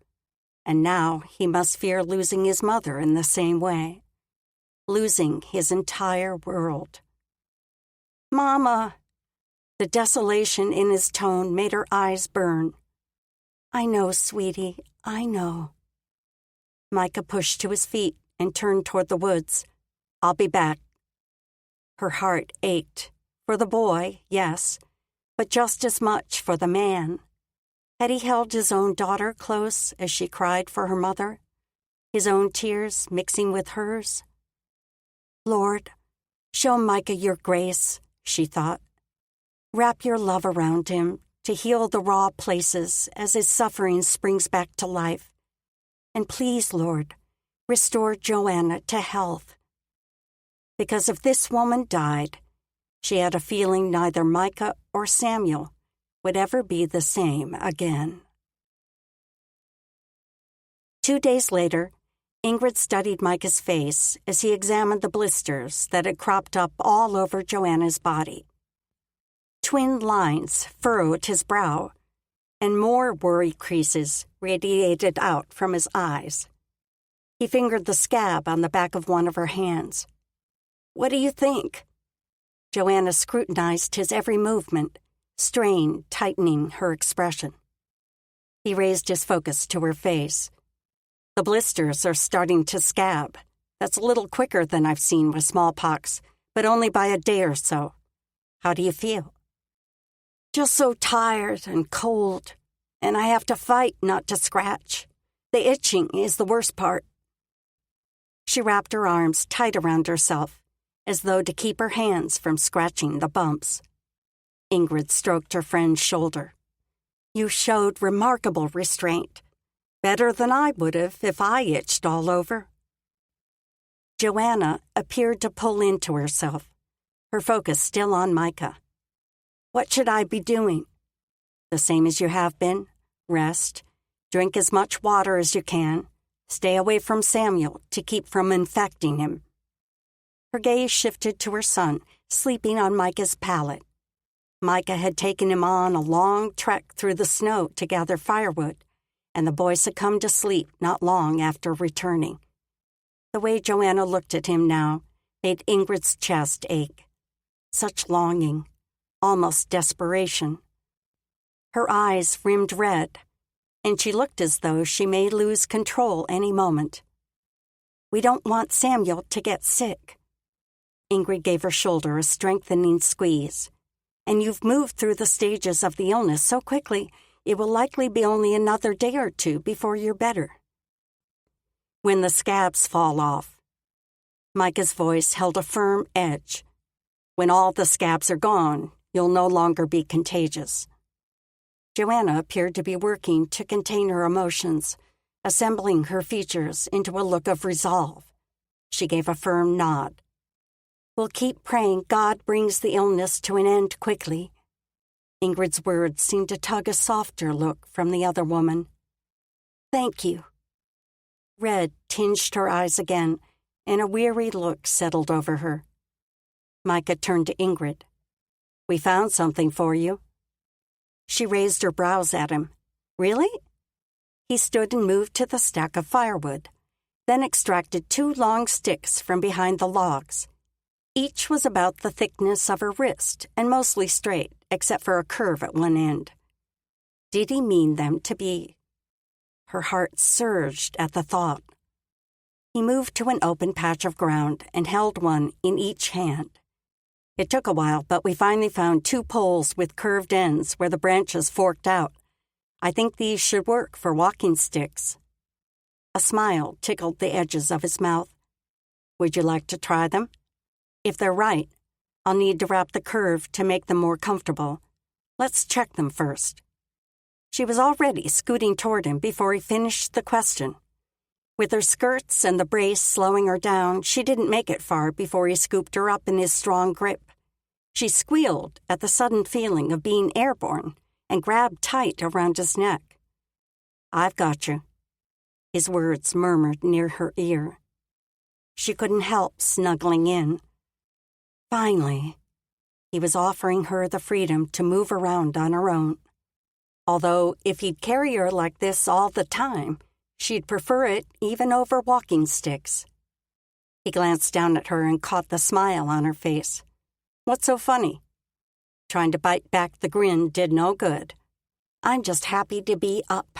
and now he must fear losing his mother in the same way. Losing his entire world. "Mama!" The desolation in his tone made her eyes burn. "I know, sweetie, I know." Micah pushed to his feet and turned toward the woods. "I'll be back." Her heart ached. For the boy, yes, but just as much for the man. Had he held his own daughter close as she cried for her mother, his own tears mixing with hers? "Lord, show Micah your grace," she thought. "Wrap your love around him to heal the raw places as his suffering springs back to life. And please, Lord, restore Joanna to health." Because if this woman died, she had a feeling neither Micah or Samuel would ever be the same again. 2 days later, Ingrid studied Micah's face as he examined the blisters that had cropped up all over Joanna's body. Twin lines furrowed his brow, and more worry creases radiated out from his eyes. He fingered the scab on the back of one of her hands. "What do you think?" Joanna scrutinized his every movement, strain tightening her expression. He raised his focus to her face. "The blisters are starting to scab. That's a little quicker than I've seen with smallpox, but only by a day or so. How do you feel?" "Just so tired and cold, and I have to fight not to scratch. The itching is the worst part." She wrapped her arms tight around herself, as though to keep her hands from scratching the bumps. Ingrid stroked her friend's shoulder. "You showed remarkable restraint. Better than I would have if I itched all over." Joanna appeared to pull into herself, her focus still on Micah. "What should I be doing?" "The same as you have been. Rest. Drink as much water as you can. Stay away from Samuel to keep from infecting him." Her gaze shifted to her son, sleeping on Micah's pallet. Micah had taken him on a long trek through the snow to gather firewood, and the boy succumbed to sleep not long after returning. The way Joanna looked at him now made Ingrid's chest ache. Such longing, almost desperation. Her eyes rimmed red, and she looked as though she may lose control any moment. "We don't want Samuel to get sick." Ingrid gave her shoulder a strengthening squeeze. "And you've moved through the stages of the illness so quickly, it will likely be only another day or two before you're better." "When the scabs fall off." Micah's voice held a firm edge. "When all the scabs are gone, you'll no longer be contagious." Joanna appeared to be working to contain her emotions, assembling her features into a look of resolve. She gave a firm nod. "We'll keep praying God brings the illness to an end quickly." Ingrid's words seemed to tug a softer look from the other woman. "Thank you." Red tinged her eyes again, and a weary look settled over her. Micah turned to Ingrid. "We found something for you." She raised her brows at him. "Really?" He stood and moved to the stack of firewood, then extracted 2 long sticks from behind the logs. Each was about the thickness of her wrist and mostly straight, except for a curve at one end. Did he mean them to be? Her heart surged at the thought. He moved to an open patch of ground and held one in each hand. It took a while, but we finally found 2 poles with curved ends where the branches forked out. I think these should work for walking sticks. A smile tickled the edges of his mouth. "Would you like to try them? If they're right, I'll need to wrap the curve to make them more comfortable. Let's check them first." She was already scooting toward him before he finished the question. With her skirts and the brace slowing her down, she didn't make it far before he scooped her up in his strong grip. She squealed at the sudden feeling of being airborne and grabbed tight around his neck. "I've got you," his words murmured near her ear. She couldn't help snuggling in. Finally, he was offering her the freedom to move around on her own. Although if he'd carry her like this all the time, she'd prefer it even over walking sticks. He glanced down at her and caught the smile on her face. "What's so funny?" Trying to bite back the grin did no good. "I'm just happy to be up."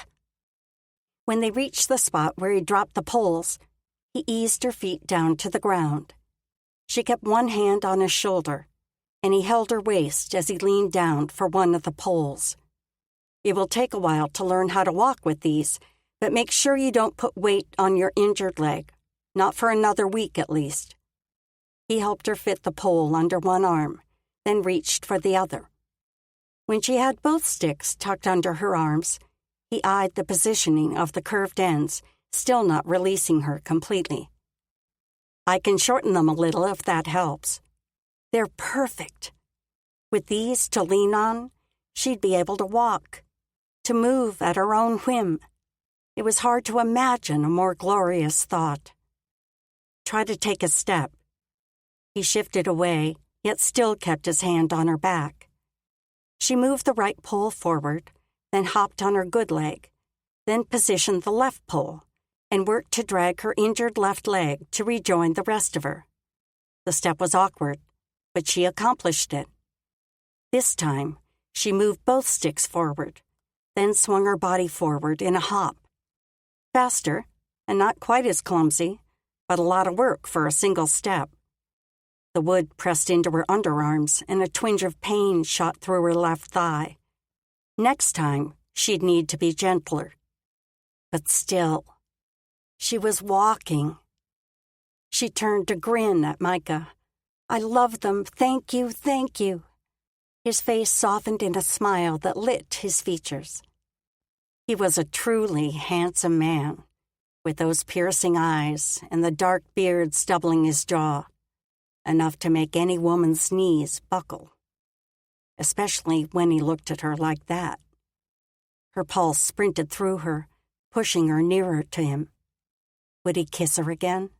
When they reached the spot where he dropped the poles, he eased her feet down to the ground. She kept one hand on his shoulder, and he held her waist as he leaned down for one of the poles. "It will take a while to learn how to walk with these, but make sure you don't put weight on your injured leg, not for another week at least." He helped her fit the pole under one arm, then reached for the other. When she had both sticks tucked under her arms, he eyed the positioning of the curved ends, still not releasing her completely. "I can shorten them a little if that helps." "They're perfect. With these to lean on, she'd be able to walk, to move at her own whim." It was hard to imagine a more glorious thought. Try to take a step. He shifted away, yet still kept his hand on her back. She moved the right pole forward, then hopped on her good leg, then positioned the left pole, and worked to drag her injured left leg to rejoin the rest of her. The step was awkward, but she accomplished it. This time, she moved both sticks forward, then swung her body forward in a hop. Faster, and not quite as clumsy, but a lot of work for a single step. The wood pressed into her underarms, and a twinge of pain shot through her left thigh. Next time, she'd need to be gentler. But still, she was walking. She turned to grin at Micah. "I love them, thank you, thank you." His face softened in a smile that lit his features. He was a truly handsome man, with those piercing eyes and the dark beard stubbling his jaw, enough to make any woman's knees buckle, especially when he looked at her like that. Her pulse sprinted through her, pushing her nearer to him. Would he kiss her again?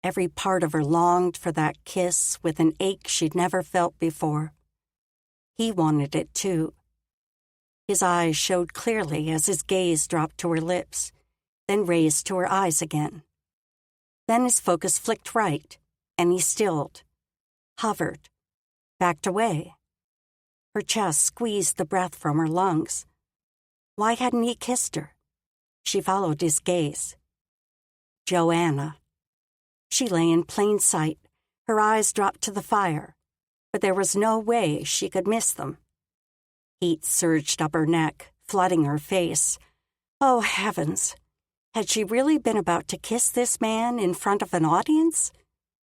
Every part of her longed for that kiss with an ache she'd never felt before. He wanted it too. His eyes showed clearly as his gaze dropped to her lips, then raised to her eyes again. Then his focus flicked right, and he stilled, hovered, backed away. Her chest squeezed the breath from her lungs. Why hadn't he kissed her? She followed his gaze. Joanna. She lay in plain sight, her eyes dropped to the fire, but there was no way she could miss them. Heat surged up her neck, flooding her face. Oh, heavens! Had she really been about to kiss this man in front of an audience?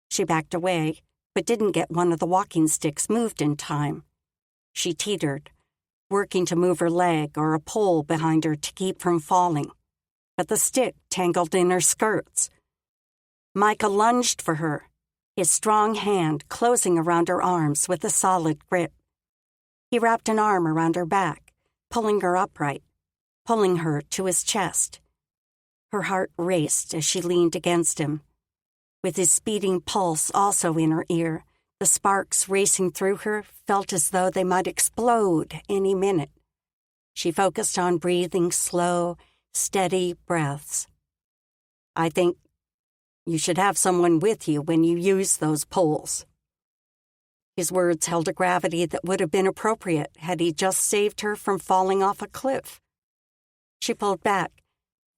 She backed away, but didn't get one of the walking sticks moved in time. She teetered, working to move her leg or a pole behind her to keep from falling, but the stick tangled in her skirts. Micah lunged for her, his strong hand closing around her arms with a solid grip. He wrapped an arm around her back, pulling her upright, pulling her to his chest. Her heart raced as she leaned against him. With his speeding pulse also in her ear, the sparks racing through her felt as though they might explode any minute. She focused on breathing slow, steady breaths. "I think you should have someone with you when you use those poles." His words held a gravity that would have been appropriate had he just saved her from falling off a cliff. She pulled back,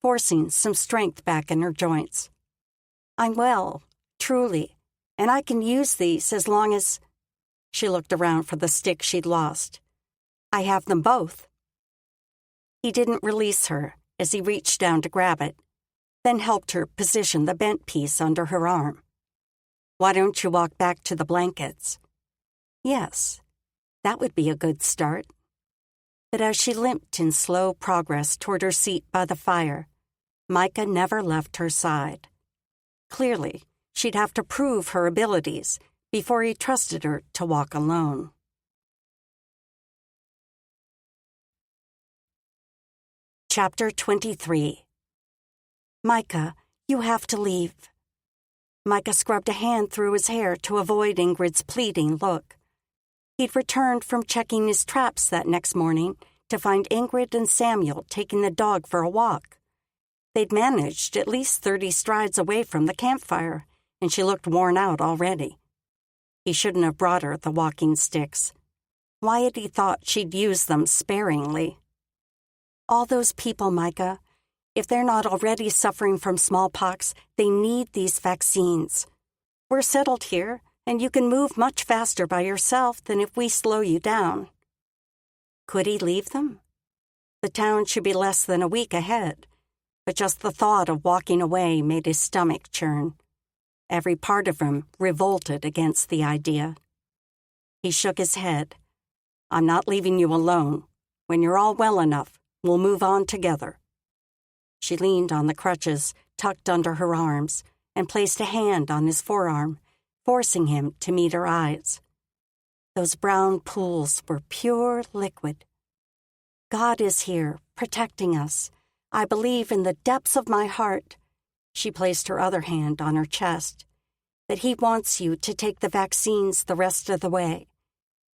forcing some strength back in her joints. "I'm well, truly, and I can use these as long as—" She looked around for the stick she'd lost. "I have them both." He didn't release her as he reached down to grab it, then helped her position the bent piece under her arm. "Why don't you walk back to the blankets?" Yes, that would be a good start. But as she limped in slow progress toward her seat by the fire, Micah never left her side. Clearly, she'd have to prove her abilities before he trusted her to walk alone. Chapter 23. "Micah, you have to leave." Micah scrubbed a hand through his hair to avoid Ingrid's pleading look. He'd returned from checking his traps that next morning to find Ingrid and Samuel taking the dog for a walk. They'd managed at least 30 strides away from the campfire, and she looked worn out already. He shouldn't have brought her the walking sticks. Why had he thought she'd use them sparingly? "All those people, Micah, if they're not already suffering from smallpox, they need these vaccines. We're settled here, and you can move much faster by yourself than if we slow you down." Could he leave them? The town should be less than a week ahead, but just the thought of walking away made his stomach churn. Every part of him revolted against the idea. He shook his head. "I'm not leaving you alone. When you're all well enough, we'll move on together." She leaned on the crutches tucked under her arms and placed a hand on his forearm, forcing him to meet her eyes. Those brown pools were pure liquid. "God is here, protecting us. I believe in the depths of my heart," she placed her other hand on her chest, "that he wants you to take the vaccines the rest of the way.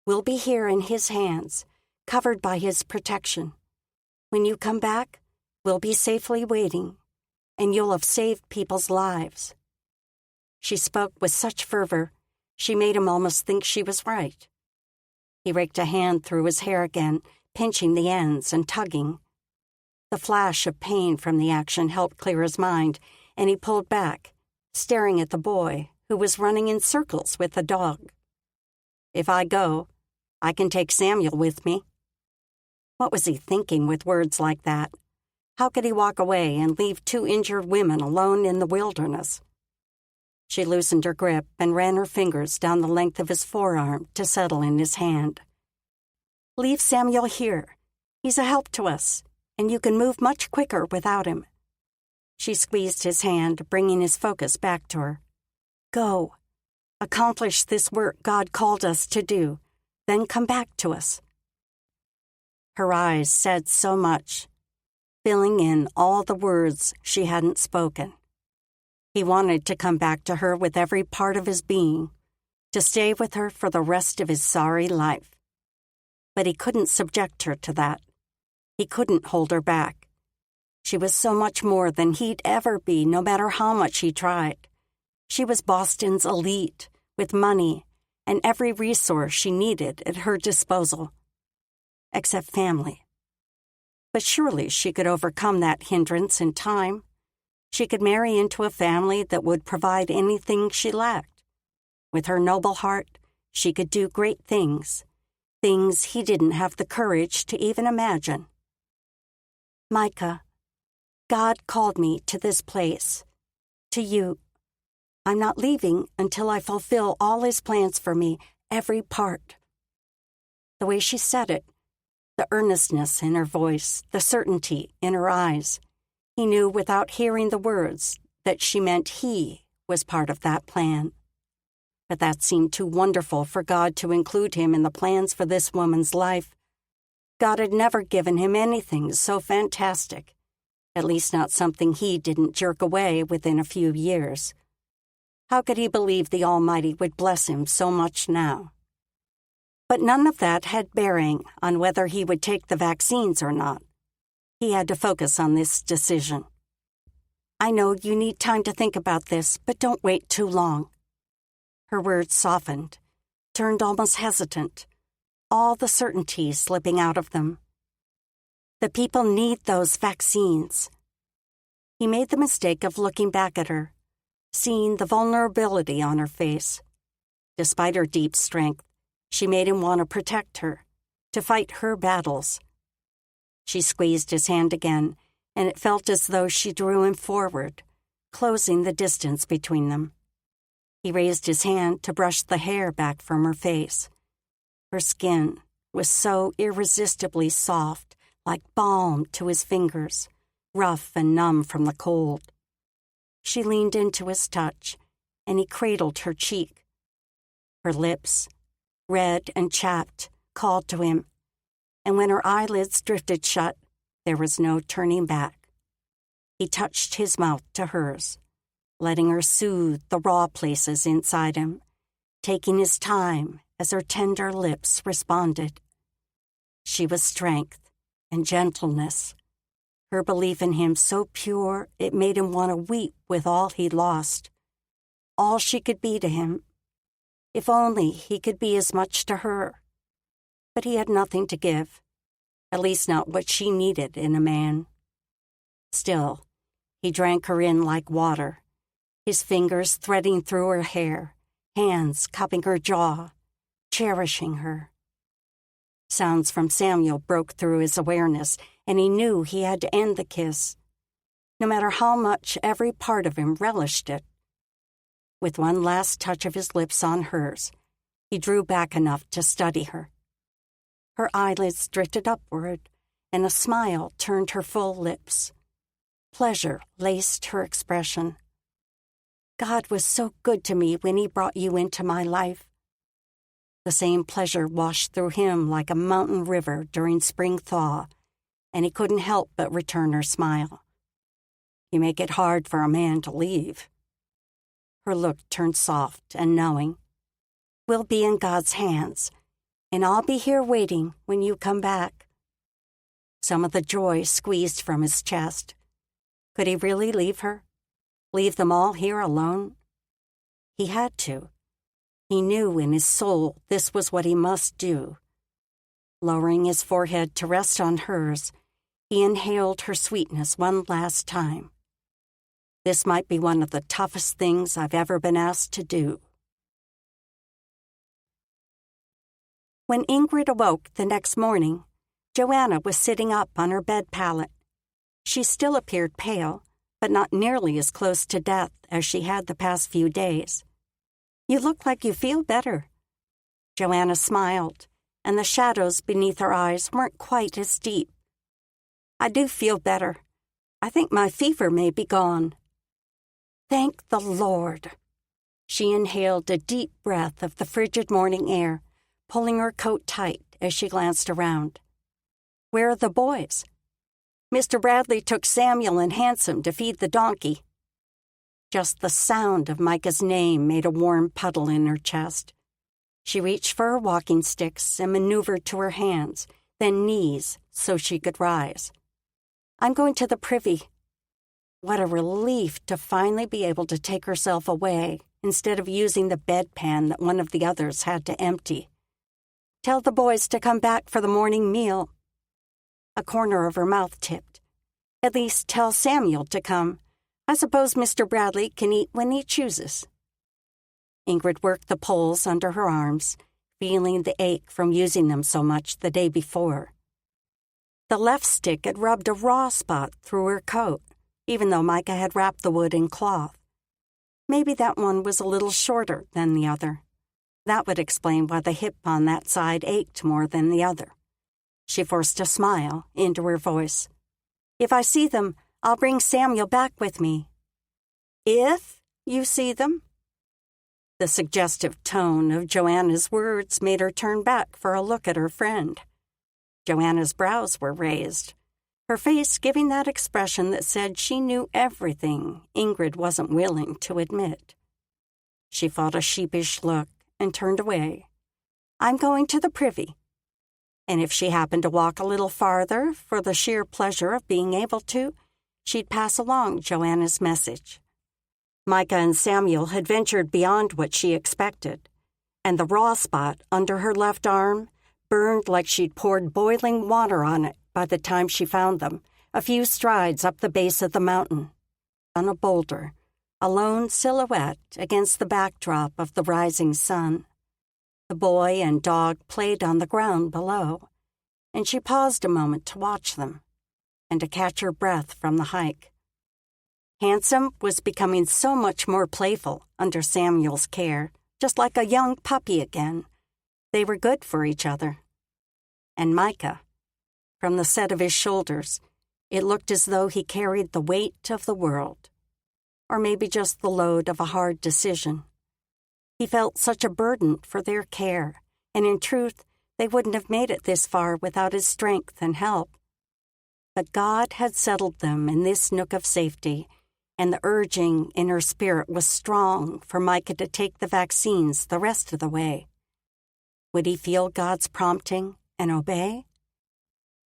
We'll be here in his hands, covered by his protection. When you come back, we'll be safely waiting, and you'll have saved people's lives." She spoke with such fervor, she made him almost think she was right. He raked a hand through his hair again, pinching the ends and tugging. The flash of pain from the action helped clear his mind, and he pulled back, staring at the boy, who was running in circles with the dog. "If I go, I can take Samuel with me." What was he thinking with words like that? How could he walk away and leave 2 injured women alone in the wilderness? She loosened her grip and ran her fingers down the length of his forearm to settle in his hand. "Leave Samuel here. He's a help to us, and you can move much quicker without him." She squeezed his hand, bringing his focus back to her. "Go. Accomplish this work God called us to do, then come back to us." Her eyes said so much, filling in all the words she hadn't spoken. He wanted to come back to her with every part of his being, to stay with her for the rest of his sorry life. But he couldn't subject her to that. He couldn't hold her back. She was so much more than he'd ever be, no matter how much he tried. She was Boston's elite, with money and every resource she needed at her disposal. Except family. But surely she could overcome that hindrance in time. She could marry into a family that would provide anything she lacked. With her noble heart, she could do great things, things he didn't have the courage to even imagine. "Micah, God called me to this place, to you. I'm not leaving until I fulfill all his plans for me, every part." The way she said it, the earnestness in her voice, the certainty in her eyes, he knew without hearing the words that she meant he was part of that plan. But that seemed too wonderful for God to include him in the plans for this woman's life. God had never given him anything so fantastic, at least not something he didn't jerk away within a few years. How could he believe the Almighty would bless him so much now? But none of that had bearing on whether he would take the vaccines or not. He had to focus on this decision. "I know you need time to think about this, but don't wait too long." Her words softened, turned almost hesitant, all the certainty slipping out of them. "The people need those vaccines." He made the mistake of looking back at her, seeing the vulnerability on her face. Despite her deep strength, she made him want to protect her, to fight her battles. She squeezed his hand again, and it felt as though she drew him forward, closing the distance between them. He raised his hand to brush the hair back from her face. Her skin was so irresistibly soft, like balm to his fingers, rough and numb from the cold. She leaned into his touch, and he cradled her cheek. Her lips, red and chapped, called to him, and when her eyelids drifted shut, there was no turning back. He touched his mouth to hers, letting her soothe the raw places inside him, taking his time as her tender lips responded. She was strength and gentleness, her belief in him so pure it made him want to weep with all he'd lost, all she could be to him. If only he could be as much to her. But he had nothing to give, at least not what she needed in a man. Still, he drank her in like water, his fingers threading through her hair, hands cupping her jaw, cherishing her. Sounds from Samuel broke through his awareness, and he knew he had to end the kiss, no matter how much every part of him relished it. With one last touch of his lips on hers, he drew back enough to study her. Her eyelids drifted upward, and a smile turned her full lips. Pleasure laced her expression. "God was so good to me when he brought you into my life." The same pleasure washed through him like a mountain river during spring thaw, and he couldn't help but return her smile. "You make it hard for a man to leave." Her look turned soft and knowing. "We'll be in God's hands, and I'll be here waiting when you come back." Some of the joy squeezed from his chest. Could he really leave her? Leave them all here alone? He had to. He knew in his soul this was what he must do. Lowering his forehead to rest on hers, he inhaled her sweetness one last time. This might be one of the toughest things I've ever been asked to do. When Ingrid awoke the next morning, Joanna was sitting up on her bed pallet. She still appeared pale, but not nearly as close to death as she had the past few days. "You look like you feel better." Joanna smiled, and the shadows beneath her eyes weren't quite as deep. "I do feel better. I think my fever may be gone." "Thank the Lord." She inhaled a deep breath of the frigid morning air, pulling her coat tight as she glanced around. "Where are the boys?" "Mr. Bradley took Samuel and Handsome to feed the donkey." Just the sound of Micah's name made a warm puddle in her chest. She reached for her walking sticks and maneuvered to her hands, then knees, so she could rise. "I'm going to the privy." What a relief to finally be able to take herself away instead of using the bedpan that one of the others had to empty. "Tell the boys to come back for the morning meal." A corner of her mouth tipped. "At least tell Samuel to come. I suppose Mr. Bradley can eat when he chooses." Ingrid worked the poles under her arms, feeling the ache from using them so much the day before. The left stick had rubbed a raw spot through her coat, even though Micah had wrapped the wood in cloth. Maybe that one was a little shorter than the other. That would explain why the hip on that side ached more than the other. She forced a smile into her voice. "If I see them, I'll bring Samuel back with me." "If you see them?" The suggestive tone of Joanna's words made her turn back for a look at her friend. Joanna's brows were raised, her face giving that expression that said she knew everything Ingrid wasn't willing to admit. She fought a sheepish look and turned away. "I'm going to the privy." And if she happened to walk a little farther for the sheer pleasure of being able to, she'd pass along Joanna's message. Micah and Samuel had ventured beyond what she expected, and the raw spot under her left arm burned like she'd poured boiling water on it by the time she found them, a few strides up the base of the mountain. On a boulder, a lone silhouette against the backdrop of the rising sun. The boy and dog played on the ground below, and she paused a moment to watch them and to catch her breath from the hike. Handsome was becoming so much more playful under Samuel's care, just like a young puppy again. They were good for each other. And Micah, from the set of his shoulders, it looked as though he carried the weight of the world, or maybe just the load of a hard decision. He felt such a burden for their care, and in truth, they wouldn't have made it this far without his strength and help. But God had settled them in this nook of safety, and the urging in her spirit was strong for Micah to take the vaccines the rest of the way. Would he feel God's prompting and obey?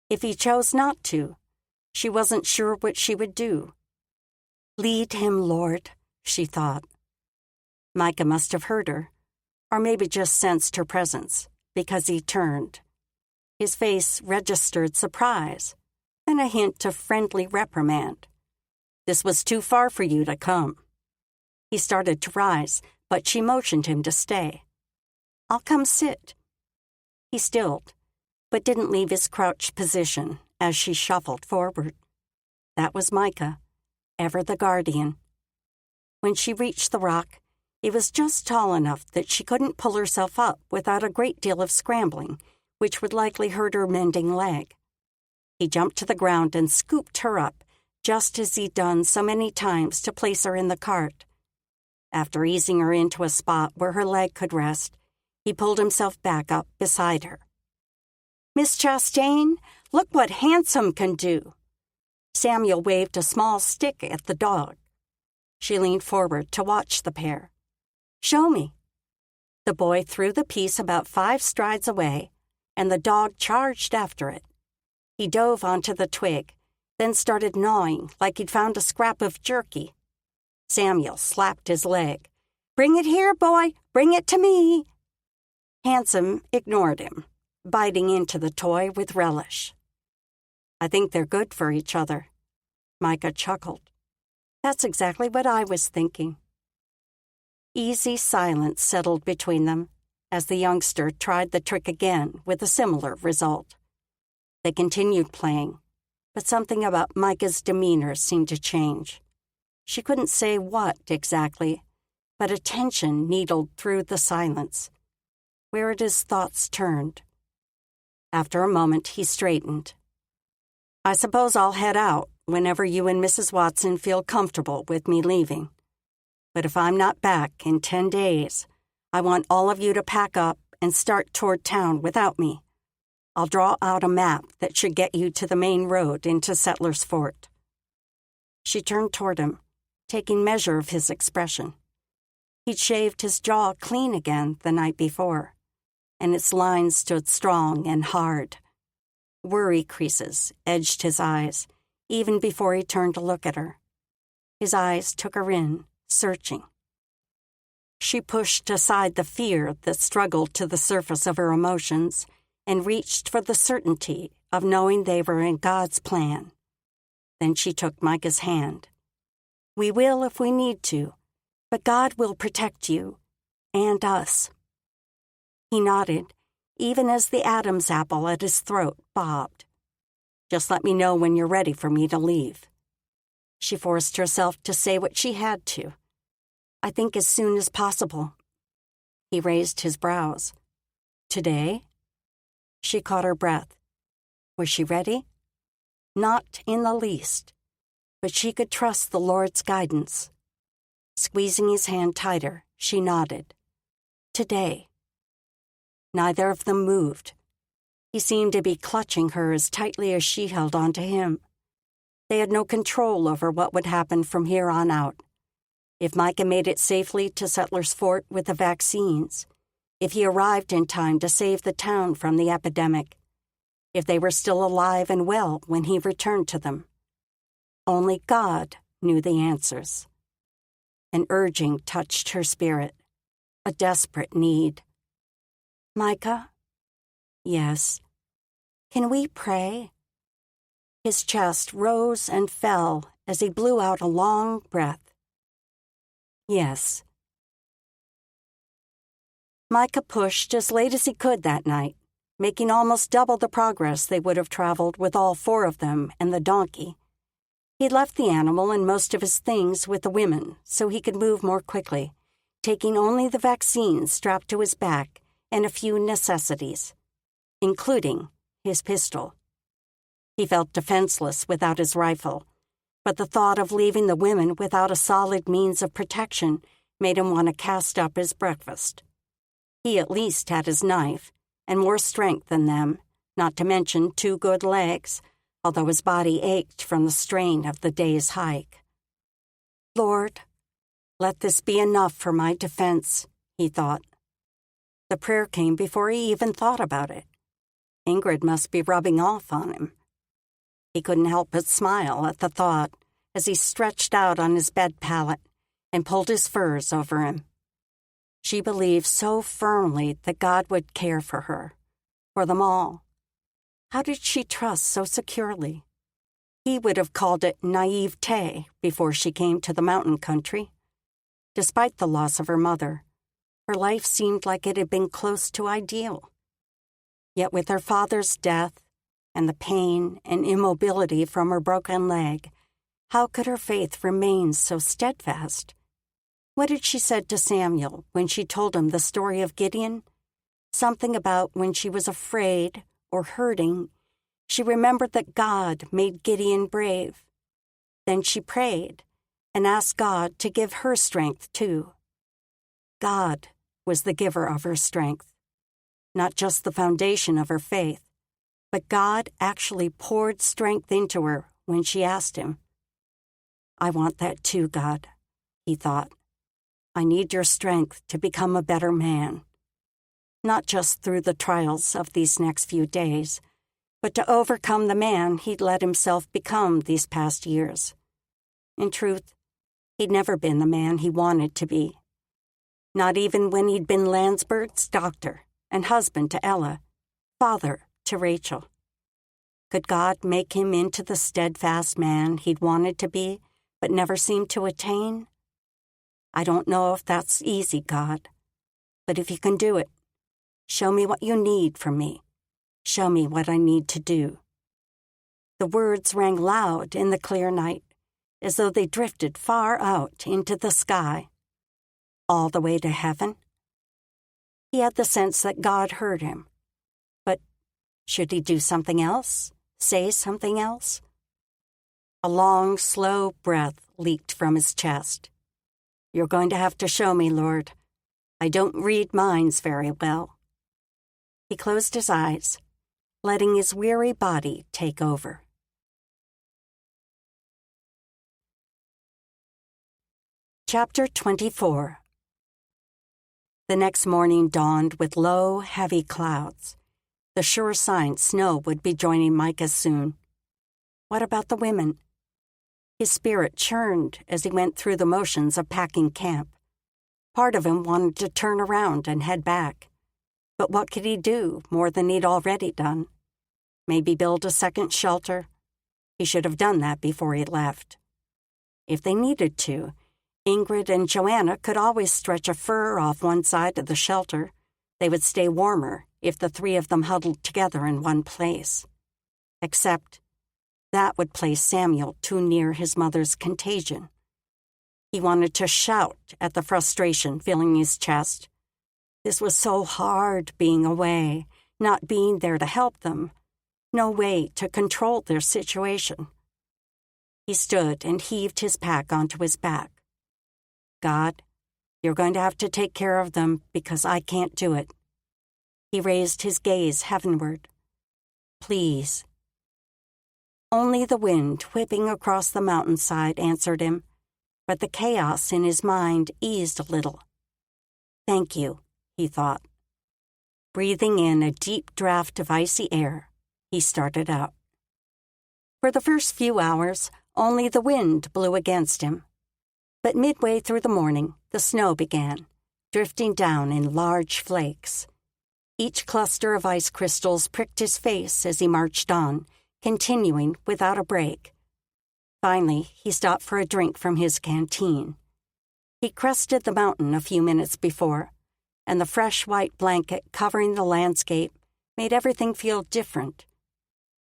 If he chose not to, she wasn't sure what she would do. "Lead him, Lord," she thought. Micah must have heard her, or maybe just sensed her presence, because he turned. His face registered surprise, and a hint of friendly reprimand. "This was too far for you to come." He started to rise, but she motioned him to stay. "I'll come sit." He stilled, but didn't leave his crouched position as she shuffled forward. That was Micah, ever the guardian. When she reached the rock, it was just tall enough that she couldn't pull herself up without a great deal of scrambling, which would likely hurt her mending leg. He jumped to the ground and scooped her up, just as he'd done so many times to place her in the cart. After easing her into a spot where her leg could rest, he pulled himself back up beside her. "Miss Chastain, look what Handsome can do." Samuel waved a small stick at the dog. She leaned forward to watch the pair. "Show me." The boy threw the piece about 5 strides away, and the dog charged after it. He dove onto the twig, then started gnawing like he'd found a scrap of jerky. Samuel slapped his leg. "Bring it here, boy! Bring it to me!" Handsome ignored him, biting into the toy with relish. "I think they're good for each other." Micah chuckled. "That's exactly what I was thinking." Easy silence settled between them as the youngster tried the trick again with a similar result. They continued playing, but something about Micah's demeanor seemed to change. She couldn't say what exactly, but a tension needled through the silence, where his thoughts turned. After a moment, he straightened. "I suppose I'll head out whenever you and Mrs. Watson feel comfortable with me leaving. But if I'm not back in 10 days, I want all of you to pack up and start toward town without me. I'll draw out a map that should get you to the main road into Settlers Fort." She turned toward him, taking measure of his expression. He'd shaved his jaw clean again the night before, and its lines stood strong and hard. Worry creases edged his eyes, even before he turned to look at her. His eyes took her in, searching. She pushed aside the fear that struggled to the surface of her emotions and reached for the certainty of knowing they were in God's plan. Then she took Micah's hand. "We will if we need to, but God will protect you and us." He nodded, even as the Adam's apple at his throat bobbed. "Just let me know when you're ready for me to leave." She forced herself to say what she had to. "I think as soon as possible." He raised his brows. "Today?" She caught her breath. Was she ready? Not in the least, but she could trust the Lord's guidance. Squeezing his hand tighter, she nodded. "Today." Neither of them moved. He seemed to be clutching her as tightly as she held on to him. They had no control over what would happen from here on out. If Micah made it safely to Settlers Fort with the vaccines, if he arrived in time to save the town from the epidemic, if they were still alive and well when he returned to them. Only God knew the answers. An urging touched her spirit, a desperate need. "Micah?" "Yes." "Can we pray?" His chest rose and fell as he blew out a long breath. "Yes." Micah pushed as late as he could that night, making almost double the progress they would have traveled with all 4 of them and the donkey. He left the animal and most of his things with the women so he could move more quickly, taking only the vaccines strapped to his back and a few necessities, including his pistol. He felt defenseless without his rifle, but the thought of leaving the women without a solid means of protection made him want to cast up his breakfast. He at least had his knife, and more strength than them, not to mention 2 good legs, although his body ached from the strain of the day's hike. "Lord, let this be enough for my defense," he thought. The prayer came before he even thought about it. Ingrid must be rubbing off on him. He couldn't help but smile at the thought as he stretched out on his bed pallet and pulled his furs over him. She believed so firmly that God would care for her, for them all. How did she trust so securely? He would have called it naivete before she came to the mountain country. Despite the loss of her mother, her life seemed like it had been close to ideal. Yet with her father's death and the pain and immobility from her broken leg, how could her faith remain so steadfast? What had she said to Samuel when she told him the story of Gideon? Something about when she was afraid or hurting, she remembered that God made Gideon brave. Then she prayed and asked God to give her strength too. God was the giver of her strength, not just the foundation of her faith, But God actually poured strength into her when she asked him. I want that too, God, he thought. I need your strength to become a better man. Not just through the trials of these next few days, but to overcome the man he'd let himself become these past years. In truth, he'd never been the man he wanted to be. Not even when he'd been Landsberg's doctor and husband to Ella, father to Rachel. Could God make him into the steadfast man he'd wanted to be, but never seemed to attain? I don't know if that's easy, God, but if you can do it, show me what you need from me. Show me what I need to do. The words rang loud in the clear night, as though they drifted far out into the sky. All the way to heaven? He had the sense that God heard him. But should he do something else? Say something else? A long, slow breath leaked from his chest. You're going to have to show me, Lord. I don't read minds very well. He closed his eyes, letting his weary body take over. Chapter 24. The next morning dawned with low, heavy clouds, the sure sign snow would be joining Micah soon. What about the women? His spirit churned as he went through the motions of packing camp. Part of him wanted to turn around and head back. But what could he do more than he'd already done? Maybe build a second shelter? He should have done that before he left. If they needed to, Ingrid and Joanna could always stretch a fur off one side of the shelter. They would stay warmer if the three of them huddled together in one place. Except that would place Samuel too near his mother's contagion. He wanted to shout at the frustration filling his chest. This was so hard, being away, not being there to help them. No way to control their situation. He stood and heaved his pack onto his back. God, you're going to have to take care of them because I can't do it. He raised his gaze heavenward. Please. Only the wind whipping across the mountainside answered him, but the chaos in his mind eased a little. Thank you, he thought. Breathing in a deep draft of icy air, he started out. For the first few hours, only the wind blew against him. But midway through the morning, the snow began, drifting down in large flakes. Each cluster of ice crystals pricked his face as he marched on, continuing without a break. Finally, he stopped for a drink from his canteen. He crested the mountain a few minutes before, and the fresh white blanket covering the landscape made everything feel different.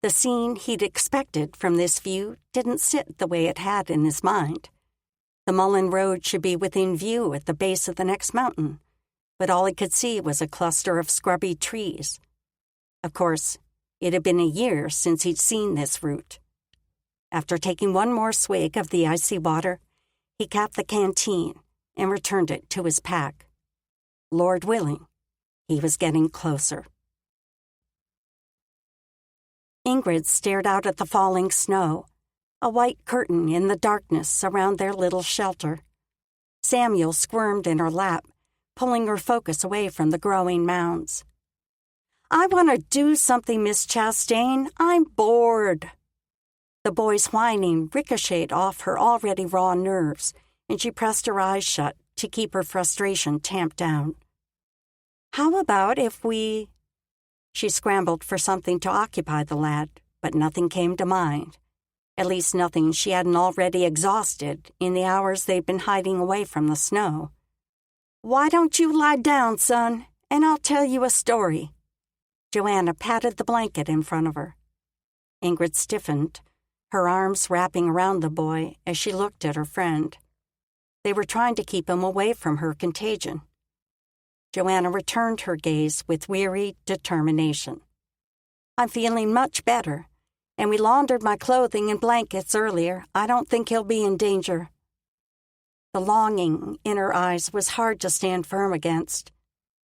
The scene he'd expected from this view didn't sit the way it had in his mind. The Mullen Road should be within view at the base of the next mountain, but all he could see was a cluster of scrubby trees. Of course, it had been a year since he'd seen this route. After taking one more swig of the icy water, he capped the canteen and returned it to his pack. Lord willing, he was getting closer. Ingrid stared out at the falling snow, a white curtain in the darkness around their little shelter. Samuel squirmed in her lap, pulling her focus away from the growing mounds. I want to do something, Miss Chastain. I'm bored. The boy's whining ricocheted off her already raw nerves, and she pressed her eyes shut to keep her frustration tamped down. How about if we... She scrambled for something to occupy the lad, but nothing came to mind. At least nothing she hadn't already exhausted in the hours they'd been hiding away from the snow. Why don't you lie down, son, and I'll tell you a story. Joanna patted the blanket in front of her. Ingrid stiffened, her arms wrapping around the boy as she looked at her friend. They were trying to keep him away from her contagion. Joanna returned her gaze with weary determination. I'm feeling much better, and we laundered my clothing and blankets earlier. I don't think he'll be in danger. The longing in her eyes was hard to stand firm against.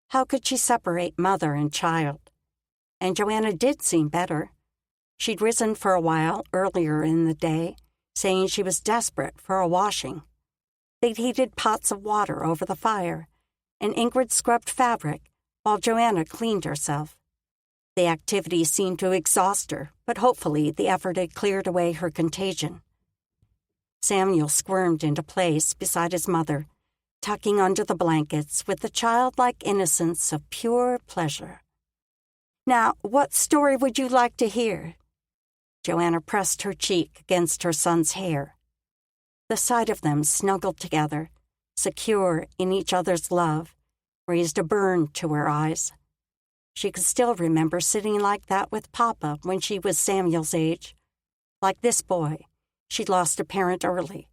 How could she separate mother and child? and Joanna did seem better. She'd risen for a while earlier in the day, saying she was desperate for a washing. They'd heated pots of water over the fire, and Ingrid scrubbed fabric while Joanna cleaned herself. The activity seemed to exhaust her, but hopefully the effort had cleared away her contagion. Samuel squirmed into place beside his mother, tucking under the blankets with the childlike innocence of pure pleasure. "Now, what story would you like to hear?" Joanna pressed her cheek against her son's hair. The sight of them snuggled together, secure in each other's love, raised a burn to her eyes. She could still remember sitting like that with Papa when she was Samuel's age. Like this boy, she'd lost a parent early,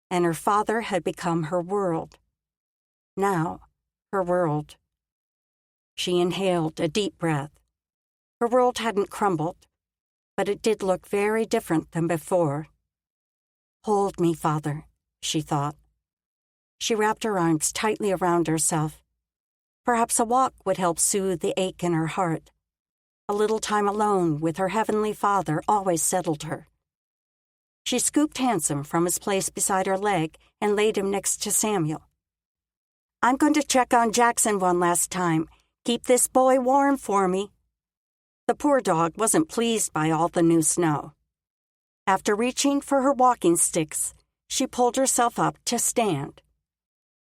and her father had become her world. Now, her world. She inhaled a deep breath. Her world hadn't crumbled, but it did look very different than before. "Hold me, Father," she thought. She wrapped her arms tightly around herself. Perhaps a walk would help soothe the ache in her heart. A little time alone with her Heavenly Father always settled her. She scooped Handsome from his place beside her leg and laid him next to Samuel. "I'm going to check on Jackson one last time. Keep this boy warm for me." The poor dog wasn't pleased by all the new snow. After reaching for her walking sticks, she pulled herself up to stand.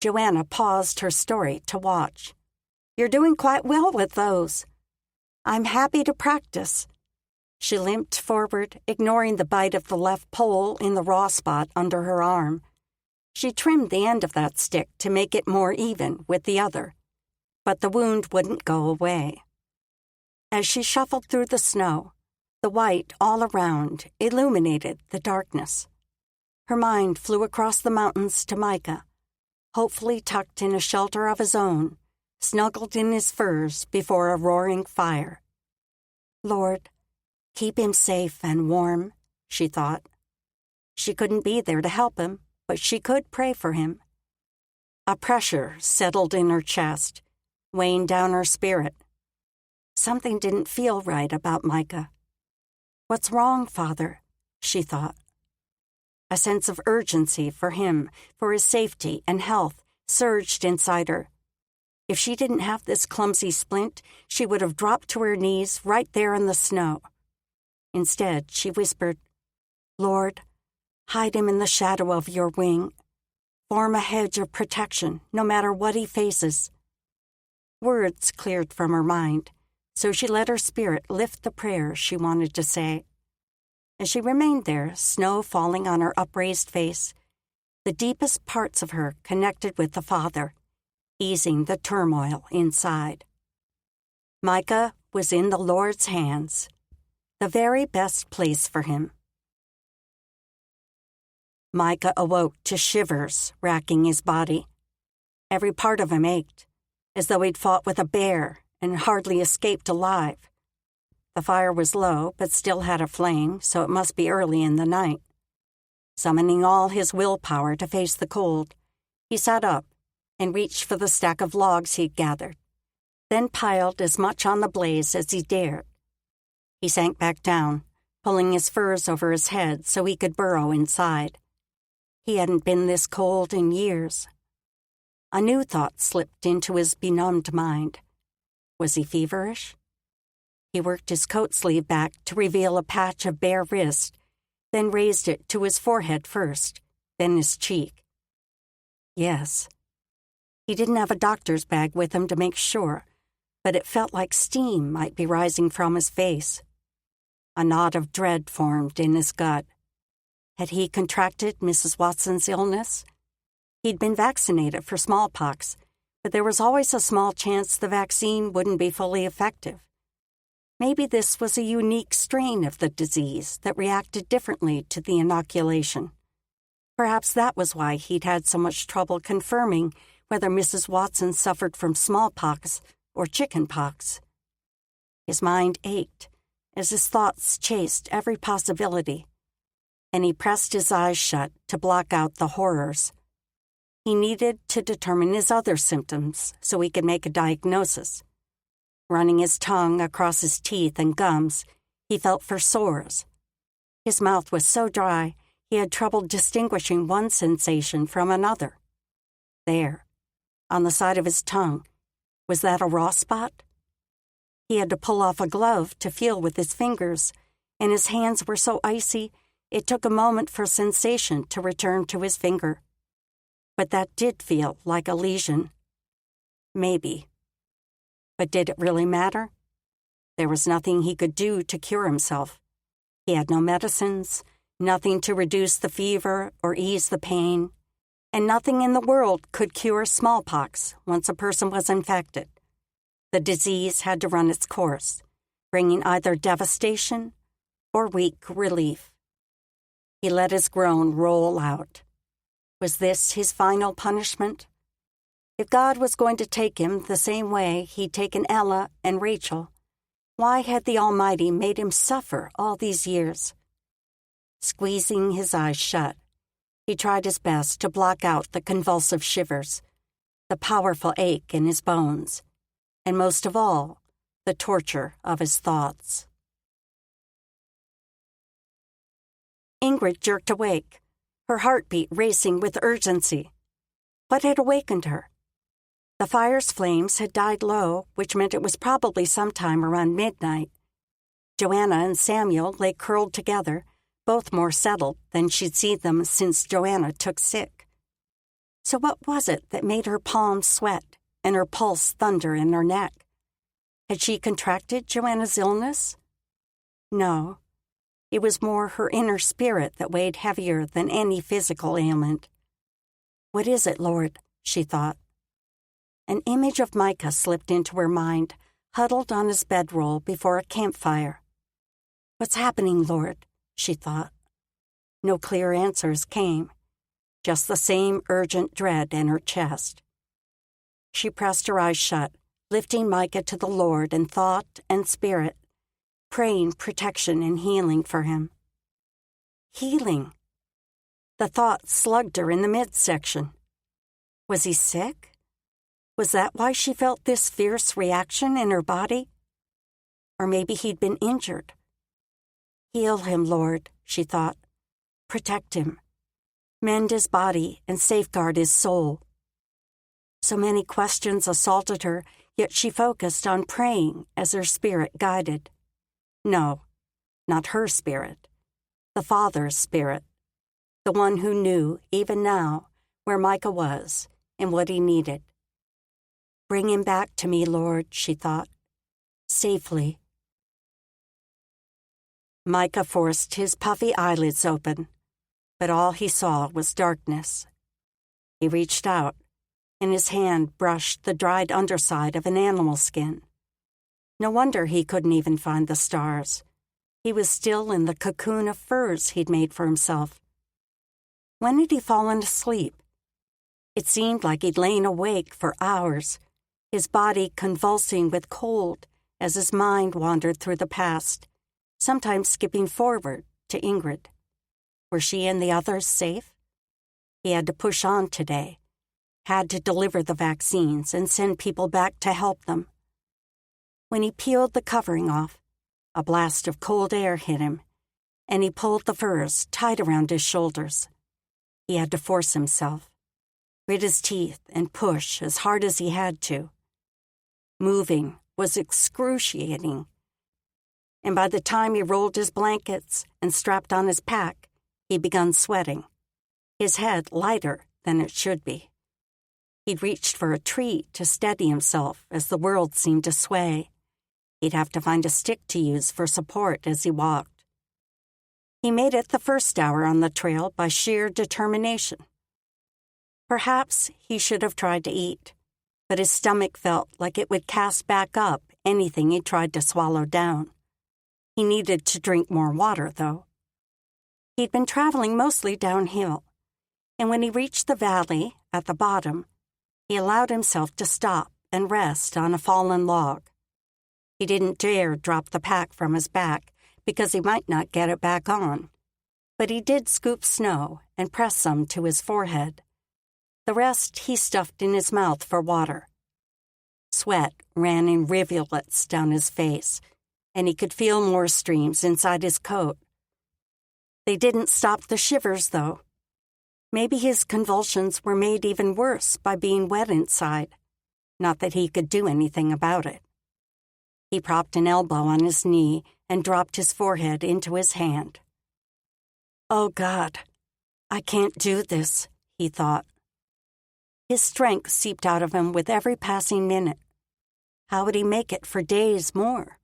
Joanna paused her story to watch. "You're doing quite well with those." "I'm happy to practice." She limped forward, ignoring the bite of the left pole in the raw spot under her arm. She trimmed the end of that stick to make it more even with the other, but the wound wouldn't go away. As she shuffled through the snow, the white all around illuminated the darkness. Her mind flew across the mountains to Micah, hopefully tucked in a shelter of his own, snuggled in his furs before a roaring fire. "Lord, keep him safe and warm," she thought. She couldn't be there to help him, but she could pray for him. A pressure settled in her chest, weighing down her spirit. Something didn't feel right about Micah. "What's wrong, Father?" she thought. A sense of urgency for him, for his safety and health, surged inside her. If she didn't have this clumsy splint, she would have dropped to her knees right there in the snow. Instead, she whispered, "Lord, hide him in the shadow of your wing. Form a hedge of protection, no matter what he faces." Words cleared from her mind, so she let her spirit lift the prayer she wanted to say. As she remained there, snow falling on her upraised face, the deepest parts of her connected with the Father, easing the turmoil inside. Micah was in the Lord's hands, the very best place for him. Micah awoke to shivers racking his body. Every part of him ached, as though he'd fought with a bear and hardly escaped alive. The fire was low, but still had a flame, so it must be early in the night. Summoning all his willpower to face the cold, he sat up and reached for the stack of logs he'd gathered, then piled as much on the blaze as he dared. He sank back down, pulling his furs over his head so he could burrow inside. He hadn't been this cold in years. A new thought slipped into his benumbed mind. Was he feverish? He worked his coat sleeve back to reveal a patch of bare wrist, then raised it to his forehead first, then his cheek. Yes. He didn't have a doctor's bag with him to make sure, but it felt like steam might be rising from his face. A knot of dread formed in his gut. Had he contracted Mrs. Watson's illness? He'd been vaccinated for smallpox, but there was always a small chance the vaccine wouldn't be fully effective. Maybe this was a unique strain of the disease that reacted differently to the inoculation. Perhaps that was why he'd had so much trouble confirming whether Mrs. Watson suffered from smallpox or chickenpox. His mind ached as his thoughts chased every possibility, and he pressed his eyes shut to block out the horrors. He needed to determine his other symptoms so he could make a diagnosis. Running his tongue across his teeth and gums, he felt for sores. His mouth was so dry, he had trouble distinguishing one sensation from another. There, on the side of his tongue, was that a raw spot? He had to pull off a glove to feel with his fingers, and his hands were so icy it took a moment for sensation to return to his finger. But that did feel like a lesion. Maybe. But did it really matter? There was nothing he could do to cure himself. He had no medicines, nothing to reduce the fever or ease the pain, and nothing in the world could cure smallpox once a person was infected. The disease had to run its course, bringing either devastation or weak relief. He let his groan roll out. Was this his final punishment? If God was going to take him the same way he'd taken Ella and Rachel, why had the Almighty made him suffer all these years? Squeezing his eyes shut, he tried his best to block out the convulsive shivers, the powerful ache in his bones, and most of all, the torture of his thoughts. Ingrid jerked awake, her heartbeat racing with urgency. What had awakened her? The fire's flames had died low, which meant it was probably sometime around midnight. Joanna and Samuel lay curled together, both more settled than she'd seen them since Joanna took sick. So what was it that made her palms sweat and her pulse thunder in her neck? Had she contracted Joanna's illness? No. It was more her inner spirit that weighed heavier than any physical ailment. What is it, Lord? She thought. An image of Micah slipped into her mind, huddled on his bedroll before a campfire. What's happening, Lord? She thought. No clear answers came, just the same urgent dread in her chest. She pressed her eyes shut, lifting Micah to the Lord in thought and spirit, praying protection and healing for him. Healing. The thought slugged her in the midsection. Was he sick? Was that why she felt this fierce reaction in her body? Or maybe he'd been injured. Heal him, Lord, she thought. Protect him. Mend his body and safeguard his soul. So many questions assaulted her, yet she focused on praying as her spirit guided. No, not her spirit. The Father's spirit. The one who knew, even now, where Micah was and what he needed. Bring him back to me, Lord, she thought. Safely. Micah forced his puffy eyelids open, but all he saw was darkness. He reached out, and his hand brushed the dried underside of an animal skin. No wonder he couldn't even find the stars. He was still in the cocoon of furs he'd made for himself. When had he fallen asleep? It seemed like he'd lain awake for hours, his body convulsing with cold as his mind wandered through the past, sometimes skipping forward to Ingrid. Were she and the others safe? He had to push on today, had to deliver the vaccines and send people back to help them. When he peeled the covering off, a blast of cold air hit him, and he pulled the furs tight around his shoulders. He had to force himself, grit his teeth, and push as hard as he had to. Moving was excruciating, and by the time he rolled his blankets and strapped on his pack, he'd begun sweating, his head lighter than it should be. He'd reached for a tree to steady himself as the world seemed to sway. He'd have to find a stick to use for support as he walked. He made it the first hour on the trail by sheer determination. Perhaps he should have tried to eat, but his stomach felt like it would cast back up anything he tried to swallow down. He needed to drink more water, though. He'd been traveling mostly downhill, and when he reached the valley at the bottom, he allowed himself to stop and rest on a fallen log. He didn't dare drop the pack from his back because he might not get it back on, but he did scoop snow and press some to his forehead. The rest he stuffed in his mouth for water. Sweat ran in rivulets down his face, and he could feel more streams inside his coat. They didn't stop the shivers, though. Maybe his convulsions were made even worse by being wet inside. Not that he could do anything about it. He propped an elbow on his knee and dropped his forehead into his hand. "Oh, God, I can't do this," he thought. His strength seeped out of him with every passing minute. How would he make it for days more?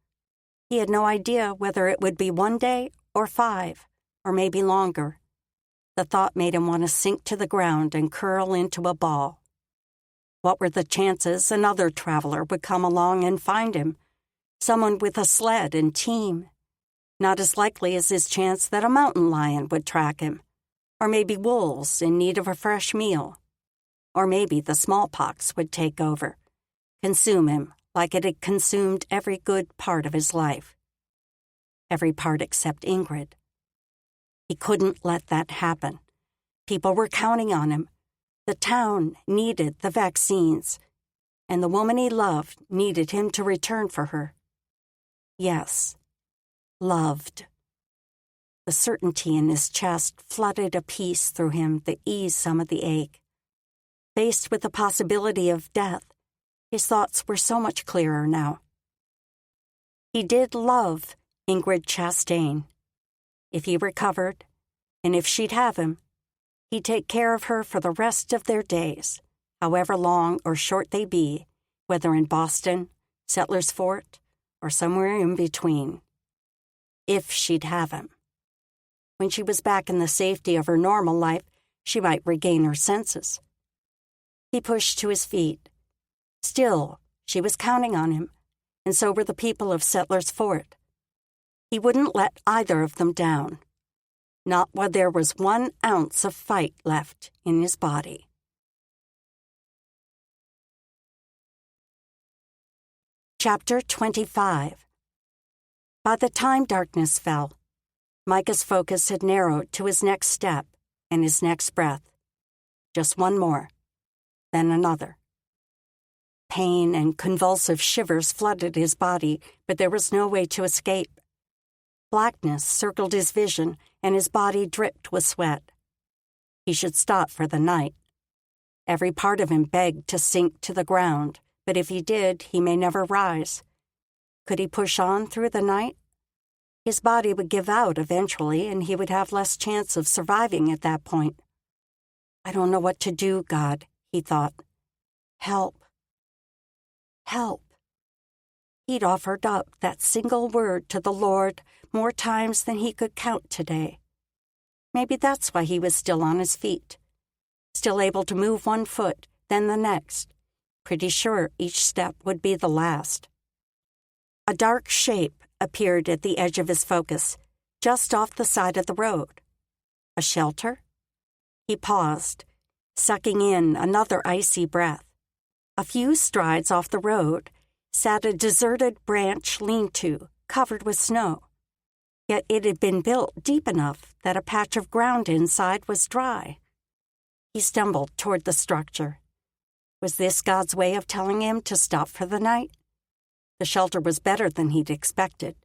He had no idea whether it would be 1 day or 5, or maybe longer. The thought made him want to sink to the ground and curl into a ball. What were the chances another traveler would come along and find him? Someone with a sled and team. Not as likely as his chance that a mountain lion would track him. Or maybe wolves in need of a fresh meal. Or maybe the smallpox would take over, consume him like it had consumed every good part of his life. Every part except Ingrid. He couldn't let that happen. People were counting on him. The town needed the vaccines, and the woman he loved needed him to return for her. Yes, loved. The certainty in his chest flooded a peace through him that eased some of the ache. Faced with the possibility of death, his thoughts were so much clearer now. He did love Ingrid Chastain. If he recovered, and if she'd have him, he'd take care of her for the rest of their days, however long or short they be, whether in Boston, Settlers Fort, or somewhere in between. If she'd have him. When she was back in the safety of her normal life, she might regain her senses. He pushed to his feet. Still, she was counting on him, and so were the people of Settlers Fort. He wouldn't let either of them down. Not while there was 1 ounce of fight left in his body. Chapter 25. By the time darkness fell, Micah's focus had narrowed to his next step and his next breath. Just one more, then another. Pain and convulsive shivers flooded his body, but there was no way to escape. Blackness circled his vision, and his body dripped with sweat. He should stop for the night. Every part of him begged to sink to the ground, but if he did, he may never rise. Could he push on through the night? His body would give out eventually, and he would have less chance of surviving at that point. "I don't know what to do, God," he thought. "Help. Help." He'd offered up that single word to the Lord more times than he could count today. Maybe that's why he was still on his feet, still able to move 1 foot, then the next, pretty sure each step would be the last. A dark shape appeared at the edge of his focus, just off the side of the road. A shelter? He paused, sucking in another icy breath. A few strides off the road sat a deserted branch lean-to covered with snow. Yet it had been built deep enough that a patch of ground inside was dry. He stumbled toward the structure. Was this God's way of telling him to stop for the night? The shelter was better than he'd expected.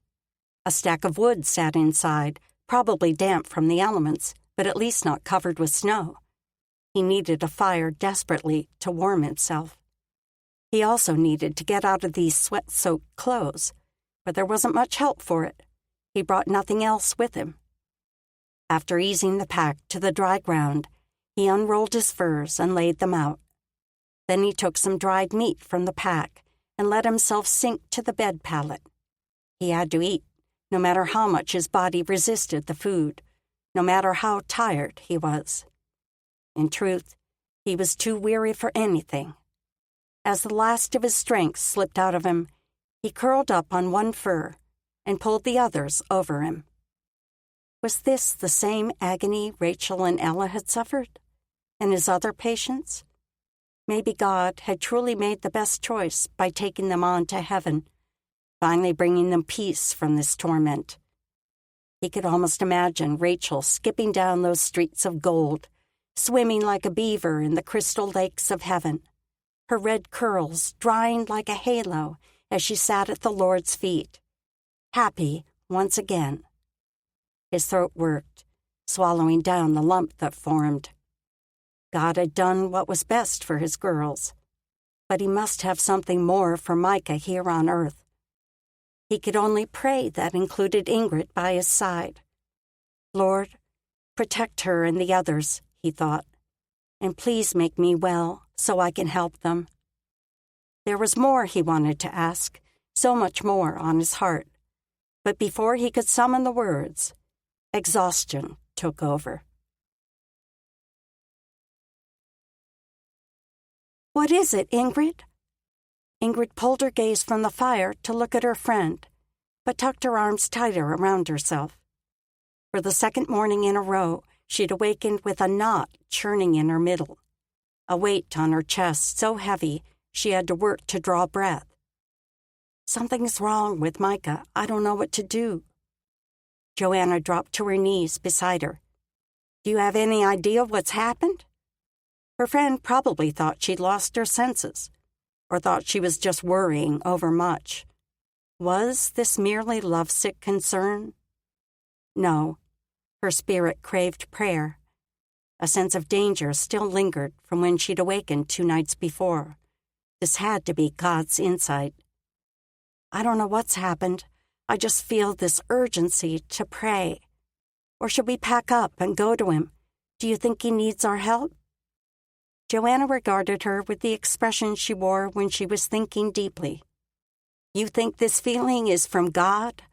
A stack of wood sat inside, probably damp from the elements, but at least not covered with snow. He needed a fire desperately to warm himself. He also needed to get out of these sweat-soaked clothes, but there wasn't much help for it. He brought nothing else with him. After easing the pack to the dry ground, he unrolled his furs and laid them out. Then he took some dried meat from the pack and let himself sink to the bed pallet. He had to eat, no matter how much his body resisted the food, no matter how tired he was. In truth, he was too weary for anything. As the last of his strength slipped out of him, he curled up on one fur and pulled the others over him. Was this the same agony Rachel and Ella had suffered? And his other patients? Maybe God had truly made the best choice by taking them on to heaven, finally bringing them peace from this torment. He could almost imagine Rachel skipping down those streets of gold, swimming like a beaver in the crystal lakes of heaven. her red curls drying like a halo as she sat at the Lord's feet, happy once again. His throat worked, swallowing down the lump that formed. God had done what was best for his girls, but he must have something more for Micah here on earth. He could only pray that included Ingrid by his side. Lord, protect her and the others, he thought, and please make me well so I can help them. There was more he wanted to ask, so much more on his heart, but before he could summon the words, exhaustion took over. What is it, Ingrid? Ingrid pulled her gaze from the fire to look at her friend, but tucked her arms tighter around herself. For the second morning in a row, she'd awakened with a knot churning in her middle, a weight on her chest so heavy she had to work to draw breath. Something's wrong with Micah. I don't know what to do. Joanna dropped to her knees beside her. Do you have any idea what's happened? Her friend probably thought she'd lost her senses, or thought she was just worrying overmuch. Was this merely lovesick concern? No. Her spirit craved prayer. A sense of danger still lingered from when she'd awakened 2 nights before. This had to be God's insight. I don't know what's happened. I just feel this urgency to pray. Or should we pack up and go to him? Do you think he needs our help? Joanna regarded her with the expression she wore when she was thinking deeply. You think this feeling is from God?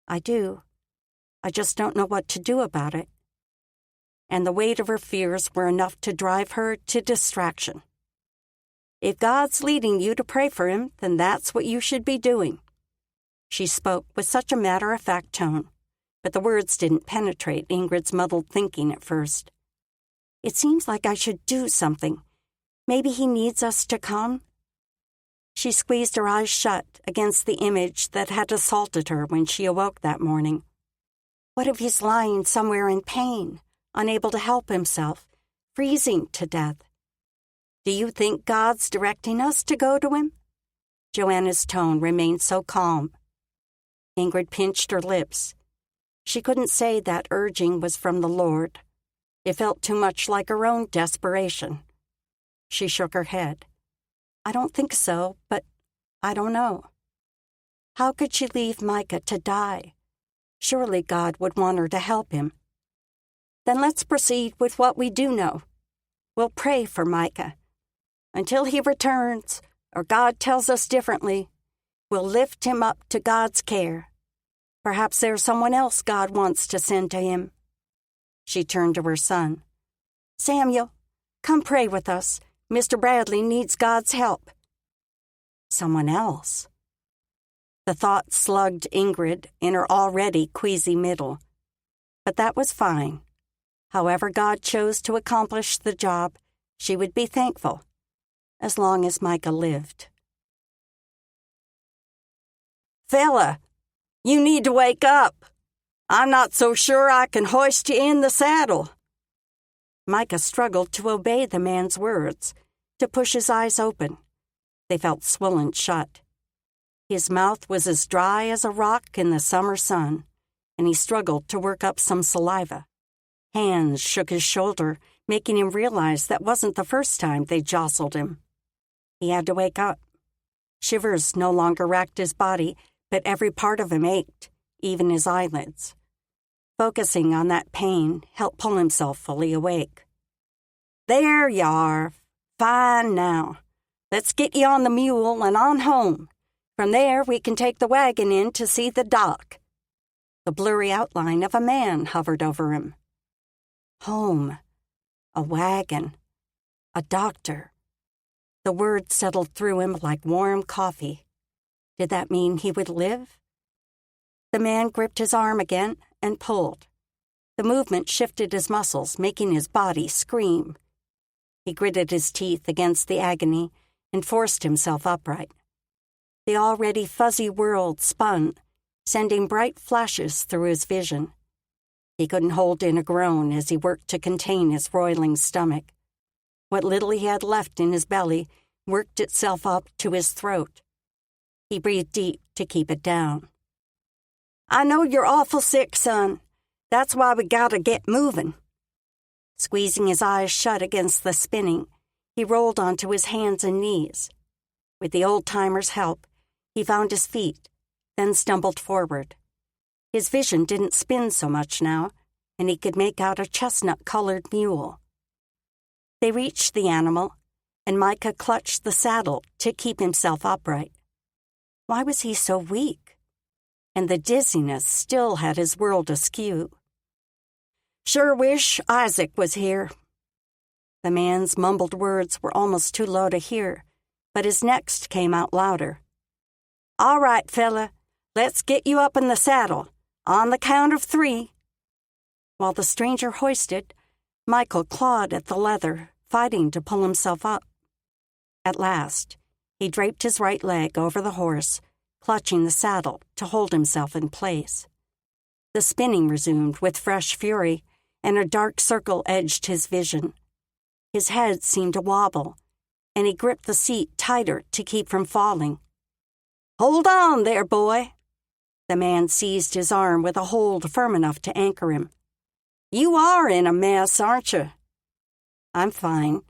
I do. I just don't know what to do about it. And the weight of her fears were enough to drive her to distraction. If God's leading you to pray for him, then that's what you should be doing. She spoke with such a matter-of-fact tone, but the words didn't penetrate Ingrid's muddled thinking at first. It seems like I should do something. Maybe he needs us to come? She squeezed her eyes shut against the image that had assaulted her when she awoke that morning. What if he's lying somewhere in pain, unable to help himself, freezing to death? Do you think God's directing us to go to him? Joanna's tone remained so calm. Ingrid pinched her lips. She couldn't say that urging was from the Lord. It felt too much like her own desperation. She shook her head. I don't think so, but I don't know. How could she leave Micah to die? Surely God would want her to help him. Then let's proceed with what we do know. We'll pray for Micah. Until he returns, or God tells us differently, we'll lift him up to God's care. Perhaps there's someone else God wants to send to him. She turned to her son. Samuel, come pray with us. Mr. Bradley needs God's help. Someone else? The thought slugged Ingrid in her already queasy middle. But that was fine. However God chose to accomplish the job, she would be thankful, as long as Micah lived. Fella, you need to wake up. I'm not so sure I can hoist you in the saddle. Micah struggled to obey the man's words, to push his eyes open. They felt swollen shut. His mouth was as dry as a rock in the summer sun, and he struggled to work up some saliva. Hands shook his shoulder, making him realize that wasn't the first time they jostled him. He had to wake up. Shivers no longer racked his body, but every part of him ached, even his eyelids. Focusing on that pain helped pull himself fully awake. There you are. Fine now. Let's get you on the mule and on home. From there, we can take the wagon in to see the doc. The blurry outline of a man hovered over him. Home. A wagon. A doctor. The words settled through him like warm coffee. Did that mean he would live? The man gripped his arm again and pulled. The movement shifted his muscles, making his body scream. He gritted his teeth against the agony and forced himself upright. The already fuzzy world spun, sending bright flashes through his vision. He couldn't hold in a groan as he worked to contain his roiling stomach. What little he had left in his belly worked itself up to his throat. He breathed deep to keep it down. "I know you're awful sick, son. That's why we gotta get moving." Squeezing his eyes shut against the spinning, he rolled onto his hands and knees. With the old-timer's help, he found his feet, then stumbled forward. His vision didn't spin so much now, and he could make out a chestnut-colored mule. They reached the animal, and Micah clutched the saddle to keep himself upright. Why was he so weak? And the dizziness still had his world askew. "Sure wish Isaac was here." The man's mumbled words were almost too low to hear, but his next came out louder. "All right, fella, let's get you up in the saddle. On the count of 3. While the stranger hoisted, Michael clawed at the leather, fighting to pull himself up. At last, he draped his right leg over the horse, clutching the saddle to hold himself in place. The spinning resumed with fresh fury, and a dark circle edged his vision. His head seemed to wobble, and he gripped the seat tighter to keep from falling. "Hold on there, boy." The man seized his arm with a hold firm enough to anchor him. "You are in a mess, aren't you?" "I'm fine."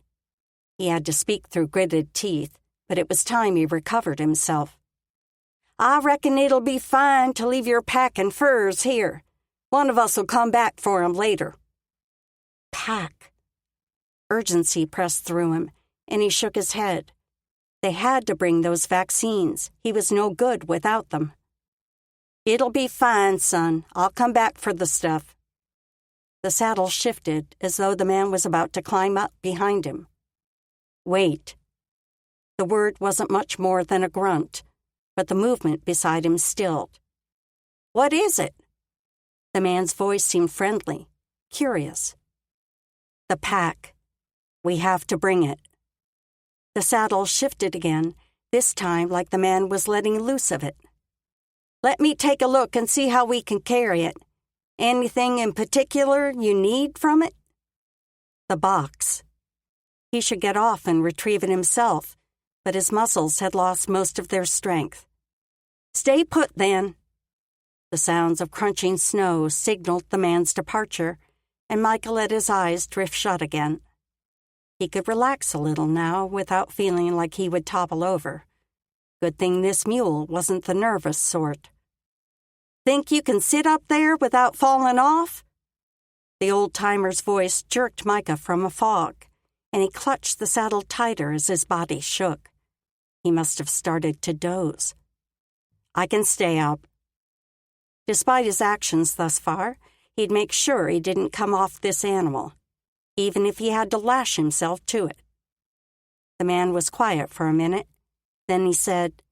He had to speak through gritted teeth, but it was time he recovered himself. "I reckon it'll be fine to leave your pack and furs here. One of us'll come back for 'em later." Pack. Urgency pressed through him, and he shook his head. They had to bring those vaccines. He was no good without them. "It'll be fine, son. I'll come back for the stuff." The saddle shifted as though the man was about to climb up behind him. "Wait." The word wasn't much more than a grunt, but the movement beside him stilled. "What is it?" The man's voice seemed friendly, curious. "The pack. We have to bring it." The saddle shifted again, this time like the man was letting loose of it. "Let me take a look and see how we can carry it. Anything in particular you need from it?" The box. He should get off and retrieve it himself, but his muscles had lost most of their strength. "Stay put, then." The sounds of crunching snow signaled the man's departure, and Michael let his eyes drift shut again. He could relax a little now without feeling like he would topple over. Good thing this mule wasn't the nervous sort. "Think you can sit up there without falling off?" The old-timer's voice jerked Micah from a fog, and he clutched the saddle tighter as his body shook. He must have started to doze. "I can stay up." Despite his actions thus far, he'd make sure he didn't come off this animal, even if he had to lash himself to it. The man was quiet for a minute. Then he said,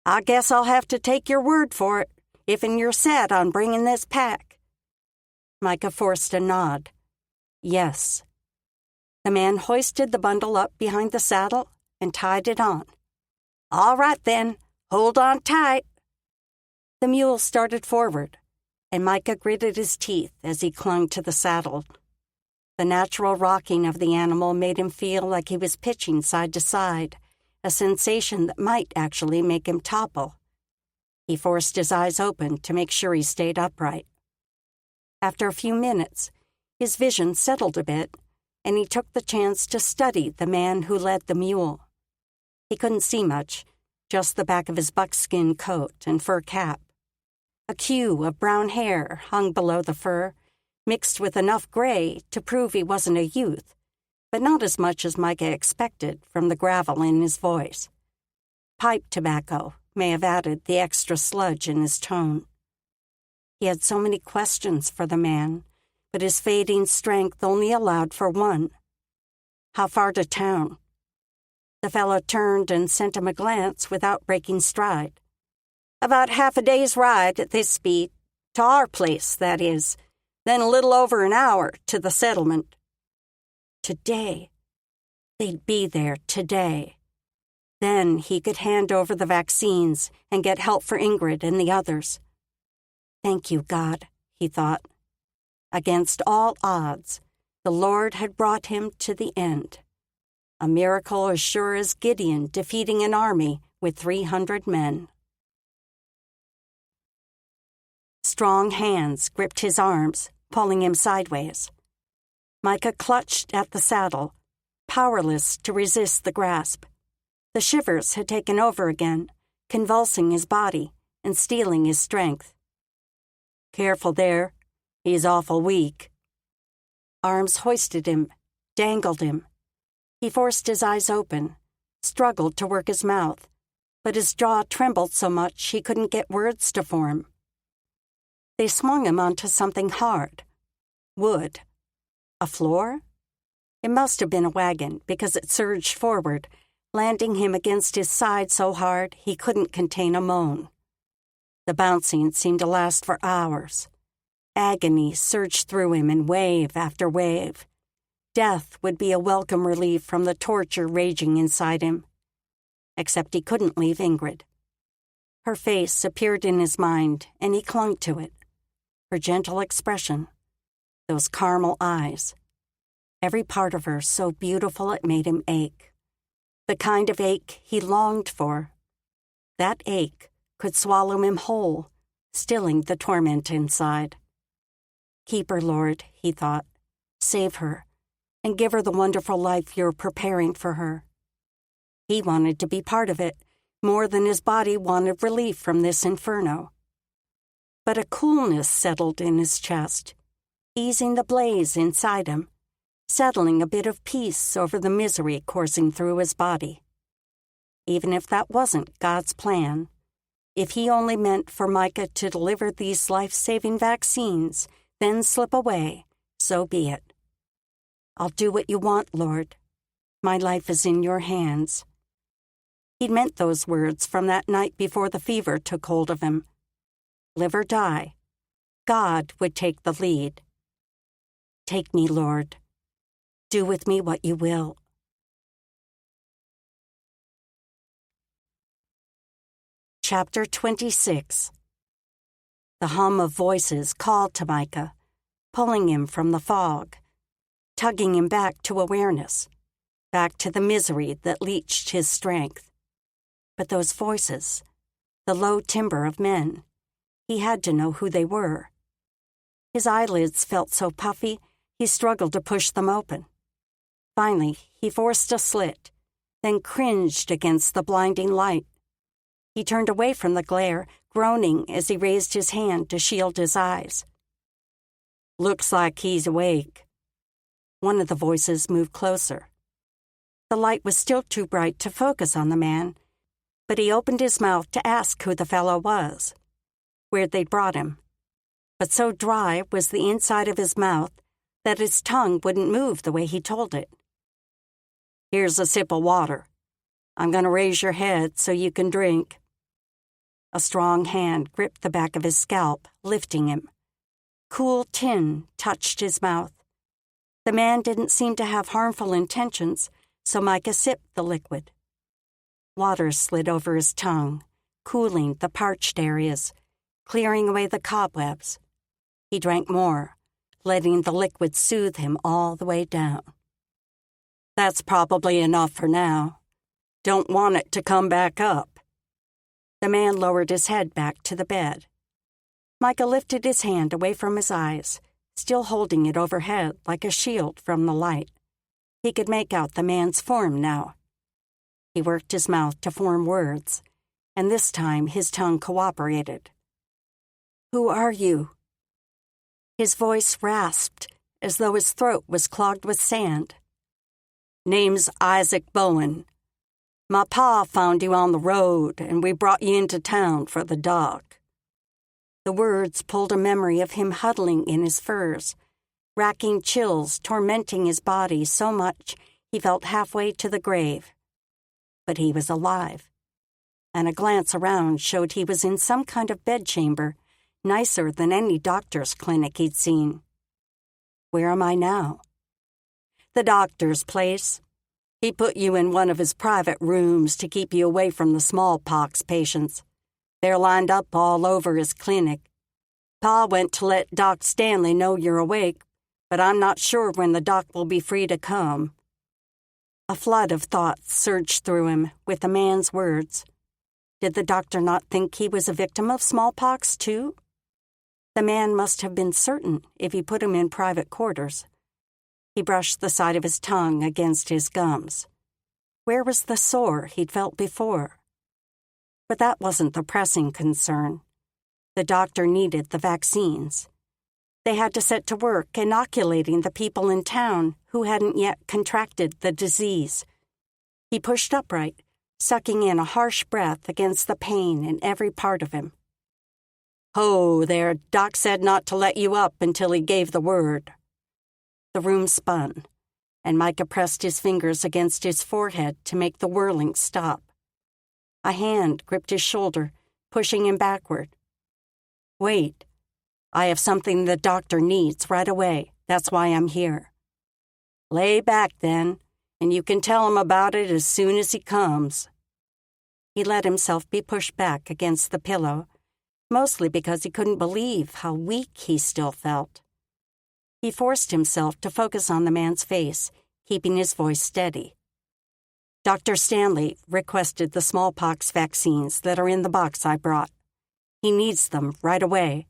"I guess I'll have to take your word for it, if you're set on bringing this pack." Micah forced a nod. "Yes." The man hoisted the bundle up behind the saddle and tied it on. "All right, then. Hold on tight." The mule started forward, and Micah gritted his teeth as he clung to the saddle. The natural rocking of the animal made him feel like he was pitching side to side, a sensation that might actually make him topple. He forced his eyes open to make sure he stayed upright. After a few minutes, his vision settled a bit, and he took the chance to study the man who led the mule. He couldn't see much, just the back of his buckskin coat and fur cap. A queue of brown hair hung below the fur, mixed with enough gray to prove he wasn't a youth, but not as much as Micah expected from the gravel in his voice. Pipe tobacco may have added the extra sludge in his tone. He had so many questions for the man, but his fading strength only allowed for one. How far to town? The fellow turned and sent him a glance without breaking stride. "About half a day's ride at this speed, to our place, that is, then a little over an hour to the settlement." Today. They'd be there today. Then he could hand over the vaccines and get help for Ingrid and the others. Thank you, God, he thought. Against all odds, the Lord had brought him to the end. A miracle as sure as Gideon defeating an army with 300 men. Strong hands gripped his arms, pulling him sideways. Micah clutched at the saddle, powerless to resist the grasp. The shivers had taken over again, convulsing his body and stealing his strength. "Careful there. He's awful weak." Arms hoisted him, dangled him. He forced his eyes open, struggled to work his mouth, but his jaw trembled so much he couldn't get words to form. They swung him onto something hard. Wood. A floor? It must have been a wagon because it surged forward, landing him against his side so hard he couldn't contain a moan. The bouncing seemed to last for hours. Agony surged through him in wave after wave. Death would be a welcome relief from the torture raging inside him. Except he couldn't leave Ingrid. Her face appeared in his mind, and he clung to it. Her gentle expression, those caramel eyes, every part of her so beautiful it made him ache. The kind of ache he longed for. That ache could swallow him whole, stilling the torment inside. "Keep her, Lord," he thought. "Save her, and give her the wonderful life you're preparing for her." He wanted to be part of it, more than his body wanted relief from this inferno. But a coolness settled in his chest, easing the blaze inside him, settling a bit of peace over the misery coursing through his body. Even if that wasn't God's plan, if he only meant for Micah to deliver these life-saving vaccines, then slip away, so be it. "I'll do what you want, Lord. My life is in your hands." He'd meant those words from that night before the fever took hold of him. Live or die, God would take the lead. "Take me, Lord. Do with me what you will." Chapter 26. The hum of voices called to Micah, pulling him from the fog, tugging him back to awareness, back to the misery that leached his strength. But those voices, the low timbre of men, he had to know who they were. His eyelids felt so puffy, he struggled to push them open. Finally, he forced a slit, then cringed against the blinding light. He turned away from the glare, groaning as he raised his hand to shield his eyes. "Looks like he's awake." One of the voices moved closer. The light was still too bright to focus on the man, but he opened his mouth to ask who the fellow was, where they'd brought him. But so dry was the inside of his mouth that his tongue wouldn't move the way he told it. "Here's a sip of water. I'm going to raise your head so you can drink." A strong hand gripped the back of his scalp, lifting him. Cool tin touched his mouth. The man didn't seem to have harmful intentions, so Micah sipped the liquid. Water slid over his tongue, cooling the parched areas, clearing away the cobwebs. He drank more, letting the liquid soothe him all the way down. "That's probably enough for now. Don't want it to come back up." The man lowered his head back to the bed. Micah lifted his hand away from his eyes, still holding it overhead like a shield from the light. He could make out the man's form now. He worked his mouth to form words, and this time his tongue cooperated. "Who are you?" His voice rasped, as though his throat was clogged with sand. "Name's Isaac Bowen. My pa found you on the road, and we brought you into town for the dog." The words pulled a memory of him huddling in his furs, racking chills tormenting his body so much he felt halfway to the grave. But he was alive, and a glance around showed he was in some kind of bedchamber, nicer than any doctor's clinic he'd seen. Where am I now? The doctor's place. He put you in one of his private rooms to keep you away from the smallpox patients. They're lined up all over his clinic. Pa went to let Doc Stanley know you're awake, but I'm not sure when the doc will be free to come. A flood of thoughts surged through him with the man's words. Did the doctor not think he was a victim of smallpox, too? The man must have been certain if he put him in private quarters. He brushed the side of his tongue against his gums. Where was the sore he'd felt before? But that wasn't the pressing concern. The doctor needed the vaccines. They had to set to work inoculating the people in town who hadn't yet contracted the disease. He pushed upright, sucking in a harsh breath against the pain in every part of him. "Ho, there, Doc said not to let you up until he gave the word." The room spun, and Micah pressed his fingers against his forehead to make the whirling stop. A hand gripped his shoulder, pushing him backward. "Wait. I have something the doctor needs right away. That's why I'm here." "Lay back, then, and you can tell him about it as soon as he comes." He let himself be pushed back against the pillow, mostly because he couldn't believe how weak he still felt. He forced himself to focus on the man's face, keeping his voice steady. "Dr. Stanley requested the smallpox vaccines that are in the box I brought. He needs them right away.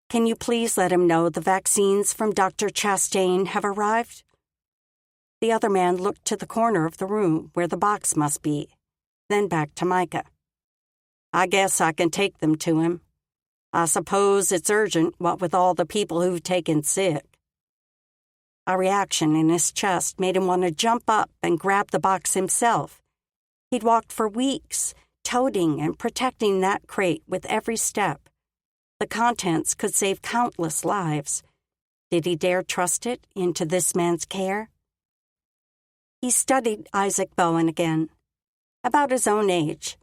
Can you please let him know the vaccines from Dr. Chastain have arrived?" The other man looked to the corner of the room where the box must be, then back to Micah. "I guess I can take them to him. I suppose it's urgent, what with all the people who've taken sick." A reaction in his chest made him want to jump up and grab the box himself. He'd walked for weeks, toting and protecting that crate with every step. The contents could save countless lives. Did he dare trust it into this man's care? He studied Isaac Bowen again. About his own age.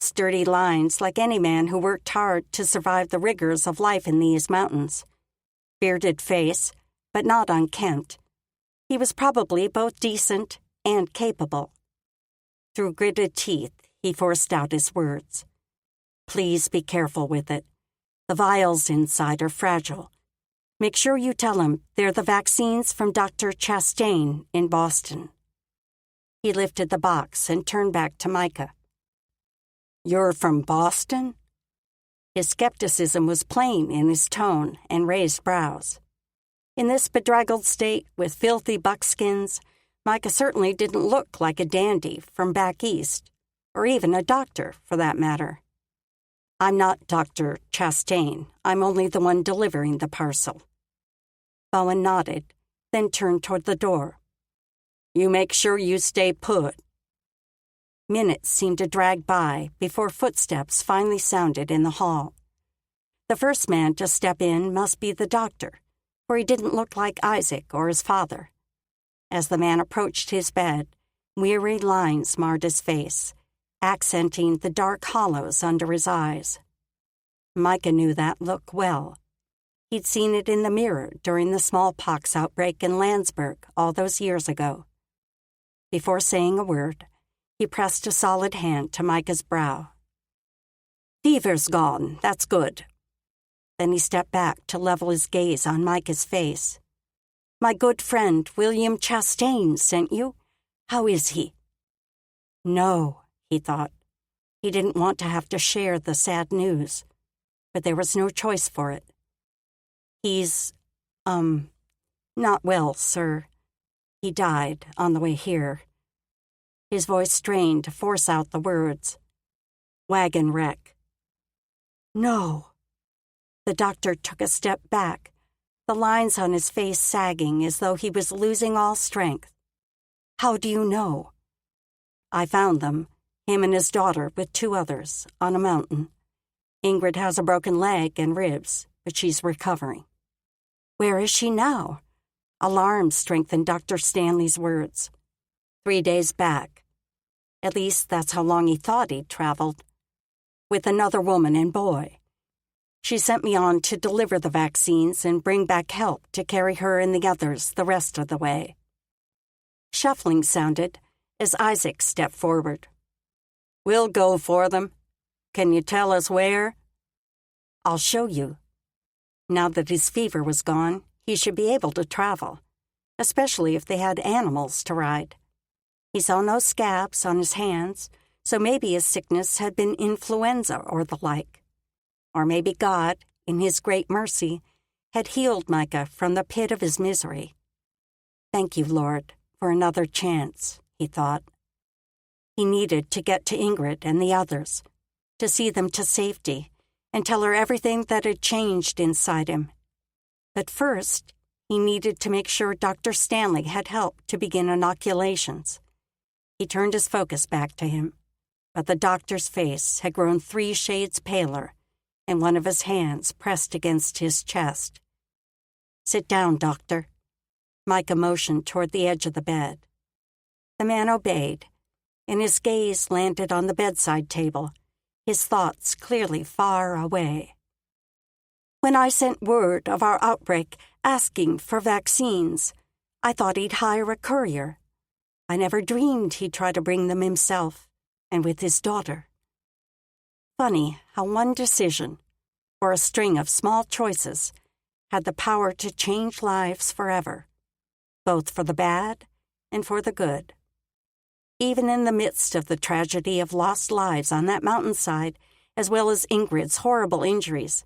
Sturdy lines like any man who worked hard to survive the rigors of life in these mountains. Bearded face, but not unkempt. He was probably both decent and capable. Through gritted teeth, he forced out his words. "Please be careful with it. The vials inside are fragile. Make sure you tell him they're the vaccines from Dr. Chastain in Boston." He lifted the box and turned back to Micah. "You're from Boston?" His skepticism was plain in his tone and raised brows. In this bedraggled state with filthy buckskins, Micah certainly didn't look like a dandy from back east, or even a doctor, for that matter. "I'm not Dr. Chastain. I'm only the one delivering the parcel." Bowen nodded, then turned toward the door. "You make sure you stay put." Minutes seemed to drag by before footsteps finally sounded in the hall. The first man to step in must be the doctor, for he didn't look like Isaac or his father. As the man approached his bed, weary lines marred his face, accenting the dark hollows under his eyes. Micah knew that look well. He'd seen it in the mirror during the smallpox outbreak in Landsberg all those years ago. Before saying a word, he pressed a solid hand to Micah's brow. "Fever's gone, that's good." Then he stepped back to level his gaze on Micah's face. "My good friend William Chastain sent you? How is he?" No, he thought. He didn't want to have to share the sad news, but there was no choice for it. "He's, not well, sir. He died on the way here." His voice strained to force out the words. "Wagon wreck." "No." The doctor took a step back, the lines on his face sagging as though he was losing all strength. "How do you know?" "I found them, him and his daughter with 2 others, on a mountain. Ingrid has a broken leg and ribs, but she's recovering." "Where is she now?" Alarm strengthened Dr. Stanley's words. 3 days back. At least that's how long he thought he'd traveled. With another woman and boy. She sent me on to deliver the vaccines and bring back help to carry her and the others the rest of the way. Shuffling sounded as Isaac stepped forward. "We'll go for them. Can you tell us where?" "I'll show you." Now that his fever was gone, he should be able to travel, especially if they had animals to ride. He saw no scabs on his hands, so maybe his sickness had been influenza or the like. Or maybe God, in His great mercy, had healed Micah from the pit of his misery. Thank you, Lord, for another chance, he thought. He needed to get to Ingrid and the others, to see them to safety, and tell her everything that had changed inside him. But first, he needed to make sure Dr. Stanley had helped to begin inoculations. He turned his focus back to him, but the doctor's face had grown 3 shades paler, and one of his hands pressed against his chest. Sit down, Doctor. Micah motioned toward the edge of the bed. The man obeyed, and his gaze landed on the bedside table, his thoughts clearly far away. When I sent word of our outbreak asking for vaccines, I thought he'd hire a courier. I never dreamed he'd try to bring them himself, and with his daughter. Funny how one decision, or a string of small choices, had the power to change lives forever, both for the bad and for the good. Even in the midst of the tragedy of lost lives on that mountainside, as well as Ingrid's horrible injuries,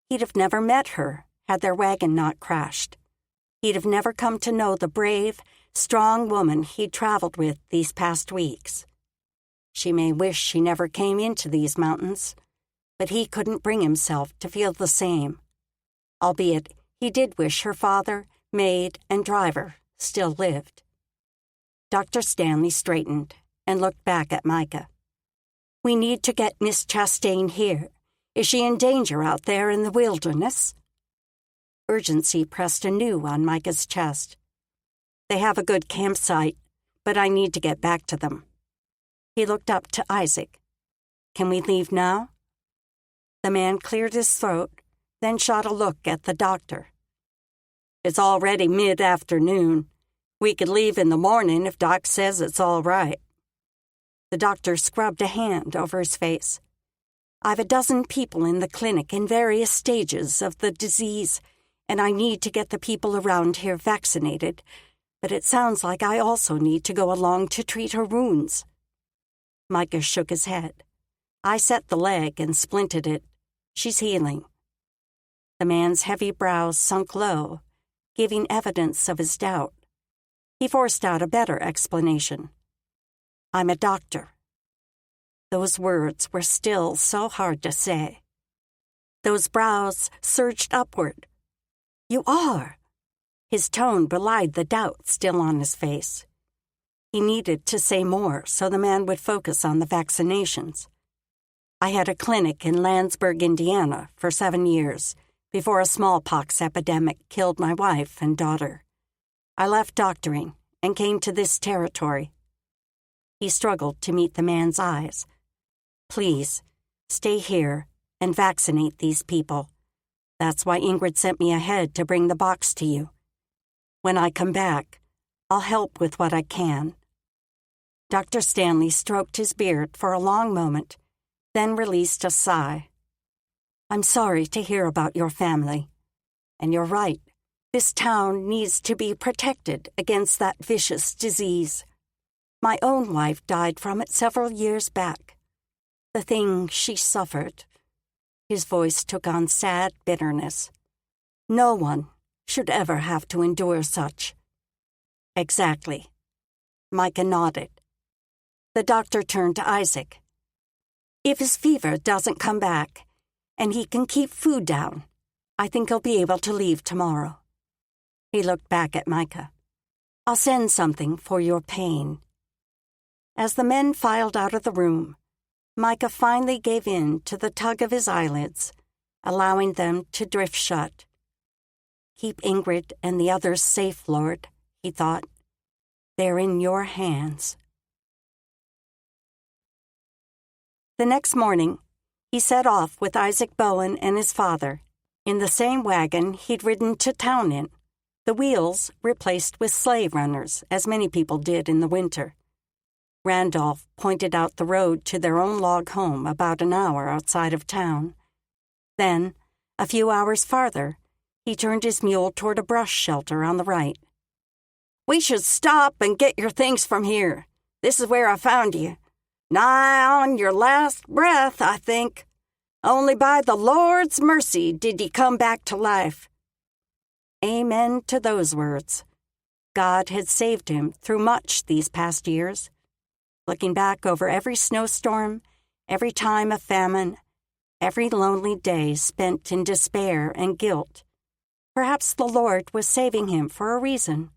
he'd have never met her had their wagon not crashed. He'd have never come to know the brave, strong woman he'd traveled with these past weeks. She may wish she never came into these mountains, but he couldn't bring himself to feel the same, albeit he did wish her father, maid, and driver still lived. Dr. Stanley straightened and looked back at Micah. We need to get Miss Chastain here. Is she in danger out there in the wilderness? Urgency pressed anew on Micah's chest. They have a good campsite, but I need to get back to them. He looked up to Isaac. Can we leave now? The man cleared his throat, then shot a look at the doctor. It's already mid-afternoon. We could leave in the morning if Doc says it's all right. The doctor scrubbed a hand over his face. I've a dozen people in the clinic in various stages of the disease, and I need to get the people around here vaccinated, but it sounds like I also need to go along to treat her wounds. Micah shook his head. I set the leg and splinted it. She's healing. The man's heavy brows sunk low, giving evidence of his doubt. He forced out a better explanation. I'm a doctor. Those words were still so hard to say. Those brows surged upward. You are. His tone belied the doubt still on his face. He needed to say more so the man would focus on the vaccinations. I had a clinic in Landsberg, Indiana, for 7 years, before a smallpox epidemic killed my wife and daughter. I left doctoring and came to this territory. He struggled to meet the man's eyes. Please, stay here and vaccinate these people. That's why Ingrid sent me ahead to bring the box to you. When I come back, I'll help with what I can. Dr. Stanley stroked his beard for a long moment, then released a sigh. I'm sorry to hear about your family. And you're right. This town needs to be protected against that vicious disease. My own wife died from it several years back. The thing she suffered. His voice took on sad bitterness. No one should ever have to endure such. Exactly. Micah nodded. The doctor turned to Isaac. If his fever doesn't come back, and he can keep food down, I think he'll be able to leave tomorrow. He looked back at Micah. I'll send something for your pain. As the men filed out of the room, Micah finally gave in to the tug of his eyelids, allowing them to drift shut. Keep Ingrid and the others safe, Lord, he thought. They're in your hands. The next morning, he set off with Isaac Bowen and his father, in the same wagon he'd ridden to town in, the wheels replaced with sleigh runners, as many people did in the winter. Randolph pointed out the road to their own log home about an hour outside of town. Then, a few hours farther, he turned his mule toward a brush shelter on the right. We should stop and get your things from here. This is where I found you. Nigh on your last breath, I think. Only by the Lord's mercy did ye come back to life." Amen to those words. God had saved him through much these past years. Looking back over every snowstorm, every time of famine, every lonely day spent in despair and guilt, perhaps the Lord was saving him for a reason.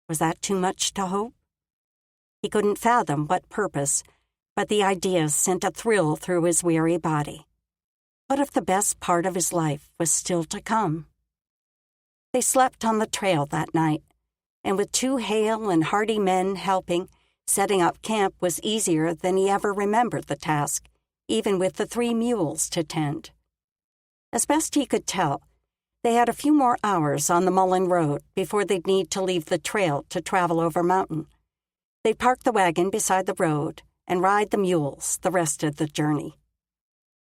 Was that too much to hope? He couldn't fathom what purpose, but the idea sent a thrill through his weary body. What if the best part of his life was still to come? They slept on the trail that night, and with 2 hale and hearty men helping, setting up camp was easier than he ever remembered the task, even with the 3 mules to tend. As best he could tell, they had a few more hours on the Mullen Road before they'd need to leave the trail to travel over mountain. They'd park the wagon beside the road and ride the mules the rest of the journey.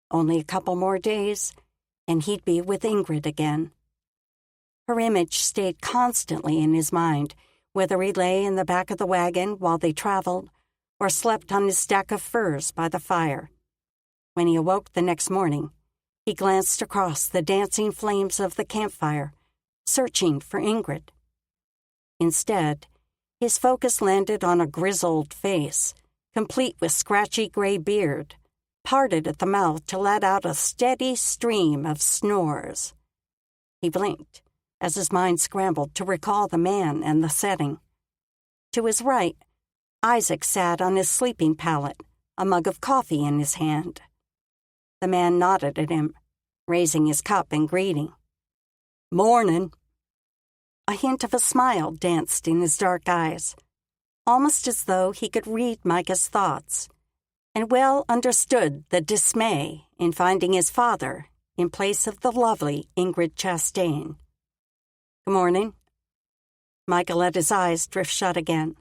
Only a couple more days, and he'd be with Ingrid again. Her image stayed constantly in his mind, whether he lay in the back of the wagon while they traveled or slept on his stack of furs by the fire. When he awoke the next morning, he glanced across the dancing flames of the campfire, searching for Ingrid. Instead, his focus landed on a grizzled face, complete with scratchy gray beard, parted at the mouth to let out a steady stream of snores. He blinked as his mind scrambled to recall the man and the setting. To his right, Isaac sat on his sleeping pallet, a mug of coffee in his hand. The man nodded at him, raising his cup in greeting. "Morning." A hint of a smile danced in his dark eyes, almost as though he could read Micah's thoughts, and well understood the dismay in finding his father in place of the lovely Ingrid Chastain. "Good morning." Micah let his eyes drift shut again.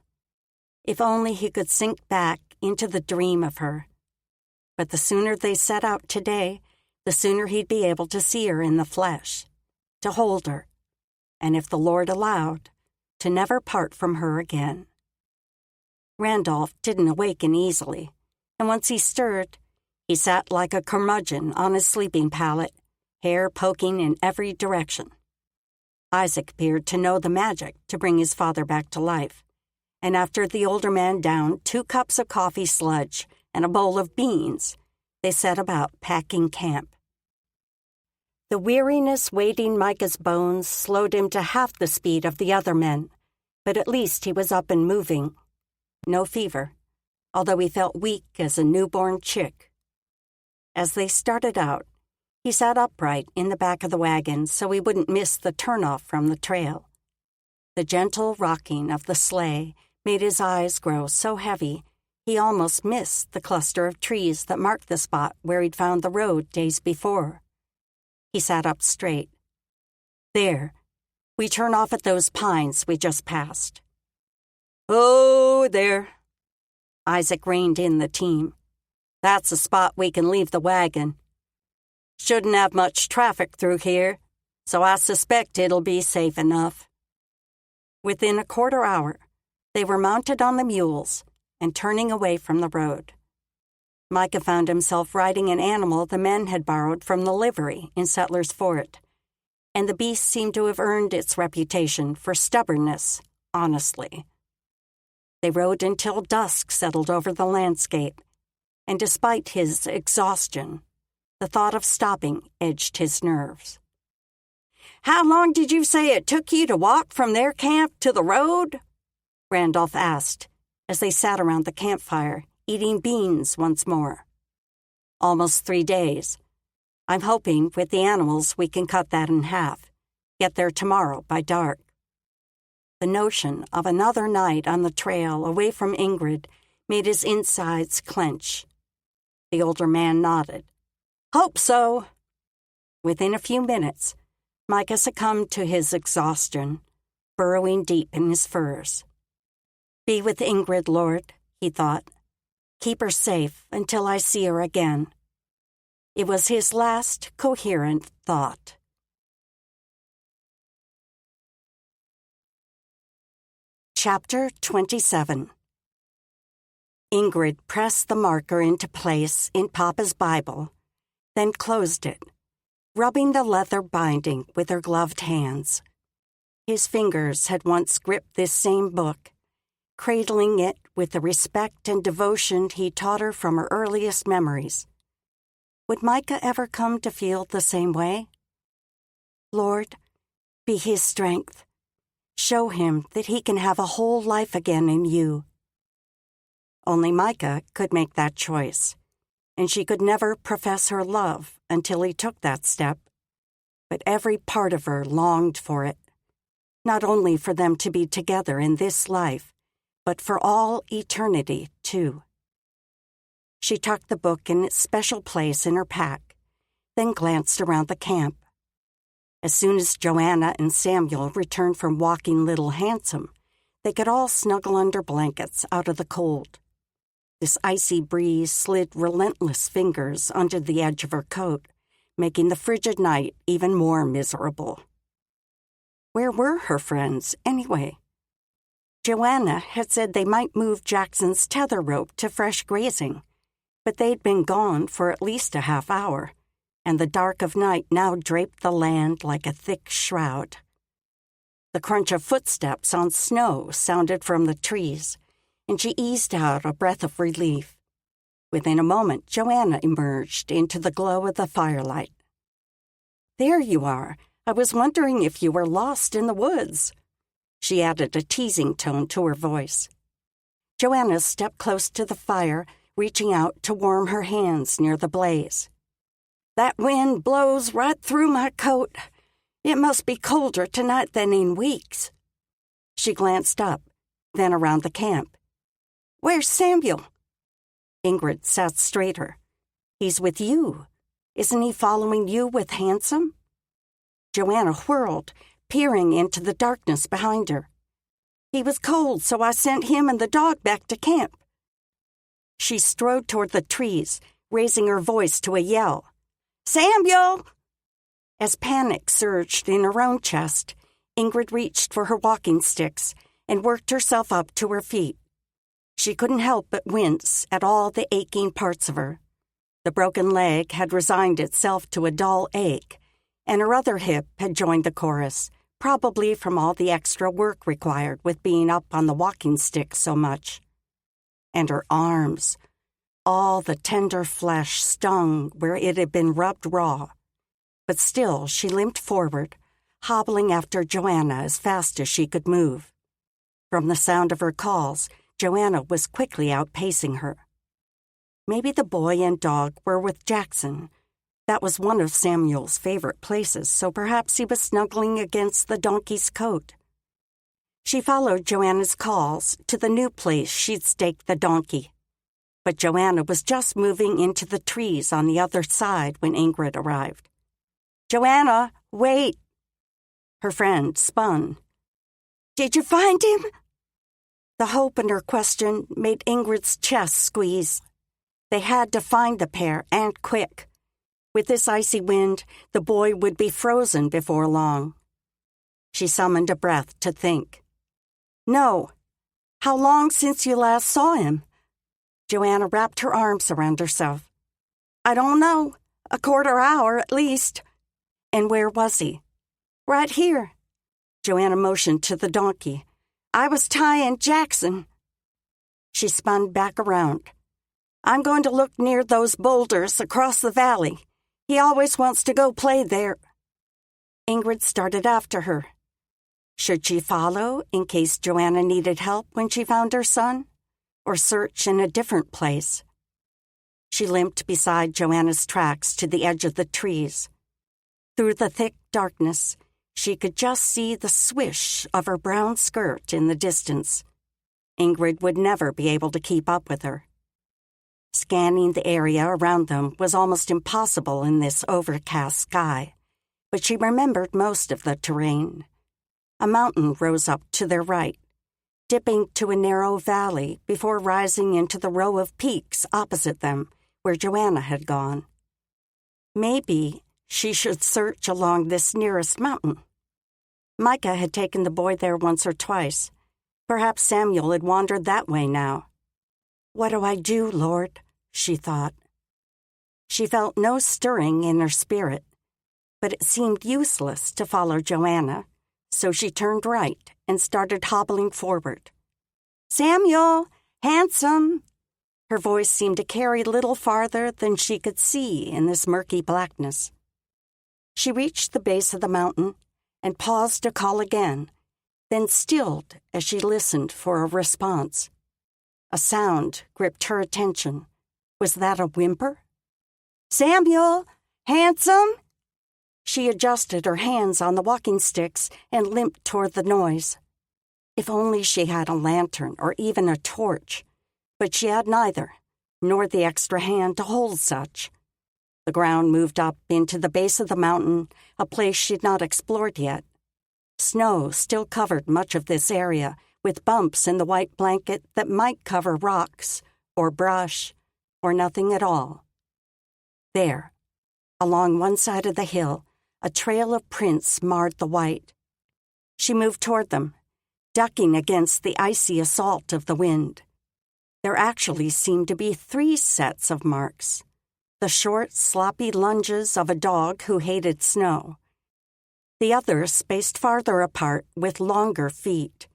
If only he could sink back into the dream of her. But the sooner they set out today, the sooner he'd be able to see her in the flesh, to hold her, and if the Lord allowed, to never part from her again. Randolph didn't awaken easily, and once he stirred, he sat like a curmudgeon on his sleeping pallet, hair poking in every direction. Isaac appeared to know the magic to bring his father back to life, and after the older man downed 2 cups of coffee sludge and a bowl of beans, they set about packing camp. The weariness weighting Micah's bones slowed him to half the speed of the other men, but at least he was up and moving. No fever, although he felt weak as a newborn chick. As they started out, he sat upright in the back of the wagon so he wouldn't miss the turnoff from the trail. The gentle rocking of the sleigh made his eyes grow so heavy he almost missed the cluster of trees that marked the spot where he'd found the road days before. He sat up straight. "There. We turn off at those pines we just passed." "Oh, there." Isaac reined in the team. "That's a spot we can leave the wagon. Shouldn't have much traffic through here, so I suspect it'll be safe enough." Within a quarter hour, they were mounted on the mules and turning away from the road. Micah found himself riding an animal the men had borrowed from the livery in Settler's Fort, and the beast seemed to have earned its reputation for stubbornness, honestly. They rode until dusk settled over the landscape, and despite his exhaustion, the thought of stopping edged his nerves. "How long did you say it took you to walk from their camp to the road?" Randolph asked, as they sat around the campfire, eating beans once more. "Almost 3 days. I'm hoping with the animals we can cut that in half, get there tomorrow by dark." The notion of another night on the trail away from Ingrid made his insides clench. The older man nodded. "Hope so." Within a few minutes, Micah succumbed to his exhaustion, burrowing deep in his furs. "Be with Ingrid, Lord," he thought. "Keep her safe until I see her again." It was his last coherent thought. Chapter 27. Ingrid pressed the marker into place in Papa's Bible, then closed it, rubbing the leather binding with her gloved hands. His fingers had once gripped this same book, cradling it with the respect and devotion he taught her from her earliest memories. Would Micah ever come to feel the same way? Lord, be his strength. Show him that he can have a whole life again in you. Only Micah could make that choice, and she could never profess her love until he took that step. But every part of her longed for it, not only for them to be together in this life, but for all eternity, too. She tucked the book in its special place in her pack, then glanced around the camp. As soon as Joanna and Samuel returned from walking Little Handsome, they could all snuggle under blankets out of the cold. This icy breeze slid relentless fingers under the edge of her coat, making the frigid night even more miserable. Where were her friends, anyway? Joanna had said they might move Jackson's tether rope to fresh grazing, but they'd been gone for at least a half hour, and the dark of night now draped the land like a thick shroud. The crunch of footsteps on snow sounded from the trees, and she eased out a breath of relief. Within a moment, Joanna emerged into the glow of the firelight. "There you are. I was wondering if you were lost in the woods." She added a teasing tone to her voice. Joanna stepped close to the fire, reaching out to warm her hands near the blaze. "That wind blows right through my coat. It must be colder tonight than in weeks." She glanced up, then around the camp. "Where's Samuel?" Ingrid sat straighter. "He's with you. Isn't he following you with Handsome?" Joanna whirled, peering into the darkness behind her. "He was cold, so I sent him and the dog back to camp." She strode toward the trees, raising her voice to a yell. "Samuel!" As panic surged in her own chest, Ingrid reached for her walking sticks and worked herself up to her feet. She couldn't help but wince at all the aching parts of her. The broken leg had resigned itself to a dull ache, and her other hip had joined the chorus, probably from all the extra work required with being up on the walking stick so much. And her arms, all the tender flesh stung where it had been rubbed raw. But still she limped forward, hobbling after Joanna as fast as she could move. From the sound of her calls, Joanna was quickly outpacing her. Maybe the boy and dog were with Jackson. That was one of Samuel's favorite places, so perhaps he was snuggling against the donkey's coat. She followed Joanna's calls to the new place she'd staked the donkey. But Joanna was just moving into the trees on the other side when Ingrid arrived. "Joanna, wait!" Her friend spun. "Did you find him?" The hope in her question made Ingrid's chest squeeze. They had to find the pair, and quick. With this icy wind, the boy would be frozen before long. She summoned a breath to think. "No. How long since you last saw him?" Joanna wrapped her arms around herself. "I don't know. A quarter hour at least." "And where was he?" "Right here." Joanna motioned to the donkey. "I was tying Jackson." She spun back around. "I'm going to look near those boulders across the valley. He always wants to go play there." Ingrid started after her. Should she follow in case Joanna needed help when she found her son, or search in a different place? She limped beside Joanna's tracks to the edge of the trees. Through the thick darkness, she could just see the swish of her brown skirt in the distance. Ingrid would never be able to keep up with her. Scanning the area around them was almost impossible in this overcast sky, but she remembered most of the terrain. A mountain rose up to their right, dipping to a narrow valley before rising into the row of peaks opposite them, where Joanna had gone. Maybe she should search along this nearest mountain. Micah had taken the boy there once or twice, Perhaps Samuel had wandered that way now. "What do I do, Lord?" she thought. She felt no stirring in her spirit, but it seemed useless to follow Joanna, so she turned right and started hobbling forward. "Samuel! Handsome!" Her voice seemed to carry little farther than she could see in this murky blackness. She reached the base of the mountain and paused to call again, then stilled as she listened for a response. A sound gripped her attention. Was that a whimper? "Samuel! Handsome!" She adjusted her hands on the walking sticks and limped toward the noise. If only she had a lantern or even a torch, but she had neither, nor the extra hand to hold such. The ground moved up into the base of the mountain, a place she'd not explored yet. Snow still covered much of this area, with bumps in the white blanket that might cover rocks, or brush, or nothing at all. There, along one side of the hill, a trail of prints marred the white. She moved toward them, ducking against the icy assault of the wind. There actually seemed to be 3 sets of marks. The short, sloppy lunges of a dog who hated snow. The others spaced farther apart with longer feet.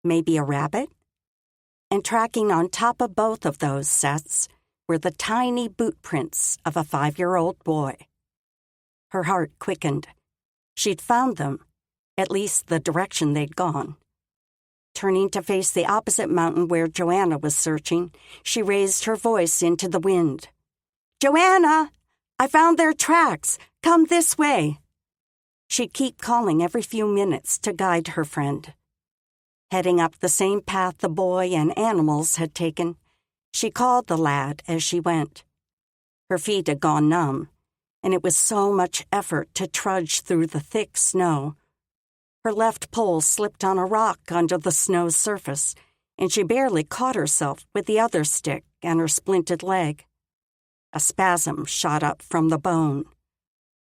Maybe a rabbit? And tracking on top of both of those sets were the tiny boot prints of a 5-year-old boy. Her heart quickened. She'd found them, at least the direction they'd gone. Turning to face the opposite mountain where Joanna was searching, she raised her voice into the wind. "Joanna! I found their tracks! Come this way!" She'd keep calling every few minutes to guide her friend. Heading up the same path the boy and animals had taken, she called the lad as she went. Her feet had gone numb, and it was so much effort to trudge through the thick snow. Her left pole slipped on a rock under the snow's surface, and she barely caught herself with the other stick and her splinted leg. A spasm shot up from the bone.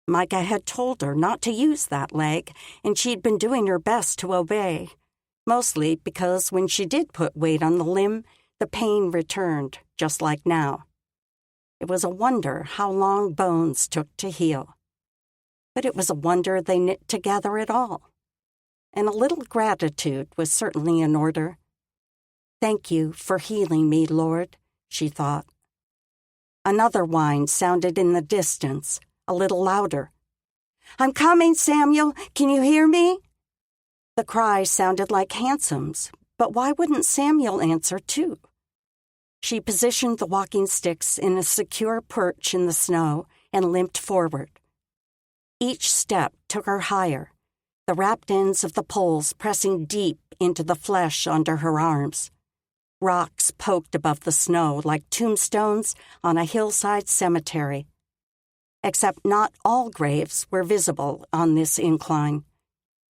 Micah had told her not to use that leg, and she'd been doing her best to obey, mostly because when she did put weight on the limb, the pain returned, just like now. It was a wonder how long bones took to heal. But it was a wonder they knit together at all. And a little gratitude was certainly in order. "Thank you for healing me, Lord," she thought. Another whine sounded in the distance, a little louder. "I'm coming, Samuel! Can you hear me?" The cry sounded like Handsome's, but why wouldn't Samuel answer too? She positioned the walking sticks in a secure perch in the snow and limped forward. Each step took her higher, the wrapped ends of the poles pressing deep into the flesh under her arms. Rocks poked above the snow like tombstones on a hillside cemetery. Except not all graves were visible on this incline.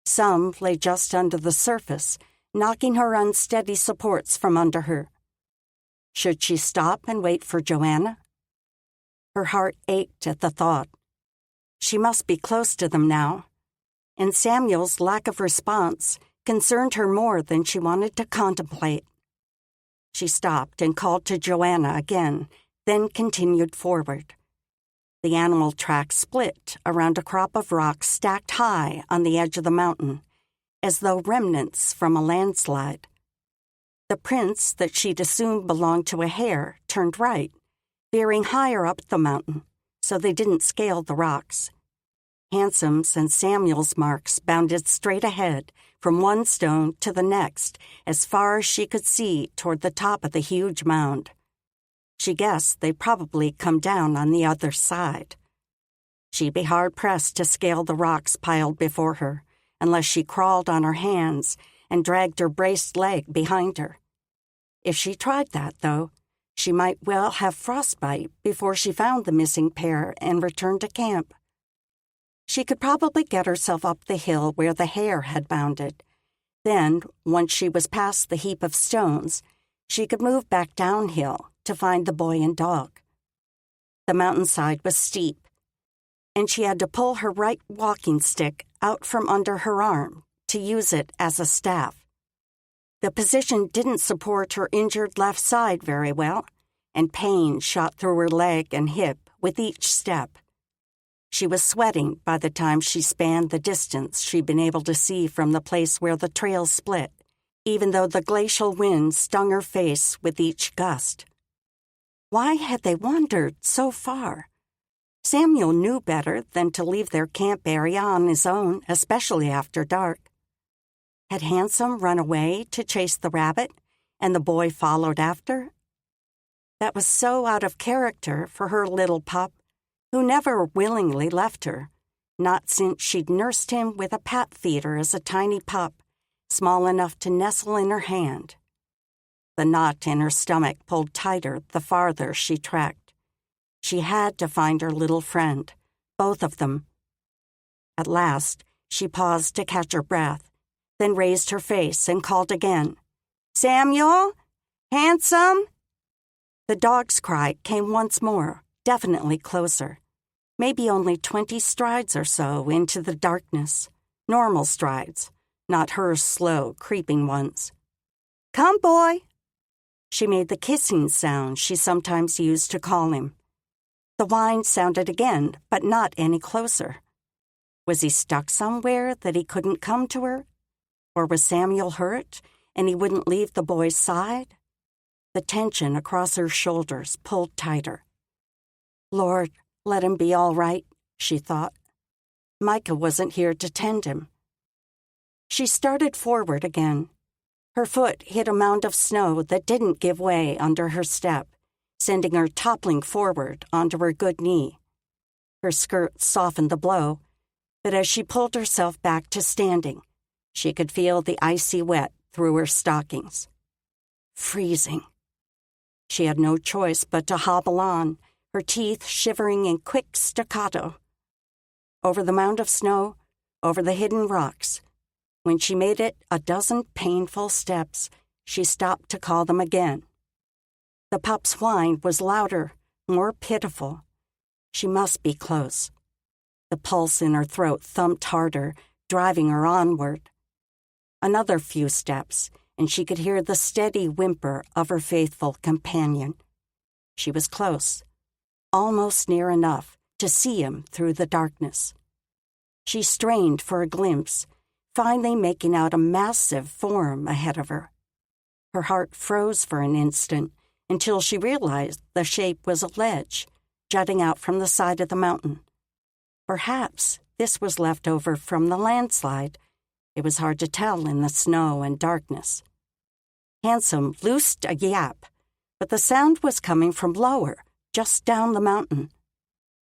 Some lay just under the surface, knocking her unsteady supports from under her. Should she stop and wait for Joanna? Her heart ached at the thought. She must be close to them now, and Samuel's lack of response concerned her more than she wanted to contemplate. She stopped and called to Joanna again, then continued forward. The animal track split around a crop of rocks stacked high on the edge of the mountain, as though remnants from a landslide. The prints that she'd assumed belonged to a hare turned right, veering higher up the mountain, so they didn't scale the rocks. Handsome's and Samuel's marks bounded straight ahead, from one stone to the next, as far as she could see toward the top of the huge mound. She guessed they'd probably come down on the other side. She'd be hard-pressed to scale the rocks piled before her, unless she crawled on her hands and dragged her braced leg behind her. If she tried that, though, she might well have frostbite before she found the missing pair and returned to camp. She could probably get herself up the hill where the hare had bounded. Then, once she was past the heap of stones, she could move back downhill to find the boy and dog. The mountainside was steep, and she had to pull her right walking stick out from under her arm to use it as a staff. The position didn't support her injured left side very well, and pain shot through her leg and hip with each step. She was sweating by the time she spanned the distance she'd been able to see from the place where the trail split, even though the glacial wind stung her face with each gust. Why had they wandered so far? Samuel knew better than to leave their camp area on his own, especially after dark. Had Handsome run away to chase the rabbit, and the boy followed after? That was so out of character for her little pup, who never willingly left her, not since she'd nursed him with a pat feeder as a tiny pup, small enough to nestle in her hand. The knot in her stomach pulled tighter the farther she trekked. She had to find her little friend, both of them. At last, she paused to catch her breath, then raised her face and called again, "Samuel? Handsome?" The dog's cry came once more, definitely closer. Maybe only 20 strides or so into the darkness. Normal strides, not her slow, creeping ones. "Come, boy." She made the kissing sound she sometimes used to call him. The whine sounded again, but not any closer. Was he stuck somewhere that he couldn't come to her? Or was Samuel hurt, and he wouldn't leave the boy's side? The tension across her shoulders pulled tighter. Lord, let him be all right, she thought. Micah wasn't here to tend him. She started forward again. Her foot hit a mound of snow that didn't give way under her step, sending her toppling forward onto her good knee. Her skirt softened the blow, but as she pulled herself back to standing, she could feel the icy wet through her stockings. Freezing. She had no choice but to hobble on, her teeth shivering in quick staccato. Over the mound of snow, over the hidden rocks. When she made it a dozen painful steps, she stopped to call them again. The pup's whine was louder, more pitiful. She must be close. The pulse in her throat thumped harder, driving her onward. Another few steps, and she could hear the steady whimper of her faithful companion. She was close, almost near enough to see him through the darkness. She strained for a glimpse, finally making out a massive form ahead of her. Her heart froze for an instant until she realized the shape was a ledge jutting out from the side of the mountain. Perhaps this was left over from the landslide. It was hard to tell in the snow and darkness. Handsome loosed a yap, but the sound was coming from lower, just down the mountain.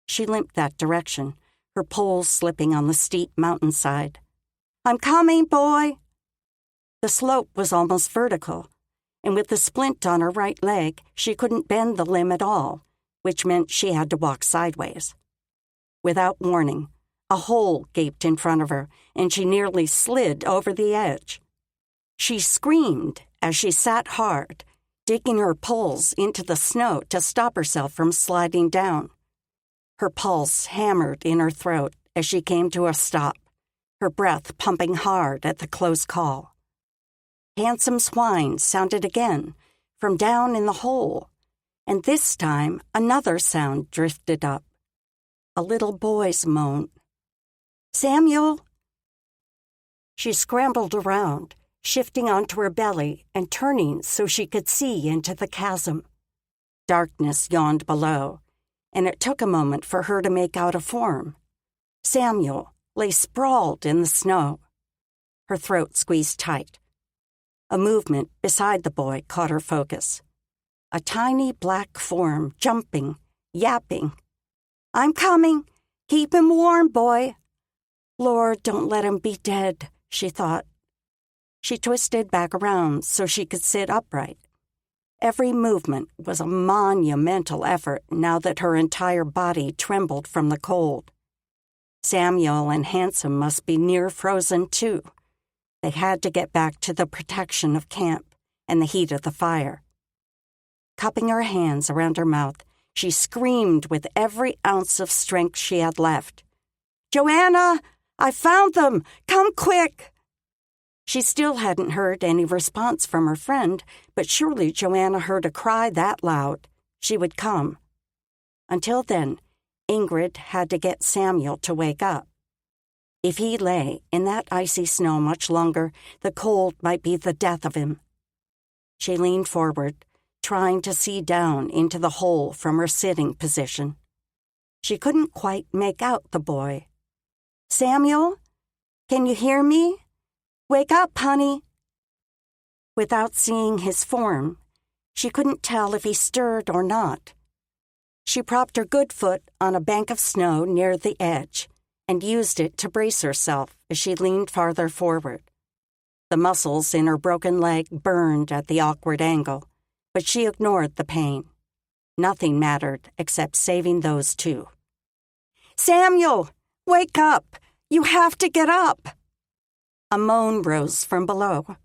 She limped that direction, her poles slipping on the steep mountainside. "I'm coming, boy!" The slope was almost vertical, and with the splint on her right leg, she couldn't bend the limb at all, which meant she had to walk sideways. Without warning, a hole gaped in front of her, and she nearly slid over the edge. She screamed as she sat hard, digging her poles into the snow to stop herself from sliding down. Her pulse hammered in her throat as she came to a stop, her breath pumping hard at the close call. Handsome's whine sounded again, from down in the hole, and this time another sound drifted up. A little boy's moan. "Samuel!" She scrambled around, shifting onto her belly and turning so she could see into the chasm. Darkness yawned below, and it took a moment for her to make out a form. Samuel lay sprawled in the snow. Her throat squeezed tight. A movement beside the boy caught her focus. A tiny black form jumping, yapping. "I'm coming! Keep him warm, boy!" Lord, don't let him be dead, she thought. She twisted back around so she could sit upright. Every movement was a monumental effort now that her entire body trembled from the cold. Samuel and Handsome must be near frozen, too. They had to get back to the protection of camp and the heat of the fire. Cupping her hands around her mouth, she screamed with every ounce of strength she had left. "Joanna! I found them! Come quick!" She still hadn't heard any response from her friend, but surely Joanna heard a cry that loud. She would come. Until then, Ingrid had to get Samuel to wake up. If he lay in that icy snow much longer, the cold might be the death of him. She leaned forward, trying to see down into the hole from her sitting position. She couldn't quite make out the boy. "Samuel? Can you hear me? Wake up, honey." Without seeing his form, she couldn't tell if he stirred or not. She propped her good foot on a bank of snow near the edge and used it to brace herself as she leaned farther forward. The muscles in her broken leg burned at the awkward angle, but she ignored the pain. Nothing mattered except saving those two. "Samuel, wake up! You have to get up!" A moan rose from below.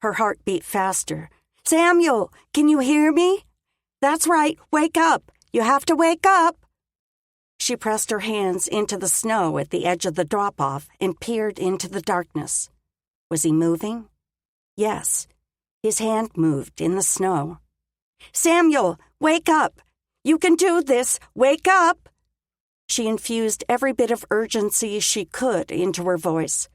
Her heart beat faster. "Samuel, can you hear me? That's right, wake up! You have to wake up!" She pressed her hands into the snow at the edge of the drop-off and peered into the darkness. Was he moving? Yes, his hand moved in the snow. "Samuel, wake up! You can do this! Wake up!" She infused every bit of urgency she could into her voice.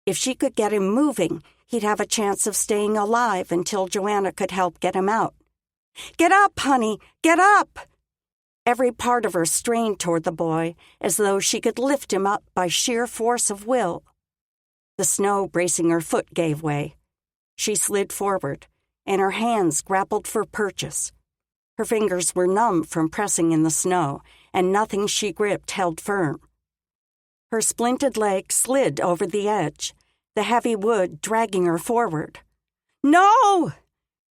If she could get him moving, he'd have a chance of staying alive until Joanna could help get him out. "Get up, honey! Get up!" Every part of her strained toward the boy, as though she could lift him up by sheer force of will. The snow bracing her foot gave way. She slid forward, and her hands grappled for purchase. Her fingers were numb from pressing in the snow, and nothing she gripped held firm. Her splinted leg slid over the edge, the heavy wood dragging her forward. "No!"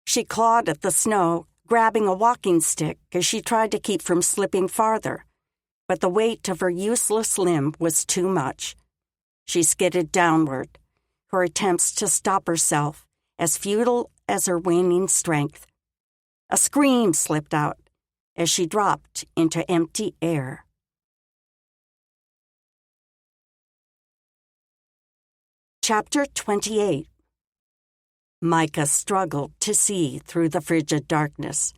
She clawed at the snow, grabbing a walking stick as she tried to keep from slipping farther, but the weight of her useless limb was too much. She skidded downward, her attempts to stop herself as futile as her waning strength. A scream slipped out as she dropped into empty air. Chapter 28. Micah struggled to see through the frigid darkness,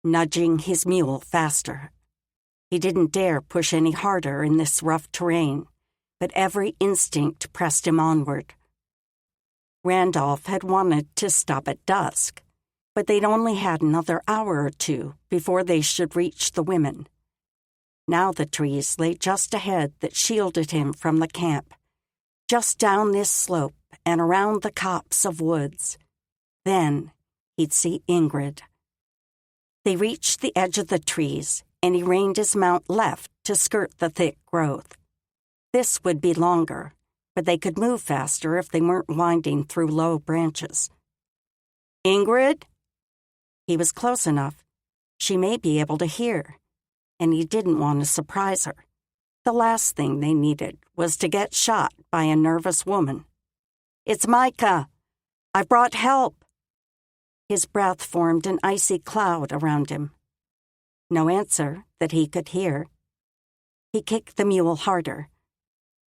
nudging his mule faster. He didn't dare push any harder in this rough terrain, but every instinct pressed him onward. Randolph had wanted to stop at dusk, but they'd only had another hour or two before they should reach the women. Now the trees lay just ahead that shielded him from the camp, just down this slope and around the copse of woods. Then he'd see Ingrid. They reached the edge of the trees, and he reined his mount left to skirt the thick growth. This would be longer, but they could move faster if they weren't winding through low branches. "Ingrid?" He was close enough. She may be able to hear, and he didn't want to surprise her. The last thing they needed was to get shot by a nervous woman. "It's Micah. I brought help." His breath formed an icy cloud around him. No answer that he could hear. He kicked the mule harder.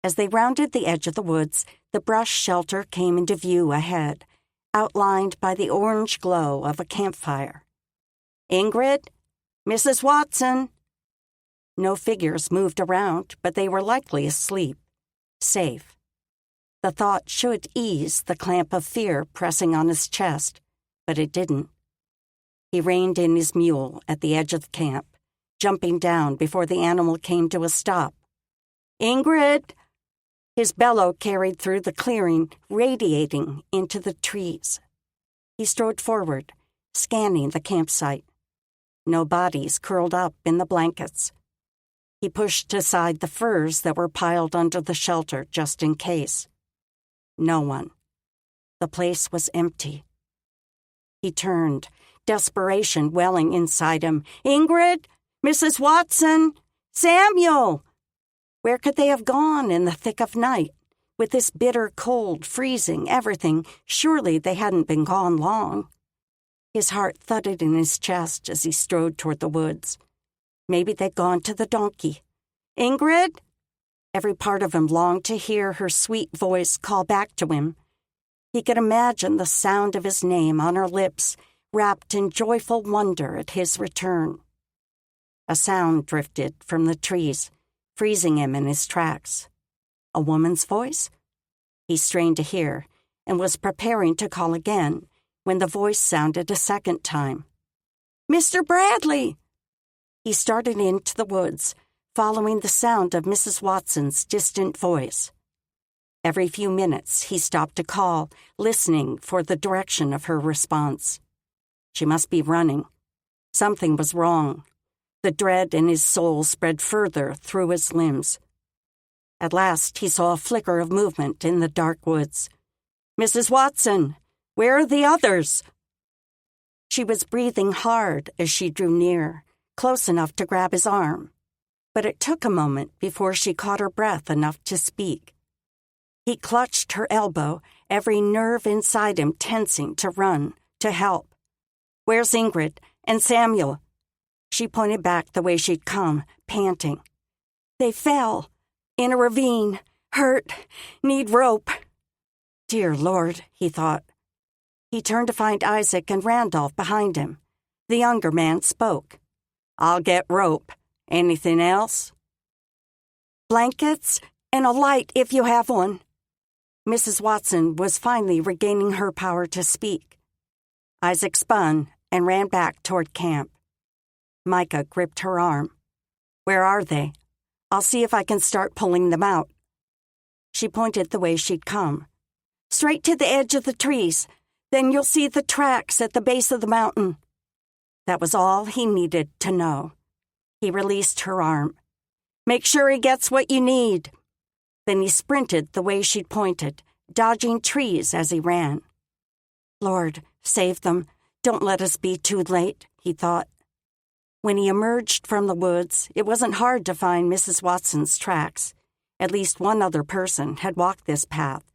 As they rounded the edge of the woods, the brush shelter came into view ahead, outlined by the orange glow of a campfire. "Ingrid? Mrs. Watson?" No figures moved around, but they were likely asleep. Safe. The thought should ease the clamp of fear pressing on his chest, but it didn't. He reined in his mule at the edge of the camp, jumping down before the animal came to a stop. "Ingrid!" His bellow carried through the clearing, radiating into the trees. He strode forward, scanning the campsite. No bodies curled up in the blankets. He pushed aside the furs that were piled under the shelter just in case. No one. The place was empty. He turned, desperation welling inside him. "Ingrid? Mrs. Watson? Samuel!" Where could they have gone in the thick of night? With this bitter cold freezing everything, surely they hadn't been gone long. His heart thudded in his chest as he strode toward the woods. Maybe they'd gone to the donkey. "Ingrid?" Every part of him longed to hear her sweet voice call back to him. He could imagine the sound of his name on her lips, wrapped in joyful wonder at his return. A sound drifted from the trees, freezing him in his tracks. A woman's voice? He strained to hear, and was preparing to call again when the voice sounded a second time. "Mr. Bradley!" He started into the woods, following the sound of Mrs. Watson's distant voice. Every few minutes he stopped to call, listening for the direction of her response. She must be running. Something was wrong. The dread in his soul spread further through his limbs. At last he saw a flicker of movement in the dark woods. "Mrs. Watson, where are the others?" She was breathing hard as she drew near, close enough to grab his arm. But it took a moment before she caught her breath enough to speak. He clutched her elbow, every nerve inside him tensing to run, to help. "Where's Ingrid and Samuel?" She pointed back the way she'd come, panting. "They fell. In a ravine. Hurt. Need rope." Dear Lord, he thought. He turned to find Isaac and Randolph behind him. The younger man spoke. "I'll get rope. Anything else?" "Blankets and a light if you have one." Mrs. Watson was finally regaining her power to speak. Isaac spun and ran back toward camp. Micah gripped her arm. "Where are they? I'll see if I can start pulling them out." She pointed the way she'd come. "Straight to the edge of the trees. Then you'll see the tracks at the base of the mountain." That was all he needed to know. He released her arm. "Make sure he gets what you need." Then he sprinted the way she'd pointed, dodging trees as he ran. "Lord, save them. Don't let us be too late," he thought. When he emerged from the woods, it wasn't hard to find Mrs. Watson's tracks. At least one other person had walked this path,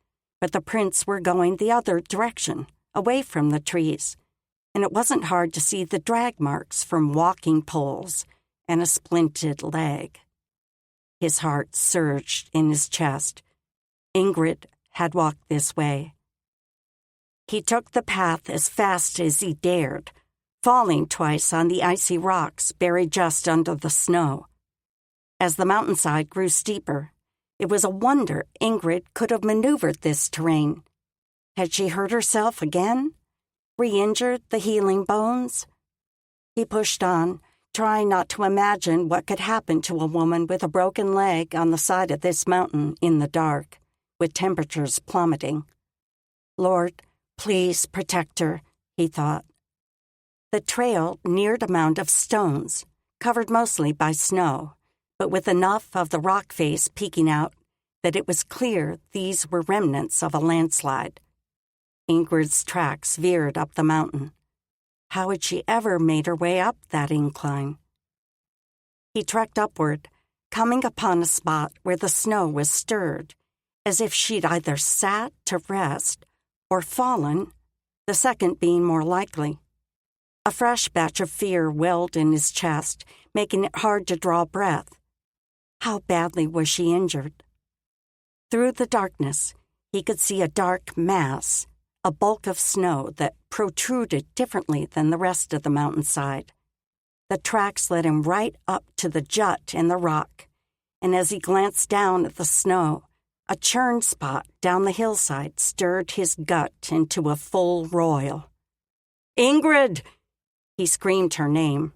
but the prints were going the other direction, away from the trees, and it wasn't hard to see the drag marks from walking poles and a splinted leg. His heart surged in his chest. Ingrid had walked this way. He took the path as fast as he dared, falling twice on the icy rocks buried just under the snow. As the mountainside grew steeper, it was a wonder Ingrid could have maneuvered this terrain. Had she hurt herself again? Re-injured the healing bones? He pushed on, trying not to imagine what could happen to a woman with a broken leg on the side of this mountain in the dark, with temperatures plummeting. Lord, please protect her, he thought. The trail neared a mound of stones, covered mostly by snow, but with enough of the rock face peeking out that it was clear these were remnants of a landslide. Ingrid's tracks veered up the mountain. How had she ever made her way up that incline? He trekked upward, coming upon a spot where the snow was stirred, as if she'd either sat to rest or fallen, the second being more likely. A fresh batch of fear welled in his chest, making it hard to draw breath. How badly was she injured? Through the darkness, he could see a dark mass, a bulk of snow that protruded differently than the rest of the mountainside. The tracks led him right up to the jut in the rock, and as he glanced down at the snow, a churn spot down the hillside stirred his gut into a full roil. "Ingrid!" He screamed her name.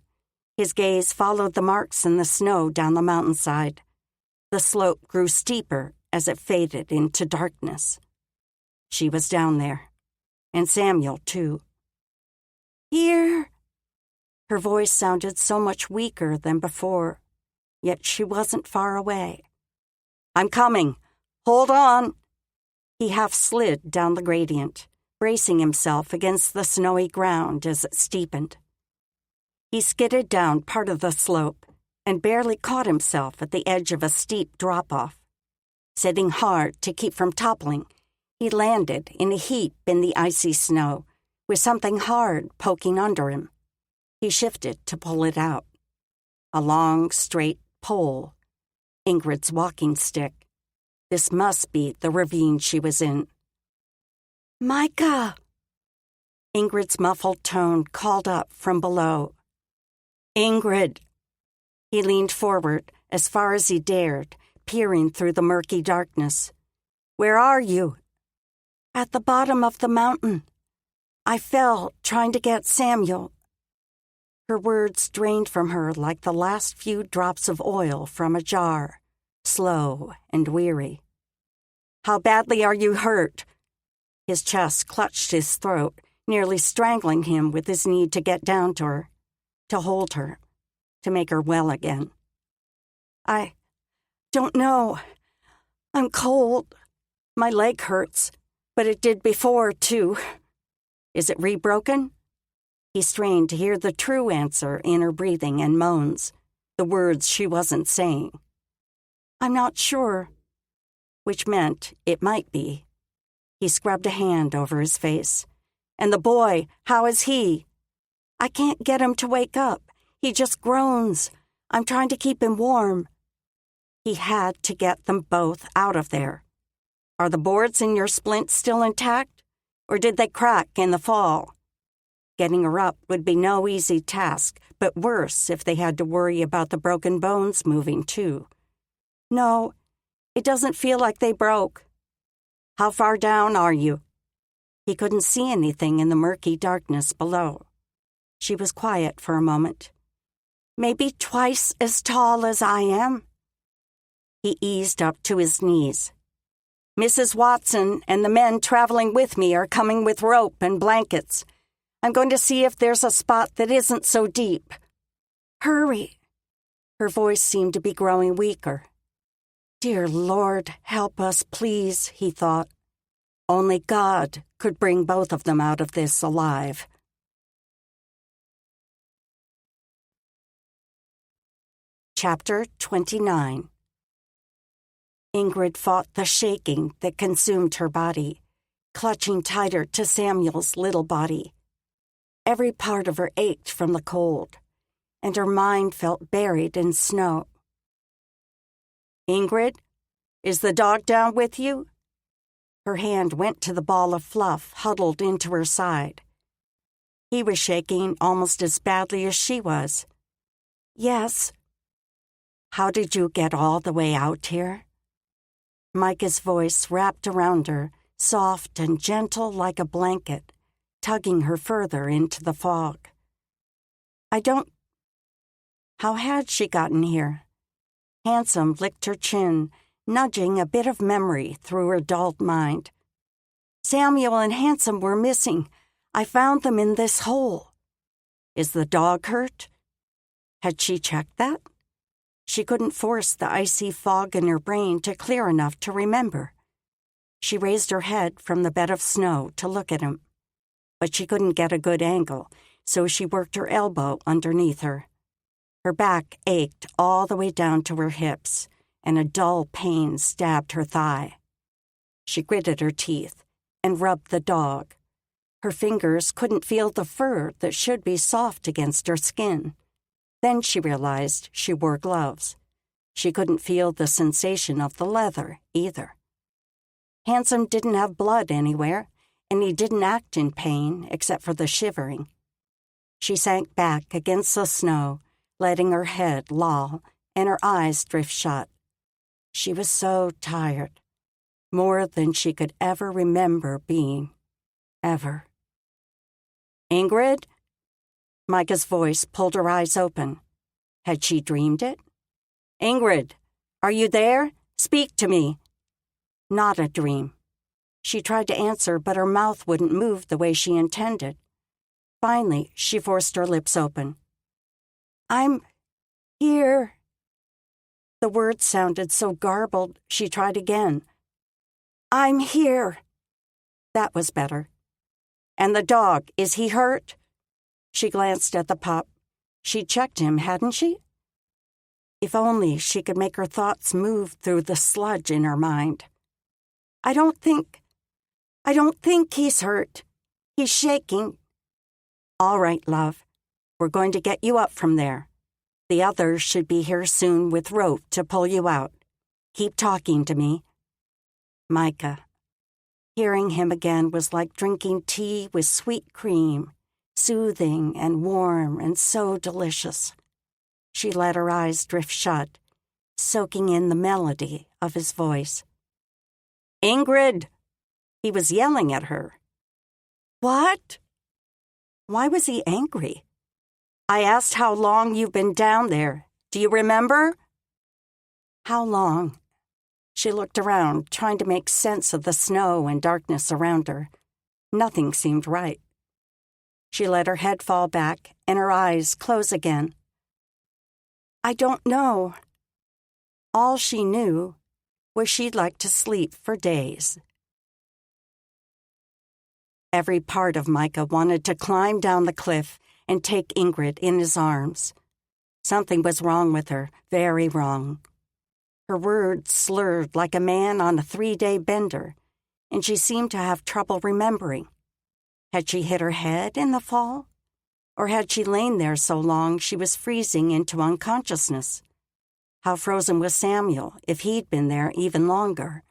His gaze followed the marks in the snow down the mountainside. The slope grew steeper as it faded into darkness. She was down there, and Samuel, too. "Here!" Her voice sounded so much weaker than before, yet she wasn't far away. "I'm coming. Hold on!" He half slid down the gradient, bracing himself against the snowy ground as it steepened. He skidded down part of the slope and barely caught himself at the edge of a steep drop-off. Sitting hard to keep from toppling, he landed in a heap in the icy snow, with something hard poking under him. He shifted to pull it out. A long, straight pole. Ingrid's walking stick. This must be the ravine she was in. Micah! Ingrid's muffled tone called up from below. Ingrid! He leaned forward as far as he dared, peering through the murky darkness. Where are you? At the bottom of the mountain. I fell trying to get Samuel. Her words drained from her like the last few drops of oil from a jar, slow and weary. How badly are you hurt? His chest clutched his throat, nearly strangling him with his need to get down to her, to hold her, to make her well again. I don't know. I'm cold. My leg hurts, but it did before, too. Is it rebroken? He strained to hear the true answer in her breathing and moans, the words she wasn't saying. I'm not sure, which meant it might be. He scrubbed a hand over his face. And the boy, how is he? I can't get him to wake up. He just groans. I'm trying to keep him warm. He had to get them both out of there. Are the boards in your splint still intact? Or did they crack in the fall? Getting her up would be no easy task, but worse if they had to worry about the broken bones moving too. No, it doesn't feel like they broke. How far down are you? He couldn't see anything in the murky darkness below. She was quiet for a moment. Maybe twice as tall as I am. He eased up to his knees. Mrs. Watson and the men traveling with me are coming with rope and blankets. I'm going to see if there's a spot that isn't so deep. Hurry. Her voice seemed to be growing weaker. Dear Lord, help us, please, he thought. Only God could bring both of them out of this alive. Chapter 29. Ingrid fought the shaking that consumed her body, clutching tighter to Samuel's little body. Every part of her ached from the cold, and her mind felt buried in snow. Ingrid, is the dog down with you? Her hand went to the ball of fluff huddled into her side. He was shaking almost as badly as she was. Yes. How did you get all the way out here? Micah's voice wrapped around her, soft and gentle like a blanket, tugging her further into the fog. I don't... How had she gotten here? Handsome licked her chin, nudging a bit of memory through her dulled mind. Samuel and Handsome were missing. I found them in this hole. Is the dog hurt? Had she checked that? She couldn't force the icy fog in her brain to clear enough to remember. She raised her head from the bed of snow to look at him. But she couldn't get a good angle, so she worked her elbow underneath her. Her back ached all the way down to her hips, and a dull pain stabbed her thigh. She gritted her teeth and rubbed the dog. Her fingers couldn't feel the fur that should be soft against her skin. Then she realized she wore gloves. She couldn't feel the sensation of the leather, either. Handsome didn't have blood anywhere, and he didn't act in pain except for the shivering. She sank back against the snow, letting her head loll and her eyes drift shut. She was so tired, more than she could ever remember being, ever. Ingrid? Micah's voice pulled her eyes open. Had she dreamed it? Ingrid, are you there? Speak to me. Not a dream. She tried to answer, but her mouth wouldn't move the way she intended. Finally, she forced her lips open. I'm here. The words sounded so garbled, she tried again. I'm here. That was better. And the dog, is he hurt? She glanced at the pup. She'd checked him, hadn't she? If only she could make her thoughts move through the sludge in her mind. I don't think he's hurt. He's shaking. All right, love. We're going to get you up from there. The others should be here soon with rope to pull you out. Keep talking to me. Micah. Hearing him again was like drinking tea with sweet cream, soothing and warm and so delicious. She let her eyes drift shut, soaking in the melody of his voice. "Ingrid!" He was yelling at her. "What?" Why was he angry? "I asked how long you've been down there. Do you remember?" How long? She looked around, trying to make sense of the snow and darkness around her. Nothing seemed right. She let her head fall back and her eyes close again. "I don't know." All she knew was she'd like to sleep for days. Every part of Micah wanted to climb down the cliff and take Ingrid in his arms. Something was wrong with her, very wrong. Her words slurred like a man on a 3-day bender, and she seemed to have trouble remembering. Had she hit her head in the fall? Or had she lain there so long she was freezing into unconsciousness? How frozen was Samuel if he'd been there even longer?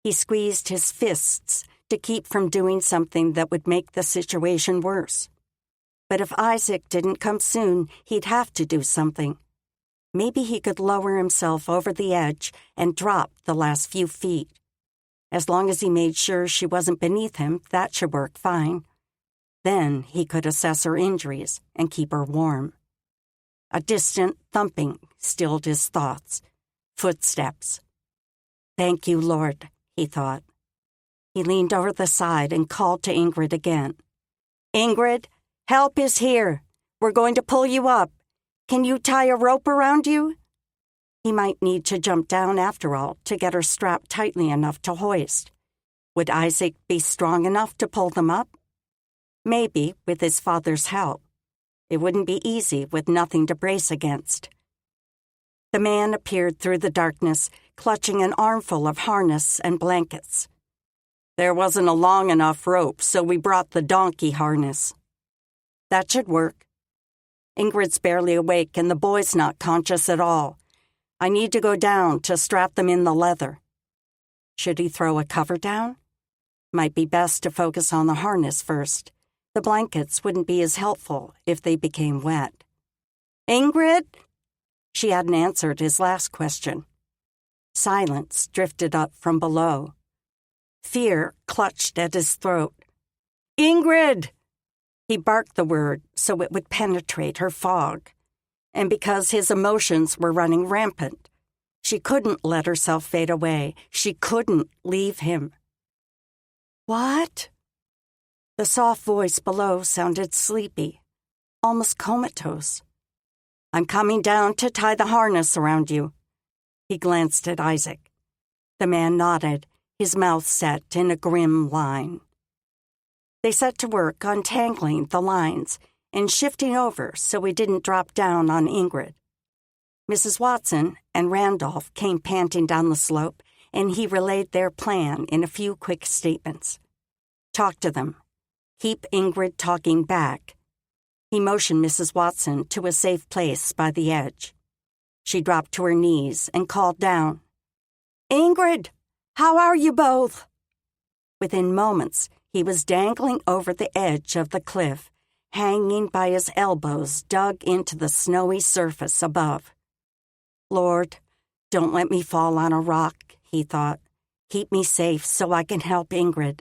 He squeezed his fists to keep from doing something that would make the situation worse. But if Isaac didn't come soon, he'd have to do something. Maybe he could lower himself over the edge and drop the last few feet. As long as he made sure she wasn't beneath him, that should work fine. Then he could assess her injuries and keep her warm. A distant thumping stilled his thoughts. Footsteps. "Thank you, Lord," he thought. He leaned over the side and called to Ingrid again. "Ingrid, help is here. We're going to pull you up. Can you tie a rope around you?" He might need to jump down after all to get her strapped tightly enough to hoist. Would Isaac be strong enough to pull them up? Maybe with his father's help. It wouldn't be easy with nothing to brace against. The man appeared through the darkness, clutching an armful of harness and blankets. "There wasn't a long enough rope, so we brought the donkey harness." "That should work." "Ingrid's barely awake and the boy's not conscious at all. I need to go down to strap them in the leather." Should he throw a cover down? Might be best to focus on the harness first. The blankets wouldn't be as helpful if they became wet. "Ingrid?" She hadn't answered his last question. Silence drifted up from below. Fear clutched at his throat. "Ingrid!" He barked the word so it would penetrate her fog. And because his emotions were running rampant, she couldn't let herself fade away. She couldn't leave him. "What?" The soft voice below sounded sleepy, almost comatose. "I'm coming down to tie the harness around you." He glanced at Isaac. The man nodded, his mouth set in a grim line. They set to work untangling the lines and shifting over so we didn't drop down on Ingrid. Mrs. Watson and Randolph came panting down the slope, and he relayed their plan in a few quick statements. Talk to them. Keep Ingrid talking back. He motioned Mrs. Watson to a safe place by the edge. She dropped to her knees and called down, "Ingrid, how are you both?" Within moments, he was dangling over the edge of the cliff, hanging by his elbows dug into the snowy surface above. "Lord, don't let me fall on a rock," he thought. "Keep me safe so I can help Ingrid."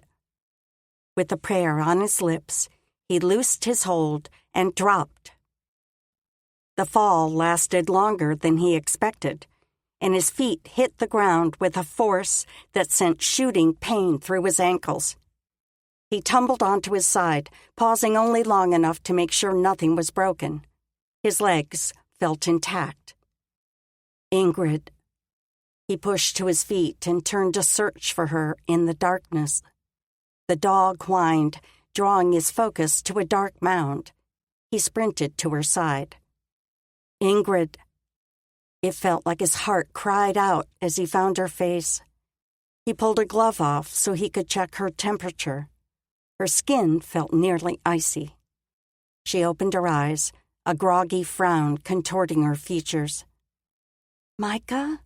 With the prayer on his lips, he loosed his hold and dropped. The fall lasted longer than he expected, and his feet hit the ground with a force that sent shooting pain through his ankles. He tumbled onto his side, pausing only long enough to make sure nothing was broken. His legs felt intact. "Ingrid." He pushed to his feet and turned to search for her in the darkness. The dog whined, drawing his focus to a dark mound. He sprinted to her side. "Ingrid." It felt like his heart cried out as he found her face. He pulled a glove off so he could check her temperature. Her skin felt nearly icy. She opened her eyes, a groggy frown contorting her features. "Micah?"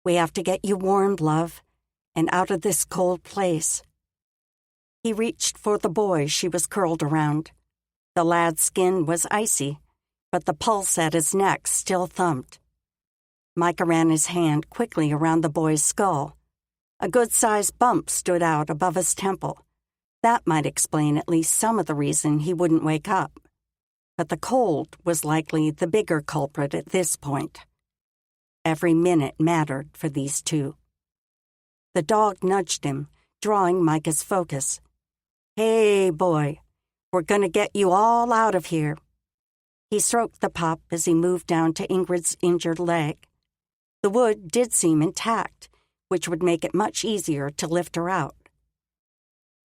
"We have to get you warmed, love. and out of this cold place. He reached for the boy she was curled around. The lad's skin was icy, but the pulse at his neck still thumped. Micah ran his hand quickly around the boy's skull. A good-sized bump stood out above his temple. That might explain at least some of the reason he wouldn't wake up. But the cold was likely the bigger culprit at this point. Every minute mattered for these two. The dog nudged him, drawing Micah's focus. "Hey, boy, we're going to get you all out of here." He stroked the pup as he moved down to Ingrid's injured leg. The wood did seem intact, which would make it much easier to lift her out.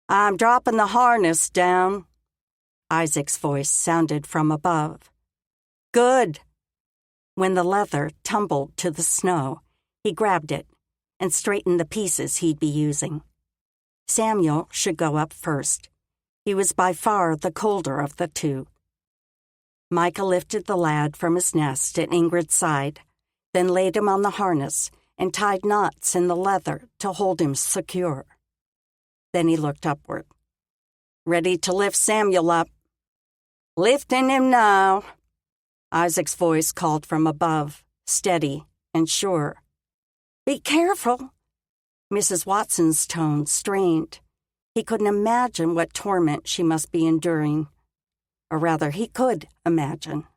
"I'm dropping the harness down," Isaac's voice sounded from above. "Good." When the leather tumbled to the snow, he grabbed it and straightened the pieces he'd be using. Samuel should go up first. He was by far the colder of the two. Micah lifted the lad from his nest at Ingrid's side, then laid him on the harness and tied knots in the leather to hold him secure. Then he looked upward. "Ready to lift Samuel up?" "Lifting him now," Isaac's voice called from above, steady and sure. "Be careful." Mrs. Watson's tone strained. He couldn't imagine what torment she must be enduring. Or rather, he could imagine.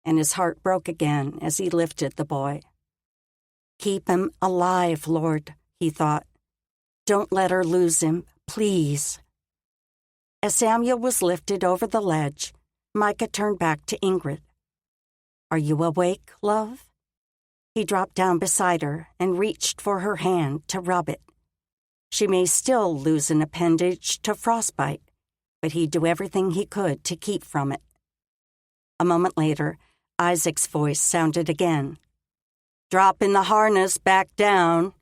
And his heart broke again as he lifted the boy. "Keep him alive, Lord," he thought. "Don't let her lose him, please." As Samuel was lifted over the ledge, Micah turned back to Ingrid. "Are you awake, love?" He dropped down beside her and reached for her hand to rub it. She may still lose an appendage to frostbite, but he'd do everything he could to keep from it. A moment later, Isaac's voice sounded again. "Dropping the harness back down."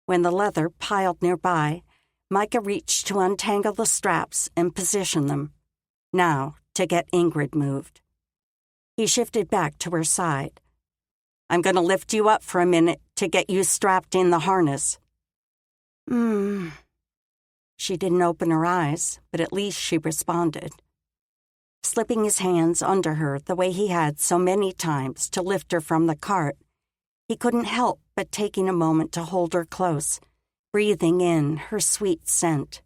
When the leather piled nearby, Micah reached to untangle the straps and position them. Now, to get Ingrid moved. He shifted back to her side. "I'm going to lift you up for a minute to get you strapped in the harness." She didn't open her eyes, but at least she responded. Slipping his hands under her the way he had so many times to lift her from the cart, he couldn't help but taking a moment to hold her close, breathing in her sweet scent.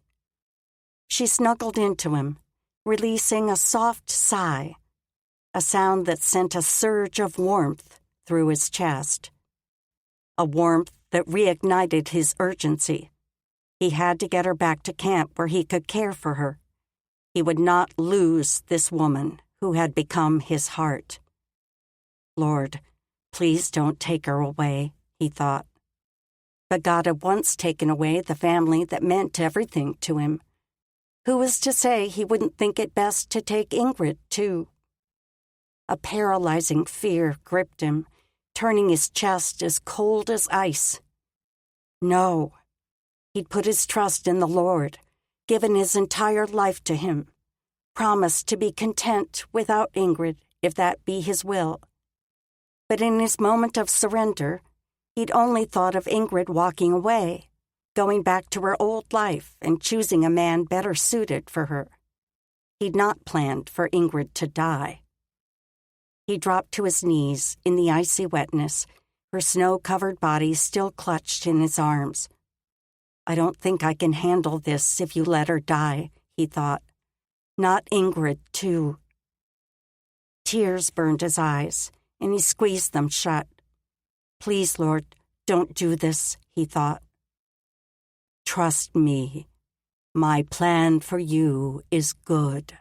She snuggled into him, releasing a soft sigh, a sound that sent a surge of warmth through his chest. A warmth that reignited his urgency. He had to get her back to camp where he could care for her. He would not lose this woman who had become his heart. "Lord, please don't take her away," he thought. But God had once taken away the family that meant everything to him. Who was to say he wouldn't think it best to take Ingrid, too? A paralyzing fear gripped him, turning his chest as cold as ice. No. He'd put his trust in the Lord, given his entire life to him, promised to be content without Ingrid if that be his will. But in his moment of surrender, he'd only thought of Ingrid walking away, going back to her old life and choosing a man better suited for her. He'd not planned for Ingrid to die. He dropped to his knees in the icy wetness, her snow-covered body still clutched in his arms. "I don't think I can handle this if you let her die," he thought. "Not Ingrid, too." Tears burned his eyes, and he squeezed them shut. "Please, Lord, don't do this," he thought. "Trust me. My plan for you is good."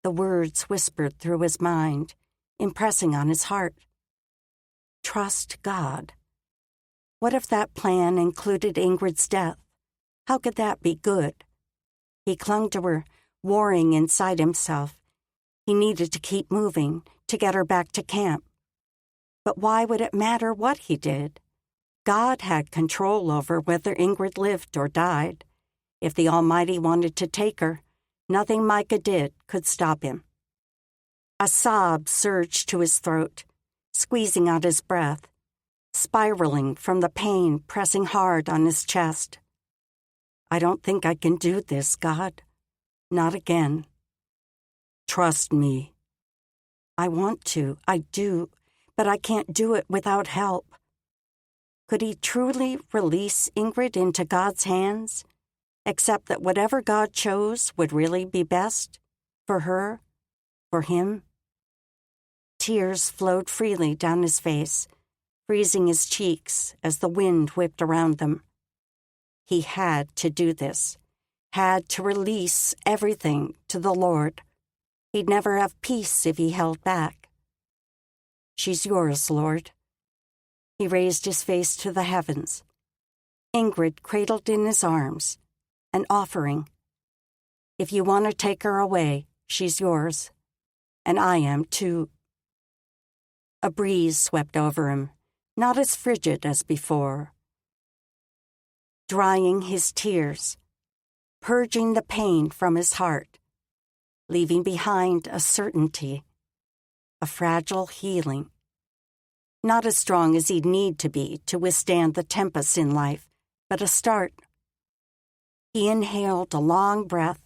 The words whispered through his mind, impressing on his heart. Trust God. What if that plan included Ingrid's death? How could that be good? He clung to her, warring inside himself. He needed to keep moving, to get her back to camp. But why would it matter what he did? God had control over whether Ingrid lived or died. If the Almighty wanted to take her, nothing Micah did could stop him. A sob surged to his throat, squeezing out his breath. spiraling from the pain pressing hard on his chest. I don't think I can do this, God. Not again. Trust me. I want to, I do, but I can't do it without help. Could he truly release Ingrid into God's hands, except that whatever God chose would really be best? For her? For him? Tears flowed freely down his face, freezing his cheeks as the wind whipped around them. He had to do this, had to release everything to the Lord. He'd never have peace if he held back. She's yours, Lord. He raised his face to the heavens. Ingrid cradled in his arms, an offering. If you want to take her away, she's yours. And I am too. A breeze swept over him, not as frigid as before, drying his tears, purging the pain from his heart, leaving behind a certainty, a fragile healing. Not as strong as he'd need to be to withstand the tempests in life, but a start. He inhaled a long breath,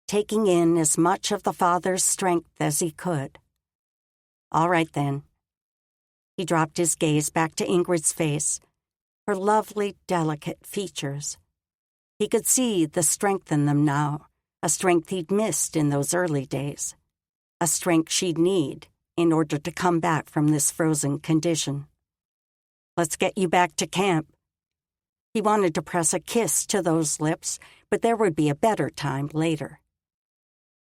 taking in as much of the Father's strength as he could. All right, then. He dropped his gaze back to Ingrid's face, her lovely, delicate features. He could see the strength in them now, a strength he'd missed in those early days, a strength she'd need in order to come back from this frozen condition. Let's get you back to camp. He wanted to press a kiss to those lips, but there would be a better time later.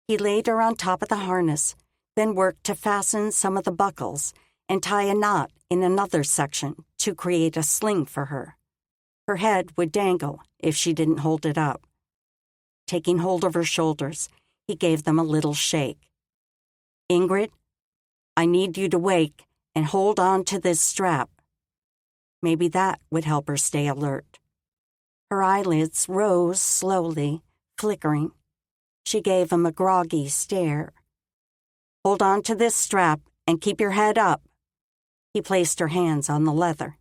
He laid her on top of the harness, then worked to fasten some of the buckles and tie a knot in another section to create a sling for her. Her head would dangle if she didn't hold it up. Taking hold of her shoulders, he gave them a little shake. Ingrid, I need you to wake and hold on to this strap. Maybe that would help her stay alert. Her eyelids rose slowly, flickering. She gave him a groggy stare. Hold on to this strap and keep your head up. He placed her hands on the leather.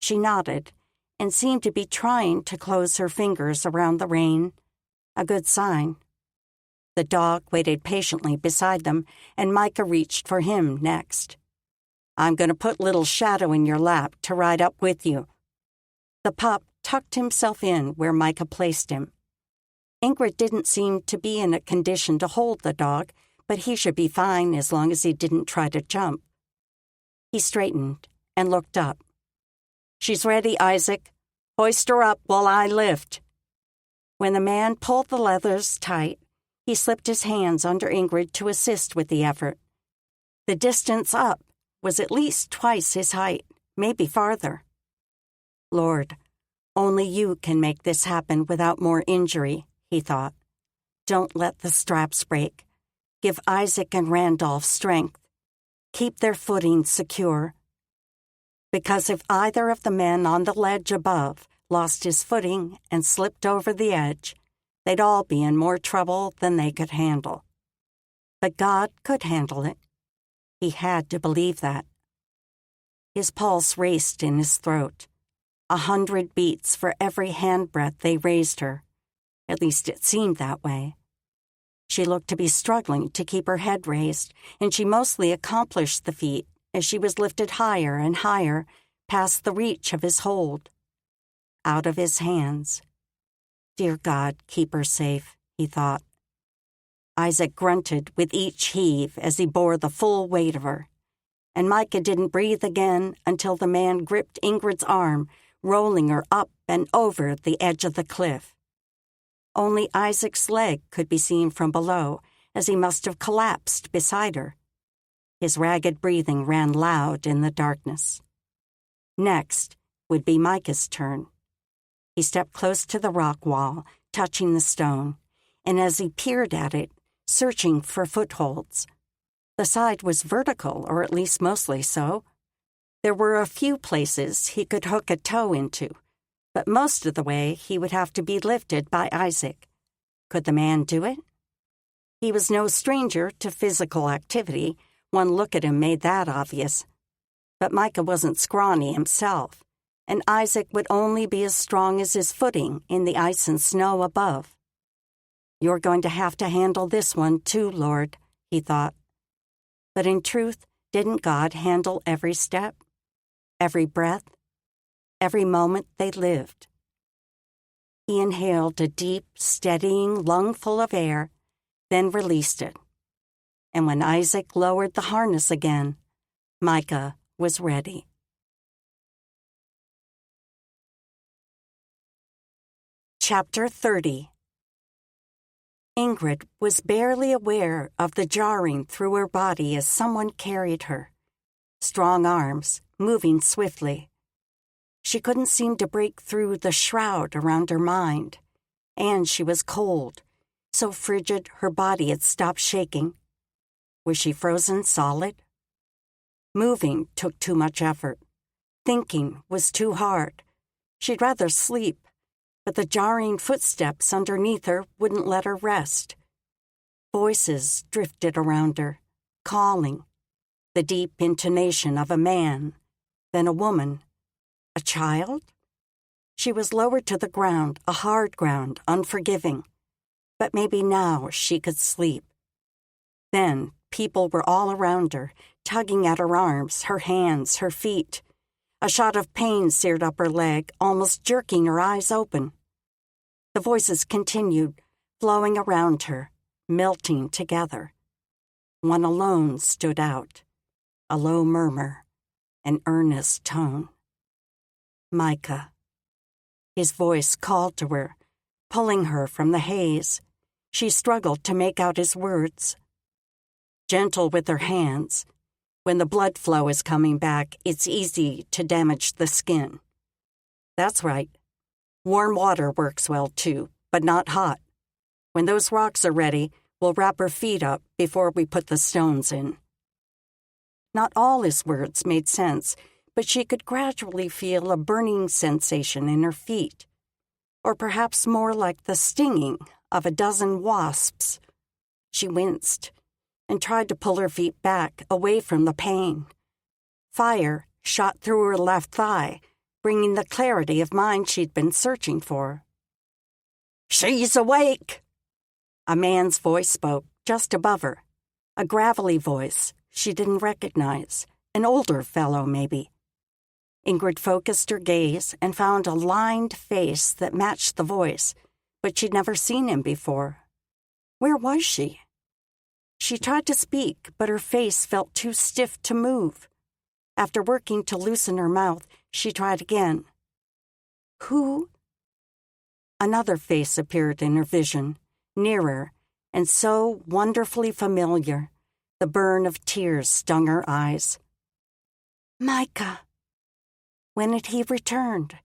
She nodded and seemed to be trying to close her fingers around the rein, a good sign. The dog waited patiently beside them, and Micah reached for him next. I'm going to put little Shadow in your lap to ride up with you. The pup tucked himself in where Micah placed him. Ingrid didn't seem to be in a condition to hold the dog, but he should be fine as long as he didn't try to jump. He straightened and looked up. She's ready, Isaac. Hoist her up while I lift. When the man pulled the leathers tight, he slipped his hands under Ingrid to assist with the effort. The distance up was at least twice his height, maybe farther. Lord, only you can make this happen without more injury, he thought. Don't let the straps break. Give Isaac and Randolph strength. Keep their footing secure. Because if either of the men on the ledge above lost his footing and slipped over the edge, they'd all be in more trouble than they could handle. But God could handle it. He had to believe that. His pulse raced in his throat, 100 beats for every handbreadth they raised her. At least it seemed that way. She looked to be struggling to keep her head raised, and she mostly accomplished the feat as she was lifted higher and higher past the reach of his hold. Out of his hands. Dear God, keep her safe, he thought. Isaac grunted with each heave as he bore the full weight of her, and Micah didn't breathe again until the man gripped Ingrid's arm, rolling her up and over the edge of the cliff. Only Isaac's leg could be seen from below, as he must have collapsed beside her. His ragged breathing ran loud in the darkness. Next would be Micah's turn. He stepped close to the rock wall, touching the stone, and as he peered at it, searching for footholds. The side was vertical, or at least mostly so. There were a few places he could hook a toe into, but most of the way he would have to be lifted by Isaac. Could the man do it? He was no stranger to physical activity. One look at him made that obvious. But Micah wasn't scrawny himself, and Isaac would only be as strong as his footing in the ice and snow above. "You're going to have to handle this one too, Lord," he thought. But in truth, didn't God handle every step, every breath, every moment they lived? He inhaled a deep, steadying lungful of air, then released it. And when Isaac lowered the harness again, Micah was ready. Chapter 30. Ingrid was barely aware of the jarring through her body as someone carried her. Strong arms, moving swiftly. She couldn't seem to break through the shroud around her mind, and she was cold, so frigid her body had stopped shaking. Was she frozen solid? Moving took too much effort. Thinking was too hard. She'd rather sleep, but the jarring footsteps underneath her wouldn't let her rest. Voices drifted around her, calling, the deep intonation of a man, then a woman. A child? She was lowered to the ground, a hard ground, unforgiving. But maybe now she could sleep. Then people were all around her, tugging at her arms, her hands, her feet. A shot of pain seared up her leg, almost jerking her eyes open. The voices continued, flowing around her, melting together. One alone stood out, a low murmur, an earnest tone. Micah. His voice called to her, pulling her from the haze. She struggled to make out his words. Gentle with her hands. When the blood flow is coming back, it's easy to damage the skin. That's right. Warm water works well too, but not hot. When those rocks are ready, we'll wrap her feet up before we put the stones in. Not all his words made sense, but she could gradually feel a burning sensation in her feet, or perhaps more like the stinging of a dozen wasps. She winced and tried to pull her feet back, away from the pain. Fire shot through her left thigh, bringing the clarity of mind she'd been searching for. "She's awake!" A man's voice spoke just above her, a gravelly voice she didn't recognize, an older fellow maybe. Ingrid focused her gaze and found a lined face that matched the voice, but she'd never seen him before. Where was she? She tried to speak, but her face felt too stiff to move. After working to loosen her mouth, she tried again. Who? Another face appeared in her vision, nearer, and so wonderfully familiar, the burn of tears stung her eyes. Micah. When had he returned?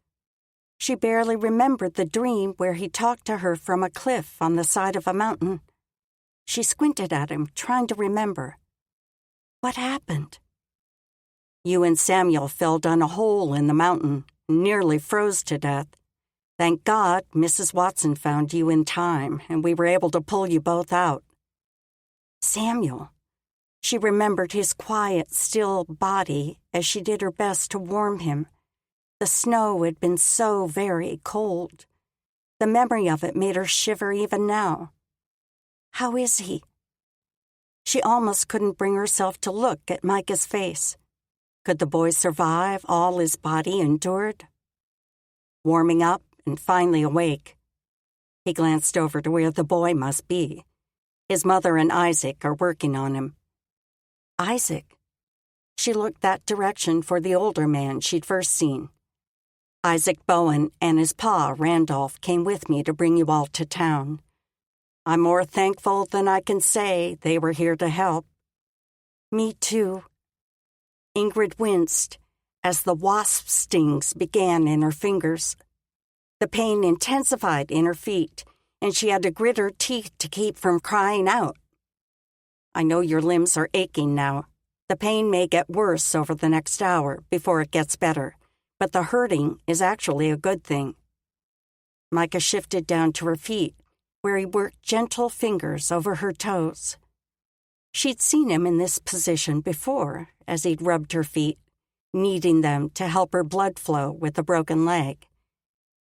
She barely remembered the dream where he talked to her from a cliff on the side of a mountain. She squinted at him, trying to remember. What happened? You and Samuel fell down a hole in the mountain, nearly froze to death. Thank God Mrs. Watson found you in time, and we were able to pull you both out. Samuel. She remembered his quiet, still body as she did her best to warm him. The snow had been so very cold. The memory of it made her shiver even now. How is he? She almost couldn't bring herself to look at Micah's face. Could the boy survive all his body endured? Warming up and finally awake, he glanced over to where the boy must be. His mother and Isaac are working on him. Isaac. She looked that direction for the older man she'd first seen. Isaac Bowen and his pa, Randolph, came with me to bring you all to town. I'm more thankful than I can say they were here to help. Me too. Ingrid winced as the wasp stings began in her fingers. The pain intensified in her feet, and she had to grit her teeth to keep from crying out. I know your limbs are aching now. The pain may get worse over the next hour before it gets better, but the hurting is actually a good thing. Micah shifted down to her feet, where he worked gentle fingers over her toes. She'd seen him in this position before, as he'd rubbed her feet, needing them to help her blood flow with a broken leg.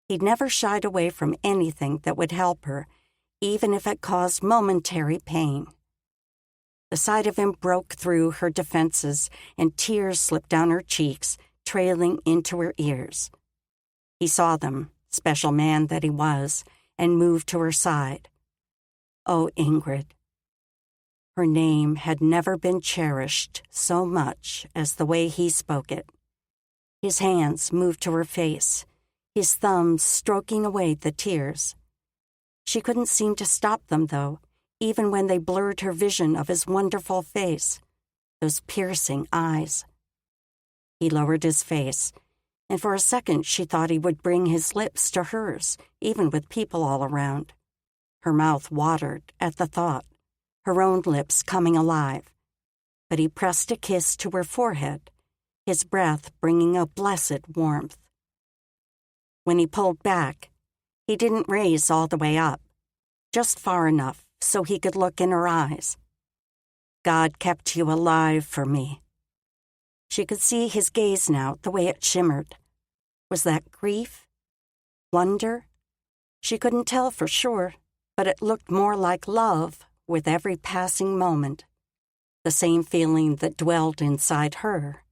He'd never shied away from anything that would help her, even if it caused momentary pain. The sight of him broke through her defenses, and tears slipped down her cheeks, trailing into her ears. He saw them, special man that he was, and moved to her side. Oh, Ingrid. Her name had never been cherished so much as the way he spoke it. His hands moved to her face, his thumbs stroking away the tears. She couldn't seem to stop them, though, even when they blurred her vision of his wonderful face, those piercing eyes. He lowered his face, and for a second she thought he would bring his lips to hers, even with people all around. Her mouth watered at the thought, her own lips coming alive. But he pressed a kiss to her forehead, his breath bringing a blessed warmth. When he pulled back, he didn't raise all the way up, just far enough so he could look in her eyes. God kept you alive for me. She could see his gaze now, the way it shimmered. Was that grief? Wonder? She couldn't tell for sure, but it looked more like love with every passing moment, the same feeling that dwelled inside her.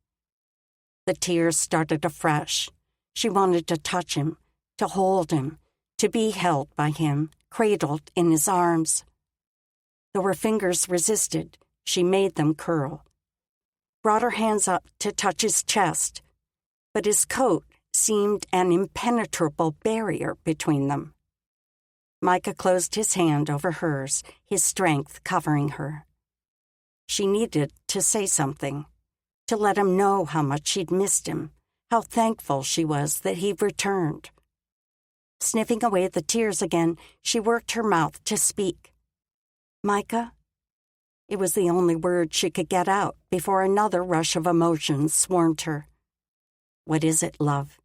The tears started afresh. She wanted to touch him, to hold him, to be held by him, cradled in his arms. Though her fingers resisted, she made them curl. Brought her hands up to touch his chest, but his coat seemed an impenetrable barrier between them. Micah closed his hand over hers, his strength covering her. She needed to say something, to let him know how much she'd missed him, how thankful she was that he'd returned. Sniffing away the tears again, she worked her mouth to speak. Micah? It was the only word she could get out before another rush of emotions swarmed her. What is it, love?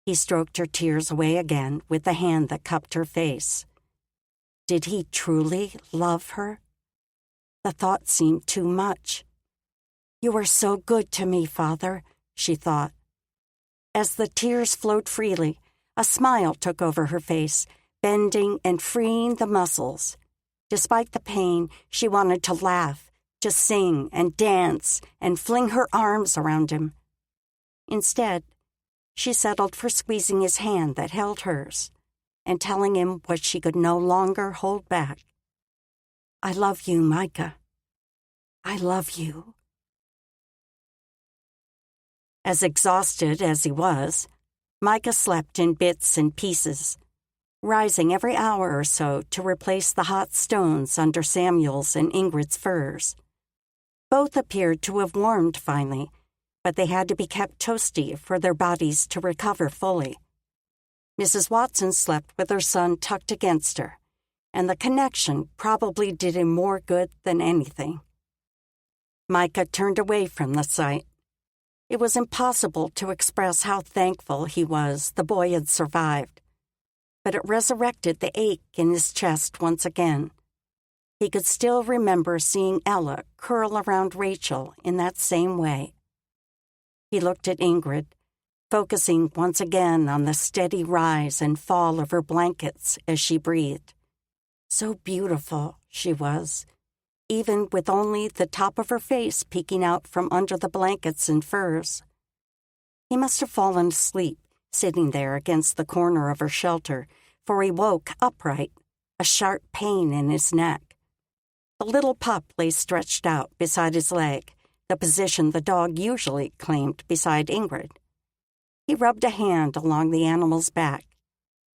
He stroked her tears away again with the hand that cupped her face. Did he truly love her? The thought seemed too much. You are so good to me, Father, she thought. As the tears flowed freely, a smile took over her face, bending and freeing the muscles. Despite the pain, she wanted to laugh, to sing and dance and fling her arms around him. Instead, she settled for squeezing his hand that held hers and telling him what she could no longer hold back. I love you, Micah. I love you. As exhausted as he was, Micah slept in bits and pieces, rising every hour or so to replace the hot stones under Samuel's and Ingrid's furs. Both appeared to have warmed finally, but they had to be kept toasty for their bodies to recover fully. Mrs. Watson slept with her son tucked against her, and the connection probably did him more good than anything. Micah turned away from the sight. It was impossible to express how thankful he was the boy had survived, but it resurrected the ache in his chest once again. He could still remember seeing Ella curl around Rachel in that same way. He looked at Ingrid, focusing once again on the steady rise and fall of her blankets as she breathed. So beautiful she was, even with only the top of her face peeking out from under the blankets and furs. He must have fallen asleep, sitting there against the corner of her shelter, for he woke upright, a sharp pain in his neck. The little pup lay stretched out beside his leg, the position the dog usually claimed beside Ingrid. He rubbed a hand along the animal's back.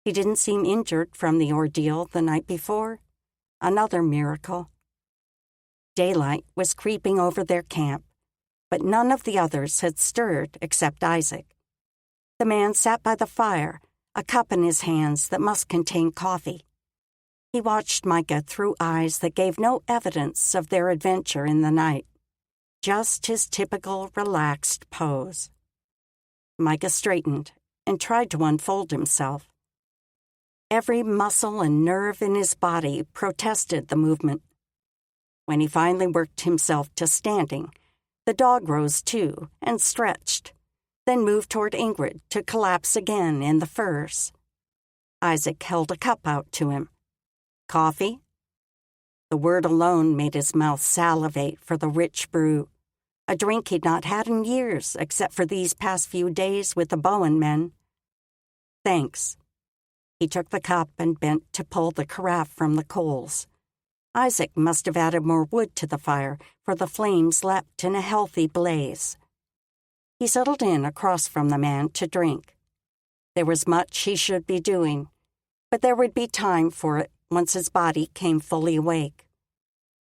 He didn't seem injured from the ordeal the night before. Another miracle. Daylight was creeping over their camp, but none of the others had stirred except Isaac. The man sat by the fire, a cup in his hands that must contain coffee. He watched Micah through eyes that gave no evidence of their adventure in the night, just his typical relaxed pose. Micah straightened and tried to unfold himself. Every muscle and nerve in his body protested the movement. When he finally worked himself to standing, The dog rose too and stretched, then moved toward Ingrid to collapse again in the furs. Isaac held a cup out to him. Coffee? The word alone made his mouth salivate for the rich brew, a drink he'd not had in years except for these past few days with the Bowen men. Thanks. He took the cup and bent to pull the carafe from the coals. Isaac must have added more wood to the fire, for the flames leapt in a healthy blaze. He settled in across from the man to drink. There was much he should be doing, but there would be time for it once his body came fully awake.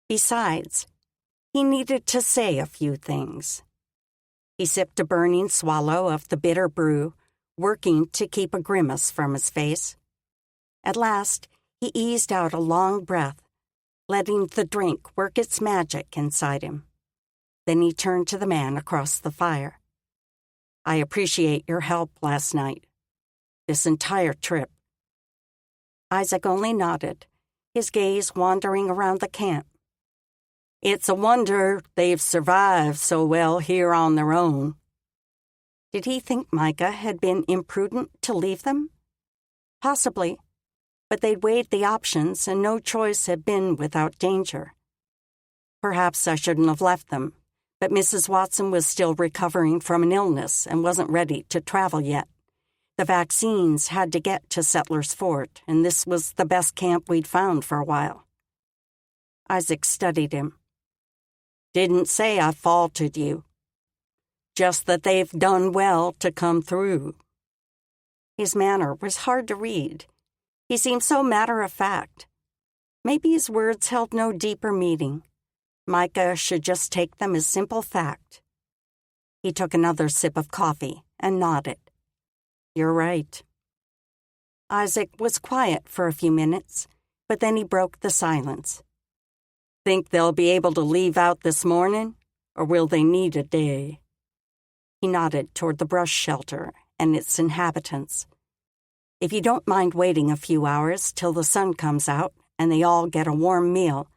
Besides, he needed to say a few things. He sipped a burning swallow of the bitter brew, working to keep a grimace from his face. At last, he eased out a long breath, letting the drink work its magic inside him. Then he turned to the man across the fire. I appreciate your help last night. This entire trip. Isaac only nodded, his gaze wandering around the camp. It's a wonder they've survived so well here on their own. Did he think Micah had been imprudent to leave them? Possibly, but they'd weighed the options and no choice had been without danger. Perhaps I shouldn't have left them, but Mrs. Watson was still recovering from an illness and wasn't ready to travel yet. The vaccines had to get to Settlers Fort, and this was the best camp we'd found for a while. Isaac studied him. Didn't say I faulted you. Just that they've done well to come through. His manner was hard to read. He seemed so matter-of-fact. Maybe his words held no deeper meaning. Micah should just take them as simple fact. He took another sip of coffee and nodded. You're right. Isaac was quiet for a few minutes, but then he broke the silence. Think they'll be able to leave out this morning, or will they need a day? He nodded toward the brush shelter and its inhabitants. If you don't mind waiting a few hours till the sun comes out and they all get a warm meal,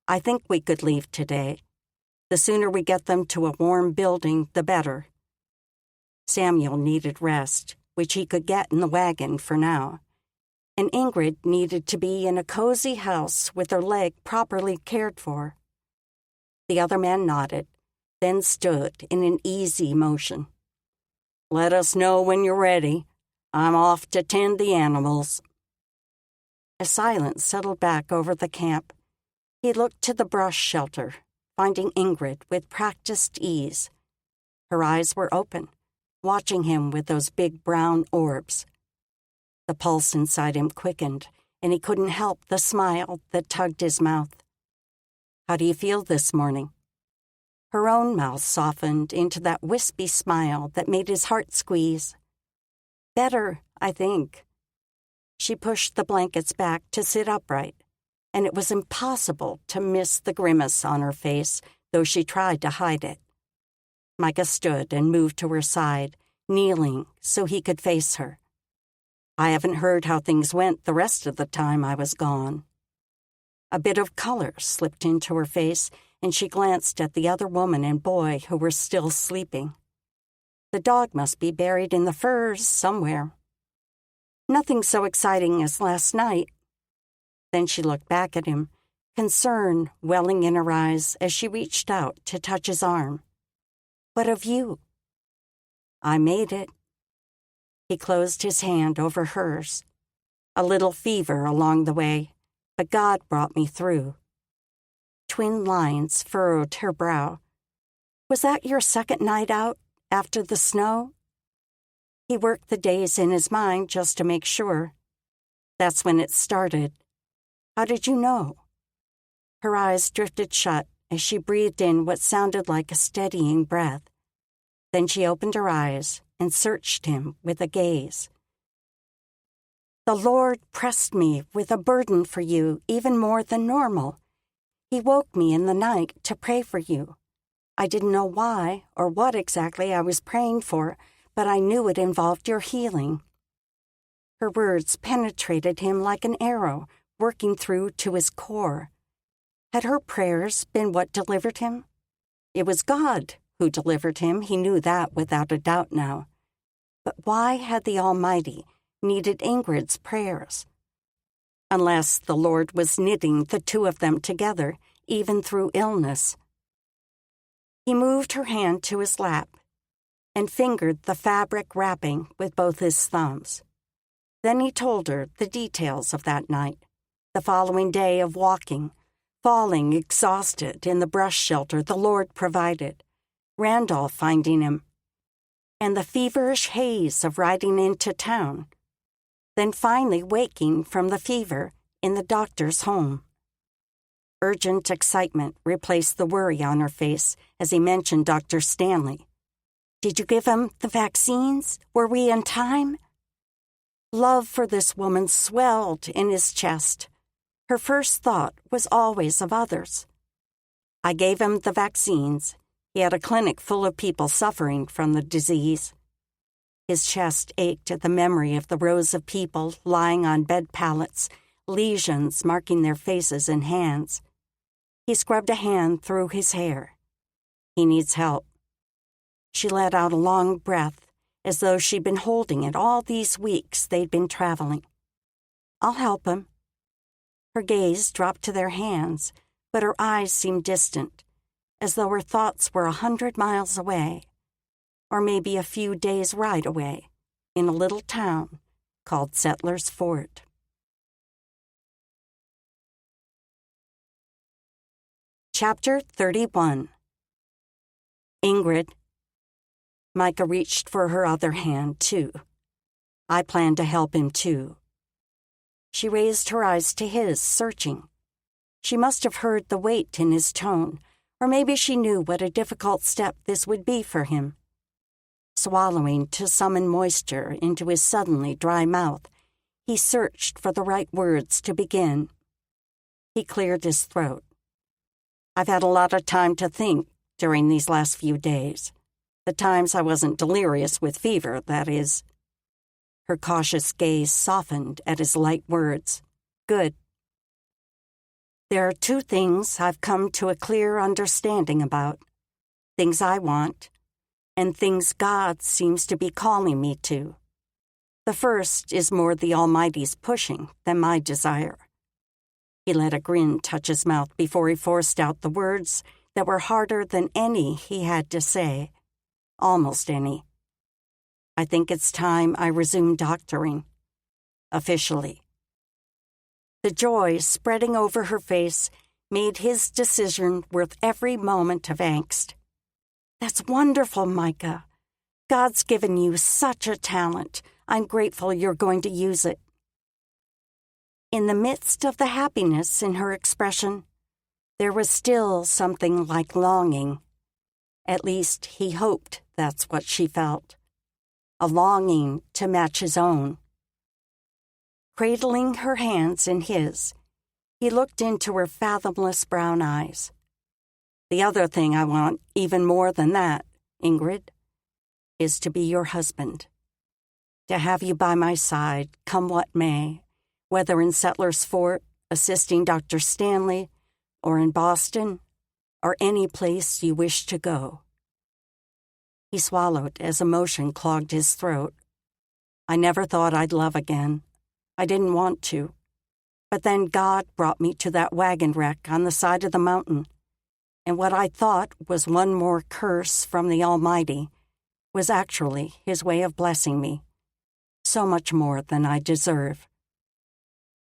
I think we could leave today. The sooner we get them to a warm building, the better. Samuel needed rest, which he could get in the wagon for now, and Ingrid needed to be in a cozy house with her leg properly cared for. The other man nodded, then stood in an easy motion. Let us know when you're ready. I'm off to tend the animals. A silence settled back over the camp. He looked to the brush shelter, finding Ingrid with practiced ease. Her eyes were open, watching him with those big brown orbs. The pulse inside him quickened, and he couldn't help the smile that tugged his mouth. How do you feel this morning? Her own mouth softened into that wispy smile that made his heart squeeze. Better, I think. She pushed the blankets back to sit upright, and it was impossible to miss the grimace on her face, though she tried to hide it. Micah stood and moved to her side, kneeling so he could face her. I haven't heard how things went the rest of the time I was gone. A bit of color slipped into her face, and she glanced at the other woman and boy who were still sleeping. The dog must be buried in the furs somewhere. Nothing so exciting as last night. Then she looked back at him, concern welling in her eyes as she reached out to touch his arm. What of you? I made it. He closed his hand over hers. A little fever along the way, but God brought me through. Twin lines furrowed her brow. Was that your second night out after the snow? He worked the days in his mind just to make sure. That's when it started. How did you know? Her eyes drifted shut as she breathed in what sounded like a steadying breath. Then she opened her eyes and searched him with a gaze. The Lord pressed me with a burden for you even more than normal. He woke me in the night to pray for you. I didn't know why or what exactly I was praying for, but I knew it involved your healing. Her words penetrated him like an arrow, working through to his core. Had her prayers been what delivered him? It was God who delivered him, he knew that without a doubt now. But why had the Almighty needed Ingrid's prayers? Unless the Lord was knitting the two of them together, even through illness. He moved her hand to his lap and fingered the fabric wrapping with both his thumbs. Then he told her the details of that night, the following day of walking, falling exhausted in the brush shelter the Lord provided, Randolph finding him, and the feverish haze of riding into town, then finally waking from the fever in the doctor's home. Urgent excitement replaced the worry on her face as he mentioned Dr. Stanley. "Did you give him the vaccines? Were we in time?" Love for this woman swelled in his chest. Her first thought was always of others. "I gave him the vaccines. He had a clinic full of people suffering from the disease." His chest ached at the memory of the rows of people lying on bed pallets, lesions marking their faces and hands. He scrubbed a hand through his hair. "He needs help." She let out a long breath, as though she'd been holding it all these weeks they'd been traveling. "I'll help him." Her gaze dropped to their hands, but her eyes seemed distant, as though her thoughts were 100 miles away, or maybe a few days' ride away, in a little town called Settler's Fort. Chapter 31. Ingrid. Micah reached for her other hand, too. "I plan to help him, too." She raised her eyes to his, searching. She must have heard the weight in his tone, or maybe she knew what a difficult step this would be for him. Swallowing to summon moisture into his suddenly dry mouth, he searched for the right words to begin. He cleared his throat. "I've had a lot of time to think during these last few days. The times I wasn't delirious with fever, that is." Her cautious gaze softened at his light words. "Good. There are two things I've come to a clear understanding about. Things I want, and things God seems to be calling me to. The first is more the Almighty's pushing than my desire." He let a grin touch his mouth before he forced out the words that were harder than any he had to say. Almost any. "I think it's time I resume doctoring. Officially." The joy spreading over her face made his decision worth every moment of angst. "That's wonderful, Micah. God's given you such a talent. I'm grateful you're going to use it." In the midst of the happiness in her expression, there was still something like longing. At least he hoped that's what she felt. A longing to match his own. Cradling her hands in his, he looked into her fathomless brown eyes. "The other thing I want, even more than that, Ingrid, is to be your husband. To have you by my side, come what may, whether in Settler's Fort, assisting Dr. Stanley, or in Boston, or any place you wish to go." He swallowed as emotion clogged his throat. "I never thought I'd love again. I didn't want to. But then God brought me to that wagon wreck on the side of the mountain, and what I thought was one more curse from the Almighty was actually His way of blessing me, so much more than I deserve."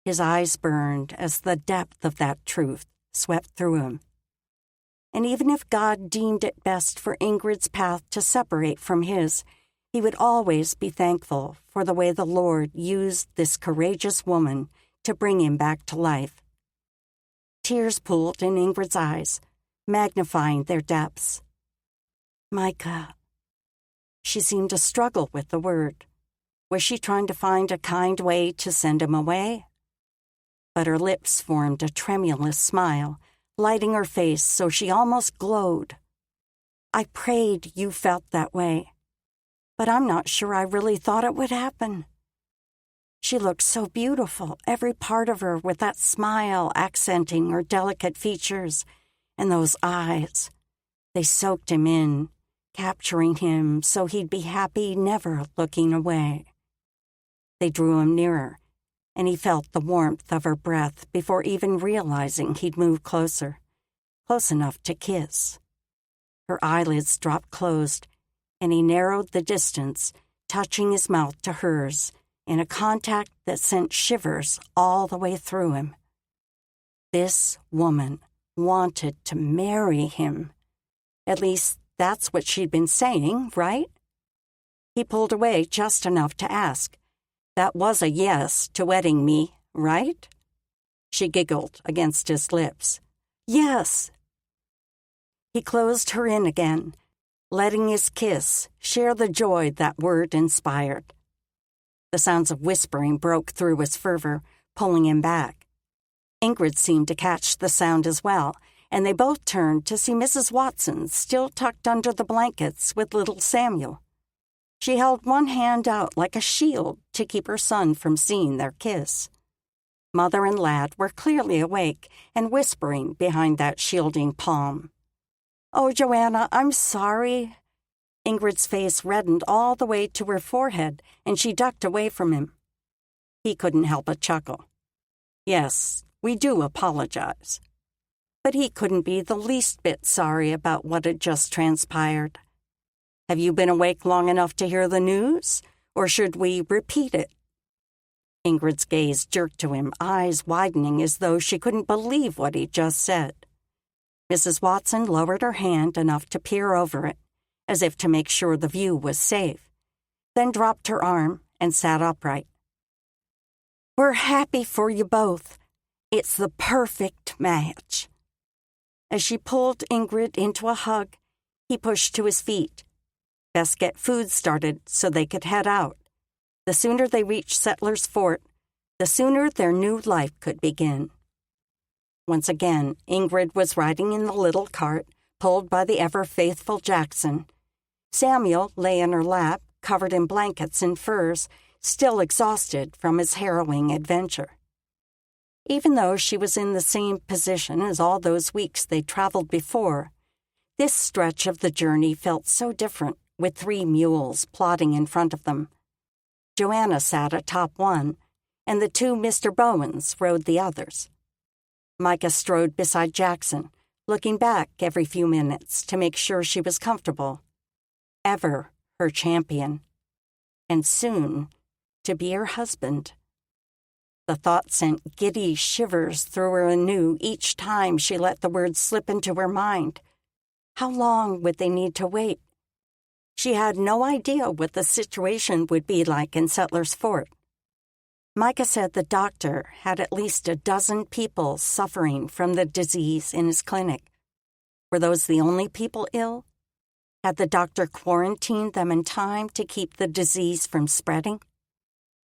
His eyes burned as the depth of that truth swept through him. And even if God deemed it best for Ingrid's path to separate from his, he would always be thankful for the way the Lord used this courageous woman to bring him back to life. Tears pooled in Ingrid's eyes, magnifying their depths. "Micah." She seemed to struggle with the word. Was she trying to find a kind way to send him away? But her lips formed a tremulous smile, lighting her face so she almost glowed. "I prayed you felt that way, but I'm not sure I really thought it would happen." She looked so beautiful, every part of her with that smile accenting her delicate features, and those eyes. They soaked him in, capturing him so he'd be happy never looking away. They drew him nearer, and he felt the warmth of her breath before even realizing he'd moved closer, close enough to kiss. Her eyelids dropped closed, and he narrowed the distance, touching his mouth to hers in a contact that sent shivers all the way through him. This woman wanted to marry him. At least that's what she'd been saying, right? He pulled away just enough to ask, "That was a yes to wedding me, right?" She giggled against his lips. "Yes." He closed her in again, letting his kiss share the joy that word inspired. The sounds of whispering broke through his fervor, pulling him back. Ingrid seemed to catch the sound as well, and they both turned to see Mrs. Watson still tucked under the blankets with little Samuel. She held one hand out like a shield to keep her son from seeing their kiss. Mother and lad were clearly awake and whispering behind that shielding palm. "Oh, Joanna, I'm sorry." Ingrid's face reddened all the way to her forehead, and she ducked away from him. He couldn't help but chuckle. "Yes, we do apologize." But he couldn't be the least bit sorry about what had just transpired. "Have you been awake long enough to hear the news, or should we repeat it?" Ingrid's gaze jerked to him, eyes widening as though she couldn't believe what he'd just said. Mrs. Watson lowered her hand enough to peer over it, as if to make sure the view was safe, then dropped her arm and sat upright. "We're happy for you both. It's the perfect match." As she pulled Ingrid into a hug, he pushed to his feet. Best get food started so they could head out. The sooner they reached Settler's Fort, the sooner their new life could begin. Once again, Ingrid was riding in the little cart, pulled by the ever-faithful Jackson. Samuel lay in her lap, covered in blankets and furs, still exhausted from his harrowing adventure. Even though she was in the same position as all those weeks they traveled before, this stretch of the journey felt so different, with 3 mules plodding in front of them. Joanna sat atop one, and the 2 Mr. Bowens rode the others. Micah strode beside Jackson, looking back every few minutes to make sure she was comfortable. Ever her champion, and soon to be her husband. The thought sent giddy shivers through her anew each time she let the words slip into her mind. How long would they need to wait? She had no idea what the situation would be like in Settler's Fort. Micah said the doctor had at least a dozen people suffering from the disease in his clinic. Were those the only people ill? Had the doctor quarantined them in time to keep the disease from spreading?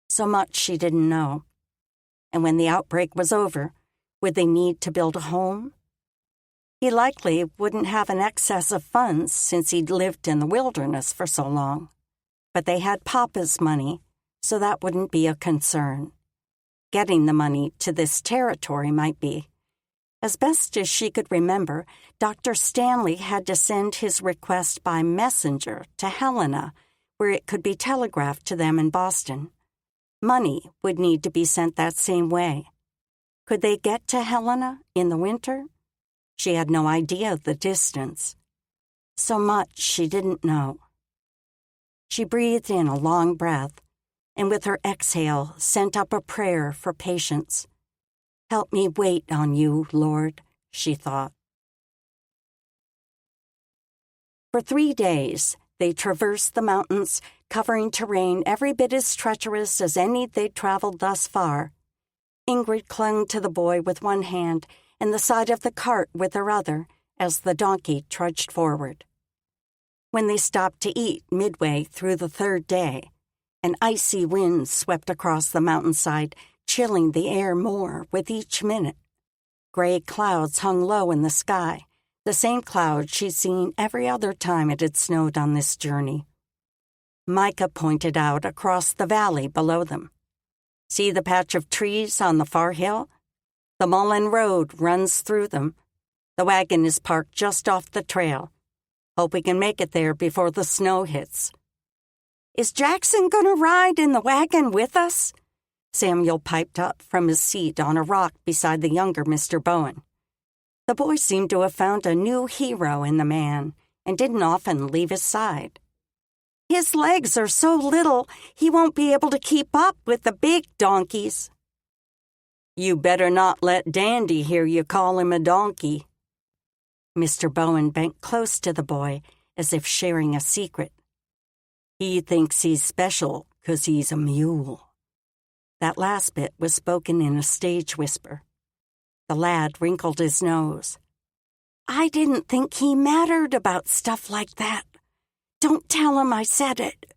So much she didn't know. And when the outbreak was over, would they need to build a home? He likely wouldn't have an excess of funds since he'd lived in the wilderness for so long. But they had Papa's money, so that wouldn't be a concern. Getting the money to this territory might be. As best as she could remember, Dr. Stanley had to send his request by messenger to Helena, where it could be telegraphed to them in Boston. Money would need to be sent that same way. Could they get to Helena in the winter? She had no idea of the distance. So much she didn't know. She breathed in a long breath, and with her exhale sent up a prayer for patience. "Help me wait on you, Lord," she thought. For 3 days, they traversed the mountains, covering terrain every bit as treacherous as any they'd traveled thus far. Ingrid clung to the boy with one hand and the side of the cart with her other as the donkey trudged forward. When they stopped to eat midway through the 3rd day, an icy wind swept across the mountainside, chilling the air more with each minute. Gray clouds hung low in the sky, the same clouds she'd seen every other time it had snowed on this journey. Micah pointed out across the valley below them. "See the patch of trees on the far hill? The Mullen Road runs through them. The wagon is parked just off the trail. Hope we can make it there before the snow hits." "Is Jackson going to ride in the wagon with us?" Samuel piped up from his seat on a rock beside the younger Mr. Bowen. The boy seemed to have found a new hero in the man and didn't often leave his side. "His legs are so little, he won't be able to keep up with the big donkeys." "You better not let Dandy hear you call him a donkey." Mr. Bowen bent close to the boy as if sharing a secret. "He thinks he's special 'cause he's a mule." That last bit was spoken in a stage whisper. The lad wrinkled his nose. "I didn't think he mattered about stuff like that. Don't tell him I said it."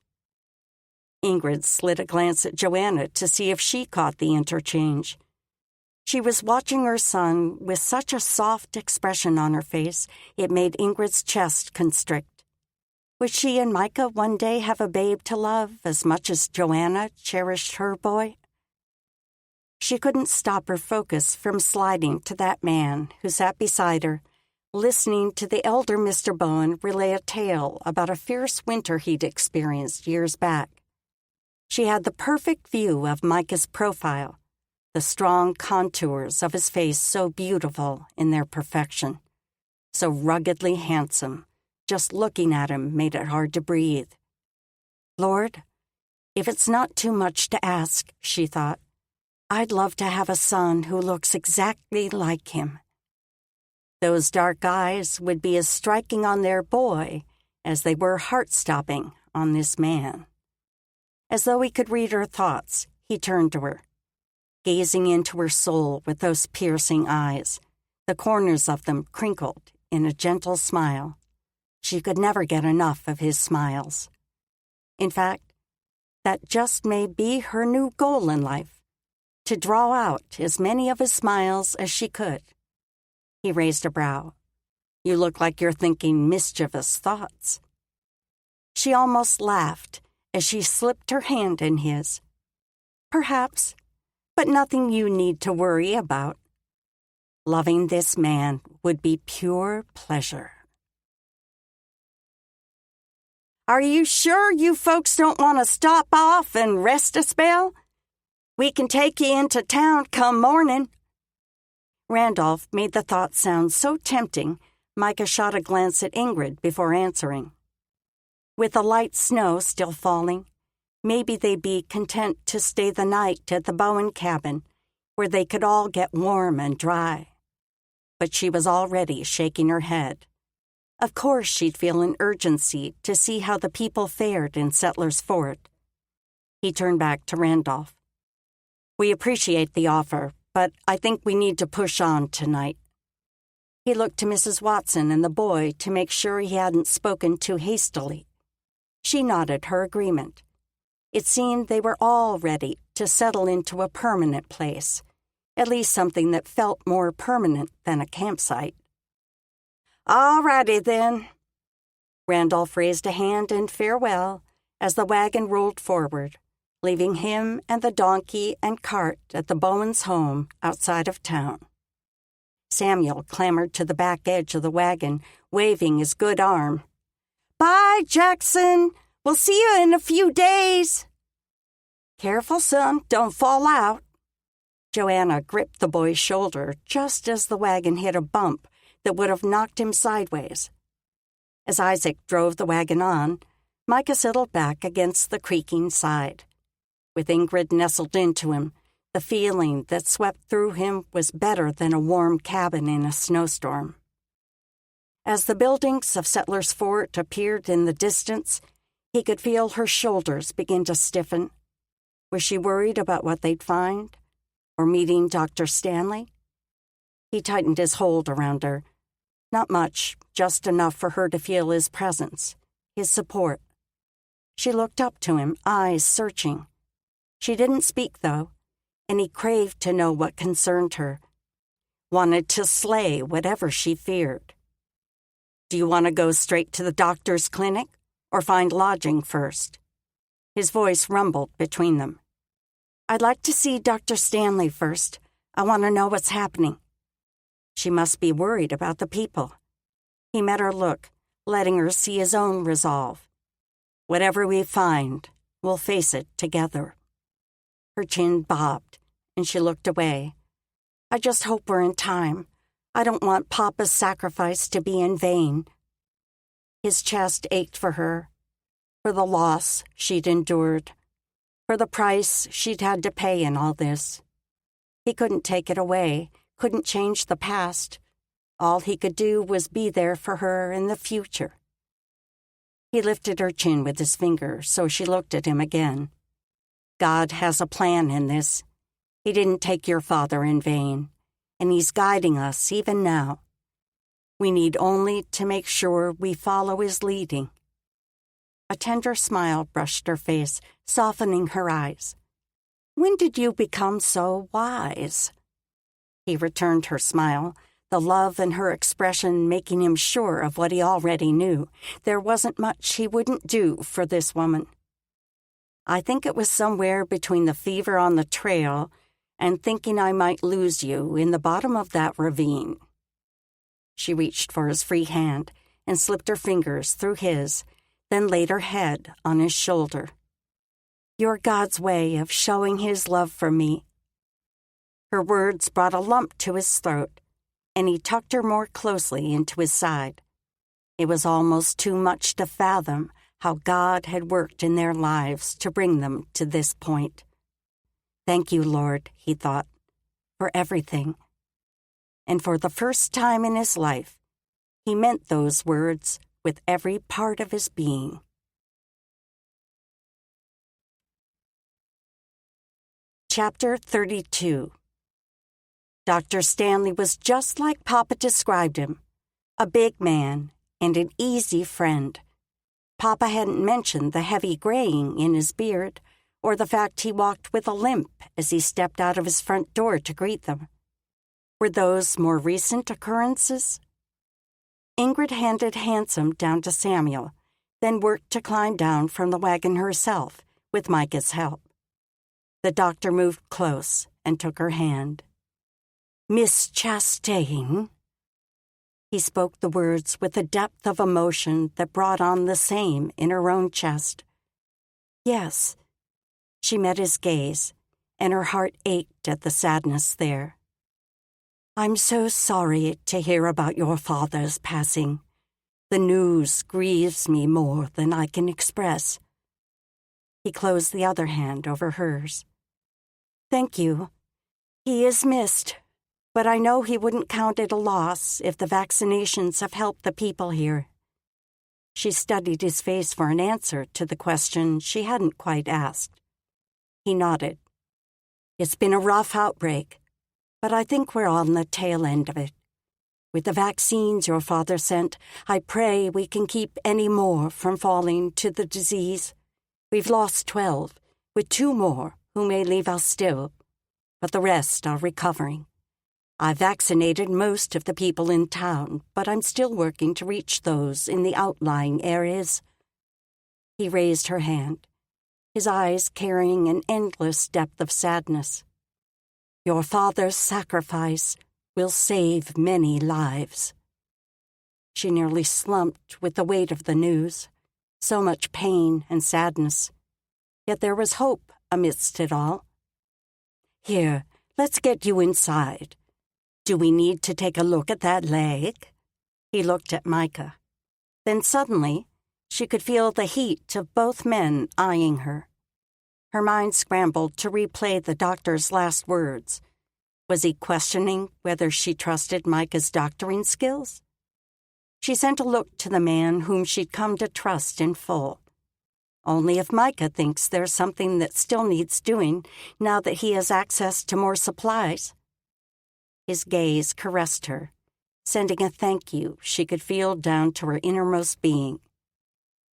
Ingrid slid a glance at Joanna to see if she caught the interchange. She was watching her son with such a soft expression on her face it made Ingrid's chest constrict. Would she and Micah one day have a babe to love as much as Joanna cherished her boy? She couldn't stop her focus from sliding to that man who sat beside her, listening to the elder Mr. Bowen relay a tale about a fierce winter he'd experienced years back. She had the perfect view of Micah's profile, the strong contours of his face so beautiful in their perfection, so ruggedly handsome. Just looking at him made it hard to breathe. "Lord, if it's not too much to ask," she thought, "I'd love to have a son who looks exactly like him." Those dark eyes would be as striking on their boy as they were heart-stopping on this man. As though he could read her thoughts, he turned to her, gazing into her soul with those piercing eyes, the corners of them crinkled in a gentle smile. She could never get enough of his smiles. In fact, that just may be her new goal in life, to draw out as many of his smiles as she could. He raised a brow. "You look like you're thinking mischievous thoughts." She almost laughed as she slipped her hand in his. "Perhaps, but nothing you need to worry about. Loving this man would be pure pleasure." "Are you sure you folks don't want to stop off and rest a spell? We can take you into town come morning." Randolph made the thought sound so tempting, Micah shot a glance at Ingrid before answering. With the light snow still falling, maybe they'd be content to stay the night at the Bowen cabin, where they could all get warm and dry. But she was already shaking her head. Of course she'd feel an urgency to see how the people fared in Settlers Fort. He turned back to Randolph. "We appreciate the offer, but I think we need to push on tonight." He looked to Mrs. Watson and the boy to make sure he hadn't spoken too hastily. She nodded her agreement. It seemed they were all ready to settle into a permanent place, at least something that felt more permanent than a campsite. "All righty, then." Randolph raised a hand in farewell as the wagon rolled forward, leaving him and the donkey and cart at the Bowens' home outside of town. Samuel clambered to the back edge of the wagon, waving his good arm. "Bye, Jackson. We'll see you in a few days." "Careful, son. Don't fall out." Joanna gripped the boy's shoulder just as the wagon hit a bump that would have knocked him sideways. As Isaac drove the wagon on, Micah settled back against the creaking side. With Ingrid nestled into him, the feeling that swept through him was better than a warm cabin in a snowstorm. As the buildings of Settlers Fort appeared in the distance, he could feel her shoulders begin to stiffen. Was she worried about what they'd find? Or meeting Dr. Stanley? He tightened his hold around her. Not much, just enough for her to feel his presence, his support. She looked up to him, eyes searching. She didn't speak, though, and he craved to know what concerned her. Wanted to slay whatever she feared. "Do you want to go straight to the doctor's clinic, or find lodging first?" His voice rumbled between them. "I'd like to see Dr. Stanley first. I want to know what's happening." She must be worried about the people. He met her look, letting her see his own resolve. Whatever we find, we'll face it together. Her chin bobbed, and she looked away. I just hope we're in time. I don't want Papa's sacrifice to be in vain. His chest ached for her, for the loss she'd endured, for the price she'd had to pay in all this. He couldn't take it away, couldn't change the past. All he could do was be there for her in the future. He lifted her chin with his finger so she looked at him again. God has a plan in this. He didn't take your father in vain, and he's guiding us even now. We need only to make sure we follow his leading. A tender smile brushed her face, softening her eyes. When did you become so wise? He returned her smile, the love in her expression making him sure of what he already knew. There wasn't much he wouldn't do for this woman. I think it was somewhere between the fever on the trail and thinking I might lose you in the bottom of that ravine. She reached for his free hand and slipped her fingers through his, then laid her head on his shoulder. You're God's way of showing his love for me. Her words brought a lump to his throat, and he tucked her more closely into his side. It was almost too much to fathom how God had worked in their lives to bring them to this point. Thank you, Lord, he thought, for everything. And for the first time in his life, he meant those words with every part of his being. Chapter 32. Dr. Stanley was just like Papa described him, a big man and an easy friend. Papa hadn't mentioned the heavy graying in his beard or the fact he walked with a limp as he stepped out of his front door to greet them. Were those more recent occurrences? Ingrid handed Handsome down to Samuel, then worked to climb down from the wagon herself with Micah's help. The doctor moved close and took her hand. Miss Chastain? He spoke the words with a depth of emotion that brought on the same in her own chest. Yes. She met his gaze, and her heart ached at the sadness there. I'm so sorry to hear about your father's passing. The news grieves me more than I can express. He closed the other hand over hers. Thank you. He is missed, but I know he wouldn't count it a loss if the vaccinations have helped the people here. She studied his face for an answer to the question she hadn't quite asked. He nodded. It's been a rough outbreak, but I think we're on the tail end of it. With the vaccines your father sent, I pray we can keep any more from falling to the disease. We've lost 12, with 2 more who may leave us still, but the rest are recovering. I vaccinated most of the people in town, but I'm still working to reach those in the outlying areas. He raised her hand, his eyes carrying an endless depth of sadness. Your father's sacrifice will save many lives. She nearly slumped with the weight of the news, so much pain and sadness. Yet there was hope amidst it all. Here, let's get you inside. Do we need to take a look at that leg? He looked at Micah. Then suddenly, she could feel the heat of both men eyeing her. Her mind scrambled to replay the doctor's last words. Was he questioning whether she trusted Micah's doctoring skills? She sent a look to the man whom she'd come to trust in full. Only if Micah thinks there's something that still needs doing now that he has access to more supplies. His gaze caressed her, sending a thank you she could feel down to her innermost being.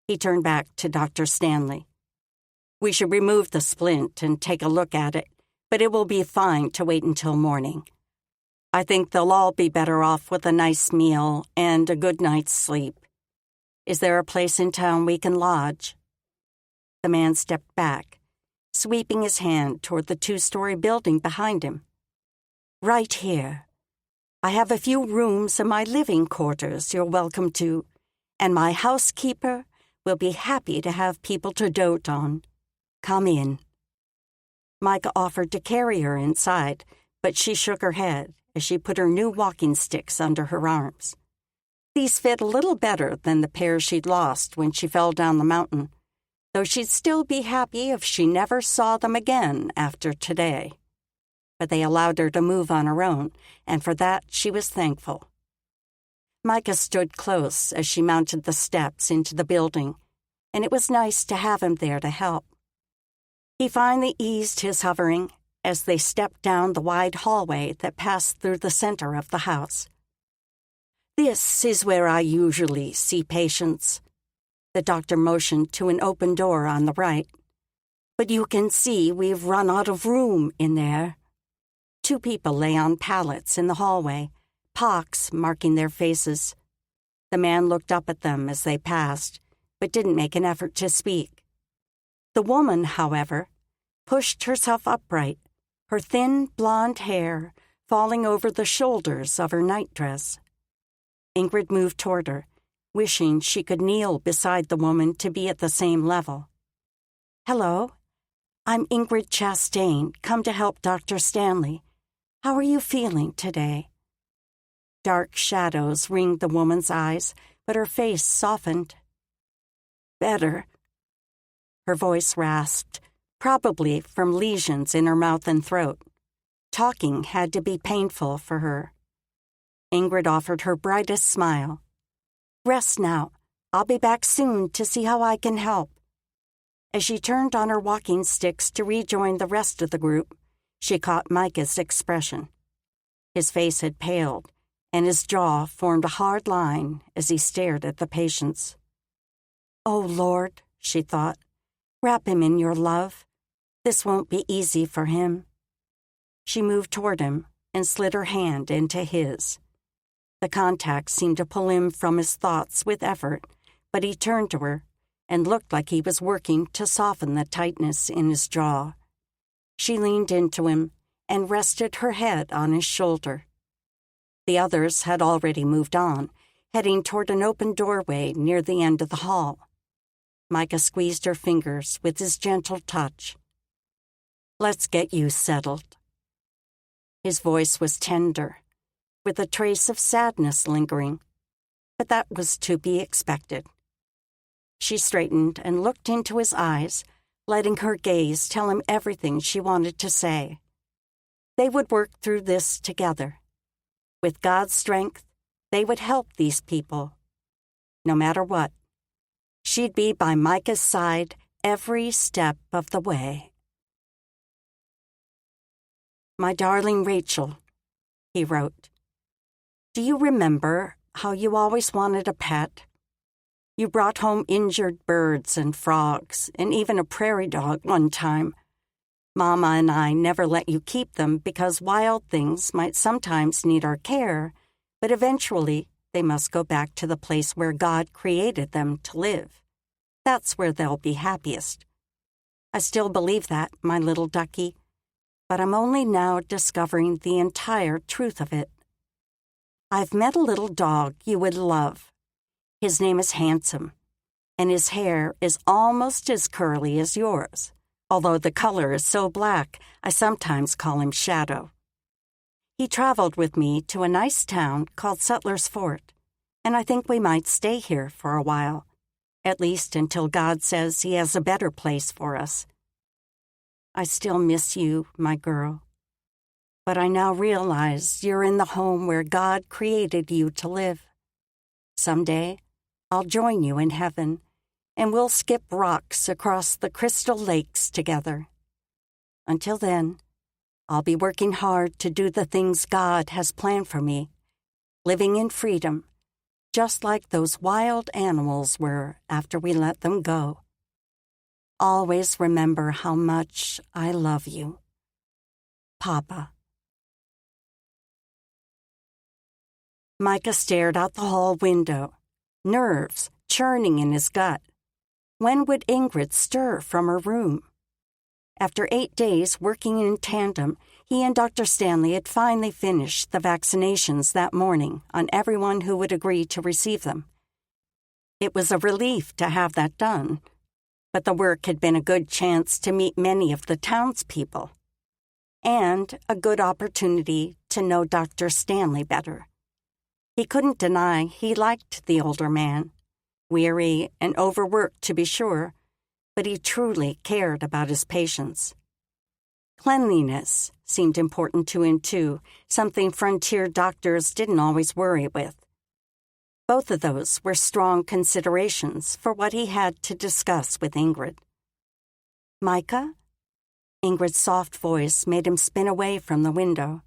He turned back to Dr. Stanley. We should remove the splint and take a look at it, but it will be fine to wait until morning. I think they'll all be better off with a nice meal and a good night's sleep. Is there a place in town we can lodge? The man stepped back, sweeping his hand toward the 2-story building behind him. Right here. I have a few rooms in my living quarters you're welcome to, and my housekeeper will be happy to have people to dote on. Come in." Micah offered to carry her inside, but she shook her head as she put her new walking sticks under her arms. These fit a little better than the pair she'd lost when she fell down the mountain, though she'd still be happy if she never saw them again after today. But they allowed her to move on her own, and for that she was thankful. Micah stood close as she mounted the steps into the building, and it was nice to have him there to help. He finally eased his hovering as they stepped down the wide hallway that passed through the center of the house. "This is where I usually see patients." The doctor motioned to an open door on the right. "But you can see we've run out of room in there." Two people lay on pallets in the hallway, pox marking their faces. The man looked up at them as they passed, but didn't make an effort to speak. The woman, however, pushed herself upright, her thin blonde hair falling over the shoulders of her nightdress. Ingrid moved toward her, wishing she could kneel beside the woman to be at the same level. "Hello, I'm Ingrid Chastain, come to help Dr. Stanley. How are you feeling today?" Dark shadows ringed the woman's eyes, but her face softened. "Better." Her voice rasped, probably from lesions in her mouth and throat. Talking had to be painful for her. Ingrid offered her brightest smile. "Rest now. I'll be back soon to see how I can help." As she turned on her walking sticks to rejoin the rest of the group, she caught Micah's expression. His face had paled, and his jaw formed a hard line as he stared at the patients. "Oh, Lord," she thought, "wrap him in your love. This won't be easy for him." She moved toward him and slid her hand into his. The contact seemed to pull him from his thoughts with effort, but he turned to her and looked like he was working to soften the tightness in his jaw. She leaned into him and rested her head on his shoulder. The others had already moved on, heading toward an open doorway near the end of the hall. Micah squeezed her fingers with his gentle touch. "Let's get you settled." His voice was tender, with a trace of sadness lingering, but that was to be expected. She straightened and looked into his eyes, letting her gaze tell him everything she wanted to say. They would work through this together. With God's strength, they would help these people. No matter what, she'd be by Micah's side every step of the way. "My darling Rachel," he wrote, "do you remember how you always wanted a pet? You brought home injured birds and frogs, and even a prairie dog one time. Mama and I never let you keep them because wild things might sometimes need our care, but eventually they must go back to the place where God created them to live. That's where they'll be happiest. I still believe that, my little ducky, but I'm only now discovering the entire truth of it. I've met a little dog you would love. His name is Handsome, and his hair is almost as curly as yours, although the color is so black I sometimes call him Shadow. He traveled with me to a nice town called Sutler's Fort, and I think we might stay here for a while, at least until God says He has a better place for us. I still miss you, my girl, but I now realize you're in the home where God created you to live. Someday, I'll join you in heaven, and we'll skip rocks across the crystal lakes together. Until then, I'll be working hard to do the things God has planned for me, living in freedom, just like those wild animals were after we let them go. Always remember how much I love you. Papa." Micah stared out the hall window, nerves churning in his gut. When would Ingrid stir from her room? After 8 days working in tandem, he and Dr. Stanley had finally finished the vaccinations that morning on everyone who would agree to receive them. It was a relief to have that done, but the work had been a good chance to meet many of the townspeople, and a good opportunity to know Dr. Stanley better. He couldn't deny he liked the older man, weary and overworked to be sure, but he truly cared about his patients. Cleanliness seemed important to him, too, something frontier doctors didn't always worry with. Both of those were strong considerations for what he had to discuss with Ingrid. "Micah?" Ingrid's soft voice made him spin away from the window.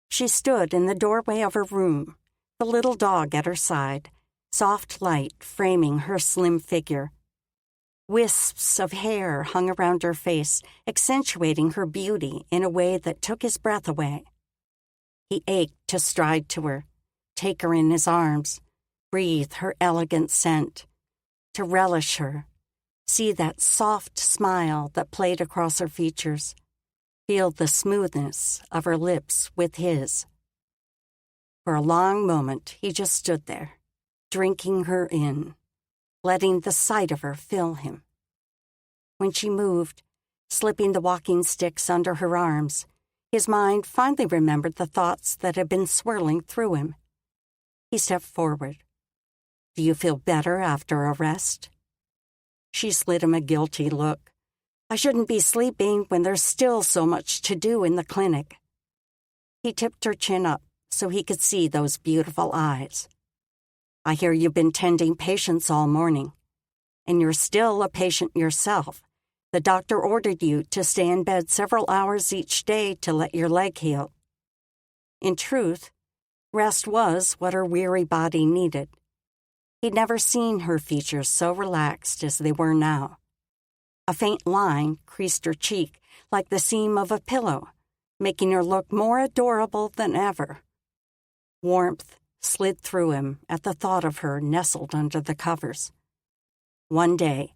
She stood in the doorway of her room, the little dog at her side, soft light framing her slim figure. Wisps of hair hung around her face, accentuating her beauty in a way that took his breath away. He ached to stride to her, take her in his arms, breathe her elegant scent, to relish her, see that soft smile that played across her features, feel the smoothness of her lips with his. For a long moment, he just stood there, drinking her in, letting the sight of her fill him. When she moved, slipping the walking sticks under her arms, his mind finally remembered the thoughts that had been swirling through him. He stepped forward. "Do you feel better after a rest?" She slid him a guilty look. "I shouldn't be sleeping when there's still so much to do in the clinic." He tipped her chin up so he could see those beautiful eyes. "I hear you've been tending patients all morning, and you're still a patient yourself. The doctor ordered you to stay in bed several hours each day to let your leg heal." In truth, rest was what her weary body needed. He'd never seen her features so relaxed as they were now. A faint line creased her cheek like the seam of a pillow, making her look more adorable than ever. Warmth slid through him at the thought of her nestled under the covers. One day,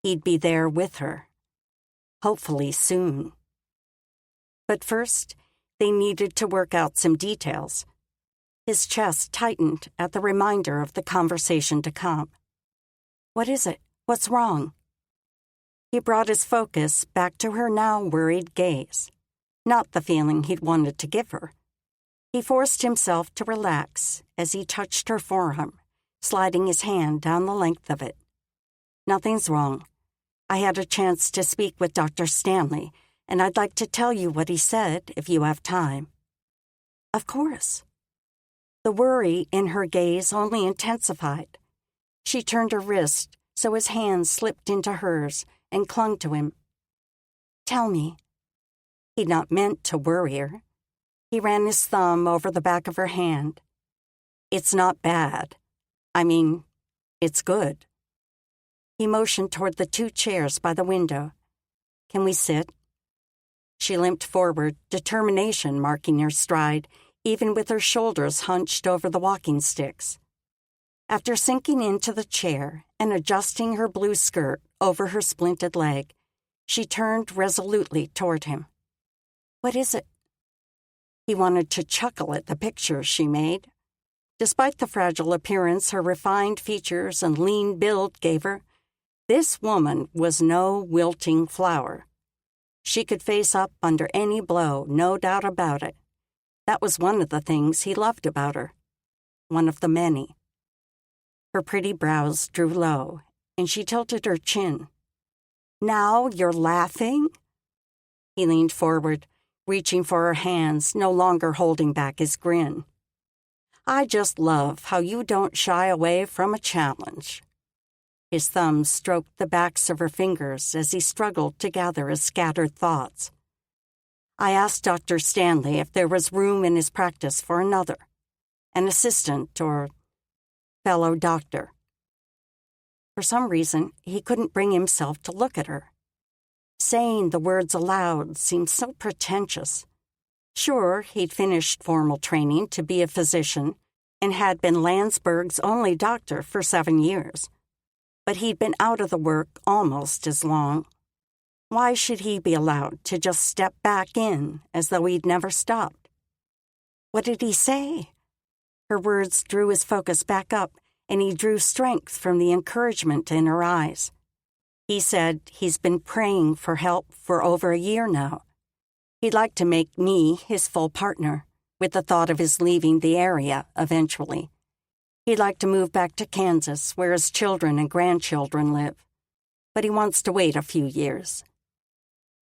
he'd be there with her. Hopefully soon. But first, they needed to work out some details. His chest tightened at the reminder of the conversation to come. "What is it? What's wrong?" He brought his focus back to her now worried gaze, not the feeling he'd wanted to give her. He forced himself to relax as he touched her forearm, sliding his hand down the length of it. "Nothing's wrong. I had a chance to speak with Dr. Stanley, and I'd like to tell you what he said if you have time." "Of course." The worry in her gaze only intensified. She turned her wrist so his hand slipped into hers and clung to him. "Tell me." He'd not meant to worry her. He ran his thumb over the back of her hand. "It's not bad. I mean, it's good." He motioned toward the 2 chairs by the window. "Can we sit?" She limped forward, determination marking her stride, even with her shoulders hunched over the walking sticks. After sinking into the chair and adjusting her blue skirt over her splinted leg, she turned resolutely toward him. "What is it?" He wanted to chuckle at the picture she made. Despite the fragile appearance her refined features and lean build gave her, this woman was no wilting flower. She could face up under any blow, no doubt about it. That was one of the things he loved about her. One of the many. Her pretty brows drew low, and she tilted her chin. "Now you're laughing?" He leaned forward, reaching for her hands, no longer holding back his grin. "I just love how you don't shy away from a challenge." His thumb stroked the backs of her fingers as he struggled to gather his scattered thoughts. "I asked Dr. Stanley if there was room in his practice for another, an assistant or fellow doctor." For some reason, he couldn't bring himself to look at her. Saying the words aloud seemed so pretentious. Sure, he'd finished formal training to be a physician and had been Landsberg's only doctor for 7 years. But he'd been out of the work almost as long. Why should he be allowed to just step back in as though he'd never stopped? What did he say? Her words drew his focus back up, and he drew strength from the encouragement in her eyes. He said he's been praying for help for over a year now. He'd like to make me his full partner, with the thought of his leaving the area eventually. He'd like to move back to Kansas, where his children and grandchildren live, but he wants to wait a few years.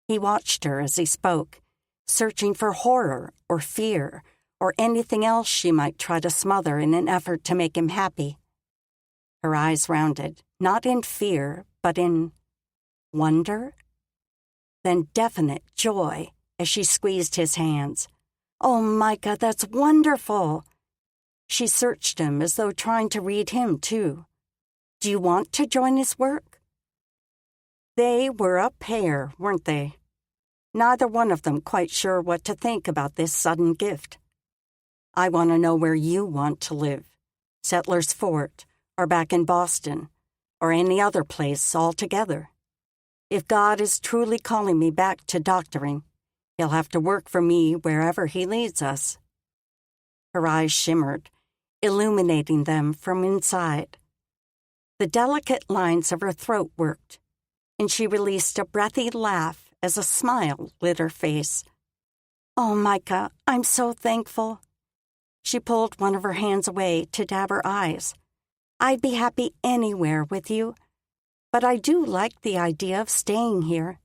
He watched her as he spoke, searching for horror or fear or anything else she might try to smother in an effort to make him happy. Her eyes rounded, not in fear, but in wonder, then definite joy as she squeezed his hands. "Oh, Micah, that's wonderful!" She searched him as though trying to read him, too. "Do you want to join his work?" They were a pair, weren't they? Neither one of them quite sure what to think about this sudden gift. "I want to know where you want to live. Settlers Fort, or back in Boston, or any other place altogether. If God is truly calling me back to doctoring, he'll have to work for me wherever he leads us." Her eyes shimmered, illuminating them from inside. The delicate lines of her throat worked, and she released a breathy laugh as a smile lit her face. "Oh, Micah, I'm so thankful." She pulled one of her hands away to dab her eyes. "I'd be happy anywhere with you, but I do like the idea of staying here."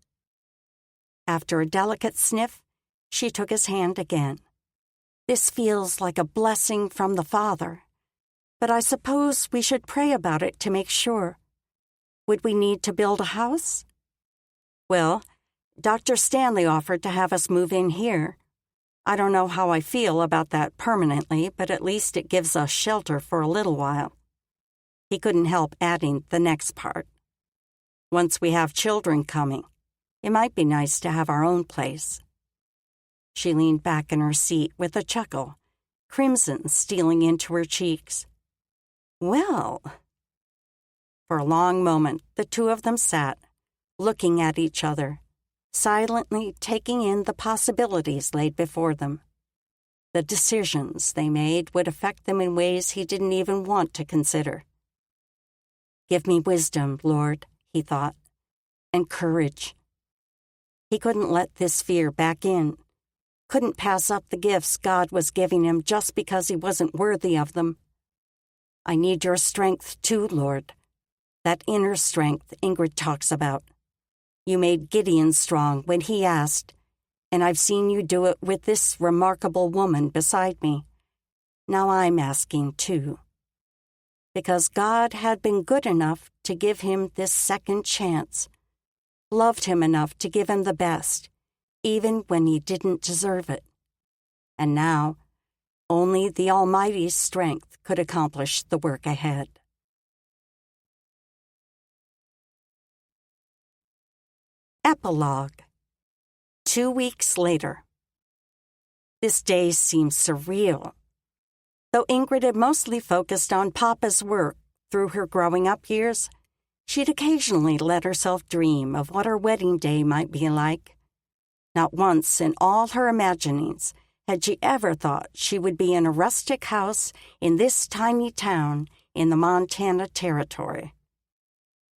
After a delicate sniff, she took his hand again. "This feels like a blessing from the Father, but I suppose we should pray about it to make sure. Would we need to build a house?" "Well, Dr. Stanley offered to have us move in here. I don't know how I feel about that permanently, but at least it gives us shelter for a little while." He couldn't help adding the next part. "Once we have children coming, it might be nice to have our own place." She leaned back in her seat with a chuckle, crimson stealing into her cheeks. "Well." For a long moment, the two of them sat, looking at each other, silently taking in the possibilities laid before them. The decisions they made would affect them in ways he didn't even want to consider. "Give me wisdom, Lord," he thought, "and courage." He couldn't let this fear back in, couldn't pass up the gifts God was giving him just because he wasn't worthy of them. "I need your strength too, Lord. That inner strength Ingrid talks about. You made Gideon strong when he asked, and I've seen you do it with this remarkable woman beside me. Now I'm asking too." Because God had been good enough to give him this second chance, loved him enough to give him the best, even when he didn't deserve it. And now, only the Almighty's strength could accomplish the work ahead. Epilogue. 2 weeks later. This day seemed surreal. Though Ingrid had mostly focused on Papa's work through her growing up years, she'd occasionally let herself dream of what her wedding day might be like. Not once in all her imaginings had she ever thought she would be in a rustic house in this tiny town in the Montana Territory.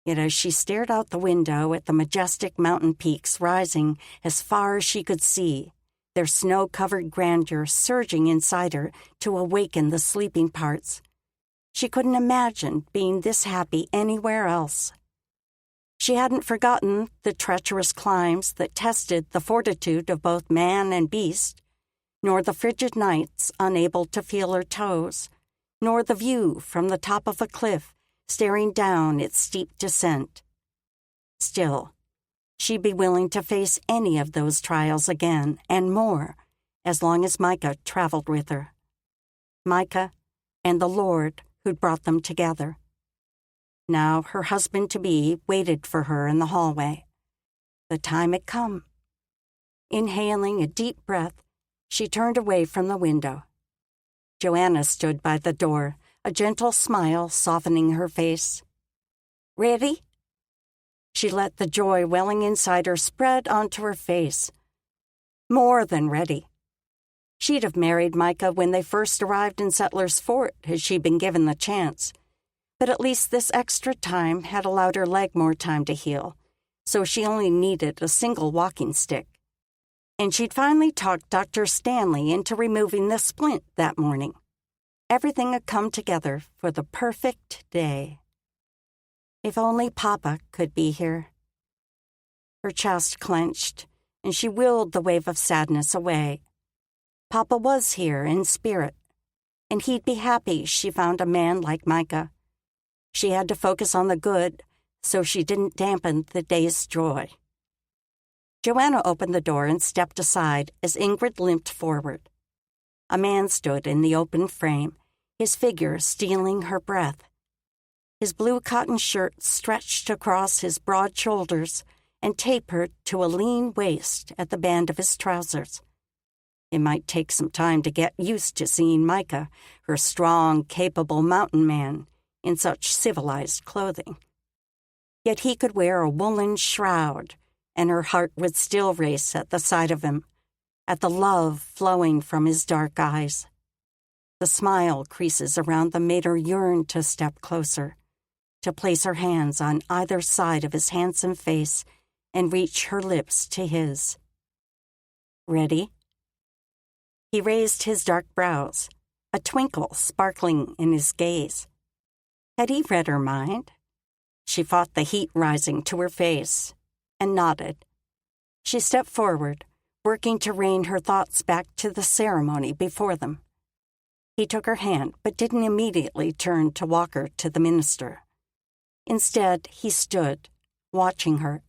Yet as she stared out the window at the majestic mountain peaks rising as far as she could see, their snow-covered grandeur surging inside her to awaken the sleeping parts, she couldn't imagine being this happy anywhere else. She hadn't forgotten the treacherous climbs that tested the fortitude of both man and beast, nor the frigid nights unable to feel her toes, nor the view from the top of a cliff staring down its steep descent. Still, she'd be willing to face any of those trials again and more, as long as Micah traveled with her. Micah and the Lord who'd brought them together. Now her husband-to-be waited for her in the hallway. The time had come. Inhaling a deep breath, she turned away from the window. Joanna stood by the door, a gentle smile softening her face. "Ready?" She let the joy welling inside her spread onto her face. More than ready. She'd have married Micah when they first arrived in Settlers Fort had she been given the chance. But at least this extra time had allowed her leg more time to heal, so she only needed a single walking stick. And she'd finally talked Dr. Stanley into removing the splint that morning. Everything had come together for the perfect day. If only Papa could be here. Her chest clenched, and she willed the wave of sadness away. Papa was here in spirit, and he'd be happy she found a man like Micah. She had to focus on the good, so she didn't dampen the day's joy. Joanna opened the door and stepped aside as Ingrid limped forward. A man stood in the open frame, his figure stealing her breath. His blue cotton shirt stretched across his broad shoulders and tapered to a lean waist at the band of his trousers. It might take some time to get used to seeing Micah, her strong, capable mountain man, in such civilized clothing. Yet he could wear a woolen shroud, and her heart would still race at the sight of him, at the love flowing from his dark eyes. The smile creases around them made her yearn to step closer, to place her hands on either side of his handsome face and reach her lips to his. Ready? He raised his dark brows, a twinkle sparkling in his gaze. Had he read her mind? She fought the heat rising to her face and nodded. She stepped forward, working to rein her thoughts back to the ceremony before them. He took her hand but didn't immediately turn to walk her to the minister. Instead, he stood, watching her.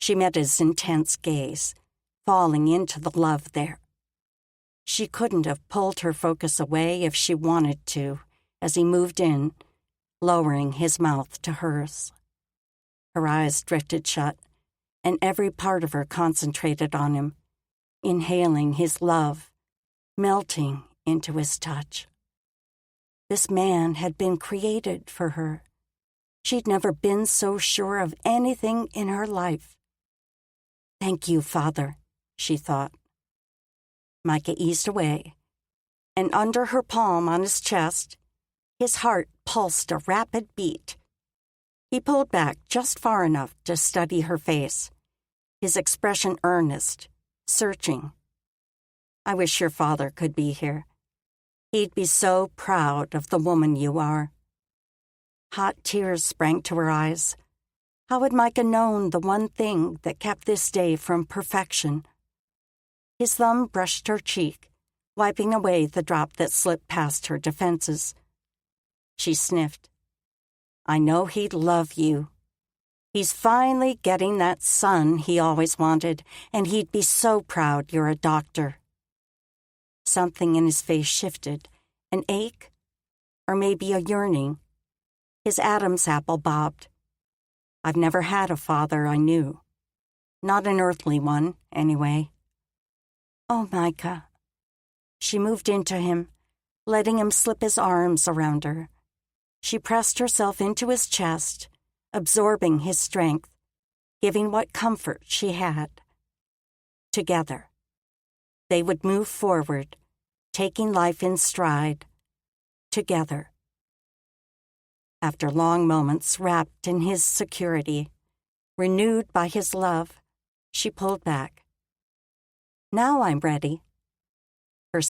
She met his intense gaze, falling into the love there. She couldn't have pulled her focus away if she wanted to, as he moved in, lowering his mouth to hers. Her eyes drifted shut, and every part of her concentrated on him, inhaling his love, melting into his touch. This man had been created for her. She'd never been so sure of anything in her life. "Thank you, Father," she thought. Micah eased away, and under her palm on his chest, his heart pulsed a rapid beat. He pulled back just far enough to study her face, his expression earnest, searching. "I wish your father could be here. He'd be so proud of the woman you are." Hot tears sprang to her eyes. How had Micah known the one thing that kept this day from perfection? His thumb brushed her cheek, wiping away the drop that slipped past her defenses. She sniffed. "I know he'd love you. He's finally getting that son he always wanted, and he'd be so proud you're a doctor." Something in his face shifted, an ache, or maybe a yearning. His Adam's apple bobbed. "I've never had a father I knew. Not an earthly one, anyway." "Oh, Micah." She moved into him, letting him slip his arms around her. She pressed herself into his chest, absorbing his strength, giving what comfort she had. Together, they would move forward, taking life in stride. Together. After long moments wrapped in his security, renewed by his love, she pulled back. "Now I'm ready,"